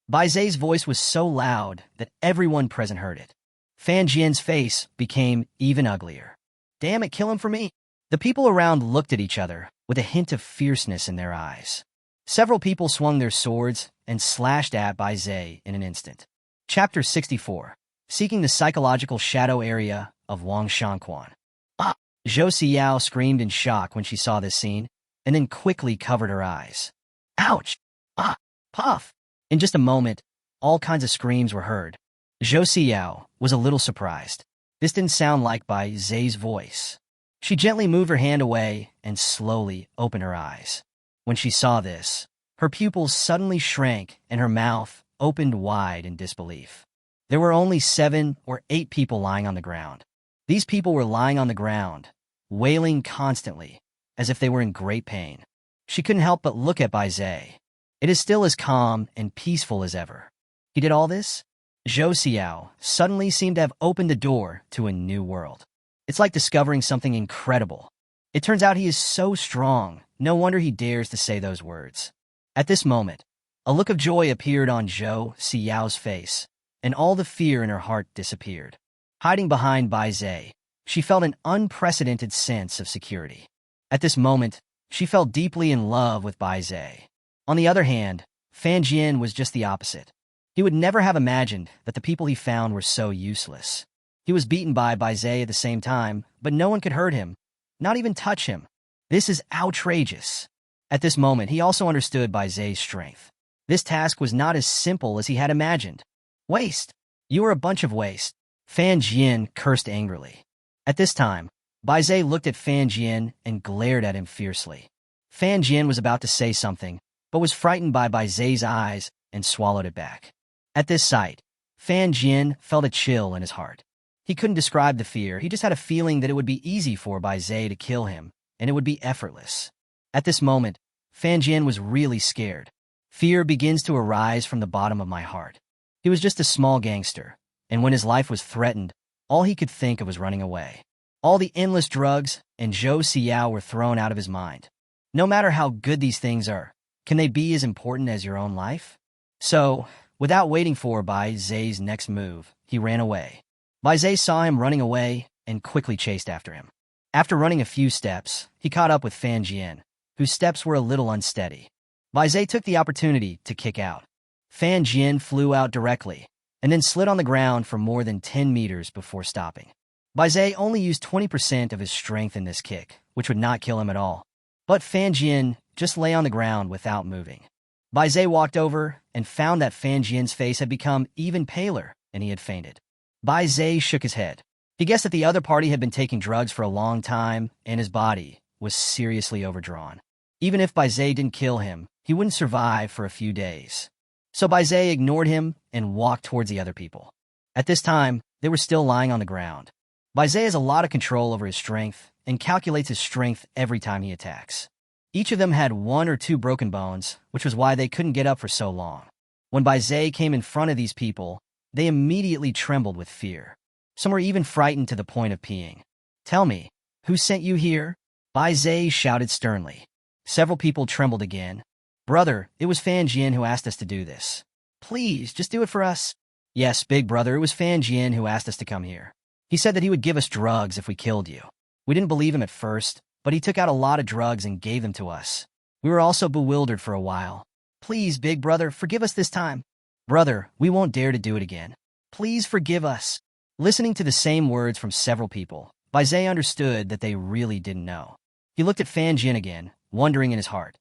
Bai Zai's voice was so loud that everyone present heard it. Fan Jian's face became even uglier. Damn it, kill him for me. The people around looked at each other with a hint of fierceness in their eyes. Several people swung their swords and slashed at Bai Zai in an instant. Chapter 64. Seeking the Psychological Shadow Area of Wang Shangquan. Ah! Zhou Xiao screamed in shock when she saw this scene, and then quickly covered her eyes. Ouch! Ah! Puff! In just a moment, all kinds of screams were heard. Zhou Xiao was a little surprised. This didn't sound like Bai Zai's voice. She gently moved her hand away and slowly opened her eyes. When she saw this, her pupils suddenly shrank and her mouth opened wide in disbelief. There were only 7 or 8 people lying on the ground. These people were lying on the ground, wailing constantly, as if they were in great pain. She couldn't help but look at Bai Zai. It is still as calm and peaceful as ever. He did all this? Zhou Xiao suddenly seemed to have opened the door to a new world. It's like discovering something incredible. It turns out he is so strong, no wonder he dares to say those words. At this moment, a look of joy appeared on Zhou Xiao's face, and all the fear in her heart disappeared. Hiding behind Bai Zai, she felt an unprecedented sense of security. At this moment, she fell deeply in love with Bai Zai. On the other hand, Fan Jian was just the opposite. He would never have imagined that the people he found were so useless. He was beaten by Bai Zai at the same time, but no one could hurt him, not even touch him. This is outrageous. At this moment, he also understood Bai Zai's strength. This task was not as simple as he had imagined. Waste! You are a bunch of waste. Fan Jian cursed angrily. At this time, Bai Zai looked at Fan Jian and glared at him fiercely. Fan Jian was about to say something, but was frightened by Bai Zai's eyes and swallowed it back. At this sight, Fan Jian felt a chill in his heart. He couldn't describe the fear, he just had a feeling that it would be easy for Bai Zai to kill him, and it would be effortless. At this moment, Fan Jian was really scared. Fear begins to arise from the bottom of my heart. He was just a small gangster, and when his life was threatened, all he could think of was running away. All the endless drugs and Zhou Xiao were thrown out of his mind. No matter how good these things are, can they be as important as your own life? So, without waiting for Bai Zai's next move, he ran away. Bai Zai saw him running away and quickly chased after him. After running a few steps, he caught up with Fan Jian, whose steps were a little unsteady. Bai Zai took the opportunity to kick out. Fan Jian flew out directly, and then slid on the ground for more than 10 meters before stopping. Bai Zai only used 20% of his strength in this kick, which would not kill him at all. But Fan Jian just lay on the ground without moving. Bai Zai walked over and found that Fan Jian's face had become even paler, and he had fainted. Bai Zai shook his head. He guessed that the other party had been taking drugs for a long time, and his body was seriously overdrawn. Even if Bai Zai didn't kill him, he wouldn't survive for a few days. So Bai Zai ignored him and walked towards the other people. At this time, they were still lying on the ground. Bai Zai has a lot of control over his strength and calculates his strength every time he attacks. Each of them had 1 or 2 broken bones, which was why they couldn't get up for so long. When Bai Zai came in front of these people, they immediately trembled with fear. Some were even frightened to the point of peeing. "Tell me, who sent you here?" Bai Zai shouted sternly. Several people trembled again. "Brother, it was Fan Jian who asked us to do this. Please, just do it for us." "Yes, big brother, it was Fan Jian who asked us to come here. He said that he would give us drugs if we killed you. We didn't believe him at first, but he took out a lot of drugs and gave them to us. We were also bewildered for a while. Please, big brother, forgive us this time. Brother, we won't dare to do it again. Please forgive us." Listening to the same words from several people, Bai Zai understood that they really didn't know. He looked at Fan Jian again, wondering in his heart.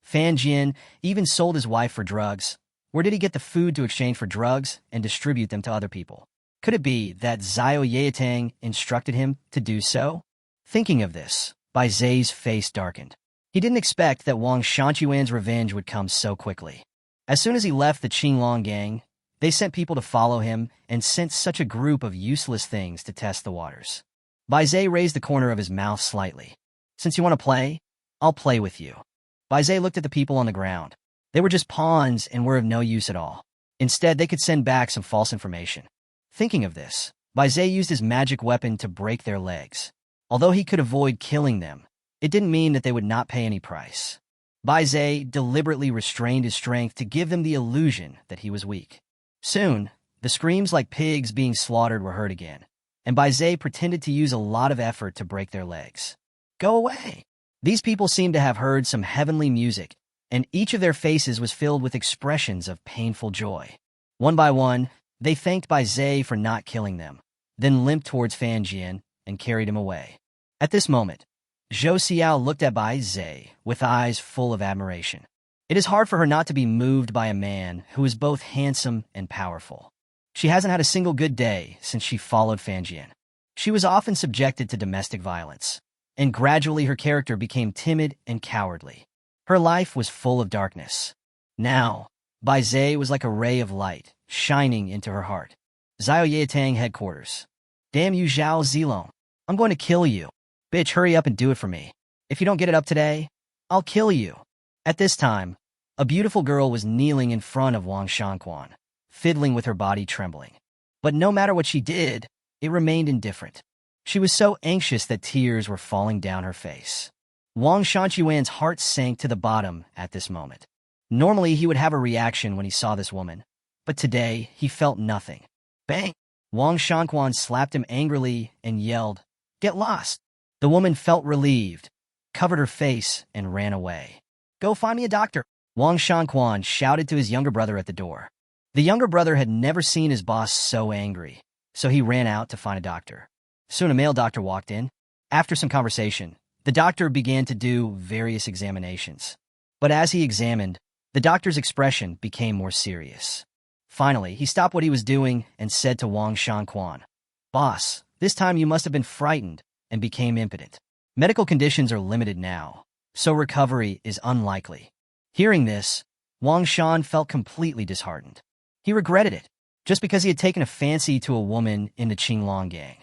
Fan Jian even sold his wife for drugs. Where did he get the food to exchange for drugs and distribute them to other people? Could it be that Xiao Yatang instructed him to do so? Thinking of this, Bai Zai's face darkened. He didn't expect that Wang Shanquan's revenge would come so quickly. As soon as he left the Qinglong gang, they sent people to follow him and sent such a group of useless things to test the waters. Bai Zai raised the corner of his mouth slightly. "Since you want to play, I'll play with you." Bai Zai looked at the people on the ground. They were just pawns and were of no use at all. Instead, they could send back some false information. Thinking of this, Bai Zai used his magic weapon to break their legs. Although he could avoid killing them, it didn't mean that they would not pay any price. Bai Zai deliberately restrained his strength to give them the illusion that he was weak. Soon, the screams like pigs being slaughtered were heard again, and Bai Zai pretended to use a lot of effort to break their legs. "Go away!" These people seemed to have heard some heavenly music, and each of their faces was filled with expressions of painful joy. One by one, they thanked Bai Zai for not killing them, then limped towards Fan Jian and carried him away. At this moment, Zhou Xiao looked at Bai Zai with eyes full of admiration. It is hard for her not to be moved by a man who is both handsome and powerful. She hasn't had a single good day since she followed Fan Jian. She was often subjected to domestic violence, and gradually her character became timid and cowardly. Her life was full of darkness. Now, Bai Zai was like a ray of light, shining into her heart. Xiao Yatang headquarters. "Damn you, Zhao Zilong. I'm going to kill you. Bitch, hurry up and do it for me. If you don't get it up today, I'll kill you." At this time, a beautiful girl was kneeling in front of Wang Shanquan, fiddling with her body trembling. But no matter what she did, it remained indifferent. She was so anxious that tears were falling down her face. Wang Shanquan's heart sank to the bottom at this moment. Normally, he would have a reaction when he saw this woman, but today he felt nothing. Bang! Wang Shanquan slapped him angrily and yelled, "Get lost!" The woman felt relieved, covered her face, and ran away. "Go find me a doctor!" Wang Shanquan shouted to his younger brother at the door. The younger brother had never seen his boss so angry, so he ran out to find a doctor. Soon a male doctor walked in. After some conversation, the doctor began to do various examinations. But as he examined, the doctor's expression became more serious. Finally, he stopped what he was doing and said to Wang Shanquan, "Boss, this time you must have been frightened and became impotent. Medical conditions are limited now, so recovery is unlikely." Hearing this, Wang Shan felt completely disheartened. He regretted it, just because he had taken a fancy to a woman in the Qinglong gang.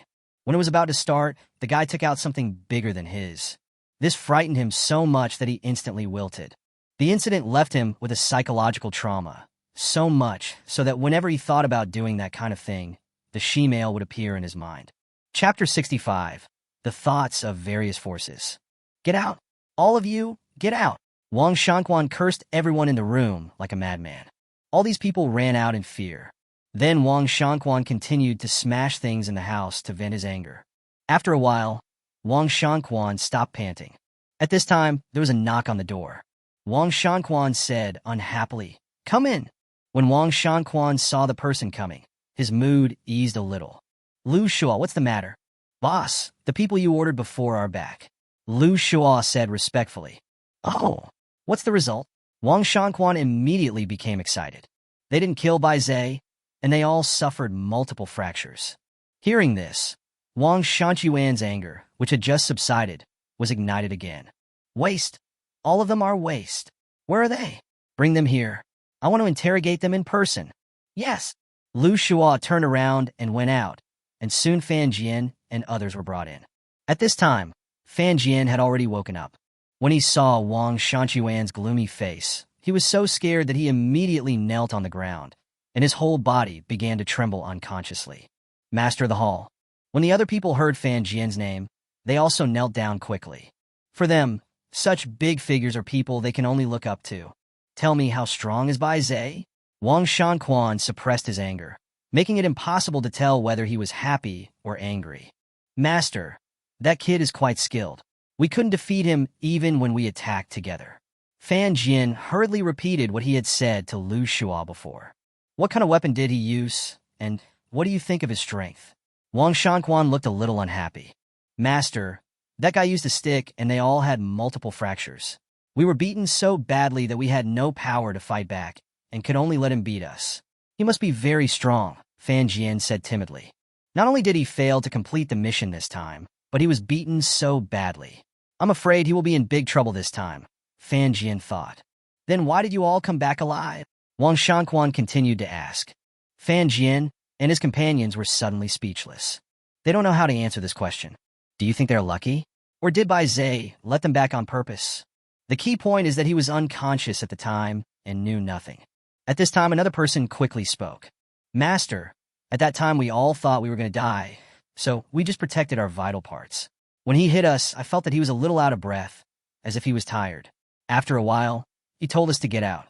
When it was about to start, the guy took out something bigger than his. This frightened him so much that he instantly wilted. The incident left him with a psychological trauma, so much so that whenever he thought about doing that kind of thing, the she-male would appear in his mind. Chapter 65. The Thoughts of Various Forces. "Get out! All of you, get out!" Wang Shanquan cursed everyone in the room like a madman. All these people ran out in fear. Then Wang Shanquan continued to smash things in the house to vent his anger. After a while, Wang Shanquan stopped panting. At this time, there was a knock on the door. Wang Shanquan said unhappily, "Come in." When Wang Shanquan saw the person coming, his mood eased a little. "Lu Shua, what's the matter?" "Boss, the people you ordered before are back," Lu Shua said respectfully. "Oh, what's the result?" Wang Shanquan immediately became excited. They didn't kill Bai Zai, and they all suffered multiple fractures. Hearing this, Wang Shanquan's anger, which had just subsided, was ignited again. Waste. All of them are waste. Where are they? Bring them here. I want to interrogate them in person. Yes. Lu Shua turned around and went out, and soon Fan Jian and others were brought in. At this time, Fan Jian had already woken up. When he saw Wang Shanquan's gloomy face, he was so scared that he immediately knelt on the ground, and his whole body began to tremble unconsciously. Master of the Hall. When the other people heard Fan Jian's name, they also knelt down quickly. For them, such big figures are people they can only look up to. Tell me, how strong is Bai Zhe? Wang Shanquan suppressed his anger, making it impossible to tell whether he was happy or angry. Master, that kid is quite skilled. We couldn't defeat him even when we attacked together. Fan Jian hurriedly repeated what he had said to Lu Shua before. What kind of weapon did he use, and what do you think of his strength? Wang Shanquan looked a little unhappy. Master, that guy used a stick and they all had multiple fractures. We were beaten so badly that we had no power to fight back and could only let him beat us. He must be very strong, Fan Jian said timidly. Not only did he fail to complete the mission this time, but he was beaten so badly. I'm afraid he will be in big trouble this time, Fan Jian thought. Then why did you all come back alive? Wang Shanquan continued to ask. Fan Jian and his companions were suddenly speechless. They don't know how to answer this question. Do you think they're lucky? Or did Bai Zhe let them back on purpose? The key point is that he was unconscious at the time and knew nothing. At this time, another person quickly spoke. Master, at that time we all thought we were going to die, so we just protected our vital parts. When he hit us, I felt that he was a little out of breath, as if he was tired. After a while, he told us to get out.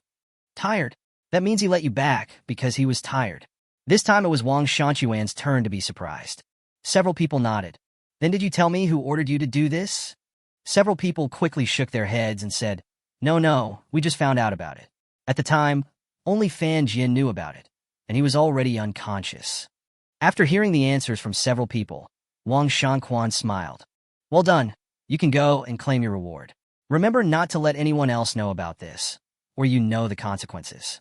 Tired? That means he let you back because he was tired. This time it was Wang Shanquan's turn to be surprised. Several people nodded. Then did you tell me who ordered you to do this? Several people quickly shook their heads and said, No, we just found out about it. At the time, only Fan Jian knew about it, and he was already unconscious. After hearing the answers from several people, Wang Shanquan smiled. Well done. You can go and claim your reward. Remember not to let anyone else know about this, or you know the consequences.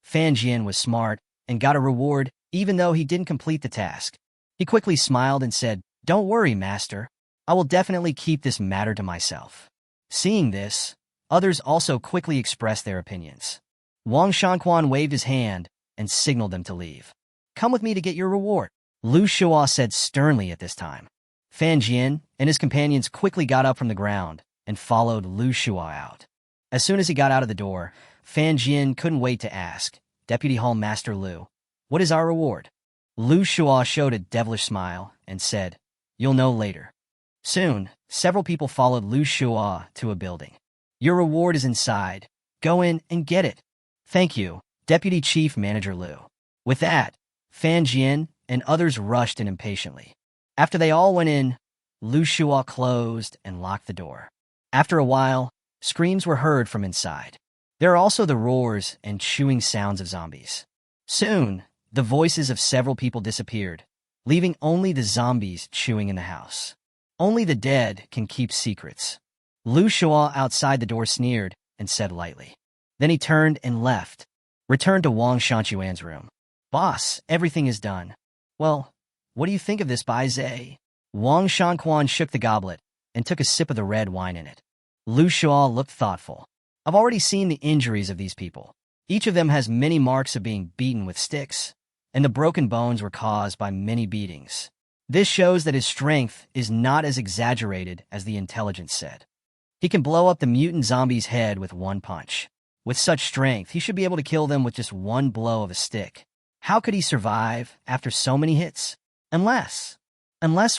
Fan Jian was smart and got a reward even though he didn't complete the task. He quickly smiled and said, Don't worry, Master. I will definitely keep this matter to myself. Seeing this, others also quickly expressed their opinions. Wang Shanquan waved his hand and signaled them to leave. Come with me to get your reward, Lu Shua said sternly at this time. Fan Jian and his companions quickly got up from the ground and followed Lu Shua out. As soon as he got out of the door, Fan Jian couldn't wait to ask, Deputy Hall Master Lu, what is our reward? Lu Shua showed a devilish smile and said, You'll know later. Soon, several people followed Lu Shua to a building. Your reward is inside. Go in and get it. Thank you, Deputy Chief Manager Lu. With that, Fan Jian and others rushed in impatiently. After they all went in, Lu Shua closed and locked the door. After a while, screams were heard from inside. There are also the roars and chewing sounds of zombies. Soon, the voices of several people disappeared, leaving only the zombies chewing in the house. Only the dead can keep secrets. Lu Shua outside the door sneered and said lightly. Then he turned and left, returned to Wang Shanquan's room. Boss, everything is done. Well, what do you think of this, Bai Zhe? Wang Shanquan shook the goblet and took a sip of the red wine in it. Lu Shua looked thoughtful. I've already seen the injuries of these people. Each of them has many marks of being beaten with sticks, and the broken bones were caused by many beatings. This shows that his strength is not as exaggerated as the intelligence said. He can blow up the mutant zombie's head with one punch. With such strength, he should be able to kill them with just one blow of a stick. How could he survive after so many hits? Unless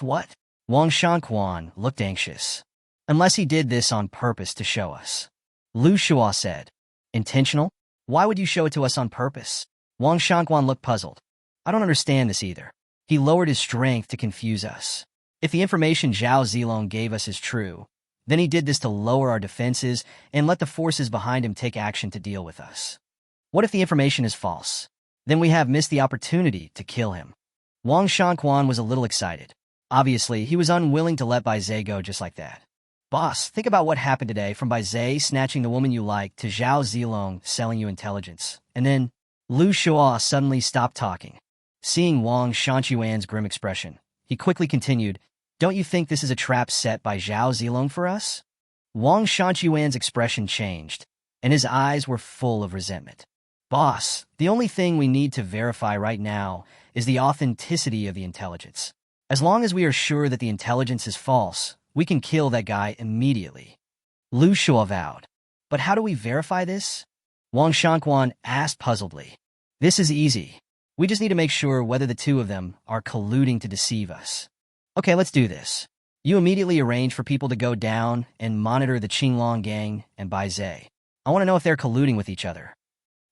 what? Wang Shanquan looked anxious. Unless he did this on purpose to show us. Lu Shua said, Intentional? Why would you show it to us on purpose? Wang Shanquan looked puzzled. I don't understand this either. He lowered his strength to confuse us. If the information Zhao Zilong gave us is true, then he did this to lower our defenses and let the forces behind him take action to deal with us. What if the information is false? Then we have missed the opportunity to kill him. Wang Shanquan was a little excited. Obviously, he was unwilling to let Bai Zhe go just like that. Boss, think about what happened today, from Bai Zhe snatching the woman you like to Zhao Zilong selling you intelligence. And then, Lu Shua suddenly stopped talking. Seeing Wang Shanquan's grim expression, he quickly continued, Don't you think this is a trap set by Zhao Zilong for us? Wang Shanquan's expression changed, and his eyes were full of resentment. Boss, the only thing we need to verify right now is the authenticity of the intelligence. As long as we are sure that the intelligence is false, we can kill that guy immediately. Lu Yong vowed. But how do we verify this? Wang Shanquan asked puzzledly. This is easy. We just need to make sure whether the two of them are colluding to deceive us. Okay, let's do this. You immediately arrange for people to go down and monitor the Qinglong gang and Bai Zhe. I want to know if they're colluding with each other.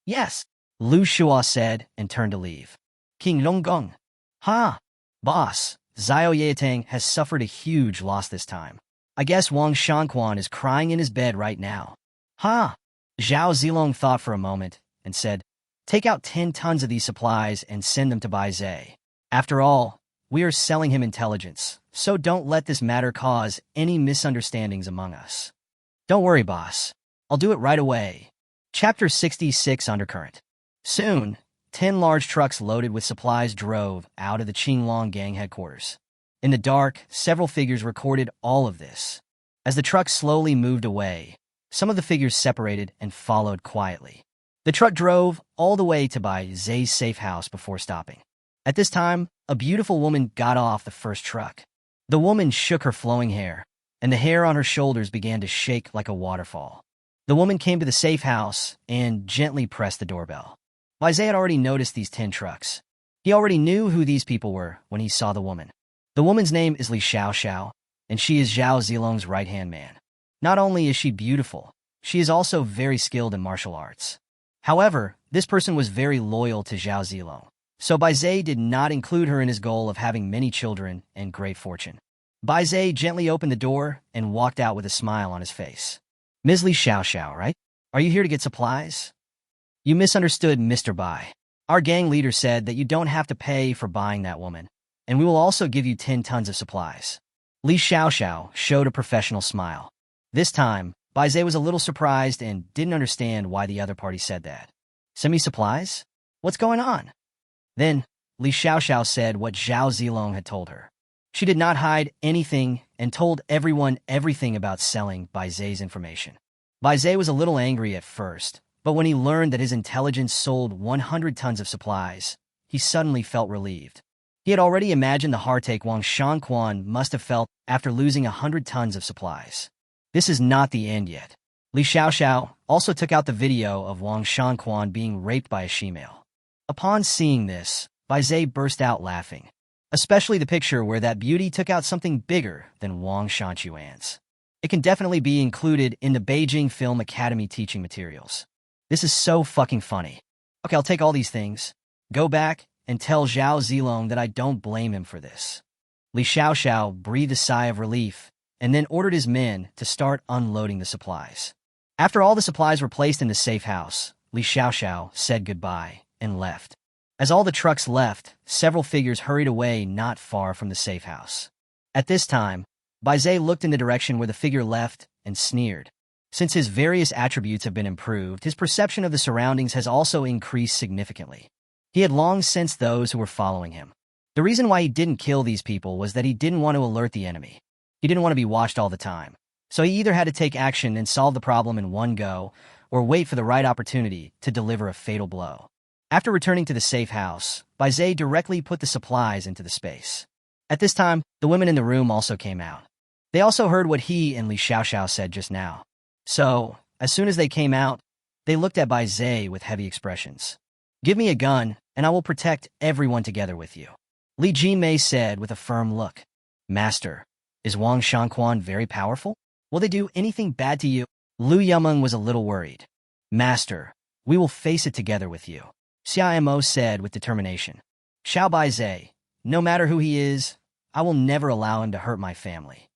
Yes, Lu Yong said and turned to leave. King Longgong. Ha! Boss, Xiao Yatang has suffered a huge loss this time. I guess Wang Shanquan is crying in his bed right now. Ha! Zhao Zilong thought for a moment and said, take out 10 tons of these supplies and send them to Bai Zhe. After all, we are selling him intelligence, so don't let this matter cause any misunderstandings among us. Don't worry, boss. I'll do it right away. Chapter 66 Undercurrent. Soon, 10 large trucks loaded with supplies drove out of the Qinglong gang headquarters. In the dark, several figures recorded all of this. As the trucks slowly moved away, some of the figures separated and followed quietly. The truck drove all the way to Bai Zhe's safe house before stopping. At this time, a beautiful woman got off the first truck. The woman shook her flowing hair, and the hair on her shoulders began to shake like a waterfall. The woman came to the safe house and gently pressed the doorbell. Bai Zhe had already noticed these 10 trucks. He already knew who these people were when he saw the woman. The woman's name is Li Xiaoxiao, and she is Zhao Zilong's right-hand man. Not only is she beautiful, she is also very skilled in martial arts. However, this person was very loyal to Zhao Zilong, so Bai Zhe did not include her in his goal of having many children and great fortune. Bai Zhe gently opened the door and walked out with a smile on his face. Ms. Li Xiaoxiao, right? Are you here to get supplies? You misunderstood, Mr. Bai. Our gang leader said that you don't have to pay for buying that woman, and we will also give you 10 tons of supplies. Li Xiaoxiao showed a professional smile. This time, Bai Zhe was a little surprised and didn't understand why the other party said that. Send me supplies? What's going on? Then, Li Xiaoxiao said what Zhao Zilong had told her. She did not hide anything and told everyone everything about selling Bai Zhe's information. Bai Zhe was a little angry at first, but when he learned that his intelligence sold 100 tons of supplies, he suddenly felt relieved. He had already imagined the heartache Wang Shanquan must have felt after losing 100 tons of supplies. This is not the end yet. Li Xiaoxiao also took out the video of Wang Shanquan being raped by a she-male. Upon seeing this, Bai Zhe burst out laughing, especially the picture where that beauty took out something bigger than Wang Shanquan's. It can definitely be included in the Beijing Film Academy teaching materials. This is so fucking funny. Okay, I'll take all these things, go back, and tell Zhao Zilong that I don't blame him for this. Li Xiaoxiao breathed a sigh of relief and then ordered his men to start unloading the supplies. After all the supplies were placed in the safe house, Li Xiaoxiao said goodbye and left. As all the trucks left, several figures hurried away not far from the safe house. At this time, Bai Zhe looked in the direction where the figure left and sneered. Since his various attributes have been improved, his perception of the surroundings has also increased significantly. He had long sensed those who were following him. The reason why he didn't kill these people was that he didn't want to alert the enemy. He didn't want to be watched all the time. So he either had to take action and solve the problem in one go, or wait for the right opportunity to deliver a fatal blow. After returning to the safe house, Bai Zhe directly put the supplies into the space. At this time, the women in the room also came out. They also heard what he and Li Xiaoxiao said just now. So, as soon as they came out, they looked at Bai Zhe with heavy expressions. Give me a gun, and I will protect everyone together with you. Li Jinmei said with a firm look. Master, is Wang Shanquan very powerful? Will they do anything bad to you? Lu Yong was a little worried. Master, we will face it together with you, Xiao said with determination. Xiao Bai Zhe, no matter who he is, I will never allow him to hurt my family.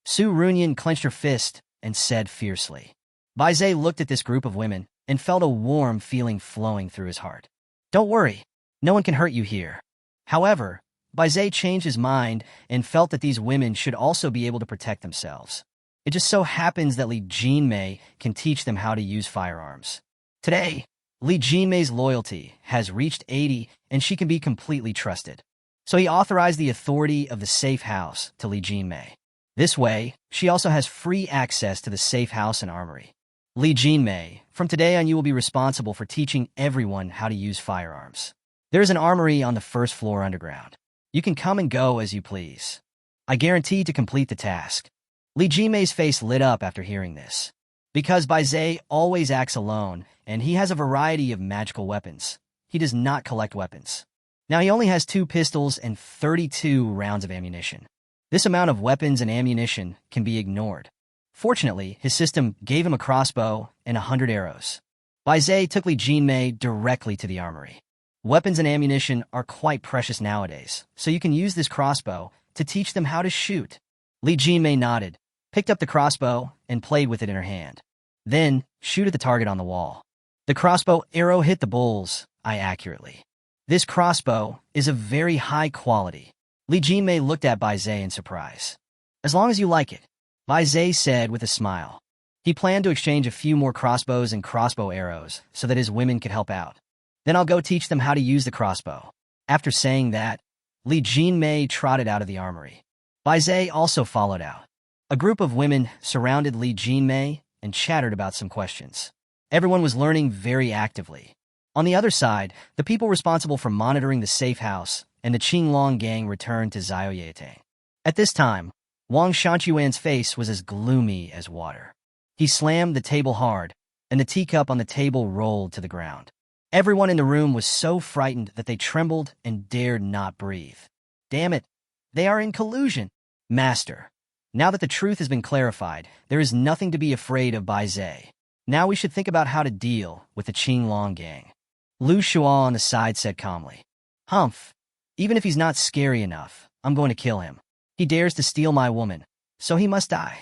Su Runyan clenched her fist and said fiercely. Bai Zhe looked at this group of women and felt a warm feeling flowing through his heart. Don't worry, no one can hurt you here. However, Bai Zhe changed his mind and felt that these women should also be able to protect themselves. It just so happens that Li Jinmei can teach them how to use firearms. Today, Li Jinmei's loyalty has reached 80 and she can be completely trusted. So he authorized the authority of the Safehouse to Li Jinmei. This way, she also has free access to the Safehouse and armory. Li Jinmei, from today on you will be responsible for teaching everyone how to use firearms. There is an armory on the first floor underground. You can come and go as you please. I guarantee to complete the task. Li Jinmei's face lit up after hearing this. Because Bai Zhe always acts alone, and he has a variety of magical weapons, he does not collect weapons. Now he only has 2 pistols and 32 rounds of ammunition. This amount of weapons and ammunition can be ignored. Fortunately, his system gave him a crossbow and 100 arrows. Bai Zhe took Li Jinmei directly to the armory. Weapons and ammunition are quite precious nowadays, so you can use this crossbow to teach them how to shoot. Li Jinmei nodded, picked up the crossbow, and played with it in her hand. Then, shoot at the target on the wall. The crossbow arrow hit the bull's eye accurately. This crossbow is of very high quality. Li Jinmei looked at Bai Zhe in surprise. As long as you like it, Bai Zhe said with a smile. He planned to exchange a few more crossbows and crossbow arrows so that his women could help out. Then I'll go teach them how to use the crossbow. After saying that, Li Jinmei trotted out of the armory. Bai Zhe also followed out. A group of women surrounded Li Jinmei and chattered about some questions. Everyone was learning very actively. On the other side, the people responsible for monitoring the Safehouse and the Qinglong gang returned to Zhaoyetang. At this time, Wang Shanquan's face was as gloomy as water. He slammed the table hard, and the teacup on the table rolled to the ground. Everyone in the room was so frightened that they trembled and dared not breathe. Damn it, they are in collusion. Master, now that the truth has been clarified, there is nothing to be afraid of Bai Zhe. Now we should think about how to deal with the Qinglong gang. Lu Shua on the side said calmly. Humph, even if he's not scary enough, I'm going to kill him. He dares to steal my woman, so he must die.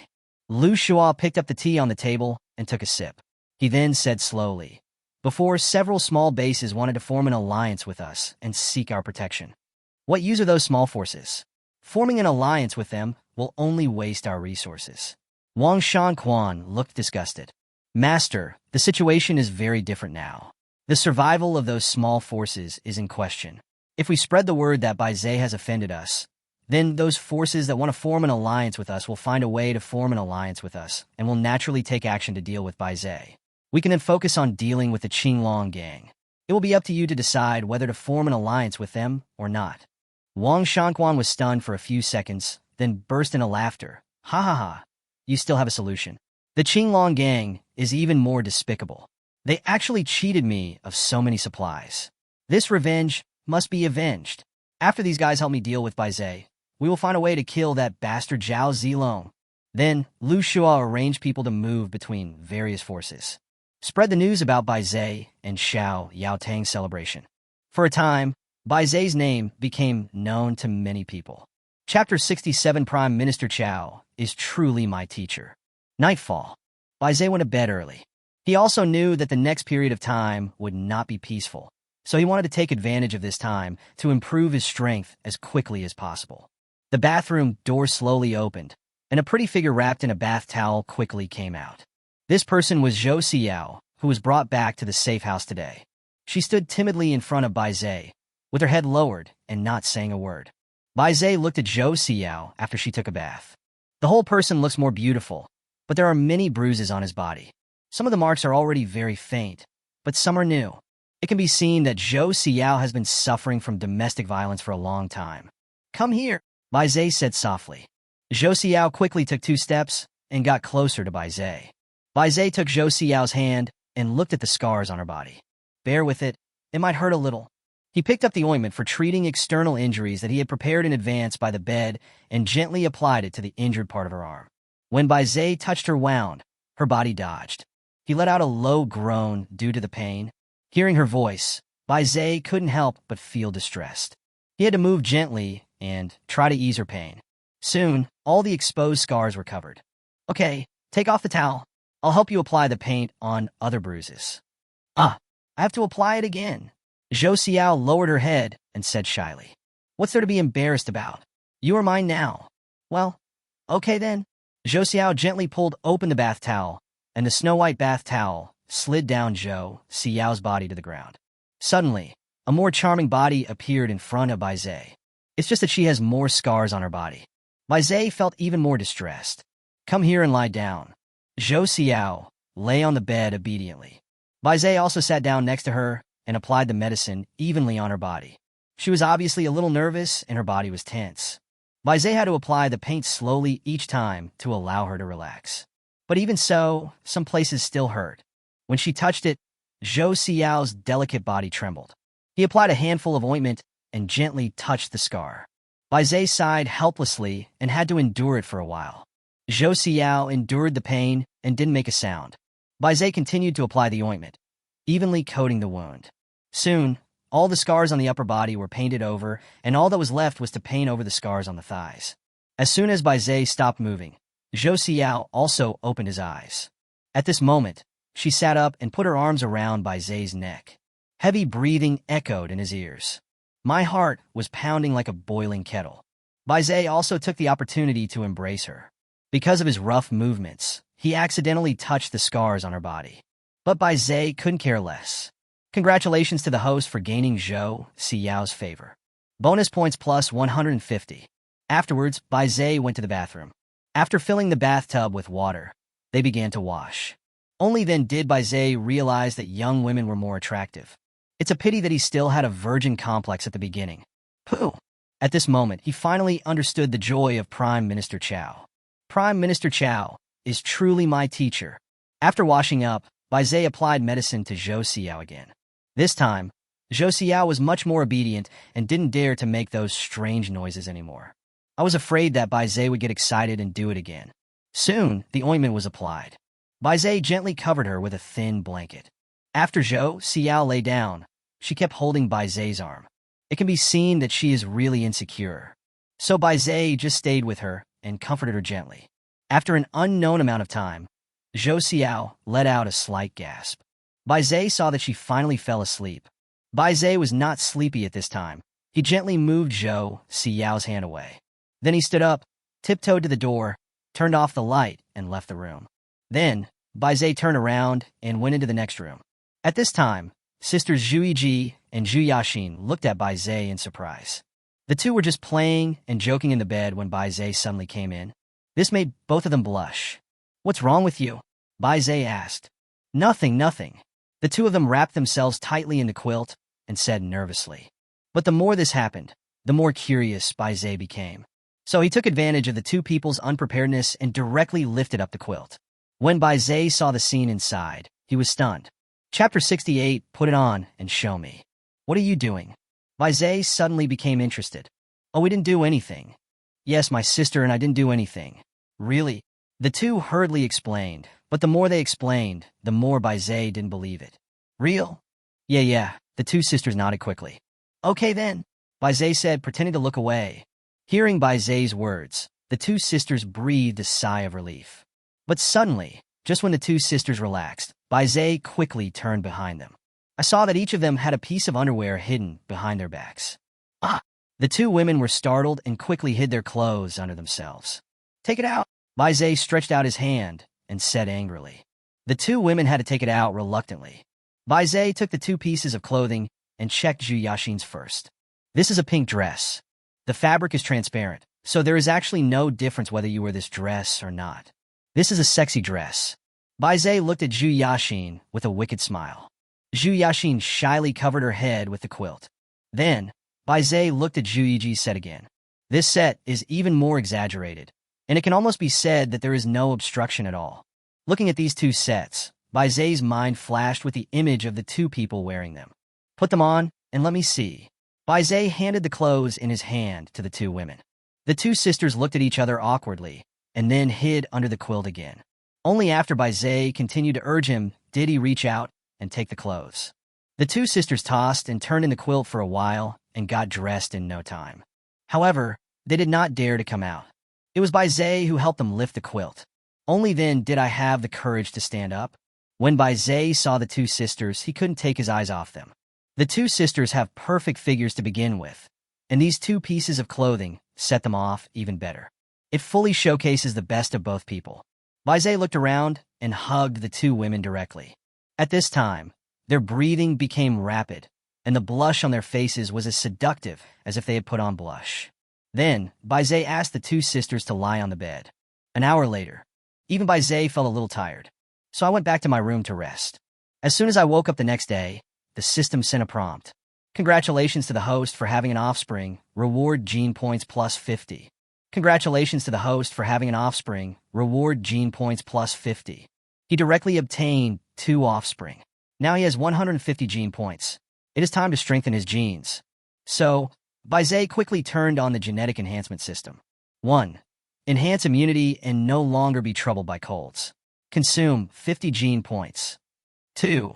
Lu Shua picked up the tea on the table and took a sip. He then said slowly, before several small bases wanted to form an alliance with us and seek our protection. What use are those small forces? Forming an alliance with them will only waste our resources. Wang Shanquan looked disgusted. Master, the situation is very different now. The survival of those small forces is in question. If we spread the word that Bai Zhe has offended us, then those forces that want to form an alliance with us will find a way to form an alliance with us and will naturally take action to deal with Bai Zhe. We can then focus on dealing with the Qinglong gang. It will be up to you to decide whether to form an alliance with them or not. Wang Shanquan was stunned for a few seconds, then burst into laughter. Ha ha ha, you still have a solution. The Qinglong gang is even more despicable. They actually cheated me of so many supplies. This revenge must be avenged. After these guys help me deal with Bai Zhe, we will find a way to kill that bastard Zhao Zilong. Then, Lu Shua arranged people to move between various forces. Spread the news about Bai Zhe and Xiao Yaotang's celebration. For a time, Bai Zhe's name became known to many people. Chapter 67 Prime Minister Chao is truly my teacher. Nightfall. Bai Zhe went to bed early. He also knew that the next period of time would not be peaceful, so he wanted to take advantage of this time to improve his strength as quickly as possible. The bathroom door slowly opened, and a pretty figure wrapped in a bath towel quickly came out. This person was Zhou Xiao, who was brought back to the Safehouse today. She stood timidly in front of Bai Zhe, with her head lowered and not saying a word. Bai Zhe looked at Zhou Xiao after she took a bath. The whole person looks more beautiful, but there are many bruises on his body. Some of the marks are already very faint, but some are new. It can be seen that Zhou Xiao has been suffering from domestic violence for a long time. Come here, Bai Zhe said softly. Zhou Xiao quickly took 2 steps and got closer to Bai Zhe. Bai Zhe took Zhou Xiao's hand and looked at the scars on her body. Bear with it, it might hurt a little. He picked up the ointment for treating external injuries that he had prepared in advance by the bed and gently applied it to the injured part of her arm. When Bai Zhe touched her wound, her body dodged. He let out a low groan due to the pain. Hearing her voice, Bai Zhe couldn't help but feel distressed. He had to move gently and try to ease her pain. Soon, all the exposed scars were covered. Okay, take off the towel. I'll help you apply the paint on other bruises. I have to apply it again. Zhou Xiao lowered her head and said shyly. What's there to be embarrassed about? You are mine now. Well, okay then. Zhou Xiao gently pulled open the bath towel, and the snow-white bath towel slid down Zhou Xiao's body to the ground. Suddenly, a more charming body appeared in front of Bai Zhe. It's just that she has more scars on her body. Bai Zhe felt even more distressed. Come here and lie down. Zhou Xiao lay on the bed obediently. Bai Zhe also sat down next to her and applied the medicine evenly on her body. She was obviously a little nervous and her body was tense. Bai Zhe had to apply the paint slowly each time to allow her to relax. But even so, some places still hurt. When she touched it, Zhou Xiao's delicate body trembled. He applied a handful of ointment and gently touched the scar. Bai Zhe sighed helplessly and had to endure it for a while. Zhou Xiao endured the pain and didn't make a sound. Bai Zhe continued to apply the ointment, evenly coating the wound. Soon, all the scars on the upper body were painted over, and all that was left was to paint over the scars on the thighs. As soon as Bai Zhe stopped moving, Zhou Xiao also opened his eyes. At this moment, she sat up and put her arms around Bai Zhe's neck. Heavy breathing echoed in his ears. My heart was pounding like a boiling kettle. Bai Zhe also took the opportunity to embrace her. Because of his rough movements, he accidentally touched the scars on her body. But Bai Zhe couldn't care less. Congratulations to the host for gaining Zhou Xiao's favor. Bonus points plus 150. Afterwards, Bai Zhe went to the bathroom. After filling the bathtub with water, they began to wash. Only then did Bai Zhe realize that young women were more attractive. It's a pity that he still had a virgin complex at the beginning. Pooh! At this moment, he finally understood the joy of Prime Minister Chao. Prime Minister Chao is truly my teacher. After washing up, Bai Zhe applied medicine to Zhou Xiao again. This time, Zhou Xiao was much more obedient and didn't dare to make those strange noises anymore. I was afraid that Bai Zhe would get excited and do it again. Soon, the ointment was applied. Bai Zhe gently covered her with a thin blanket. After Zhou Xiao lay down, she kept holding Bai Zhe's arm. It can be seen that she is really insecure. So Bai Zhe just stayed with her and comforted her gently. After an unknown amount of time, Zhou Xiao let out a slight gasp. Bai Zhe saw that she finally fell asleep. Bai Zhe was not sleepy at this time. He gently moved Zhou Xiao's hand away. Then he stood up, tiptoed to the door, turned off the light, and left the room. Then, Bai Zhe turned around and went into the next room. At this time, sisters Zhu Yiji and Zhu Yaxin looked at Bai Zhe in surprise. The two were just playing and joking in the bed when Bai Zhe suddenly came in. This made both of them blush. What's wrong with you? Bai Zhe asked. Nothing. The two of them wrapped themselves tightly in the quilt and said nervously. But the more this happened, the more curious Bai Zhe became. So he took advantage of the two people's unpreparedness and directly lifted up the quilt. When Bai Zhe saw the scene inside, he was stunned. Chapter 68, Put it on and show me. What are you doing? Bai Zhe suddenly became interested. Oh, we didn't do anything. Yes, my sister and I didn't do anything. Really? The two hurriedly explained, but the more they explained, the more Bai Zhe didn't believe it. Real? Yeah, the two sisters nodded quickly. Okay then, Bai Zhe said, pretending to look away. Hearing Bai Zhe's words, the two sisters breathed a sigh of relief. But suddenly, just when the two sisters relaxed, Bai Zhe quickly turned behind them. I saw that each of them had a piece of underwear hidden behind their backs. Ah! The two women were startled and quickly hid their clothes under themselves. Take it out! Bai Zhe stretched out his hand and said angrily. The two women had to take it out reluctantly. Bai Zhe took the two pieces of clothing and checked Zhu Yaxin's first. This is a pink dress. The fabric is transparent, so there is actually no difference whether you wear this dress or not. This is a sexy dress. Bai Zhe looked at Zhu Yaxin with a wicked smile. Zhu Yaxin shyly covered her head with the quilt. Then, Bai Zhe looked at Zhu Yiji's set again. This set is even more exaggerated, and it can almost be said that there is no obstruction at all. Looking at these two sets, Bai Zhe's mind flashed with the image of the two people wearing them. Put them on, and let me see. Bai Zhe handed the clothes in his hand to the two women. The two sisters looked at each other awkwardly, and then hid under the quilt again. Only after Bai Zhe continued to urge him did he reach out and take the clothes. The two sisters tossed and turned in the quilt for a while and got dressed in no time. However, they did not dare to come out. It was Bai Zhe who helped them lift the quilt. Only then did I have the courage to stand up. When Bai Zhe saw the two sisters, he couldn't take his eyes off them. The two sisters have perfect figures to begin with, and these two pieces of clothing set them off even better. It fully showcases the best of both people. Bai Zhe looked around and hugged the two women directly. At this time, their breathing became rapid, and the blush on their faces was as seductive as if they had put on blush. Then, Baizé asked the two sisters to lie on the bed. An hour later, even Baizé felt a little tired, so I went back to my room to rest. As soon as I woke up the next day, the system sent a prompt. Congratulations to the host for having an offspring. Reward gene points plus 50. Congratulations to the host for having an offspring. Reward gene points plus 50. He directly obtained 2 offspring. Now he has 150 gene points. It is time to strengthen his genes. So, Baizé quickly turned on the genetic enhancement system. 1. Enhance immunity and no longer be troubled by colds. Consume 50 gene points. 2.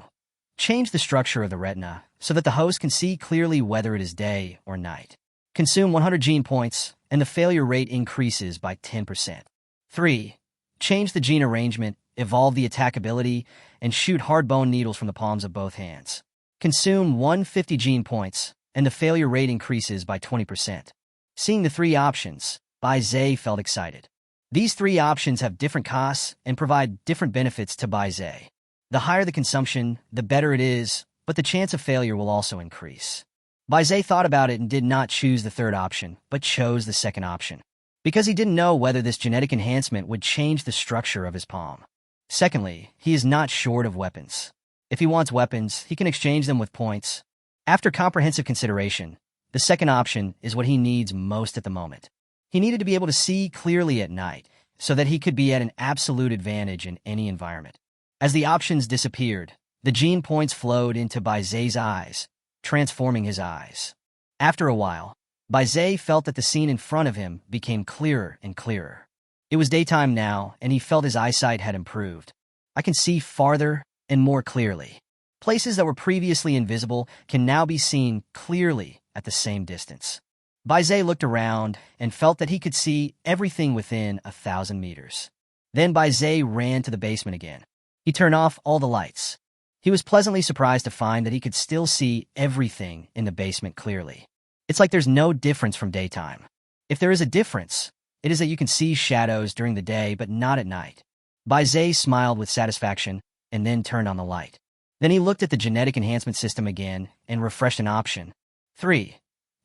Change the structure of the retina so that the host can see clearly whether it is day or night. Consume 100 gene points, and the failure rate increases by 10%. 3. Change the gene arrangement, evolve the attack ability, and shoot hard bone needles from the palms of both hands. Consume 150 gene points, and the failure rate increases by 20%. Seeing the 3 options, Baizé felt excited. These 3 options have different costs and provide different benefits to Baizé. The higher the consumption, the better it is, but the chance of failure will also increase. Baizé thought about it and did not choose the 3rd option, but chose the 2nd option, because he didn't know whether this genetic enhancement would change the structure of his palm. Secondly, he is not short of weapons. If he wants weapons, he can exchange them with points. After comprehensive consideration, the 2nd option is what he needs most at the moment. He needed to be able to see clearly at night, so that he could be at an absolute advantage in any environment. As the options disappeared, the gene points flowed into Baizé's eyes, transforming his eyes. After a while, Baizé felt that the scene in front of him became clearer and clearer. It was daytime now, and he felt his eyesight had improved. I can see farther and more clearly. Places that were previously invisible can now be seen clearly at the same distance. Baizé looked around and felt that he could see everything within 1,000 meters. Then Baizé ran to the basement again. He turned off all the lights. He was pleasantly surprised to find that he could still see everything in the basement clearly. It's like there's no difference from daytime. If there is a difference, it is that you can see shadows during the day but not at night. Baizé smiled with satisfaction and then turned on the light. Then he looked at the genetic enhancement system again and refreshed an option. 3.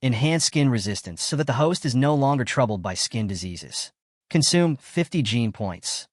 Enhance skin resistance so that the host is no longer troubled by skin diseases. Consume 50 gene points.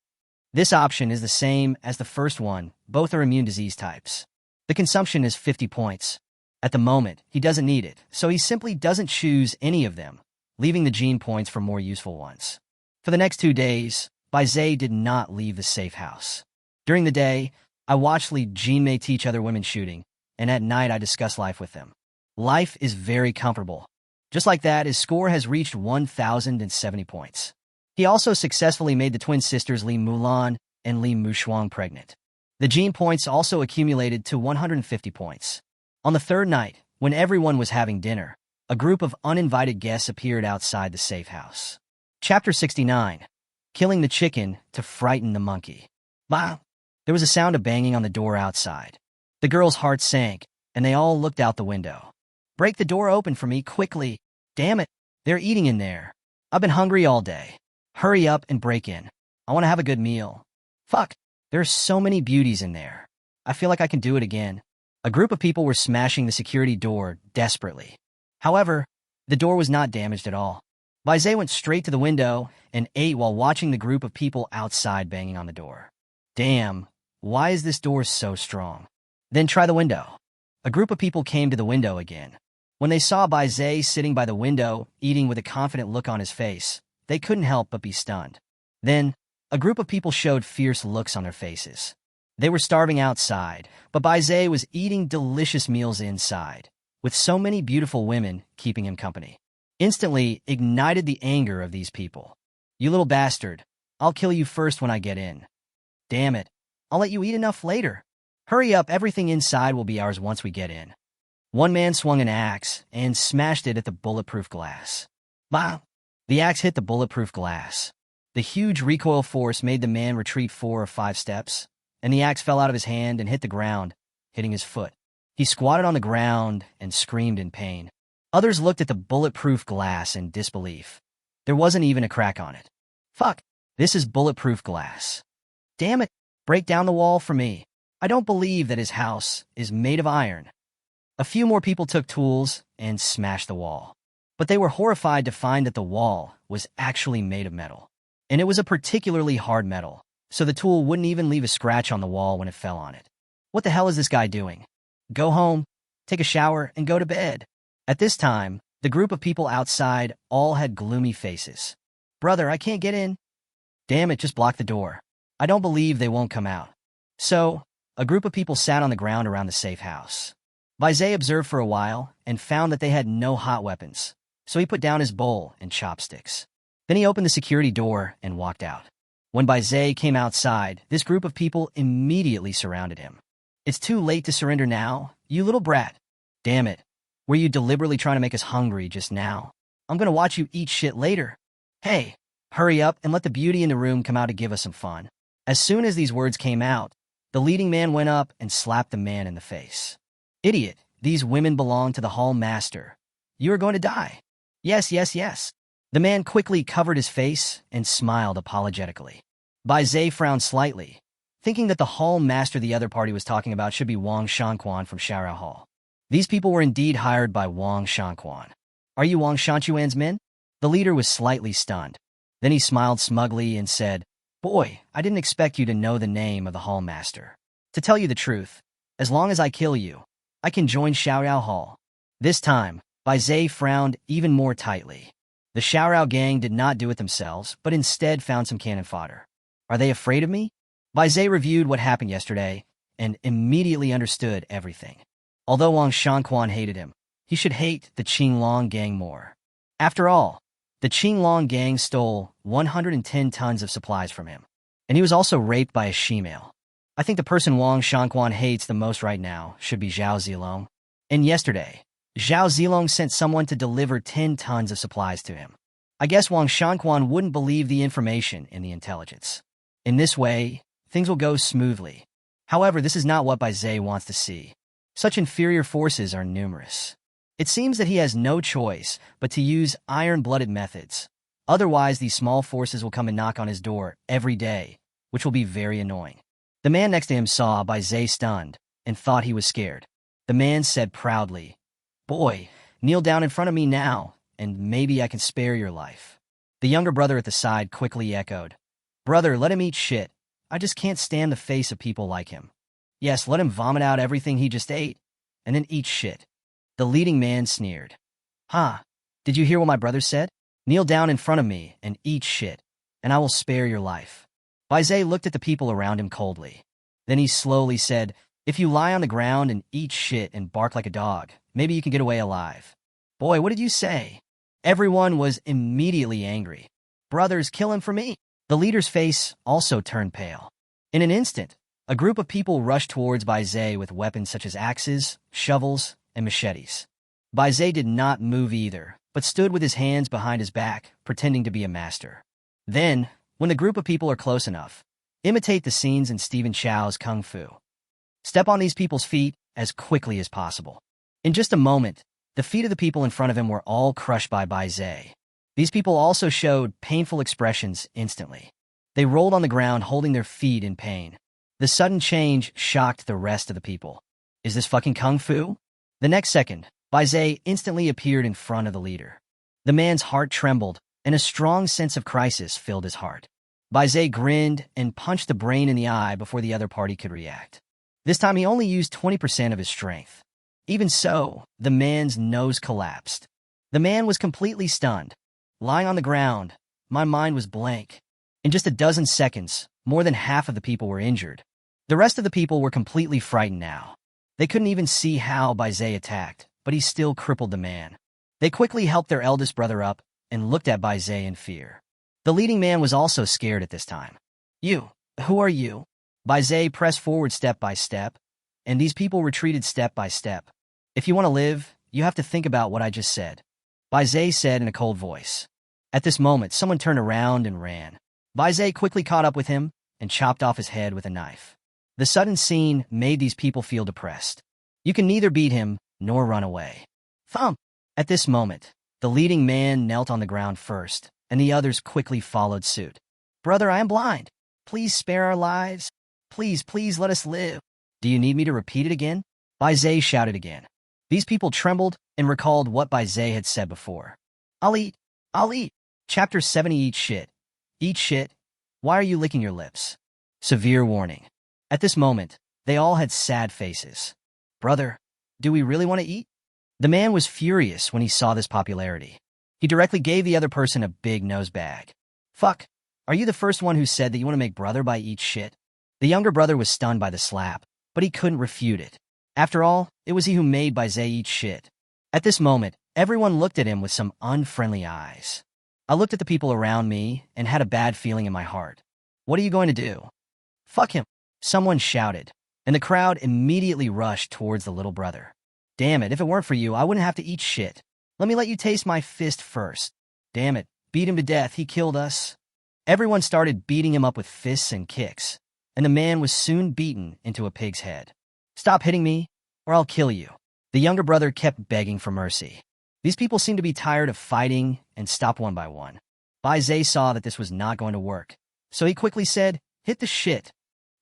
This option is the same as the first one. Both are immune disease types. The consumption is 50 points. At the moment, he doesn't need it, so he simply doesn't choose any of them, leaving the gene points for more useful ones. For the next 2 days, Baizé did not leave the safe house. During the day, I watched Li Jinmei teach other women shooting, and at night I discuss life with them. Life is very comfortable. Just like that, his score has reached 1,070 points. He also successfully made the twin sisters Li Mulan and Li Mushuang pregnant. The gene points also accumulated to 150 points. On the 3rd night, when everyone was having dinner, a group of uninvited guests appeared outside the safe house. Chapter 69. Killing the chicken to frighten the monkey. Bah! There was a sound of banging on the door outside. The girls' hearts sank, and they all looked out the window. Break the door open for me, quickly. Damn it, they're eating in there. I've been hungry all day. Hurry up and break in. I want to have a good meal. Fuck, there are so many beauties in there. I feel like I can do it again. A group of people were smashing the security door desperately. However, the door was not damaged at all. Baizé went straight to the window and ate while watching the group of people outside banging on the door. Damn, why is this door so strong? Then try the window. A group of people came to the window again. When they saw Baizé sitting by the window, eating with a confident look on his face, they couldn't help but be stunned. Then, a group of people showed fierce looks on their faces. They were starving outside, but Baizé was eating delicious meals inside, with so many beautiful women keeping him company. Instantly ignited the anger of these people. You little bastard, I'll kill you first when I get in. Damn it, I'll let you eat enough later. Hurry up, everything inside will be ours once we get in. One man swung an axe and smashed it at the bulletproof glass. Bah! The axe hit the bulletproof glass. The huge recoil force made the man retreat 4 or 5 steps, and the axe fell out of his hand and hit the ground, hitting his foot. He squatted on the ground and screamed in pain. Others looked at the bulletproof glass in disbelief. There wasn't even a crack on it. Fuck, this is bulletproof glass. Damn it, break down the wall for me. I don't believe that his house is made of iron. A few more people took tools and smashed the wall. But they were horrified to find that the wall was actually made of metal. And it was a particularly hard metal, so the tool wouldn't even leave a scratch on the wall when it fell on it. What the hell is this guy doing? Go home, take a shower, and go to bed. At this time, the group of people outside all had gloomy faces. Brother, I can't get in. Damn it, just block the door. I don't believe they won't come out. So, a group of people sat on the ground around the safe house. Baizé observed for a while and found that they had no hot weapons, so he put down his bowl and chopsticks. Then he opened the security door and walked out. When Baizé came outside, this group of people immediately surrounded him. It's too late to surrender now, you little brat. Damn it. Were you deliberately trying to make us hungry just now? I'm gonna watch you eat shit later. Hey, hurry up and let the beauty in the room come out to give us some fun. As soon as these words came out, the leading man went up and slapped the man in the face. Idiot, these women belong to the hall master. You are going to die. Yes, yes, yes. The man quickly covered his face and smiled apologetically. Baizé frowned slightly, thinking that the hall master the other party was talking about should be Wang Shanquan from Xiaorao Hall. These people were indeed hired by Wang Shanquan. Are you Wang Shanquan's men? The leader was slightly stunned. Then he smiled smugly and said, Boy, I didn't expect you to know the name of the hall master. To tell you the truth, as long as I kill you, I can join Xiaorao Hall. This time, Baizé frowned even more tightly. The Xiaorao gang did not do it themselves, but instead found some cannon fodder. Are they afraid of me? Baizé reviewed what happened yesterday and immediately understood everything. Although Wang Shanquan hated him, he should hate the Qinglong gang more. After all, the Qinglong gang stole 110 tons of supplies from him, and he was also raped by a she-male. I think the person Wang Shanquan hates the most right now should be Zhao Zilong. And yesterday, Zhao Zilong sent someone to deliver 10 tons of supplies to him. I guess Wang Shanquan wouldn't believe the information in the intelligence. In this way, things will go smoothly. However, this is not what Baizé wants to see. Such inferior forces are numerous. It seems that he has no choice but to use iron-blooded methods. Otherwise, these small forces will come and knock on his door every day, which will be very annoying. The man next to him saw Baizé stunned and thought he was scared. The man said proudly, Boy, kneel down in front of me now, and maybe I can spare your life. The younger brother at the side quickly echoed, Brother, let him eat shit. I just can't stand the face of people like him. Yes, let him vomit out everything he just ate, and then eat shit. The leading man sneered. Did you hear what my brother said? Kneel down in front of me and eat shit, and I will spare your life. Baizé looked at the people around him coldly. Then he slowly said, If you lie on the ground and eat shit and bark like a dog, maybe you can get away alive. Boy, what did you say? Everyone was immediately angry. Brothers, kill him for me. The leader's face also turned pale. In an instant, a group of people rushed towards Baizé with weapons such as axes, shovels, and machetes. Baizé did not move either, but stood with his hands behind his back, pretending to be a master. Then, when the group of people are close enough, imitate the scenes in Stephen Chow's Kung Fu. Step on these people's feet as quickly as possible. In just a moment, the feet of the people in front of him were all crushed by Baizé. These people also showed painful expressions instantly. They rolled on the ground holding their feet in pain. The sudden change shocked the rest of the people. Is this fucking Kung Fu? The next second, Baizé instantly appeared in front of the leader. The man's heart trembled, and a strong sense of crisis filled his heart. Baizé grinned and punched the brain in the eye before the other party could react. This time he only used 20% of his strength. Even so, the man's nose collapsed. The man was completely stunned. Lying on the ground, my mind was blank. In just a dozen seconds, more than half of the people were injured. The rest of the people were completely frightened now. They couldn't even see how Baizé attacked, but he still crippled the man. They quickly helped their eldest brother up and looked at Baizé in fear. The leading man was also scared at this time. Who are you? Baizé pressed forward step by step, and these people retreated step by step. If you want to live, you have to think about what I just said, Baizé said in a cold voice. At this moment, someone turned around and ran. Baizé quickly caught up with him and chopped off his head with a knife. The sudden scene made these people feel depressed. You can neither beat him nor run away. Thump! At this moment, the leading man knelt on the ground first, and the others quickly followed suit. Brother, I am blind. Please spare our lives. Please let us live. Do you need me to repeat it again? Baizé shouted again. These people trembled and recalled what Bai Zai had said before. I'll eat. I'll eat. Chapter 70 Eat shit. Eat shit. Why are you licking your lips? Severe warning. At this moment, they all had sad faces. Brother, do we really want to eat? The man was furious when he saw this popularity. He directly gave the other person a big nose bag. Fuck, are you the first one who said that you want to make brother Bai eat shit? The younger brother was stunned by the slap, but he couldn't refute it. After all, it was he who made Bai Zai eat shit. At this moment, everyone looked at him with some unfriendly eyes. I looked at the people around me and had a bad feeling in my heart. What are you going to do? Fuck him, someone shouted, and the crowd immediately rushed towards the little brother. Damn it, if it weren't for you, I wouldn't have to eat shit. Let me let you taste my fist first. Damn it, beat him to death, he killed us. Everyone started beating him up with fists and kicks, and the man was soon beaten into a pig's head. Stop hitting me, or I'll kill you. The younger brother kept begging for mercy. These people seemed to be tired of fighting and stopped one by one. Bai Zai saw that this was not going to work, so he quickly said, hit the shit.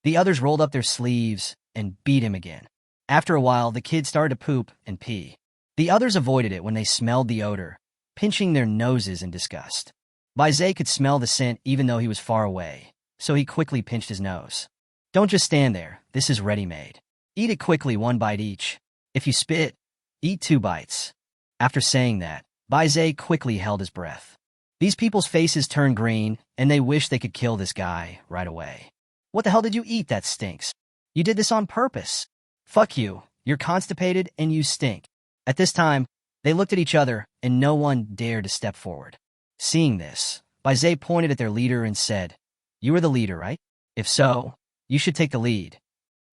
The others rolled up their sleeves and beat him again. After a while, the kid started to poop and pee. The others avoided it when they smelled the odor, pinching their noses in disgust. Bai Zai could smell the scent even though he was far away, so he quickly pinched his nose. Don't just stand there, this is ready-made. Eat it quickly, 1 bite each. If you spit, eat 2 bites. After saying that, Bai Zai quickly held his breath. These people's faces turned green, and they wished they could kill this guy right away. What the hell did you eat that stinks? You did this on purpose. Fuck you, you're constipated and you stink. At this time, they looked at each other, and no one dared to step forward. Seeing this, Bai Zai pointed at their leader and said, You are the leader, right? If so, you should take the lead.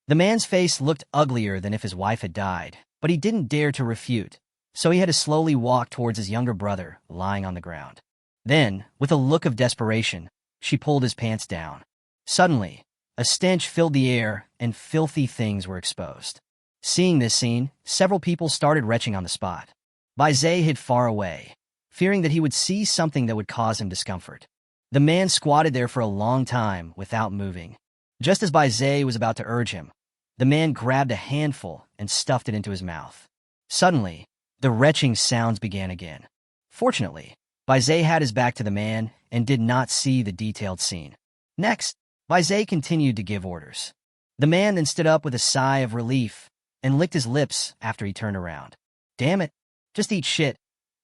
The man's face looked uglier than if his wife had died, but he didn't dare to refute, so he had to slowly walk towards his younger brother, lying on the ground. Then, with a look of desperation, she pulled his pants down. Suddenly, a stench filled the air, and filthy things were exposed. Seeing this scene, several people started retching on the spot. Bai Zai hid far away, fearing that he would see something that would cause him discomfort. The man squatted there for a long time without moving. Just as Bai Zai was about to urge him, the man grabbed a handful and stuffed it into his mouth. Suddenly, the retching sounds began again. Fortunately, Bai Zai had his back to the man and did not see the detailed scene. Next, Bai Zai continued to give orders. The man then stood up with a sigh of relief and licked his lips after he turned around. Damn it, just eat shit.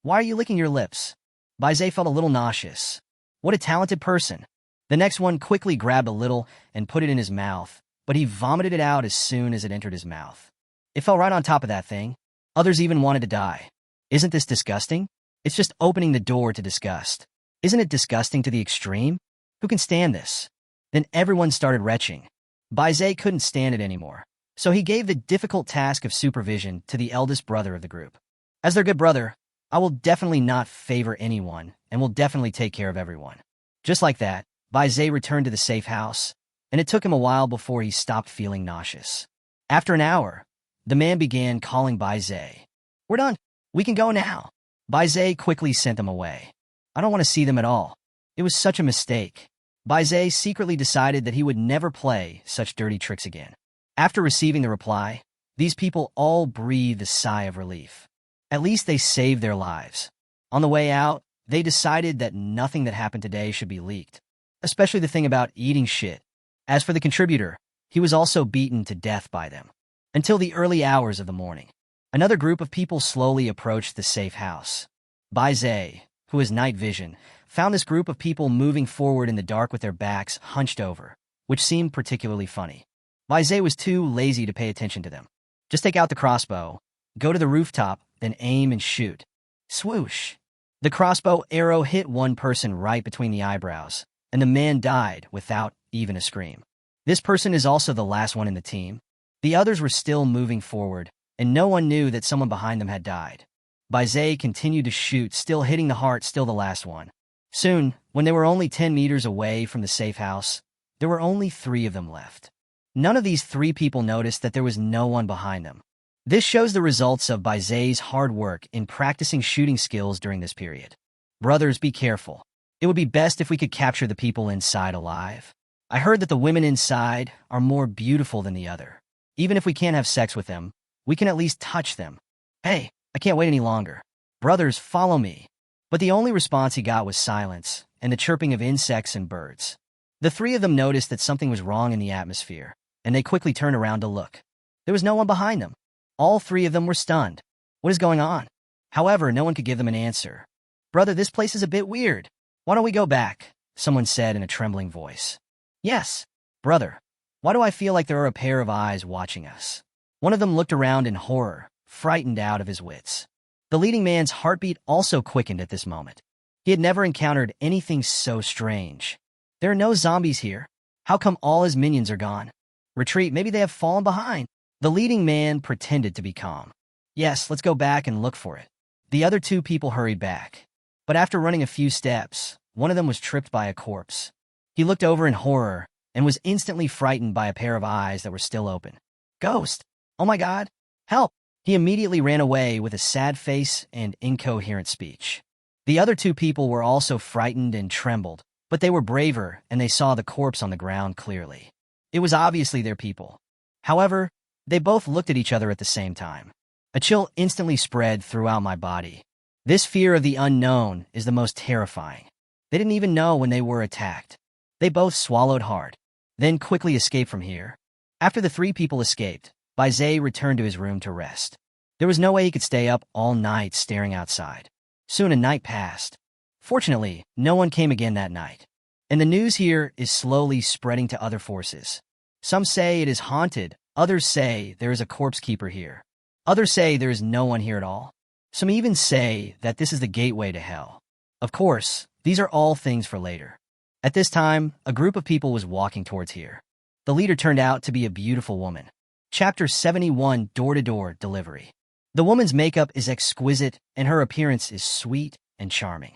Why are you licking your lips? Bai Zai felt a little nauseous. What a talented person. The next one quickly grabbed a little and put it in his mouth, but he vomited it out as soon as it entered his mouth. It fell right on top of that thing. Others even wanted to die. Isn't this disgusting? It's just opening the door to disgust. Isn't it disgusting to the extreme? Who can stand this? Then everyone started retching. Bai Zai couldn't stand it anymore, so he gave the difficult task of supervision to the eldest brother of the group. As their good brother, I will definitely not favor anyone and will definitely take care of everyone. Just like that, Bai Zai returned to the safe house, and it took him a while before he stopped feeling nauseous. After an hour, the man began calling Bai Zai. We're done. We can go now. Bai Zai quickly sent them away. I don't want to see them at all. It was such a mistake. Bai Zai secretly decided that he would never play such dirty tricks again. After receiving the reply, these people all breathed a sigh of relief. At least they saved their lives. On the way out, they decided that nothing that happened today should be leaked, especially the thing about eating shit. As for the contributor, he was also beaten to death by them. Until the early hours of the morning, another group of people slowly approached the safe house. Bai Zai, who has night vision, found this group of people moving forward in the dark with their backs hunched over, which seemed particularly funny. Bai Zai was too lazy to pay attention to them. Just take out the crossbow, go to the rooftop, then aim and shoot. Swoosh! The crossbow arrow hit one person right between the eyebrows, and the man died without even a scream. This person is also the last one in the team. The others were still moving forward, and no one knew that someone behind them had died. Bai Zai continued to shoot, still hitting the heart, still the last one. Soon, when they were only 10 meters away from the safe house, there were only 3 of them left. None of these 3 people noticed that there was no one behind them. This shows the results of Bai Zai's hard work in practicing shooting skills during this period. Brothers, be careful. It would be best if we could capture the people inside alive. I heard that the women inside are more beautiful than the other. Even if we can't have sex with them, we can at least touch them. Hey, I can't wait any longer. Brothers, follow me. But the only response he got was silence and the chirping of insects and birds. The three of them noticed that something was wrong in the atmosphere, and they quickly turned around to look. There was no one behind them. All three of them were stunned. What is going on? However, no one could give them an answer. Brother, this place is a bit weird. Why don't we go back? Someone said in a trembling voice. Yes. Brother, why do I feel like there are a pair of eyes watching us? One of them looked around in horror, frightened out of his wits. The leading man's heartbeat also quickened at this moment. He had never encountered anything so strange. There are no zombies here. How come all his minions are gone? Retreat, maybe they have fallen behind. The leading man pretended to be calm. Yes, let's go back and look for it. The other two people hurried back. But after running a few steps, one of them was tripped by a corpse. He looked over in horror and was instantly frightened by a pair of eyes that were still open. Ghost! Oh my God! Help! He immediately ran away with a sad face and incoherent speech. The other two people were also frightened and trembled, but they were braver and they saw the corpse on the ground clearly. It was obviously their people. However, they both looked at each other at the same time. A chill instantly spread throughout my body. This fear of the unknown is the most terrifying. They didn't even know when they were attacked. They both swallowed hard, then quickly escaped from here. After the three people escaped, Baizé returned to his room to rest. There was no way he could stay up all night staring outside. Soon a night passed. Fortunately, no one came again that night. And the news here is slowly spreading to other forces. Some say it is haunted, others say there is a corpse keeper here. Others say there is no one here at all. Some even say that this is the gateway to hell. Of course, these are all things for later. At this time, a group of people was walking towards here. The leader turned out to be a beautiful woman. Chapter 71, Door-to-Door Delivery. The woman's makeup is exquisite, and her appearance is sweet and charming.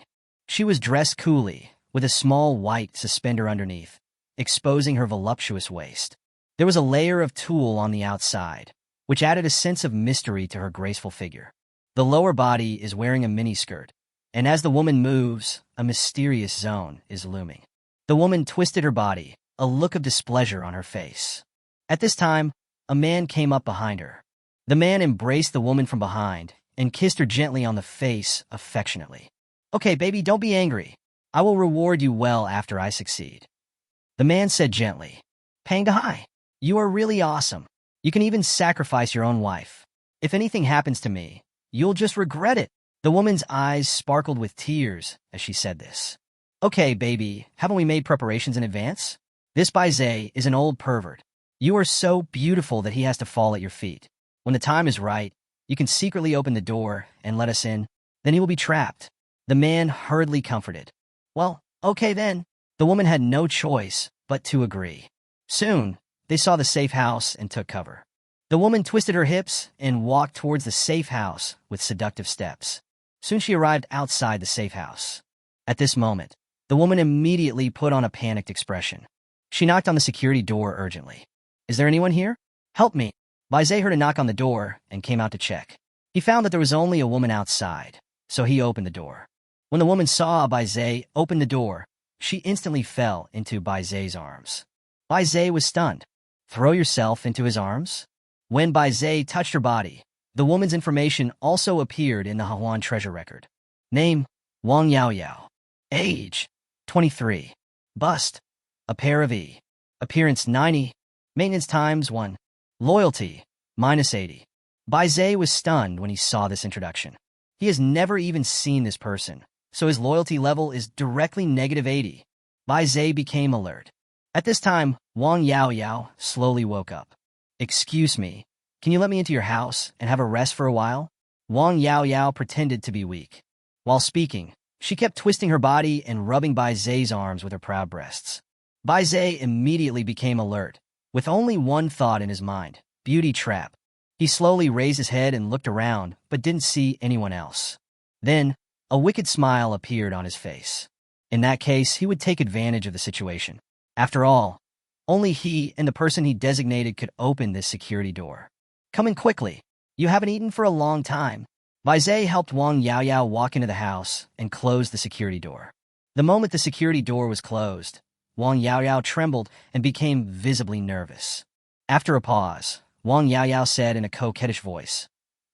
She was dressed coolly, with a small white suspender underneath, exposing her voluptuous waist. There was a layer of tulle on the outside, which added a sense of mystery to her graceful figure. The lower body is wearing a miniskirt, and as the woman moves, a mysterious zone is looming. The woman twisted her body, a look of displeasure on her face. At this time, a man came up behind her. The man embraced the woman from behind and kissed her gently on the face affectionately. Okay, baby, don't be angry. I will reward you well after I succeed. The man said gently, Pangdahai, you are really awesome. You can even sacrifice your own wife. If anything happens to me, you'll just regret it. The woman's eyes sparkled with tears as she said this. Okay, baby, haven't we made preparations in advance? This Baizé is an old pervert. You are so beautiful that he has to fall at your feet. When the time is right, you can secretly open the door and let us in. Then he will be trapped. The man hurriedly comforted. Well, okay then. The woman had no choice but to agree. Soon, they saw the safe house and took cover. The woman twisted her hips and walked towards the safe house with seductive steps. Soon she arrived outside the safe house. At this moment, the woman immediately put on a panicked expression. She knocked on the security door urgently. Is there anyone here? Help me. Baizé heard a knock on the door and came out to check. He found that there was only a woman outside, so he opened the door. When the woman saw Baizé open the door, she instantly fell into Baizé's arms. Baizé was stunned. Throw yourself into his arms? When Baizé touched her body, the woman's information also appeared in the Hawan treasure record. Name, Wang Yao Yao. Age, 23. Bust, a pair of E. Appearance, 90. Maintenance times, 1. Loyalty, -80. Baizé was stunned when he saw this introduction. He has never even seen this person, so his loyalty level is directly -80. Baizé became alert. At this time, Wang Yao Yao slowly woke up. Excuse me, can you let me into your house and have a rest for a while? Wang Yao Yao pretended to be weak. While speaking, she kept twisting her body and rubbing Baizé's arms with her proud breasts. Baizé immediately became alert, with only one thought in his mind, beauty trap. He slowly raised his head and looked around, but didn't see anyone else. Then, a wicked smile appeared on his face. In that case, he would take advantage of the situation. After all, only he and the person he designated could open this security door. Come in quickly. You haven't eaten for a long time. Baizé helped Wang Yao Yao walk into the house and close the security door. The moment the security door was closed, Wang Yao Yao trembled and became visibly nervous. After a pause, Wang Yao Yao said in a coquettish voice,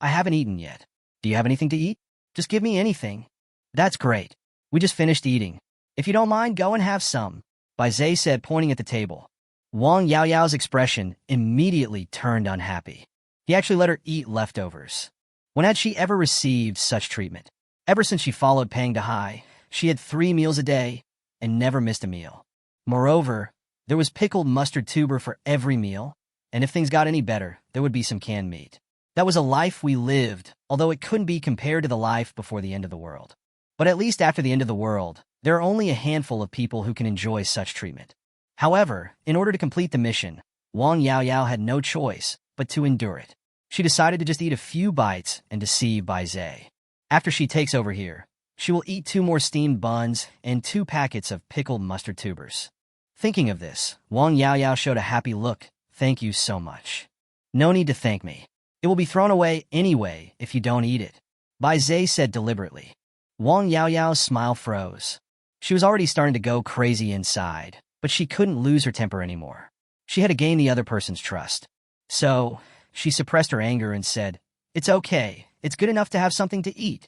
I haven't eaten yet. Do you have anything to eat? Just give me anything. That's great. We just finished eating. If you don't mind, go and have some, Bai Zhe said, pointing at the table. Wang Yaoyao's expression immediately turned unhappy. He actually let her eat leftovers. When had she ever received such treatment? Ever since she followed Pang Dehai, she had 3 meals a day and never missed a meal. Moreover, there was pickled mustard tuber for every meal, and if things got any better, there would be some canned meat. That was a life we lived, although it couldn't be compared to the life before the end of the world. But at least after the end of the world, there are only a handful of people who can enjoy such treatment. However, in order to complete the mission, Wang Yaoyao had no choice but to endure it. She decided to just eat a few bites and deceive Bai Zhe. After she takes over here, she will eat 2 more steamed buns and 2 packets of pickled mustard tubers. Thinking of this, Wang Yaoyao showed a happy look. Thank you so much. No need to thank me. It will be thrown away anyway if you don't eat it, Bai Zhe said deliberately. Wang Yaoyao's smile froze. She was already starting to go crazy inside, but she couldn't lose her temper anymore. She had to gain the other person's trust. So, she suppressed her anger and said, "It's okay. It's good enough to have something to eat."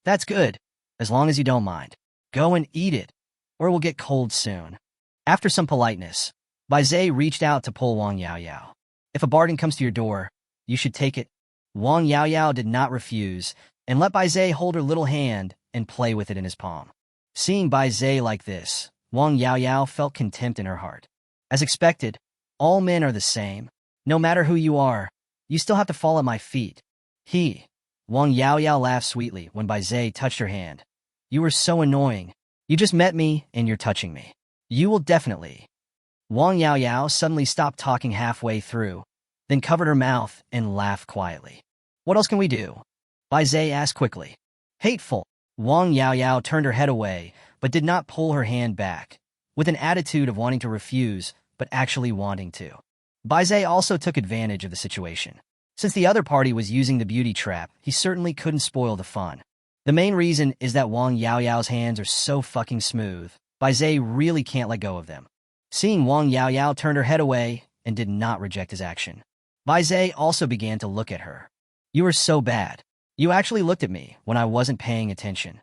"That's good, as long as you don't mind. Go and eat it, or it will get cold soon." After some politeness, Bai Zhe reached out to pull Wang Yaoyao. "If a bargain comes to your door, you should take it." Wang Yaoyao did not refuse, and let Bai Zhe hold her little hand and play with it in his palm. Seeing Bai Zhe like this, Wang Yaoyao felt contempt in her heart. As expected, all men are the same. No matter who you are, you still have to fall at my feet. Wang Yaoyao laughed sweetly when Bai Zhe touched her hand. "You are so annoying. You just met me and you're touching me. You will definitely." Wang Yaoyao suddenly stopped talking halfway through, then covered her mouth and laughed quietly. "What else can we do?" Bai Zhe asked quickly. "Hateful." Wang Yaoyao turned her head away, but did not pull her hand back, with an attitude of wanting to refuse, but actually wanting to. Bai Zhe also took advantage of the situation. Since the other party was using the beauty trap, he certainly couldn't spoil the fun. The main reason is that Wang Yaoyao's hands are so fucking smooth, Bai Zhe really can't let go of them. Seeing Wang Yaoyao turned her head away and did not reject his action, Bai Zhe also began to look at her. "You are so bad. You actually looked at me when I wasn't paying attention."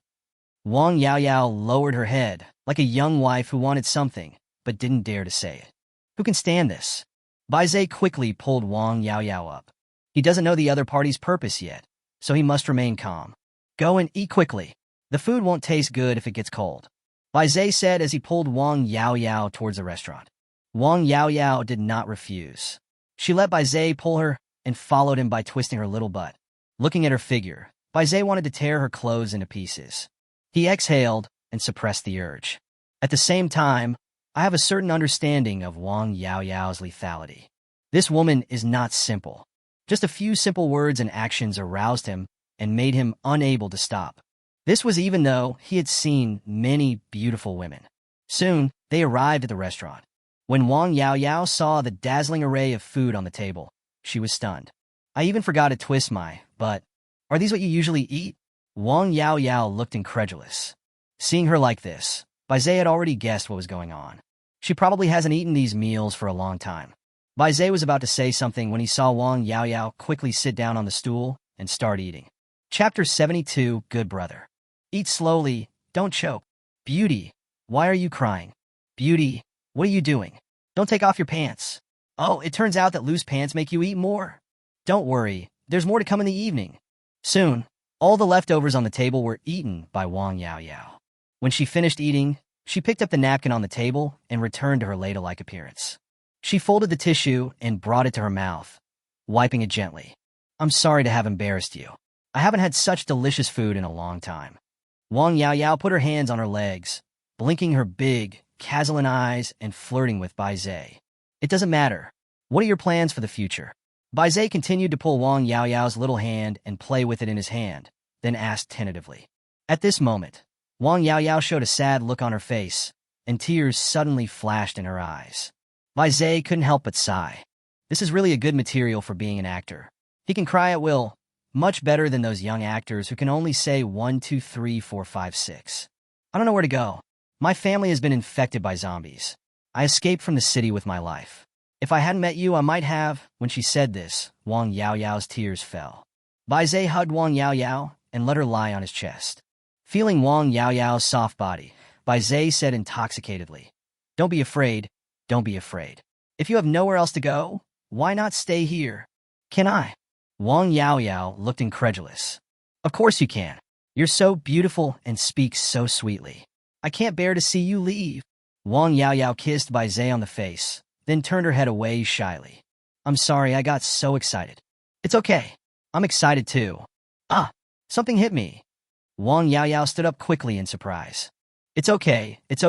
Wang Yaoyao lowered her head, like a young wife who wanted something, but didn't dare to say it. Who can stand this? Bai Zhe quickly pulled Wang Yaoyao up. He doesn't know the other party's purpose yet, so he must remain calm. "Go and eat quickly. The food won't taste good if it gets cold," Bai Zhe said as he pulled Wang Yaoyao towards the restaurant. Wang Yaoyao did not refuse. She let Bai Zhe pull her and followed him by twisting her little butt. Looking at her figure, Bai Zhe wanted to tear her clothes into pieces. He exhaled and suppressed the urge. At the same time, I have a certain understanding of Wang Yaoyao's lethality. This woman is not simple. Just a few simple words and actions aroused him and made him unable to stop. This was even though he had seen many beautiful women. Soon, they arrived at the restaurant. When Wang Yaoyao saw the dazzling array of food on the table, she was stunned. "I even forgot to twist but are these what you usually eat?" Wang Yaoyao looked incredulous. Seeing her like this, Bai Zhe had already guessed what was going on. She probably hasn't eaten these meals for a long time. Bai Zhe was about to say something when he saw Wang Yaoyao quickly sit down on the stool and start eating. Chapter 72, Good Brother. "Eat slowly, don't choke. Beauty, why are you crying? Beauty, what are you doing? Don't take off your pants. Oh, it turns out that loose pants make you eat more. Don't worry, there's more to come in the evening." Soon, all the leftovers on the table were eaten by Wang Yaoyao. When she finished eating, she picked up the napkin on the table and returned to her ladle-like appearance. She folded the tissue and brought it to her mouth, wiping it gently. "I'm sorry to have embarrassed you. I haven't had such delicious food in a long time." Wang Yaoyao put her hands on her legs, blinking her big, Kazalan eyes and flirting with Bai Zhe. "It doesn't matter. What are your plans for the future?" Bai Zhe continued to pull Wang Yaoyao's little hand and play with it in his hand, then asked tentatively. At this moment, Wang Yaoyao showed a sad look on her face, and tears suddenly flashed in her eyes. Bai Zhe couldn't help but sigh. This is really a good material for being an actor. He can cry at will, much better than those young actors who can only say 1, 2, 3, 4, 5, 6. "I don't know where to go. My family has been infected by zombies. I escaped from the city with my life. If I hadn't met you, I might have." When she said this, Wang Yaoyao's tears fell. Bai Zai hugged Wang Yao Yao and let her lie on his chest. Feeling Wang Yao Yao's soft body, Bai Zai said intoxicatedly, "Don't be afraid, don't be afraid. If you have nowhere else to go, why not stay here?" "Can I?" Wang Yao Yao looked incredulous. "Of course you can. You're so beautiful and speak so sweetly. I can't bear to see you leave." Wang Yao Yao kissed Bai Zai on the face, then turned her head away shyly. "I'm sorry, I got so excited." "It's okay. I'm excited too." "Ah, something hit me." Wang Yao Yao stood up quickly in surprise. It's okay, it's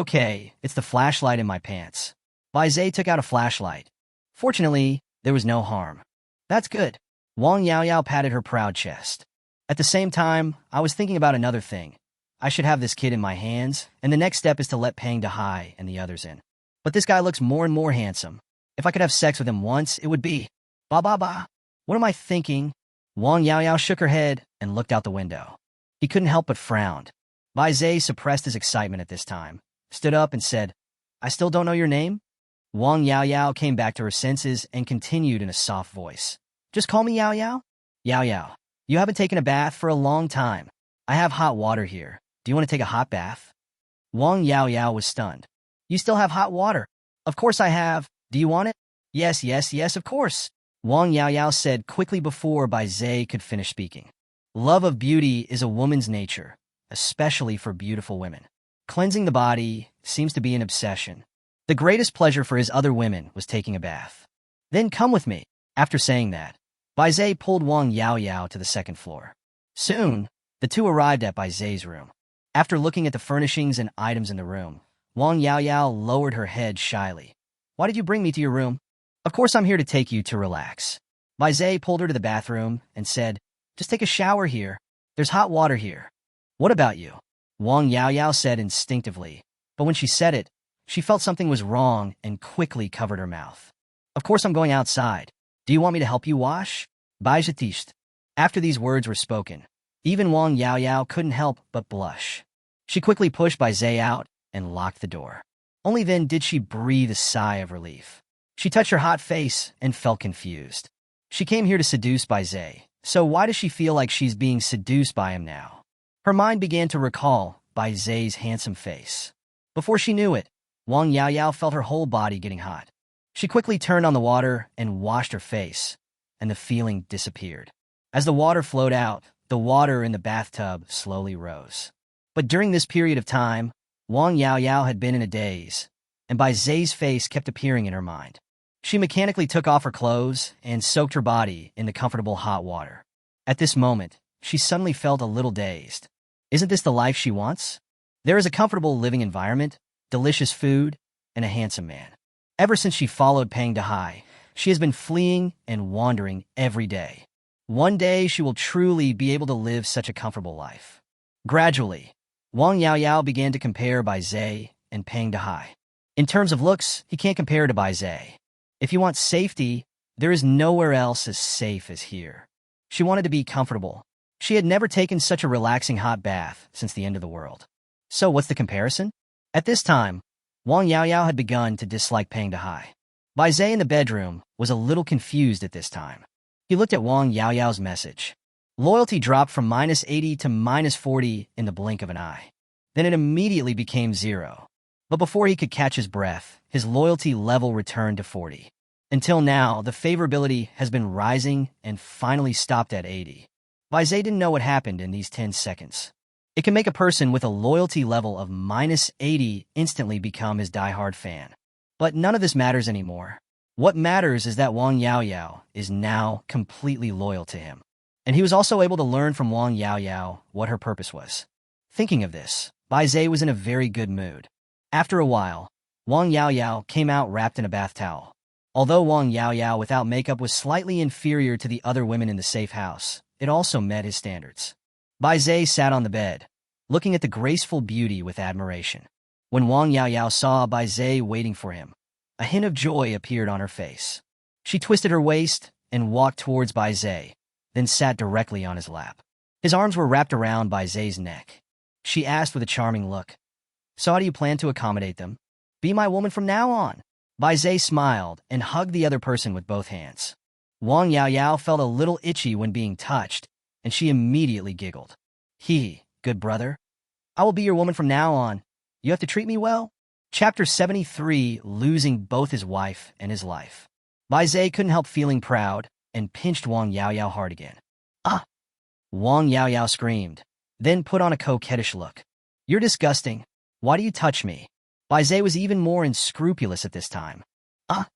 the flashlight in my pants." Bai Zai took out a flashlight. Fortunately, there was no harm. "That's good." Wang Yao Yao patted her proud chest. "At the same time, I was thinking about another thing. I should have this kid in my hands, and the next step is to let Pang Dehai and the others in. But this guy looks more and more handsome. If I could have sex with him once, it would be... Ba ba ba. What am I thinking?" Wang Yao Yao shook her head and looked out the window. He couldn't help but frown. Bai Zai suppressed his excitement at this time, stood up and said, "I still don't know your name?" Wang Yao Yao came back to her senses and continued in a soft voice. "Just call me Yao Yao?" "Yao Yao, you haven't taken a bath for a long time. I have hot water here. Do you want to take a hot bath?" Wang Yao Yao was stunned. "You still have hot water?" "Of course I have. Do you want it?" Yes, of course," Wang Yao Yao said quickly before Bai Zai could finish speaking. Love of beauty is a woman's nature, especially for beautiful women. Cleansing the body seems to be an obsession. The greatest pleasure for his other women was taking a bath. "Then come with me." After saying that, Bai Zai pulled Wang Yao Yao to the second floor. Soon, the two arrived at Bai Zai's room. After looking at the furnishings and items in the room, Wang Yao Yao lowered her head shyly. "Why did you bring me to your room?" "Of course I'm here to take you to relax." Bai Zai pulled her to the bathroom and said, "Just take a shower here. There's hot water here." "What about you?" Wang Yao Yao said instinctively, but when she said it, she felt something was wrong and quickly covered her mouth. "Of course I'm going outside. Do you want me to help you wash?" Bai Zai. After these words were spoken, even Wang Yao Yao couldn't help but blush. She quickly pushed Bai Zai out and locked the door. Only then did she breathe a sigh of relief. She touched her hot face and felt confused. She came here to seduce Bai Zai, so why does she feel like she's being seduced by him now? Her mind began to recall Bai Zai's handsome face. Before she knew it, Wang Yao Yao felt her whole body getting hot. She quickly turned on the water and washed her face, and the feeling disappeared. As the water flowed out, the water in the bathtub slowly rose. But during this period of time, Wang Yao Yao had been in a daze, and Bai Zai's face kept appearing in her mind. She mechanically took off her clothes and soaked her body in the comfortable hot water. At this moment, she suddenly felt a little dazed. Isn't this the life she wants? There is a comfortable living environment, delicious food, and a handsome man. Ever since she followed Pang Dehai, she has been fleeing and wandering every day. One day she will truly be able to live such a comfortable life. Gradually, Wang Yao Yao began to compare Bai Zai and Pang Dehai. In terms of looks, he can't compare to Bai Zai. If you want safety, there is nowhere else as safe as here. She wanted to be comfortable. She had never taken such a relaxing hot bath since the end of the world. So what's the comparison? At this time, Wang Yao Yao had begun to dislike Pang Dehai. Bai Zai in the bedroom was a little confused at this time. He looked at Wang Yao Yao's message. Loyalty dropped from -80 to -40 in the blink of an eye. Then it immediately became 0. But before he could catch his breath, his loyalty level returned to 40. Until now, the favorability has been rising and finally stopped at 80. Bai Zai didn't know what happened in these 10 seconds. It can make a person with a loyalty level of -80 instantly become his diehard fan. But none of this matters anymore. What matters is that Wang Yao Yao is now completely loyal to him. And he was also able to learn from Wang Yao Yao what her purpose was. Thinking of this, Bai Zai was in a very good mood. After a while, Wang Yao Yao came out wrapped in a bath towel. Although Wang Yao Yao without makeup was slightly inferior to the other women in the safe house, it also met his standards. Bai Zai sat on the bed, looking at the graceful beauty with admiration. When Wang Yao Yao saw Bai Zai waiting for him, a hint of joy appeared on her face. She twisted her waist and walked towards Bai Zai, then sat directly on his lap. His arms were wrapped around Bai Zai's neck. She asked with a charming look, "So how do you plan to accommodate them?" "Be my woman from now on." Bai Zai smiled and hugged the other person with both hands. Wang Yao Yao felt a little itchy when being touched, and she immediately giggled. Good brother. I will be your woman from now on. You have to treat me well. Chapter 73, Losing both his wife and his life. Bai Zai couldn't help feeling proud and pinched Wang Yaoyao hard again. Ah! Wang Yaoyao screamed, then put on a coquettish look. You're disgusting. Why do you touch me? Bai Zai was even more unscrupulous at this time. Ah!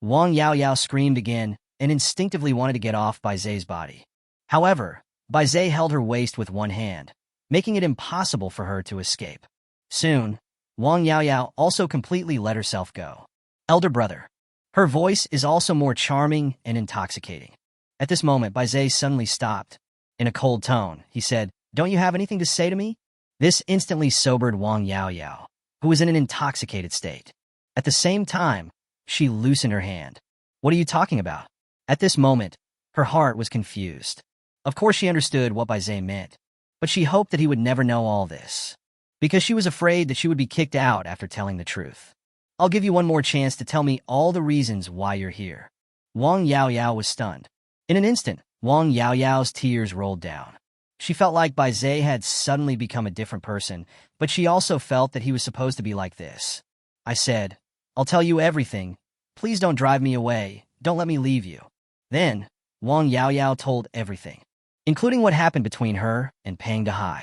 Wang Yaoyao screamed again and instinctively wanted to get off Bai Zai's body. However, Bai Zai held her waist with one hand, making it impossible for her to escape. Soon, Wang Yaoyao also completely let herself go. Elder brother. Her voice is also more charming and intoxicating. At this moment, Bai Zai suddenly stopped. In a cold tone, he said, Don't you have anything to say to me? This instantly sobered Wang Yaoyao, who was in an intoxicated state. At the same time, she loosened her hand. What are you talking about? At this moment, her heart was confused. Of course she understood what Bai Zai meant, but she hoped that he would never know all this, because she was afraid that she would be kicked out after telling the truth. I'll give you one more chance to tell me all the reasons why you're here. Wang Yaoyao was stunned. In an instant, Wang Yaoyao's tears rolled down. She felt like Bai Zai had suddenly become a different person, but she also felt that he was supposed to be like this. I said, I'll tell you everything. Please don't drive me away. Don't let me leave you. Then, Wang Yaoyao told everything, including what happened between her and Pang Dehai.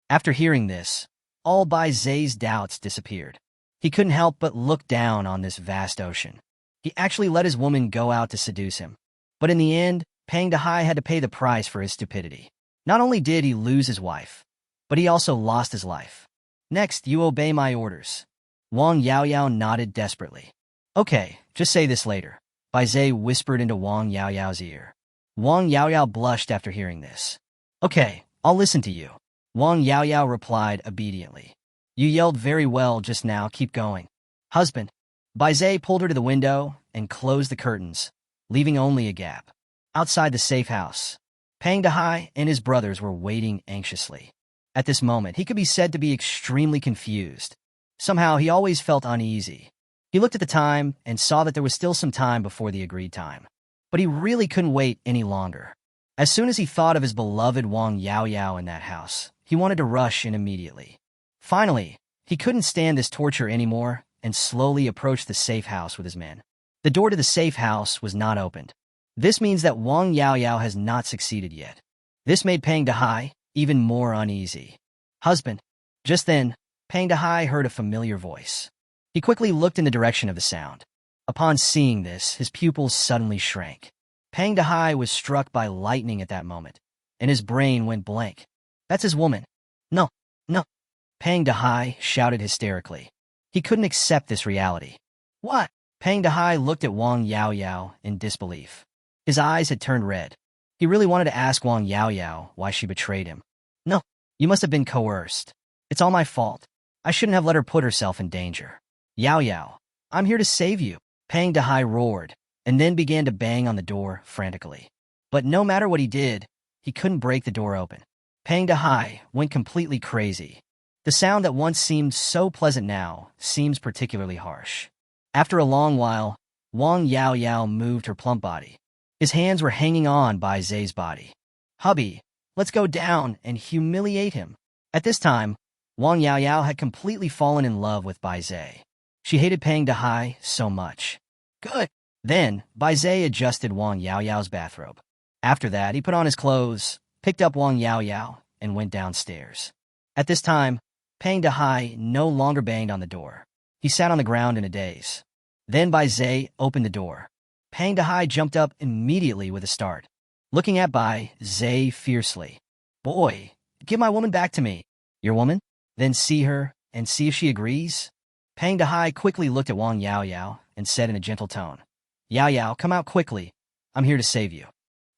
After hearing this, all Bai Zai's doubts disappeared. He couldn't help but look down on this vast ocean. He actually let his woman go out to seduce him. But in the end, Pang Dehai had to pay the price for his stupidity. Not only did he lose his wife, but he also lost his life. Next, you obey my orders. Wang Yaoyao nodded desperately. Okay, just say this later. Bai Zai whispered into Wang Yaoyao's ear. Wang Yaoyao blushed after hearing this. Okay, I'll listen to you. Wang Yaoyao replied obediently. You yelled very well just now, keep going. Husband. Bai Zai pulled her to the window and closed the curtains, leaving only a gap. Outside the safe house, Pang Dehai and his brothers were waiting anxiously. At this moment, he could be said to be extremely confused. Somehow, he always felt uneasy. He looked at the time and saw that there was still some time before the agreed time. But he really couldn't wait any longer. As soon as he thought of his beloved Wang Yaoyao in that house, he wanted to rush in immediately. Finally, he couldn't stand this torture anymore and slowly approached the safe house with his men. The door to the safe house was not opened. This means that Wang Yaoyao has not succeeded yet. This made Pang Dehai even more uneasy. Husband. Just then, Pang Dehai heard a familiar voice. He quickly looked in the direction of the sound. Upon seeing this, his pupils suddenly shrank. Pang Dehai was struck by lightning at that moment, and his brain went blank. That's his woman. No, no. Pang Dehai shouted hysterically. He couldn't accept this reality. What? Pang Dehai looked at Wang Yaoyao in disbelief. His eyes had turned red. He really wanted to ask Wang Yaoyao why she betrayed him. No, you must have been coerced. It's all my fault. I shouldn't have let her put herself in danger. Yaoyao, I'm here to save you. Pang Dehai roared, and then began to bang on the door frantically. But no matter what he did, he couldn't break the door open. Pang Dehai went completely crazy. The sound that once seemed so pleasant now seems particularly harsh. After a long while, Wang Yaoyao moved her plump body. His hands were hanging on Bai Zai's body. Hubby, let's go down and humiliate him. At this time, Wang Yaoyao had completely fallen in love with Bai Zai. She hated Pang Dehai so much. Good. Then, Bai Zai adjusted Wang Yaoyao's bathrobe. After that, he put on his clothes, picked up Wang Yaoyao, and went downstairs. At this time, Pang Dehai no longer banged on the door. He sat on the ground in a daze. Then Bai Zai opened the door. Pang Dehai jumped up immediately with a start, looking at Bai Zai fiercely. Boy, give my woman back to me. Your woman? Then see her and see if she agrees? Pang Dehai quickly looked at Wang Yaoyao and said in a gentle tone, Yaoyao, come out quickly. I'm here to save you.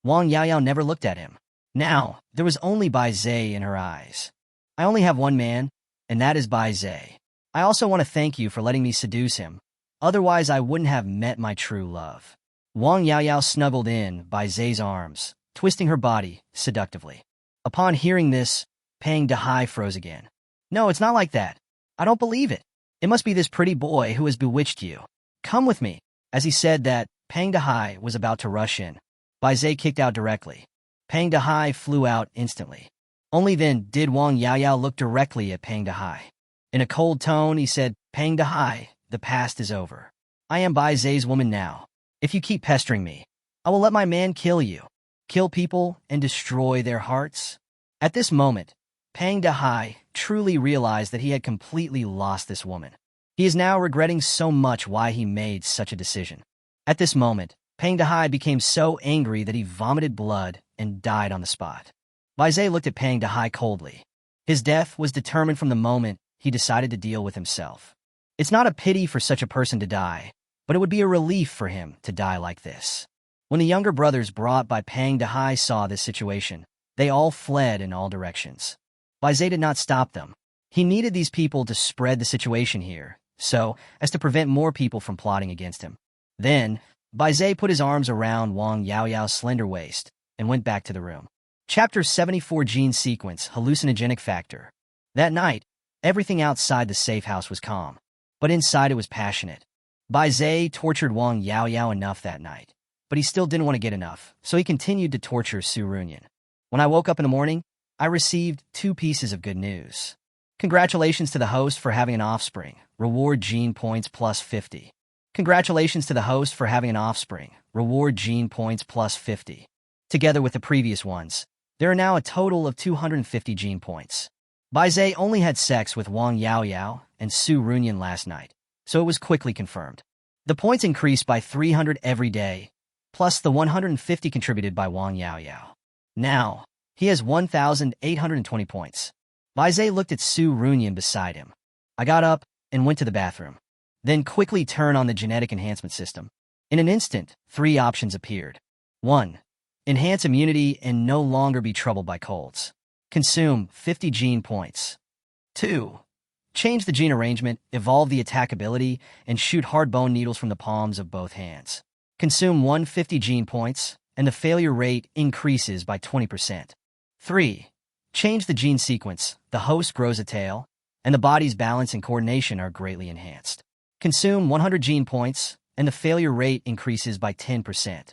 Wang Yaoyao never looked at him. Now, there was only Bai Zai in her eyes. I only have one man, and that is Bai Zai. I also want to thank you for letting me seduce him. Otherwise, I wouldn't have met my true love. Wang Yaoyao snuggled in Bai Zai's arms, twisting her body seductively. Upon hearing this, Pang Dehai froze again. No, it's not like that. I don't believe it. It must be this pretty boy who has bewitched you. Come with me. As he said that, Pang Dehai was about to rush in. Bai Zai kicked out directly. Pang Dehai flew out instantly. Only then did Wang Yaoyao look directly at Pang Dehai. In a cold tone, he said, "Pang Dehai, the past is over. I am Bai Zai's woman now. If you keep pestering me, I will let my man kill you. Kill people and destroy their hearts." At this moment, Pang Dehai truly realized that he had completely lost this woman. He is now regretting so much why he made such a decision. At this moment, Pang Dehai became so angry that he vomited blood and died on the spot. Bai Zai looked at Pang Dehai coldly. His death was determined from the moment he decided to deal with himself. It's not a pity for such a person to die, but it would be a relief for him to die like this. When the younger brothers brought by Pang Dehai saw this situation, they all fled in all directions. Bai Zai did not stop them. He needed these people to spread the situation here, so as to prevent more people from plotting against him. Then, Bai Zai put his arms around Wang Yaoyao's slender waist and went back to the room. Chapter 74 Gene Sequence, Hallucinogenic Factor. That night, everything outside the safe house was calm, but inside it was passionate. Bai Zai tortured Wang Yaoyao enough that night, but he still didn't want to get enough, so he continued to torture Su Runyan. When I woke up in the morning, I received 2 pieces of good news. Congratulations to the host for having an offspring. Reward gene points plus 50. Congratulations to the host for having an offspring. Reward gene points plus 50. Together with the previous ones, there are now a total of 250 gene points. Bai Zai only had sex with Wang Yaoyao and Su Runyan last night, so it was quickly confirmed. The points increased by 300 every day, plus the 150 contributed by Wang Yaoyao. Now, he has 1,820 points. Bai Zai looked at Su Runyan beside him. I got up and went to the bathroom, then quickly turned on the genetic enhancement system. In an instant, 3 options appeared. 1. Enhance immunity and no longer be troubled by colds. Consume 50 gene points. 2. Change the gene arrangement, evolve the attack ability, and shoot hard bone needles from the palms of both hands. Consume 150 gene points, and the failure rate increases by 20%. 3. Change the gene sequence, the host grows a tail, and the body's balance and coordination are greatly enhanced. Consume 100 gene points, and the failure rate increases by 10%.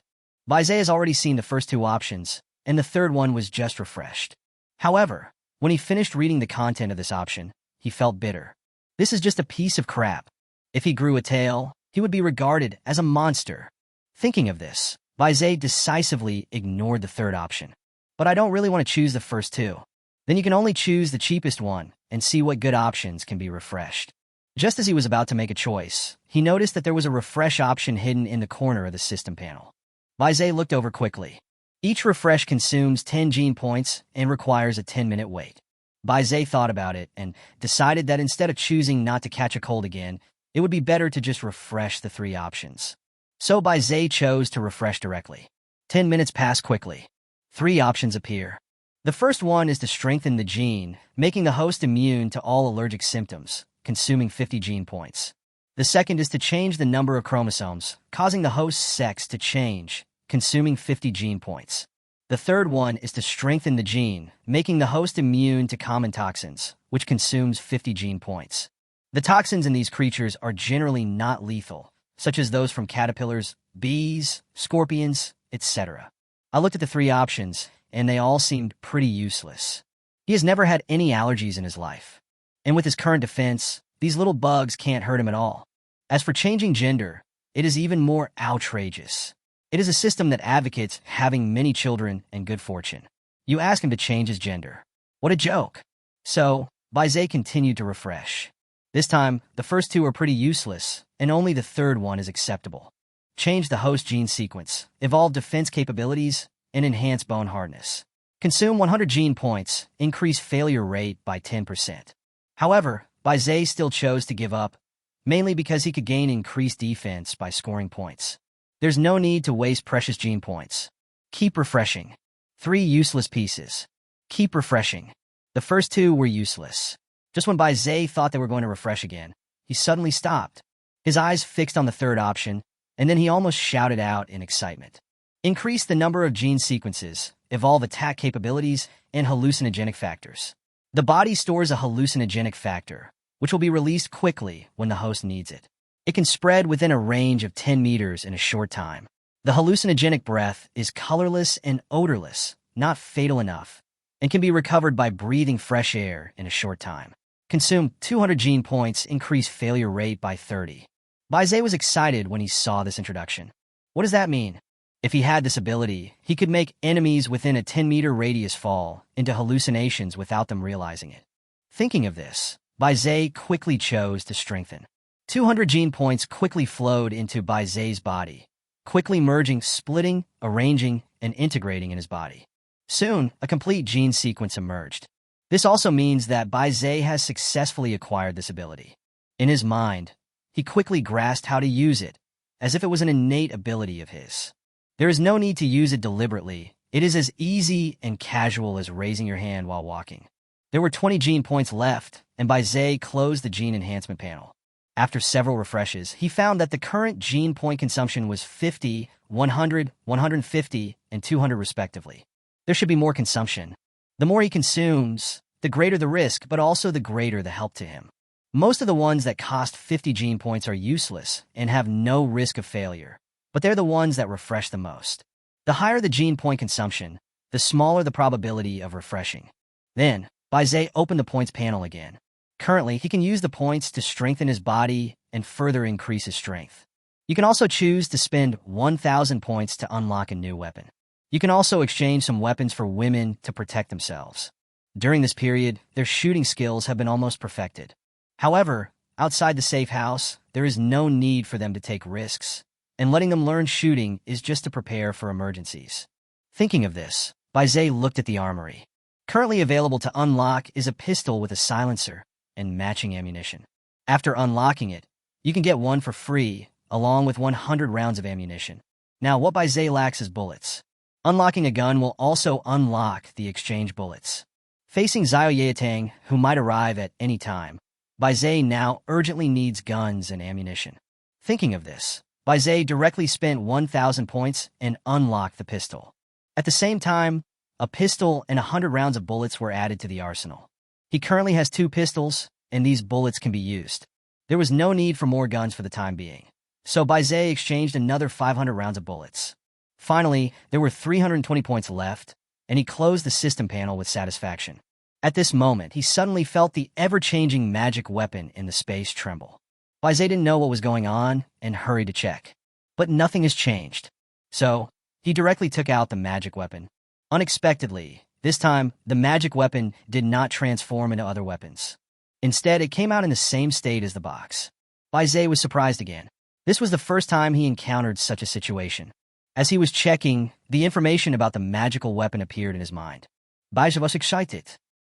Bai Zai has already seen the first 2 options, and the third one was just refreshed. However, when he finished reading the content of this option, he felt bitter. This is just a piece of crap. If he grew a tail, he would be regarded as a monster. Thinking of this, Bai Zai decisively ignored the third option. But I don't really want to choose the first 2. Then you can only choose the cheapest one and see what good options can be refreshed. Just as he was about to make a choice, he noticed that there was a refresh option hidden in the corner of the system panel. Bai Zai looked over quickly. Each refresh consumes 10 gene points and requires a 10-minute wait. Bai Zai thought about it and decided that instead of choosing not to catch a cold again, it would be better to just refresh the 3 options. So Bai Zai chose to refresh directly. 10 minutes pass quickly. 3 options appear. The first one is to strengthen the gene, making the host immune to all allergic symptoms, consuming 50 gene points. The second is to change the number of chromosomes, causing the host's sex to change, consuming 50 gene points. The third one is to strengthen the gene, making the host immune to common toxins, which consumes 50 gene points. The toxins in these creatures are generally not lethal, such as those from caterpillars, bees, scorpions, etc. I looked at the 3 options, and they all seemed pretty useless. He has never had any allergies in his life. And with his current defense, these little bugs can't hurt him at all. As for changing gender, it is even more outrageous. It is a system that advocates having many children and good fortune. You ask him to change his gender. What a joke. So, Bai Zai continued to refresh. This time, the first 2 are pretty useless, and only the third one is acceptable. Change the host gene sequence, evolve defense capabilities, and enhance bone hardness. Consume 100 gene points, increase failure rate by 10%. However, Bai Zai still chose to give up, mainly because he could gain increased defense by scoring points. There's no need to waste precious gene points. Keep refreshing. 3 useless pieces. Keep refreshing. The first 2 were useless. Just when Bai Zai thought they were going to refresh again, he suddenly stopped. His eyes fixed on the third option, and then he almost shouted out in excitement. Increase the number of gene sequences, evolve attack capabilities, and hallucinogenic factors. The body stores a hallucinogenic factor, which will be released quickly when the host needs it. It can spread within a range of 10 meters in a short time. The hallucinogenic breath is colorless and odorless, not fatal enough, and can be recovered by breathing fresh air in a short time. Consume 200 gene points, increase failure rate by 30. Baize was excited when he saw this introduction. What does that mean? If he had this ability, he could make enemies within a 10-meter radius fall into hallucinations without them realizing it. Thinking of this, Baize quickly chose to strengthen. 200 gene points quickly flowed into Baize's body, quickly merging, splitting, arranging, and integrating in his body. Soon, a complete gene sequence emerged. This also means that Baize has successfully acquired this ability. In his mind, he quickly grasped how to use it, as if it was an innate ability of his. There is no need to use it deliberately. It is as easy and casual as raising your hand while walking. There were 20 gene points left, and Baize closed the gene enhancement panel. After several refreshes, he found that the current gene point consumption was 50, 100, 150, and 200 respectively. There should be more consumption. The more he consumes, the greater the risk, but also the greater the help to him. Most of the ones that cost 50 gene points are useless and have no risk of failure, but they're the ones that refresh the most. The higher the gene point consumption, the smaller the probability of refreshing. Then, Baize opened the points panel again. Currently, he can use the points to strengthen his body and further increase his strength. You can also choose to spend 1,000 points to unlock a new weapon. You can also exchange some weapons for women to protect themselves. During this period, their shooting skills have been almost perfected. However, outside the safe house, there is no need for them to take risks, and letting them learn shooting is just to prepare for emergencies. Thinking of this, Baize looked at the armory. Currently available to unlock is a pistol with a silencer and matching ammunition. After unlocking it, you can get one for free, along with 100 rounds of ammunition. Now, what Baize lacks is bullets. Unlocking a gun will also unlock the exchange bullets. Facing Xiao Yatang, who might arrive at any time, Baize now urgently needs guns and ammunition. Thinking of this, Baize directly spent 1,000 points and unlocked the pistol. At the same time, a pistol and 100 rounds of bullets were added to the arsenal. He currently has 2 pistols, and these bullets can be used. There was no need for more guns for the time being, so Baize exchanged another 500 rounds of bullets. Finally, there were 320 points left, and he closed the system panel with satisfaction. At this moment, he suddenly felt the ever-changing magic weapon in the space tremble. Baize didn't know what was going on and hurried to check. But nothing has changed. So, he directly took out the magic weapon. Unexpectedly, this time, the magic weapon did not transform into other weapons. Instead, it came out in the same state as the box. Baize was surprised again. This was the first time he encountered such a situation. As he was checking, the information about the magical weapon appeared in his mind. Baize was excited.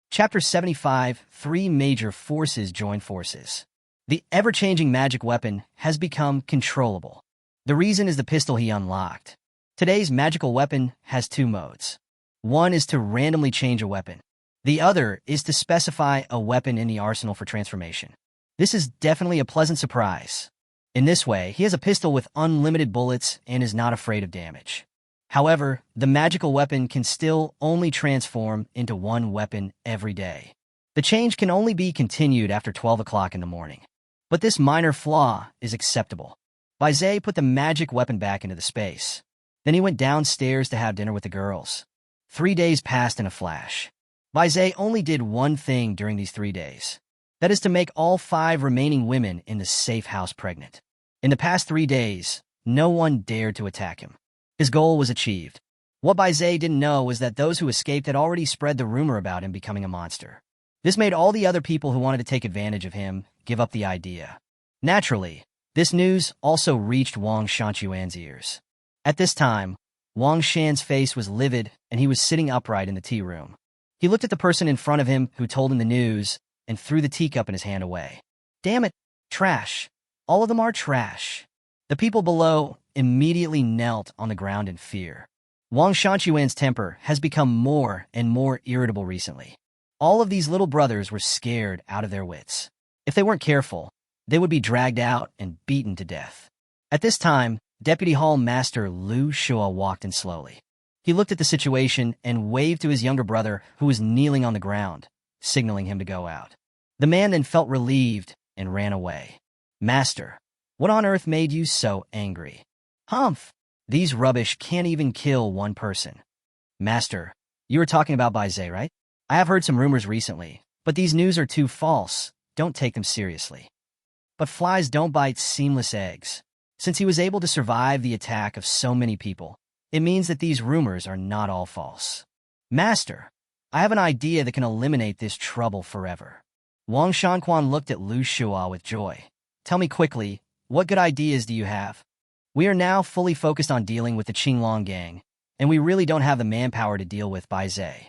Chapter 75, 3 Major Forces Join Forces. The ever-changing magic weapon has become controllable. The reason is the pistol he unlocked. Today's magical weapon has 2 modes. One is to randomly change a weapon. The other is to specify a weapon in the arsenal for transformation. This is definitely a pleasant surprise. In this way, he has a pistol with unlimited bullets and is not afraid of damage. However, the magical weapon can still only transform into 1 weapon every day. The change can only be continued after 12 o'clock in the morning. But this minor flaw is acceptable. Baize put the magic weapon back into the space. Then he went downstairs to have dinner with the girls. 3 days passed in a flash. Baize only did one thing during these 3 days. That is to make all 5 remaining women in the safe house pregnant. In the past 3 days, no one dared to attack him. His goal was achieved. What Baize didn't know was that those who escaped had already spread the rumor about him becoming a monster. This made all the other people who wanted to take advantage of him give up the idea. Naturally, this news also reached Wang Shanchuan's ears. At this time, Wang Shan's face was livid and he was sitting upright in the tea room. He looked at the person in front of him who told him the news and threw the teacup in his hand away. Damn it, trash. All of them are trash. The people below immediately knelt on the ground in fear. Wang Shanchuan's temper has become more and more irritable recently. All of these little brothers were scared out of their wits. If they weren't careful, they would be dragged out and beaten to death. At this time, Deputy Hall Master Lu Shua walked in slowly. He looked at the situation and waved to his younger brother who was kneeling on the ground, signaling him to go out. The man then felt relieved and ran away. Master, what on earth made you so angry? Humph! These rubbish can't even kill one person. Master, You were talking about Baizé, right? I have heard some rumors recently, but these news are too false. Don't take them seriously. But flies don't bite seamless eggs. Since he was able to survive the attack of so many people, it means that these rumors are not all false. Master, I have an idea that can eliminate this trouble forever. Wang Shanquan looked at Lu Shua with joy. Tell me quickly, what good ideas do you have? We are now fully focused on dealing with the Qinglong gang, and we really don't have the manpower to deal with Baizé.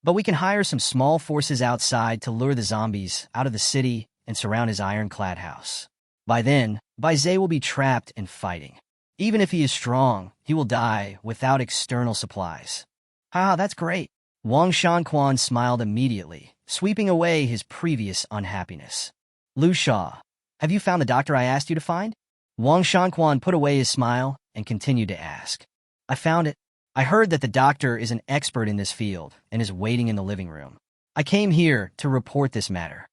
But we can hire some small forces outside to lure the zombies out of the city and surround his ironclad house. By then, Baizé will be trapped and fighting. Even if he is strong, he will die without external supplies. Ah, that's great. Wang Shanquan smiled immediately, sweeping away his previous unhappiness. Lu Sha, have you found the doctor I asked you to find? Wang Shanquan put away his smile and continued to ask. I found it. I heard that the doctor is an expert in this field and is waiting in the living room. I came here to report this matter.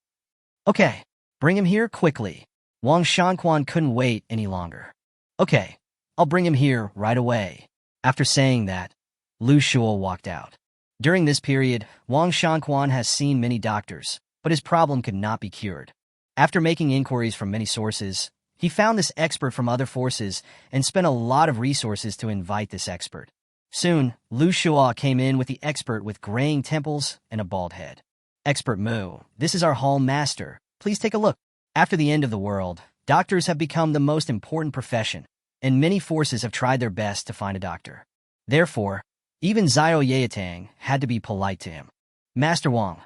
Okay, bring him here quickly. Wang Shanquan couldn't wait any longer. Okay, I'll bring him here right away. After saying that, Lu Shua walked out. During this period, Wang Shanquan has seen many doctors, but his problem could not be cured. After making inquiries from many sources, he found this expert from other forces and spent a lot of resources to invite this expert. Soon, Lu Shua came in with the expert with graying temples and a bald head. Expert Mu, this is our hall master. Please take a look. After the end of the world, doctors have become the most important profession, and many forces have tried their best to find a doctor. Therefore, even Zhao Yatang had to be polite to him. Master Wang,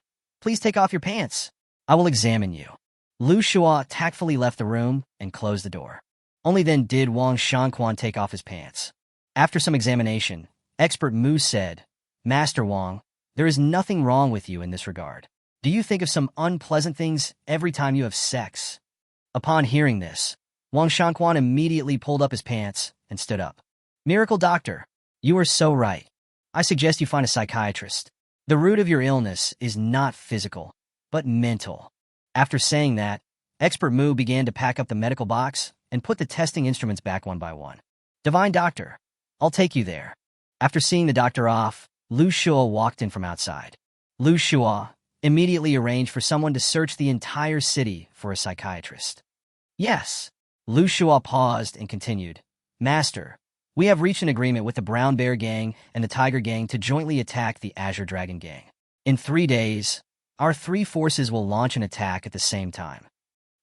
please take off your pants. I will examine you. Lu Shua tactfully left the room and closed the door. Only then did Wang Shanquan take off his pants. After some examination, Expert Mu said, Master Wang, there is nothing wrong with you in this regard. Do you think of some unpleasant things every time you have sex? Upon hearing this, Wang Shanquan immediately pulled up his pants and stood up. Miracle Doctor, you are so right. I suggest you find a psychiatrist. The root of your illness is not physical, but mental. After saying that, Expert Mu began to pack up the medical box and put the testing instruments back one by one. Divine Doctor, I'll take you there. After seeing the doctor off, Lu Shua walked in from outside. Lu Shua immediately arranged for someone to search the entire city for a psychiatrist. Yes. Lu Shua paused and continued. Master, we have reached an agreement with the Brown Bear Gang and the Tiger Gang to jointly attack the Azure Dragon Gang. In 3 days, our 3 forces will launch an attack at the same time.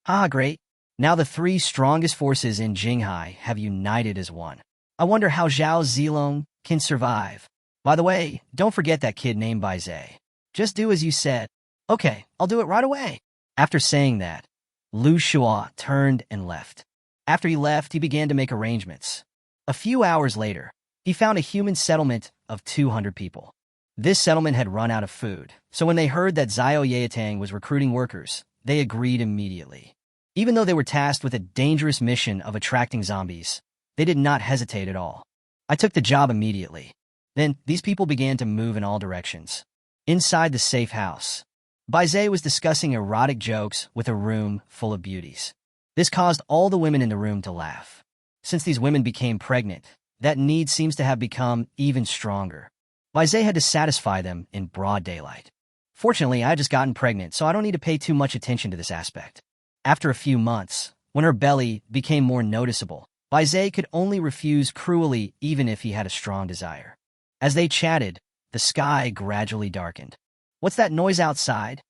Ah, great. Now the 3 strongest forces in Jinghai have united as one. I wonder how Zhao Zilong can survive. By the way, don't forget that kid named Baizé. Just do as you said. Okay, I'll do it right away. After saying that, Lu Shua turned and left. After he left, he began to make arrangements. A few hours later, he found a human settlement of 200 people. This settlement had run out of food, so when they heard that Zhao Yatang was recruiting workers, they agreed immediately. Even though they were tasked with a dangerous mission of attracting zombies, they did not hesitate at all. I took the job immediately. Then, these people began to move in all directions. Inside the safe house, Baizé was discussing erotic jokes with a room full of beauties. This caused all the women in the room to laugh. Since these women became pregnant, that need seems to have become even stronger. Baizé had to satisfy them in broad daylight. Fortunately, I had just gotten pregnant, so I don't need to pay too much attention to this aspect. After a few months, when her belly became more noticeable, Baizé could only refuse cruelly even if he had a strong desire. As they chatted, the sky gradually darkened. What's that noise outside?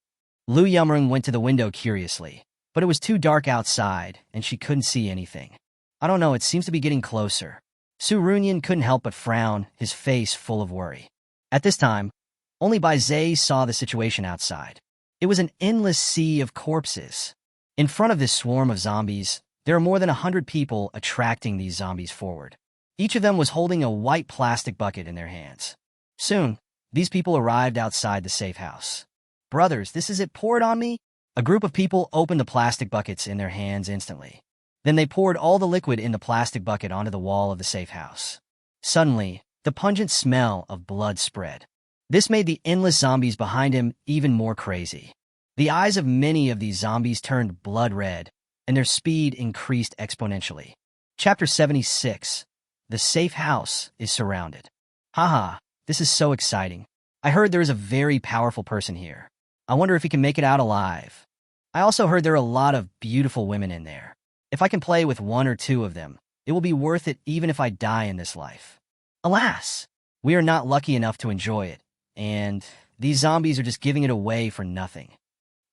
Lu Yong went to the window curiously, but it was too dark outside and she couldn't see anything. I don't know, it seems to be getting closer. Su Runyan couldn't help but frown, his face full of worry. At this time, only Baizé saw the situation outside. It was an endless sea of corpses. In front of this swarm of zombies, there are more than 100 people attracting these zombies forward. Each of them was holding a white plastic bucket in their hands. Soon, these people arrived outside the safe house. Brothers, this is it, pour it on me? A group of people opened the plastic buckets in their hands instantly. Then they poured all the liquid in the plastic bucket onto the wall of the safe house. Suddenly, the pungent smell of blood spread. This made the endless zombies behind him even more crazy. The eyes of many of these zombies turned blood red, and their speed increased exponentially. Chapter 76. The safe house is surrounded. Haha, this is so exciting. I heard there is a very powerful person here. I wonder if he can make it out alive. I also heard there are a lot of beautiful women in there. If I can play with one or two of them, it will be worth it even if I die in this life. Alas, we are not lucky enough to enjoy it, and these zombies are just giving it away for nothing.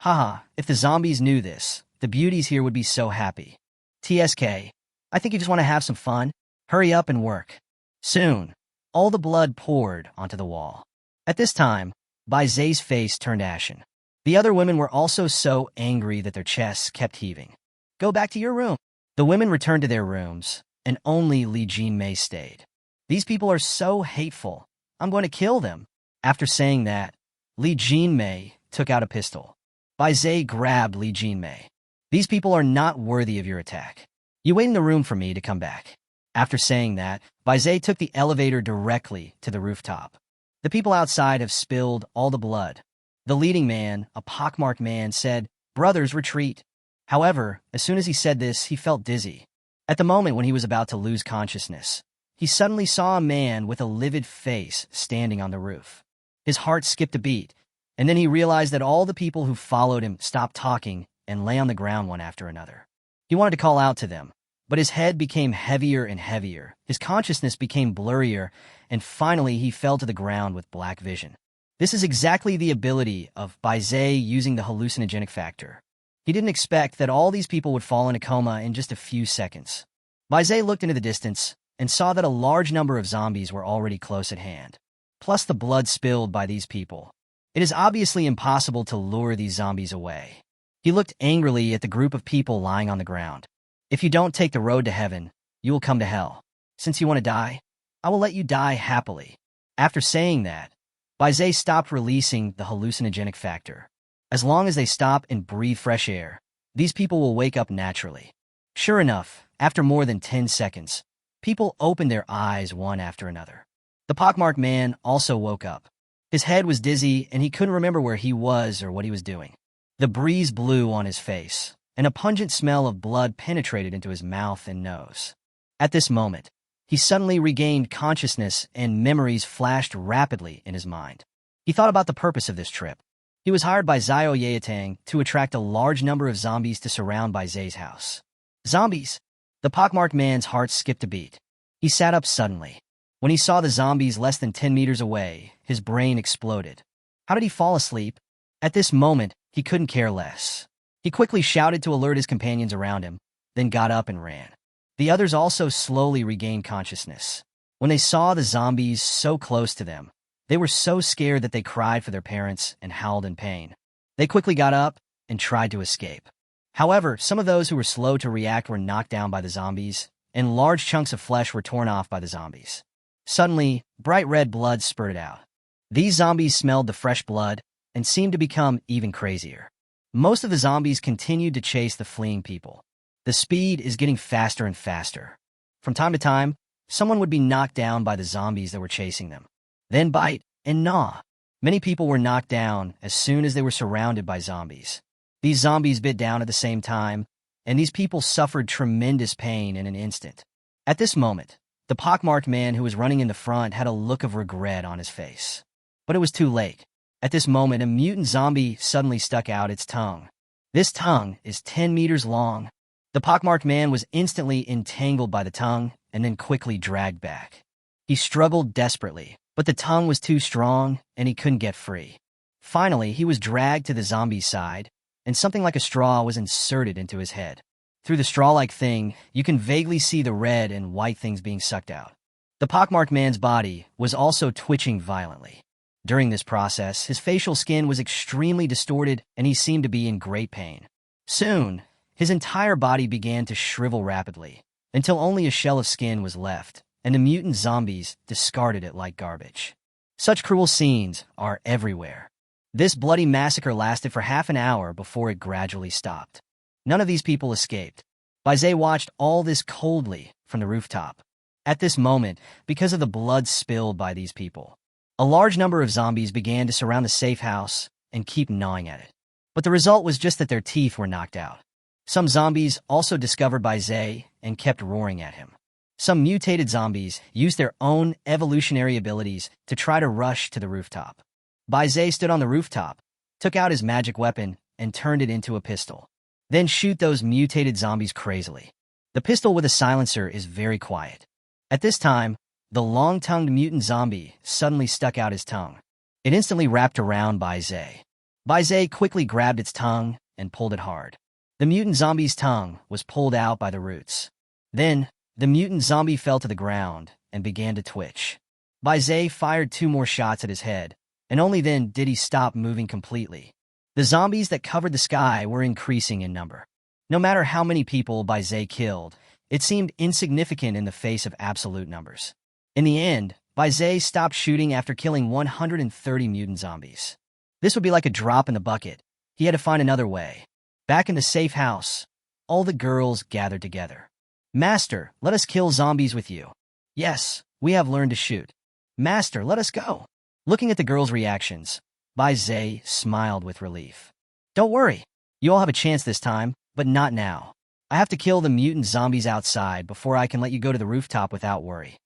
Haha, if the zombies knew this, the beauties here would be so happy. TSK, I think you just want to have some fun. Hurry up and work. Soon, all the blood poured onto the wall. At this time, Bai Zai's face turned ashen. The other women were also so angry that their chests kept heaving. Go back to your room. The women returned to their rooms, and only Li Jinmei stayed. These people are so hateful. I'm going to kill them. After saying that, Li Jinmei took out a pistol. Bai Zai grabbed Li Jinmei. These people are not worthy of your attack. You wait in the room for me to come back. After saying that, Bai Zai took the elevator directly to the rooftop. The people outside have spilled all the blood. The leading man, a pockmarked man, said, "Brothers, retreat." However, as soon as he said this, he felt dizzy. At the moment when he was about to lose consciousness, he suddenly saw a man with a livid face standing on the roof. His heart skipped a beat, and then he realized that all the people who followed him stopped talking and lay on the ground one after another. He wanted to call out to them, but his head became heavier and heavier, his consciousness became blurrier, and finally he fell to the ground with black vision. This is exactly the ability of Bai Zai using the hallucinogenic factor. He didn't expect that all these people would fall in a coma in just a few seconds. Bai Zai looked into the distance and saw that a large number of zombies were already close at hand, plus the blood spilled by these people. It is obviously impossible to lure these zombies away. He looked angrily at the group of people lying on the ground. If you don't take the road to heaven, you will come to hell. Since you want to die, I will let you die happily. After saying that, Bai Zai stopped releasing the hallucinogenic factor. As long as they stop and breathe fresh air, these people will wake up naturally. Sure enough, after more than 10 seconds, people opened their eyes one after another. The pockmarked man also woke up. His head was dizzy and he couldn't remember where he was or what he was doing. The breeze blew on his face, and a pungent smell of blood penetrated into his mouth and nose. At this moment, he suddenly regained consciousness and memories flashed rapidly in his mind. He thought about the purpose of this trip. He was hired by Xiao Yatang to attract a large number of zombies to surround Bai Zai's house. Zombies! The pockmarked man's heart skipped a beat. He sat up suddenly. When he saw the zombies less than 10 meters away, his brain exploded. How did he fall asleep? At this moment, he couldn't care less. He quickly shouted to alert his companions around him, then got up and ran. The others also slowly regained consciousness. When they saw the zombies so close to them, they were so scared that they cried for their parents and howled in pain. They quickly got up and tried to escape. However, some of those who were slow to react were knocked down by the zombies, and large chunks of flesh were torn off by the zombies. Suddenly, bright red blood spurted out. These zombies smelled the fresh blood and seemed to become even crazier. Most of the zombies continued to chase the fleeing people. The speed is getting faster and faster. From time to time, someone would be knocked down by the zombies that were chasing them. Then bite and gnaw. Many people were knocked down as soon as they were surrounded by zombies. These zombies bit down at the same time, and these people suffered tremendous pain in an instant. At this moment, the pockmarked man who was running in the front had a look of regret on his face. But it was too late. At this moment, a mutant zombie suddenly stuck out its tongue. This tongue is 10 meters long. The pockmarked man was instantly entangled by the tongue and then quickly dragged back. He struggled desperately, but the tongue was too strong and he couldn't get free. Finally, he was dragged to the zombie's side, and something like a straw was inserted into his head. Through the straw-like thing, you can vaguely see the red and white things being sucked out. The pockmarked man's body was also twitching violently. During this process, his facial skin was extremely distorted and he seemed to be in great pain. Soon, his entire body began to shrivel rapidly, until only a shell of skin was left, and the mutant zombies discarded it like garbage. Such cruel scenes are everywhere. This bloody massacre lasted for half an hour before it gradually stopped. None of these people escaped. Bai Zai watched all this coldly from the rooftop. At this moment, because of the blood spilled by these people, a large number of zombies began to surround the safe house and keep gnawing at it. But the result was just that their teeth were knocked out. Some zombies also discovered Bai Zai and kept roaring at him. Some mutated zombies used their own evolutionary abilities to try to rush to the rooftop. Bai Zai stood on the rooftop, took out his magic weapon, and turned it into a pistol. Then shoot those mutated zombies crazily. The pistol with a silencer is very quiet. At this time, the long-tongued mutant zombie suddenly stuck out his tongue. It instantly wrapped around Bai Zai. Bai Zai quickly grabbed its tongue and pulled it hard. The mutant zombie's tongue was pulled out by the roots. Then, the mutant zombie fell to the ground and began to twitch. Bai Zai fired 2 more shots at his head, and only then did he stop moving completely. The zombies that covered the sky were increasing in number. No matter how many people Bai Zai killed, it seemed insignificant in the face of absolute numbers. In the end, Bai Zai stopped shooting after killing 130 mutant zombies. This would be like a drop in the bucket. He had to find another way. Back in the safe house, all the girls gathered together. "Master, let us kill zombies with you." "Yes, we have learned to shoot." "Master, let us go." Looking at the girls' reactions, Bai Zai smiled with relief. "Don't worry, you all have a chance this time, but not now. I have to kill the mutant zombies outside before I can let you go to the rooftop without worry."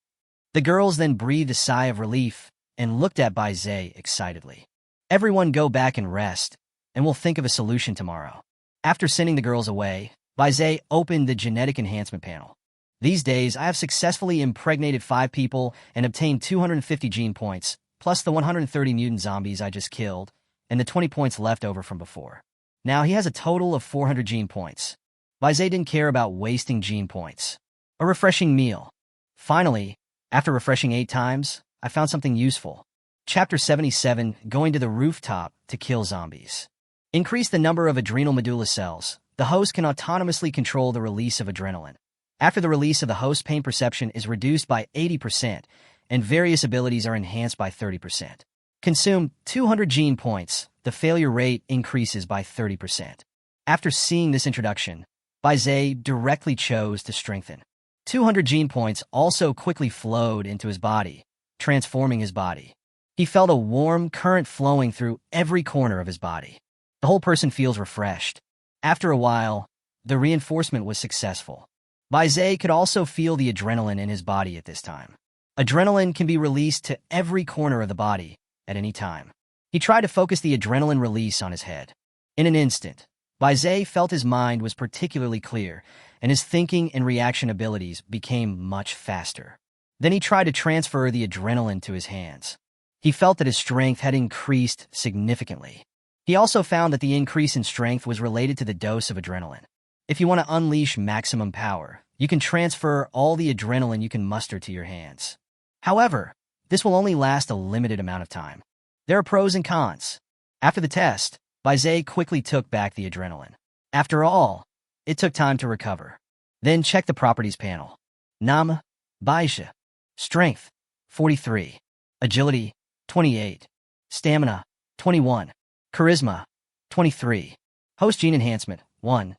The girls then breathed a sigh of relief and looked at Bai Zai excitedly. "Everyone go back and rest, and we'll think of a solution tomorrow." After sending the girls away, Bai Zai opened the genetic enhancement panel. "These days, I have successfully impregnated 5 people and obtained 250 gene points, plus the 130 mutant zombies I just killed, and the 20 points left over from before. Now he has a total of 400 gene points." Bai Zai didn't care about wasting gene points. A refreshing meal. Finally, after refreshing 8 times, I found something useful. Chapter 77, Going to the Rooftop to Kill Zombies. Increase the number of adrenal medulla cells. The host can autonomously control the release of adrenaline. After the release of the host, pain perception is reduced by 80%, and various abilities are enhanced by 30%. Consume 200 gene points. The failure rate increases by 30%. After seeing this introduction, Bai Zai directly chose to strengthen. 200 gene points also quickly flowed into his body, transforming his body. He felt a warm current flowing through every corner of his body. The whole person feels refreshed. After a while, the reinforcement was successful. Bai Zai could also feel the adrenaline in his body at this time. Adrenaline can be released to every corner of the body at any time. He tried to focus the adrenaline release on his head. In an instant, Bai Zai felt his mind was particularly clear, and his thinking and reaction abilities became much faster. Then he tried to transfer the adrenaline to his hands. He felt that his strength had increased significantly. He also found that the increase in strength was related to the dose of adrenaline. If you want to unleash maximum power, you can transfer all the adrenaline you can muster to your hands. However, this will only last a limited amount of time. There are pros and cons. After the test, Bai Zai quickly took back the adrenaline. After all, it took time to recover. Then check the properties panel. Nam, Baisha. Strength, 43. Agility, 28. Stamina, 21. Charisma, 23. Host gene enhancement, 1.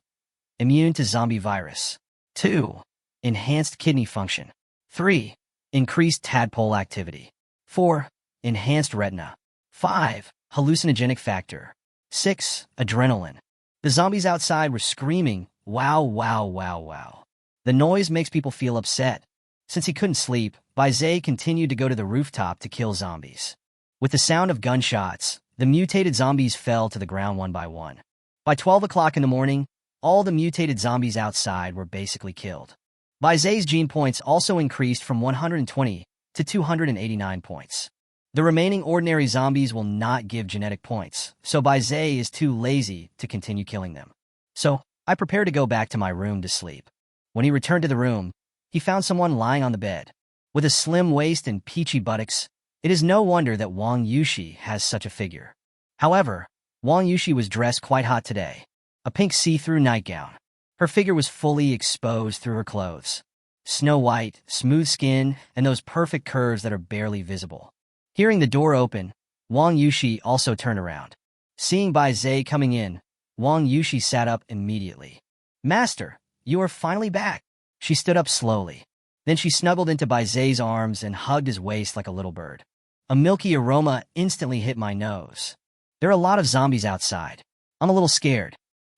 Immune to zombie virus. 2. Enhanced kidney function. 3. Increased tadpole activity. 4. Enhanced retina. 5. Hallucinogenic factor. 6. Adrenaline. The zombies outside were screaming, "Wow, wow, wow, wow." The noise makes people feel upset. Since he couldn't sleep, Bai Zai continued to go to the rooftop to kill zombies. With the sound of gunshots, the mutated zombies fell to the ground one by one. By 12 o'clock in the morning, all the mutated zombies outside were basically killed. Bai Zai's gene points also increased from 120 to 289 points. The remaining ordinary zombies will not give genetic points, so Bai Zai is too lazy to continue killing them. So, I prepared to go back to my room to sleep. When he returned to the room, he found someone lying on the bed. With a slim waist and peachy buttocks, it is no wonder that Wang Yushi has such a figure. However, Wang Yushi was dressed quite hot today. A pink see-through nightgown. Her figure was fully exposed through her clothes. Snow white, smooth skin, and those perfect curves that are barely visible. Hearing the door open, Wang Yushi also turned around. Seeing Bai Zai coming in, Wang Yushi sat up immediately. "Master, you are finally back." She stood up slowly. Then she snuggled into Bai Zai's arms and hugged his waist like a little bird. A milky aroma instantly hit my nose. There are a lot of zombies outside. I'm a little scared.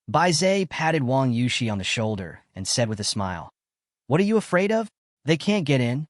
Bai Zai patted Wang Yushi on the shoulder and said with a smile, "What are you afraid of? They can't get in."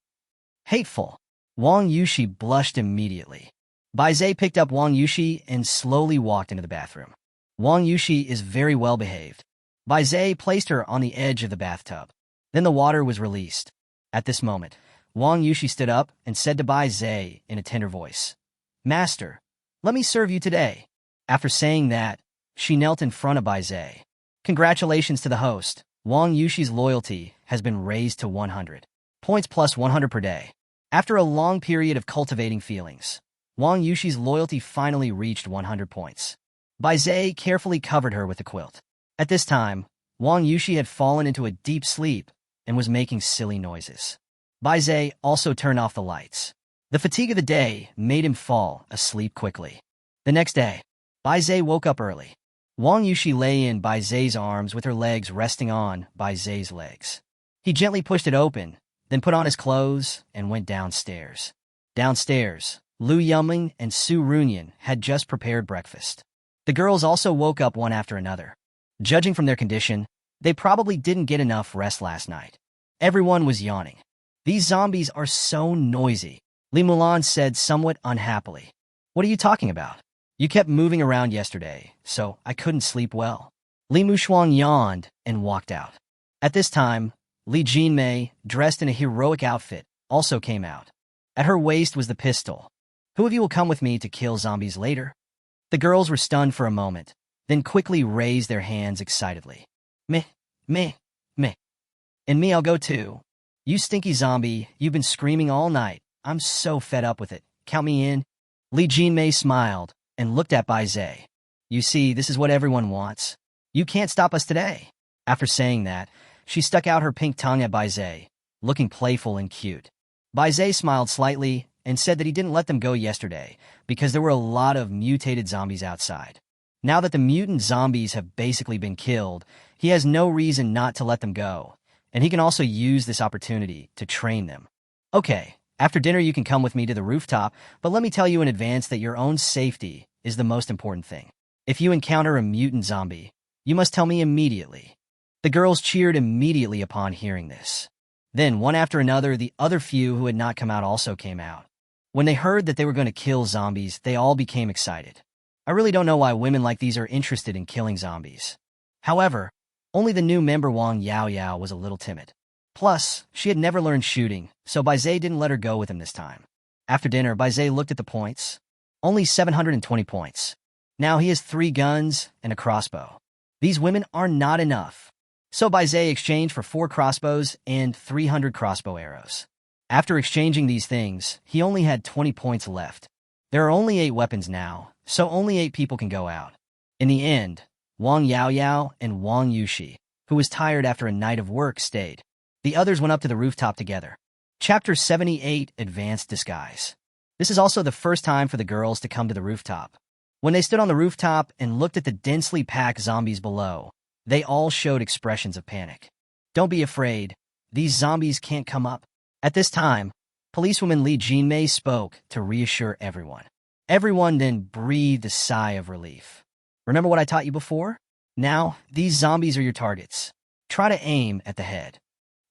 Hateful. Wang Yushi blushed immediately. Bai Zhe picked up Wang Yushi and slowly walked into the bathroom. Wang Yushi is very well behaved. Bai Zhe placed her on the edge of the bathtub. Then the water was released. At this moment, Wang Yushi stood up and said to Bai Zhe in a tender voice, "Master, let me serve you today." After saying that, she knelt in front of Bai Zhe. Congratulations to the host. Wang Yushi's loyalty has been raised to 100 points plus 100 per day. After a long period of cultivating feelings, Wang Yushi's loyalty finally reached 100 points. Bai Zhe carefully covered her with the quilt. At this time, Wang Yushi had fallen into a deep sleep and was making silly noises. Bai Zhe also turned off the lights. The fatigue of the day made him fall asleep quickly. The next day, Bai Zhe woke up early. Wang Yushi lay in Bai Zhe's arms with her legs resting on Bai Zhe's legs. He gently pushed it open, then put on his clothes and went downstairs. Downstairs, Lu Yong and Su Runyan had just prepared breakfast. The girls also woke up one after another. Judging from their condition, they probably didn't get enough rest last night. Everyone was yawning. "These zombies are so noisy," Li Mulan said somewhat unhappily. "What are you talking about? You kept moving around yesterday, so I couldn't sleep well." Li Mushuang yawned and walked out. At this time, Li Jinmei, dressed in a heroic outfit, also came out. At her waist was the pistol. "Who of you will come with me to kill zombies later?" The girls were stunned for a moment, then quickly raised their hands excitedly. "Me, me, me. And me, I'll go too. You stinky zombie, you've been screaming all night. I'm so fed up with it. Count me in." Li Jinmei smiled and looked at Bai Zhe. "You see, this is what everyone wants. You can't stop us today." After saying that, she stuck out her pink tongue at Bai Zhe, looking playful and cute. Bai Zhe smiled slightly and said that he didn't let them go yesterday because there were a lot of mutated zombies outside. Now that the mutant zombies have basically been killed, he has no reason not to let them go, and he can also use this opportunity to train them. "Okay, after dinner you can come with me to the rooftop, but let me tell you in advance that your own safety is the most important thing. If you encounter a mutant zombie, you must tell me immediately." The girls cheered immediately upon hearing this. Then, one after another, the other few who had not come out also came out. When they heard that they were going to kill zombies, they all became excited. I really don't know why women like these are interested in killing zombies. However, only the new member Wang Yaoyao was a little timid. Plus, she had never learned shooting, so Bai Zhe didn't let her go with him this time. After dinner, Bai Zhe looked at the points. Only 720 points. Now he has 3 guns and a crossbow. These women are not enough. So Bai Zhe exchanged for 4 crossbows and 300 crossbow arrows. After exchanging these things, he only had 20 points left. There are only 8 weapons now, so only 8 people can go out. In the end, Wang Yaoyao and Wang Yushi, who was tired after a night of work, stayed. The others went up to the rooftop together. Chapter 78, Advanced Disguise. This is also the first time for the girls to come to the rooftop. When they stood on the rooftop and looked at the densely packed zombies below, they all showed expressions of panic. "Don't be afraid. These zombies can't come up." At this time, policewoman Li Jinmei spoke to reassure everyone. Everyone then breathed a sigh of relief. "Remember what I taught you before? Now, these zombies are your targets. Try to aim at the head."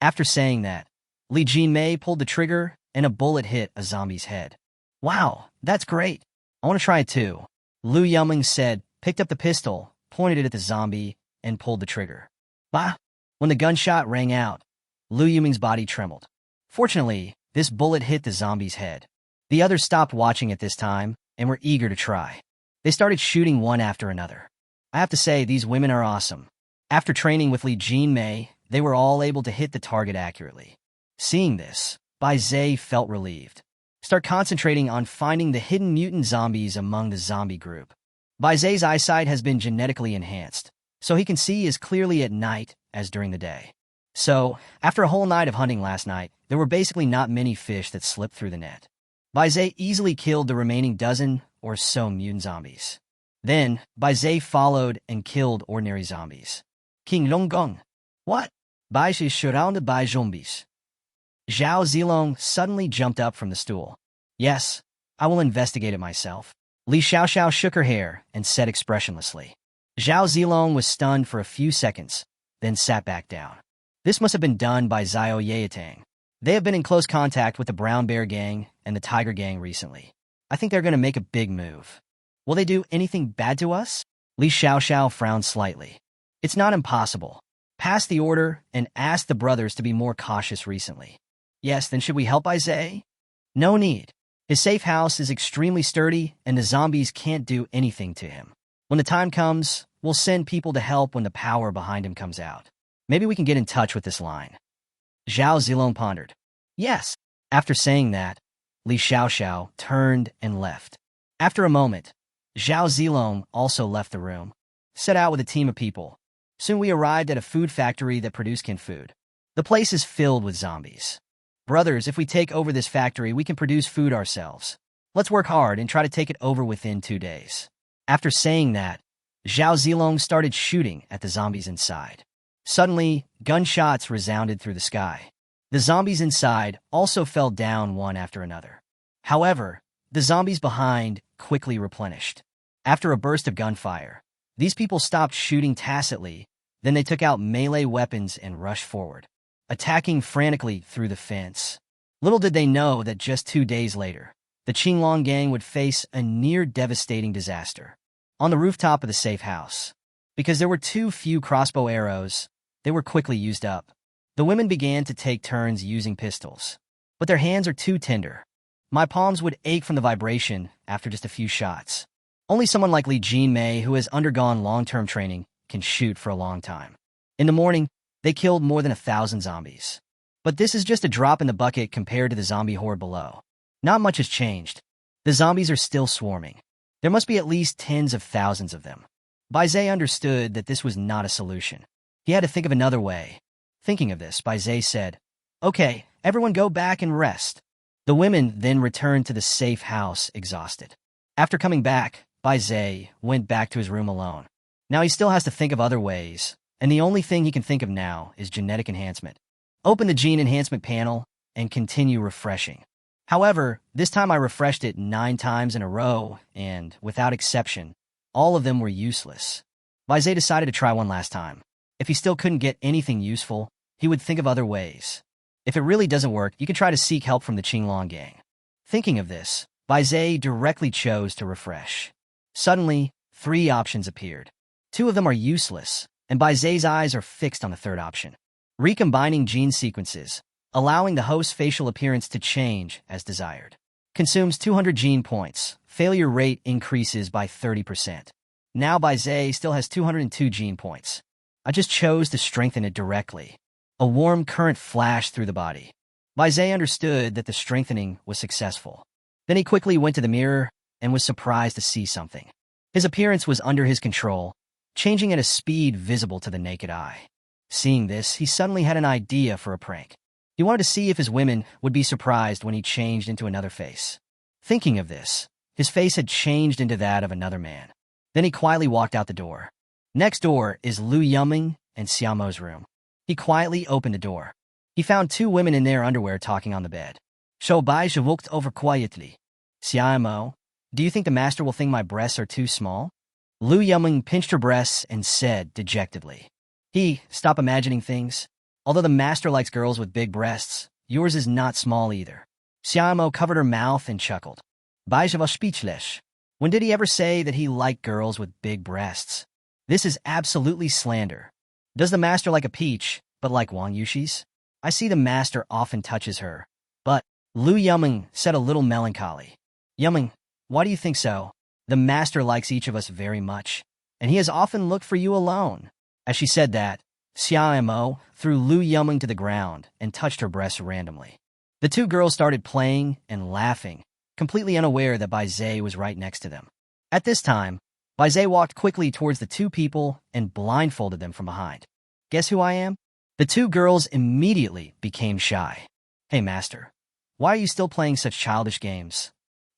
After saying that, Li Jinmei pulled the trigger and a bullet hit a zombie's head. "Wow, that's great. I want to try it too," Lu Yong said, picked up the pistol, pointed it at the zombie, and pulled the trigger. Bah! When the gunshot rang out, Lu Yong's body trembled. Fortunately, this bullet hit the zombie's head. The others stopped watching at this time and were eager to try. They started shooting one after another. I have to say, these women are awesome. After training with Li Jinmei, they were all able to hit the target accurately. Seeing this, Bai Zhe felt relieved. Start concentrating on finding the hidden mutant zombies among the zombie group. Bai Zhe's eyesight has been genetically enhanced, so he can see as clearly at night as during the day. So, after a whole night of hunting last night, there were basically not many fish that slipped through the net. Bai Zhe easily killed the remaining dozen or so mutant zombies. Then, Bai Zhe followed and killed ordinary zombies. King Longgong. What? Bai Zhe is surrounded by zombies. Zhao Zilong suddenly jumped up from the stool. "Yes, I will investigate it myself." Li Xiaoxiao shook her hair and said expressionlessly. Zhao Zilong was stunned for a few seconds, then sat back down. This must have been done by Xiao Yatang. They have been in close contact with the Brown Bear Gang and the Tiger Gang recently. I think they're going to make a big move. Will they do anything bad to us? Li Xiaoxiao frowned slightly. It's not impossible. Pass the order and ask the brothers to be more cautious recently. Yes, then should we help Isaiah? No need. His safe house is extremely sturdy and the zombies can't do anything to him. When the time comes, we'll send people to help when the power behind him comes out. Maybe we can get in touch with this line. Zhao Zilong pondered. Yes. After saying that, Li Xiaoxiao turned and left. After a moment, Zhao Zilong also left the room, set out with a team of people. Soon we arrived at a food factory that produced canned food. The place is filled with zombies. Brothers, if we take over this factory, we can produce food ourselves. Let's work hard and try to take it over within 2 days. After saying that, Zhao Zilong started shooting at the zombies inside. Suddenly, gunshots resounded through the sky. The zombies inside also fell down one after another. However, the zombies behind quickly replenished. After a burst of gunfire, these people stopped shooting tacitly, then they took out melee weapons and rushed forward, attacking frantically through the fence. Little did they know that just 2 days later, the Qinglong gang would face a near-devastating disaster. On the rooftop of the safe house, because there were too few crossbow arrows, they were quickly used up. The women began to take turns using pistols, but their hands are too tender. My palms would ache from the vibration after just a few shots. Only someone like Li Jinmei, who has undergone long-term training, can shoot for a long time. In the morning, they killed more than 1,000 zombies. But this is just a drop in the bucket compared to the zombie horde below. Not much has changed. The zombies are still swarming. There must be at least tens of thousands of them. Baizé understood that this was not a solution. He had to think of another way. Thinking of this, Baizé said, "Okay, everyone go back and rest." The women then returned to the safe house exhausted. After coming back, Baizé went back to his room alone. Now he still has to think of other ways, and the only thing he can think of now is genetic enhancement. Open the gene enhancement panel and continue refreshing. However, this time I refreshed it 9 times in a row, and, without exception, all of them were useless. Baizé decided to try one last time. If he still couldn't get anything useful, he would think of other ways. If it really doesn't work, you can try to seek help from the Qinglong gang. Thinking of this, Baizé directly chose to refresh. Suddenly, 3 options appeared. 2 of them are useless, and Baizé's eyes are fixed on the 3rd option. Recombining gene sequences, allowing the host's facial appearance to change as desired. Consumes 200 gene points. Failure rate increases by 30%. Now Baizé still has 202 gene points. I just chose to strengthen it directly. A warm current flashed through the body. Baizé understood that the strengthening was successful. Then he quickly went to the mirror and was surprised to see something. His appearance was under his control, changing at a speed visible to the naked eye. Seeing this, he suddenly had an idea for a prank. He wanted to see if his women would be surprised when he changed into another face. Thinking of this, his face had changed into that of another man. Then he quietly walked out the door. Next door is Lu Yong and Xiaomo's room. He quietly opened the door. He found 2 women in their underwear talking on the bed. Shou Bai walked over quietly. Xiaomo, do you think the master will think my breasts are too small? Lu Yong pinched her breasts and said dejectedly. Stop imagining things. Although the master likes girls with big breasts, yours is not small either. Xiaomo covered her mouth and chuckled. Bai was speechless. When did he ever say that he liked girls with big breasts? This is absolutely slander. Does the master like a peach, but like Wang Yushi's? I see the master often touches her. But, Lu Yong said a little melancholy. Yong, why do you think so? The master likes each of us very much, and he has often looked for you alone. As she said that, Xiaomo threw Lu Yong to the ground and touched her breasts randomly. The 2 girls started playing and laughing, completely unaware that Baizé was right next to them. At this time, Baizé walked quickly towards the 2 people and blindfolded them from behind. Guess who I am? The 2 girls immediately became shy. Hey, master. Why are you still playing such childish games?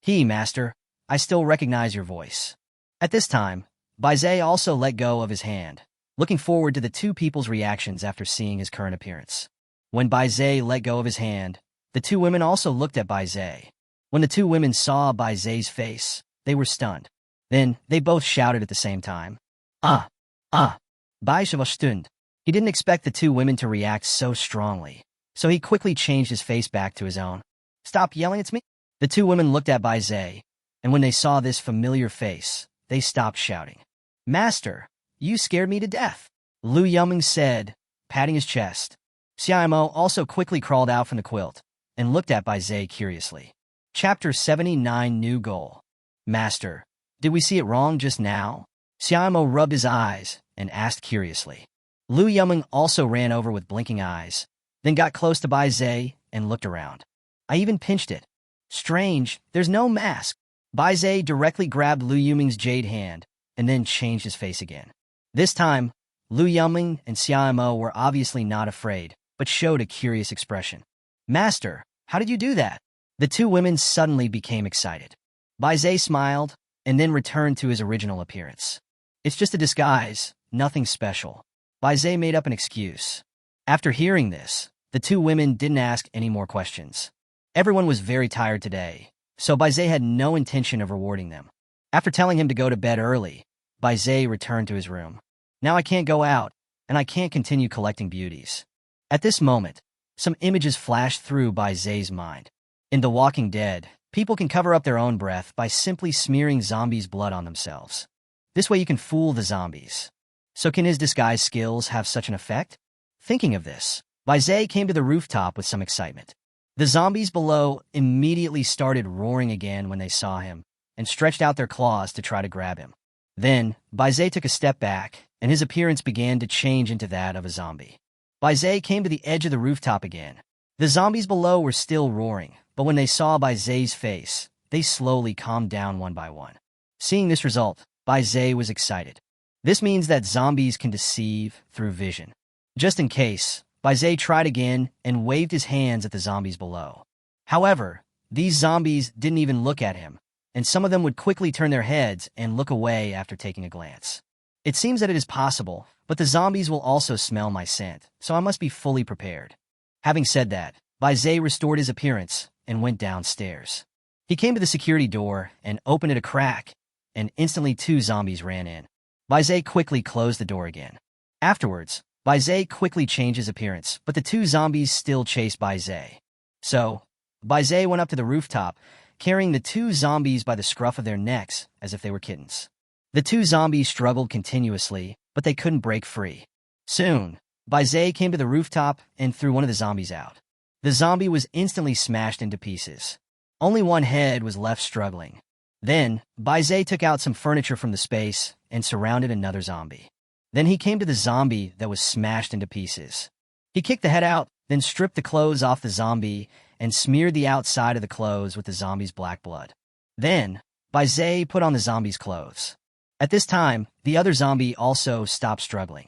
Master, I still recognize your voice. At this time, Baizé also let go of his hand, looking forward to the 2 people's reactions after seeing his current appearance. When Baizé let go of his hand, the 2 women also looked at Baizé. When the 2 women saw Baizé's face, they were stunned. Then, they both shouted at the same time. Baizé was stunned. He didn't expect the 2 women to react so strongly, so he quickly changed his face back to his own. Stop yelling at me? The 2 women looked at Baizé, and when they saw this familiar face, they stopped shouting. "Master, you scared me to death," Lu Yong said, patting his chest. Xiaomo also quickly crawled out from the quilt and looked at Bai Zhe curiously. Chapter 79 New Goal. "Master, did we see it wrong just now?" Xiaomo rubbed his eyes and asked curiously. Lu Yong also ran over with blinking eyes, then got close to Bai Zhe and looked around. "I even pinched it. Strange, there's no mask." Bai Zhe directly grabbed Lu Yong's jade hand and then changed his face again. This time, Lu Yong and Xiaomo were obviously not afraid, but showed a curious expression. "Master, how did you do that?" The two women suddenly became excited. Bai Zhe smiled and then returned to his original appearance. "It's just a disguise, nothing special." Bai Zhe made up an excuse. After hearing this, the two women didn't ask any more questions. Everyone was very tired today, so Bai Zhe had no intention of rewarding them. After telling him to go to bed early, Bai Zhe returned to his room. "Now I can't go out, and I can't continue collecting beauties." At this moment, some images flashed through Bai Zhe's mind. In The Walking Dead, people can cover up their own breath by simply smearing zombies' blood on themselves. This way you can fool the zombies. So can his disguise skills have such an effect? Thinking of this, Bai Zhe came to the rooftop with some excitement. The zombies below immediately started roaring again when they saw him, and stretched out their claws to try to grab him. Then, Bai Zhe took a step back, and his appearance began to change into that of a zombie. Bai Zhe came to the edge of the rooftop again. The zombies below were still roaring, but when they saw Bai Zhe's face, they slowly calmed down one by one. Seeing this result, Bai Zhe was excited. This means that zombies can deceive through vision. Just in case, Bai Zhe tried again and waved his hands at the zombies below. However, these zombies didn't even look at him, and some of them would quickly turn their heads and look away after taking a glance. It seems that it is possible, but the zombies will also smell my scent, so I must be fully prepared. Having said that, Bai Zhe restored his appearance and went downstairs. He came to the security door and opened it a crack, and instantly two zombies ran in. Bai Zhe quickly closed the door again. Afterwards, Bai Zhe quickly changed his appearance, but the two zombies still chased Bai Zhe. So, Bai Zhe went up to the rooftop, carrying the two zombies by the scruff of their necks as if they were kittens. The two zombies struggled continuously, but they couldn't break free. Soon, Bai Zhe came to the rooftop and threw one of the zombies out. The zombie was instantly smashed into pieces. Only one head was left struggling. Then, Bai Zhe took out some furniture from the space and surrounded another zombie. Then he came to the zombie that was smashed into pieces. He kicked the head out, then stripped the clothes off the zombie and smeared the outside of the clothes with the zombie's black blood. Then, Bai Zhe put on the zombie's clothes. At this time, the other zombie also stopped struggling.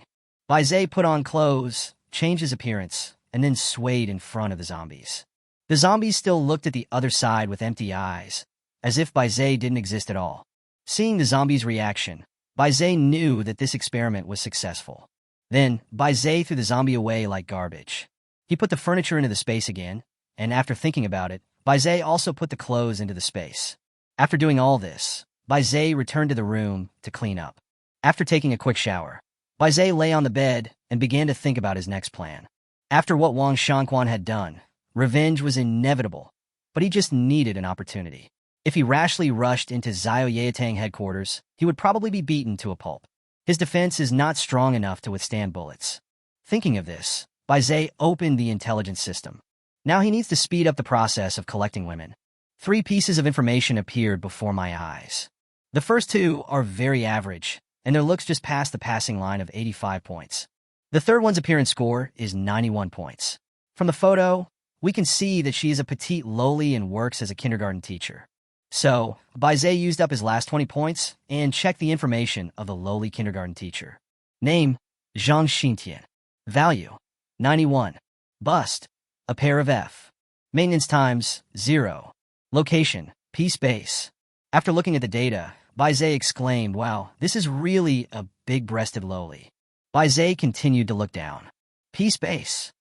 Bai Zhe put on clothes, changed his appearance, and then swayed in front of the zombies. The zombies still looked at the other side with empty eyes, as if Bai Zhe didn't exist at all. Seeing the zombies' reaction, Bai Zhe knew that this experiment was successful. Then, Bai Zhe threw the zombie away like garbage. He put the furniture into the space again, and after thinking about it, Bai Zhe also put the clothes into the space. After doing all this, Bai Zhe returned to the room to clean up. After taking a quick shower, Bai Zhe lay on the bed and began to think about his next plan. After what Wang Shangquan had done, revenge was inevitable, but he just needed an opportunity. If he rashly rushed into Xiao Yatang headquarters, he would probably be beaten to a pulp. His defense is not strong enough to withstand bullets. Thinking of this, Bai Zhe opened the intelligence system. Now he needs to speed up the process of collecting women. 3 pieces of information appeared before my eyes. The first 2 are very average, and their looks just passed the passing line of 85 points. The third one's appearance score is 91 points. From the photo, we can see that she is a petite lowly and works as a kindergarten teacher. So, Bai Zhe used up his last 20 points and checked the information of the lowly kindergarten teacher. Name, Zhang Xintian. Value, 91. Bust, a pair of F. Maintenance times, 0. Location, Peace Base. After looking at the data, Bai Zhe exclaimed, "Wow, this is really a big-breasted lowly." Bai Zhe continued to look down. Peace Base.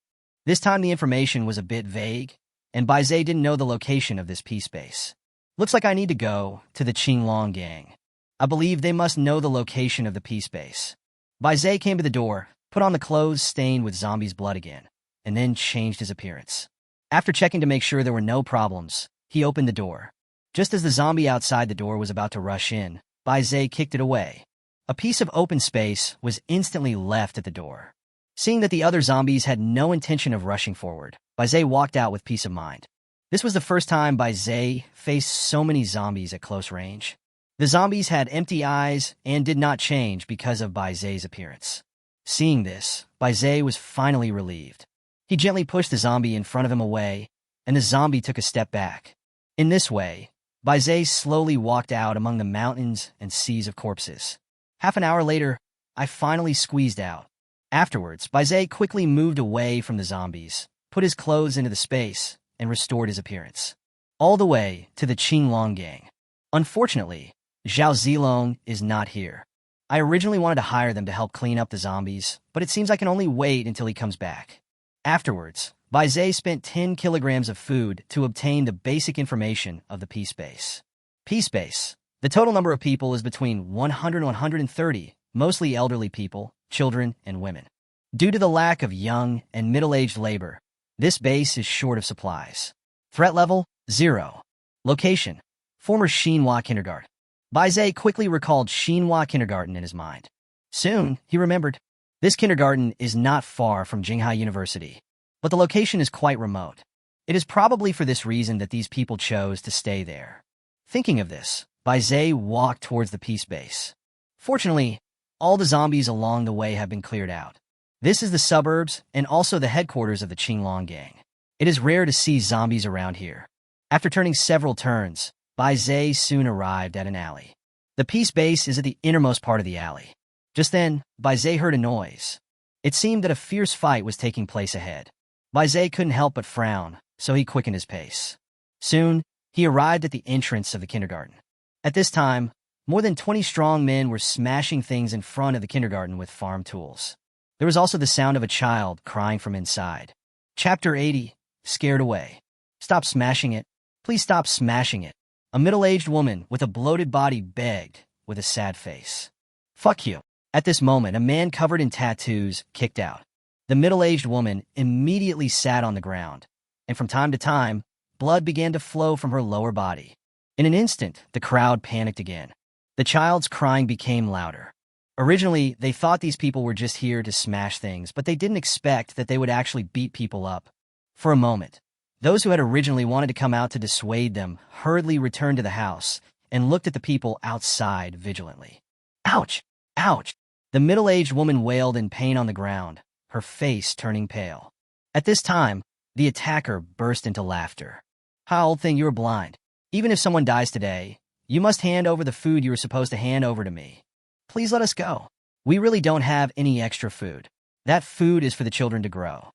This time the information was a bit vague, and Bai Zhe didn't know the location of this peace base. Looks like I need to go to the Qinglong gang. I believe they must know the location of the peace base. Bai Zhe came to the door, put on the clothes stained with zombies' blood again, and then changed his appearance. After checking to make sure there were no problems, he opened the door. Just as the zombie outside the door was about to rush in, Bai Zhe kicked it away. A piece of open space was instantly left at the door. Seeing that the other zombies had no intention of rushing forward, Bai Zhe walked out with peace of mind. This was the first time Bai Zhe faced so many zombies at close range. The zombies had empty eyes and did not change because of Bai Zhe's appearance. Seeing this, Bai Zhe was finally relieved. He gently pushed the zombie in front of him away, and the zombie took a step back. In this way, Bai Zhe slowly walked out among the mountains and seas of corpses. Half an hour later, I finally squeezed out. Afterwards, Bai Zhe quickly moved away from the zombies, put his clothes into the space, and restored his appearance. All the way to the Qinglong gang. Unfortunately, Zhao Zilong is not here. I originally wanted to hire them to help clean up the zombies, but it seems I can only wait until he comes back. Afterwards, Bai Zhe spent 10 kilograms of food to obtain the basic information of the P-Space. P-Space. The total number of people is between 100 and 130, mostly elderly people, children, and women. Due to the lack of young and middle-aged labor, this base is short of supplies. Threat level, 0. Location, former Xinhua Kindergarten. Bai Zhe quickly recalled Xinhua Kindergarten in his mind. Soon, he remembered. This kindergarten is not far from Jinghai University, but the location is quite remote. It is probably for this reason that these people chose to stay there. Thinking of this, Bai Zhe walked towards the peace base. Fortunately, all the zombies along the way have been cleared out. This is the suburbs and also the headquarters of the Qinglong gang. It is rare to see zombies around here. After turning several turns, Bai Zhe soon arrived at an alley. The peace base is at the innermost part of the alley. Just then, Bai Zhe heard a noise. It seemed that a fierce fight was taking place ahead. Bai Zhe couldn't help but frown, so he quickened his pace. Soon, he arrived at the entrance of the kindergarten. At this time, more than 20 strong men were smashing things in front of the kindergarten with farm tools. There was also the sound of a child crying from inside. Chapter 80, Scared Away. Stop smashing it. Please stop smashing it. A middle-aged woman with a bloated body begged with a sad face. Fuck you. At this moment, a man covered in tattoos kicked out. The middle-aged woman immediately sat on the ground, and from time to time, blood began to flow from her lower body. In an instant, the crowd panicked again. The child's crying became louder. Originally, they thought these people were just here to smash things, but they didn't expect that they would actually beat people up. For a moment, those who had originally wanted to come out to dissuade them hurriedly returned to the house and looked at the people outside vigilantly. Ouch! Ouch! The middle-aged woman wailed in pain on the ground, her face turning pale. At this time, the attacker burst into laughter. How old thing, you're blind. Even if someone dies today, you must hand over the food you were supposed to hand over to me. Please let us go. We really don't have any extra food. That food is for the children to grow.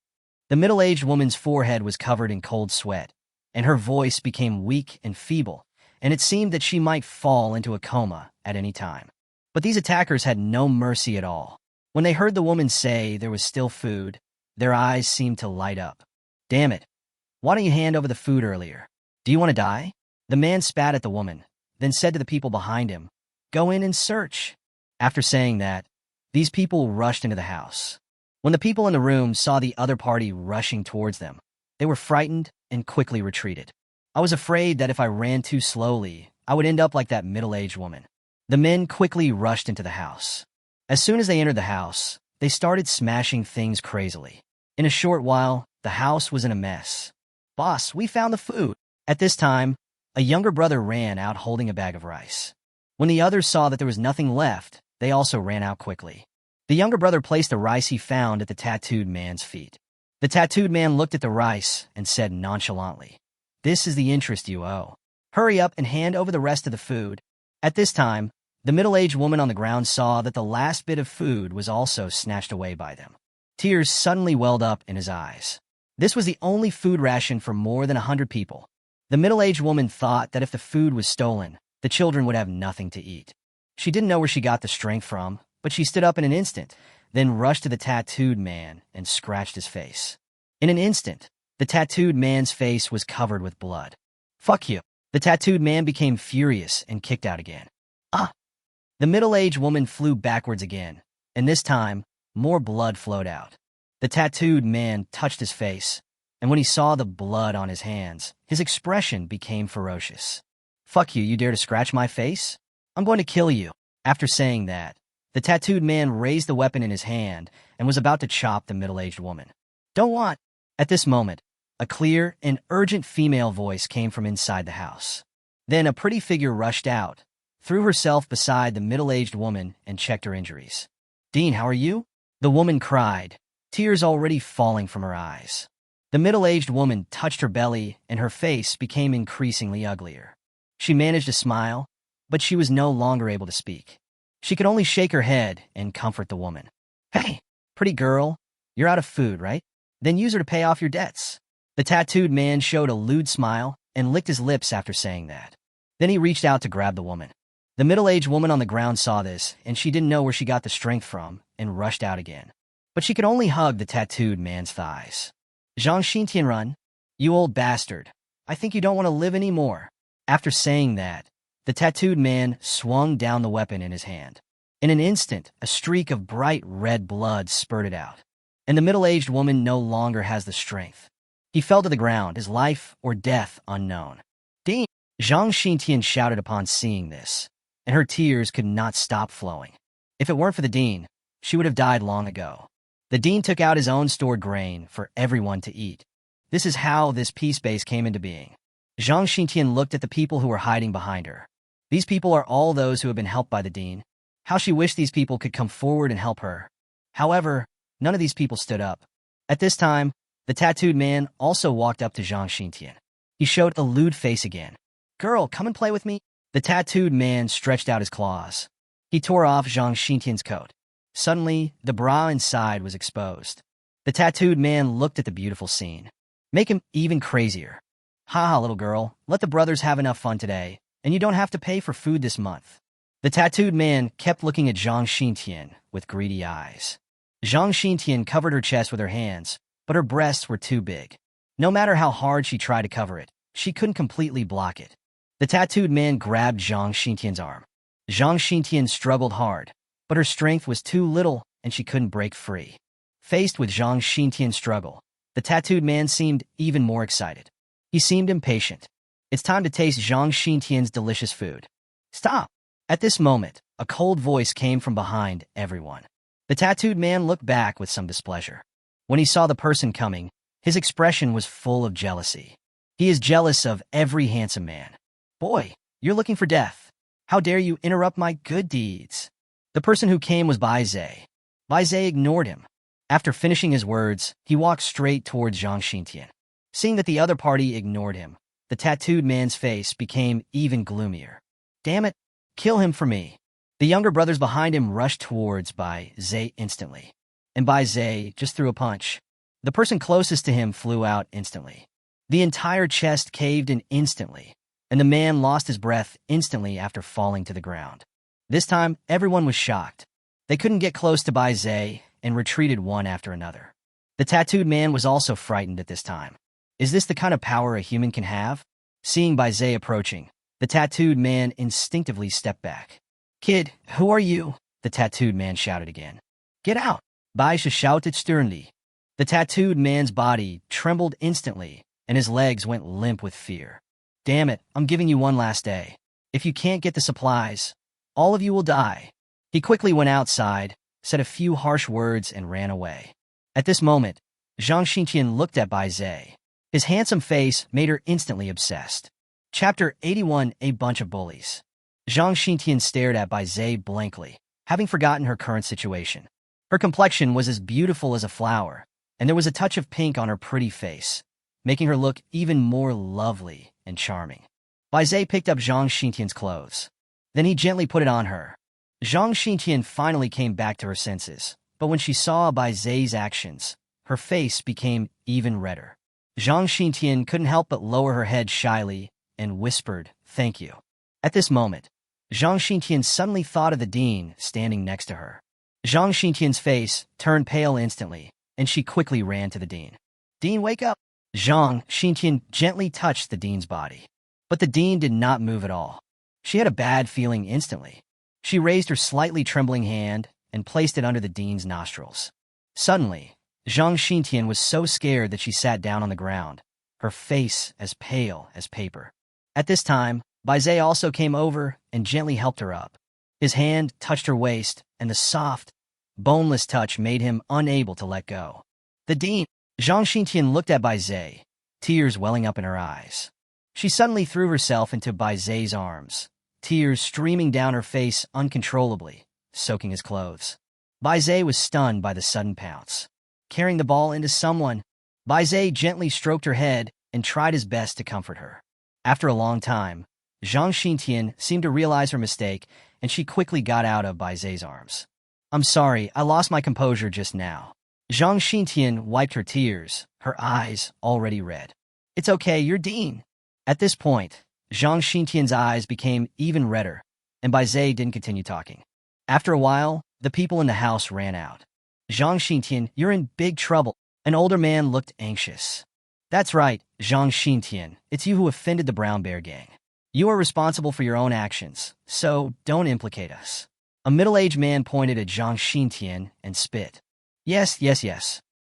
The middle-aged woman's forehead was covered in cold sweat, and her voice became weak and feeble, and it seemed that she might fall into a coma at any time. But these attackers had no mercy at all. When they heard the woman say there was still food, their eyes seemed to light up. Damn it. Why don't you hand over the food earlier? Do you want to die? The man spat at the woman, then said to the people behind him, Go in and search. After saying that, these people rushed into the house. When the people in the room saw the other party rushing towards them, they were frightened and quickly retreated. I was afraid that if I ran too slowly, I would end up like that middle-aged woman. The men quickly rushed into the house. As soon as they entered the house, they started smashing things crazily. In a short while, the house was in a mess. Boss, we found the food. At this time, a younger brother ran out holding a bag of rice. When the others saw that there was nothing left, they also ran out quickly. The younger brother placed the rice he found at the tattooed man's feet. The tattooed man looked at the rice and said nonchalantly, This is the interest you owe. Hurry up and hand over the rest of the food. At this time, the middle-aged woman on the ground saw that the last bit of food was also snatched away by them. Tears suddenly welled up in his eyes. This was the only food ration for more than 100 people. The middle-aged woman thought that if the food was stolen, the children would have nothing to eat. She didn't know where she got the strength from, but she stood up in an instant, then rushed to the tattooed man and scratched his face. In an instant, the tattooed man's face was covered with blood. Fuck you. The tattooed man became furious and kicked out again. Ah! The middle-aged woman flew backwards again, and this time, more blood flowed out. The tattooed man touched his face, and when he saw the blood on his hands, his expression became ferocious. Fuck you, you dare to scratch my face? I'm going to kill you. After saying that, the tattooed man raised the weapon in his hand and was about to chop the middle-aged woman. Don't want. At this moment, a clear and urgent female voice came from inside the house. Then a pretty figure rushed out, threw herself beside the middle-aged woman, and checked her injuries. Dean, how are you? The woman cried, tears already falling from her eyes. The middle-aged woman touched her belly, and her face became increasingly uglier. She managed to smile, but she was no longer able to speak. She could only shake her head and comfort the woman. Hey, pretty girl, you're out of food, right? Then use her to pay off your debts. The tattooed man showed a lewd smile and licked his lips after saying that. Then he reached out to grab the woman. The middle-aged woman on the ground saw this, and she didn't know where she got the strength from, and rushed out again. But she could only hug the tattooed man's thighs. Zhang Xintianrun, you old bastard. I think you don't want to live anymore. After saying that, the tattooed man swung down the weapon in his hand. In an instant, a streak of bright red blood spurted out, and the middle-aged woman no longer has the strength. He fell to the ground, his life or death unknown. Dean! Zhang Xintian shouted upon seeing this, and her tears could not stop flowing. If it weren't for the dean, she would have died long ago. The dean took out his own stored grain for everyone to eat. This is how this peace base came into being. Zhang Xintian looked at the people who were hiding behind her. These people are all those who have been helped by the dean. How she wished these people could come forward and help her. However, none of these people stood up. At this time, the tattooed man also walked up to Zhang Xintian. He showed a lewd face again. Girl, come and play with me. The tattooed man stretched out his claws. He tore off Zhang Xintian's coat. Suddenly, the bra inside was exposed. The tattooed man looked at the beautiful scene. Make him even crazier. Haha, little girl, let the brothers have enough fun today, and you don't have to pay for food this month. The tattooed man kept looking at Zhang Xintian with greedy eyes. Zhang Xintian covered her chest with her hands, but her breasts were too big. No matter how hard she tried to cover it, she couldn't completely block it. The tattooed man grabbed Zhang Xintian's arm. Zhang Xintian struggled hard, but her strength was too little and she couldn't break free. Faced with Zhang Xintian's struggle, the tattooed man seemed even more excited. He seemed impatient. It's time to taste Zhang Xintian's delicious food. Stop! At this moment, a cold voice came from behind everyone. The tattooed man looked back with some displeasure. When he saw the person coming, his expression was full of jealousy. He is jealous of every handsome man. Boy, you're looking for death. How dare you interrupt my good deeds? The person who came was Bai Zhe. Bai Zhe ignored him. After finishing his words, he walked straight towards Zhang Xintian. Seeing that the other party ignored him, the tattooed man's face became even gloomier. Damn it, kill him for me. The younger brothers behind him rushed towards Bai Zhe instantly. And Bai Zhe just threw a punch. The person closest to him flew out instantly. The entire chest caved in instantly, and the man lost his breath instantly after falling to the ground. This time, everyone was shocked. They couldn't get close to Bai Zhe and retreated one after another. The tattooed man was also frightened at this time. Is this the kind of power a human can have? Seeing Bai Zhe approaching, the tattooed man instinctively stepped back. Kid, who are you? The tattooed man shouted again. Get out! Bai Zhe shouted sternly. The tattooed man's body trembled instantly, and his legs went limp with fear. Damn it, I'm giving you one last day. If you can't get the supplies, all of you will die. He quickly went outside, said a few harsh words, and ran away. At this moment, Zhang Xintian looked at Bai Zhe. His handsome face made her instantly obsessed. Chapter 81, A Bunch of Bullies. Zhang Xintian stared at Bai Zhe blankly, having forgotten her current situation. Her complexion was as beautiful as a flower, and there was a touch of pink on her pretty face, making her look even more lovely and charming. Bai Zhe picked up Zhang Xintian's clothes. Then he gently put it on her. Zhang Xintian finally came back to her senses, but when she saw Bai Zhe's actions, her face became even redder. Zhang Xintian couldn't help but lower her head shyly and whispered, "Thank you." At this moment, Zhang Xintian suddenly thought of the dean standing next to her. Zhang Xintian's face turned pale instantly, and she quickly ran to the dean. Dean, wake up! Zhang Xintian gently touched the dean's body. But the dean did not move at all. She had a bad feeling instantly. She raised her slightly trembling hand and placed it under the dean's nostrils. Suddenly, Zhang Xintian was so scared that she sat down on the ground, her face as pale as paper. At this time, Bai Zai also came over and gently helped her up. His hand touched her waist, and the soft, boneless touch made him unable to let go. The dean, Zhang Xintian, looked at Bai Zai, tears welling up in her eyes. She suddenly threw herself into Bai Zai's arms, tears streaming down her face uncontrollably, soaking his clothes. Bai Zai was stunned by the sudden pounce. Carrying the ball into someone, Bai Zai gently stroked her head and tried his best to comfort her. After a long time, Zhang Xintian seemed to realize her mistake, and she quickly got out of Bai Zai's arms. "I'm sorry, I lost my composure just now." Zhang Xintian wiped her tears, her eyes already red. "It's okay, you're Dean." At this point, Zhang Xintian's eyes became even redder, and Bai Zai didn't continue talking. After a while, the people in the house ran out. "Zhang Xintian, you're in big trouble." An older man looked anxious. "That's right, Zhang Xintian, it's you who offended the Brown Bear Gang. You are responsible for your own actions, so don't implicate us." A middle-aged man pointed at Zhang Xintian and spit. Yes.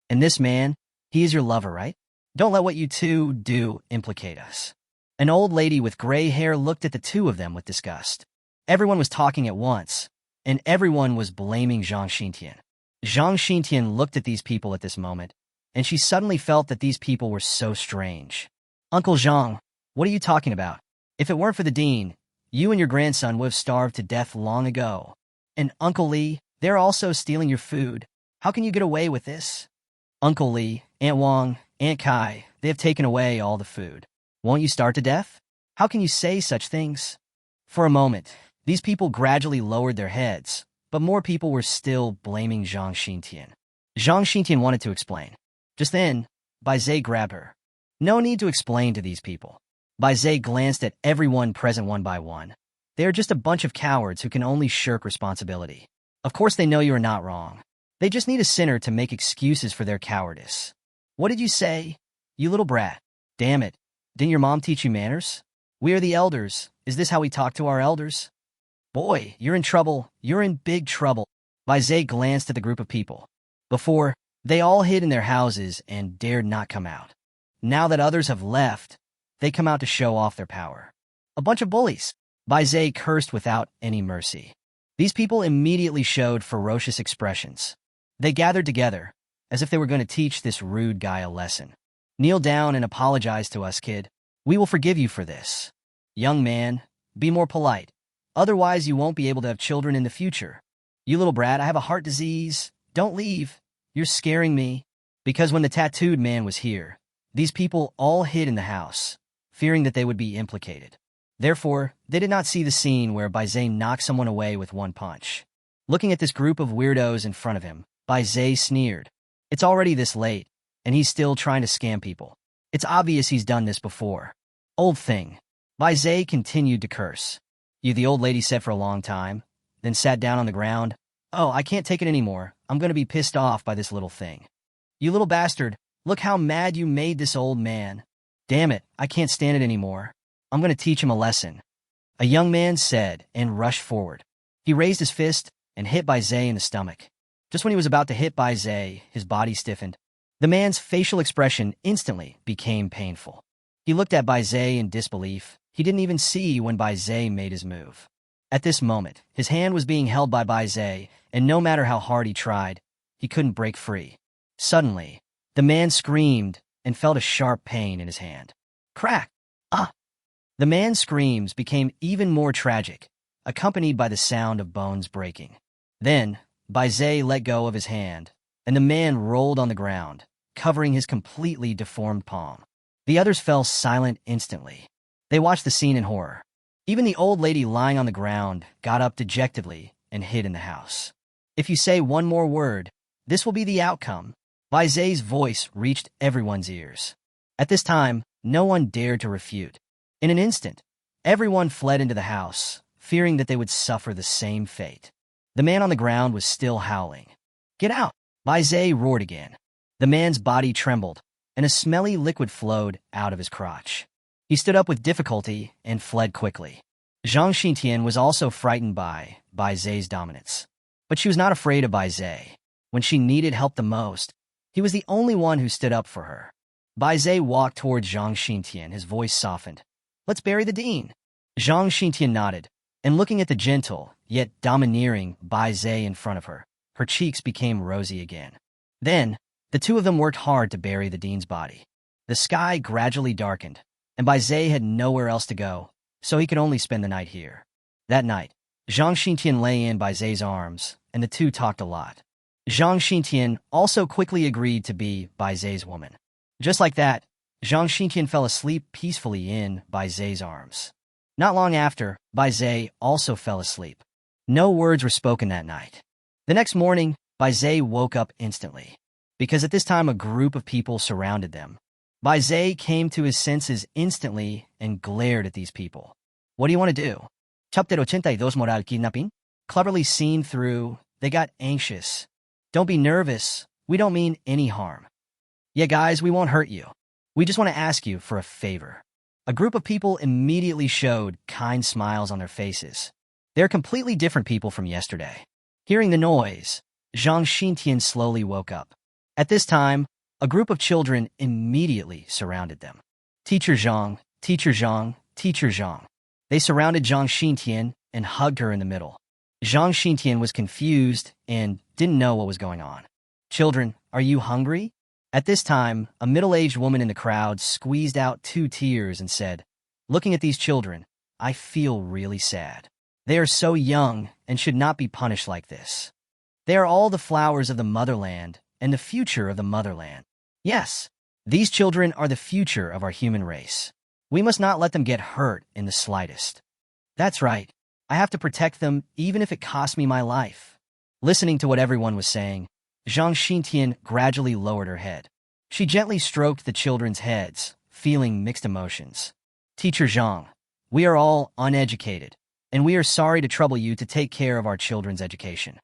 And this man, he is your lover, right? Don't let what you two do implicate us." An old lady with gray hair looked at the two of them with disgust. Everyone was talking at once, and everyone was blaming Zhang Xintian. Zhang Xintian looked at these people at this moment, and she suddenly felt that these people were so strange. "Uncle Zhang, what are you talking about? If it weren't for the dean, you and your grandson would have starved to death long ago. And Uncle Li, they're also stealing your food. How can you get away with this?" "Uncle Li, Aunt Wang, Aunt Kai, they have taken away all the food. Won't you starve to death? How can you say such things?" For a moment, these people gradually lowered their heads, but more people were still blaming Zhang Xintian. Zhang Xintian wanted to explain. Just then, Bai Zai grabbed her. "No need to explain to these people." Bai Zai glanced at everyone present one by one. "They are just a bunch of cowards who can only shirk responsibility. Of course they know you are not wrong. They just need a sinner to make excuses for their cowardice." "What did you say? You little brat. Damn it. Didn't your mom teach you manners? We are the elders. Is this how we talk to our elders?" "Boy, you're in trouble. You're in big trouble." Bai Zai glanced at the group of people. Before, they all hid in their houses and dared not come out. Now that others have left, they come out to show off their power. "A bunch of bullies." Bai Zai cursed without any mercy. These people immediately showed ferocious expressions. They gathered together, as if they were going to teach this rude guy a lesson. "Kneel down and apologize to us, kid. We will forgive you for this. Young man, be more polite. Otherwise, you won't be able to have children in the future. You little brat, I have a heart disease. Don't leave. You're scaring me." Because when the tattooed man was here, these people all hid in the house, fearing that they would be implicated. Therefore, they did not see the scene where Bai Zai knocked someone away with one punch. Looking at this group of weirdos in front of him, Bai Zai sneered. It's already this late, and he's still trying to scam people. It's obvious he's done this before. Old thing. Bai Zai continued to curse. You, the old lady said for a long time, then sat down on the ground. "Oh, I can't take it anymore. I'm going to be pissed off by this little thing. You little bastard, look how mad you made this old man. Damn it, I can't stand it anymore. I'm going to teach him a lesson." A young man said and rushed forward. He raised his fist and hit Bai Zai in the stomach. Just when he was about to hit Bai Zai, his body stiffened. The man's facial expression instantly became painful. He looked at Bai Zai in disbelief. He didn't even see when Bai Zai made his move. At this moment, his hand was being held by Bai Zai, and no matter how hard he tried, he couldn't break free. Suddenly, the man screamed and felt a sharp pain in his hand. Crack! Ah! The man's screams became even more tragic, accompanied by the sound of bones breaking. Then, Bai Zai let go of his hand, and the man rolled on the ground, covering his completely deformed palm. The others fell silent instantly. They watched the scene in horror. Even the old lady lying on the ground got up dejectedly and hid in the house. "If you say one more word, this will be the outcome." Bai Zai's voice reached everyone's ears. At this time, no one dared to refute. In an instant, everyone fled into the house, fearing that they would suffer the same fate. The man on the ground was still howling. "Get out!" Bai Zai roared again. The man's body trembled, and a smelly liquid flowed out of his crotch. He stood up with difficulty and fled quickly. Zhang Xintian was also frightened by Bai Zai's dominance. But she was not afraid of Bai Zai. When she needed help the most, he was the only one who stood up for her. Bai Zai walked towards Zhang Xintian, his voice softened. "Let's bury the dean." Zhang Xintian nodded, and looking at the gentle, yet domineering Bai Zhe in front of her, her cheeks became rosy again. Then, the two of them worked hard to bury the dean's body. The sky gradually darkened, and Bai Zhe had nowhere else to go, so he could only spend the night here. That night, Zhang Xintian lay in Bai Zhe's arms, and the two talked a lot. Zhang Xintian also quickly agreed to be Bai Zhe's woman. Just like that, Zhang Xintian fell asleep peacefully in Bai Zhe's arms. Not long after, Bai Zhe also fell asleep. No words were spoken that night. The next morning, Bai Zhe woke up instantly, because at this time a group of people surrounded them. Bai Zhe came to his senses instantly and glared at these people. What do you want to do? Chapter 82 Moral Kidnapping? Cleverly seen through, they got anxious. Don't be nervous, we don't mean any harm. Yeah guys, we won't hurt you. We just want to ask you for a favor. A group of people immediately showed kind smiles on their faces. They're completely different people from yesterday. Hearing the noise, Zhang Xintian slowly woke up. At this time, a group of children immediately surrounded them. Teacher Zhang, Teacher Zhang, Teacher Zhang. They surrounded Zhang Xintian and hugged her in the middle. Zhang Xintian was confused and didn't know what was going on. Children, are you hungry? At this time, a middle-aged woman in the crowd squeezed out 2 tears and said, looking at these children, I feel really sad. They are so young and should not be punished like this. They are all the flowers of the motherland and the future of the motherland. Yes, these children are the future of our human race. We must not let them get hurt in the slightest. That's right. I have to protect them even if it costs me my life. Listening to what everyone was saying, Zhang Xintian gradually lowered her head. She gently stroked the children's heads, feeling mixed emotions. Teacher Zhang, we are all uneducated, and we are sorry to trouble you to take care of our children's education.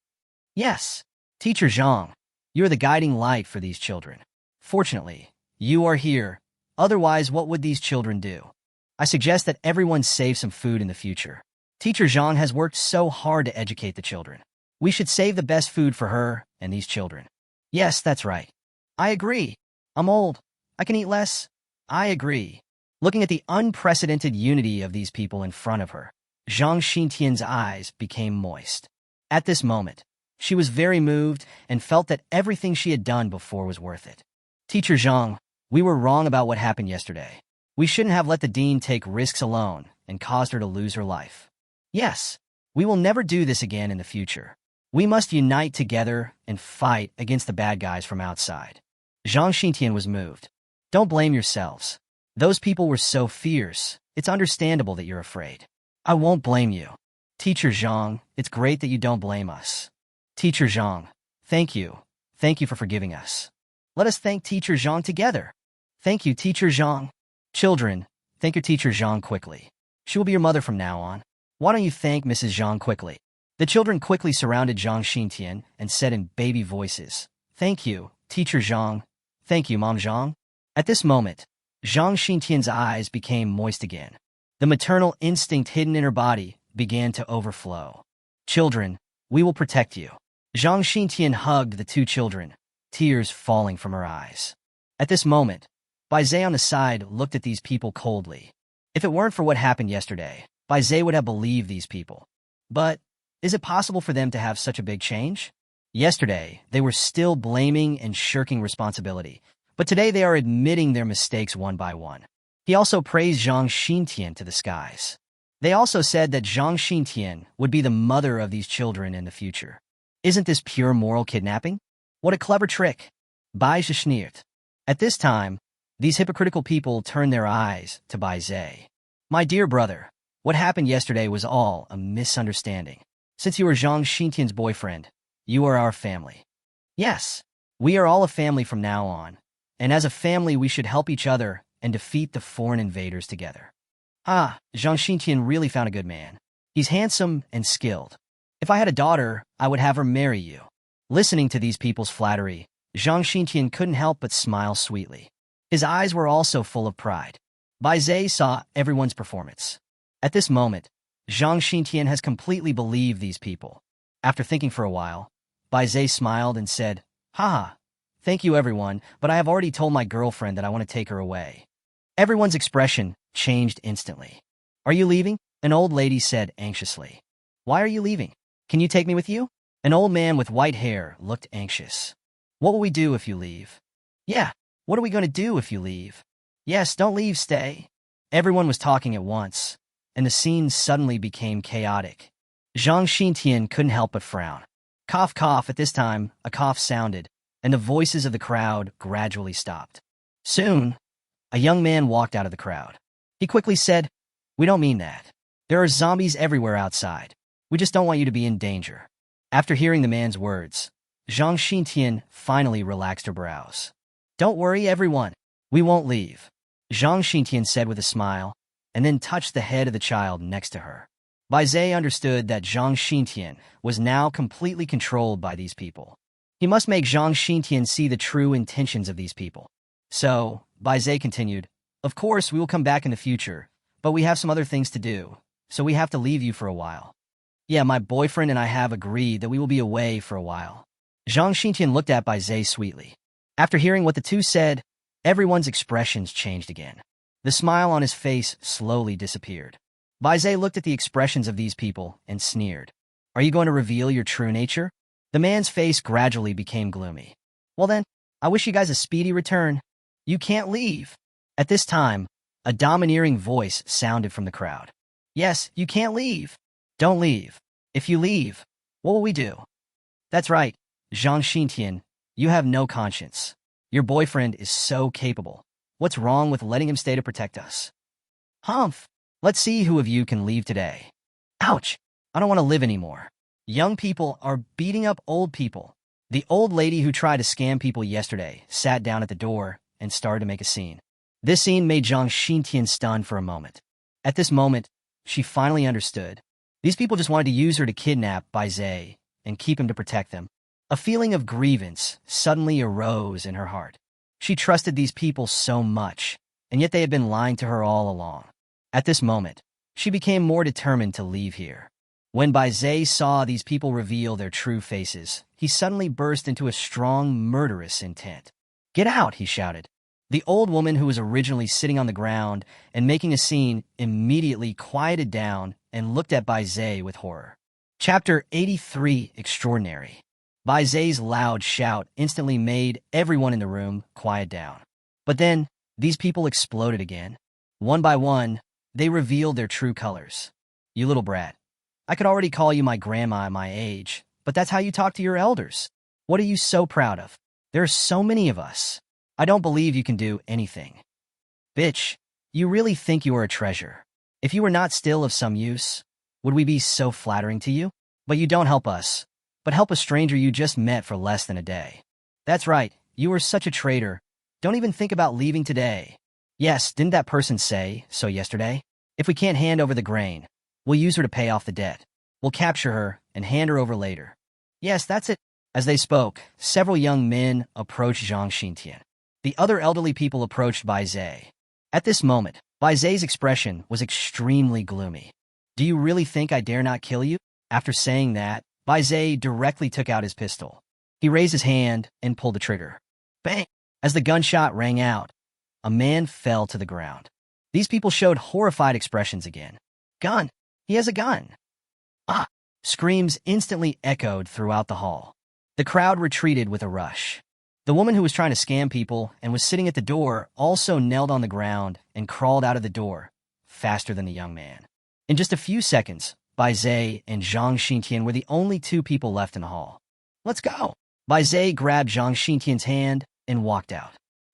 Yes, Teacher Zhang, you are the guiding light for these children. Fortunately, you are here. Otherwise, what would these children do? I suggest that everyone save some food in the future. Teacher Zhang has worked so hard to educate the children. We should save the best food for her and these children. Yes, that's right. I agree. I'm old. I can eat less. I agree. Looking at the unprecedented unity of these people in front of her, Zhang Xintian's eyes became moist. At this moment, she was very moved and felt that everything she had done before was worth it. Teacher Zhang, we were wrong about what happened yesterday. We shouldn't have let the dean take risks alone and caused her to lose her life. Yes, we will never do this again in the future. We must unite together and fight against the bad guys from outside. Zhang Xintian was moved. Don't blame yourselves. Those people were so fierce. It's understandable that you're afraid. I won't blame you. Teacher Zhang, it's great that you don't blame us. Teacher Zhang, thank you. Thank you for forgiving us. Let us thank Teacher Zhang together. Thank you, Teacher Zhang. Children, thank your Teacher Zhang quickly. She will be your mother from now on. Why don't you thank Mrs. Zhang quickly? The children quickly surrounded Zhang Xintian and said in baby voices, Thank you, Teacher Zhang. Thank you, Mom Zhang. At this moment, Zhang Xintian's eyes became moist again. The maternal instinct hidden in her body began to overflow. Children, we will protect you. Zhang Xintian hugged the 2 children, tears falling from her eyes. At this moment, Bai Zhe on the side looked at these people coldly. If it weren't for what happened yesterday, Bai Zhe would have believed these people. But is it possible for them to have such a big change? Yesterday, they were still blaming and shirking responsibility, but today they are admitting their mistakes one by one. He also praised Zhang Xintian to the skies. They also said that Zhang Xintian would be the mother of these children in the future. Isn't this pure moral kidnapping? What a clever trick. Bai Zhe sneered. At this time, these hypocritical people turned their eyes to Bai Zhe. My dear brother, what happened yesterday was all a misunderstanding. Since you are Zhang Xintian's boyfriend, you are our family. Yes, we are all a family from now on, and as a family we should help each other and defeat the foreign invaders together. Ah, Zhang Xintian really found a good man. He's handsome and skilled. If I had a daughter, I would have her marry you. Listening to these people's flattery, Zhang Xintian couldn't help but smile sweetly. His eyes were also full of pride. Bai Zhe saw everyone's performance. At this moment, Zhang Xintian has completely believed these people. After thinking for a while, Bai Zhe smiled and said, Haha, thank you everyone, but I have already told my girlfriend that I want to take her away. Everyone's expression changed instantly. Are you leaving? An old lady said anxiously. Why are you leaving? Can you take me with you? An old man with white hair looked anxious. What will we do if you leave? Yeah, what are we going to do if you leave? Yes, don't leave, stay. Everyone was talking at once, and the scene suddenly became chaotic. Zhang Xintian couldn't help but frown. Cough, cough. At this time, a cough sounded, and the voices of the crowd gradually stopped. Soon, a young man walked out of the crowd. He quickly said, We don't mean that. There are zombies everywhere outside. We just don't want you to be in danger. After hearing the man's words, Zhang Xintian finally relaxed her brows. Don't worry, everyone. We won't leave, Zhang Xintian said with a smile, and then touched the head of the child next to her. Bai Zhe understood that Zhang Xintian was now completely controlled by these people. He must make Zhang Xintian see the true intentions of these people. So, Bai Zhe continued, Of course, we will come back in the future, but we have some other things to do, so we have to leave you for a while. Yeah, my boyfriend and I have agreed that we will be away for a while. Zhang Xintian looked at Bai Zhe sweetly. After hearing what the two said, everyone's expressions changed again. The smile on his face slowly disappeared. Bai Zhe looked at the expressions of these people and sneered. Are you going to reveal your true nature? The man's face gradually became gloomy. Well then, I wish you guys a speedy return. You can't leave. At this time, a domineering voice sounded from the crowd. Yes, you can't leave. Don't leave. If you leave, what will we do? That's right, Zhang Xintian, you have no conscience. Your boyfriend is so capable. What's wrong with letting him stay to protect us? Humph. Let's see who of you can leave today. Ouch. I don't want to live anymore. Young people are beating up old people. The old lady who tried to scam people yesterday sat down at the door and started to make a scene. This scene made Zhang Xintian stunned for a moment. At this moment, she finally understood. These people just wanted to use her to kidnap Bai Zhe and keep him to protect them. A feeling of grievance suddenly arose in her heart. She trusted these people so much, and yet they had been lying to her all along. At this moment, she became more determined to leave here. When Bai Zhe saw these people reveal their true faces, he suddenly burst into a strong, murderous intent. Get out, he shouted. The old woman who was originally sitting on the ground and making a scene immediately quieted down and looked at Bai Zhe with horror. Chapter 83, Extraordinary. Bai Zhe's loud shout instantly made everyone in the room quiet down. But then, these people exploded again. One by one, they revealed their true colors. You little brat. I could already call you my grandma at my age, but that's how you talk to your elders. What are you so proud of? There are so many of us. I don't believe you can do anything. Bitch, you really think you are a treasure. If you were not still of some use, would we be so flattering to you? But you don't help us, but help a stranger you just met for less than a day. That's right, you are such a traitor. Don't even think about leaving today. Yes, didn't that person say so yesterday? If we can't hand over the grain, we'll use her to pay off the debt. We'll capture her and hand her over later. Yes, that's it. As they spoke, several young men approached Zhang Xintian. The other elderly people approached Bai Zhe. At this moment, Bai Zhe's expression was extremely gloomy. Do you really think I dare not kill you? After saying that, Bai Zhe directly took out his pistol. He raised his hand and pulled the trigger. Bang! As the gunshot rang out, a man fell to the ground. These people showed horrified expressions again. Gun! He has a gun! Ah! Screams instantly echoed throughout the hall. The crowd retreated with a rush. The woman who was trying to scam people and was sitting at the door also knelt on the ground and crawled out of the door, faster than the young man. In just a few seconds, Bai Zhe and Zhang Xintian were the only two people left in the hall. Let's go! Bai Zhe grabbed Zhang Xintian's hand and walked out.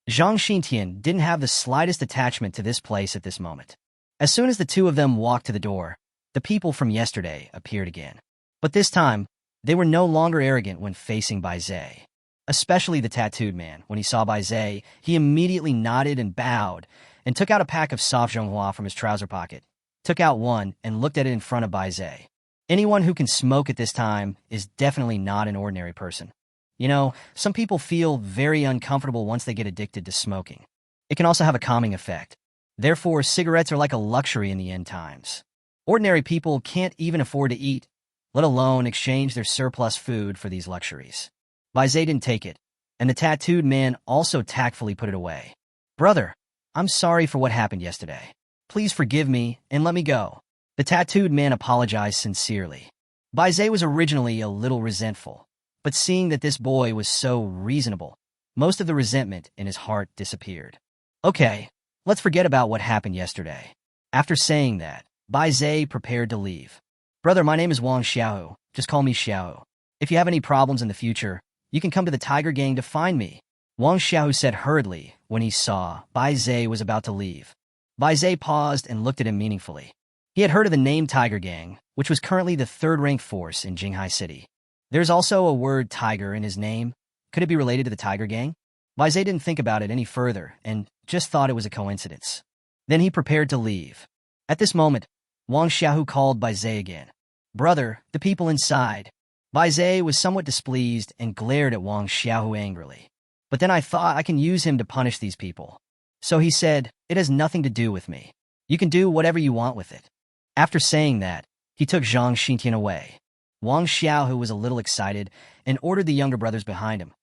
Zhang Xintian didn't have the slightest attachment to this place at this moment. As soon as the two of them walked to the door, the people from yesterday appeared again. But this time, they were no longer arrogant when facing Bai Zhe. Especially the tattooed man. When he saw Bai Zhe, he immediately nodded and bowed and took out a pack of soft manhwa from his trouser pocket, took out one and looked at it in front of Bai Zhe. Anyone who can smoke at this time is definitely not an ordinary person. You know, some people feel very uncomfortable once they get addicted to smoking. It can also have a calming effect. Therefore, cigarettes are like a luxury in the end times. Ordinary people can't even afford to eat, let alone exchange their surplus food for these luxuries. Bai Zhe didn't take it, and the tattooed man also tactfully put it away. Brother, I'm sorry for what happened yesterday. Please forgive me and let me go. The tattooed man apologized sincerely. Bai Zai was originally a little resentful, but seeing that this boy was so reasonable, most of the resentment in his heart disappeared. Okay, let's forget about what happened yesterday. After saying that, Bai Zai prepared to leave. Brother, my name is Wang Xiao. Just call me Xiao. If you have any problems in the future, you can come to the Tiger Gang to find me. Wang Xiao said hurriedly when he saw Bai Zai was about to leave. Bai Zai paused and looked at him meaningfully. He had heard of the name Tiger Gang, which was currently the third-ranked force in Jinghai City. There's also a word tiger in his name. Could it be related to the Tiger Gang? Bai Zai didn't think about it any further and just thought it was a coincidence. Then he prepared to leave. At this moment, Wang Xiao called Bai Zai again. Brother, the people inside. Bai Zai was somewhat displeased and glared at Wang Xiao angrily. But then I thought I can use him to punish these people. So he said, it has nothing to do with me. You can do whatever you want with it. After saying that, he took Zhang Xintian away. Wang Xiao, who was a little excited, and ordered the younger brothers behind him.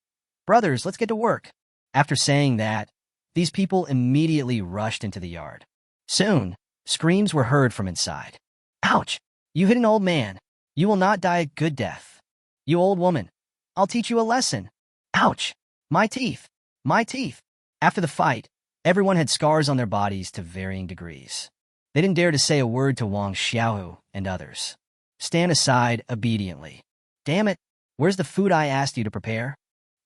Brothers, let's get to work. After saying that, these people immediately rushed into the yard. Soon, screams were heard from inside. Ouch! You hit an old man. You will not die a good death. You old woman. I'll teach you a lesson. Ouch! My teeth! My teeth! After the fight, everyone had scars on their bodies to varying degrees. They didn't dare to say a word to Wang Xiao and others. Stand aside obediently. Damn it! Where's the food I asked you to prepare?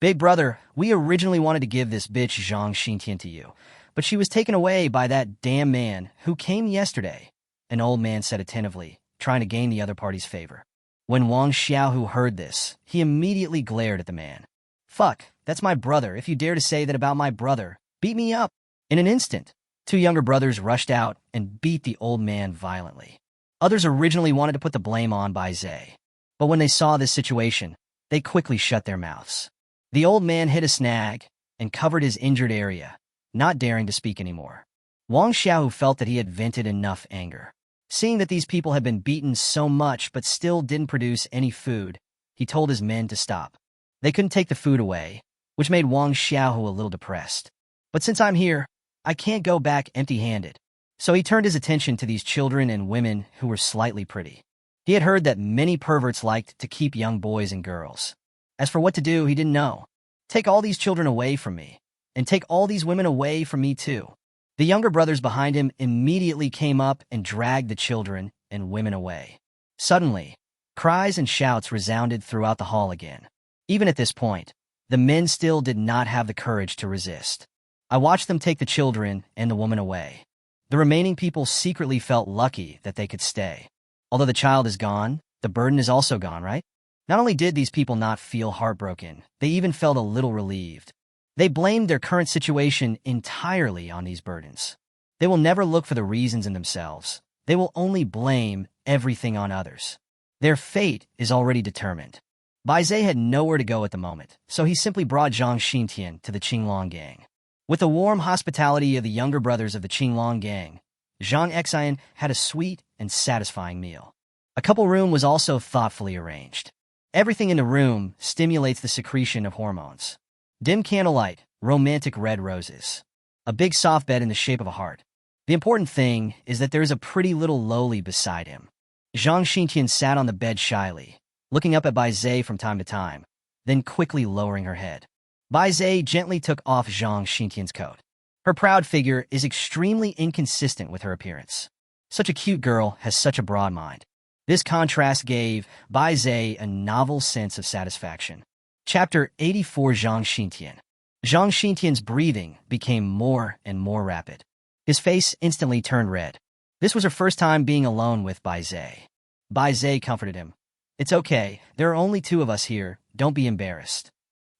Big brother, we originally wanted to give this bitch Zhang Xintian to you, but she was taken away by that damn man who came yesterday, an old man said attentively, trying to gain the other party's favor. When Wang Xiao heard this, he immediately glared at the man. Fuck, that's my brother. If you dare to say that about my brother, beat me up. In an instant, two younger brothers rushed out and beat the old man violently. Others originally wanted to put the blame on Bai Zai, but when they saw this situation, they quickly shut their mouths. The old man hit a snag and covered his injured area, not daring to speak anymore. Wang Xiao felt that he had vented enough anger. Seeing that these people had been beaten so much but still didn't produce any food, he told his men to stop. They couldn't take the food away, which made Wang Xiao a little depressed. But since I'm here, I can't go back empty-handed. So he turned his attention to these children and women who were slightly pretty. He had heard that many perverts liked to keep young boys and girls. As for what to do, he didn't know. Take all these children away from me, and take all these women away from me too. The younger brothers behind him immediately came up and dragged the children and women away. Suddenly, cries and shouts resounded throughout the hall again. Even at this point, the men still did not have the courage to resist. I watched them take the children and the woman away. The remaining people secretly felt lucky that they could stay. Although the child is gone, the burden is also gone, right? Not only did these people not feel heartbroken, they even felt a little relieved. They blamed their current situation entirely on these burdens. They will never look for the reasons in themselves. They will only blame everything on others. Their fate is already determined. Bai Zai had nowhere to go at the moment, so he simply brought Zhang Xintian to the Qinglong Gang. With the warm hospitality of the younger brothers of the Qinglong Gang, Zhang Xian had a sweet and satisfying meal. A couple room was also thoughtfully arranged. Everything in the room stimulates the secretion of hormones. Dim candlelight, romantic red roses. A big soft bed in the shape of a heart. The important thing is that there is a pretty little lowly beside him. Zhang Xintian sat on the bed shyly, looking up at Bai Zai from time to time, then quickly lowering her head. Bai Zai gently took off Zhang Xintian's coat. Her proud figure is extremely inconsistent with her appearance. Such a cute girl has such a broad mind. This contrast gave Bai Zai a novel sense of satisfaction. Chapter 84. Zhang Xintian. Zhang Xintian's breathing became more and more rapid. His face instantly turned red. This was her first time being alone with Bai Zai. Bai Zai comforted him. It's okay, there are only two of us here, don't be embarrassed.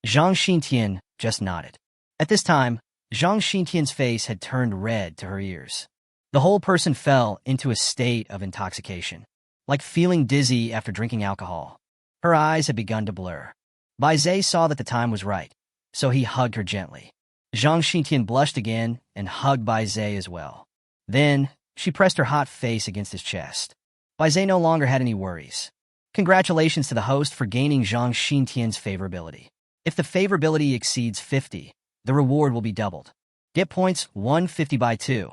Zhang Xintian just nodded. At this time, Zhang Xintian's face had turned red to her ears. The whole person fell into a state of intoxication, like feeling dizzy after drinking alcohol. Her eyes had begun to blur. Bai Zai saw that the time was right, so he hugged her gently. Zhang Xintian blushed again and hugged Bai Zai as well. Then, she pressed her hot face against his chest. Bai Zai no longer had any worries. Congratulations to the host for gaining Zhang Xintian's favorability. If the favorability exceeds 50, the reward will be doubled. Get points 150 by 2.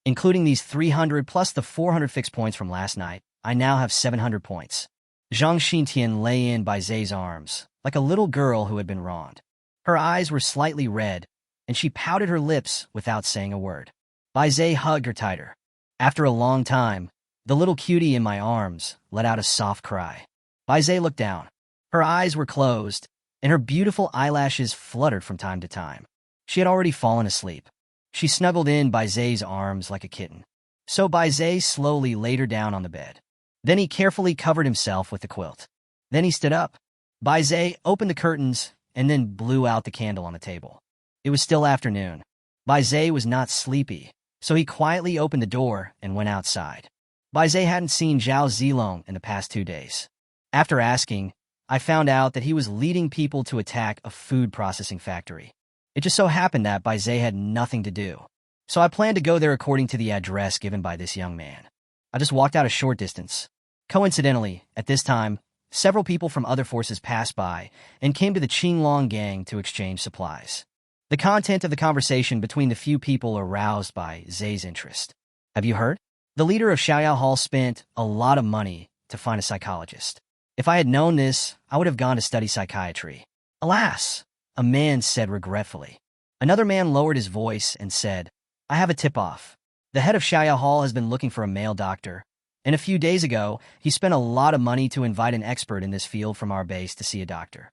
Including these 300 plus the 400 fixed points from last night, I now have 700 points. Zhang Xintian lay in Bai Zai's arms, like a little girl who had been wronged. Her eyes were slightly red, and she pouted her lips without saying a word. Bai Zai hugged her tighter. After a long time, the little cutie in my arms let out a soft cry. Bai Zai looked down. Her eyes were closed, and her beautiful eyelashes fluttered from time to time. She had already fallen asleep. She snuggled in Bai Zai's arms like a kitten. So Bai Zai slowly laid her down on the bed. Then he carefully covered himself with the quilt. Then he stood up. Bai Zai opened the curtains and then blew out the candle on the table. It was still afternoon. Bai Zai was not sleepy, so he quietly opened the door and went outside. Bai Zai hadn't seen Zhao Zilong in the past 2 days. After asking, I found out that he was leading people to attack a food processing factory. It just so happened that Bai Zai had nothing to do, so I planned to go there according to the address given by this young man. I just walked out a short distance. Coincidentally, at this time, several people from other forces passed by and came to the Qinglong gang to exchange supplies. The content of the conversation between the few people aroused Bai Zai's interest. Have you heard? The leader of Xiaoyao Hall spent a lot of money to find a psychologist. If I had known this, I would have gone to study psychiatry. Alas, a man said regretfully. Another man lowered his voice and said, I have a tip-off. The head of Xiaoyao Hall has been looking for a male doctor, and a few days ago, he spent a lot of money to invite an expert in this field from our base to see a doctor.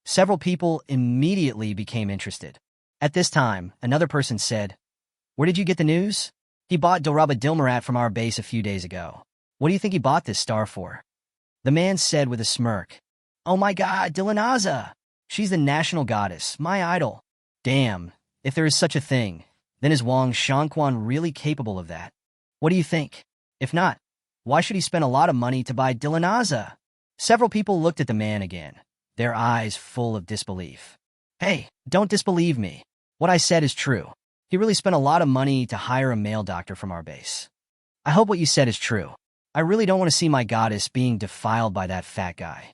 Several people immediately became interested. At this time, another person said, Where did you get the news? He bought Doraba Dilmarat from our base a few days ago. What do you think he bought this star for? The man said with a smirk, Oh my god, Dilanaza! She's the national goddess, my idol. Damn, if there is such a thing, then is Wang Shangquan really capable of that? What do you think? If not, why should he spend a lot of money to buy Dilanaza? Several people looked at the man again, their eyes full of disbelief. Hey, don't disbelieve me. What I said is true. He really spent a lot of money to hire a male doctor from our base. I hope what you said is true. I really don't want to see my goddess being defiled by that fat guy.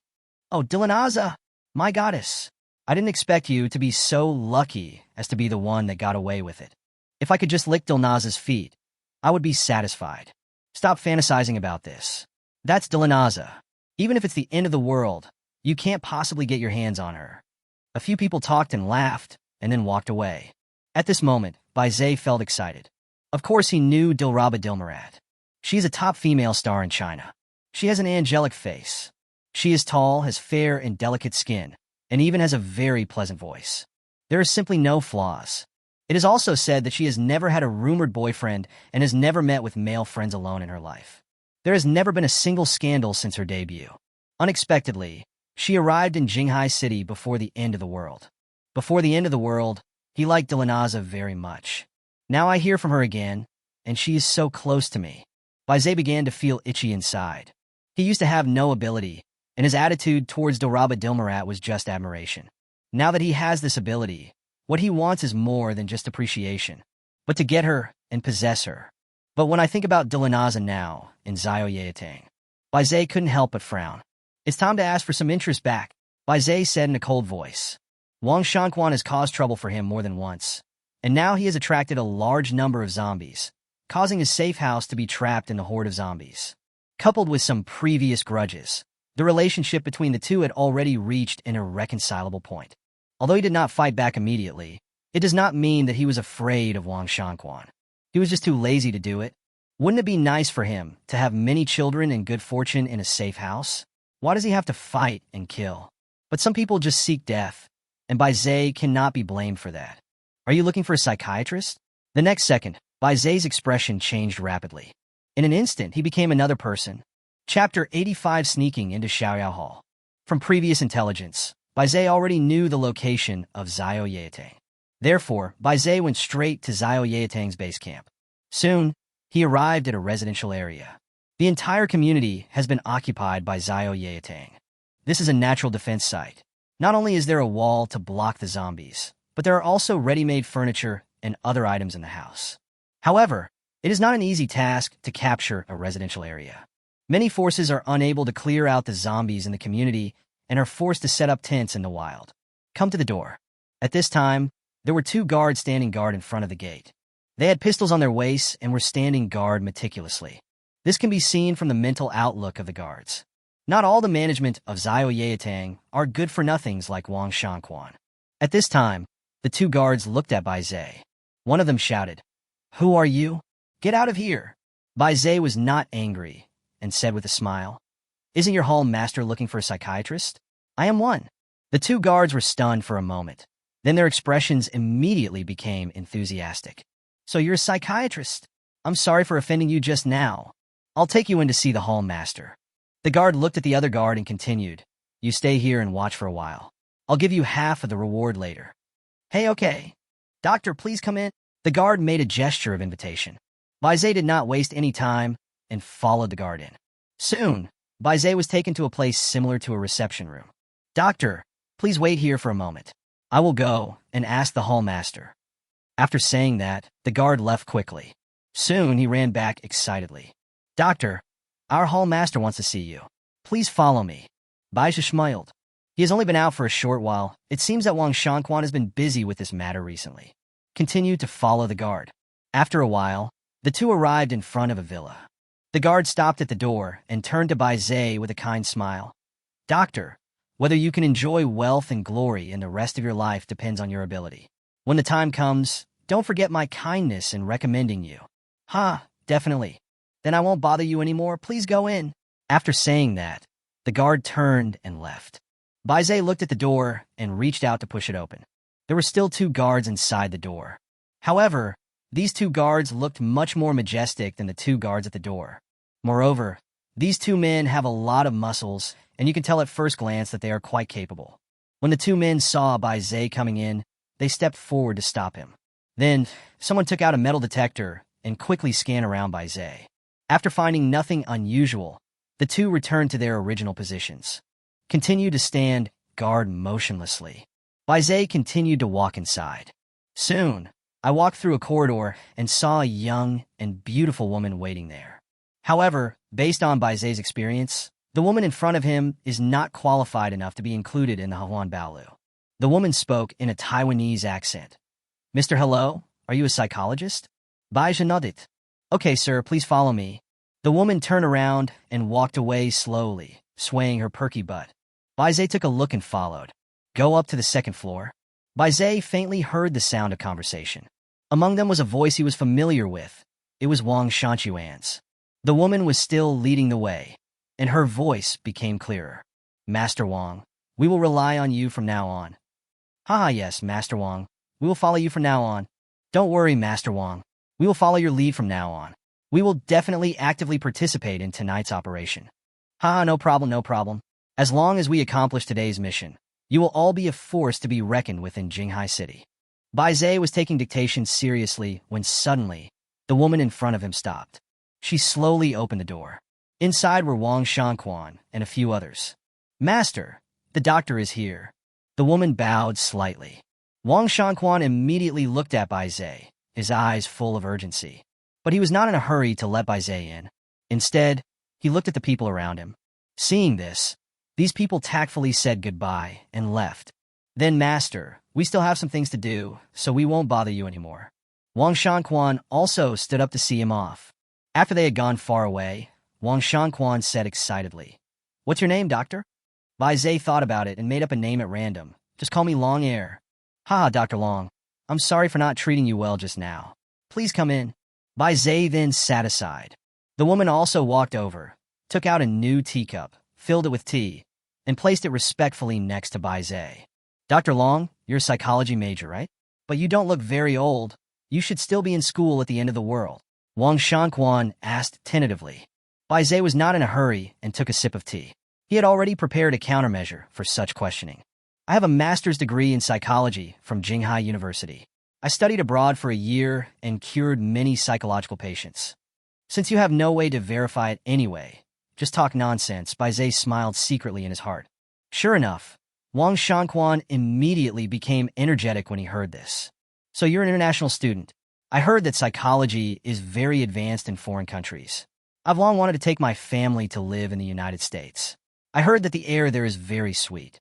Oh, Dilanaza, my goddess. I didn't expect you to be so lucky as to be the one that got away with it. If I could just lick Dilanaza's feet, I would be satisfied. Stop fantasizing about this. That's Dilanaza. Even if it's the end of the world, you can't possibly get your hands on her. A few people talked and laughed, and then walked away. At this moment, Bai Zai felt excited. Of course he knew Dilraba Dilmarat. She's a top female star in China. She has an angelic face. She is tall, has fair and delicate skin, and even has a very pleasant voice. There are simply no flaws. It is also said that she has never had a rumored boyfriend and has never met with male friends alone in her life. There has never been a single scandal since her debut. Unexpectedly, she arrived in Jinghai City before the end of the world. Before the end of the world, he liked Dilanaza very much. Now I hear from her again, and she is so close to me. Bai Zai began to feel itchy inside. He used to have no ability, and his attitude towards Doraba Dilmarat was just admiration. Now that he has this ability, what he wants is more than just appreciation, but to get her and possess her. But when I think about Dilanaza now, in Zio Yatang, Bai Zai couldn't help but frown. It's time to ask for some interest back, Bai Zai said in a cold voice. Wang Shangquan has caused trouble for him more than once, and now he has attracted a large number of zombies, causing his safe house to be trapped in a horde of zombies. Coupled with some previous grudges, the relationship between the two had already reached an irreconcilable point. Although he did not fight back immediately, it does not mean that he was afraid of Wang Shangquan. He was just too lazy to do it. Wouldn't it be nice for him to have many children and good fortune in a safe house? Why does he have to fight and kill? But some people just seek death, and Bai Zai cannot be blamed for that. Are you looking for a psychiatrist? The next second, Bai Zai's expression changed rapidly. In an instant, he became another person. Chapter 85 Sneaking into Xiaoyao Hall. From previous intelligence, Bai Zai already knew the location of Zio Yatang. Therefore, Bai Zai went straight to Zio Yatang's base camp. Soon, he arrived at a residential area. The entire community has been occupied by Zio Yatang. This is a natural defense site. Not only is there a wall to block the zombies, but there are also ready-made furniture and other items in the house. However, it is not an easy task to capture a residential area. Many forces are unable to clear out the zombies in the community and are forced to set up tents in the wild. Come to the door. At this time, there were 2 guards standing guard in front of the gate. They had pistols on their waists and were standing guard meticulously. This can be seen from the mental outlook of the guards. Not all the management of Xiao are good-for-nothings like Wang Shanquan. At this time, the two guards looked at Bai Zhe. One of them shouted, "Who are you? Get out of here!" Bai Zhe was not angry and said with a smile, "Isn't your hall master looking for a psychiatrist? I am one." The two guards were stunned for a moment. Then their expressions immediately became enthusiastic. "So you're a psychiatrist? I'm sorry for offending you just now. I'll take you in to see the hall master." The guard looked at the other guard and continued, "You stay here and watch for a while. I'll give you half of the reward later." "Hey, okay. Doctor, please come in." The guard made a gesture of invitation. Bai Zhe did not waste any time and followed the guard in. Soon, Bai Zhe was taken to a place similar to a reception room. "Doctor, please wait here for a moment. I will go and ask the hall master." After saying that, the guard left quickly. Soon he ran back excitedly. "Doctor, our hall master wants to see you. Please follow me." Bai Zhe smiled. He has only been out for a short while. It seems that Wang Shanquan has been busy with this matter recently. Continued to follow the guard. After a while, the two arrived in front of a villa. The guard stopped at the door and turned to Bai Zhe with a kind smile. "Doctor, whether you can enjoy wealth and glory in the rest of your life depends on your ability. When the time comes, don't forget my kindness in recommending you." "Ha, definitely. Then I won't bother you anymore. Please go in." After saying that, the guard turned and left. Bai Zhe looked at the door and reached out to push it open. There were still two guards inside the door. However, these two guards looked much more majestic than the two guards at the door. Moreover, these two men have a lot of muscles, and you can tell at first glance that they are quite capable. When the two men saw Bai Zhe coming in, they stepped forward to stop him. Then, someone took out a metal detector and quickly scanned around Bai Zhe. After finding nothing unusual, the two returned to their original positions. Continued to stand guard motionlessly. Bai Zhe continued to walk inside. Soon, I walked through a corridor and saw a young and beautiful woman waiting there. However, based on Bai Zhe's experience, the woman in front of him is not qualified enough to be included in the Huan Baolu. The woman spoke in a Taiwanese accent. "Mr. Hello, are you a psychologist?" Bai Zhe nodded. "Okay, sir, please follow me." The woman turned around and walked away slowly, swaying her perky butt. Bai Zhe took a look and followed. "Go up to the second floor." Bai Zhe faintly heard the sound of conversation. Among them was a voice he was familiar with. It was Wang Shanquan's. The woman was still leading the way, and her voice became clearer. "Master Wang, we will rely on you from now on." "Haha, yes, Master Wang. We will follow you from now on." "Don't worry, Master Wang. We will follow your lead from now on. We will definitely actively participate in tonight's operation." "Haha, no problem, no problem. As long as we accomplish today's mission, you will all be a force to be reckoned with in Jinghai City." Bai Zhe was taking dictation seriously when suddenly, the woman in front of him stopped. She slowly opened the door. Inside were Wang Shanquan and a few others. "Master, the doctor is here." The woman bowed slightly. Wang Shanquan immediately looked at Bai Zhe, his eyes full of urgency. But he was not in a hurry to let Bai Zhe in. Instead, he looked at the people around him. Seeing this, these people tactfully said goodbye and left. "Then, Master, we still have some things to do, so we won't bother you anymore." Wang Shanquan also stood up to see him off. After they had gone far away, Wang Shanquan said excitedly, "What's your name, doctor?" Bai Zhe thought about it and made up a name at random. "Just call me Long Air." "Haha, Dr. Long. I'm sorry for not treating you well just now. Please come in." Bai Zhe then sat aside. The woman also walked over, took out a new teacup, filled it with tea, and placed it respectfully next to Bai Zhe. "Dr. Long, you're a psychology major, right? But you don't look very old. You should still be in school at the end of the world." Wang Shanquan asked tentatively. Bai Zhe was not in a hurry and took a sip of tea. He had already prepared a countermeasure for such questioning. "I have a master's degree in psychology from Jinghai University. I studied abroad for a year and cured many psychological patients. Since you have no way to verify it anyway, just talk nonsense." Bai Zhe smiled secretly in his heart. Sure enough, Wang Shanquan immediately became energetic when he heard this. "So you're an international student. I heard that psychology is very advanced in foreign countries. I've long wanted to take my family to live in the United States. I heard that the air there is very sweet.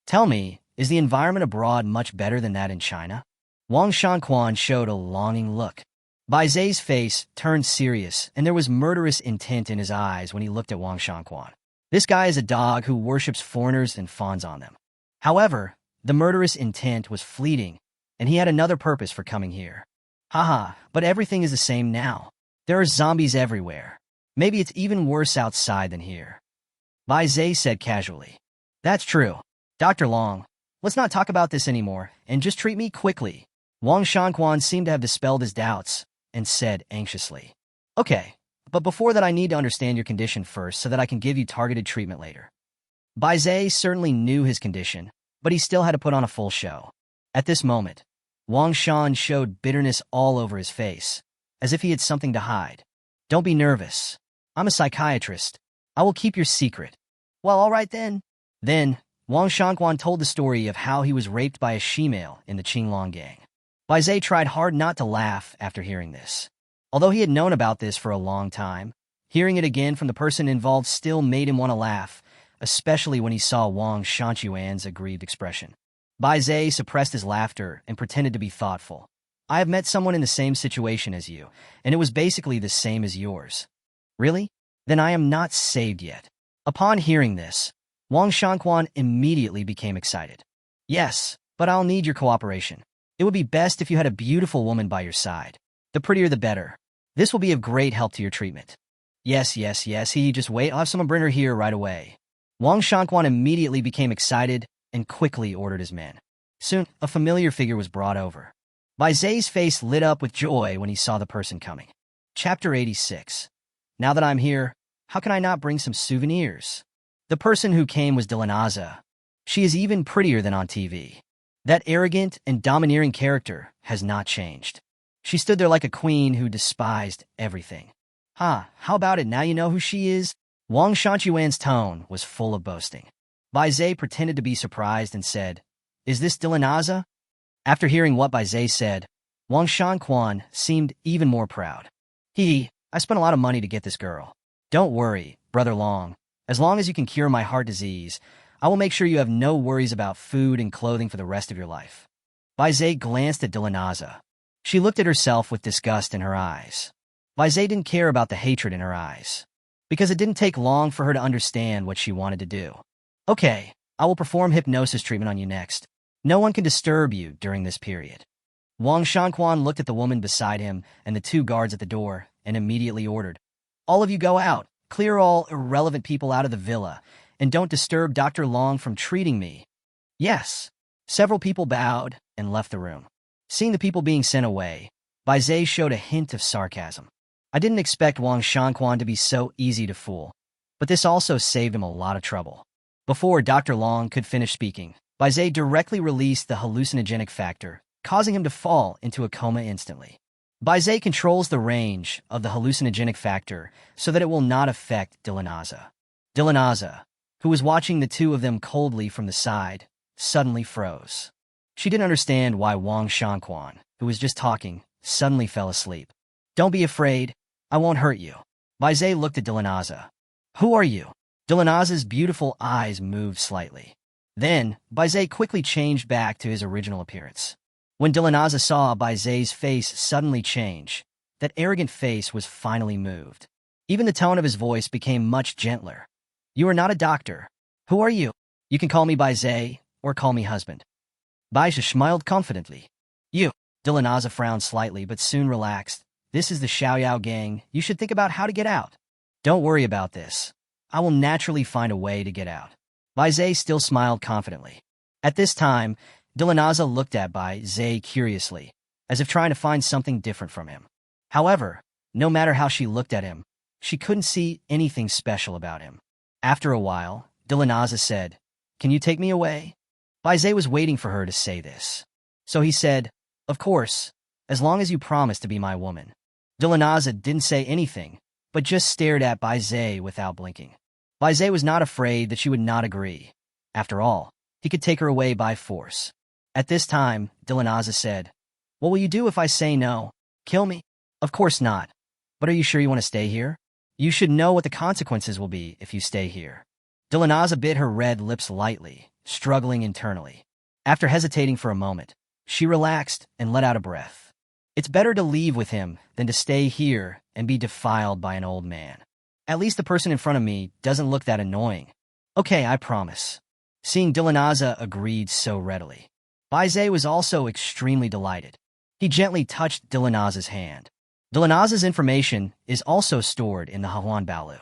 Tell me, is the environment abroad much better than that in China?" Wang Shanquan showed a longing look. Bai Zai's face turned serious, and there was murderous intent in his eyes when he looked at Wang Shangquan. This guy is a dog who worships foreigners and fawns on them. However, the murderous intent was fleeting, and he had another purpose for coming here. Haha, but everything is the same now. There are zombies everywhere. Maybe it's even worse outside than here. Bai Zai said casually. That's true. Dr. Long, let's not talk about this anymore, and just treat me quickly. Wang Shangquan seemed to have dispelled his doubts, and said anxiously. Okay, but before that I need to understand your condition first so that I can give you targeted treatment later. Bai Zai certainly knew his condition, but he still had to put on a full show. At this moment, Wang Shan showed bitterness all over his face, as if he had something to hide. Don't be nervous. I'm a psychiatrist. I will keep your secret. Well, all right then. Then, Wang Shangquan told the story of how he was raped by a she-male in the Qinglong gang. Bai Zai tried hard not to laugh after hearing this. Although he had known about this for a long time, hearing it again from the person involved still made him want to laugh, especially when he saw Wang Shanquan's aggrieved expression. Bai Zai suppressed his laughter and pretended to be thoughtful. I have met someone in the same situation as you, and it was basically the same as yours. Really? Then I am not saved yet. Upon hearing this, Wang Shangquan immediately became excited. Yes, but I'll need your cooperation. It would be best if you had a beautiful woman by your side. The prettier the better. This will be of great help to your treatment. Yes, just wait, I'll have someone bring her here right away. Wang Shangquan immediately became excited and quickly ordered his men. Soon, a familiar figure was brought over. Bai Zai's face lit up with joy when he saw the person coming. Chapter 86. Now that I'm here, how can I not bring some souvenirs? The person who came was Dilanaza. She is even prettier than on TV. That arrogant and domineering character has not changed. She stood there like a queen who despised everything. How about it, now you know who she is? Wang Shanquan's tone was full of boasting. Bai Zai pretended to be surprised and said, Is this Dilanaza? After hearing what Bai Zai said, Wang Shangquan seemed even more proud. I spent a lot of money to get this girl. Don't worry, Brother Long. As long as you can cure my heart disease, I will make sure you have no worries about food and clothing for the rest of your life. Bai Zai glanced at Dilanaza. She looked at herself with disgust in her eyes. Bai Zai didn't care about the hatred in her eyes, because it didn't take long for her to understand what she wanted to do. Okay, I will perform hypnosis treatment on you next. No one can disturb you during this period. Wang Shangquan looked at the woman beside him and the two guards at the door and immediately ordered, All of you go out, clear all irrelevant people out of the villa, and don't disturb Dr. Long from treating me. Yes. Several people bowed and left the room. Seeing the people being sent away, Bai Zai showed a hint of sarcasm. I didn't expect Wang Shangquan to be so easy to fool, but this also saved him a lot of trouble. Before Dr. Long could finish speaking, Bai Zai directly released the hallucinogenic factor, causing him to fall into a coma instantly. Bai Zai controls the range of the hallucinogenic factor so that it will not affect Dilanaza. Dilanaza, who was watching the two of them coldly from the side, suddenly froze. She didn't understand why Wang Shangquan, who was just talking, suddenly fell asleep. Don't be afraid. I won't hurt you. Bai Zai looked at Dilanaza. Who are you? Dilanaza's beautiful eyes moved slightly. Then, Bai Zai quickly changed back to his original appearance. When Dilanaza saw Bai Zai's face suddenly change, that arrogant face was finally moved. Even the tone of his voice became much gentler. You are not a doctor. Who are you? You can call me Bai Zai, or call me husband. Bai Zai smiled confidently. You. Dilanaza frowned slightly but soon relaxed. This is the Xiaoyao gang. You should think about how to get out. Don't worry about this. I will naturally find a way to get out. Bai Zai still smiled confidently. At this time, Dilanaza looked at Bai Zai curiously, as if trying to find something different from him. However, no matter how she looked at him, she couldn't see anything special about him. After a while, Dilanaza said, Can you take me away? Bai Zai was waiting for her to say this. So he said, Of course, as long as you promise to be my woman. Dilanaza didn't say anything, but just stared at Bai Zai without blinking. Bai Zai was not afraid that she would not agree. After all, he could take her away by force. At this time, Dilanaza said, What will you do if I say no? Kill me? Of course not. But are you sure you want to stay here? You should know what the consequences will be if you stay here. Dilanaza bit her red lips lightly, struggling internally. After hesitating for a moment, she relaxed and let out a breath. It's better to leave with him than to stay here and be defiled by an old man. At least the person in front of me doesn't look that annoying. Okay, I promise. Seeing Dilanaza agreed so readily. Baizé was also extremely delighted. He gently touched Dilanaza's hand. Dilanaza's information is also stored in the Hahuan Balu.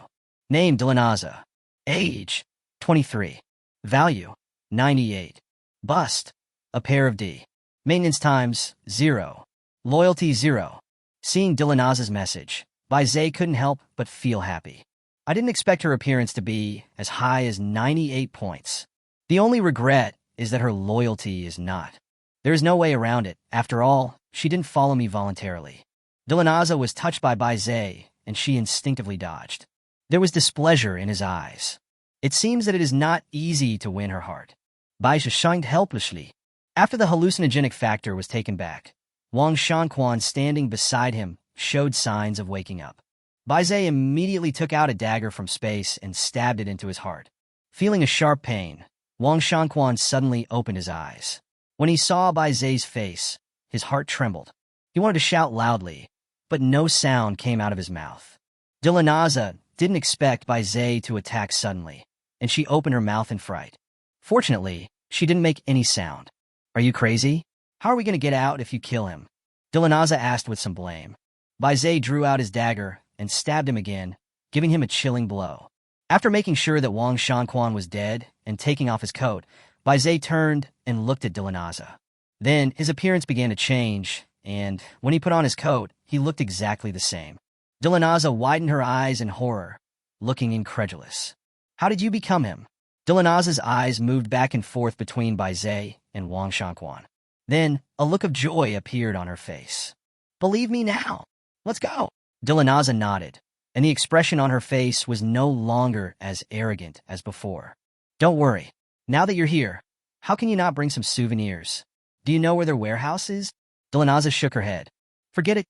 Name Dilanaza. Age 23. Value 98. Bust a pair of D. Maintenance times 0. Loyalty 0. Seeing Dilanaza's message, Baizé couldn't help but feel happy. I didn't expect her appearance to be as high as 98 points. The only regret is that her loyalty is not. There is no way around it. After all, she didn't follow me voluntarily. Dilanaza was touched by Baizé, and she instinctively dodged. There was displeasure in his eyes. It seems that it is not easy to win her heart. Baizé shined helplessly. After the hallucinogenic factor was taken back, Wang Shanquan standing beside him showed signs of waking up. Baizé immediately took out a dagger from space and stabbed it into his heart. Feeling a sharp pain, Wang Shanquan suddenly opened his eyes. When he saw Baizé's face, his heart trembled. He wanted to shout loudly, but no sound came out of his mouth. Dilanaza didn't expect Baizé to attack suddenly, and she opened her mouth in fright. Fortunately, she didn't make any sound. Are you crazy? How are we going to get out if you kill him? Dilanaza asked with some blame. Baizé drew out his dagger and stabbed him again, giving him a chilling blow. After making sure that Wang Shanquan was dead and taking off his coat, Baizé turned and looked at Dilanaza. Then his appearance began to change, and when he put on his coat, he looked exactly the same. Dilanaza widened her eyes in horror, looking incredulous. How did you become him? Dilanaza's eyes moved back and forth between Baizé and Wang Shanquan. Then a look of joy appeared on her face. Believe me now. Let's go. Dilanaza nodded, and the expression on her face was no longer as arrogant as before. Don't worry. Now that you're here, how can you not bring some souvenirs? Do you know where their warehouse is? Dilanaza shook her head. Forget it.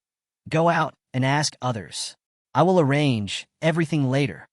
Go out and ask others. I will arrange everything later.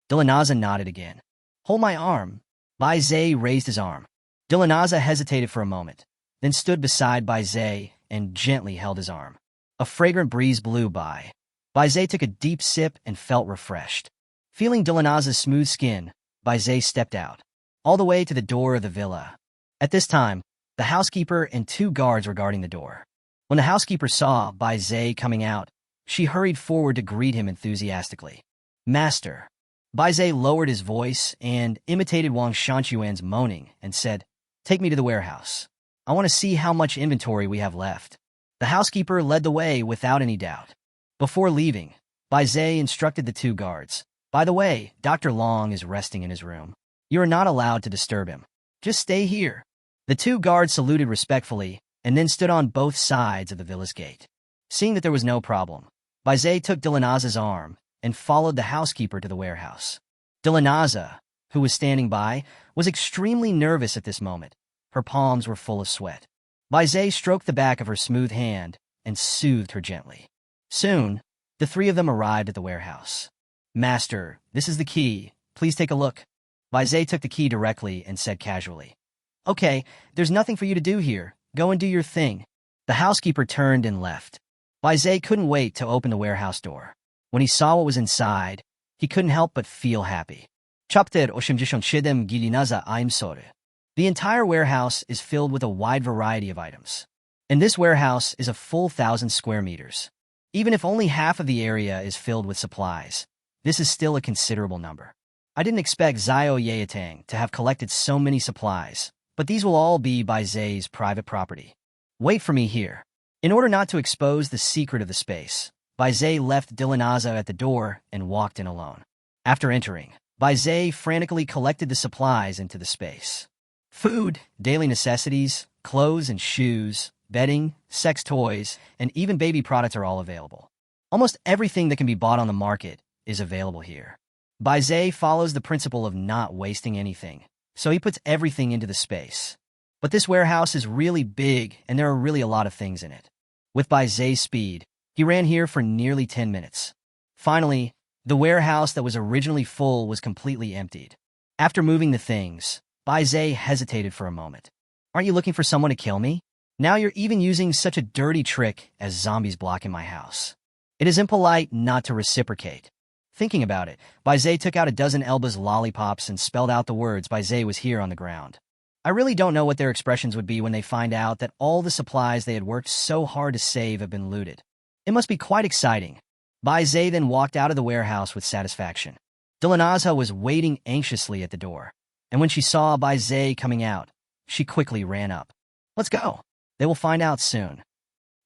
Dilanaza nodded again. Hold my arm. Baizé raised his arm. Dilanaza hesitated for a moment, then stood beside Baizé and gently held his arm. A fragrant breeze blew by. Baizé took a deep sip and felt refreshed. Feeling Dilanaza's smooth skin, Baizé stepped out, all the way to the door of the villa. At this time, the housekeeper and 2 guards were guarding the door. When the housekeeper saw Baizé coming out, she hurried forward to greet him enthusiastically. Master. Baizé lowered his voice and imitated Wang Shanquan's moaning and said, Take me to the warehouse. I want to see how much inventory we have left. The housekeeper led the way without any doubt. Before leaving, Baizé instructed the 2 guards. By the way, Dr. Long is resting in his room. You are not allowed to disturb him. Just stay here. The 2 guards saluted respectfully and then stood on both sides of the villa's gate. Seeing that there was no problem, Baizé took Dilanaza's arm and followed the housekeeper to the warehouse. Dilanaza, who was standing by, was extremely nervous at this moment. Her palms were full of sweat. Baizé stroked the back of her smooth hand and soothed her gently. Soon, the 3 of them arrived at the warehouse. Master, this is the key. Please take a look. Baizé took the key directly and said casually, Okay, there's nothing for you to do here. Go and do your thing. The housekeeper turned and left. Baizé couldn't wait to open the warehouse door. When he saw what was inside, he couldn't help but feel happy. Chapter 87 Gilinaza Aimsore. The entire warehouse is filled with a wide variety of items. And this warehouse is a full 1,000 square meters. Even if only half of the area is filled with supplies, this is still a considerable number. I didn't expect Zio Yatang to have collected so many supplies, but these will all be Baizé's private property. Wait for me here. In order not to expose the secret of the space, Baizé left Dilanaza at the door and walked in alone. After entering, Baizé frantically collected the supplies into the space. Food, daily necessities, clothes and shoes, bedding, sex toys, and even baby products are all available. Almost everything that can be bought on the market is available here. Baizé follows the principle of not wasting anything, so he puts everything into the space. But this warehouse is really big, and there are really a lot of things in it. With Baizé's speed, he ran here for nearly 10 minutes. Finally, the warehouse that was originally full was completely emptied. After moving the things, Baizé hesitated for a moment. Aren't you looking for someone to kill me? Now you're even using such a dirty trick as zombies blocking my house. It is impolite not to reciprocate. Thinking about it, Baizé took out a dozen Elba's lollipops and spelled out the words Baizé was here on the ground. I really don't know what their expressions would be when they find out that all the supplies they had worked so hard to save have been looted. It must be quite exciting. Baizé then walked out of the warehouse with satisfaction. Dilanaza was waiting anxiously at the door, and when she saw Baizé coming out, she quickly ran up. Let's go. They will find out soon.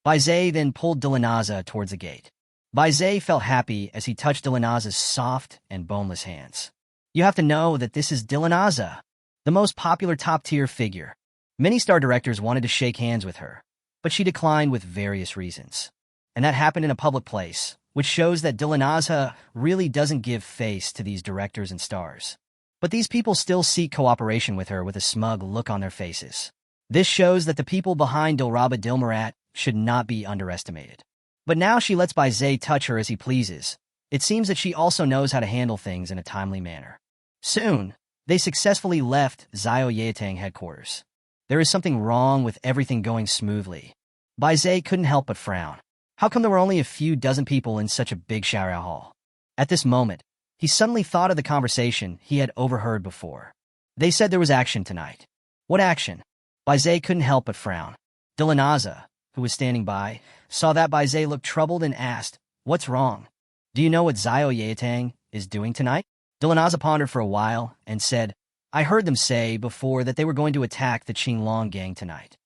Baizé then pulled Dilanaza towards the gate. Baizé felt happy as he touched Dilanaza's soft and boneless hands. You have to know that this is Dilanaza, the most popular top-tier figure. Many star directors wanted to shake hands with her, but she declined with various reasons. And that happened in a public place, which shows that Dilanaza really doesn't give face to these directors and stars. But these people still seek cooperation with her with a smug look on their faces. This shows that the people behind Dilraba Dilmurat should not be underestimated. But now she lets Baizé touch her as he pleases. It seems that she also knows how to handle things in a timely manner. Soon, they successfully left Zioyatang headquarters. There is something wrong with everything going smoothly. Baizé couldn't help but frown. How come there were only a few dozen people in such a big shower hall? At this moment, he suddenly thought of the conversation he had overheard before. They said there was action tonight. What action? Baizé couldn't help but frown. Dilanaza, who was standing by, saw that Baizé looked troubled and asked, "What's wrong? Do you know what Zioyatang is doing tonight?" Dilanaza pondered for a while and said, "I heard them say before that they were going to attack the Qinglong gang tonight."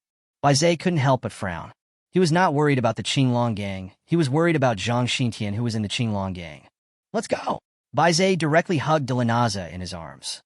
Baizé couldn't help but frown. He was not worried about the Qinglong gang. He was worried about Zhang Xintian, who was in the Qinglong gang. Let's go. Baizé directly hugged Dilanaza in his arms.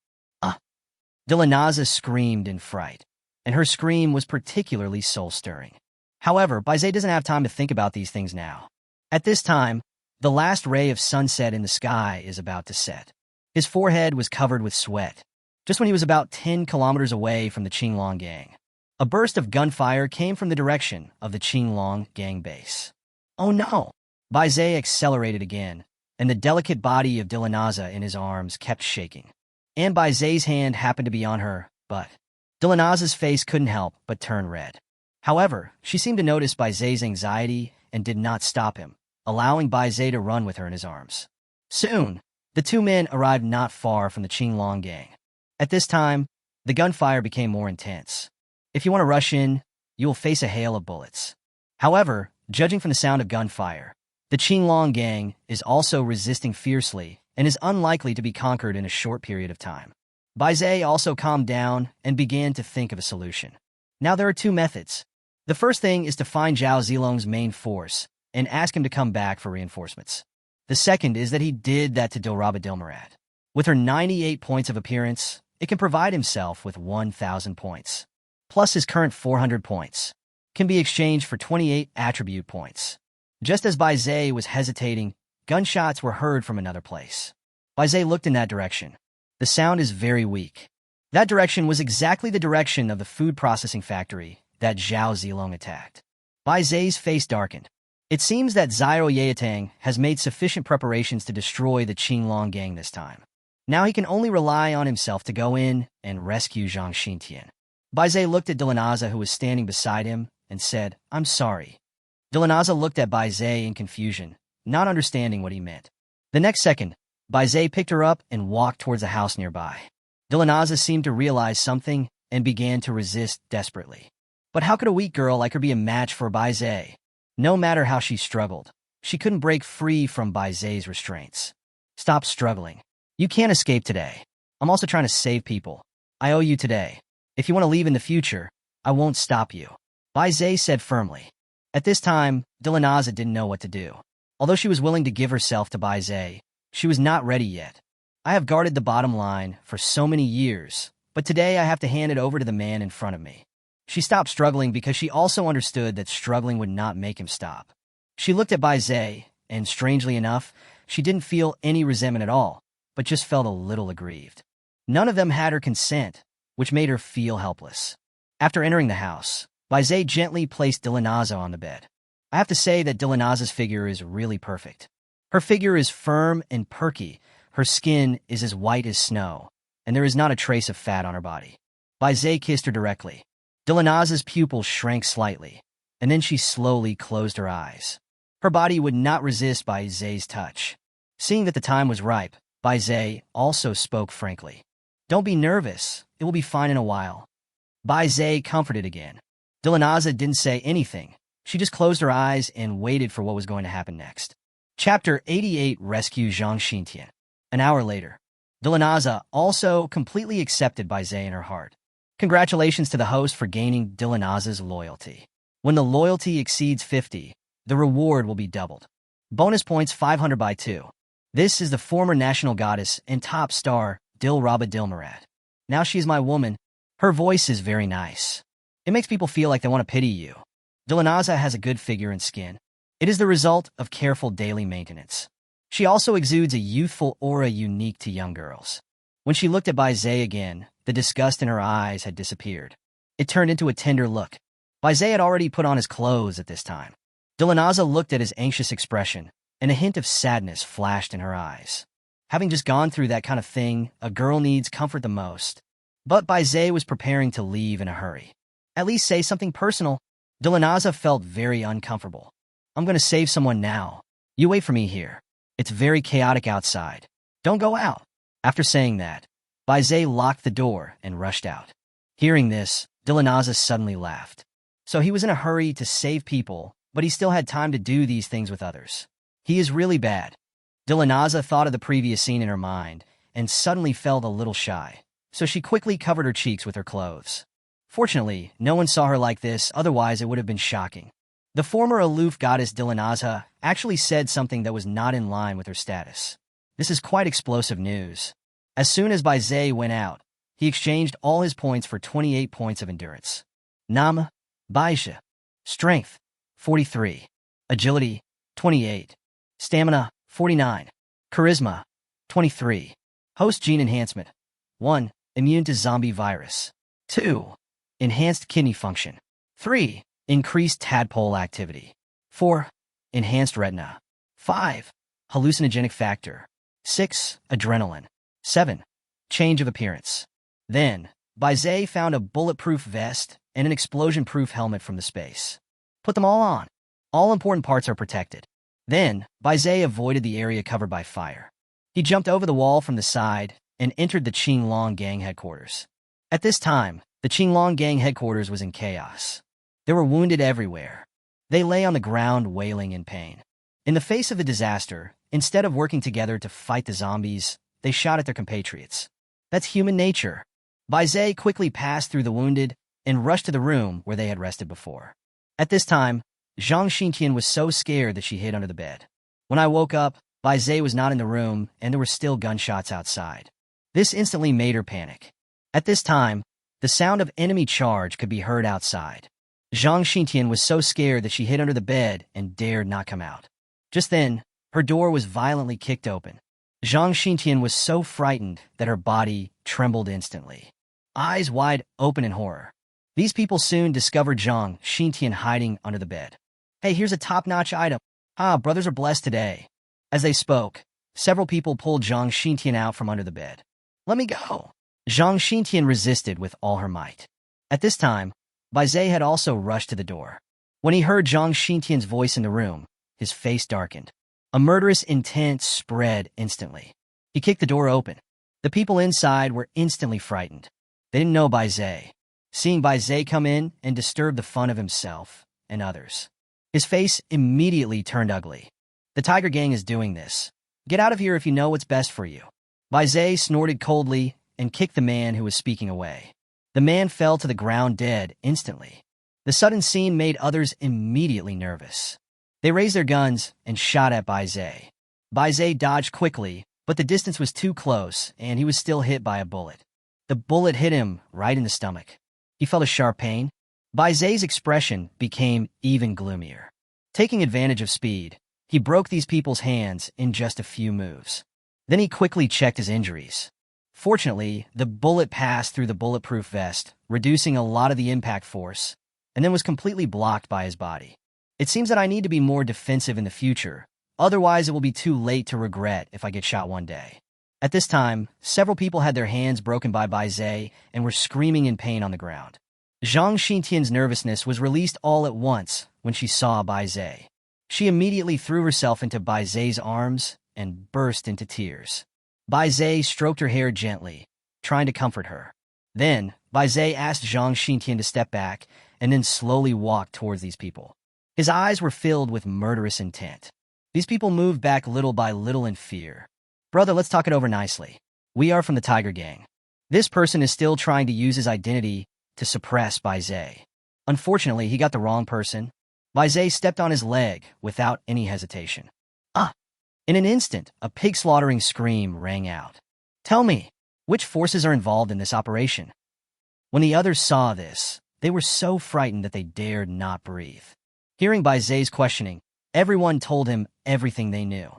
Dilanaza screamed in fright, and her scream was particularly soul-stirring. However, Baizé doesn't have time to think about these things now. At this time, the last ray of sunset in the sky is about to set. His forehead was covered with sweat, just when he was about 10 kilometers away from the Qinglong gang. A burst of gunfire came from the direction of the Qinglong gang base. Oh no! Baizé accelerated again, and the delicate body of Dilanaza in his arms kept shaking. And Baizé's hand happened to be on her, but Dilanaza's face couldn't help but turn red. However, she seemed to notice Baizé's anxiety and did not stop him, allowing Baizé to run with her in his arms. Soon, the two men arrived not far from the Qinglong gang. At this time, the gunfire became more intense. If you want to rush in, you will face a hail of bullets. However, judging from the sound of gunfire, the Qinglong gang is also resisting fiercely and is unlikely to be conquered in a short period of time. Baizé also calmed down and began to think of a solution. Now there are two methods. The first thing is to find Zhao Zilong's main force and ask him to come back for reinforcements. The second is that he did that to Dilraba Dilmurat. With her 98 points of appearance, it can provide himself with 1,000 points. Plus his current 400 points can be exchanged for 28 attribute points. Just as Baizé was hesitating, gunshots were heard from another place. Baizé looked in that direction. The sound is very weak. That direction was exactly the direction of the food processing factory that Zhao Zilong attacked. Baizé's face darkened. It seems that Zioyatang has made sufficient preparations to destroy the Qinglong gang this time. Now he can only rely on himself to go in and rescue Zhang Xintian. Baizé looked at Dilanaza, who was standing beside him, and said, "I'm sorry." Dilanaza looked at Baizé in confusion, not understanding what he meant. The next second, Baizé picked her up and walked towards a house nearby. Dilanaza seemed to realize something and began to resist desperately. But how could a weak girl like her be a match for Baizé? No matter how she struggled, she couldn't break free from Baizé's restraints. Stop struggling. You can't escape today. I'm also trying to save people. I owe you today. If you want to leave in the future, I won't stop you, Baizé said firmly. At this time, Dilanaza didn't know what to do. Although she was willing to give herself to Baizé, she was not ready yet. I have guarded the bottom line for so many years, but today I have to hand it over to the man in front of me. She stopped struggling because she also understood that struggling would not make him stop. She looked at Baizé, and strangely enough, she didn't feel any resentment at all, but just felt a little aggrieved. None of them had her consent, which made her feel helpless. After entering the house, Baizé gently placed Dilanaza on the bed. I have to say that Dilanaza's figure is really perfect. Her figure is firm and perky, her skin is as white as snow, and there is not a trace of fat on her body. Baizé kissed her directly. Dilanaza's pupils shrank slightly, and then she slowly closed her eyes. Her body would not resist Bai Zai's touch. Seeing that the time was ripe, Bai Zai also spoke frankly. "Don't be nervous. It will be fine in a while." Bai Zai comforted again. Dilanaza didn't say anything. She just closed her eyes and waited for what was going to happen next. Chapter 88 Rescue Zhang Xintian. An hour later, Dilanaza also completely accepted Bai Zai in her heart. Congratulations to the host for gaining Dilanaza's loyalty. When the loyalty exceeds 50, the reward will be doubled. Bonus points 500 by 2. This is the former national goddess and top star, Dilraba Dilmurat. Now she's my woman. Her voice is very nice. It makes people feel like they want to pity you. Dilanaza has a good figure and skin. It is the result of careful daily maintenance. She also exudes a youthful aura unique to young girls. When she looked at Bai Zai again, the disgust in her eyes had disappeared. It turned into a tender look. Bai Zai had already put on his clothes at this time. Dilanaza looked at his anxious expression, and a hint of sadness flashed in her eyes. Having just gone through that kind of thing, a girl needs comfort the most. But Bai Zai was preparing to leave in a hurry. At least say something personal. Dilanaza felt very uncomfortable. "I'm going to save someone now. You wait for me here. It's very chaotic outside. Don't go out." After saying that, Bai Zai locked the door and rushed out. Hearing this, Dilanaza suddenly laughed. So he was in a hurry to save people, but he still had time to do these things with others. He is really bad. Dilanaza thought of the previous scene in her mind and suddenly felt a little shy, so she quickly covered her cheeks with her clothes. Fortunately, no one saw her like this, otherwise it would have been shocking. The former aloof goddess Dilanaza actually said something that was not in line with her status. This is quite explosive news. As soon as Bai Zai went out, he exchanged all his points for 28 points of endurance. Nama, Baisha. Strength, 43. Agility, 28. Stamina, 49. Charisma, 23. Host gene enhancement. 1. Immune to zombie virus. 2. Enhanced kidney function. 3. Increased tadpole activity. 4. Enhanced retina. 5. Hallucinogenic factor. 6. Adrenaline. 7. Change of appearance. Then, Bai Zai found a bulletproof vest and an explosion-proof helmet from the space. Put them all on. All important parts are protected. Then, Bai Zai avoided the area covered by fire. He jumped over the wall from the side and entered the Qinglong gang headquarters. At this time, the Qinglong gang headquarters was in chaos. There were wounded everywhere. They lay on the ground wailing in pain. In the face of the disaster, instead of working together to fight the zombies, they shot at their compatriots. That's human nature. Bai Zai quickly passed through the wounded and rushed to the room where they had rested before. At this time, Zhang Xintian was so scared that she hid under the bed. When I woke up, Bai Zai was not in the room and there were still gunshots outside. This instantly made her panic. At this time, the sound of enemy charge could be heard outside. Zhang Xintian was so scared that she hid under the bed and dared not come out. Just then, her door was violently kicked open. Zhang Xintian was so frightened that her body trembled instantly. Eyes wide open in horror. These people soon discovered Zhang Xintian hiding under the bed. "Hey, here's a top-notch item. Brothers are blessed today." As they spoke, several people pulled Zhang Xintian out from under the bed. "Let me go." Zhang Xintian resisted with all her might. At this time, Bai Zai had also rushed to the door. When he heard Zhang Xintian's voice in the room, his face darkened. A murderous intent spread instantly. He kicked the door open. The people inside were instantly frightened. They didn't know Bai Zai. Seeing Bai Zai come in and disturb the fun of himself and others, his face immediately turned ugly. "The Tiger Gang is doing this. Get out of here if you know what's best for you." Bai Zai snorted coldly and kicked the man who was speaking away. The man fell to the ground dead instantly. The sudden scene made others immediately nervous. They raised their guns and shot at Bai Zai. Bai Zai dodged quickly, but the distance was too close and he was still hit by a bullet. The bullet hit him right in the stomach. He felt a sharp pain. Bai Zai's expression became even gloomier. Taking advantage of speed, he broke these people's hands in just a few moves. Then he quickly checked his injuries. Fortunately, the bullet passed through the bulletproof vest, reducing a lot of the impact force, and then was completely blocked by his body. "It seems that I need to be more defensive in the future, otherwise it will be too late to regret if I get shot one day." At this time, several people had their hands broken by Bai Zai and were screaming in pain on the ground. Zhang Xintian's nervousness was released all at once when she saw Bai Zhe. She immediately threw herself into Bai Zhe's arms and burst into tears. Bai Zhe stroked her hair gently, trying to comfort her. Then, Bai Zhe asked Zhang Xintian to step back and then slowly walked towards these people. His eyes were filled with murderous intent. These people moved back little by little in fear. Brother, let's talk it over nicely. We are from the Tiger Gang. This person is still trying to use his identity to suppress Bai Zhe. Unfortunately, he got the wrong person. Bai Zhe stepped on his leg without any hesitation. Ah! In an instant, a pig-slaughtering scream rang out. Tell me, which forces are involved in this operation? When the others saw this, they were so frightened that they dared not breathe. Hearing Bai Zhe's questioning, everyone told him everything they knew.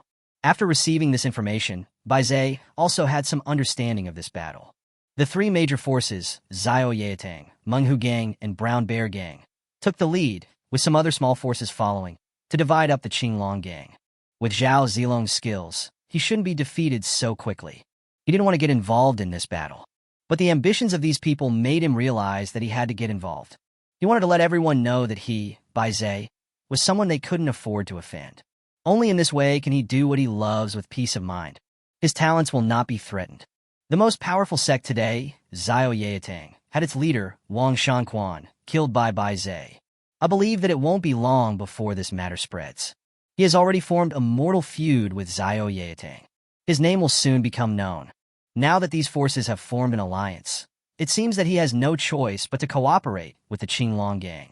After receiving this information, Bai Zhe also had some understanding of this battle. The three major forces, Zhao Yatang, Menghu Gang, and Brown Bear Gang, took the lead, with some other small forces following, to divide up the Qinglong Gang. With Zhao Zilong's skills, he shouldn't be defeated so quickly. He didn't want to get involved in this battle. But the ambitions of these people made him realize that he had to get involved. He wanted to let everyone know that he, Bai Zhe, was someone they couldn't afford to offend. Only in this way can he do what he loves with peace of mind. His talents will not be threatened. The most powerful sect today, Zhao Yatang, had its leader, Wang Shanquan, killed by Bai Zhe. I believe that it won't be long before this matter spreads. He has already formed a mortal feud with Zhao Yatang. His name will soon become known. Now that these forces have formed an alliance, it seems that he has no choice but to cooperate with the Qinglong Gang.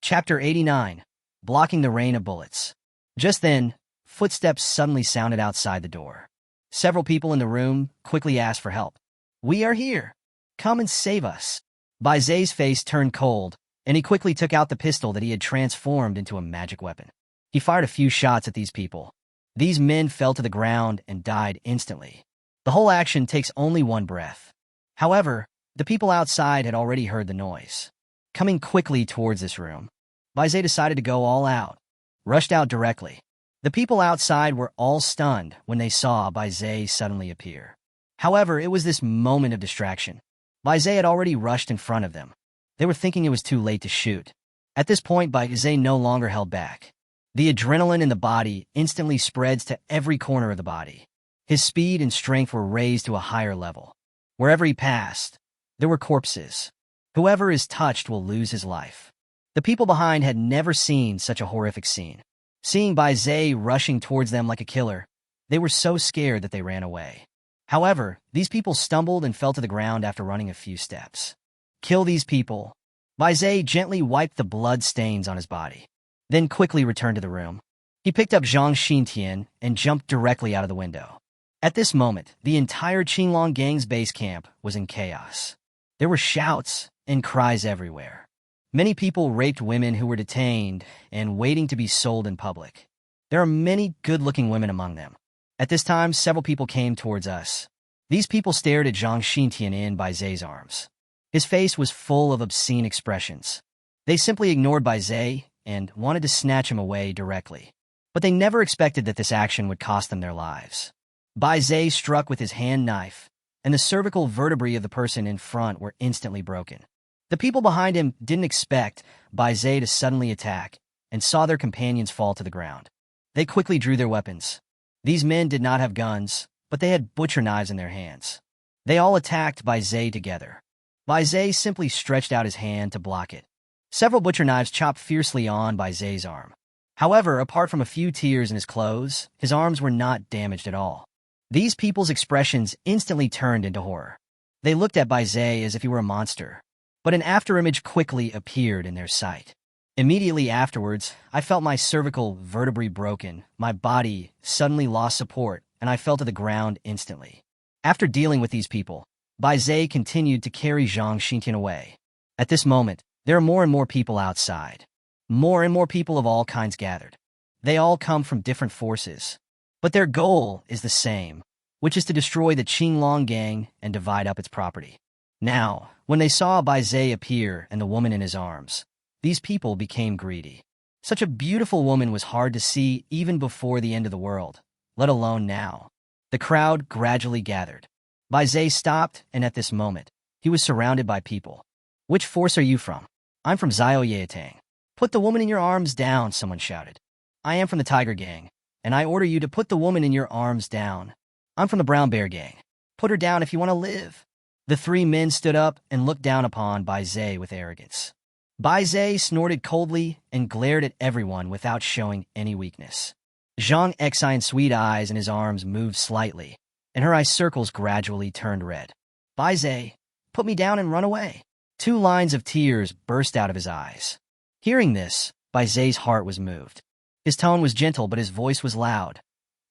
Chapter 89. Blocking the Rain of Bullets. Just then, footsteps suddenly sounded outside the door. Several people in the room quickly asked for help. We are here. Come and save us. Bai Zhe's face turned cold, and he quickly took out the pistol that he had transformed into a magic weapon. He fired a few shots at these people. These men fell to the ground and died instantly. The whole action takes only one breath. However, the people outside had already heard the noise. Coming quickly towards this room, Bai Zhe decided to go all out, rushed out directly. The people outside were all stunned when they saw Bai Zhe suddenly appear. However, it was this moment of distraction. Bai Zhe had already rushed in front of them. They were thinking it was too late to shoot. At this point, Bai Zhe no longer held back. The adrenaline in the body instantly spreads to every corner of the body. His speed and strength were raised to a higher level. Wherever he passed, there were corpses. Whoever is touched will lose his life. The people behind had never seen such a horrific scene. Seeing Bai Zhe rushing towards them like a killer, they were so scared that they ran away. However, these people stumbled and fell to the ground after running a few steps. Kill these people. Bai Zhe gently wiped the blood stains on his body, then quickly returned to the room. He picked up Zhang Xintian and jumped directly out of the window. At this moment, the entire Qinglong Gang's base camp was in chaos. There were shouts and cries everywhere. Many people raped women who were detained and waiting to be sold in public. There are many good-looking women among them. At this time, several people came towards us. These people stared at Zhang Xintian in Bai Zhe's arms. His face was full of obscene expressions. They simply ignored Bai Zhe and wanted to snatch him away directly. But they never expected that this action would cost them their lives. Bai Zhe struck with his hand knife, and the cervical vertebrae of the person in front were instantly broken. The people behind him didn't expect Bai Zhe to suddenly attack and saw their companions fall to the ground. They quickly drew their weapons. These men did not have guns, but they had butcher knives in their hands. They all attacked Bai Zhe together. Bai Zhe simply stretched out his hand to block it. Several butcher knives chopped fiercely on Bai Zhe's arm. However, apart from a few tears in his clothes, his arms were not damaged at all. These people's expressions instantly turned into horror. They looked at Bai Zhe as if he were a monster. But an afterimage quickly appeared in their sight. Immediately afterwards, I felt my cervical vertebrae broken, my body suddenly lost support, and I fell to the ground instantly. After dealing with these people, Bai Zhe continued to carry Zhang Xintian away. At this moment, there are more and more people outside. More and more people of all kinds gathered. They all come from different forces. But their goal is the same, which is to destroy the Qinglong Gang and divide up its property. Now, when they saw Bai Zhe appear and the woman in his arms, these people became greedy. Such a beautiful woman was hard to see even before the end of the world, let alone now. The crowd gradually gathered. Bai Zhe stopped, and at this moment, he was surrounded by people. Which force are you from? I'm from Zioyatang. Put the woman in your arms down, someone shouted. I am from the Tiger Gang, and I order you to put the woman in your arms down. I'm from the Brown Bear Gang. Put her down if you want to live. The three men stood up and looked down upon Bai Zhe with arrogance. Bai Zhe snorted coldly and glared at everyone without showing any weakness. Zhang Xian's sweet eyes in his arms moved slightly, and her eye circles gradually turned red. Bai Zhe, put me down and run away. 2 lines of tears burst out of his eyes. Hearing this, Bai Zhe's heart was moved. His tone was gentle, but his voice was loud.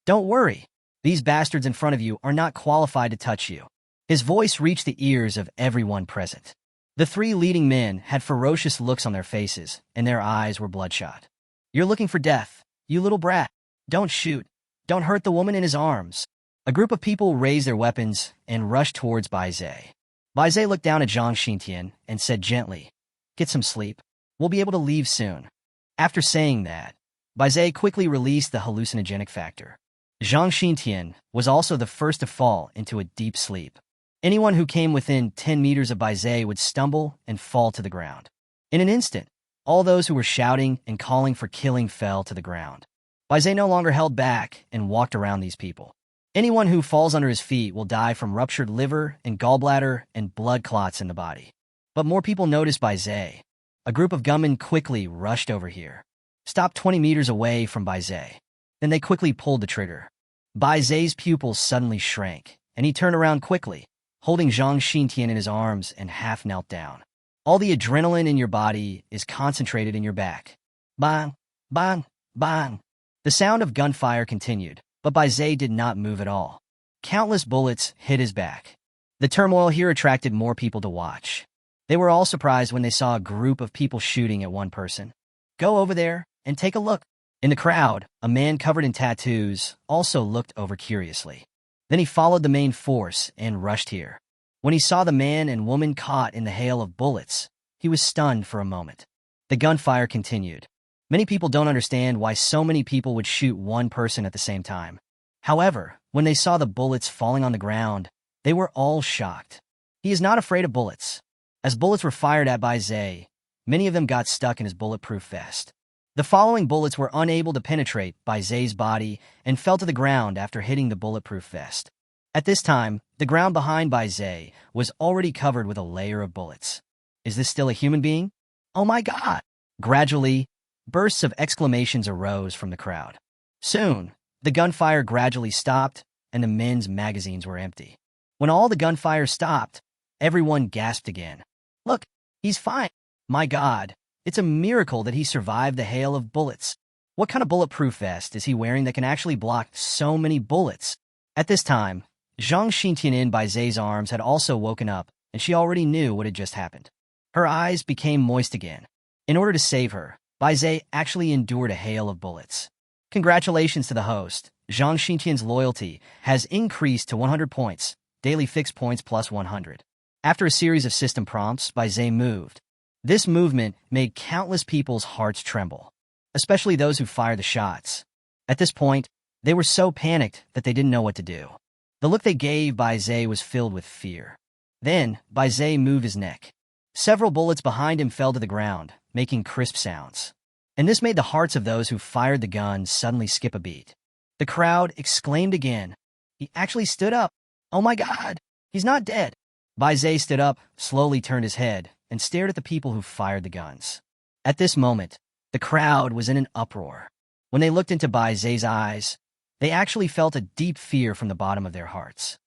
Don't worry. These bastards in front of you are not qualified to touch you. His voice reached the ears of everyone present. The 3 leading men had ferocious looks on their faces, and their eyes were bloodshot. You're looking for death, you little brat. Don't shoot. Don't hurt the woman in his arms. A group of people raised their weapons and rushed towards Bai Zhe. Bai Zhe looked down at Zhang Xintian and said gently, Get some sleep. We'll be able to leave soon. After saying that, Bai Zhe quickly released the hallucinogenic factor. Zhang Xintian was also the first to fall into a deep sleep. Anyone who came within 10 meters of Bai Zhe would stumble and fall to the ground. In an instant, all those who were shouting and calling for killing fell to the ground. Bai Zhe no longer held back and walked around these people. Anyone who falls under his feet will die from ruptured liver and gallbladder and blood clots in the body. But more people noticed Bai Zhe. A group of gunmen quickly rushed over here, stopped 20 meters away from Bai Zhe. Then they quickly pulled the trigger. Bai Zhe's pupils suddenly shrank, and he turned around quickly, holding Zhang Xintian in his arms and half knelt down. All the adrenaline in your body is concentrated in your back. Bang, bang, bang. The sound of gunfire continued, but Bai Zhe did not move at all. Countless bullets hit his back. The turmoil here attracted more people to watch. They were all surprised when they saw a group of people shooting at one person. Go over there and take a look. In the crowd, a man covered in tattoos also looked over curiously. Then he followed the main force and rushed here. When he saw the man and woman caught in the hail of bullets, he was stunned for a moment. The gunfire continued. Many people don't understand why so many people would shoot one person at the same time. However, when they saw the bullets falling on the ground, they were all shocked. He is not afraid of bullets. As bullets were fired at Bai Zhe, many of them got stuck in his bulletproof vest. The following bullets were unable to penetrate Bai Zhe's body and fell to the ground after hitting the bulletproof vest. At this time, the ground behind Bai Zhe was already covered with a layer of bullets. Is this still a human being? Oh my God! Gradually, bursts of exclamations arose from the crowd. Soon, the gunfire gradually stopped and the men's magazines were empty. When all the gunfire stopped, everyone gasped again. Look, he's fine. My God, it's a miracle that he survived the hail of bullets. What kind of bulletproof vest is he wearing that can actually block so many bullets? At this time, Zhang Xintian in Bai Zhe's arms had also woken up, and she already knew what had just happened. Her eyes became moist again. In order to save her, Bai Zhe actually endured a hail of bullets. Congratulations to the host. Zhang Xintian's loyalty has increased to 100 points, daily fixed points plus 100. After a series of system prompts, Bai Zhe moved. This movement made countless people's hearts tremble, especially those who fired the shots. At this point, they were so panicked that they didn't know what to do. The look they gave Bai Zhe was filled with fear. Then, Bai Zhe moved his neck. Several bullets behind him fell to the ground, making crisp sounds. And this made the hearts of those who fired the gun suddenly skip a beat. The crowd exclaimed again. He actually stood up. Oh my God, he's not dead. Bai Zhe stood up, slowly turned his head, and stared at the people who fired the guns. At this moment, the crowd was in an uproar. When they looked into Bai Zhe's eyes, they actually felt a deep fear from the bottom of their hearts.